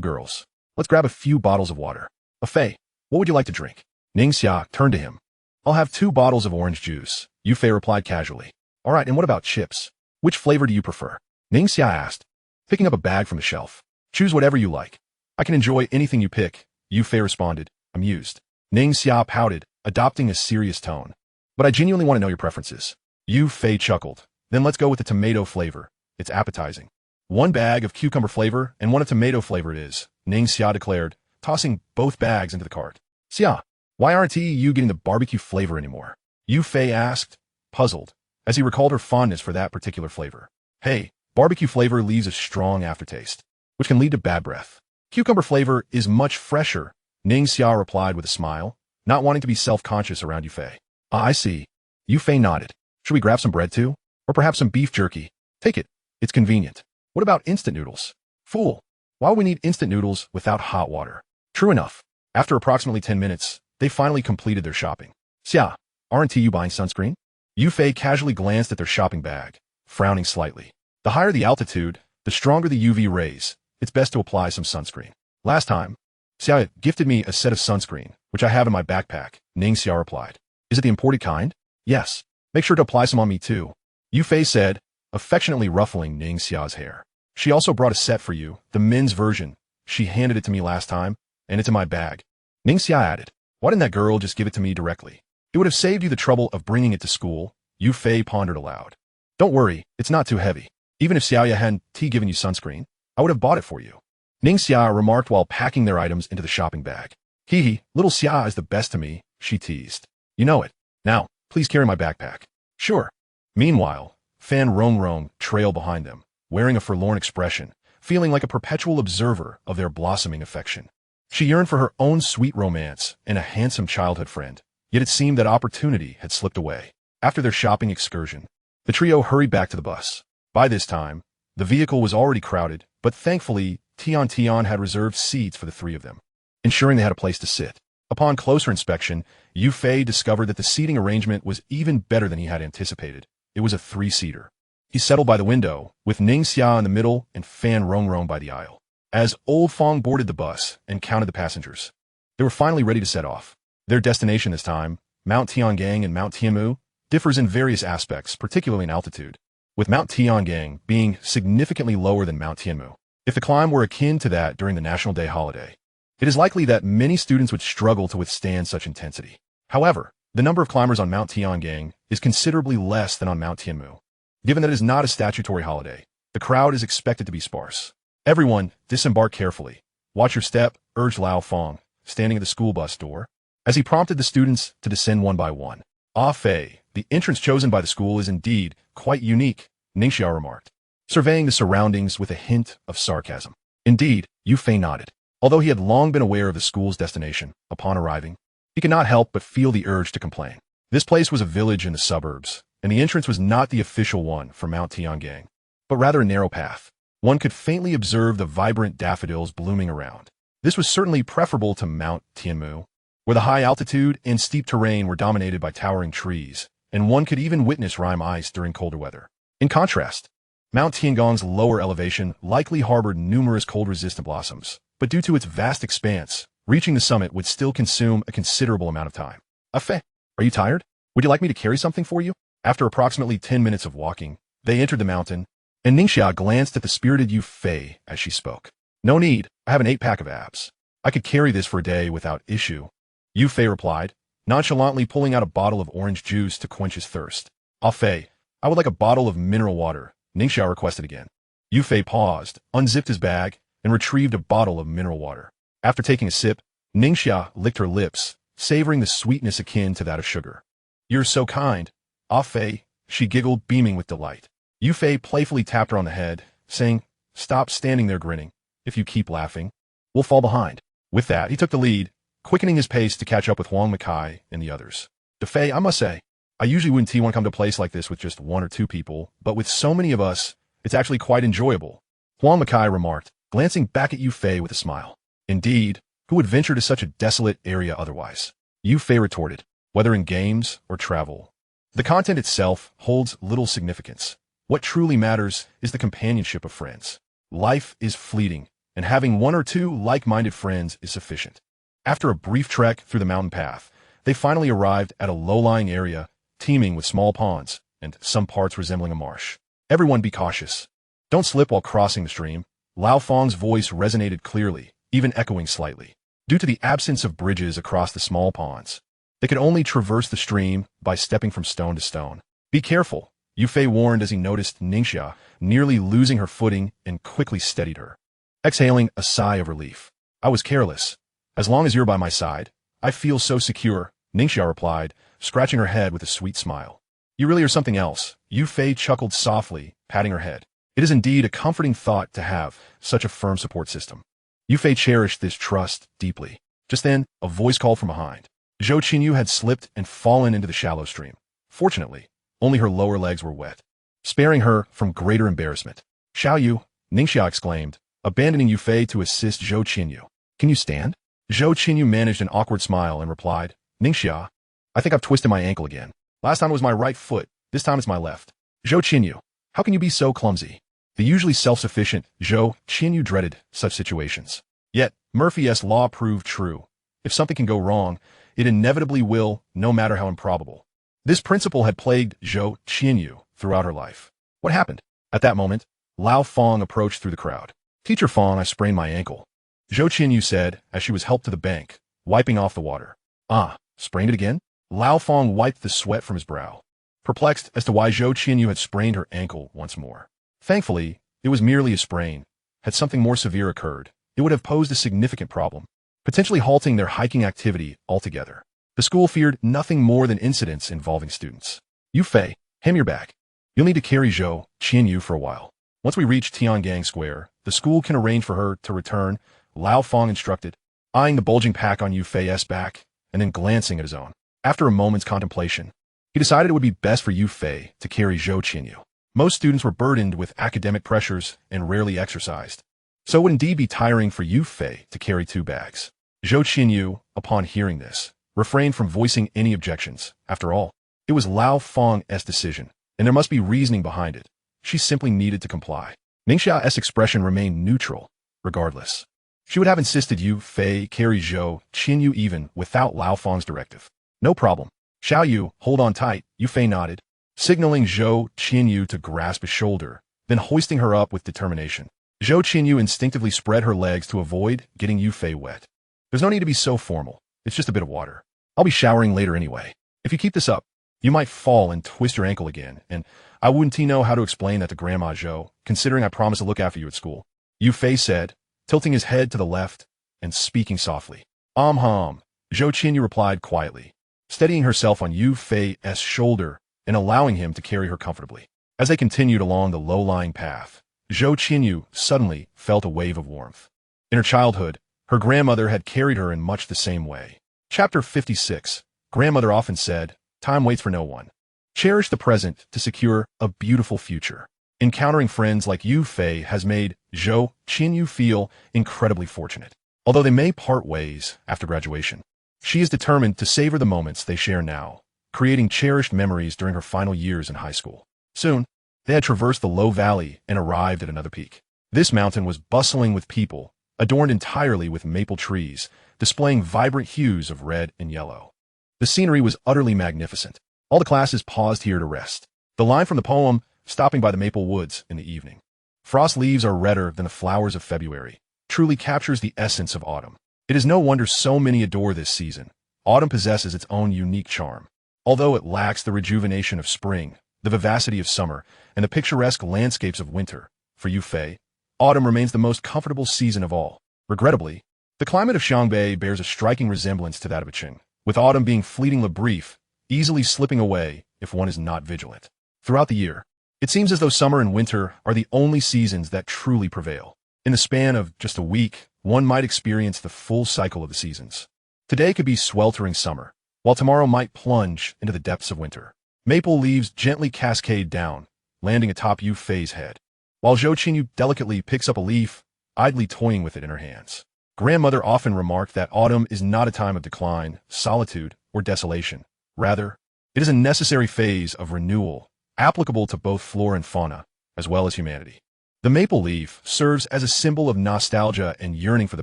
girls, let's grab a few bottles of water. Fei, what would you like to drink? Ning Xia turned to him. I'll have 2 bottles of orange juice, Yu Fei replied casually. All right, and what about chips? Which flavor do you prefer? Ning Xia asked, picking up a bag from the shelf. Choose whatever you like. I can enjoy anything you pick, Yu Fei responded, amused. Ning Xia pouted, adopting a serious tone. But I genuinely want to know your preferences. Yu Fei chuckled. Then let's go with the tomato flavor. It's appetizing. 1 bag of cucumber flavor and 1 of tomato flavor it is, Ning Xia declared, tossing both bags into the cart. Xia, why aren't you getting the barbecue flavor anymore? Yu Fei asked, puzzled, as he recalled her fondness for that particular flavor. Hey, barbecue flavor leaves a strong aftertaste, which can lead to bad breath. Cucumber flavor is much fresher, Ning Xia replied with a smile, not wanting to be self-conscious around Yu Fei. Ah, I see. Yu Fei nodded. Should we grab some bread too? Or perhaps some beef jerky? Take it. It's convenient. What about instant noodles? Fool. Why would we need instant noodles without hot water? True enough. After approximately 10 minutes, they finally completed their shopping. Xia, aren't you buying sunscreen? Yu Fei casually glanced at their shopping bag, frowning slightly. The higher the altitude, the stronger the UV rays. It's best to apply some sunscreen. Last time, Xia gifted me a set of sunscreen, which I have in my backpack, Ning Xia replied. Is it the imported kind? Yes. Make sure to apply some on me too, Yu Fei said, affectionately ruffling Ning Xia's hair. She also brought a set for you, the men's version. She handed it to me last time, and it's in my bag. Ning Xia added, why didn't that girl just give it to me directly? It would have saved you the trouble of bringing it to school, Yu Fei pondered aloud. Don't worry, it's not too heavy. Even if Xiaoya hadn't given you sunscreen, I would have bought it for you. Ning Xia remarked while packing their items into the shopping bag. Hee, little Xia is the best to me, she teased. You know it. Now, please carry my backpack. Sure. Meanwhile, Fan Rong trailed behind them, wearing a forlorn expression, feeling like a perpetual observer of their blossoming affection. She yearned for her own sweet romance and a handsome childhood friend, yet it seemed that opportunity had slipped away. After their shopping excursion, the trio hurried back to the bus. By this time, the vehicle was already crowded, but thankfully, Tian had reserved seats for the three of them, ensuring they had a place to sit. Upon closer inspection, Yu Fei discovered that the seating arrangement was even better than he had anticipated. It was a three-seater. He settled by the window, with Ning Xia in the middle and Fan Rong by the aisle. As Old Fong boarded the bus and counted the passengers, they were finally ready to set off. Their destination this time, Mount Tiangang and Mount Tianmu, differs in various aspects, particularly in altitude, with Mount Tiangang being significantly lower than Mount Tianmu. If the climb were akin to that during the National Day holiday, it is likely that many students would struggle to withstand such intensity. However, the number of climbers on Mount Tiangang is considerably less than on Mount Tianmu. Given that it is not a statutory holiday, the crowd is expected to be sparse. Everyone, disembark carefully. Watch your step, urged Lao Fong, standing at the school bus door, as he prompted the students to descend one by one. Ah Fei, the entrance chosen by the school is indeed quite unique, Ningxia remarked, surveying the surroundings with a hint of sarcasm. Indeed, Yu Fei nodded. Although he had long been aware of the school's destination, upon arriving, he could not help but feel the urge to complain. This place was a village in the suburbs, and the entrance was not the official one for Mount Tiangang, but rather a narrow path. One could faintly observe the vibrant daffodils blooming around. This was certainly preferable to Mount Tianmu, where the high altitude and steep terrain were dominated by towering trees, and one could even witness rime ice during colder weather. In contrast, Mount Tiangong's lower elevation likely harbored numerous cold-resistant blossoms, but due to its vast expanse, reaching the summit would still consume a considerable amount of time. Fei, are you tired? Would you like me to carry something for you? After approximately 10 minutes of walking, they entered the mountain, and Ningxia glanced at the spirited Yu Fei as she spoke. No need, I have an 8-pack of abs. I could carry this for a day without issue. Yu Fei replied, nonchalantly pulling out a bottle of orange juice to quench his thirst. Ah Fei, I would like a bottle of mineral water, Ningxia requested again. Yu Fei paused, unzipped his bag, and retrieved a bottle of mineral water. After taking a sip, Ningxia licked her lips, savoring the sweetness akin to that of sugar. You're so kind, Ah Fei, she giggled, beaming with delight. Yu Fei playfully tapped her on the head, saying, stop standing there grinning. If you keep laughing, we'll fall behind. With that, he took the lead, quickening his pace to catch up with Huang Makai and the others. Fei, I must say, I usually wouldn't want to come to a place like this with just one or two people, but with so many of us, it's actually quite enjoyable, Huang Makai remarked, glancing back at Yu Fei with a smile. Indeed, who would venture to such a desolate area otherwise? Yu Fei retorted, whether in games or travel. The content itself holds little significance. What truly matters is the companionship of friends. Life is fleeting, and having one or two like-minded friends is sufficient. After a brief trek through the mountain path, they finally arrived at a low-lying area teeming with small ponds and some parts resembling a marsh. Everyone be cautious. Don't slip while crossing the stream. Lao Fong's voice resonated clearly, even echoing slightly. Due to the absence of bridges across the small ponds, they could only traverse the stream by stepping from stone to stone. Be careful, Yu Fei warned as he noticed Ningxia nearly losing her footing and quickly steadied her. Exhaling a sigh of relief. I was careless. As long as you're by my side, I feel so secure, Ningxia replied, scratching her head with a sweet smile. You really are something else, Yu Fei chuckled softly, patting her head. It is indeed a comforting thought to have such a firm support system. Yu Fei cherished this trust deeply. Just then, a voice called from behind. Zhou Qinyu had slipped and fallen into the shallow stream. Fortunately, only her lower legs were wet, sparing her from greater embarrassment. Xiaoyu, Ningxia exclaimed, abandoning Yu Fei to assist Zhou Qinyu. Can you stand? Zhou Qinyu managed an awkward smile and replied, Ningxia, I think I've twisted my ankle again. Last time it was my right foot, this time it's my left. Zhou Qinyu, how can you be so clumsy? The usually self-sufficient Zhou Qinyu dreaded such situations. Yet, Murphy's law proved true. If something can go wrong, it inevitably will, no matter how improbable. This principle had plagued Zhou Qinyu throughout her life. What happened? At that moment, Lao Fong approached through the crowd. Teacher Fong, I sprained my ankle, Zhou Qinyu said as she was helped to the bank, wiping off the water. Ah, sprained it again? Lao Fong wiped the sweat from his brow. perplexed as to why Zhou Qinyu had sprained her ankle once more. Thankfully, it was merely a sprain. Had something more severe occurred, it would have posed a significant problem, potentially halting their hiking activity altogether. The school feared nothing more than incidents involving students. Yu Fei, hem your back. You'll need to carry Zhou Qinyu for a while. Once we reach Tiangang Square, the school can arrange for her to return, Lao Fong instructed, eyeing the bulging pack on Yu Fei's back, and then glancing at his own. After a moment's contemplation, he decided it would be best for Yu Fei to carry Zhou Qinyu. Most students were burdened with academic pressures and rarely exercised, so it would indeed be tiring for Yu Fei to carry 2 bags. Zhou Qinyu, upon hearing this, refrained from voicing any objections. After all, it was Lao Fong's decision, and there must be reasoning behind it. She simply needed to comply. Ningxiao's expression remained neutral, regardless. She would have insisted Yu Fei carry Zhou Qinyu even without Lao Fong's directive. No problem. Xiao Yu, hold on tight, Yu Fei nodded, signaling Zhou Qinyu to grasp his shoulder, then hoisting her up with determination. Zhou Qinyu instinctively spread her legs to avoid getting Yu Fei wet. There's no need to be so formal. It's just a bit of water. I'll be showering later anyway. If you keep this up, you might fall and twist your ankle again, and I wouldn't know how to explain that to Grandma Zhou, considering I promised to look after you at school. Yu Fei said, tilting his head to the left and speaking softly. Zhou Qinyu replied quietly, steadying herself on Yu Fei's shoulder and allowing him to carry her comfortably. As they continued along the low-lying path, Zhou Qinyu suddenly felt a wave of warmth. In her childhood, her grandmother had carried her in much the same way. Chapter 56. Grandmother often said, time waits for no one. Cherish the present to secure a beautiful future. Encountering friends like Yu Fei has made Zhou Qinyu feel incredibly fortunate. Although they may part ways after graduation, she is determined to savor the moments they share now, creating cherished memories during her final years in high school. Soon, they had traversed the low valley and arrived at another peak. This mountain was bustling with people, adorned entirely with maple trees, displaying vibrant hues of red and yellow. The scenery was utterly magnificent. All the classes paused here to rest. The line from the poem, stopping by the maple woods in the evening. Frost leaves are redder than the flowers of February, truly captures the essence of autumn. It is no wonder so many adore this season. Autumn possesses its own unique charm. Although it lacks the rejuvenation of spring, the vivacity of summer, and the picturesque landscapes of winter, for Yu Fei, autumn remains the most comfortable season of all. Regrettably, the climate of Xiangbei bears a striking resemblance to that of Qing, with autumn being fleetingly brief, easily slipping away if one is not vigilant. Throughout the year, it seems as though summer and winter are the only seasons that truly prevail. In the span of just a week, one might experience the full cycle of the seasons. Today could be sweltering summer, while tomorrow might plunge into the depths of winter. Maple leaves gently cascade down, landing atop Yu Fei's head, while Zhou Qinyu delicately picks up a leaf, idly toying with it in her hands. Grandmother often remarked that autumn is not a time of decline, solitude, or desolation. Rather, it is a necessary phase of renewal, applicable to both flora and fauna, as well as humanity. The maple leaf serves as a symbol of nostalgia and yearning for the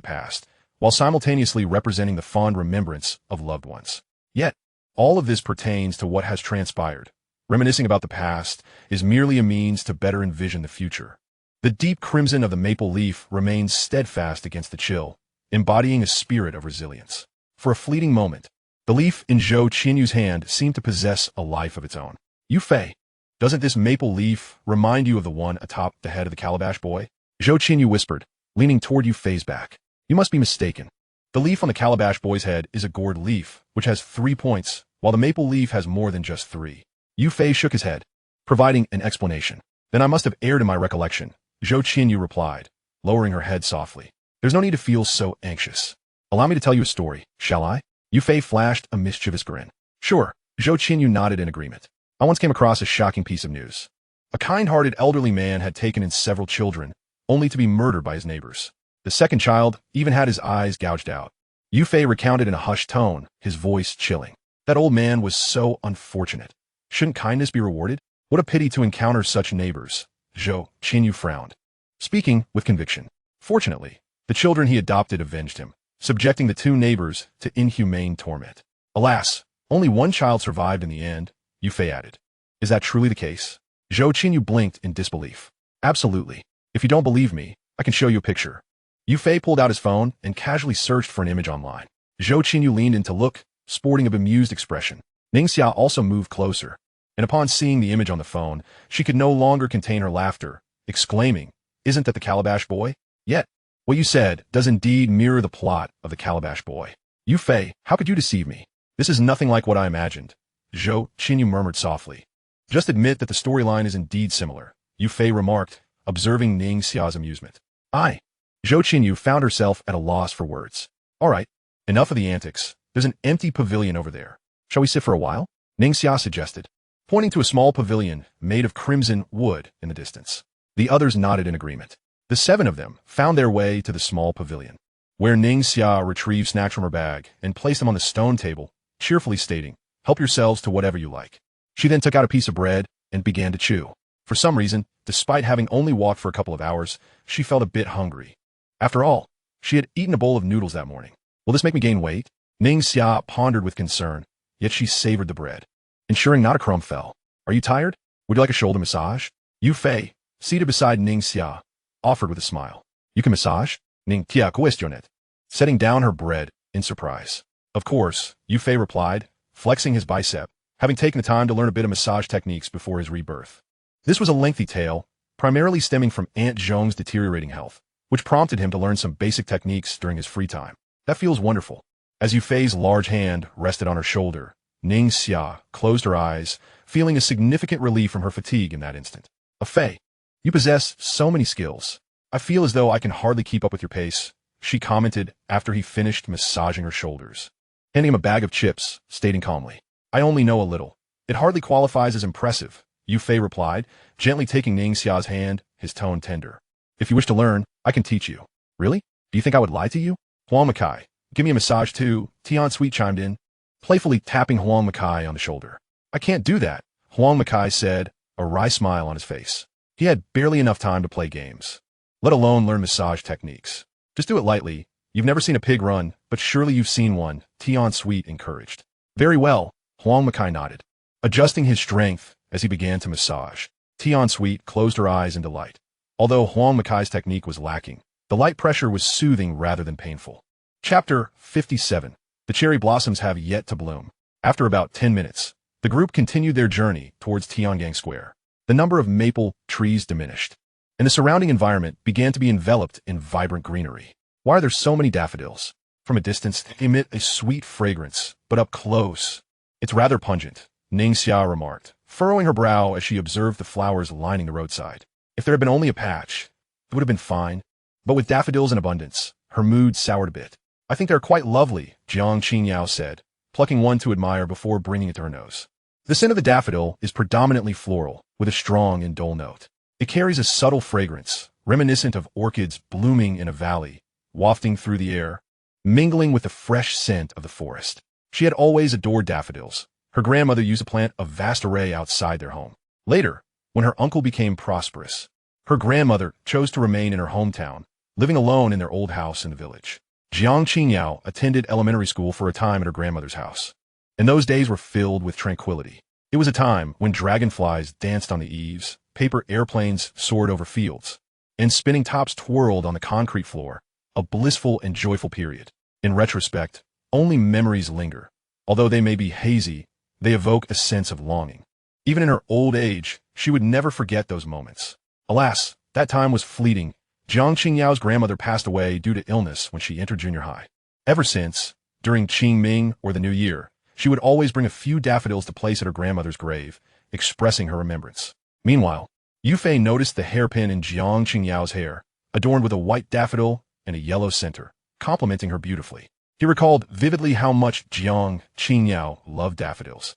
past, while simultaneously representing the fond remembrance of loved ones. Yet, all of this pertains to what has transpired. Reminiscing about the past is merely a means to better envision the future. The deep crimson of the maple leaf remains steadfast against the chill, embodying a spirit of resilience. For a fleeting moment, the leaf in Zhou Qinyu's hand seemed to possess a life of its own. Yu Fei, doesn't this maple leaf remind you of the one atop the head of the calabash boy? Zhou Qinyu whispered, leaning toward Yu Fei's back. You must be mistaken. The leaf on the calabash boy's head is a gourd leaf, which has 3 points, while the maple leaf has more than just 3. Yu Fei shook his head, providing an explanation. Then I must have erred in my recollection, Zhou Qinyu replied, lowering her head softly. There's no need to feel so anxious. Allow me to tell you a story, shall I? Yu Fei flashed a mischievous grin. Sure, Zhou Qinyu nodded in agreement. I once came across a shocking piece of news. A kind-hearted elderly man had taken in several children, only to be murdered by his neighbors. The second child even had his eyes gouged out. Yu Fei recounted in a hushed tone, his voice chilling. That old man was so unfortunate. Shouldn't kindness be rewarded? What a pity to encounter such neighbors. Zhou Qinyu frowned, speaking with conviction. Fortunately, the children he adopted avenged him, subjecting the 2 neighbors to inhumane torment. Alas, only 1 child survived in the end, Yu Fei added. Is that truly the case? Zhou Qinyu blinked in disbelief. Absolutely. If you don't believe me, I can show you a picture. Yu Fei pulled out his phone and casually searched for an image online. Zhou Qinyu leaned in to look, sporting a bemused expression. Ningxia also moved closer, and upon seeing the image on the phone, she could no longer contain her laughter, exclaiming, "Isn't that the Calabash Boy?" Yet, what you said does indeed mirror the plot of the Calabash Boy. "You Fei, how could you deceive me? This is nothing like what I imagined," Zhou Qinyu murmured softly. "Just admit that the storyline is indeed similar," Yu Fei remarked, observing Ning Xia's amusement. Zhou Qinyu found herself at a loss for words. "All right, enough of the antics. There's an empty pavilion over there. Shall we sit for a while?" Ning Xia suggested, pointing to a small pavilion made of crimson wood in the distance. The others nodded in agreement. The 7 of them found their way to the small pavilion, where Ning Xia retrieved snacks from her bag and placed them on the stone table, cheerfully stating, "Help yourselves to whatever you like." She then took out a piece of bread and began to chew. For some reason, despite having only walked for a couple of hours, she felt a bit hungry. After all, she had eaten a bowl of noodles that morning. "Will this make me gain weight?" Ning Xia pondered with concern, yet she savored the bread, ensuring not a crumb fell. "Are you tired? Would you like a shoulder massage?" Yu Fei, seated beside Ning Xia, offered with a smile. "You can massage?" Ning Xia questioned, setting down her bread in surprise. "Of course," Yu Fei replied, flexing his bicep, having taken the time to learn a bit of massage techniques before his rebirth. This was a lengthy tale, primarily stemming from Aunt Zhong's deteriorating health, which prompted him to learn some basic techniques during his free time. "That feels wonderful." As Yu Fei's large hand rested on her shoulder, Ning Xia closed her eyes, feeling a significant relief from her fatigue in that instant. "Fei, you possess so many skills. I feel as though I can hardly keep up with your pace," she commented after he finished massaging her shoulders, handing him a bag of chips, stating calmly, "I only know a little. It hardly qualifies as impressive," Yu Fei replied, gently taking Ning Xia's hand, his tone tender. "If you wish to learn, I can teach you." "Really? Do you think I would lie to you?" "Huang Makai, give me a massage too," Tian Sweet chimed in, playfully tapping Huang Makai on the shoulder. "I can't do that," Huang Makai said, a wry smile on his face. He had barely enough time to play games, let alone learn massage techniques. "Just do it lightly. You've never seen a pig run, but surely you've seen one," Tian Sweet encouraged. "Very well," Huang Makai nodded, adjusting his strength as he began to massage. Tian Sweet closed her eyes in delight. Although Huang Makai's technique was lacking, the light pressure was soothing rather than painful. Chapter 57. The cherry blossoms have yet to bloom. After about 10 minutes, the group continued their journey towards Tiangang Square. The number of maple trees diminished, and the surrounding environment began to be enveloped in vibrant greenery. "Why are there so many daffodils?" From a distance, they emit a sweet fragrance, but up close, it's rather pungent, Ning Xia remarked, furrowing her brow as she observed the flowers lining the roadside. If there had been only a patch, it would have been fine, but with daffodils in abundance, her mood soured a bit. "I think they're quite lovely," Jiang Qingyao said, plucking one to admire before bringing it to her nose. The scent of the daffodil is predominantly floral, with a strong and dull note. It carries a subtle fragrance, reminiscent of orchids blooming in a valley, wafting through the air, mingling with the fresh scent of the forest. She had always adored daffodils. Her grandmother used to plant a vast array outside their home. Later, when her uncle became prosperous, her grandmother chose to remain in her hometown, living alone in their old house in the village. Jiang Qingyao attended elementary school for a time at her grandmother's house, and those days were filled with tranquility. It was a time when dragonflies danced on the eaves, paper airplanes soared over fields, and spinning tops twirled on the concrete floor, a blissful and joyful period. In retrospect, only memories linger. Although they may be hazy, they evoke a sense of longing. Even in her old age, she would never forget those moments. Alas, that time was fleeting. Jiang Qingyao's grandmother passed away due to illness when she entered junior high. Ever since, during Qingming or the New Year, she would always bring a few daffodils to place at her grandmother's grave, expressing her remembrance. Meanwhile, Yu Fei noticed the hairpin in Jiang Qingyao's hair, adorned with a white daffodil and a yellow center, complementing her beautifully. He recalled vividly how much Jiang Qingyao loved daffodils.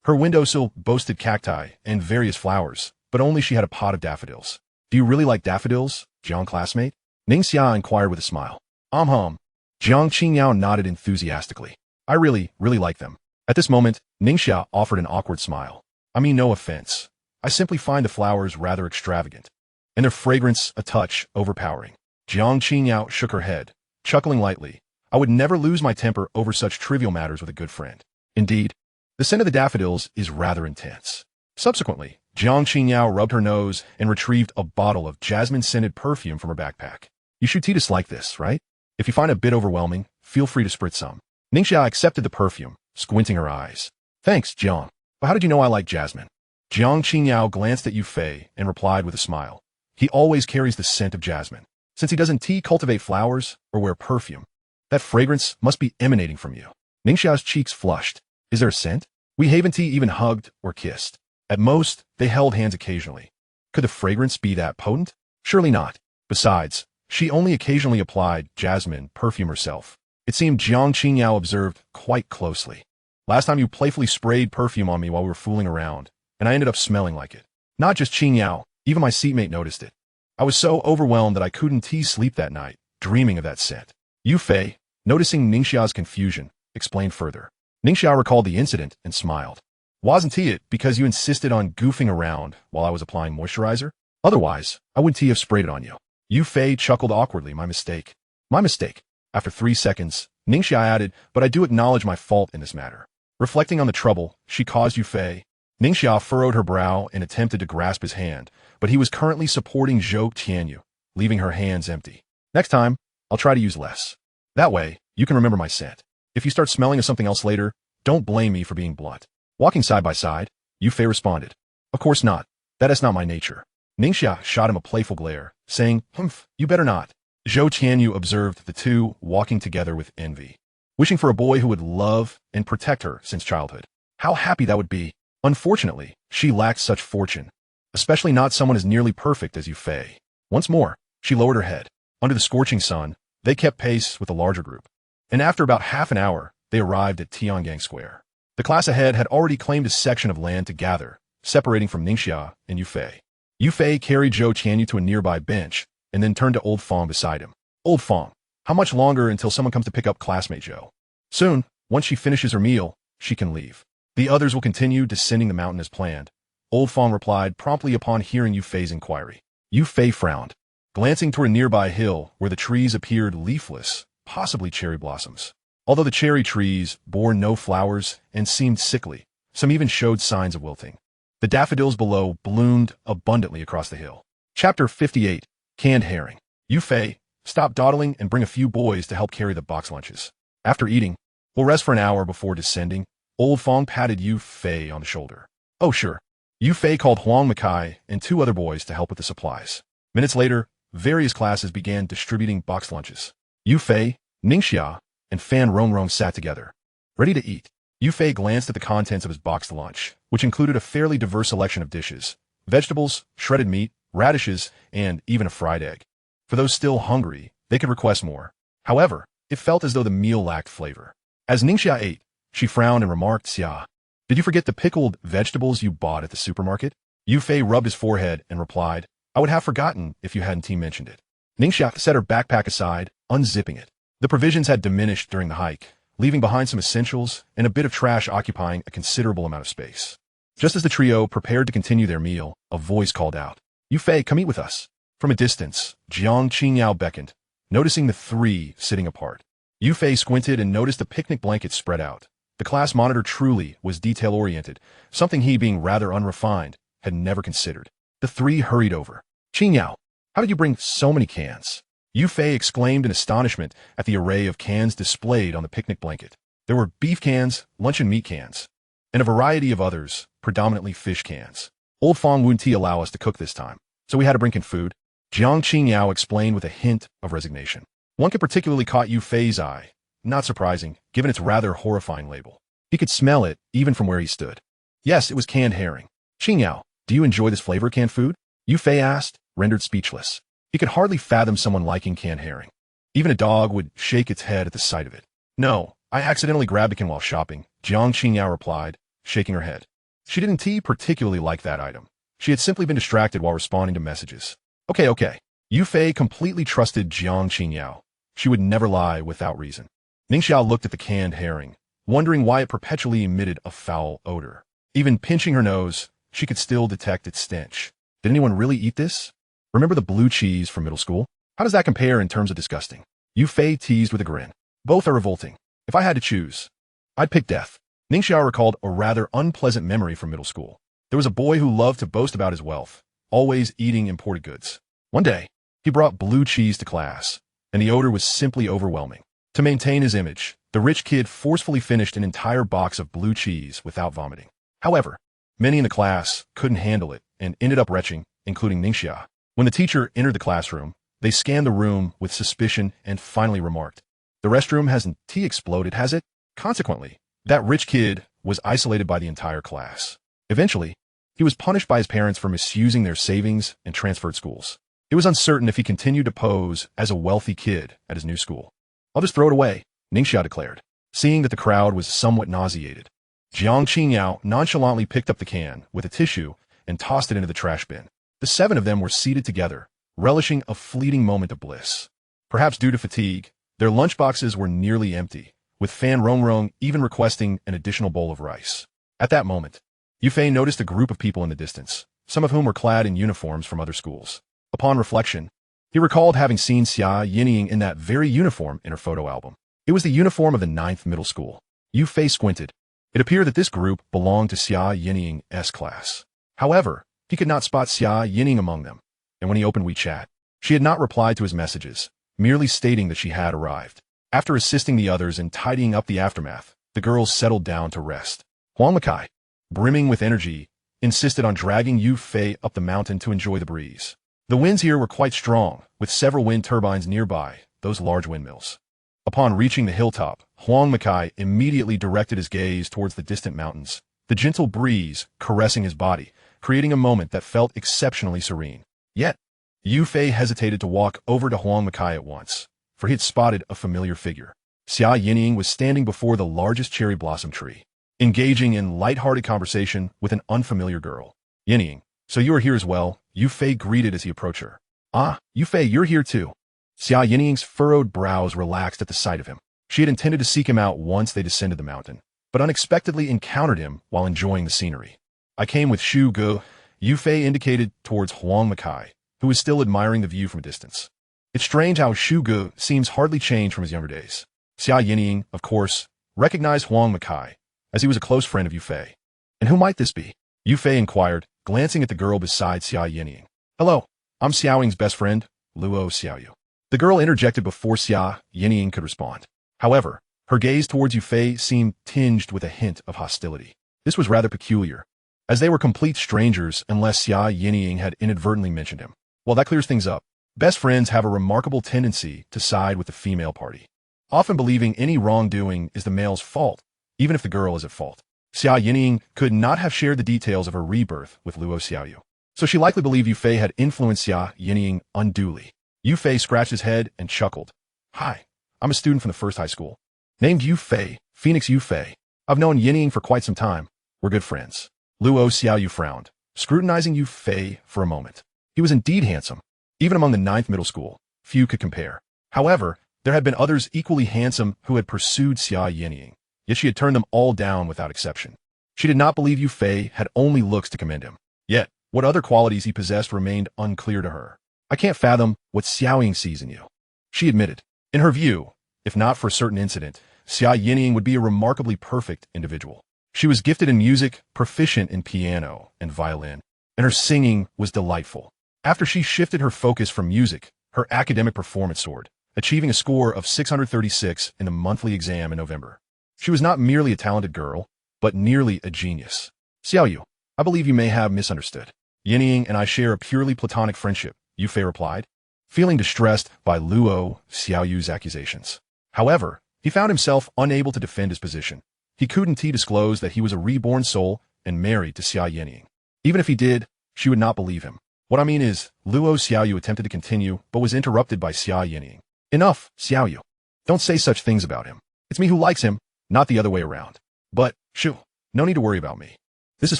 Her windowsill boasted cacti and various flowers, but only she had a pot of daffodils. "Do you really like daffodils, Jiang classmate?" Ning Xia inquired with a smile. Jiang Qingyao nodded enthusiastically. "I really like them." At this moment, Ning Xia offered an awkward smile. "I mean no offense. I simply find the flowers rather extravagant, and their fragrance a touch overpowering." Jiang Qingyao shook her head, chuckling lightly. "I would never lose my temper over such trivial matters with a good friend. Indeed, the scent of the daffodils is rather intense." Subsequently, Jiang Qingyao rubbed her nose and retrieved a bottle of jasmine-scented perfume from her backpack. "You Shutitas like this, right? If you find it a bit overwhelming, feel free to spritz some." Ning Xia accepted the perfume, squinting her eyes. "Thanks, Jiang. But how did you know I like jasmine?" Jiang Qingyao glanced at Yu Fei and replied with a smile. He always carries the scent of jasmine. Since he doesn't cultivate flowers or wear perfume, that fragrance must be emanating from you. Ningxiao's cheeks flushed. Is there a scent? We haven't even hugged or kissed. At most, they held hands occasionally. Could the fragrance be that potent? Surely not. Besides, she only occasionally applied jasmine perfume herself. It seemed Jiang Qingyao observed quite closely. Last time you playfully sprayed perfume on me while we were fooling around, and I ended up smelling like it. Not just Qingyao, even my seatmate noticed it. I was so overwhelmed that I couldn't sleep that night, dreaming of that scent. Yu Fei, noticing Ningxiao's confusion, explained further. Ningxiao recalled the incident and smiled. Wasn't it because you insisted on goofing around while I was applying moisturizer? Otherwise, I wouldn't have sprayed it on you. Yu Fei chuckled awkwardly. My mistake. My mistake. After 3 seconds, Ningxia added, but I do acknowledge my fault in this matter. Reflecting on the trouble she caused Yu Fei, Ningxia furrowed her brow and attempted to grasp his hand, but he was currently supporting Zhou Tianyu, leaving her hands empty. Next time, I'll try to use less. That way, you can remember my scent. If you start smelling of something else later, don't blame me for being blunt. Walking side by side, Yu Fei responded. Of course not. That is not my nature. Ningxia shot him a playful glare, saying, Humph, you better not. Zhou Tianyu observed the two walking together with envy, wishing for a boy who would love and protect her since childhood. How happy that would be. Unfortunately, she lacked such fortune, especially not someone as nearly perfect as Yu Fei. Once more, she lowered her head. Under the scorching sun, they kept pace with the larger group. And after about half an hour, they arrived at Tiangang Square. The class ahead had already claimed a section of land to gather, separating from Ningxia and Yu Fei. Yu Fei carried Zhou Tianyu to a nearby bench, and then turned to Old Fong beside him. Old Fong, how much longer until someone comes to pick up classmate Zhou? Soon, once she finishes her meal, she can leave. The others will continue descending the mountain as planned. Old Fong replied promptly upon hearing Yu Fei's inquiry. Yu Fei frowned, glancing toward a nearby hill where the trees appeared leafless, possibly cherry blossoms. Although the cherry trees bore no flowers and seemed sickly, some even showed signs of wilting. The daffodils below bloomed abundantly across the hill. Chapter 58, Canned Herring. Yu Fei, stop dawdling and bring a few boys to help carry the box lunches. After eating, we'll rest for an hour before descending. Old Fong patted Yu Fei on the shoulder. Oh sure. Yu Fei called Huang Makai and 2 other boys to help with the supplies. Minutes later, various classes began distributing box lunches. Yu Fei, Ningxia, and Fan Rongrong sat together, ready to eat. Yu Fei glanced at the contents of his boxed lunch, which included a fairly diverse selection of dishes: vegetables, shredded meat, radishes, and even a fried egg. For those still hungry, they could request more. However, it felt as though the meal lacked flavor. As Ningxia ate, she frowned and remarked, Xia, did you forget the pickled vegetables you bought at the supermarket? Yu Fei rubbed his forehead and replied, I would have forgotten if you hadn't mentioned it. Ningxia set her backpack aside, unzipping it. The provisions had diminished during the hike, leaving behind some essentials and a bit of trash occupying a considerable amount of space. Just as the trio prepared to continue their meal, a voice called out, Yu Fei, come eat with us. From a distance, Jiang Qingyao beckoned, noticing the 3 sitting apart. Yu Fei squinted and noticed the picnic blankets spread out. The class monitor truly was detail-oriented, something he, being rather unrefined, had never considered. The 3 hurried over. Qingyao, how did you bring so many cans? Yu Fei exclaimed in astonishment at the array of cans displayed on the picnic blanket. There were beef cans, luncheon meat cans, and a variety of others, predominantly fish cans. Old Fong wouldn't allow us to cook this time, so we had to bring in food. Jiang Qingyao explained with a hint of resignation. One could particularly caught Yu Fei's eye. Not surprising, given its rather horrifying label. He could smell it, even from where he stood. Yes, it was canned herring. Qingyao, do you enjoy this flavor of canned food? Yu Fei asked, rendered speechless. He could hardly fathom someone liking canned herring. Even a dog would shake its head at the sight of it. No, I accidentally grabbed a can while shopping, Jiang Qingyao replied, shaking her head. She didn't particularly like that item. She had simply been distracted while responding to messages. Okay. Yu Fei completely trusted Jiang Qingyao. She would never lie without reason. Ningxiao looked at the canned herring, wondering why it perpetually emitted a foul odor. Even pinching her nose, she could still detect its stench. Did anyone really eat this? Remember the blue cheese from middle school? How does that compare in terms of disgusting? Yu Fei teased with a grin. Both are revolting. If I had to choose, I'd pick death. Ningxiao recalled a rather unpleasant memory from middle school. There was a boy who loved to boast about his wealth, always eating imported goods. One day, he brought blue cheese to class, and the odor was simply overwhelming. To maintain his image, the rich kid forcefully finished an entire box of blue cheese without vomiting. However, Many in the class couldn't handle it and ended up retching, including Ningxia. When the teacher entered the classroom, they scanned the room with suspicion and finally remarked, "The restroom hasn't exploded, has it?" Consequently, that rich kid was isolated by the entire class. Eventually, he was punished by his parents for misusing their savings and transferred schools. It was uncertain if he continued to pose as a wealthy kid at his new school. "I'll just throw it away," Ningxia declared, seeing that the crowd was somewhat nauseated. Jiang Qingyao nonchalantly picked up the can with a tissue and tossed it into the trash bin. The 7 of them were seated together, relishing a fleeting moment of bliss. Perhaps due to fatigue, their lunchboxes were nearly empty, with Fan Rongrong even requesting an additional bowl of rice. At that moment, Yufei noticed a group of people in the distance, some of whom were clad in uniforms from other schools. Upon reflection, he recalled having seen Xia Yinying in that very uniform in her photo album. It was the uniform of the 9th middle school. Yufei squinted. It appeared that this group belonged to Xia Yinying's class. However, he could not spot Xia Yinying among them, and when he opened WeChat, she had not replied to his messages, merely stating that she had arrived. After assisting the others in tidying up the aftermath, the girls settled down to rest. Huang Makai, brimming with energy, insisted on dragging Yufei up the mountain to enjoy the breeze. The winds here were quite strong, with several wind turbines nearby, those large windmills. Upon reaching the hilltop, Huang Makai immediately directed his gaze towards the distant mountains, the gentle breeze caressing his body, creating a moment that felt exceptionally serene. Yet, Yufei hesitated to walk over to Huang Makai at once, for he had spotted a familiar figure. Xia Yinying was standing before the largest cherry blossom tree, engaging in light-hearted conversation with an unfamiliar girl. "Yinying, so you are here as well," Yufei greeted as he approached her. "Ah, Yufei, you're here too." Xia Yinying's furrowed brows relaxed at the sight of him. She had intended to seek him out once they descended the mountain, but unexpectedly encountered him while enjoying the scenery. "I came with Shu Ge," Yufei indicated towards Huang Makai, who was still admiring the view from a distance. It's strange how Shu Ge seems hardly changed from his younger days. Xia Yinying, of course, recognized Huang Makai, as he was a close friend of Yufei. "And who might this be?" Yufei inquired, glancing at the girl beside Xia Yinying. "Hello, I'm Xiaoying's best friend, Luo Xiaoyu." The girl interjected before Xia Yinying could respond. However, her gaze towards Yufei seemed tinged with a hint of hostility. This was rather peculiar, as they were complete strangers unless Xia Yinying had inadvertently mentioned him. Well, that clears things up. Best friends have a remarkable tendency to side with the female party, often believing any wrongdoing is the male's fault, even if the girl is at fault. Xia Yinying could not have shared the details of her rebirth with Luo Xiaoyu, so she likely believed Yufei had influenced Xia Yinying unduly. Yufei scratched his head and chuckled. "Hi, I'm a student from the first high school. Named Yufei, Phoenix Yufei. I've known Yinying for quite some time. We're good friends." Luo Xiaoyu frowned, scrutinizing Yufei for a moment. He was indeed handsome. Even among the 9th middle school, few could compare. However, there had been others equally handsome who had pursued Xia Yinying, yet she had turned them all down without exception. She did not believe Yufei had only looks to commend him. Yet, what other qualities he possessed remained unclear to her. "I can't fathom what Xiaoying sees in you," she admitted. In her view, if not for a certain incident, Xia Yinying would be a remarkably perfect individual. She was gifted in music, proficient in piano and violin, and her singing was delightful. After she shifted her focus from music, her academic performance soared, achieving a score of 636 in the monthly exam in November. She was not merely a talented girl, but nearly a genius. "Xiaoyu, I believe you may have misunderstood. Yinying and I share a purely platonic friendship," Yufei replied, feeling distressed by Luo Xiaoyu's accusations. However, he found himself unable to defend his position. He couldn't disclose that he was a reborn soul and married to Xia Yinying. Even if he did, she would not believe him. "What I mean is," Luo Xiaoyu attempted to continue, but was interrupted by Xia Yinying. "Enough, Xiaoyu. Don't say such things about him. It's me who likes him, not the other way around. But, shoo, no need to worry about me. This is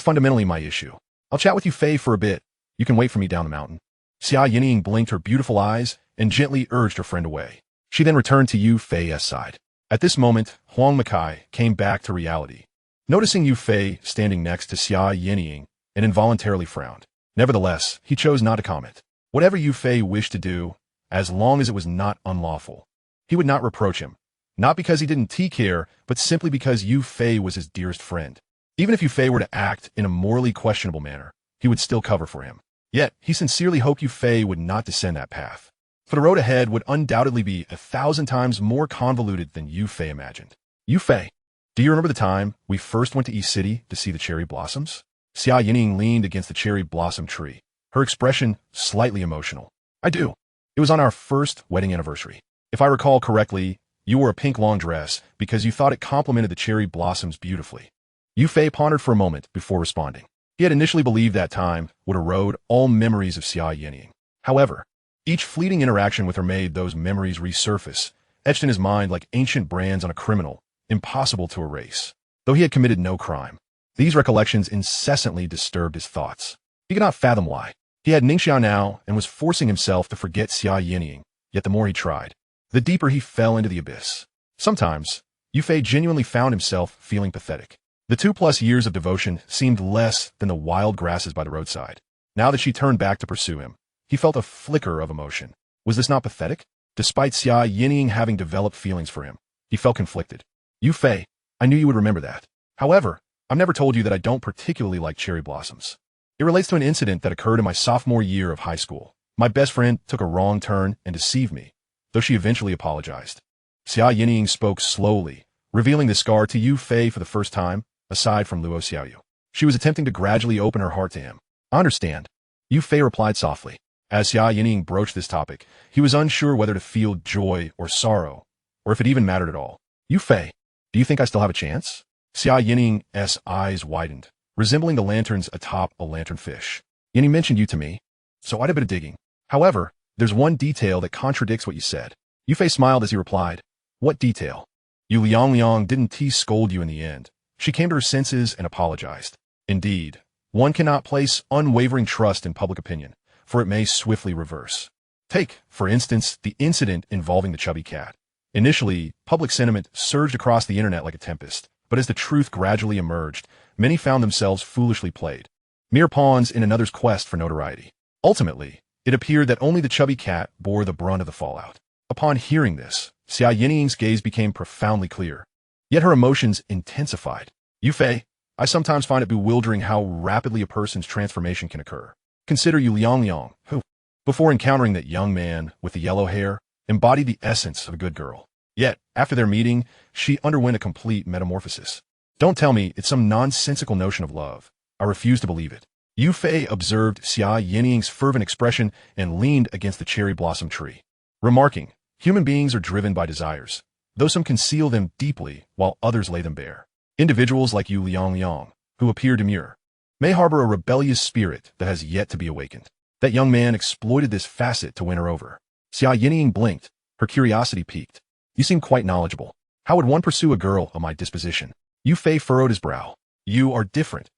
fundamentally my issue. I'll chat with Yufei for a bit. You can wait for me down the mountain." Xia Yinying blinked her beautiful eyes and gently urged her friend away. She then returned to Yufei's side. At this moment, Huang Makai came back to reality, noticing Yufei standing next to Xia Yinying, and involuntarily frowned. Nevertheless, he chose not to comment. Whatever Yufei wished to do, as long as it was not unlawful, he would not reproach him, not because he didn't care, but simply because Yufei was his dearest friend. Even if Yufei were to act in a morally questionable manner, he would still cover for him. Yet, he sincerely hoped Yufei would not descend that path, for the road ahead would undoubtedly be 1,000 times more convoluted than Yufei imagined. "Yufei, do you remember the time we first went to East City to see the cherry blossoms?" Xia Yining leaned against the cherry blossom tree, her expression slightly emotional. I do. It was on our first wedding anniversary. If I recall correctly, you wore a pink long dress because you thought it complemented the cherry blossoms beautifully. Yu Fei pondered for a moment before responding. He had initially believed that time would erode all memories of Xia Yining. However, each fleeting interaction with her made those memories resurface, etched in his mind like ancient brands on a criminal, impossible to erase. Though he had committed no crime, these recollections incessantly disturbed his thoughts. He could not fathom why. He had Ningxia now and was forcing himself to forget Xia Yining, yet the more he tried, the deeper he fell into the abyss. Sometimes, Yu Fei genuinely found himself feeling pathetic. The 2+ years of devotion seemed less than the wild grasses by the roadside. Now that she turned back to pursue him, he felt a flicker of emotion. Was this not pathetic? Despite Xia Yining having developed feelings for him, he felt conflicted. Yu Fei, I knew you would remember that. However, I've never told you that I don't particularly like cherry blossoms. It relates to an incident that occurred in my sophomore year of high school. My best friend took a wrong turn and deceived me, though she eventually apologized. Xia Yining spoke slowly, revealing the scar to Yu Fei for the first time, aside from Luo Xiaoyu. She was attempting to gradually open her heart to him. I understand. Yu Fei replied softly. As Xia Yining broached this topic, he was unsure whether to feel joy or sorrow, or if it even mattered at all. Yu Fei, do you think I still have a chance? Xia Yining's eyes widened, resembling the lanterns atop a lanternfish. Yining mentioned you to me, so I did a bit of digging. However, there's one detail that contradicts what you said. Yu Fei smiled as he replied, what detail? Yu Liang didn't scold you in the end. She came to her senses and apologized. Indeed, one cannot place unwavering trust in public opinion, for it may swiftly reverse. Take, for instance, the incident involving the chubby cat. Initially, public sentiment surged across the internet like a tempest, but as the truth gradually emerged, many found themselves foolishly played, mere pawns in another's quest for notoriety. Ultimately, it appeared that only the chubby cat bore the brunt of the fallout. Upon hearing this, Xia Yining's gaze became profoundly clear, yet her emotions intensified. Yu Fei, I sometimes find it bewildering how rapidly a person's transformation can occur. Consider Yu Liang, who, before encountering that young man with the yellow hair, embodied the essence of a good girl. Yet, after their meeting, she underwent a complete metamorphosis. Don't tell me it's some nonsensical notion of love. I refuse to believe it. Yu Fei observed Xia Yining's fervent expression and leaned against the cherry blossom tree, remarking, human beings are driven by desires, though some conceal them deeply while others lay them bare. Individuals like Yu Liang, who appear demure, may harbor a rebellious spirit that has yet to be awakened. That young man exploited this facet to win her over. Xia Yining blinked, her curiosity piqued. You seem quite knowledgeable. How would one pursue a girl of my disposition? Yu Fei furrowed his brow. You are different.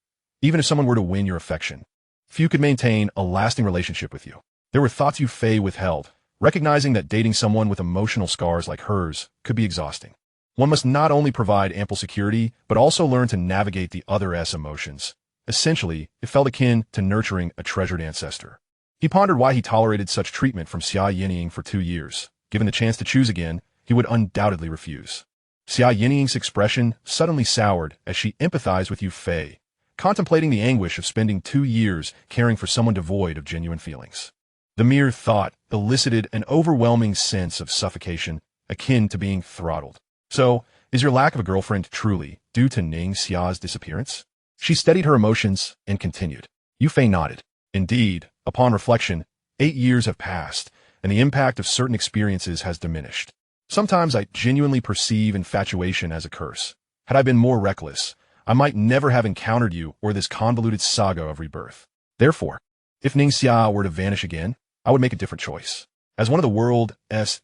Even if someone were to win your affection, few could maintain a lasting relationship with you. There were thoughts Yu Fei withheld, recognizing that dating someone with emotional scars like hers could be exhausting. One must not only provide ample security, but also learn to navigate the other's emotions. Essentially, it felt akin to nurturing a treasured ancestor. He pondered why he tolerated such treatment from Xia Yining for 2 years. Given the chance to choose again, he would undoubtedly refuse. Xia Yining's expression suddenly soured as she empathized with Yu Fei, contemplating the anguish of spending 2 years caring for someone devoid of genuine feelings. The mere thought elicited an overwhelming sense of suffocation, akin to being throttled. So, is your lack of a girlfriend truly due to Ning Xia's disappearance? She steadied her emotions and continued. Yu Fei nodded. Indeed, upon reflection, 8 years have passed, and the impact of certain experiences has diminished. Sometimes I genuinely perceive infatuation as a curse. Had I been more reckless, I might never have encountered you or this convoluted saga of rebirth. Therefore, if Ning Xia were to vanish again, I would make a different choice. As one of the world's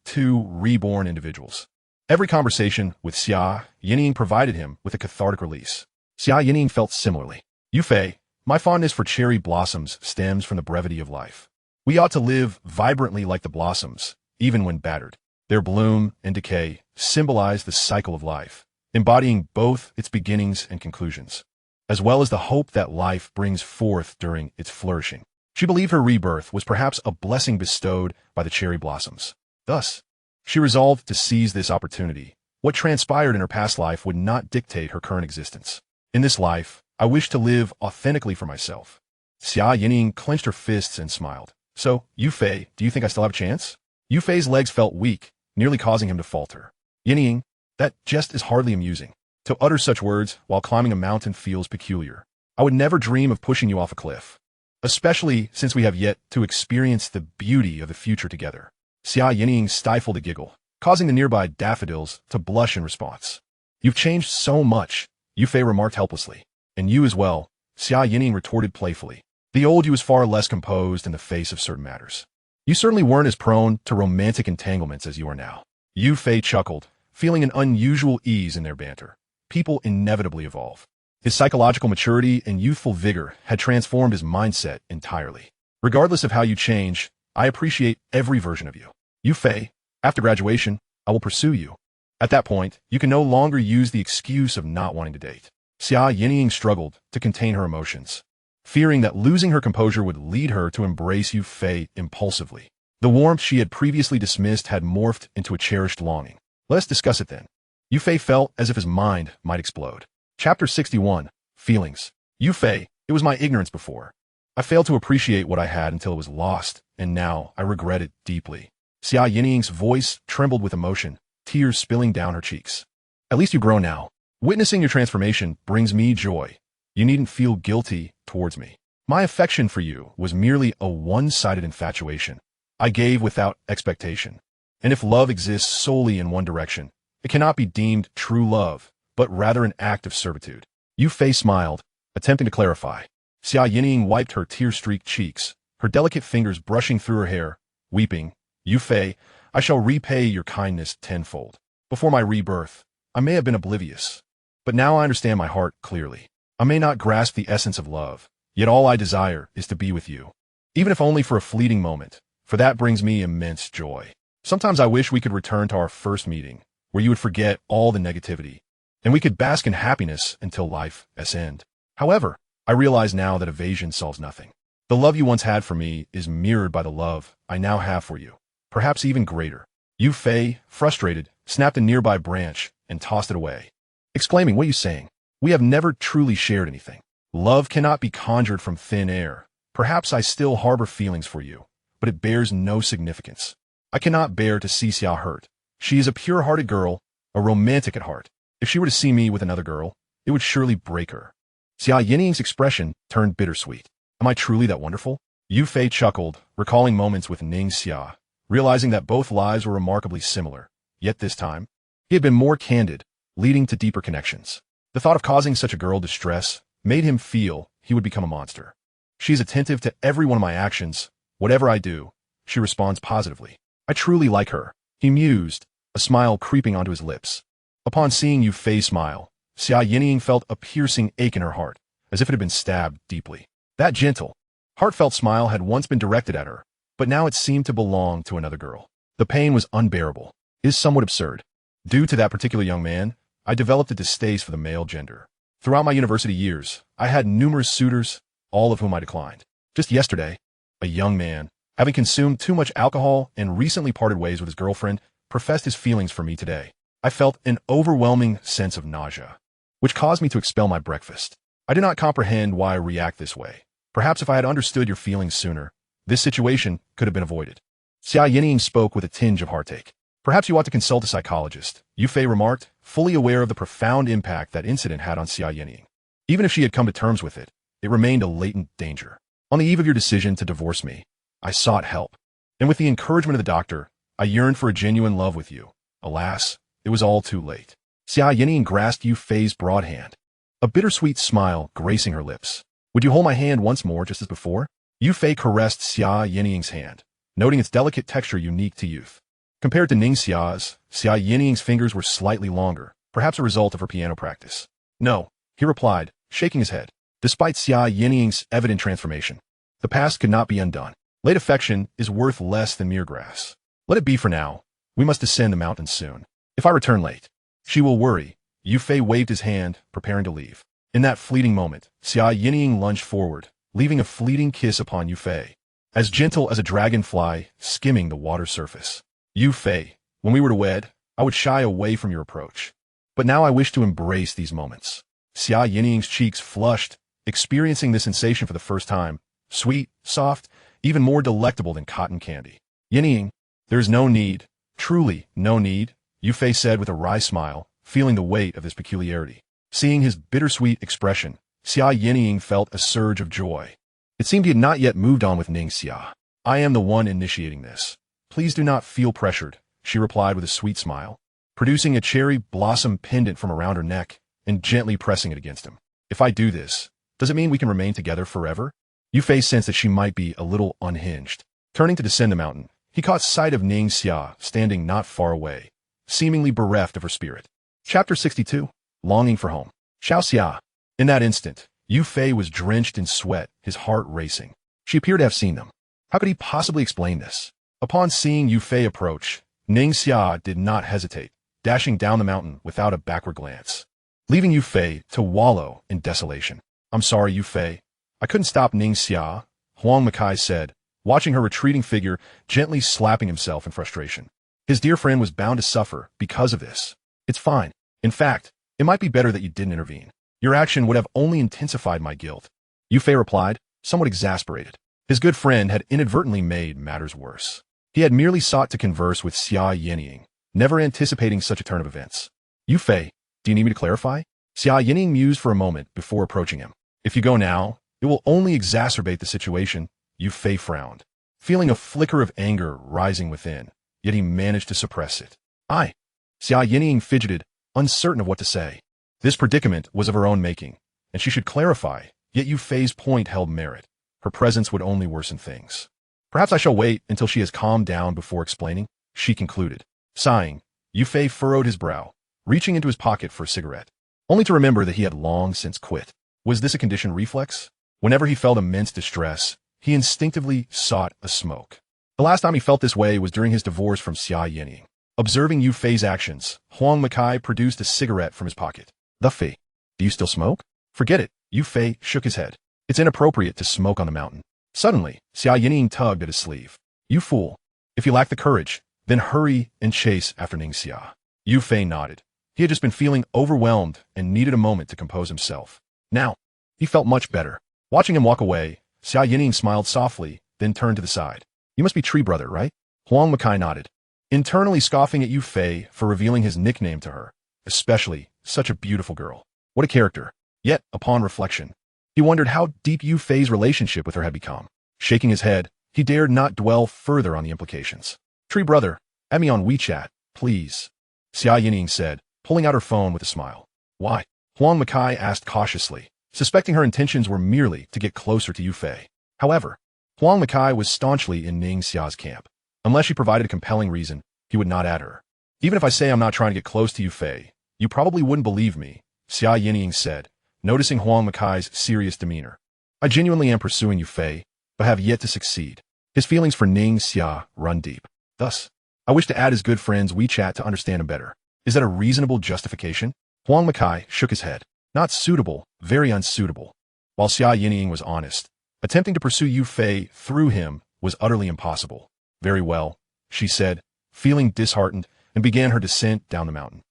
2 reborn individuals. Every conversation with Xia Yining provided him with a cathartic release. Xia Yining felt similarly. Yu Fei, my fondness for cherry blossoms stems from the brevity of life. We ought to live vibrantly like the blossoms, even when battered. Their bloom and decay symbolize the cycle of life, embodying both its beginnings and conclusions, as well as the hope that life brings forth during its flourishing. She believed her rebirth was perhaps a blessing bestowed by the cherry blossoms. Thus, she resolved to seize this opportunity. What transpired in her past life would not dictate her current existence. In this life, I wish to live authentically for myself. Xia Yining clenched her fists and smiled. So, Yu Fei, do you think I still have a chance? Yu Fei's legs felt weak, nearly causing him to falter. Yining, that jest is hardly amusing. To utter such words while climbing a mountain feels peculiar. I would never dream of pushing you off a cliff. Especially since we have yet to experience the beauty of the future together. Xia Yinying stifled a giggle, causing the nearby daffodils to blush in response. You've changed so much, Yufei remarked helplessly. And you as well, Xia Yinying retorted playfully. The old you is far less composed in the face of certain matters. You certainly weren't as prone to romantic entanglements as you are now. Yufei chuckled, feeling an unusual ease in their banter. People inevitably evolve. His psychological maturity and youthful vigor had transformed his mindset entirely. Regardless of how you change, I appreciate every version of you. Yufei, after graduation, I will pursue you. At that point, you can no longer use the excuse of not wanting to date. Xia Yinying struggled to contain her emotions, fearing that losing her composure would lead her to embrace Yufei impulsively. The warmth she had previously dismissed had morphed into a cherished longing. Let's discuss it then. Yufei felt as if his mind might explode. Chapter 61. Feelings. Yufei, it was my ignorance before. I failed to appreciate what I had until it was lost, and now I regret it deeply. Xia Yinying's voice trembled with emotion, tears spilling down her cheeks. At least you grow now. Witnessing your transformation brings me joy. You needn't feel guilty towards me. My affection for you was merely a one-sided infatuation. I gave without expectation. And if love exists solely in one direction, it cannot be deemed true love, but rather an act of servitude. Yufei smiled, attempting to clarify. Xia Yinying wiped her tear-streaked cheeks, her delicate fingers brushing through her hair, weeping. Yufei, I shall repay your kindness tenfold. Before my rebirth, I may have been oblivious, but now I understand my heart clearly. I may not grasp the essence of love, yet all I desire is to be with you. Even if only for a fleeting moment, for that brings me immense joy. Sometimes I wish we could return to our first meeting, where you would forget all the negativity, and we could bask in happiness until life's end. However, I realize now that evasion solves nothing. The love you once had for me is mirrored by the love I now have for you, perhaps even greater. Yufei, frustrated, snapped a nearby branch and tossed it away, exclaiming, "What are you saying? We have never truly shared anything. Love cannot be conjured from thin air. Perhaps I still harbor feelings for you, but it bears no significance. I cannot bear to see Xia hurt. She is a pure-hearted girl, a romantic at heart. If she were to see me with another girl, it would surely break her." Xia Yinying's expression turned bittersweet. Am I truly that wonderful? Yufei chuckled, recalling moments with Ning Xia, realizing that both lives were remarkably similar. Yet this time, he had been more candid, leading to deeper connections. The thought of causing such a girl distress made him feel he would become a monster. She is attentive to every one of my actions. Whatever I do, she responds positively. I truly like her, he mused, a smile creeping onto his lips. Upon seeing Yufei smile, Xia Yinying felt a piercing ache in her heart, as if it had been stabbed deeply. That gentle, heartfelt smile had once been directed at her, but now it seemed to belong to another girl. The pain was unbearable. It is somewhat absurd. Due to that particular young man, I developed a distaste for the male gender. Throughout my university years, I had numerous suitors, all of whom I declined. Just yesterday, a young man, having consumed too much alcohol and recently parted ways with his girlfriend, professed his feelings for me today. I felt an overwhelming sense of nausea, which caused me to expel my breakfast. I do not comprehend why I react this way. Perhaps if I had understood your feelings sooner, this situation could have been avoided. Xia Yinying spoke with a tinge of heartache. Perhaps you ought to consult a psychologist, Yufei remarked, fully aware of the profound impact that incident had on Xia Yinying. Even if she had come to terms with it, it remained a latent danger. On the eve of your decision to divorce me, I sought help. And with the encouragement of the doctor, I yearned for a genuine love with you. Alas, it was all too late. Xia Yinying grasped Yufei's broad hand, a bittersweet smile gracing her lips. Would you hold my hand once more just as before? Yufei caressed Xia Yinying's hand, noting its delicate texture unique to youth. Compared to Ning Xia's, Xia Yinying's fingers were slightly longer, perhaps a result of her piano practice. No, he replied, shaking his head. Despite Xia Yinying's evident transformation, the past could not be undone. Late affection is worth less than mere grass. Let it be for now. We must descend the mountain soon. If I return late, she will worry. Yufei waved his hand, preparing to leave. In that fleeting moment, Xia Yinying lunged forward, leaving a fleeting kiss upon Yufei, as gentle as a dragonfly skimming the water's surface. Yufei, when we were to wed, I would shy away from your approach. But now I wish to embrace these moments. Xia Yinying's cheeks flushed, experiencing this sensation for the first time. Sweet, soft, even more delectable than cotton candy. Yinying, there is no need, truly no need, Yufei said with a wry smile, feeling the weight of this peculiarity. Seeing his bittersweet expression, Xia Yinying felt a surge of joy. It seemed he had not yet moved on with Ning Xia. I am the one initiating this. Please do not feel pressured, she replied with a sweet smile, producing a cherry blossom pendant from around her neck and gently pressing it against him. If I do this, does it mean we can remain together forever? Yu Fei sensed that she might be a little unhinged. Turning to descend the mountain, he caught sight of Ning Xia standing not far away, seemingly bereft of her spirit. Chapter 62. Longing for Home. Xiao Xia. In that instant, Yu Fei was drenched in sweat, his heart racing. She appeared to have seen them. How could he possibly explain this? Upon seeing Yu Fei approach, Ning Xia did not hesitate, dashing down the mountain without a backward glance, leaving Yu Fei to wallow in desolation. I'm sorry, Yu Fei. I couldn't stop Ning Xia, Huang Makai said, watching her retreating figure gently slapping himself in frustration. His dear friend was bound to suffer because of this. It's fine. In fact, it might be better that you didn't intervene. Your action would have only intensified my guilt. Yu Fei replied, somewhat exasperated. His good friend had inadvertently made matters worse. He had merely sought to converse with Xia Yinying, never anticipating such a turn of events. Yu Fei, do you need me to clarify? Xia Yinying mused for a moment before approaching him. If you go now, it will only exacerbate the situation. Yu Fei frowned, feeling a flicker of anger rising within, yet he managed to suppress it. Xia Yinying fidgeted, uncertain of what to say. This predicament was of her own making, and she should clarify, yet Yu Fei's point held merit. Her presence would only worsen things. Perhaps I shall wait until she has calmed down before explaining, she concluded. Sighing, Yu Fei furrowed his brow, reaching into his pocket for a cigarette, only to remember that he had long since quit. Was this a conditioned reflex? Whenever he felt immense distress, he instinctively sought a smoke. The last time he felt this way was during his divorce from Xia Yinying. Observing Yu Fei's actions, Huang Makai produced a cigarette from his pocket. The Fei, do you still smoke? Forget it, Yu Fei shook his head. It's inappropriate to smoke on the mountain. Suddenly, Xia Yinying tugged at his sleeve. You fool. If you lack the courage, then hurry and chase after Ning Xia. Yu Fei nodded. He had just been feeling overwhelmed and needed a moment to compose himself. Now, he felt much better. Watching him walk away, Xia Yinying smiled softly, then turned to the side. You must be Tree Brother, right? Huang Makai nodded, internally scoffing at Yu Fei for revealing his nickname to her, especially such a beautiful girl. What a character. Yet, upon reflection, he wondered how deep Yu Fei's relationship with her had become. Shaking his head, he dared not dwell further on the implications. Tree Brother, add me on WeChat, please, Xia Yinying said, pulling out her phone with a smile. Why? Huang Makai asked cautiously, suspecting her intentions were merely to get closer to Yu Fei. However, Huang Makai was staunchly in Ning Xia's camp. Unless she provided a compelling reason, he would not add her. Even if I say I'm not trying to get close to Yu Fei, you probably wouldn't believe me, Xia Yinying said, noticing Huang Makai's serious demeanor. I genuinely am pursuing Yu Fei, but have yet to succeed. His feelings for Ning Xia run deep. Thus, I wish to add his good friend's WeChat to understand him better. Is that a reasonable justification? Huang Makai shook his head. Not suitable, very unsuitable. While Xia Yinying was honest, attempting to pursue Yu Fei through him was utterly impossible. Very well, she said, feeling disheartened, and began her descent down the mountain.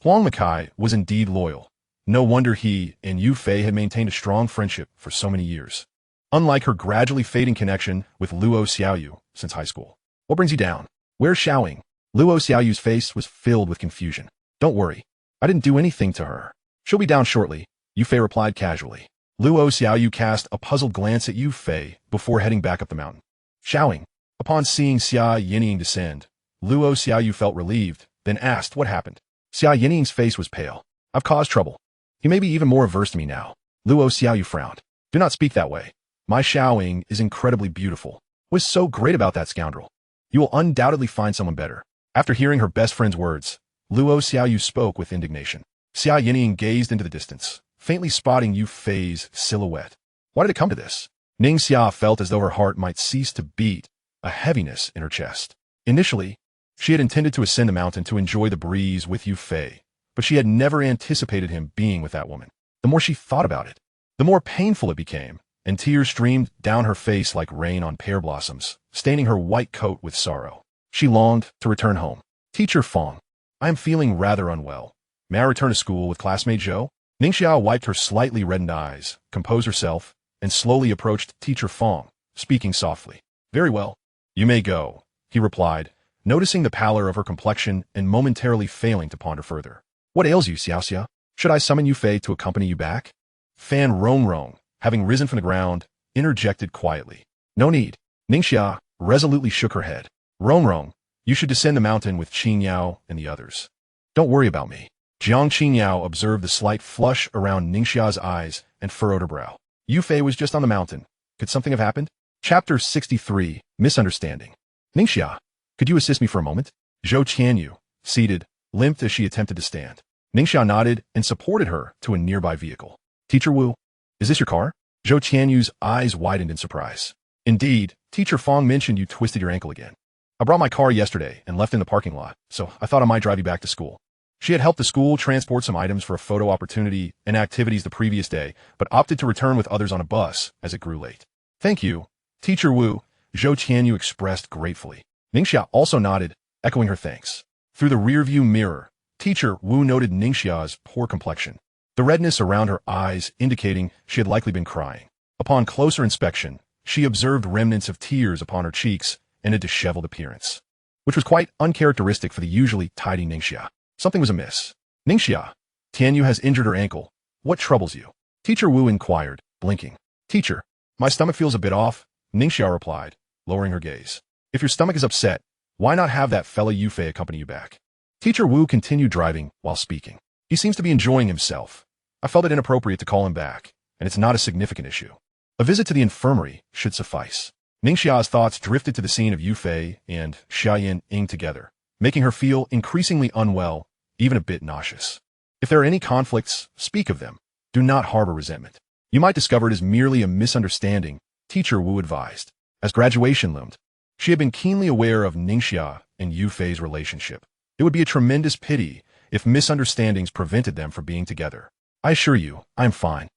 Huang Makai was indeed loyal. No wonder he and Yu Fei had maintained a strong friendship for so many years. Unlike her gradually fading connection with Luo Xiaoyu since high school. What brings you down? Where's Xiaoying? Luo Xiaoyu's face was filled with confusion. Don't worry. I didn't do anything to her. She'll be down shortly, Yu Fei replied casually. Luo Xiaoyu cast a puzzled glance at Yu Fei before heading back up the mountain. Xiaoying. Upon seeing Xia Yinying descend, Luo Xiaoyu felt relieved, then asked what happened. Xia Yinying's face was pale. I've caused trouble. He may be even more averse to me now. Luo Xiaoyu frowned. Do not speak that way. My Xiaoying is incredibly beautiful. What's so great about that scoundrel? You will undoubtedly find someone better. After hearing her best friend's words, Luo Xiaoyu spoke with indignation. Xia Yinying gazed into the distance, faintly spotting Yu Fei's silhouette. Why did it come to this? Ning Xia felt as though her heart might cease to beat, a heaviness in her chest. Initially, she had intended to ascend the mountain to enjoy the breeze with Yu Fei, but she had never anticipated him being with that woman. The more she thought about it, the more painful it became, and tears streamed down her face like rain on pear blossoms, staining her white coat with sorrow. She longed to return home. Teacher Fong, I am feeling rather unwell. May I return to school with classmate Zhou? Ning Xia wiped her slightly reddened eyes, composed herself, and slowly approached Teacher Fong, speaking softly. Very well. You may go, he replied, noticing the pallor of her complexion and momentarily failing to ponder further. What ails you, Xiaoxia? Should I summon Yu Fei to accompany you back? Fan Rongrong, having risen from the ground, interjected quietly. No need. Ningxia resolutely shook her head. Rongrong, you should descend the mountain with Qing Yao and the others. Don't worry about me. Jiang Qingyao observed the slight flush around Ningxia's eyes and furrowed her brow. Yu Fei was just on the mountain. Could something have happened? Chapter 63, Misunderstanding. Ningxia, could you assist me for a moment? Zhou Qianyu, seated, limped as she attempted to stand. Ningxia nodded and supported her to a nearby vehicle. Teacher Wu, is this your car? Zhou Qianyu's eyes widened in surprise. Indeed, Teacher Fong mentioned you twisted your ankle again. I brought my car yesterday and left it in the parking lot, so I thought I might drive you back to school. She had helped the school transport some items for a photo opportunity and activities the previous day, but opted to return with others on a bus as it grew late. Thank you, Teacher Wu, Zhou Qianyu expressed gratefully. Ningxia also nodded, echoing her thanks. Through the rearview mirror, Teacher Wu noted Ningxia's poor complexion, the redness around her eyes indicating she had likely been crying. Upon closer inspection, she observed remnants of tears upon her cheeks and a disheveled appearance, which was quite uncharacteristic for the usually tidy Ningxia. Something was amiss. Ningxia, Tianyu has injured her ankle. What troubles you? Teacher Wu inquired, blinking. Teacher, my stomach feels a bit off, Ningxia replied, lowering her gaze. If your stomach is upset, why not have that fella Yu Fei accompany you back? Teacher Wu continued driving while speaking. He seems to be enjoying himself. I felt it inappropriate to call him back, and it's not a significant issue. A visit to the infirmary should suffice. Ningxia's thoughts drifted to the scene of Yu Fei and Xiaoyan Ying together, making her feel increasingly unwell, even a bit nauseous. If there are any conflicts, speak of them. Do not harbor resentment. You might discover it is merely a misunderstanding, Teacher Wu advised. As graduation loomed, she had been keenly aware of Ningxia and Yu Fei's relationship. It would be a tremendous pity if misunderstandings prevented them from being together. I assure you, I'm fine,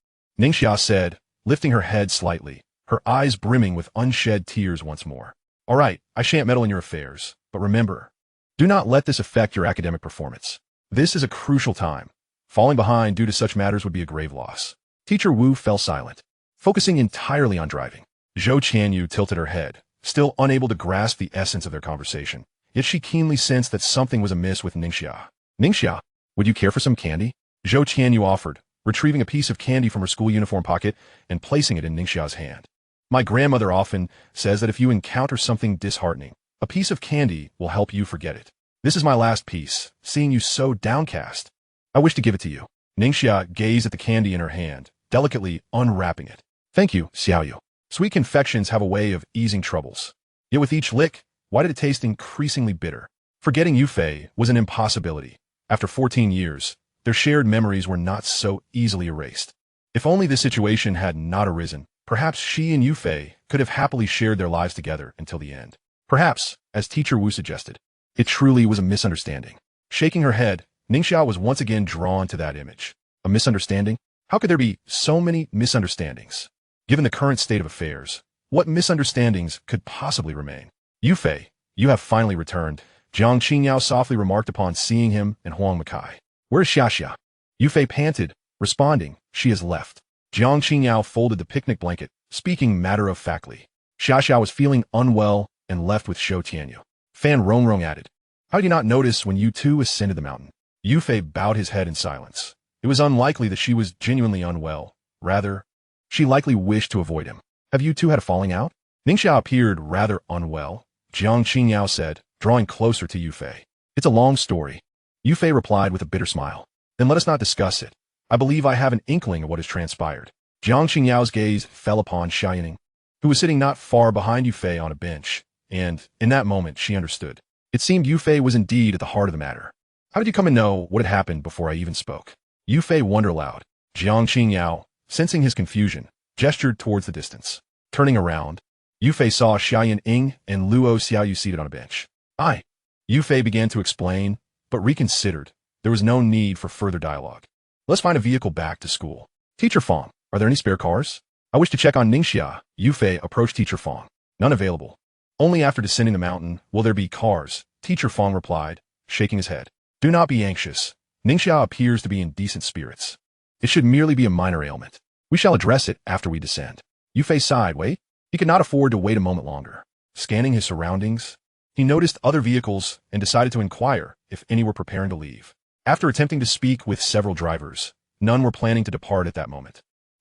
Ningxia said, lifting her head slightly, her eyes brimming with unshed tears once more. All right, I shan't meddle in your affairs, but remember, do not let this affect your academic performance. This is a crucial time. Falling behind due to such matters would be a grave loss. Teacher Wu fell silent, focusing entirely on driving. Zhou Qianyu tilted her head, still unable to grasp the essence of their conversation. Yet she keenly sensed that something was amiss with Ningxia. Ningxia, would you care for some candy? Zhou Qianyu offered, retrieving a piece of candy from her school uniform pocket and placing it in Ningxia's hand. My grandmother often says that if you encounter something disheartening, a piece of candy will help you forget it. This is my last piece, seeing you so downcast. I wish to give it to you. Ningxia gazed at the candy in her hand, delicately unwrapping it. Thank you, Xiaoyu. Sweet confections have a way of easing troubles. Yet with each lick, why did it taste increasingly bitter? Forgetting Yu Fei was an impossibility. After 14 years, their shared memories were not so easily erased. If only this situation had not arisen, perhaps she and Yu Fei could have happily shared their lives together until the end. Perhaps, as Teacher Wu suggested, it truly was a misunderstanding. Shaking her head, Ningxia was once again drawn to that image. A misunderstanding? How could there be so many misunderstandings? Given the current state of affairs, what misunderstandings could possibly remain? Yu Fei, you have finally returned, Jiang Qingyao softly remarked upon seeing him and Huang Makai. Where is Xiaxia? Yu Fei panted, responding, she has left. Jiang Qingyao folded the picnic blanket, speaking matter-of-factly. Xiaxia was feeling unwell and left with Zhou Tianyu. Fan Rongrong added, how did you not notice when you two ascended the mountain? Yu Fei bowed his head in silence. It was unlikely that she was genuinely unwell. Rather, she likely wished to avoid him. Have you two had a falling out? Ningxia appeared rather unwell, Jiang Qingyao said, drawing closer to Yu Fei. It's a long story. Yu Fei replied with a bitter smile. Then let us not discuss it. I believe I have an inkling of what has transpired. Jiang Qingyao's gaze fell upon Xiaoyan Ying, who was sitting not far behind Yu Fei on a bench, and, in that moment, she understood. It seemed Yu Fei was indeed at the heart of the matter. How did you come to know what had happened before I even spoke? Yu Fei wondered aloud. Jiang Qingyao, sensing his confusion, gestured towards the distance. Turning around, Yu Fei saw Xiaoyan Ying and Luo Xiaoyu seated on a bench. Yu Fei began to explain, but reconsidered. There was no need for further dialogue. Let's find a vehicle back to school. Teacher Fong, are there any spare cars? I wish to check on Ningxia. Yu Fei approached Teacher Fong. None available. Only after descending the mountain will there be cars, Teacher Fong replied, shaking his head. Do not be anxious. Ningxia appears to be in decent spirits. It should merely be a minor ailment. We shall address it after we descend. Yu Fei sighed. Wait. He could not afford to wait a moment longer. Scanning his surroundings, he noticed other vehicles and decided to inquire if any were preparing to leave. After attempting to speak with several drivers, none were planning to depart at that moment.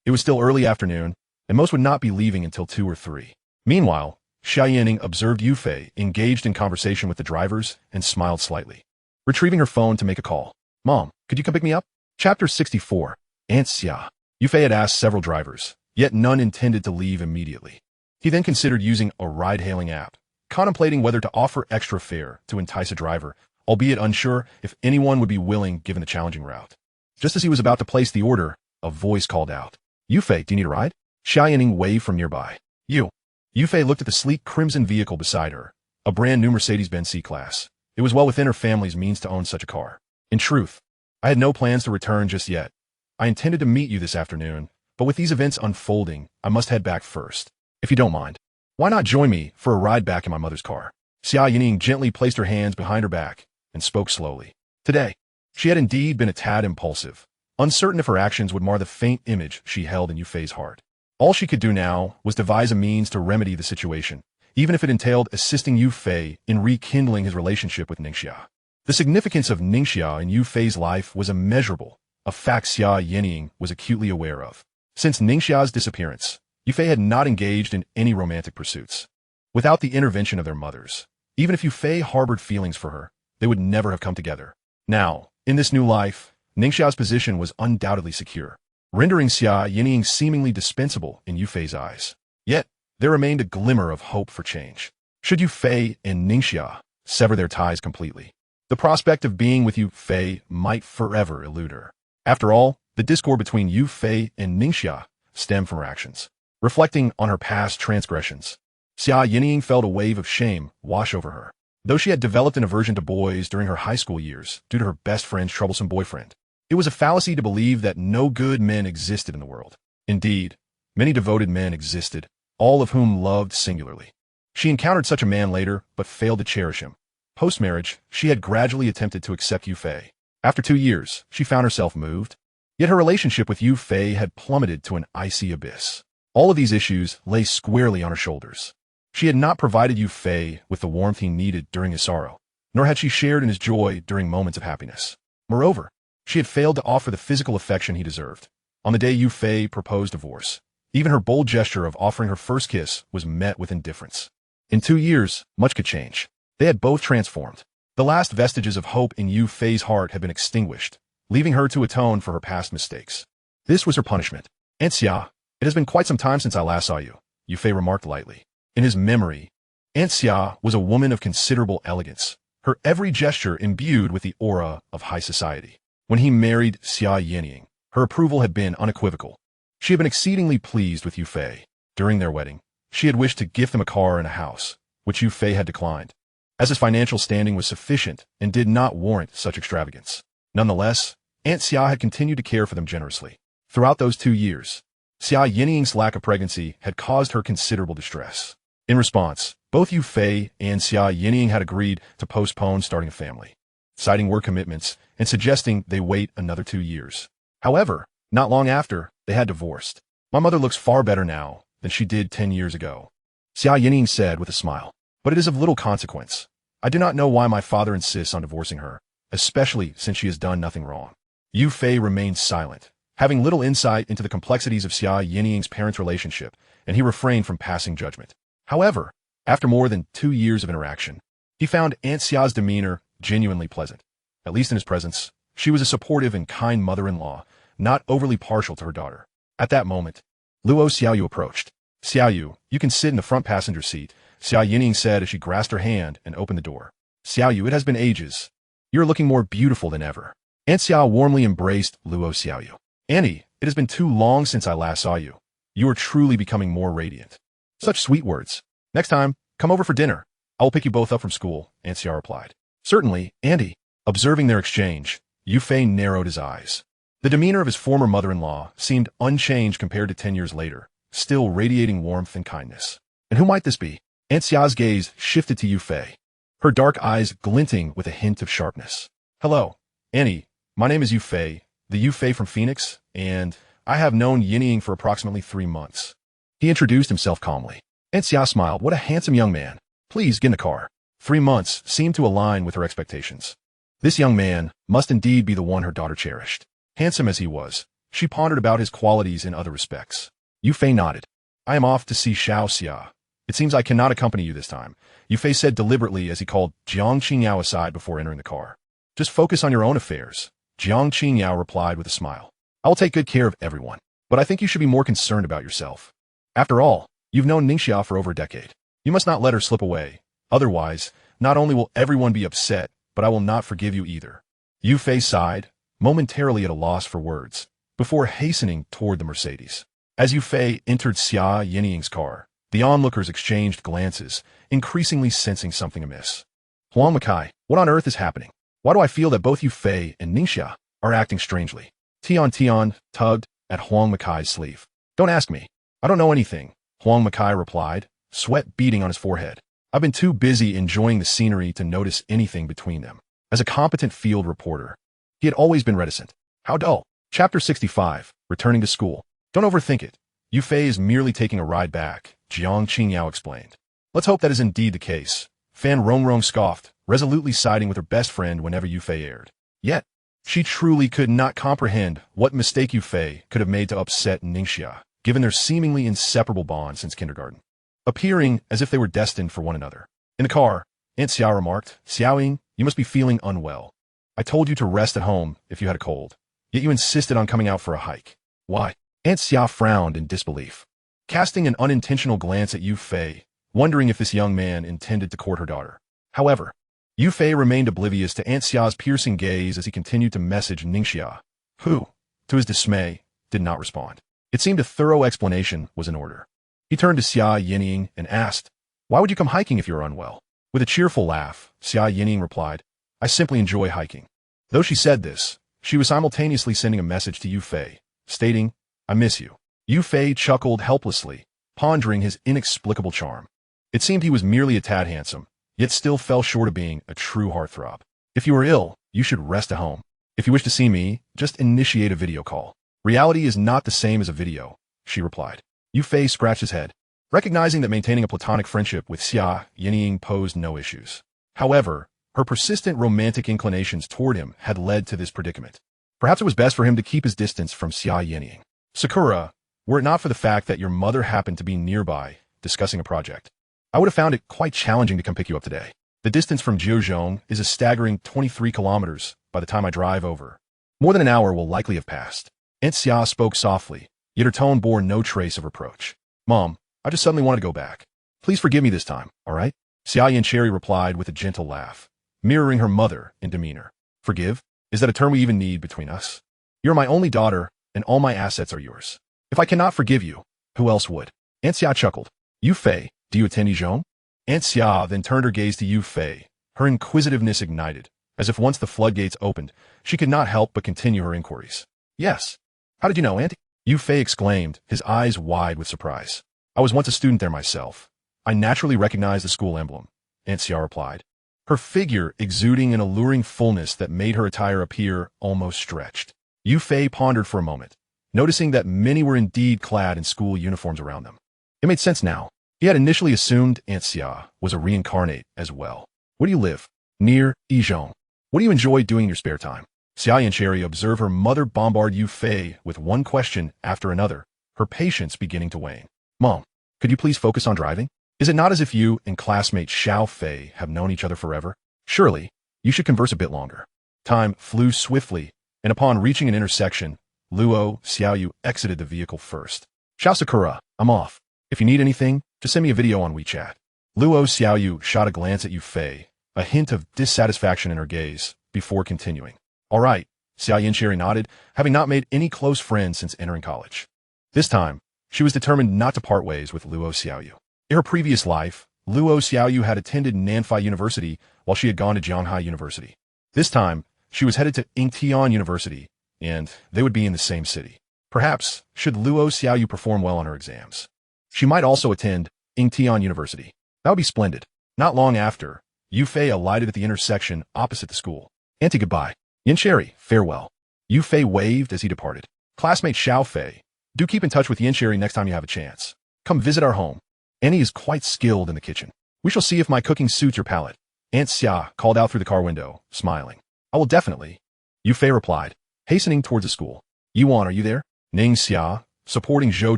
It was still early afternoon, and most would not be leaving until 2 or 3. Meanwhile, Xia Yining observed Yufei engaged in conversation with the drivers and smiled slightly. Retrieving her phone to make a call. Mom, could you come pick me up? Chapter 64. Aunt Xia. Yufei had asked several drivers, yet none intended to leave immediately. He then considered using a ride-hailing app, contemplating whether to offer extra fare to entice a driver, albeit unsure if anyone would be willing given the challenging route. Just as he was about to place the order, a voice called out. Yufei, do you need a ride? Xia Yining waved from nearby. You. Yufei looked at the sleek crimson vehicle beside her, a brand new Mercedes-Benz C-Class. It was well within her family's means to own such a car. In truth, I had no plans to return just yet. I intended to meet you this afternoon, but with these events unfolding, I must head back first. If you don't mind, why not join me for a ride back in my mother's car? Xia Yining gently placed her hands behind her back and spoke slowly. Today, she had indeed been a tad impulsive, uncertain if her actions would mar the faint image she held in Yufei's heart. All she could do now was devise a means to remedy the situation, even if it entailed assisting Yufei in rekindling his relationship with Ningxia. The significance of Ningxia in Yufei's life was immeasurable, a fact Xia Yining was acutely aware of. Since Ningxia's disappearance, Yufei had not engaged in any romantic pursuits. Without the intervention of their mothers, even if Yufei harbored feelings for her, they would never have come together. Now, in this new life, Ningxia's position was undoubtedly secure, rendering Xia Yining seemingly dispensable in Yufei's eyes. Yet, there remained a glimmer of hope for change. Should Yufei and Ningxia sever their ties completely, the prospect of being with Yufei might forever elude her. After all, the discord between Yufei and Ningxia stemmed from her actions. Reflecting on her past transgressions, Xia Yining felt a wave of shame wash over her. Though she had developed an aversion to boys during her high school years due to her best friend's troublesome boyfriend, it was a fallacy to believe that no good men existed in the world. Indeed, many devoted men existed, all of whom loved singularly. She encountered such a man later, but failed to cherish him. Post-marriage, she had gradually attempted to accept Yufei. After 2 years, she found herself moved. Yet her relationship with Yufei had plummeted to an icy abyss. All of these issues lay squarely on her shoulders. She had not provided Yufei with the warmth he needed during his sorrow, nor had she shared in his joy during moments of happiness. Moreover, she had failed to offer the physical affection he deserved. On the day Yufei proposed divorce, even her bold gesture of offering her first kiss was met with indifference. In 2 years, much could change. They had both transformed. The last vestiges of hope in Yufei's heart had been extinguished, leaving her to atone for her past mistakes. This was her punishment. Aunt Xia, it has been quite some time since I last saw you, Yufei remarked lightly. In his memory, Aunt Xia was a woman of considerable elegance, her every gesture imbued with the aura of high society. When he married Xia Yining, her approval had been unequivocal. She had been exceedingly pleased with Yufei. During their wedding, she had wished to gift them a car and a house, which Yufei had declined, as his financial standing was sufficient and did not warrant such extravagance. Nonetheless, Aunt Xia had continued to care for them generously. Throughout those 2 years, Xia Yining's lack of pregnancy had caused her considerable distress. In response, both Yufei and Xia Yining had agreed to postpone starting a family, citing work commitments and suggesting they wait another 2 years. However, not long after, they had divorced. My mother looks far better now than she did 10 years ago, Xia Yining said with a smile. But it is of little consequence. I do not know why my father insists on divorcing her, especially since she has done nothing wrong. Yufei remained silent, having little insight into the complexities of Xia Yining's parents' relationship, and he refrained from passing judgment. However, after more than 2 years of interaction, he found Aunt Xia's demeanor genuinely pleasant. At least in his presence, she was a supportive and kind mother-in-law, not overly partial to her daughter. At that moment, Luo Xiaoyu approached. Xiaoyu, you can sit in the front passenger seat, Xia Yining said as she grasped her hand and opened the door. Xiaoyu, it has been ages. You're looking more beautiful than ever. Aunt Xia warmly embraced Luo Xiaoyu. Auntie, it has been too long since I last saw you. You are truly becoming more radiant. Such sweet words. Next time, come over for dinner. I will pick you both up from school, Aunt Xia replied. Certainly, Auntie. Observing their exchange, Yufei narrowed his eyes. The demeanor of his former mother-in-law seemed unchanged compared to 10 years later, still radiating warmth and kindness. And who might this be? Aunt Xia's gaze shifted to Yufei, her dark eyes glinting with a hint of sharpness. Hello, Auntie. My name is Yufei, the Yufei from Phoenix, and I have known Yining for approximately 3 months. He introduced himself calmly. Aunt Xia smiled. What a handsome young man. Please get in the car. 3 months seemed to align with her expectations. This young man must indeed be the one her daughter cherished. Handsome as he was, She pondered about his qualities in other respects. Yu Fei nodded. I am off to see Xiao Xia. It seems I cannot accompany you this time, Yu Fei said deliberately as he called Jiang Qingyao aside before entering the car. Just focus on your own affairs, Jiang Qingyao replied with a smile. I will take good care of everyone, but I think you should be more concerned about yourself. After all, you've known Ningxia for over a decade. You must not let her slip away. Otherwise, not only will everyone be upset, but I will not forgive you either. Yu Fei sighed, momentarily at a loss for words, before hastening toward the Mercedes. As Yu Fei entered Xia Yinying's car, the onlookers exchanged glances, increasingly sensing something amiss. Huang Makai, what on earth is happening? Why do I feel that both Yu Fei and Ningxia are acting strangely? Tian tugged at Huang Makai's sleeve. Don't ask me. I don't know anything, Huang Makai replied, sweat beading on his forehead. I've been too busy enjoying the scenery to notice anything between them. As a competent field reporter, he had always been reticent. How dull. Chapter 65, Returning to School. Don't overthink it. Yu Fei is merely taking a ride back, Jiang Qingyao explained. Let's hope that is indeed the case. Fan Rongrong scoffed, resolutely siding with her best friend whenever Yu Fei erred. Yet, she truly could not comprehend what mistake Yu Fei could have made to upset Ningxia, given their seemingly inseparable bond since kindergarten, appearing as if they were destined for one another. In the car, Aunt Xiao remarked, Xiaoying, you must be feeling unwell. I told you to rest at home if you had a cold, yet you insisted on coming out for a hike. Why? Aunt Xia frowned in disbelief, casting an unintentional glance at Yu Fei, wondering if this young man intended to court her daughter. However, Yu Fei remained oblivious to Aunt Xia's piercing gaze as he continued to message Ningxia, who, to his dismay, did not respond. It seemed a thorough explanation was in order. He turned to Xia Yinying and asked, Why would you come hiking if you're unwell? With a cheerful laugh, Xia Yinying replied, I simply enjoy hiking. Though she said this, she was simultaneously sending a message to Yu Fei, stating, I miss you. Yu Fei chuckled helplessly, pondering his inexplicable charm. It seemed he was merely a tad handsome, yet still fell short of being a true heartthrob. If you are ill, you should rest at home. If you wish to see me, just initiate a video call. Reality is not the same as a video, she replied. Yu Fei scratched his head, recognizing that maintaining a platonic friendship with Xia Yinying posed no issues. However, her persistent romantic inclinations toward him had led to this predicament. Perhaps it was best for him to keep his distance from Xia Yinying. Sakura, were it not for the fact that your mother happened to be nearby, discussing a project, I would have found it quite challenging to come pick you up today. The distance from Jiuzhong is a staggering 23 kilometers by the time I drive over. More than an hour will likely have passed. Aunt Xia spoke softly, yet her tone bore no trace of reproach. Mom, I just suddenly wanted to go back. Please forgive me this time, all right? Xia Yancherry replied with a gentle laugh, mirroring her mother in demeanor. Forgive? Is that a term we even need between us? You're my only daughter, and all my assets are yours. If I cannot forgive you, who else would? Aunt Xia chuckled. Yu Fei, do you attend Yizhong? Aunt Xia then turned her gaze to Yu Fei. Her inquisitiveness ignited, as if once the floodgates opened, she could not help but continue her inquiries. Yes. How did you know, Auntie? Yu Fei exclaimed, his eyes wide with surprise. I was once a student there myself. I naturally recognized the school emblem, Aunt Xia replied, her figure exuding an alluring fullness that made her attire appear almost stretched. Yu Fei pondered for a moment, noticing that many were indeed clad in school uniforms around them. It made sense now. He had initially assumed Aunt Xia was a reincarnate as well. Where do you live? Near Yizhong. What do you enjoy doing in your spare time? Xia Yancherry observed her mother bombard Yu Fei with one question after another, her patience beginning to wane. Mom, could you please focus on driving? Is it not as if you and classmate Xiao Fei have known each other forever? Surely, you should converse a bit longer. Time flew swiftly, and upon reaching an intersection, Luo Xiaoyu exited the vehicle first. Xiao Sakura, I'm off. If you need anything, just send me a video on WeChat. Luo Xiaoyu shot a glance at Yu Fei, a hint of dissatisfaction in her gaze, before continuing. All right, Xia Yancherry nodded, having not made any close friends since entering college. This time, she was determined not to part ways with Luo Xiaoyu. In her previous life, Luo Xiaoyu had attended Nanfei University while she had gone to Jianghai University. This time, she was headed to Yingtian University, and they would be in the same city. Perhaps, should Luo Xiaoyu perform well on her exams, she might also attend Yingtian University. That would be splendid. Not long after, Yu Fei alighted at the intersection opposite the school. Auntie, goodbye. Yancherry, farewell. Yu Fei waved as he departed. Classmate Xiao Fei, do keep in touch with Yancherry next time you have a chance. Come visit our home. Annie is quite skilled in the kitchen. We shall see if my cooking suits your palate. Aunt Xia called out through the car window, smiling. I will definitely. Yu Fei replied, hastening towards the school. Yuan, are you there? Ning Xia, supporting Zhou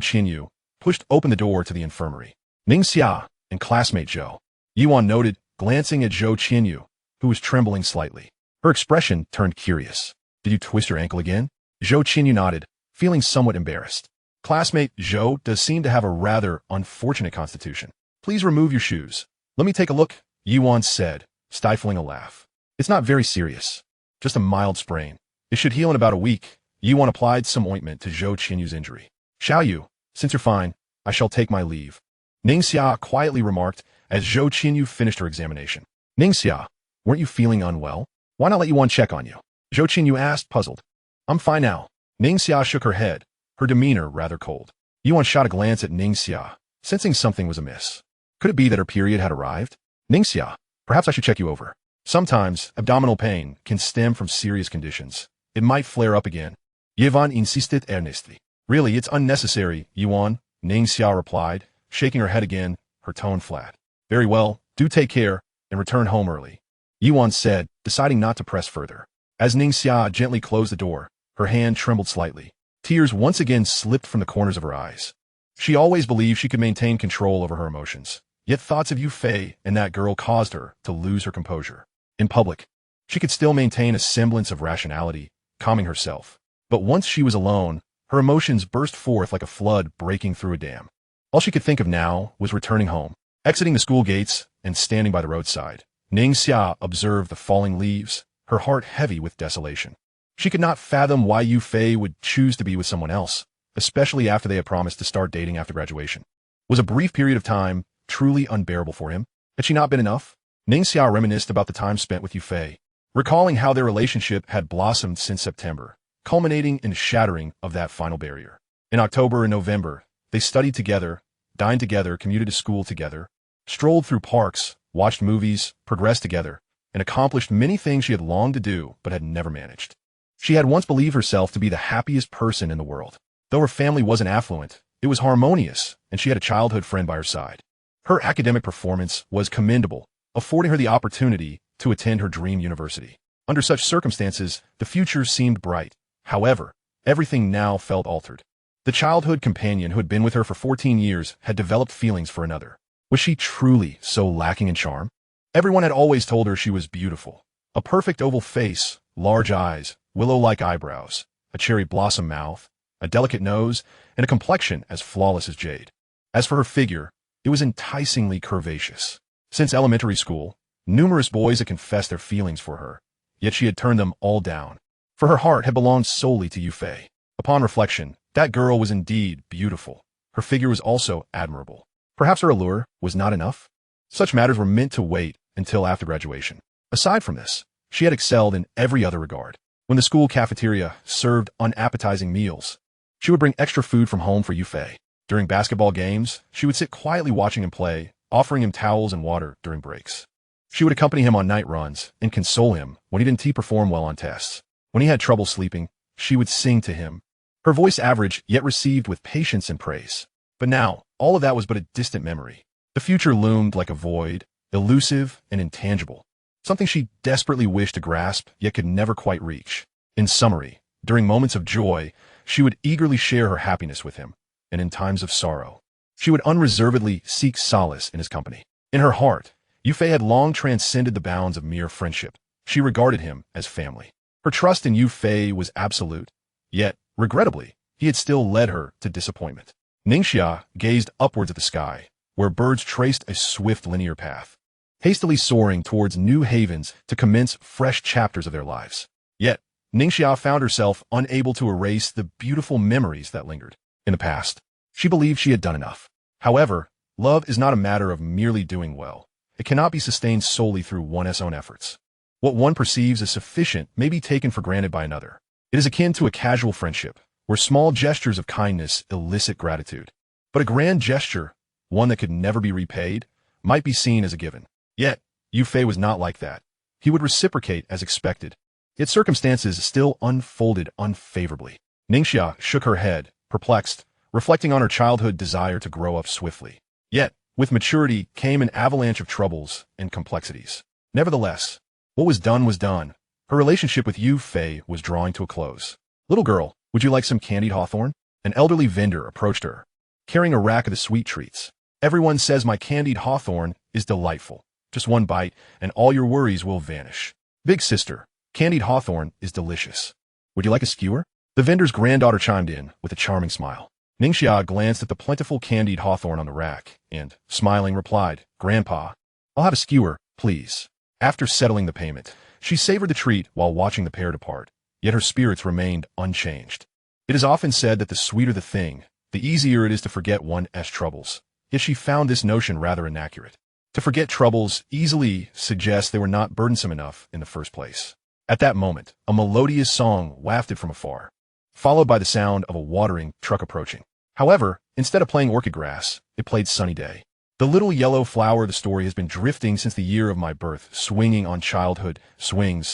Qinyu, pushed open the door to the infirmary. Ning Xia and classmate Zhou. Yuan noted, glancing at Zhou Qinyu, who was trembling slightly. Her expression turned curious. Did you twist your ankle again? Zhou Qinyu nodded, feeling somewhat embarrassed. Classmate Zhou does seem to have a rather unfortunate constitution. Please remove your shoes. Let me take a look, Yuan said, stifling a laugh. It's not very serious. Just a mild sprain. It should heal in about a week. Yuan applied some ointment to Zhou Qinyu's injury. Xiaoyu, since you're fine, I shall take my leave. Ning Xia quietly remarked as Zhou Qinyu finished her examination. Ning Xia, weren't you feeling unwell? Why not let Yuan check on you? Zhou Qinyu asked, puzzled. I'm fine now. Ning Xia shook her head, her demeanor rather cold. Yuan shot a glance at Ning Xia, sensing something was amiss. Could it be that her period had arrived? Ning Xia, perhaps I should check you over. Sometimes, abdominal pain can stem from serious conditions. It might flare up again. Yuan insisted earnestly. Really, it's unnecessary, Yuan, Ning Xia replied, shaking her head again, her tone flat. Very well, do take care, and return home early. Yuan said, deciding not to press further. As Ning Xia gently closed the door, her hand trembled slightly. Tears once again slipped from the corners of her eyes. She always believed she could maintain control over her emotions, yet thoughts of Yu Fei and that girl caused her to lose her composure. In public, she could still maintain a semblance of rationality, calming herself. But once she was alone, her emotions burst forth like a flood breaking through a dam. All she could think of now was returning home. Exiting the school gates and standing by the roadside, Ning Xia observed the falling leaves, her heart heavy with desolation. She could not fathom why Yu Fei would choose to be with someone else, especially after they had promised to start dating after graduation. Was a brief period of time truly unbearable for him? Had she not been enough? Ning Xia reminisced about the time spent with Yu Fei, recalling how their relationship had blossomed since September, culminating in the shattering of that final barrier. In October and November, they studied together, dined together, commuted to school together, strolled through parks, watched movies, progressed together, and accomplished many things she had longed to do but had never managed. She had once believed herself to be the happiest person in the world. Though her family wasn't affluent, it was harmonious, and she had a childhood friend by her side. Her academic performance was commendable, affording her the opportunity to attend her dream university. Under such circumstances, the future seemed bright. However, everything now felt altered. The childhood companion who had been with her for 14 years had developed feelings for another. Was she truly so lacking in charm? Everyone had always told her she was beautiful. A perfect oval face, large eyes, willow-like eyebrows, a cherry blossom mouth, a delicate nose, and a complexion as flawless as jade. As for her figure, it was enticingly curvaceous. Since elementary school, numerous boys had confessed their feelings for her, yet she had turned them all down. For her heart had belonged solely to Yu Fei. Upon reflection, that girl was indeed beautiful. Her figure was also admirable. Perhaps her allure was not enough? Such matters were meant to wait until after graduation. Aside from this, she had excelled in every other regard. When the school cafeteria served unappetizing meals, she would bring extra food from home for Yu Fei. During basketball games, she would sit quietly watching him play, offering him towels and water during breaks. She would accompany him on night runs and console him when he didn't perform well on tests. When he had trouble sleeping, she would sing to him. Her voice average, yet received with patience and praise. But now, all of that was but a distant memory. The future loomed like a void, elusive and intangible. Something she desperately wished to grasp, yet could never quite reach. In summary, during moments of joy, she would eagerly share her happiness with him, and in times of sorrow, she would unreservedly seek solace in his company. In her heart, Yu Fei had long transcended the bounds of mere friendship. She regarded him as family. Her trust in Yu Fei was absolute, yet, regrettably, he had still led her to disappointment. Ningxia gazed upwards at the sky, where birds traced a swift linear path, hastily soaring towards new havens to commence fresh chapters of their lives. Yet, Ningxia found herself unable to erase the beautiful memories that lingered. In the past, she believed she had done enough. However, love is not a matter of merely doing well. It cannot be sustained solely through one's own efforts. What one perceives as sufficient may be taken for granted by another. It is akin to a casual friendship, where small gestures of kindness elicit gratitude. But a grand gesture, one that could never be repaid, might be seen as a given. Yet, Yu Fei was not like that. He would reciprocate as expected. Yet circumstances still unfolded unfavorably. Ningxia shook her head, perplexed, reflecting on her childhood desire to grow up swiftly. Yet, with maturity came an avalanche of troubles and complexities. Nevertheless, what was done was done. Her relationship with Yu Fei was drawing to a close. Little girl, Would you like some candied hawthorn? An elderly vendor approached her, carrying a rack of the sweet treats. Everyone says my candied hawthorn is delightful. Just one bite, and all your worries will vanish. Big sister, candied hawthorn is delicious. Would you like a skewer? The vendor's granddaughter chimed in with a charming smile. Ningxia glanced at the plentiful candied hawthorn on the rack and, smiling, replied, Grandpa, I'll have a skewer, please. After settling the payment, she savored the treat while watching the pair depart, yet her spirits remained unchanged. It is often said that the sweeter the thing, the easier it is to forget one's troubles, yet she found this notion rather inaccurate. To forget troubles easily suggests they were not burdensome enough in the first place. At that moment, a melodious song wafted from afar, followed by the sound of a watering truck approaching. However, instead of playing orchid grass, it played Sunny Day. The little yellow flower of the story has been drifting since the year of my birth, swinging on childhood, swaying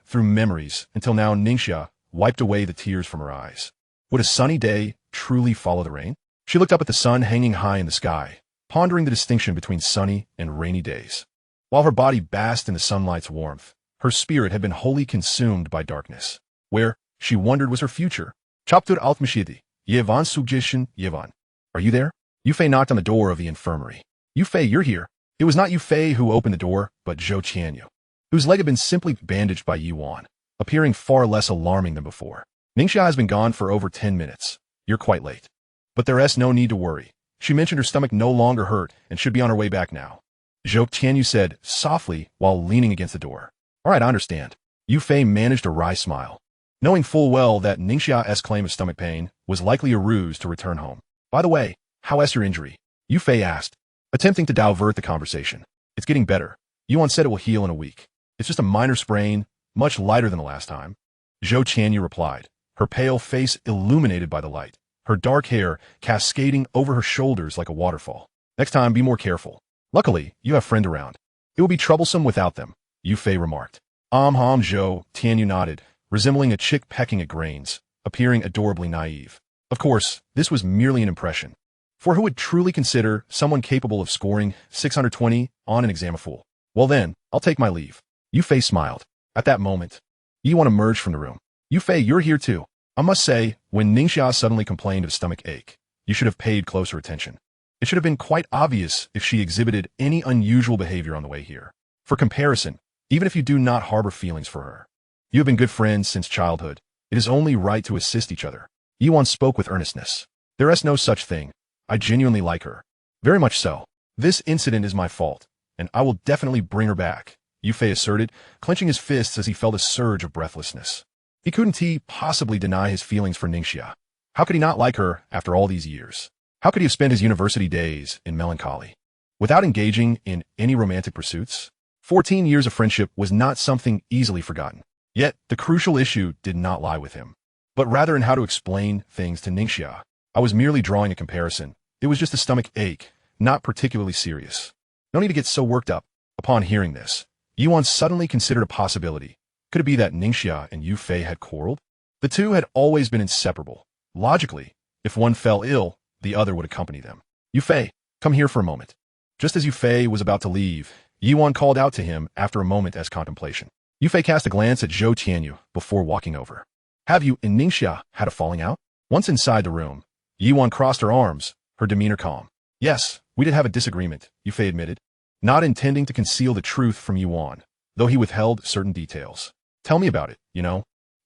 through memories, until now Ningxia wiped away the tears from her eyes. Would a sunny day truly follow the rain? She looked up at the sun hanging high in the sky, pondering the distinction between sunny and rainy days. While her body basked in the sunlight's warmth, her spirit had been wholly consumed by darkness. Where, she wondered, was her future? Chapter altmashidi. Yevan suggestion, Yevan. Are you there? Yufei knocked on the door of the infirmary. Yufei, you're here. It was not Yufei who opened the door, but Zhou Qianyu, whose leg had been simply bandaged by Yuan, appearing far less alarming than before. Ningxia has been gone for over 10 minutes. You're quite late. But there's no need to worry. She mentioned her stomach no longer hurt and should be on her way back now. Zhou Qianyu said softly while leaning against the door. All right, I understand. Yufei managed a wry smile, knowing full well that Ningxia's claim of stomach pain was likely a ruse to return home. By the way, how's your injury? Yufei asked, attempting to divert the conversation. It's getting better. Yuan said it will heal in a week. It's just a minor sprain, much lighter than the last time. Zhou Qianyu replied, her pale face illuminated by the light, her dark hair cascading over her shoulders like a waterfall. Next time, be more careful. Luckily, you have friend around. It will be troublesome without them, Yufei remarked. Zhou Qianyu nodded, resembling a chick pecking at grains, appearing adorably naive. Of course, this was merely an impression. For who would truly consider someone capable of scoring 620 on an exam a fool? Well then, I'll take my leave. Yufei smiled. At that moment, Yuan emerged from the room. Yufei, you're here too. I must say, when Ningxia suddenly complained of stomach ache, you should have paid closer attention. It should have been quite obvious if she exhibited any unusual behavior on the way here. For comparison, even if you do not harbor feelings for her, you have been good friends since childhood. It is only right to assist each other. Yuan spoke with earnestness. There is no such thing. I genuinely like her. Very much so. This incident is my fault, and I will definitely bring her back, Yufei asserted, clenching his fists as he felt a surge of breathlessness. He couldn't possibly deny his feelings for Ningxia. How could he not like her after all these years? How could he have spent his university days in melancholy, without engaging in any romantic pursuits? 14 years of friendship was not something easily forgotten. Yet, the crucial issue did not lie with him, but rather in how to explain things to Ningxia. I was merely drawing a comparison. It was just a stomach ache, not particularly serious. No need to get so worked up. Upon hearing this, Yuan suddenly considered a possibility. Could it be that Ningxia and Yufei had quarreled? The two had always been inseparable. Logically, if one fell ill, the other would accompany them. Yufei, come here for a moment. Just as Yufei was about to leave, Yuan called out to him after a moment as contemplation. Yufei cast a glance at Zhou Qianyu before walking over. Have you and Ningxia had a falling out? Once inside the room, Yuan crossed her arms, her demeanor calm. Yes, we did have a disagreement, Yufei admitted, not intending to conceal the truth from Yuan, though he withheld certain details. Tell me about it,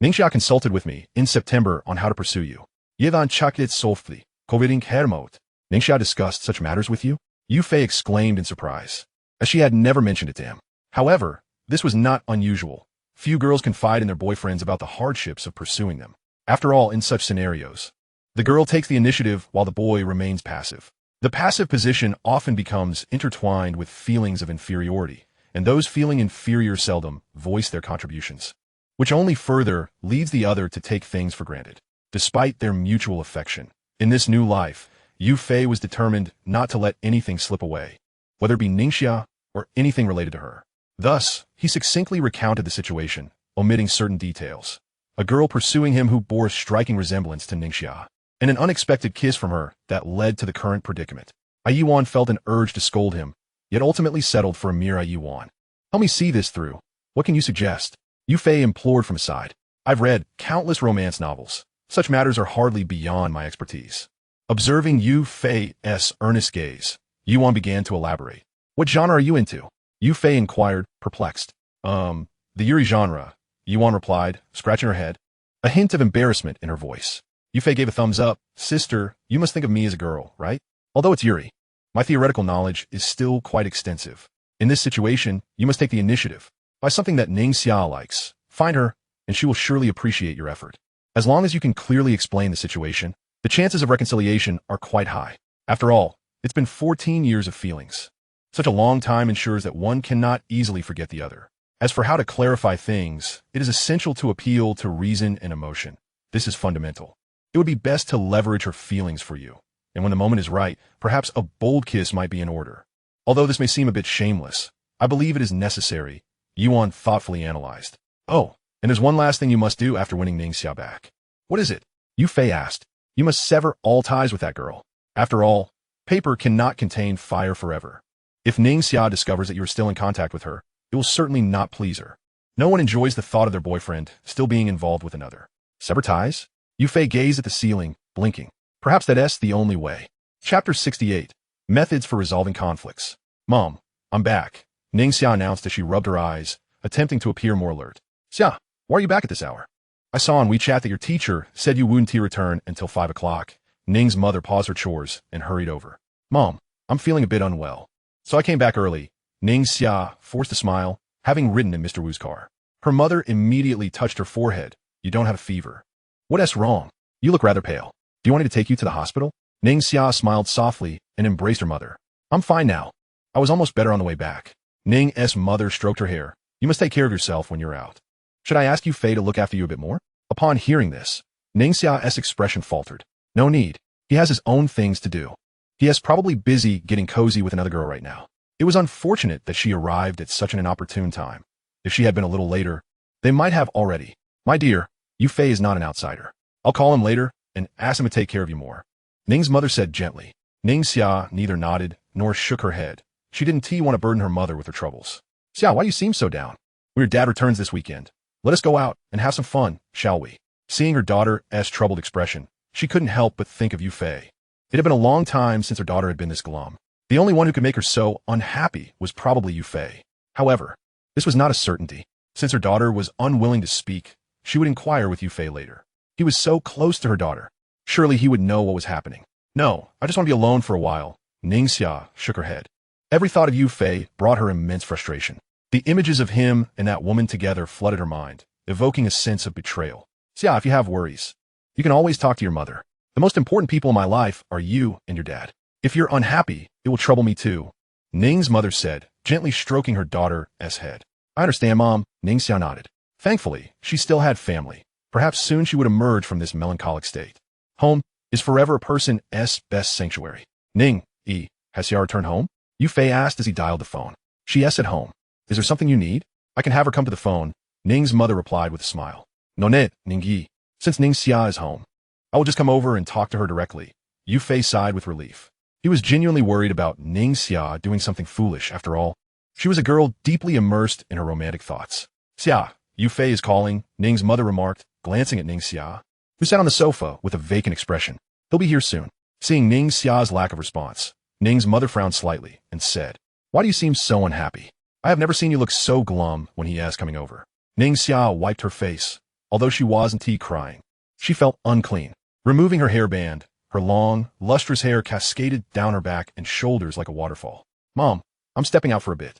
Ningxia consulted with me in September on how to pursue you. Yevan chakit solfli, koviding hermot. Ningxia discussed such matters with you? Yufei exclaimed in surprise, as she had never mentioned it to him. However, this was not unusual. Few girls confide in their boyfriends about the hardships of pursuing them. After all, in such scenarios, the girl takes the initiative while the boy remains passive. The passive position often becomes intertwined with feelings of inferiority, and those feeling inferior seldom voice their contributions, which only further leads the other to take things for granted. Despite their mutual affection, in this new life, Yufei was determined not to let anything slip away, whether it be Ningxia or anything related to her. Thus, he succinctly recounted the situation, omitting certain details. A girl pursuing him who bore a striking resemblance to Ningxia, and an unexpected kiss from her that led to the current predicament. Yuan felt an urge to scold him, yet ultimately settled for a mere Yuan. Help me see this through. What can you suggest? Yufei implored from his side. I've read countless romance novels. Such matters are hardly beyond my expertise. Observing Yu Fei's earnest gaze, Yuan began to elaborate. What genre are you into? Yu Fei inquired, perplexed. The Yuri genre, Yuan replied, scratching her head, a hint of embarrassment in her voice. Yu Fei gave a thumbs up. Sister, you must think of me as a girl, right? Although it's Yuri. My theoretical knowledge is still quite extensive. In this situation, you must take the initiative. Buy something that Ning Xia likes. Find her, and she will surely appreciate your effort. As long as you can clearly explain the situation, the chances of reconciliation are quite high. After all, it's been 14 years of feelings. Such a long time ensures that one cannot easily forget the other. As for how to clarify things, it is essential to appeal to reason and emotion. This is fundamental. It would be best to leverage her feelings for you. And when the moment is right, perhaps a bold kiss might be in order. Although this may seem a bit shameless, I believe it is necessary, Yuan thoughtfully analyzed. Oh, and there's one last thing you must do after winning Ning Xia back. What is it? Yu Fei asked. You must sever all ties with that girl. After all, paper cannot contain fire forever. If Ning Xia discovers that you are still in contact with her, it will certainly not please her. No one enjoys the thought of their boyfriend still being involved with another. Sever ties? Yu Fei gazed at the ceiling, blinking. Perhaps that's the only way. Chapter 68. Methods for Resolving Conflicts. Mom, I'm back, Ning Xia announced as she rubbed her eyes, attempting to appear more alert. Xia, why are you back at this hour? I saw on WeChat that your teacher said you wouldn't return until 5 o'clock. Ning's mother paused her chores and hurried over. Mom, I'm feeling a bit unwell. So I came back early. Ning Xia forced a smile, having ridden in Mr. Wu's car. Her mother immediately touched her forehead. You don't have a fever. What's wrong? You look rather pale. Do you want me to take you to the hospital? Ning Xia smiled softly and embraced her mother. I'm fine now. I was almost better on the way back. Ning's mother stroked her hair. You must take care of yourself when you're out. Should I ask Yu Fei to look after you a bit more? Upon hearing this, Ning Xia's expression faltered. No need. He has his own things to do. He is probably busy getting cozy with another girl right now. It was unfortunate that she arrived at such an inopportune time. If she had been a little later, they might have already. My dear, Yu Fei is not an outsider. I'll call him later and ask him to take care of you more. Ning's mother said gently. Ning Xia neither nodded nor shook her head. She didn't want to burden her mother with her troubles. Xia, why do you seem so down? Your dad returns this weekend. Let us go out and have some fun, shall we? Seeing her daughter's troubled expression, she couldn't help but think of Yu Fei. It had been a long time since her daughter had been this glum. The only one who could make her so unhappy was probably Yu Fei. However, this was not a certainty. Since her daughter was unwilling to speak, she would inquire with Yu Fei later. He was so close to her daughter. Surely he would know what was happening. No, I just want to be alone for a while. Ning Xia shook her head. Every thought of Yu Fei brought her immense frustration. The images of him and that woman together flooded her mind, evoking a sense of betrayal. Xia, if you have worries, you can always talk to your mother. The most important people in my life are you and your dad. If you're unhappy, it will trouble me too, Ning's mother said, gently stroking her daughter's head. I understand, Mom, Ning Xia nodded. Thankfully, she still had family. Perhaps soon she would emerge from this melancholic state. Home is forever a person's best sanctuary. Ning, has Xia returned home? Yu Fei asked as he dialed the phone. She is at home. Is there something you need? I can have her come to the phone, Ning's mother replied with a smile. No need, Ning. Since Ning Xia is home, I will just come over and talk to her directly. Yu Fei sighed with relief. He was genuinely worried about Ning Xia doing something foolish. After all, she was a girl deeply immersed in her romantic thoughts. Xia, Yu Fei is calling, Ning's mother remarked, glancing at Ning Xia, who sat on the sofa with a vacant expression. He'll be here soon. Seeing Ning Xia's lack of response, Ning's mother frowned slightly and said, Why do you seem so unhappy? I have never seen you look so glum when he asked coming over. Ning Xia wiped her face. Although she wasn't crying, she felt unclean. Removing her hairband, her long, lustrous hair cascaded down her back and shoulders like a waterfall. Mom, I'm stepping out for a bit,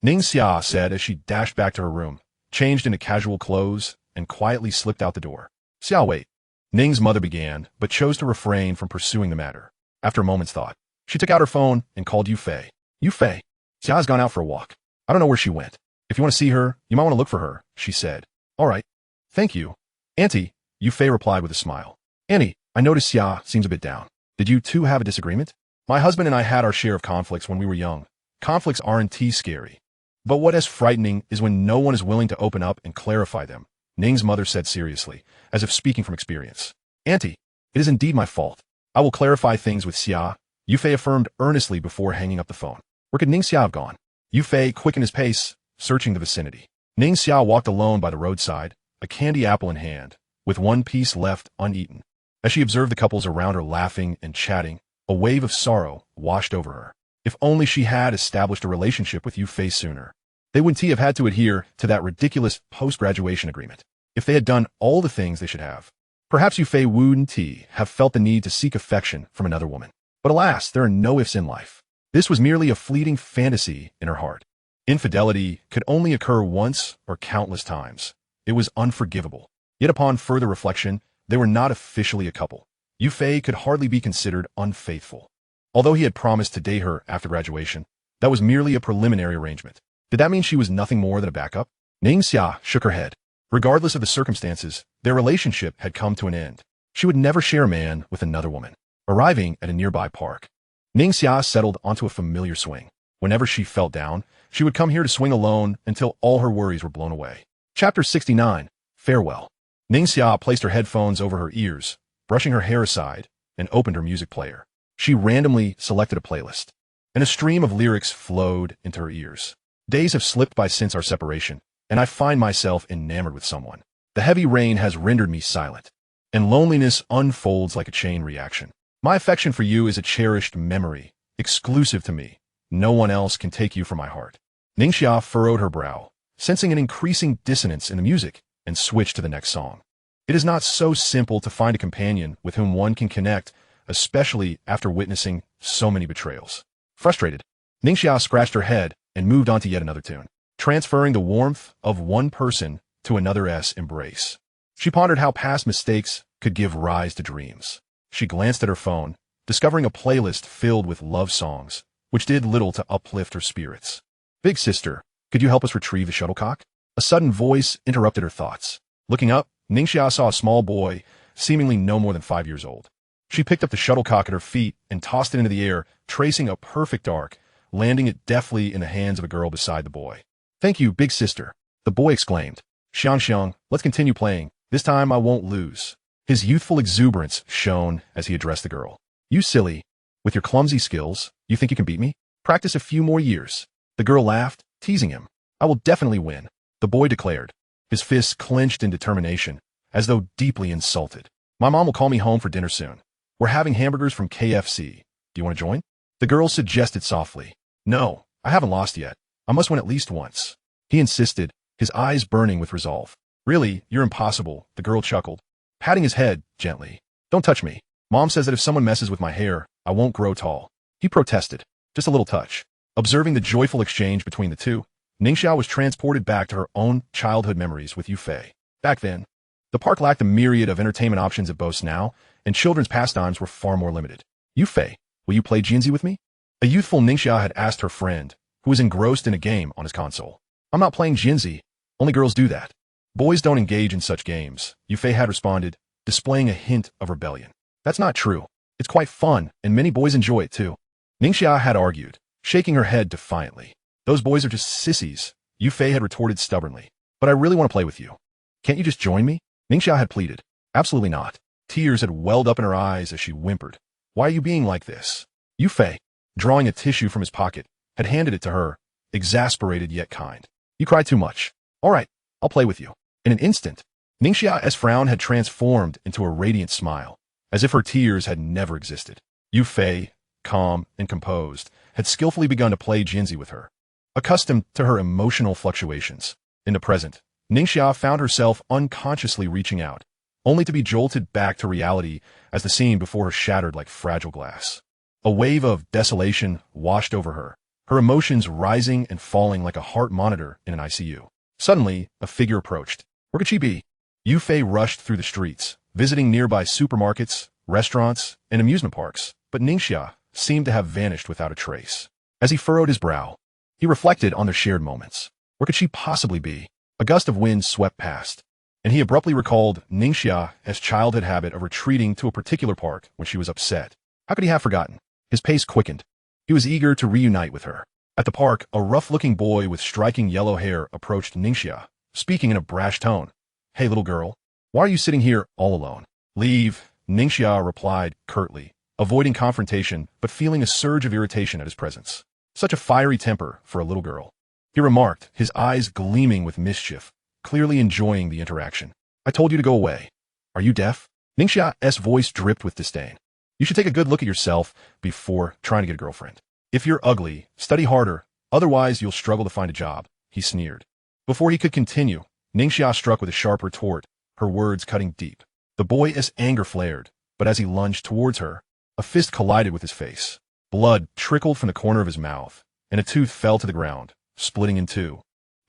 Ning Xia said as she dashed back to her room, changed into casual clothes, and quietly slipped out the door. Xia, wait. Ning's mother began, but chose to refrain from pursuing the matter. After a moment's thought, she took out her phone and called Yu Fei. Yu Fei, Xia's gone out for a walk. I don't know where she went. If you want to see her, you might want to look for her, she said. All right. Thank you. Auntie, Yu Fei replied with a smile. Annie, I noticed Xia seems a bit down. Did you two have a disagreement? My husband and I had our share of conflicts when we were young. Conflicts aren't scary. But what is frightening is when no one is willing to open up and clarify them, Ning's mother said seriously, as if speaking from experience. Auntie, it is indeed my fault. I will clarify things with Xia, Yu Fei affirmed earnestly before hanging up the phone. Where could Ning Xia have gone? Yu Fei quickened his pace, searching the vicinity. Ning Xia walked alone by the roadside, a candy apple in hand, with one piece left uneaten. As she observed the couples around her laughing and chatting, a wave of sorrow washed over her. If only she had established a relationship with Yu Fei sooner. They wouldn't have had to adhere to that ridiculous post-graduation agreement. If they had done all the things they should have. Perhaps Yu Fei wouldn't have felt the need to seek affection from another woman. But alas, there are no ifs in life. This was merely a fleeting fantasy in her heart. Infidelity could only occur once or countless times. It was unforgivable. Yet upon further reflection, they were not officially a couple. Yu Fei could hardly be considered unfaithful. Although he had promised to date her after graduation, that was merely a preliminary arrangement. Did that mean she was nothing more than a backup? Ningxia shook her head. Regardless of the circumstances, their relationship had come to an end. She would never share a man with another woman. Arriving at a nearby park, Ningxia settled onto a familiar swing. Whenever she felt down, she would come here to swing alone until all her worries were blown away. Chapter 69. Farewell. Ningxia placed her headphones over her ears, brushing her hair aside, and opened her music player. She randomly selected a playlist, and a stream of lyrics flowed into her ears. Days have slipped by since our separation, and I find myself enamored with someone. The heavy rain has rendered me silent, and loneliness unfolds like a chain reaction. My affection for you is a cherished memory, exclusive to me. No one else can take you from my heart. Ningxia furrowed her brow, sensing an increasing dissonance in the music, and switched to the next song. It is not so simple to find a companion with whom one can connect, especially after witnessing so many betrayals. Frustrated, Ningxia scratched her head and moved on to yet another tune, transferring the warmth of one person to another's embrace. She pondered how past mistakes could give rise to dreams. She glanced at her phone, discovering a playlist filled with love songs, which did little to uplift her spirits. Big sister, could you help us retrieve the shuttlecock? A sudden voice interrupted her thoughts. Looking up, Ningxia saw a small boy, seemingly no more than 5 years old. She picked up the shuttlecock at her feet and tossed it into the air, tracing a perfect arc, landing it deftly in the hands of a girl beside the boy. Thank you, big sister, the boy exclaimed. Xiang, let's continue playing. This time I won't lose. His youthful exuberance shone as he addressed the girl. You silly. With your clumsy skills, you think you can beat me? Practice a few more years. The girl laughed, teasing him. I will definitely win, the boy declared, his fists clenched in determination, as though deeply insulted. My mom will call me home for dinner soon. We're having hamburgers from KFC. Do you want to join? The girl suggested softly. No, I haven't lost yet. I must win at least once. He insisted, his eyes burning with resolve. Really, you're impossible, the girl chuckled, patting his head gently. Don't touch me. Mom says that if someone messes with my hair, I won't grow tall. He protested. Just a little touch. Observing the joyful exchange between the two, Ningxia was transported back to her own childhood memories with Yu Fei. Back then, the park lacked the myriad of entertainment options it boasts now, and children's pastimes were far more limited. Yu Fei, will you play Jinzi with me? A youthful Ningxia had asked her friend, who was engrossed in a game on his console. I'm not playing Jinzi. Only girls do that. Boys don't engage in such games, Yu Fei had responded, displaying a hint of rebellion. That's not true. It's quite fun, and many boys enjoy it too. Ningxia had argued, shaking her head defiantly. Those boys are just sissies, Yu Fei had retorted stubbornly. But I really want to play with you. Can't you just join me? Ningxia had pleaded. Absolutely not. Tears had welled up in her eyes as she whimpered. Why are you being like this? Yu Fei, drawing a tissue from his pocket, had handed it to her, exasperated yet kind. You cry too much. All right, I'll play with you. In an instant, Ningxia's frown had transformed into a radiant smile, as if her tears had never existed. Yu Fei, calm and composed, had skillfully begun to play Jinzi with her. Accustomed to her emotional fluctuations, in the present, Ningxia found herself unconsciously reaching out, only to be jolted back to reality as the scene before her shattered like fragile glass. A wave of desolation washed over her, her emotions rising and falling like a heart monitor in an ICU. Suddenly, a figure approached. Where could she be? Yu Fei rushed through the streets, visiting nearby supermarkets, restaurants, and amusement parks, but Ningxia seemed to have vanished without a trace. As he furrowed his brow, he reflected on their shared moments. Where could she possibly be? A gust of wind swept past, and he abruptly recalled Ningxia's childhood habit of retreating to a particular park when she was upset. How could he have forgotten? His pace quickened. He was eager to reunite with her. At the park, a rough-looking boy with striking yellow hair approached Ningxia, speaking in a brash tone. Hey, little girl, why are you sitting here all alone? Leave, Ningxia replied curtly, avoiding confrontation but feeling a surge of irritation at his presence. Such a fiery temper for a little girl. He remarked, his eyes gleaming with mischief, clearly enjoying the interaction. I told you to go away. Are you deaf? Ningxia's voice dripped with disdain. You should take a good look at yourself before trying to get a girlfriend. If you're ugly, study harder, otherwise you'll struggle to find a job, he sneered. Before he could continue, Ningxia struck with a sharp retort, her words cutting deep. The boy's anger flared, but as he lunged towards her, a fist collided with his face. Blood trickled from the corner of his mouth, and a tooth fell to the ground, splitting in two.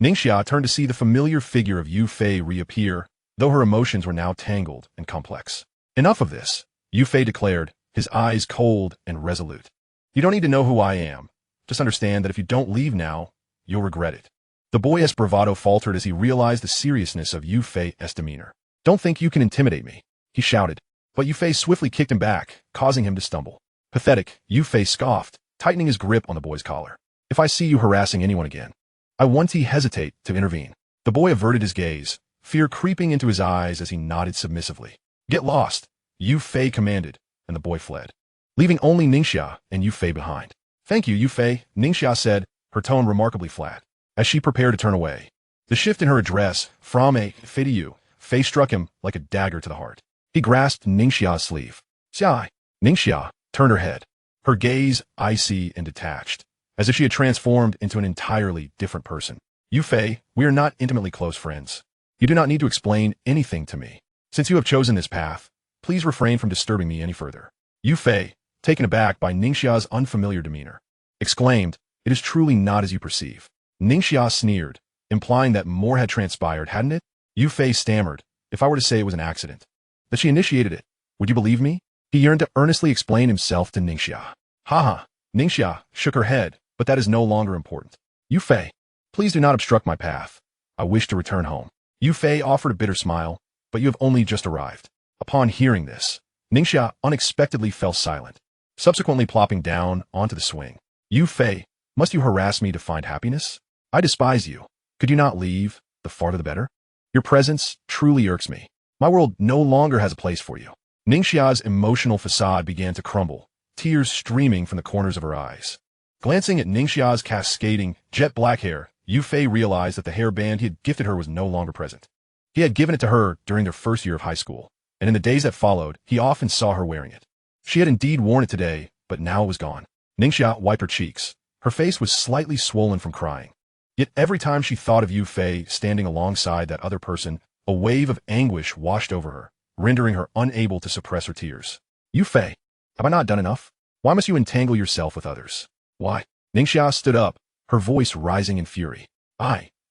Ningxia turned to see the familiar figure of Yu Fei reappear, though her emotions were now tangled and complex. Enough of this, Yu Fei declared, his eyes cold and resolute. You don't need to know who I am. Just understand that if you don't leave now, you'll regret it. The boy's bravado faltered as he realized the seriousness of Yu Fei's demeanor. Don't think you can intimidate me, he shouted, but Yu Fei swiftly kicked him back, causing him to stumble. Pathetic, Yu Fei scoffed, tightening his grip on the boy's collar. If I see you harassing anyone again, I won't hesitate to intervene. The boy averted his gaze, fear creeping into his eyes as he nodded submissively. Get lost, Yu Fei commanded, and the boy fled, leaving only Ningxia and Yu Fei behind. Thank you, Yu Fei, Ningxia said, her tone remarkably flat, as she prepared to turn away. The shift in her address, from a Fei to Yu Fei, struck him like a dagger to the heart. He grasped Ningxia's sleeve. Xia. Ningxia turned her head, her gaze icy and detached, as if she had transformed into an entirely different person. Yu Fei, we are not intimately close friends. You do not need to explain anything to me. Since you have chosen this path, please refrain from disturbing me any further. Yu Fei, taken aback by Ningxia's unfamiliar demeanor, exclaimed, It is truly not as you perceive. Ningxia sneered, implying that more had transpired, hadn't it? Yu Fei stammered, if I were to say it was an accident, that she initiated it, would you believe me? He yearned to earnestly explain himself to Ningxia. Haha, Ningxia shook her head, but that is no longer important. Yu Fei, please do not obstruct my path. I wish to return home. Yu Fei offered a bitter smile, but you have only just arrived. Upon hearing this, Ningxia unexpectedly fell silent, subsequently plopping down onto the swing. Yu Fei, must you harass me to find happiness? I despise you. Could you not leave? The farther the better. Your presence truly irks me. My world no longer has a place for you. Ningxia's emotional facade began to crumble, tears streaming from the corners of her eyes. Glancing at Ningxia's cascading, jet-black hair, Yu Fei realized that the hairband he had gifted her was no longer present. He had given it to her during their first year of high school, and in the days that followed, he often saw her wearing it. She had indeed worn it today, but now it was gone. Ningxia wiped her cheeks. Her face was slightly swollen from crying. Yet every time she thought of Yu Fei standing alongside that other person, a wave of anguish washed over her, rendering her unable to suppress her tears. Yu Fei, have I not done enough? Why must you entangle yourself with others? Why? Ningxia stood up, her voice rising in fury.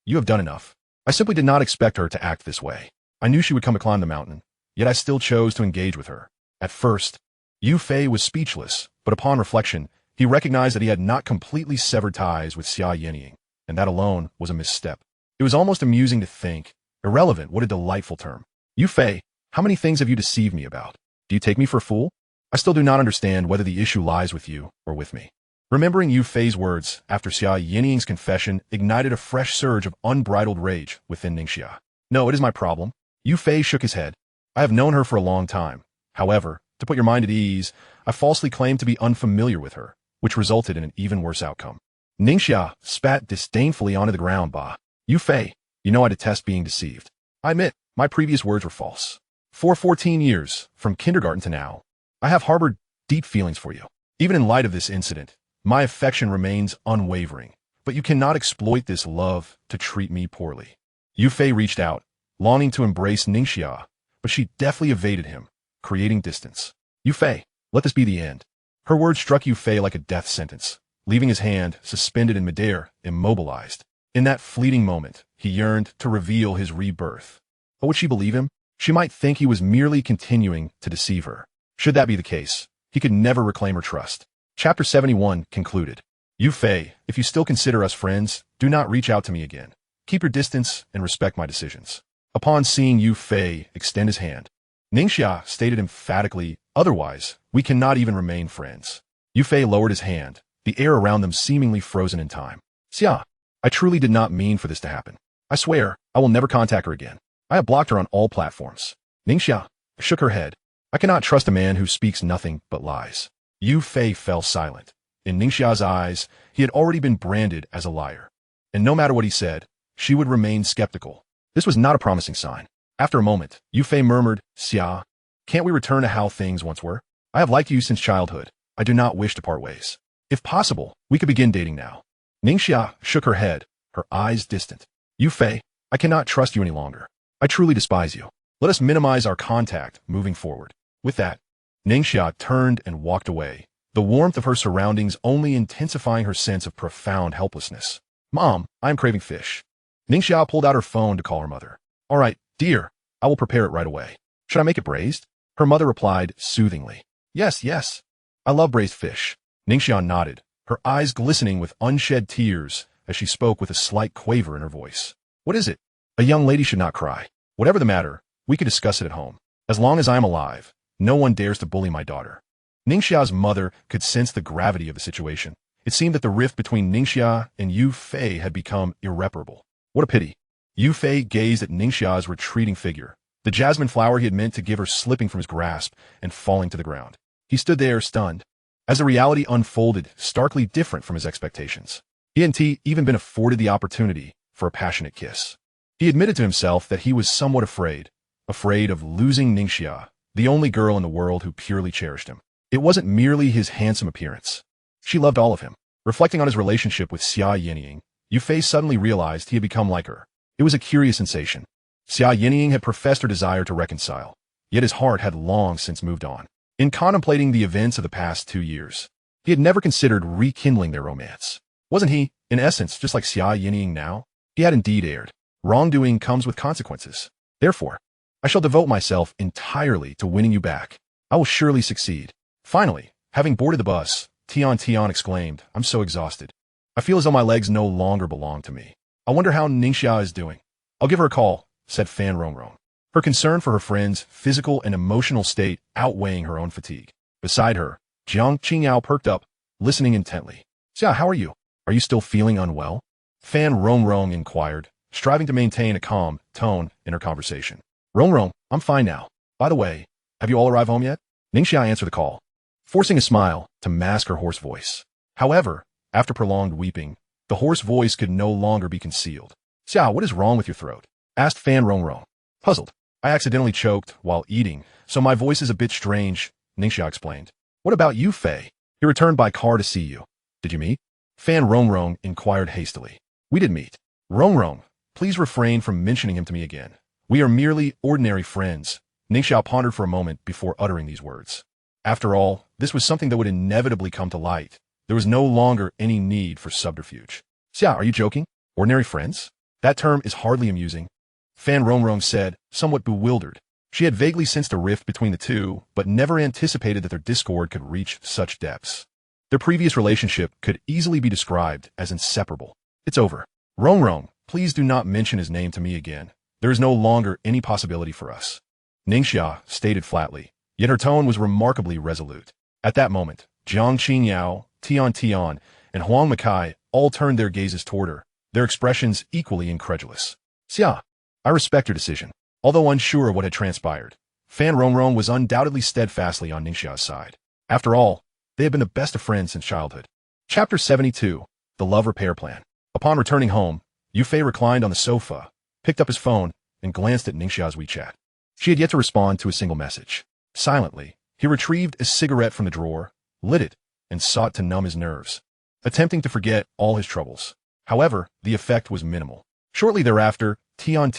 You have done enough. I simply did not expect her to act this way. I knew she would come to climb the mountain, yet I still chose to engage with her. At first, Yu Fei was speechless, but upon reflection, he recognized that he had not completely severed ties with Xia Yenying, and that alone was a misstep. It was almost amusing to think. Irrelevant, what a delightful term. Yu Fei, how many things have you deceived me about? Do you take me for a fool? I still do not understand whether the issue lies with you or with me. Remembering Yu Fei's words after Xia Yenying's confession ignited a fresh surge of unbridled rage within Ningxia. No, it is my problem. Yu Fei shook his head. I have known her for a long time. However, to put your mind at ease, I falsely claimed to be unfamiliar with her, which resulted in an even worse outcome. Ningxia spat disdainfully onto the ground. Bah. Yu Fei, you know I detest being deceived. I admit, my previous words were false. For 14 years, from kindergarten to now, I have harbored deep feelings for you. Even in light of this incident, my affection remains unwavering, but you cannot exploit this love to treat me poorly. Yu Fei reached out, longing to embrace Ningxia, but she deftly evaded him, creating distance. Yu Fei, let this be the end. Her words struck Yu Fei like a death sentence, leaving his hand suspended in midair, immobilized. In that fleeting moment, he yearned to reveal his rebirth. But would she believe him? She might think he was merely continuing to deceive her. Should that be the case, he could never reclaim her trust. Chapter 71 concluded. Yu Fei, if you still consider us friends, do not reach out to me again. Keep your distance and respect my decisions. Upon seeing Yu Fei extend his hand, Ningxia stated emphatically, otherwise, we cannot even remain friends. Yu Fei lowered his hand, the air around them seemingly frozen in time. Xia, I truly did not mean for this to happen. I swear, I will never contact her again. I have blocked her on all platforms. Ningxia shook her head. I cannot trust a man who speaks nothing but lies. Yu Fei fell silent. In Ningxia's eyes, he had already been branded as a liar. And no matter what he said, she would remain skeptical. This was not a promising sign. After a moment, Yufei murmured, Xia, can't we return to how things once were? I have liked you since childhood. I do not wish to part ways. If possible, we could begin dating now. Ningxia shook her head, her eyes distant. Yufei, I cannot trust you any longer. I truly despise you. Let us minimize our contact moving forward. With that, Ningxia turned and walked away, the warmth of her surroundings only intensifying her sense of profound helplessness. Mom, I am craving fish. Ningxia pulled out her phone to call her mother. All right, dear, I will prepare it right away. Should I make it braised? Her mother replied soothingly. Yes, yes. I love braised fish. Ningxia nodded, her eyes glistening with unshed tears as she spoke with a slight quaver in her voice. What is it? A young lady should not cry. Whatever the matter, we can discuss it at home. As long as I am alive, no one dares to bully my daughter. Ningxia's mother could sense the gravity of the situation. It seemed that the rift between Ningxia and Yufei had become irreparable. What a pity. Yufei gazed at Ningxia's retreating figure, the jasmine flower he had meant to give her slipping from his grasp and falling to the ground. He stood there stunned, as the reality unfolded starkly different from his expectations. He hadn't even been afforded the opportunity for a passionate kiss. He admitted to himself that he was somewhat afraid of losing Ningxia, the only girl in the world who purely cherished him. It wasn't merely his handsome appearance. She loved all of him. Reflecting on his relationship with Xia Yinying, Yufei suddenly realized he had become like her. It was a curious sensation. Xia Yinying had professed her desire to reconcile, yet his heart had long since moved on. In contemplating the events of the past 2 years, he had never considered rekindling their romance. Wasn't he, in essence, just like Xia Yinying now? He had indeed erred. Wrongdoing comes with consequences. Therefore, I shall devote myself entirely to winning you back. I will surely succeed. Finally, having boarded the bus, Tian exclaimed, I'm so exhausted. I feel as though my legs no longer belong to me. I wonder how Ningxia is doing. I'll give her a call, said Fan Rongrong, her concern for her friend's physical and emotional state outweighing her own fatigue. Beside her, Jiang Qingyao perked up, listening intently. Xia, how are you? Are you still feeling unwell? Fan Rongrong inquired, striving to maintain a calm tone in her conversation. Rongrong, I'm fine now. By the way, have you all arrived home yet? Ningxia answered the call, forcing a smile to mask her hoarse voice. However, after prolonged weeping, the hoarse voice could no longer be concealed. Xia, what is wrong with your throat? Asked Fan Rongrong. Puzzled. I accidentally choked while eating, so my voice is a bit strange, Ningxia explained. What about you, Fei? He returned by car to see you. Did you meet? Fan Rongrong inquired hastily. We did meet. Rongrong, please refrain from mentioning him to me again. We are merely ordinary friends. Ningxia pondered for a moment before uttering these words. After all, this was something that would inevitably come to light. There was no longer any need for subterfuge. Xia, are you joking? Ordinary friends? That term is hardly amusing. Fan Rongrong said, somewhat bewildered. She had vaguely sensed a rift between the two, but never anticipated that their discord could reach such depths. Their previous relationship could easily be described as inseparable. It's over. Rongrong, please do not mention his name to me again. There is no longer any possibility for us. Ningxia stated flatly, yet her tone was remarkably resolute. At that moment, Jiang Qingyao, Tian, and Huang Makai all turned their gazes toward her, their expressions equally incredulous. Xia, I respect your decision. Although unsure of what had transpired, Fan Rongrong was undoubtedly steadfastly on Ningxia's side. After all, they had been the best of friends since childhood. Chapter 72, The Love Repair Plan. Upon returning home, Yufei reclined on the sofa, picked up his phone, and glanced at Ningxia's WeChat. She had yet to respond to a single message. Silently, he retrieved a cigarette from the drawer, lit it, and sought to numb his nerves, attempting to forget all his troubles. However, the effect was minimal. Shortly thereafter, Tian,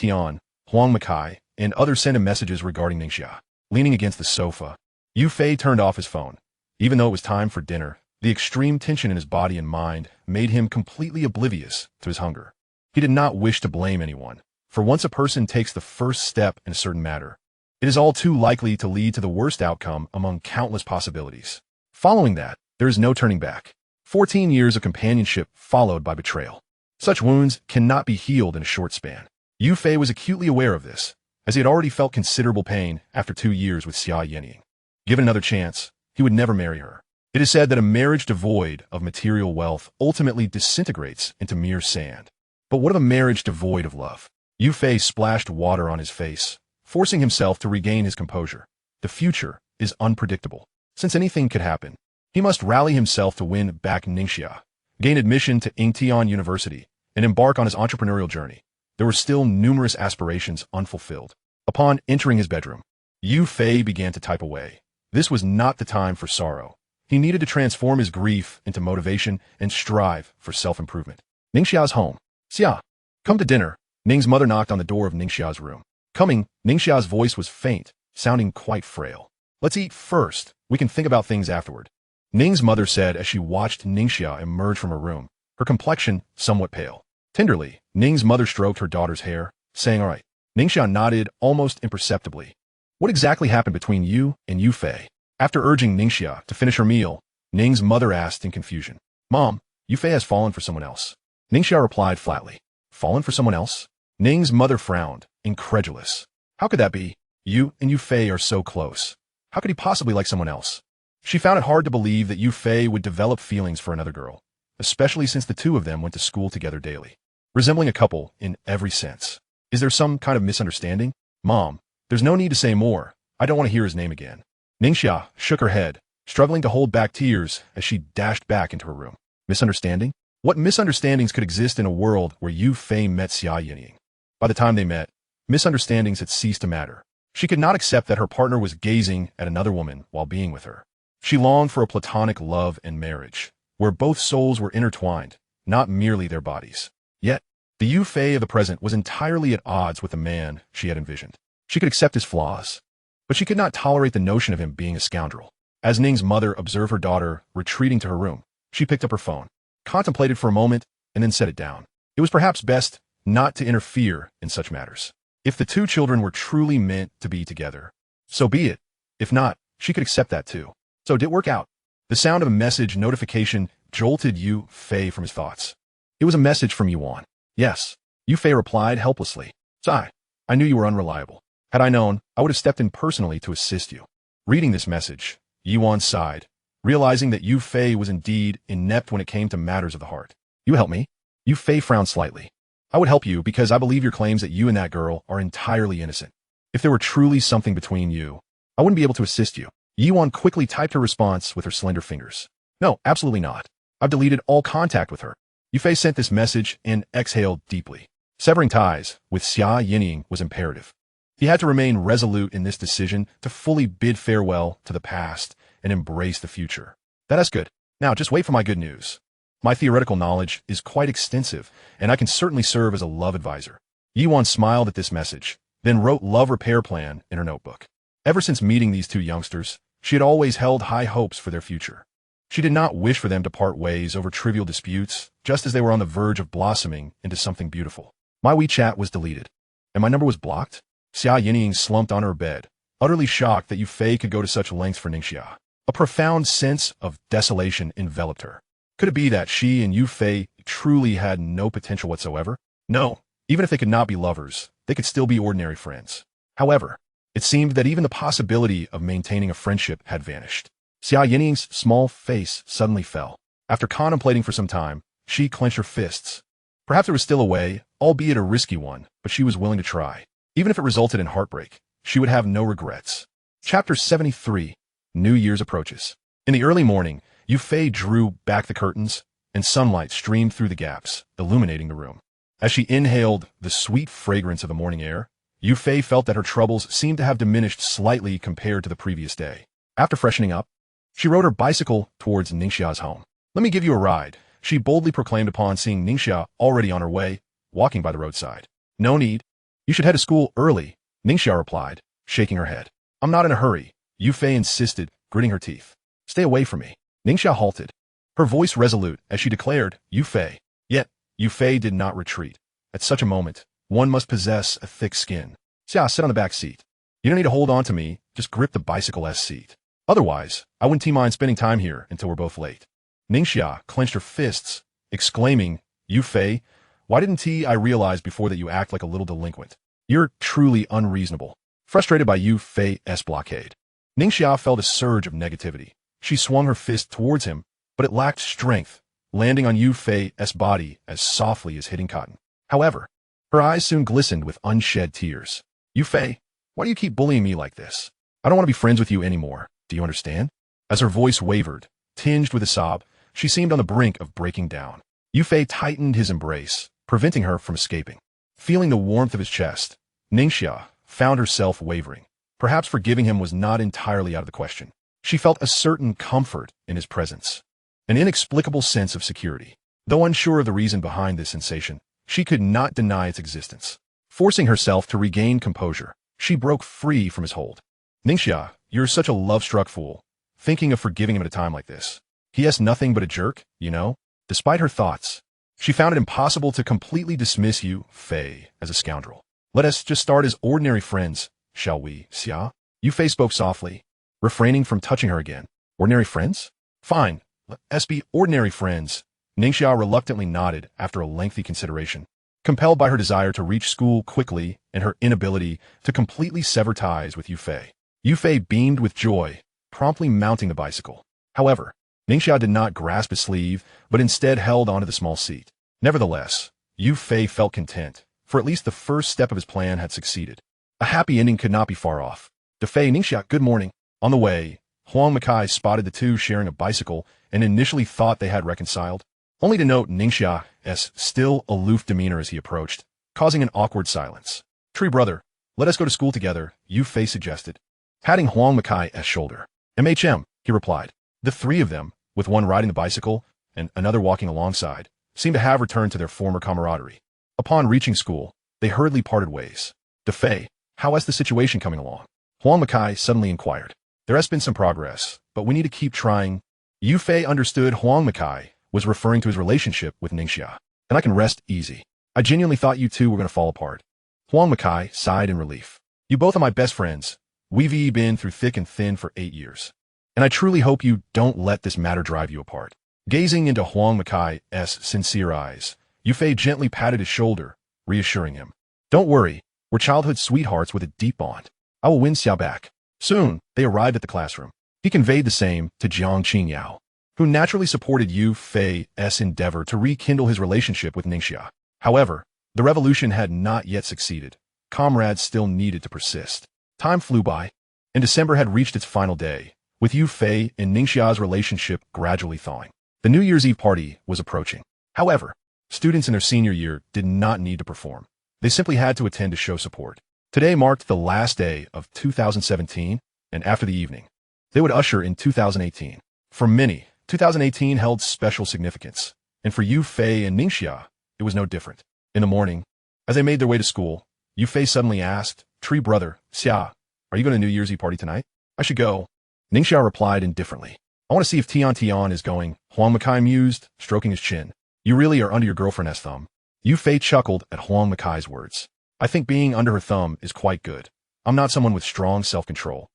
Huang Makai, and others sent him messages regarding Ningxia. Leaning against the sofa, Yufei turned off his phone. Even though it was time for dinner, the extreme tension in his body and mind made him completely oblivious to his hunger. He did not wish to blame anyone, for once a person takes the first step in a certain matter, it is all too likely to lead to the worst outcome among countless possibilities. Following that, there is no turning back. 14 years of companionship followed by betrayal. Such wounds cannot be healed in a short span. Yufei was acutely aware of this, as he had already felt considerable pain after 2 years with Xia Yinying. Given another chance, he would never marry her. It is said that a marriage devoid of material wealth ultimately disintegrates into mere sand. But what of a marriage devoid of love? Yufei splashed water on his face, forcing himself to regain his composure. The future is unpredictable. Since anything could happen, he must rally himself to win back Ningxia, gain admission to Ingtian University, and embark on his entrepreneurial journey. There were still numerous aspirations unfulfilled. Upon entering his bedroom, Yu Fei began to type away. This was not the time for sorrow. He needed to transform his grief into motivation and strive for self-improvement. Ningxia's home. Xia, come to dinner. Ning's mother knocked on the door of Ningxia's room. Coming, Ningxia's voice was faint, sounding quite frail. Let's eat first. We can think about things afterward. Ning's mother said as she watched Ningxia emerge from her room, her complexion somewhat pale. Tenderly, Ning's mother stroked her daughter's hair, saying, "All right." Ningxia nodded almost imperceptibly. What exactly happened between you and Yu Fei? After urging Ningxia to finish her meal, Ning's mother asked in confusion. Mom, Yu Fei has fallen for someone else. Ningxia replied flatly. Fallen for someone else? Ning's mother frowned, incredulous. How could that be? You and Yu Fei are so close. How could he possibly like someone else? She found it hard to believe that Yu Fei would develop feelings for another girl, especially since the two of them went to school together daily, resembling a couple in every sense. Is there some kind of misunderstanding? Mom, there's no need to say more. I don't want to hear his name again. Ningxia shook her head, struggling to hold back tears as she dashed back into her room. Misunderstanding? What misunderstandings could exist in a world where Yu Fei met Xia Yinying? By the time they met, misunderstandings had ceased to matter. She could not accept that her partner was gazing at another woman while being with her. She longed for a platonic love and marriage, where both souls were intertwined, not merely their bodies. Yet, the Yu Fei of the present was entirely at odds with the man she had envisioned. She could accept his flaws, but she could not tolerate the notion of him being a scoundrel. As Ning's mother observed her daughter retreating to her room, she picked up her phone, contemplated for a moment, and then set it down. It was perhaps best not to interfere in such matters. If the two children were truly meant to be together, so be it. If not, she could accept that too. So did it work out? The sound of a message notification jolted Yu Fei from his thoughts. It was a message from Yuan. Yes, Yu Fei replied helplessly. Sigh, I knew you were unreliable. Had I known, I would have stepped in personally to assist you. Reading this message, Yuan sighed, realizing that Yu Fei was indeed inept when it came to matters of the heart. You help me? Yu Fei frowned slightly. I would help you because I believe your claims that you and that girl are entirely innocent. If there were truly something between you, I wouldn't be able to assist you. Yuan quickly typed her response with her slender fingers. No, absolutely not. I've deleted all contact with her. Yu Fei sent this message and exhaled deeply. Severing ties with Xia Yinying was imperative. He had to remain resolute in this decision to fully bid farewell to the past and embrace the future. That's good. Now just wait for my good news. My theoretical knowledge is quite extensive, and I can certainly serve as a love advisor. Yuan smiled at this message, then wrote love repair plan in her notebook. Ever since meeting these two youngsters, she had always held high hopes for their future. She did not wish for them to part ways over trivial disputes, just as they were on the verge of blossoming into something beautiful. My WeChat was deleted, and my number was blocked. Xia Yinying slumped on her bed, utterly shocked that Yu Fei could go to such lengths for Ningxia. A profound sense of desolation enveloped her. Could it be that she and Yu Fei truly had no potential whatsoever? No, even if they could not be lovers, they could still be ordinary friends. However, it seemed that even the possibility of maintaining a friendship had vanished. Xia Yinying's small face suddenly fell. After contemplating for some time, she clenched her fists. Perhaps there was still a way, albeit a risky one, but she was willing to try. Even if it resulted in heartbreak, she would have no regrets. Chapter 73, New Year's Approaches. In the early morning, Yu Fei drew back the curtains, and sunlight streamed through the gaps, illuminating the room. As she inhaled the sweet fragrance of the morning air, Yu Fei felt that her troubles seemed to have diminished slightly compared to the previous day. After freshening up, she rode her bicycle towards Ningxia's home. Let me give you a ride, she boldly proclaimed upon seeing Ningxia already on her way, walking by the roadside. No need. You should head to school early, Ningxia replied, shaking her head. I'm not in a hurry, Yu Fei insisted, gritting her teeth. Stay away from me. Ningxia halted, her voice resolute as she declared, Yu Fei. Yet, Yu Fei did not retreat. At such a moment, one must possess a thick skin. Xia, sit on the back seat. You don't need to hold on to me, just grip the bicycle-esque seat. Otherwise, I wouldn't mind spending time here until we're both late. Ningxia clenched her fists, exclaiming, Yu Fei, why didn't I realize before that you act like a little delinquent? You're truly unreasonable. Frustrated by Yu Fei's blockade, Ningxia felt a surge of negativity. She swung her fist towards him, but it lacked strength, landing on Yu Fei's body as softly as hitting cotton. However, her eyes soon glistened with unshed tears. Yu Fei, why do you keep bullying me like this? I don't want to be friends with you anymore. Do you understand? As her voice wavered, tinged with a sob, she seemed on the brink of breaking down. Yu Fei tightened his embrace, preventing her from escaping. Feeling the warmth of his chest, Ningxia found herself wavering. Perhaps forgiving him was not entirely out of the question. She felt a certain comfort in his presence, an inexplicable sense of security. Though unsure of the reason behind this sensation, she could not deny its existence. Forcing herself to regain composure, she broke free from his hold. Ningxia, you're such a love-struck fool. Thinking of forgiving him at a time like this. He is nothing but a jerk, you know? Despite her thoughts, she found it impossible to completely dismiss Yu Fei as a scoundrel. Let us just start as ordinary friends, shall we, Xia? Yu Fei spoke softly, refraining from touching her again. Ordinary friends? Fine, let us be ordinary friends. Ningxia reluctantly nodded after a lengthy consideration, compelled by her desire to reach school quickly and her inability to completely sever ties with Yu Fei. Yu Fei beamed with joy, promptly mounting the bicycle. However, Ningxia did not grasp his sleeve, but instead held onto the small seat. Nevertheless, Yu Fei felt content, for at least the first step of his plan had succeeded. A happy ending could not be far off. Defei Ningxia, good morning. On the way, Huang Makai spotted the two sharing a bicycle and initially thought they had reconciled, only to note Ningxia's still aloof demeanor as he approached, causing an awkward silence. Tree brother, let us go to school together, Yu Fei suggested, patting Huang Makai's shoulder. MHM, he replied. The three of them, with one riding the bicycle and another walking alongside, seemed to have returned to their former camaraderie. Upon reaching school, they hurriedly parted ways. Defei, how is the situation coming along? Huang Makai suddenly inquired. There has been some progress, but we need to keep trying. Yu Fei understood Huang Makai was referring to his relationship with Ningxia, and I can rest easy. I genuinely thought you two were going to fall apart. Huang Makai sighed in relief. You both are my best friends. We've been through thick and thin for 8 years. And I truly hope you don't let this matter drive you apart. Gazing into Huang Makai's sincere eyes, Yu Fei gently patted his shoulder, reassuring him. Don't worry, we're childhood sweethearts with a deep bond. I will win Xiao back. Soon, they arrived at the classroom. He conveyed the same to Jiang Qingyao, who naturally supported Yu Fei's endeavor to rekindle his relationship with Ningxia. However, the revolution had not yet succeeded. Comrades still needed to persist. Time flew by, and December had reached its final day, with Yu Fei and Ningxia's relationship gradually thawing. The New Year's Eve party was approaching. However, students in their senior year did not need to perform. They simply had to attend to show support. Today marked the last day of 2017, and after the evening, they would usher in 2018. For many, 2018 held special significance, and for Yu Fei and Ningxia, it was no different. In the morning, as they made their way to school, Yu Fei suddenly asked, Tree brother, Xia, are you going to New Year's Eve party tonight? I should go. Ningxia replied indifferently. I want to see if Tian is going. Huang Makai mused, stroking his chin. You really are under your girlfriend's thumb. Yu Fei chuckled at Huang Makai's words. I think being under her thumb is quite good. I'm not someone with strong self-control,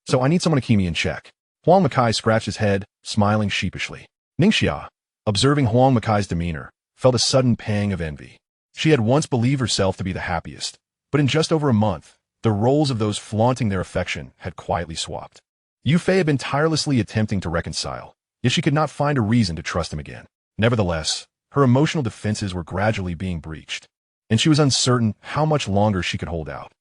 so I need someone to keep me in check. Huang Makai scratched his head, smiling sheepishly. Ningxia, observing Huang Makai's demeanor, felt a sudden pang of envy. She had once believed herself to be the happiest, but in just over a month, the roles of those flaunting their affection had quietly swapped. Yu Fei had been tirelessly attempting to reconcile, yet she could not find a reason to trust him again. Nevertheless, her emotional defenses were gradually being breached, and she was uncertain how much longer she could hold out.